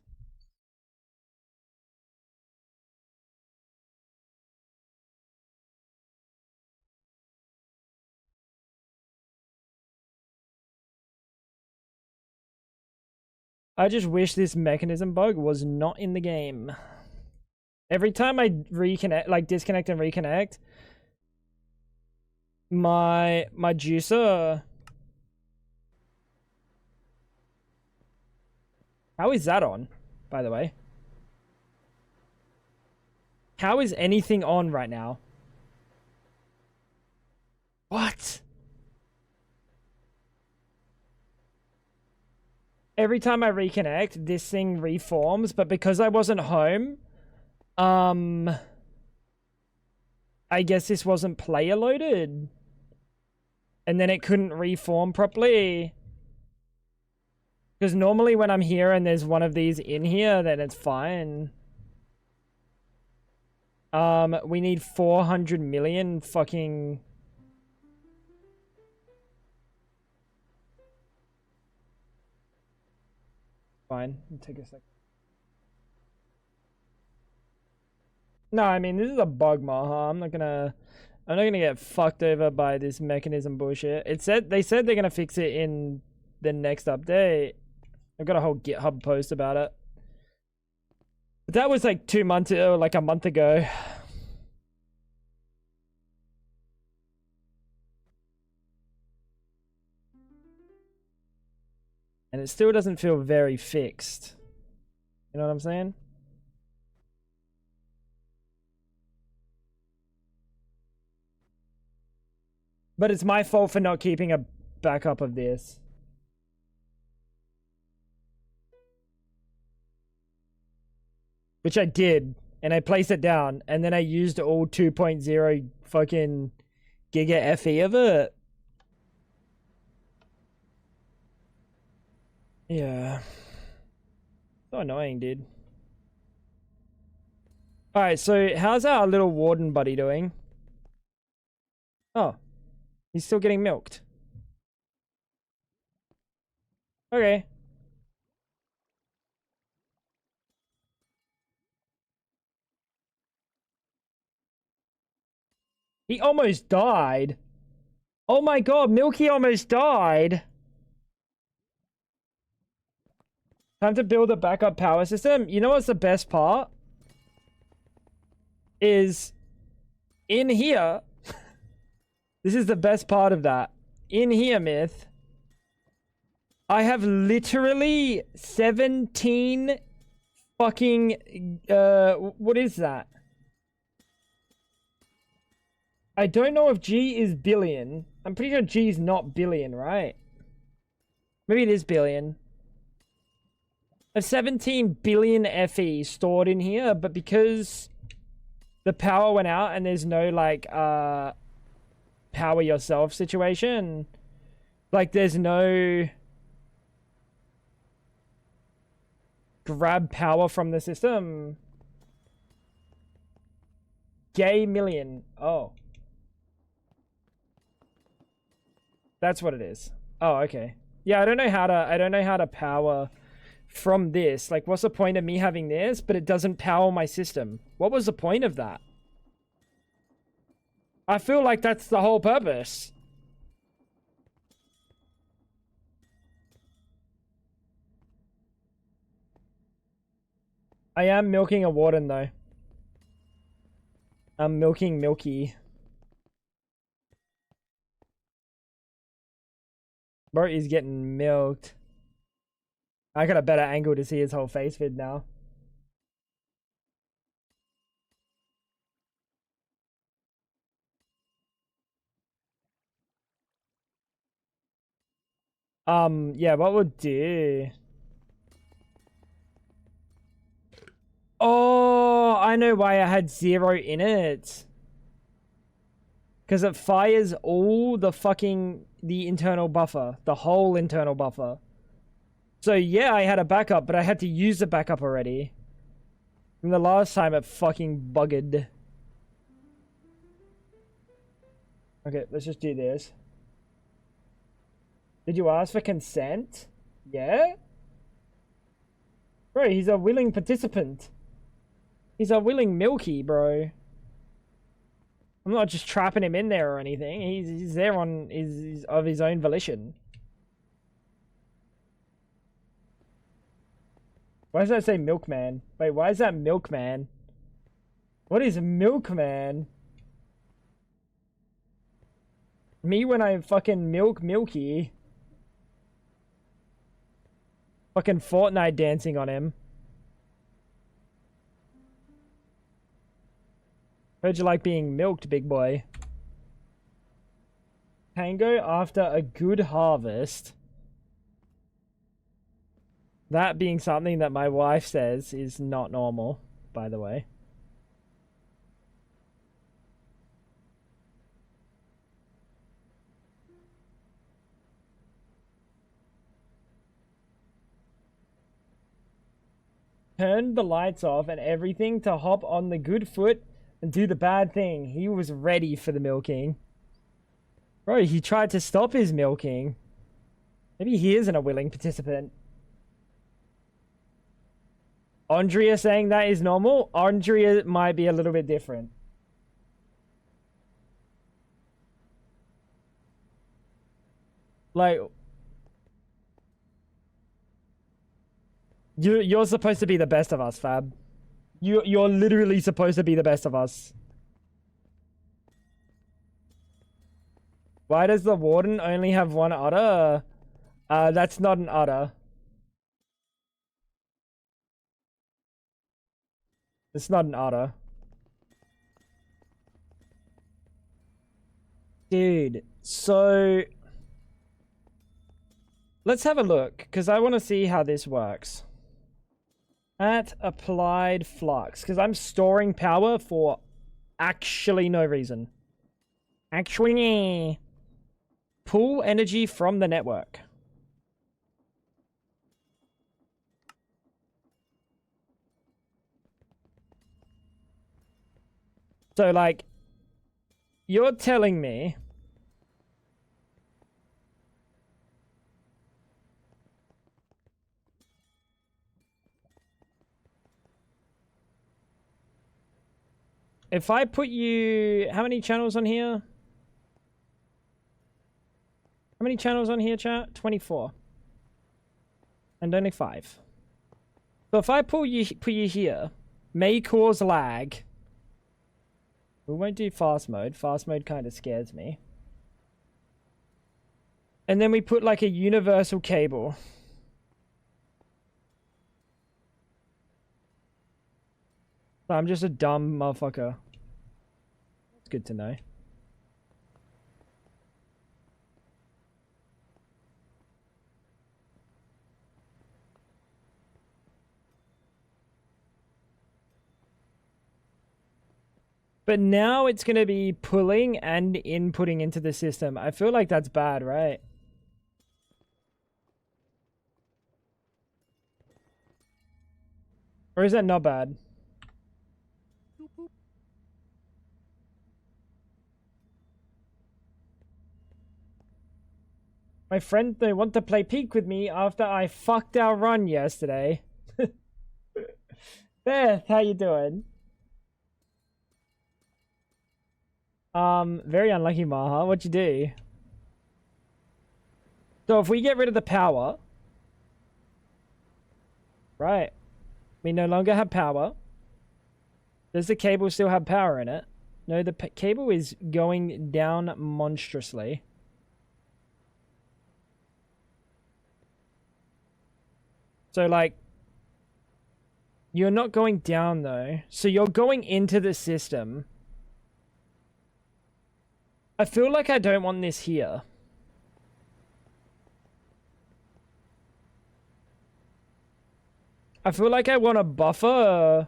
I just wish this mechanism bug was not in the game. Every time I reconnect, like disconnect and reconnect, my juicer. How is that on, by the way? How is anything on right now? What? Every time I reconnect, this thing reforms, but because I wasn't home, I guess this wasn't player loaded. And then it couldn't reform properly. Because normally when I'm here and there's one of these in here, then it's fine. We need 400 million fucking... Fine, take a sec. No, I mean, this is a bug, Maha. I'm not gonna get fucked over by this mechanism bullshit. They said they're gonna fix it in the next update. I've got a whole GitHub post about it. But that was like 2 months ago, like a month ago. And it still doesn't feel very fixed. You know what I'm saying? But it's my fault for not keeping a backup of this. Which I did. And I placed it down. And then I used all 2.0 fucking giga FE of it. Yeah. So annoying, dude. Alright, so how's our little warden buddy doing? Oh. He's still getting milked. Okay. He almost died. Oh my god, Milky almost died. Time to build a backup power system. You know what's the best part? Is in here. This is the best part of that. In here, Myth. I have literally 17 fucking... what is that? I don't know if G is billion. I'm pretty sure G is not billion, right? Maybe it is billion. I have 17 billion FE stored in here, but because the power went out and there's no, like, power yourself situation, like, there's no grab power from the system. Gay million. Oh. That's what it is. Oh, okay. Yeah, I don't know how to power from this. Like, what's the point of me having this, but it doesn't power my system? What was the point of that? I feel like that's the whole purpose. I am milking a warden, though. I'm milking Milky. Bro is getting milked. I got a better angle to see his whole face vid now. Yeah, what we'll do... I know why I had 0 in it. Because it fires all the internal buffer. The whole internal buffer. So yeah, I had a backup, but I had to use the backup already. And the last time it fucking buggered. Okay, let's just do this. Did you ask for consent? Yeah? Bro, he's a willing participant. He's a willing milky, bro. I'm not just trapping him in there or anything. He's there on of his own volition. Why does that say milkman? Wait, why is that milkman? What is milkman? Me when I fucking milk Milky. Fucking Fortnite dancing on him. Heard you like being milked, big boy. Tango after a good harvest. That being something that my wife says is not normal, by the way. Turned the lights off and everything to hop on the good foot and do the bad thing. He was ready for the milking. Bro, he tried to stop his milking. Maybe he isn't a willing participant. Andrea saying that is normal. Andrea might be a little bit different. Like, you're supposed to be the best of us, Fab. You're literally supposed to be the best of us. Why does the warden only have one udder? That's not an udder. It's not an udder. Dude, so let's have a look, because I want to see how this works. At applied flux, because I'm storing power for actually no reason. Actually, pull energy from the network. So, like, you're telling me if I put you... How many channels on here? How many channels on here, chat? 24. And only 5. So if I put you here, may cause lag. We won't do fast mode. Fast mode kind of scares me. And then we put like a universal cable. I'm just a dumb motherfucker. It's good to know. But now it's going to be pulling and inputting into the system. I feel like that's bad, right? Or is that not bad? My friend, they want to play peak with me after I fucked our run yesterday. Beth, how you doing? Very unlucky, Maha. What'd you do? So if we get rid of the power... Right. We no longer have power. Does the cable still have power in it? No, the cable is going down monstrously. So, like... You're not going down, though. So you're going into the system... I feel like I don't want this here. I feel like I want a buffer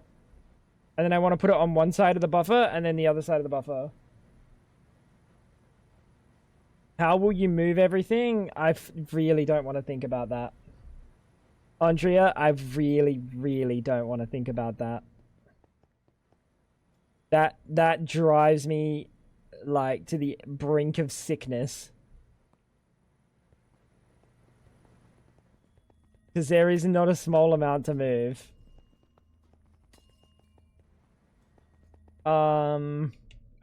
And then I want to put it on one side of the buffer and then the other side of the buffer. How will you move everything? Really don't want to think about that. Andrea, I really, really don't want to think about that. That drives me, like, to the brink of sickness. Because there is not a small amount to move.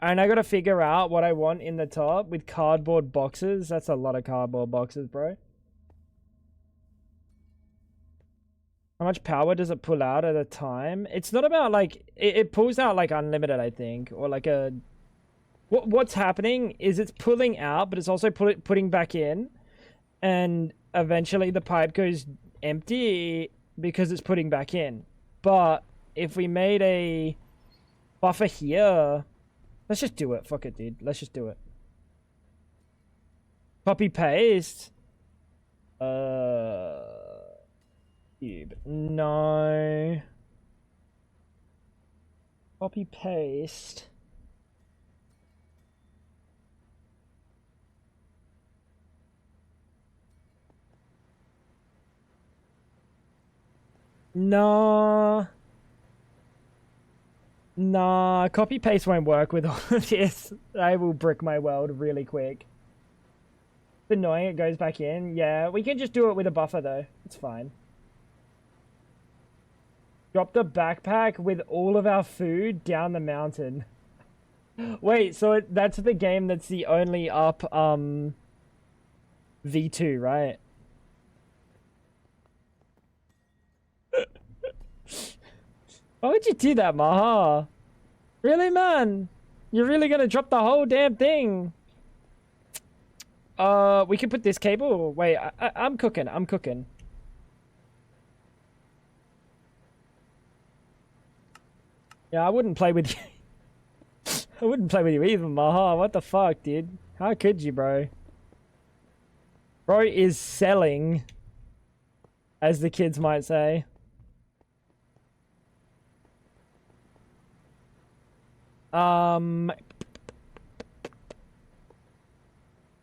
And I gotta figure out what I want in the top with cardboard boxes. That's a lot of cardboard boxes, bro. How much power does it pull out at a time? It's not about, like, it pulls out, like, unlimited, I think. Or, like, a... What's happening is it's pulling out, but it's also putting back in. And eventually the pipe goes empty because it's putting back in. But if we made a buffer here... Let's just do it. Fuck it, dude. Let's just do it. Copy paste. Cube. No. Copy paste. No. Nah, copy paste won't work with all of this. I will brick my world really quick. It's annoying, it goes back in. Yeah, we can just do it with a buffer though. It's fine. Drop the backpack with all of our food down the mountain. Wait, so that's the game that's the only up V2, right? Why would you do that, Maha? Really, man? You're really gonna drop the whole damn thing? We can put this cable. Wait, I'm cooking. I'm cooking. Yeah, I wouldn't play with you. I wouldn't play with you either, Maha. What the fuck, dude? How could you, bro? Bro is selling, as the kids might say.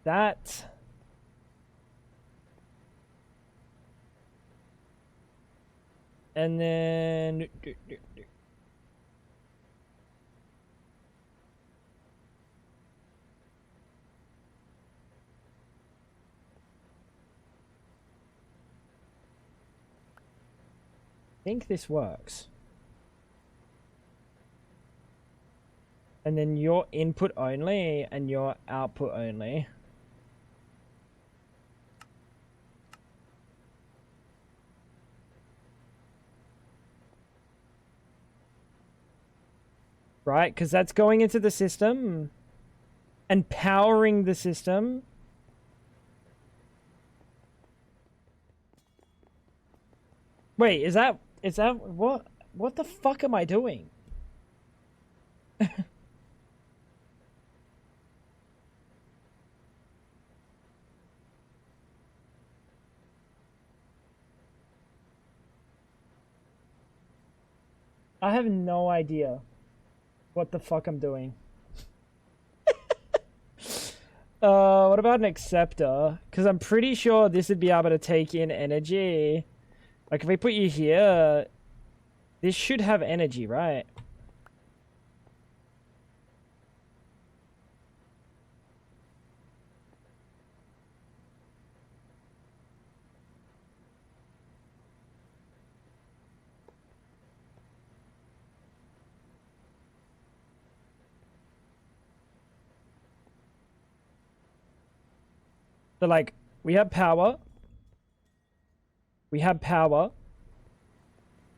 That. And then... I think this works. And then your input only and your output only. Right, because that's going into the system and powering the system. Wait, is that what the fuck am I doing? I have no idea what the fuck I'm doing. What about an acceptor? Because I'm pretty sure this would be able to take in energy. Like, if we put you here, this should have energy, right? So, like, we have power. We have power.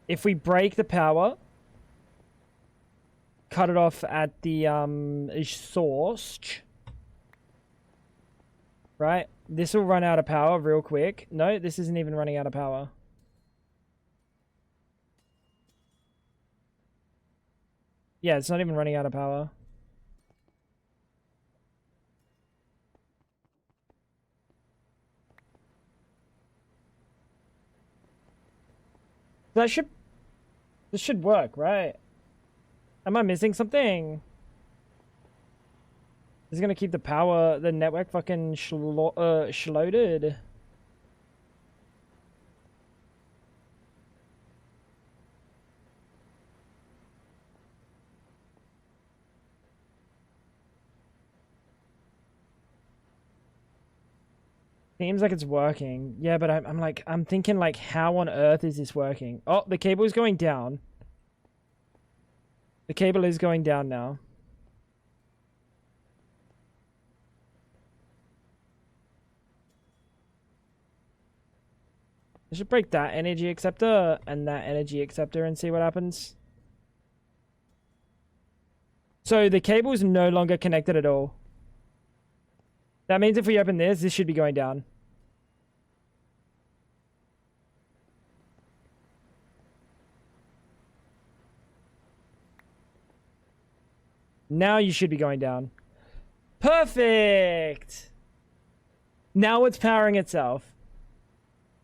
If we break the power, cut it off at the source, right? This will run out of power real quick. No, this isn't even running out of power. Yeah, it's not even running out of power. This should work, right? Am I missing something? This is gonna keep the network fucking shloaded. Seems like it's working. Yeah, but I'm thinking like, how on earth is this working? Oh, the cable is going down. The cable is going down now. I should break that energy acceptor and that energy acceptor and see what happens. So the cable is no longer connected at all. That means if we open this should be going down. Now you should be going down. Perfect! Now it's powering itself.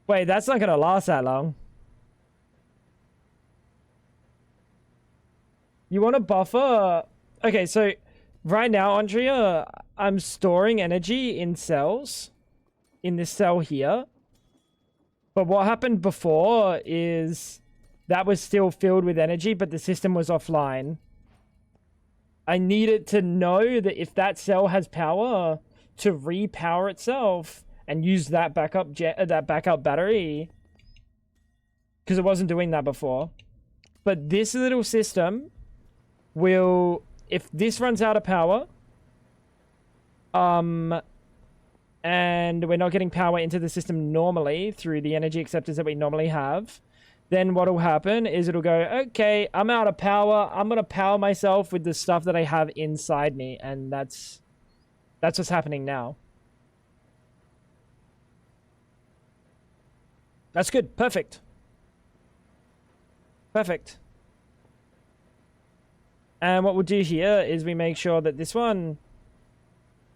Wait, that's not gonna last that long. You want a buffer? Okay, so right now, Andrea, I'm storing energy in cells. In this cell here. But what happened before is that was still filled with energy, but the system was offline. I need it to know that if that cell has power, to repower itself and use that backup battery, because it wasn't doing that before. But this little system will, if this runs out of power, and we're not getting power into the system normally through the energy acceptors that we normally have, then what will happen is it'll go, okay, I'm out of power. I'm going to power myself with the stuff that I have inside me. And that's what's happening now. That's good. Perfect. Perfect. And what we'll do here is we make sure that this one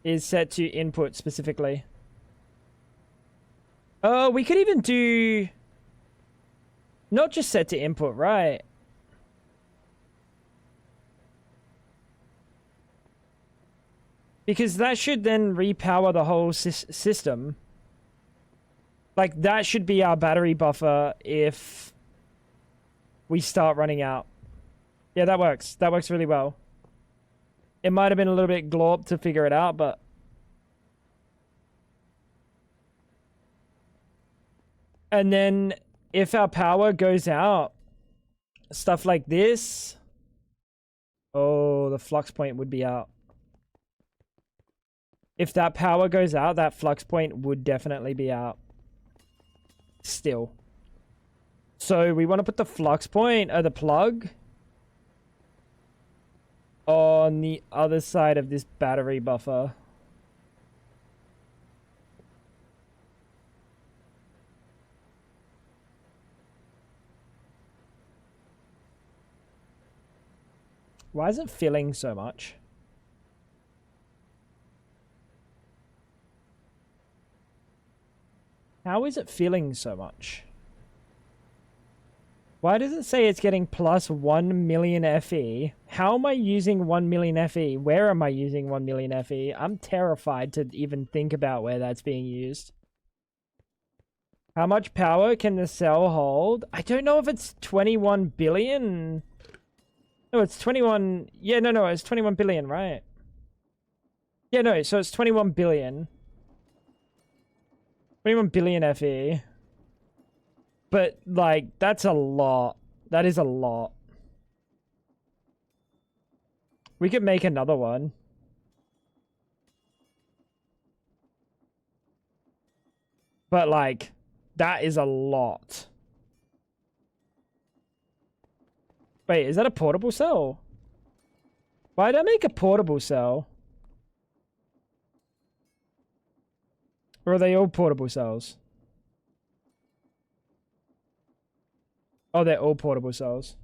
is set to input specifically. Oh, we could even do... not just set to input, right? Because that should then repower the whole system. Like, that should be our battery buffer if we start running out. Yeah, that works. That works really well. It might have been a little bit glorp to figure it out, but... and then... if our power goes out, stuff like this, oh, the flux point would be out. If that power goes out, that flux point would definitely be out. Still. So we want to put the flux point, or the plug, on the other side of this battery buffer. Why is it filling so much? How is it filling so much? Why does it say it's getting plus 1 million FE? How am I using 1 million FE? Where am I using 1 million FE? I'm terrified to even think about where that's being used. How much power can the cell hold? I don't know if it's 21 billion... no, it's 21... yeah, no, it's 21 billion, right? Yeah, no, so it's 21 billion. 21 billion FE. But, like, that's a lot. That is a lot. We could make another one. But, like, that is a lot. Wait, is that a portable cell? Why did I make a portable cell? Or are they all portable cells? Oh, they're all portable cells.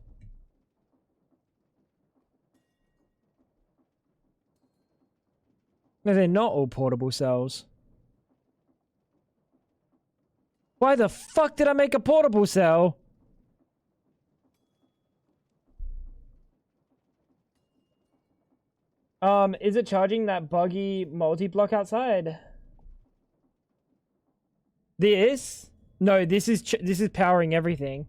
No, they're not all portable cells. Why the fuck did I make a portable cell? Is it charging that buggy multi-block outside? This? No, this is powering everything.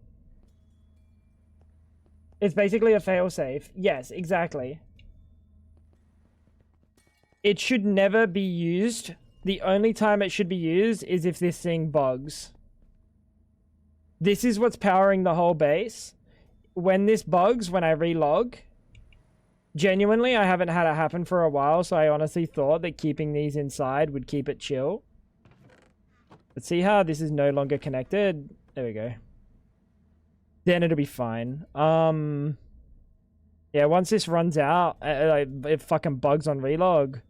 It's basically a failsafe. Yes, exactly. It should never be used. The only time it should be used is if this thing bugs. This is what's powering the whole base. When this bugs, when I relog, genuinely, I haven't had it happen for a while, so I honestly thought that keeping these inside would keep it chill. But see how this is no longer connected? There we go. Then it'll be fine. Yeah, once this runs out, it fucking bugs on relog,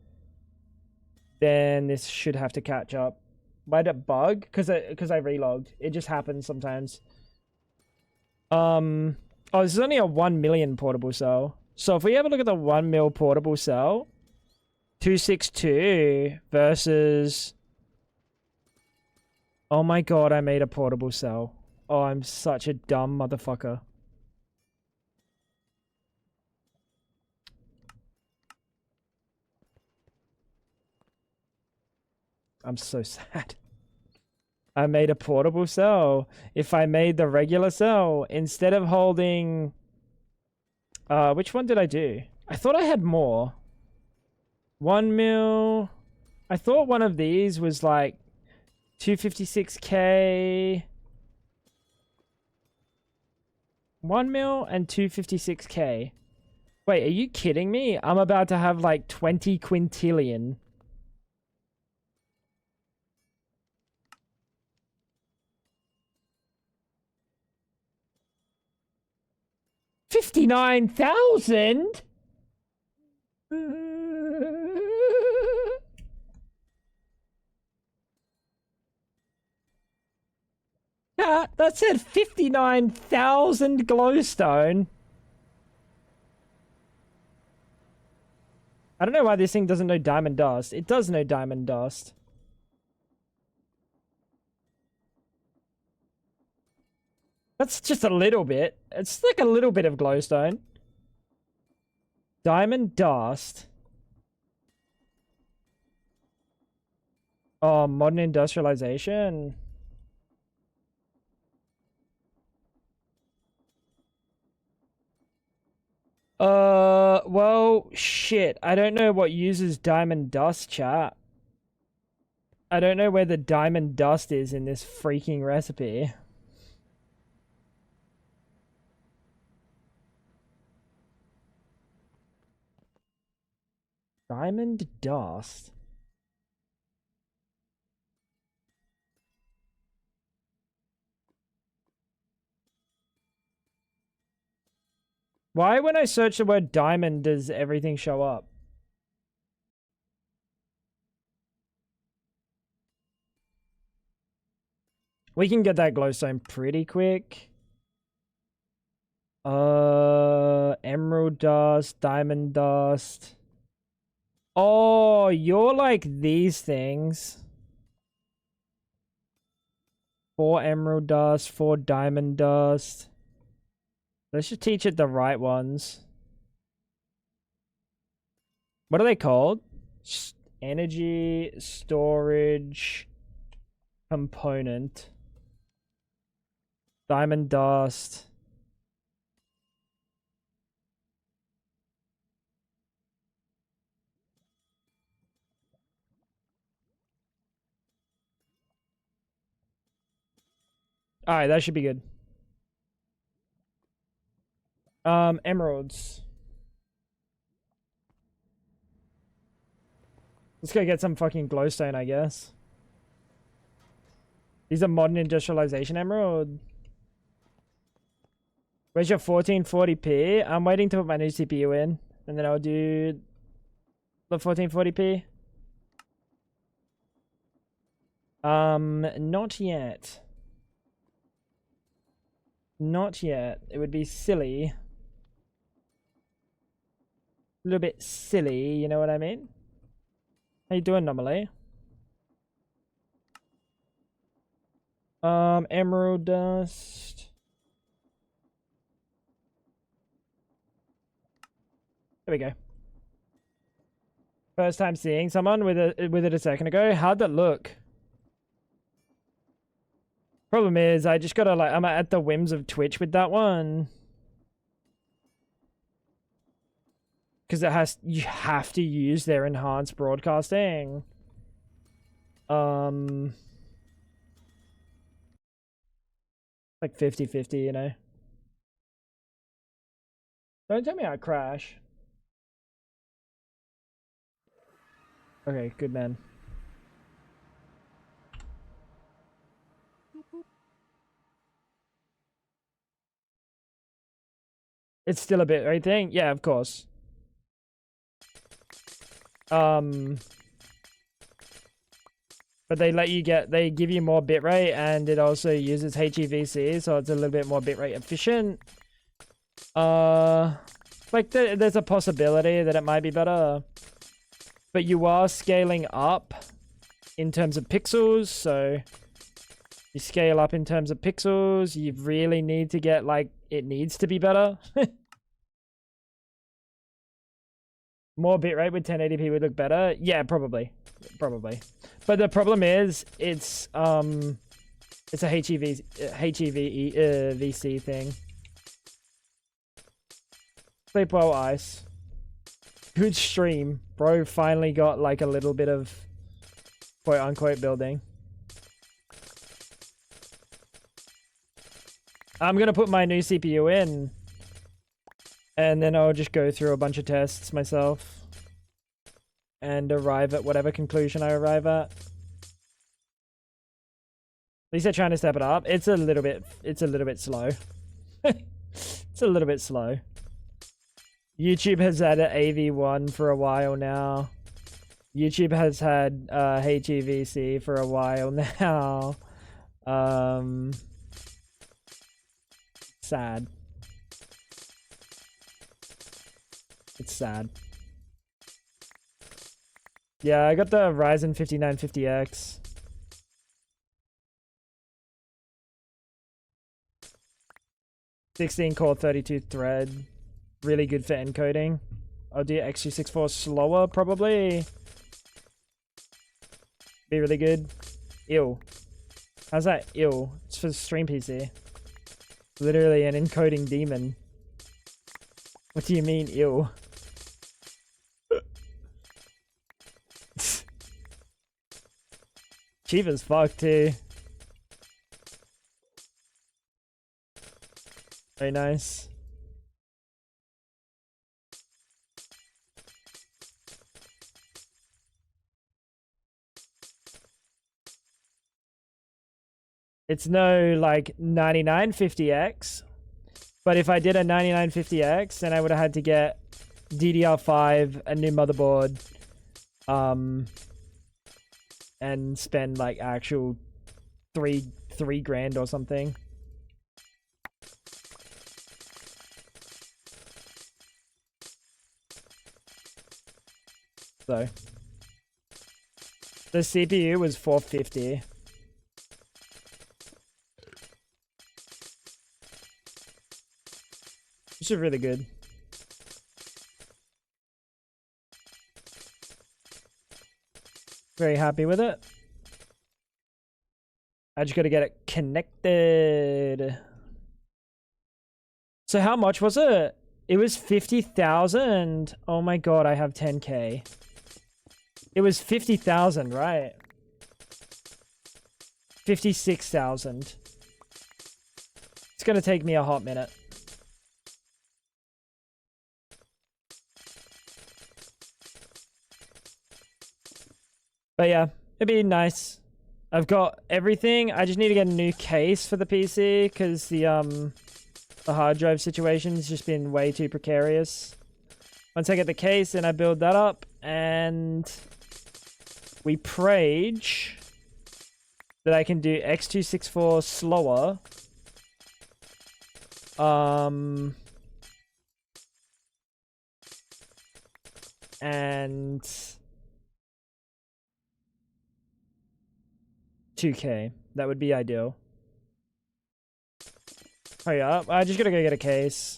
then this should have to catch up. Why did it bug? Because I relogged. It just happens sometimes. Oh, this is only a 1 million portable cell. So if we have a look at the 1 mil portable cell, 262 versus... Oh my god, I made a portable cell. Oh, I'm such a dumb motherfucker. I'm so sad. I made a portable cell. If I made the regular cell, instead of holding... which one did I do? I thought I had more. 1 mil... I thought one of these was like 256k... 1 mil and 256k. Wait, are you kidding me? I'm about to have like 20 quintillion. $59,000? Yeah, that said 59,000 glowstone. I don't know why this thing doesn't know diamond dust. It does know diamond dust. That's just a little bit. It's like a little bit of glowstone. Diamond dust. Oh, modern industrialization. Well, shit. I don't know what uses diamond dust, chat. I don't know where the diamond dust is in this freaking recipe. Diamond dust. Why when I search the word diamond does everything show up? We can get that glowstone pretty quick. Emerald dust, diamond dust. Oh, you're like these things. 4 emerald dust, 4 diamond dust. Let's just teach it the right ones. What are they called? Energy storage component. Diamond dust. Alright, that should be good. Emeralds. Let's go get some fucking glowstone, I guess. These are modern industrialization emerald. Where's your 1440p? I'm waiting to put my new CPU in, and then I'll do the 1440p. Not yet. Not yet. It would be silly. A little bit silly, you know what I mean? How you doing, Anomaly? Emerald dust. There we go. First time seeing someone with it a second ago. How'd that look? Problem is, I just gotta like, I'm at the whims of Twitch with that one. Because you have to use their enhanced broadcasting. Like 50-50, you know. Don't tell me I crash. Okay, good man. It's still a bit right thing? Yeah, of course. But they give you more bitrate, and it also uses HEVC, so it's a little bit more bitrate efficient. Like there's a possibility that it might be better. But you are scaling up in terms of pixels, so you scale up in terms of pixels, you really need to get, like, it needs to be better. More bitrate with 1080p would look better. Yeah, probably. But the problem is, it's a VC thing. Sleep well, Ice. Good stream. Bro finally got, like, a little bit of quote-unquote building. I'm gonna put my new CPU in, and then I'll just go through a bunch of tests myself and arrive at whatever conclusion I arrive at. At least they're trying to step it up. It's a little bit slow. It's a little bit slow. YouTube has had an AV1 for a while now. YouTube has had HEVC for a while now. Sad. It's sad. Yeah, I got the Ryzen 5950X. core 32 thread. Really good for encoding. I'll do X264 slower, probably. Be really good. Ew. How's that ew? It's for stream PC. Literally an encoding demon. What do you mean, ew? Cheap as fuck, too. Very nice. It's no, like, 9950X. But if I did a 9950X, then I would have had to get DDR5, a new motherboard, and spend, like, actual three grand or something. So the CPU was $450. Which is really good. Very happy with it. I just gotta get it connected. So how much was it? It was 50,000. Oh my god, I have 10k. It was 50,000, right? 56,000. It's gonna take me a hot minute. But yeah, it'd be nice. I've got everything. I just need to get a new case for the PC because the hard drive situation's just been way too precarious. Once I get the case, then I build that up, and we prage that I can do X264 slower. And 2k. That would be ideal. Hurry up. I just gotta go get a case.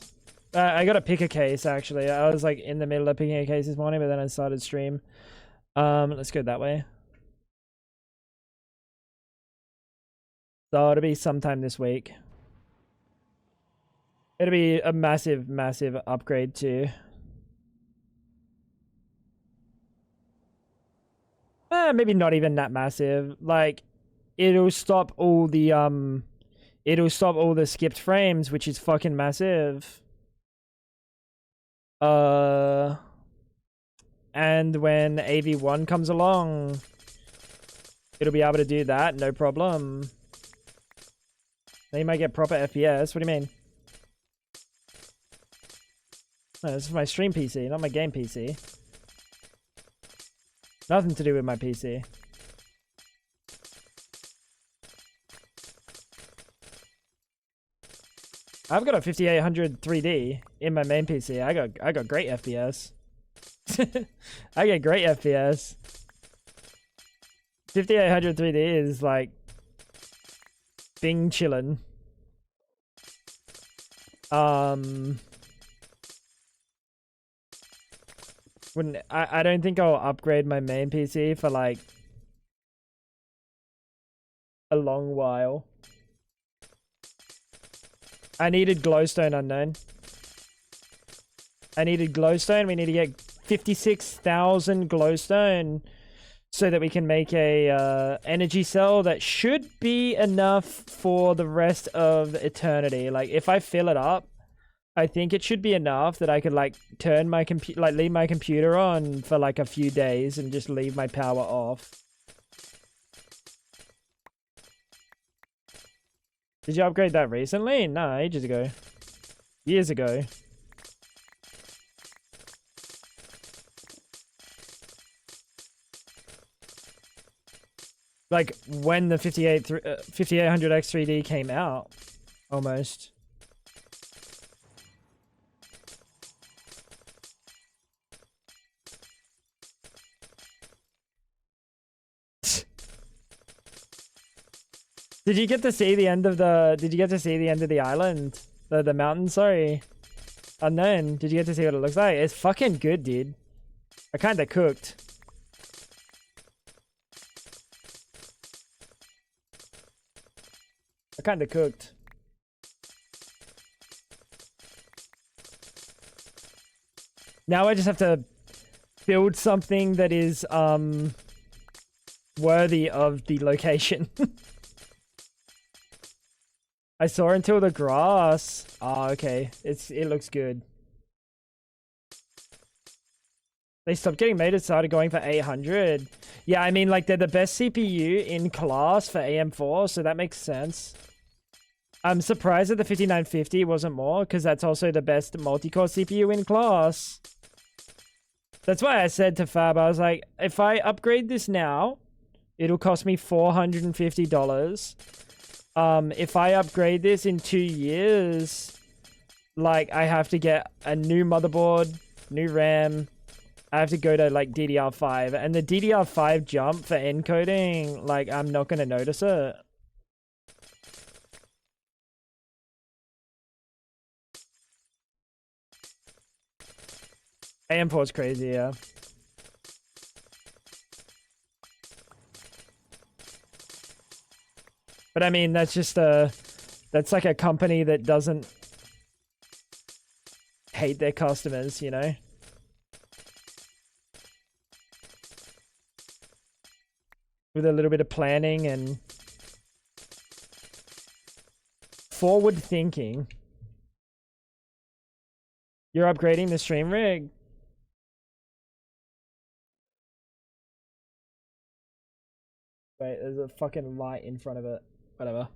I gotta pick a case actually. I was like in the middle of picking a case this morning, but then I started stream. Let's go that way. So it'll be sometime this week. It'll be a massive, massive upgrade too. Maybe not even that massive. Like, it'll stop all the skipped frames, which is fucking massive. And when AV1 comes along, it'll be able to do that, no problem. Now you might get proper FPS. What do you mean? No, this is my stream PC, not my game PC. Nothing to do with my PC. I've got a 5800 3D in my main PC. I got great FPS. I get great FPS. 5800 3D is like Bing chillin'. I don't think I'll upgrade my main PC for like a long while. I needed glowstone unknown. I needed glowstone. We need to get 56,000 glowstone so that we can make a energy cell that should be enough for the rest of eternity. Like if I fill it up, I think it should be enough that I could like turn my leave my computer on for like a few days and just leave my power off. Did you upgrade that recently? No, ages ago. Years ago. Like when the 5800X 3D came out, almost. Did you get to see the end of the? Did you get to see the end of the island, the mountain? Sorry, unknown. Did you get to see what it looks like? It's fucking good, dude. I kind of cooked. I kind of cooked. Now I just have to build something that is worthy of the location. I saw until the grass. Oh, okay. It looks good. They stopped getting made. It started going for 800. Yeah, I mean, like, they're the best CPU in class for AM4, so that makes sense. I'm surprised that the 5950 wasn't more, because that's also the best multi-core CPU in class. That's why I said to Fab, I was like, if I upgrade this now, it'll cost me $450. If I upgrade this in 2 years, like, I have to get a new motherboard, new RAM. I have to go to, like, DDR5. And the DDR5 jump for encoding, like, I'm not going to notice it. AM4 is crazy, yeah. But I mean, that's just that's like a company that doesn't hate their customers, you know? With a little bit of planning and forward thinking. You're upgrading the stream rig? Wait, there's a fucking light in front of it. Whatever.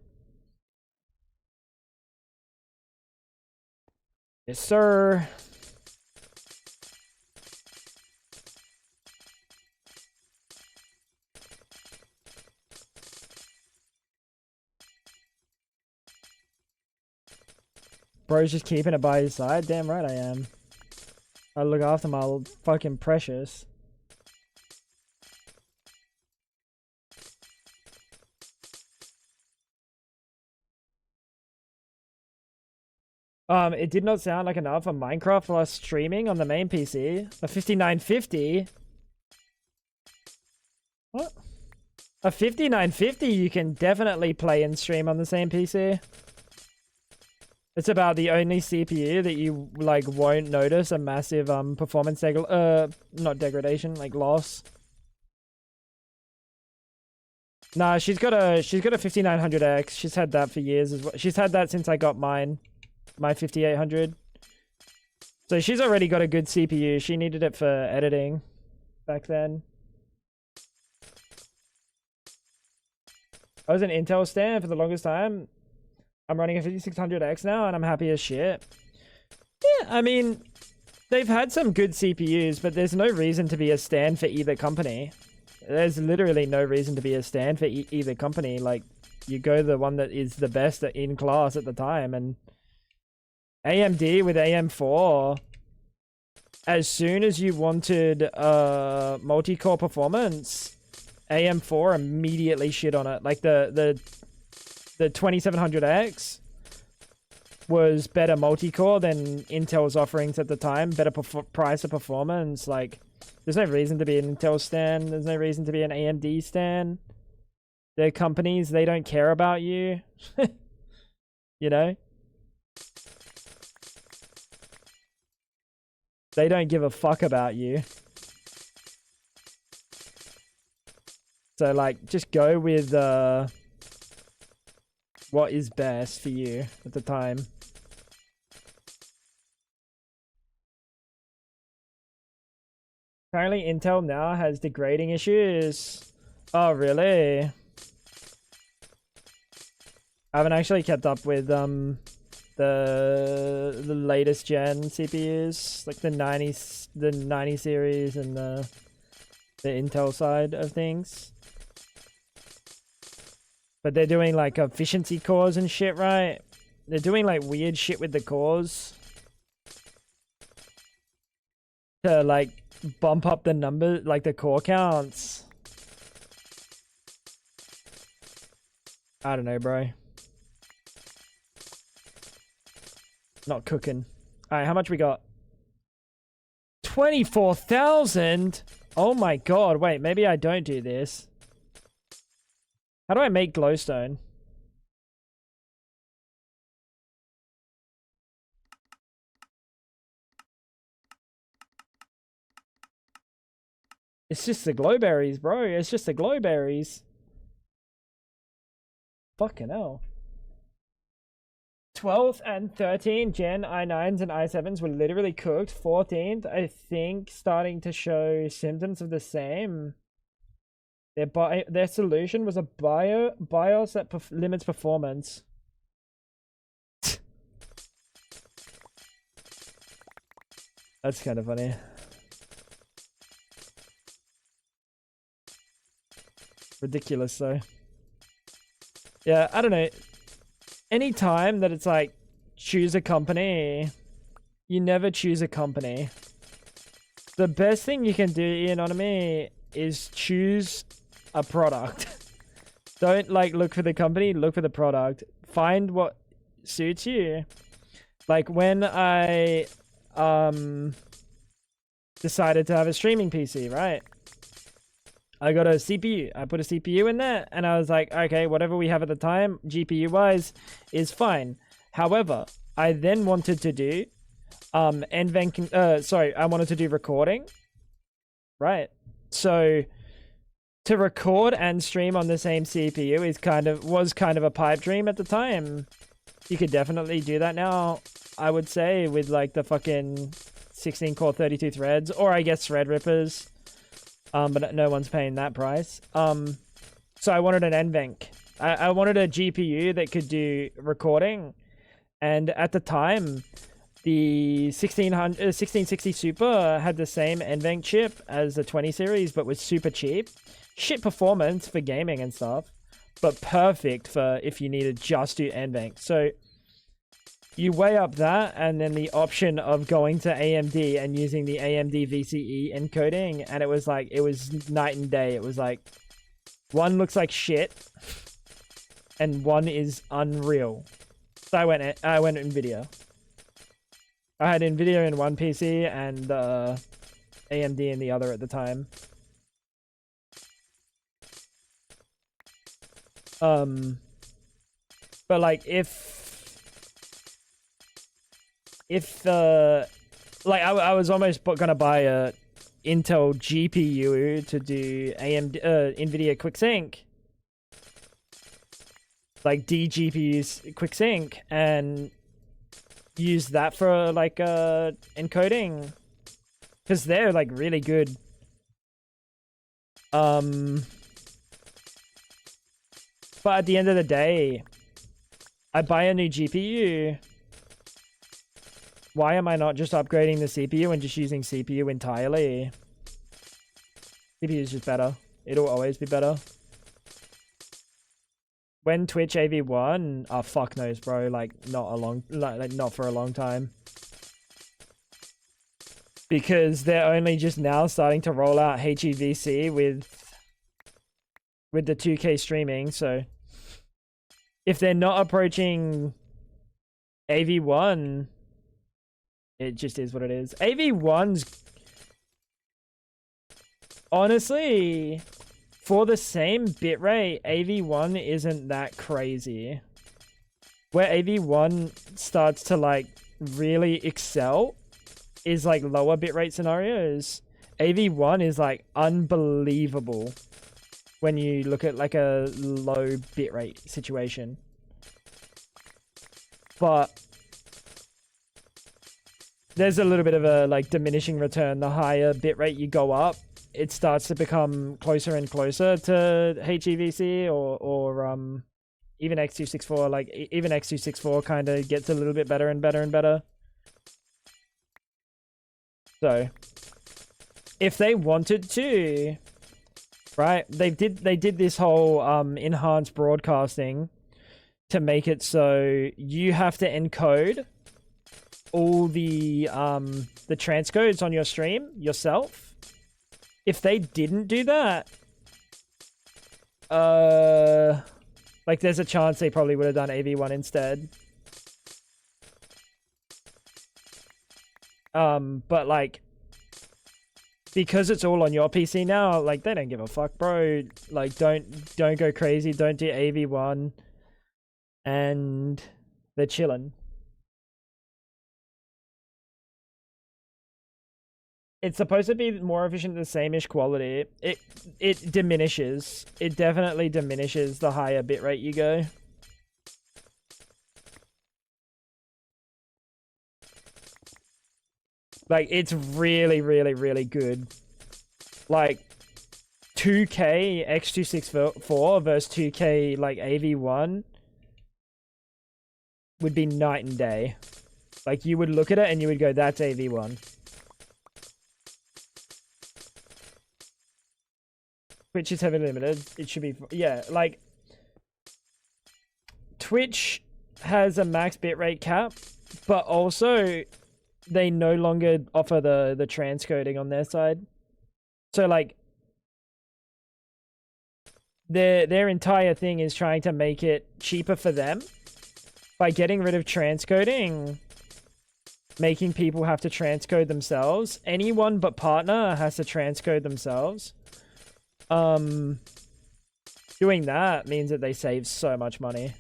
Yes, sir. Bro's just keeping it by his side. Damn right I am. I look after my fucking precious. It did not sound like enough for Minecraft plus streaming on the main PC. A 5950. What? A 5950 you can definitely play and stream on the same PC. It's about the only CPU that you like won't notice a massive performance not degradation, like loss. Nah, she's got a 5900X. She's had that for years as well. She's had that since I got mine, my 5800. So she's already got a good CPU. She needed it for editing back then. I was an Intel stan for the longest time. I'm running a 5600X now and I'm happy as shit. Yeah, I mean, they've had some good CPUs, but there's no reason to be a stan for either company. There's literally no reason to be a stan for either company. Like, you go the one that is the best in class at the time. And AMD with AM4, as soon as you wanted multi-core performance, AM4 immediately shit on it. Like the 2700X was better multi-core than Intel's offerings at the time. Better price of performance. Like, there's no reason to be an Intel stan. There's no reason to be an AMD stan. They're companies, they don't care about you. You know? They don't give a fuck about you. So, like, just go with what is best for you at the time. Apparently, Intel now has degrading issues. Oh, really? I haven't actually kept up with the latest gen CPUs, like the 90 series and the Intel side of things. But they're doing like efficiency cores and shit, right? They're doing like weird shit with the cores to like bump up the number, like the core counts. I don't know, bro. Not cooking. Alright, how much we got? 24,000? Oh my god, wait, maybe I don't do this. How do I make glowstone? It's just the glowberries, bro. It's just the glowberries. Fucking hell. 12th and 13th gen i9s and i7s were literally cooked. 14th, I think, starting to show symptoms of the same. Their solution was a BIOS that limits performance. That's kind of funny. Ridiculous, though. Yeah, I don't know. Any time that it's like, choose a company, you never choose a company. The best thing you can do, Eonomy, is choose a product. Don't like look for the company, look for the product. Find what suits you. Like when I decided to have a streaming PC, right? I got a CPU. I put a CPU in there and I was like, okay, whatever we have at the time, GPU wise, is fine. However, I then wanted to do I wanted to do recording. Right. So to record and stream on the same CPU was kind of a pipe dream at the time. You could definitely do that now, I would say, with like the fucking 16 core 32 threads, or I guess Threadrippers. But no one's paying that price. So I wanted an NVENC. I wanted a GPU that could do recording. And at the time, the 1660 Super had the same NVENC chip as the 20 series, but was super cheap. Shit performance for gaming and stuff, but perfect for if you needed just do NVENC. So you weigh up that and then the option of going to AMD and using the AMD VCE encoding, and it was like, it was night and day. It was like, one looks like shit and one is unreal. So I went NVIDIA. I had Nvidia in one PC and AMD in the other at the time. But like if like I was almost gonna buy a Intel GPU to do AMD Nvidia QuickSync, like DGPU's QuickSync, and use that for like encoding, because they're like really good. But at the end of the day, I buy a new GPU. Why am I not just upgrading the CPU and just using CPU entirely? CPU is just better. It'll always be better. When Twitch AV1? Oh, fuck knows, bro. Like, not for a long time. Because they're only just now starting to roll out HEVC with the 2K streaming, so if they're not approaching AV1, it just is what it is. AV1's honestly, for the same bitrate, AV1 isn't that crazy. Where AV1 starts to like really excel is like lower bitrate scenarios. AV1 is like unbelievable when you look at like a low bitrate situation. But there's a little bit of a like diminishing return. The higher bitrate you go up, it starts to become closer and closer to HEVC or even X264. Like even X264 kind of gets a little bit better and better and better. So if they wanted to, right, they did this whole enhanced broadcasting to make it so you have to encode all the transcodes on your stream yourself. If they didn't do that, like there's a chance they probably would have done AV1 instead. But like, because it's all on your PC now, like they don't give a fuck, bro. Like don't go crazy, don't do AV1, and they're chilling. It's supposed to be more efficient, the same-ish quality. It diminishes. It definitely diminishes the higher bitrate you go. Like, it's really, really, really good. Like, 2K X264 versus 2K, like, AV1 would be night and day. Like, you would look at it and you would go, that's AV1. Twitch is heavily limited. It should be... Yeah, like... Twitch has a max bitrate cap, but also they no longer offer the transcoding on their side. So, like... Their entire thing is trying to make it cheaper for them by getting rid of transcoding, making people have to transcode themselves. Anyone but partner has to transcode themselves. Doing that means that they save so much money.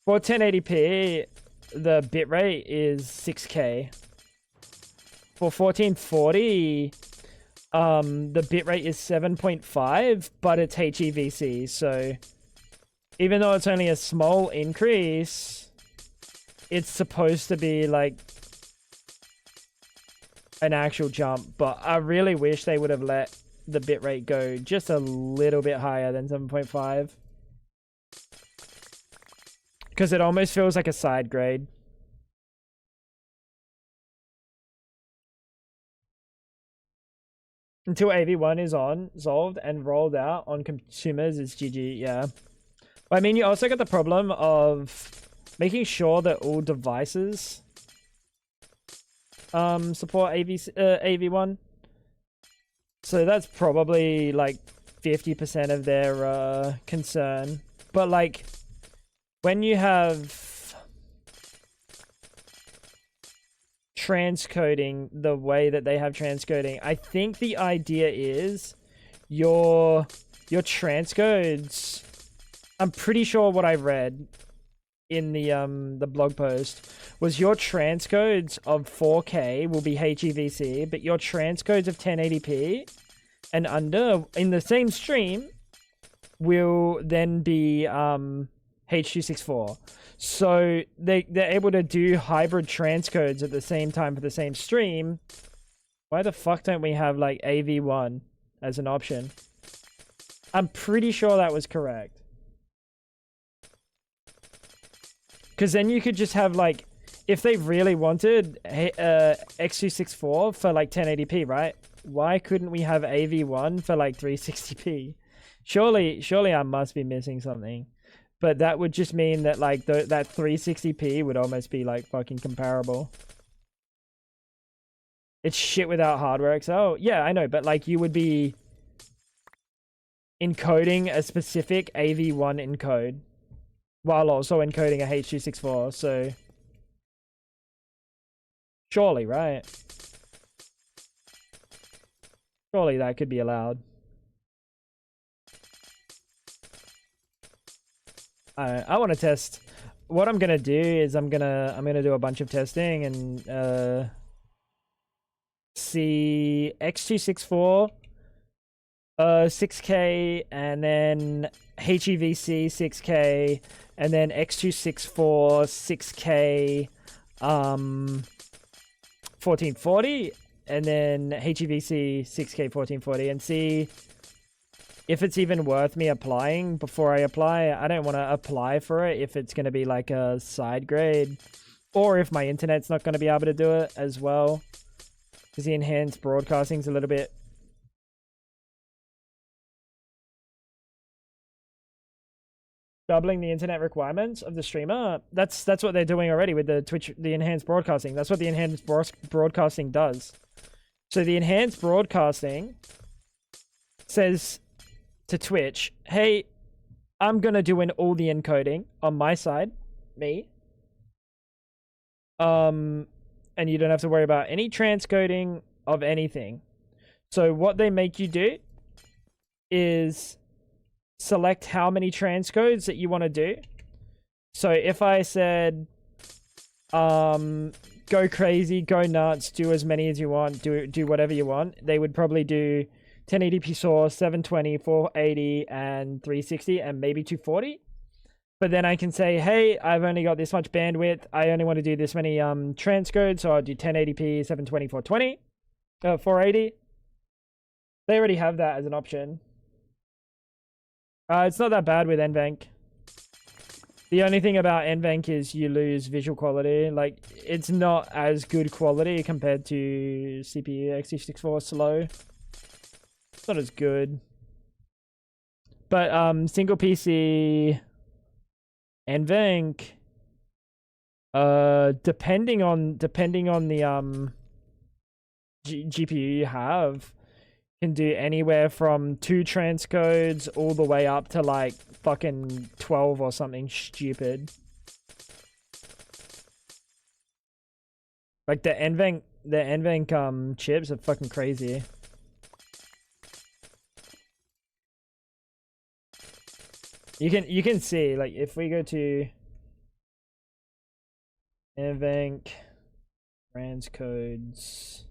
For 1080p, the bitrate is 6K. For 1440, the bitrate is 7.5, but it's HEVC, so even though it's only a small increase, it's supposed to be like an actual jump, but I really wish they would have let the bitrate go just a little bit higher than 7.5. Because it almost feels like a side grade. Until AV1 is solved and rolled out on consumers, it's GG, yeah. But I mean, you also got the problem of making sure that all devices support AV1. So that's probably like 50% of their concern. But like when you have transcoding the way that they have transcoding, I think the idea is your transcodes. I'm pretty sure what I read in the blog post was your transcodes of 4K will be HEVC, but your transcodes of 1080p and under in the same stream will then be H.264. So they're able to do hybrid transcodes at the same time for the same stream. Why the fuck don't we have like AV1 as an option? I'm pretty sure that was correct. Because then you could just have like, if they really wanted X264 for like 1080p, right? Why couldn't we have AV1 for like 360p? Surely I must be missing something. But that would just mean that like that 360p would almost be like fucking comparable. It's shit without hardware XL. Yeah, I know, but like you would be encoding a specific AV1 encode while also encoding a H.264, so surely, right? Surely that could be allowed. I want to test. What I'm gonna do is I'm gonna do a bunch of testing and see X264 6K and then HEVC 6K and then X264 6K 1440 and then HEVC 6K 1440 and see if it's even worth me applying before I apply. I don't want to apply for it if it's going to be like a side grade or if my internet's not going to be able to do it as well, because the enhanced broadcasting's a little bit doubling the internet requirements of the streamer. That's what they're doing already with the Twitch, the enhanced broadcasting. That's what the enhanced broadcasting does. So the enhanced broadcasting says to Twitch, hey, I'm gonna do all the encoding on my side, me. And you don't have to worry about any transcoding of anything. So what they make you do is select how many transcodes that you want to do. So if I said, go crazy, go nuts, do as many as you want, do whatever you want, they would probably do 1080p source, 720, 480, and 360, and maybe 240. But then I can say, hey, I've only got this much bandwidth. I only want to do this many transcodes, so I'll do 1080p, 720, 420, 480. They already have that as an option. It's not that bad with NVENC. The only thing about NVENC is you lose visual quality. Like, it's not as good quality compared to CPU X264 slow. It's not as good. But single PC NVENC, depending on the GPU you have, can do anywhere from 2 transcodes all the way up to like fucking 12 or something stupid. Like the NVENC chips are fucking crazy. You can see, like, if we go to NVENC transcodes,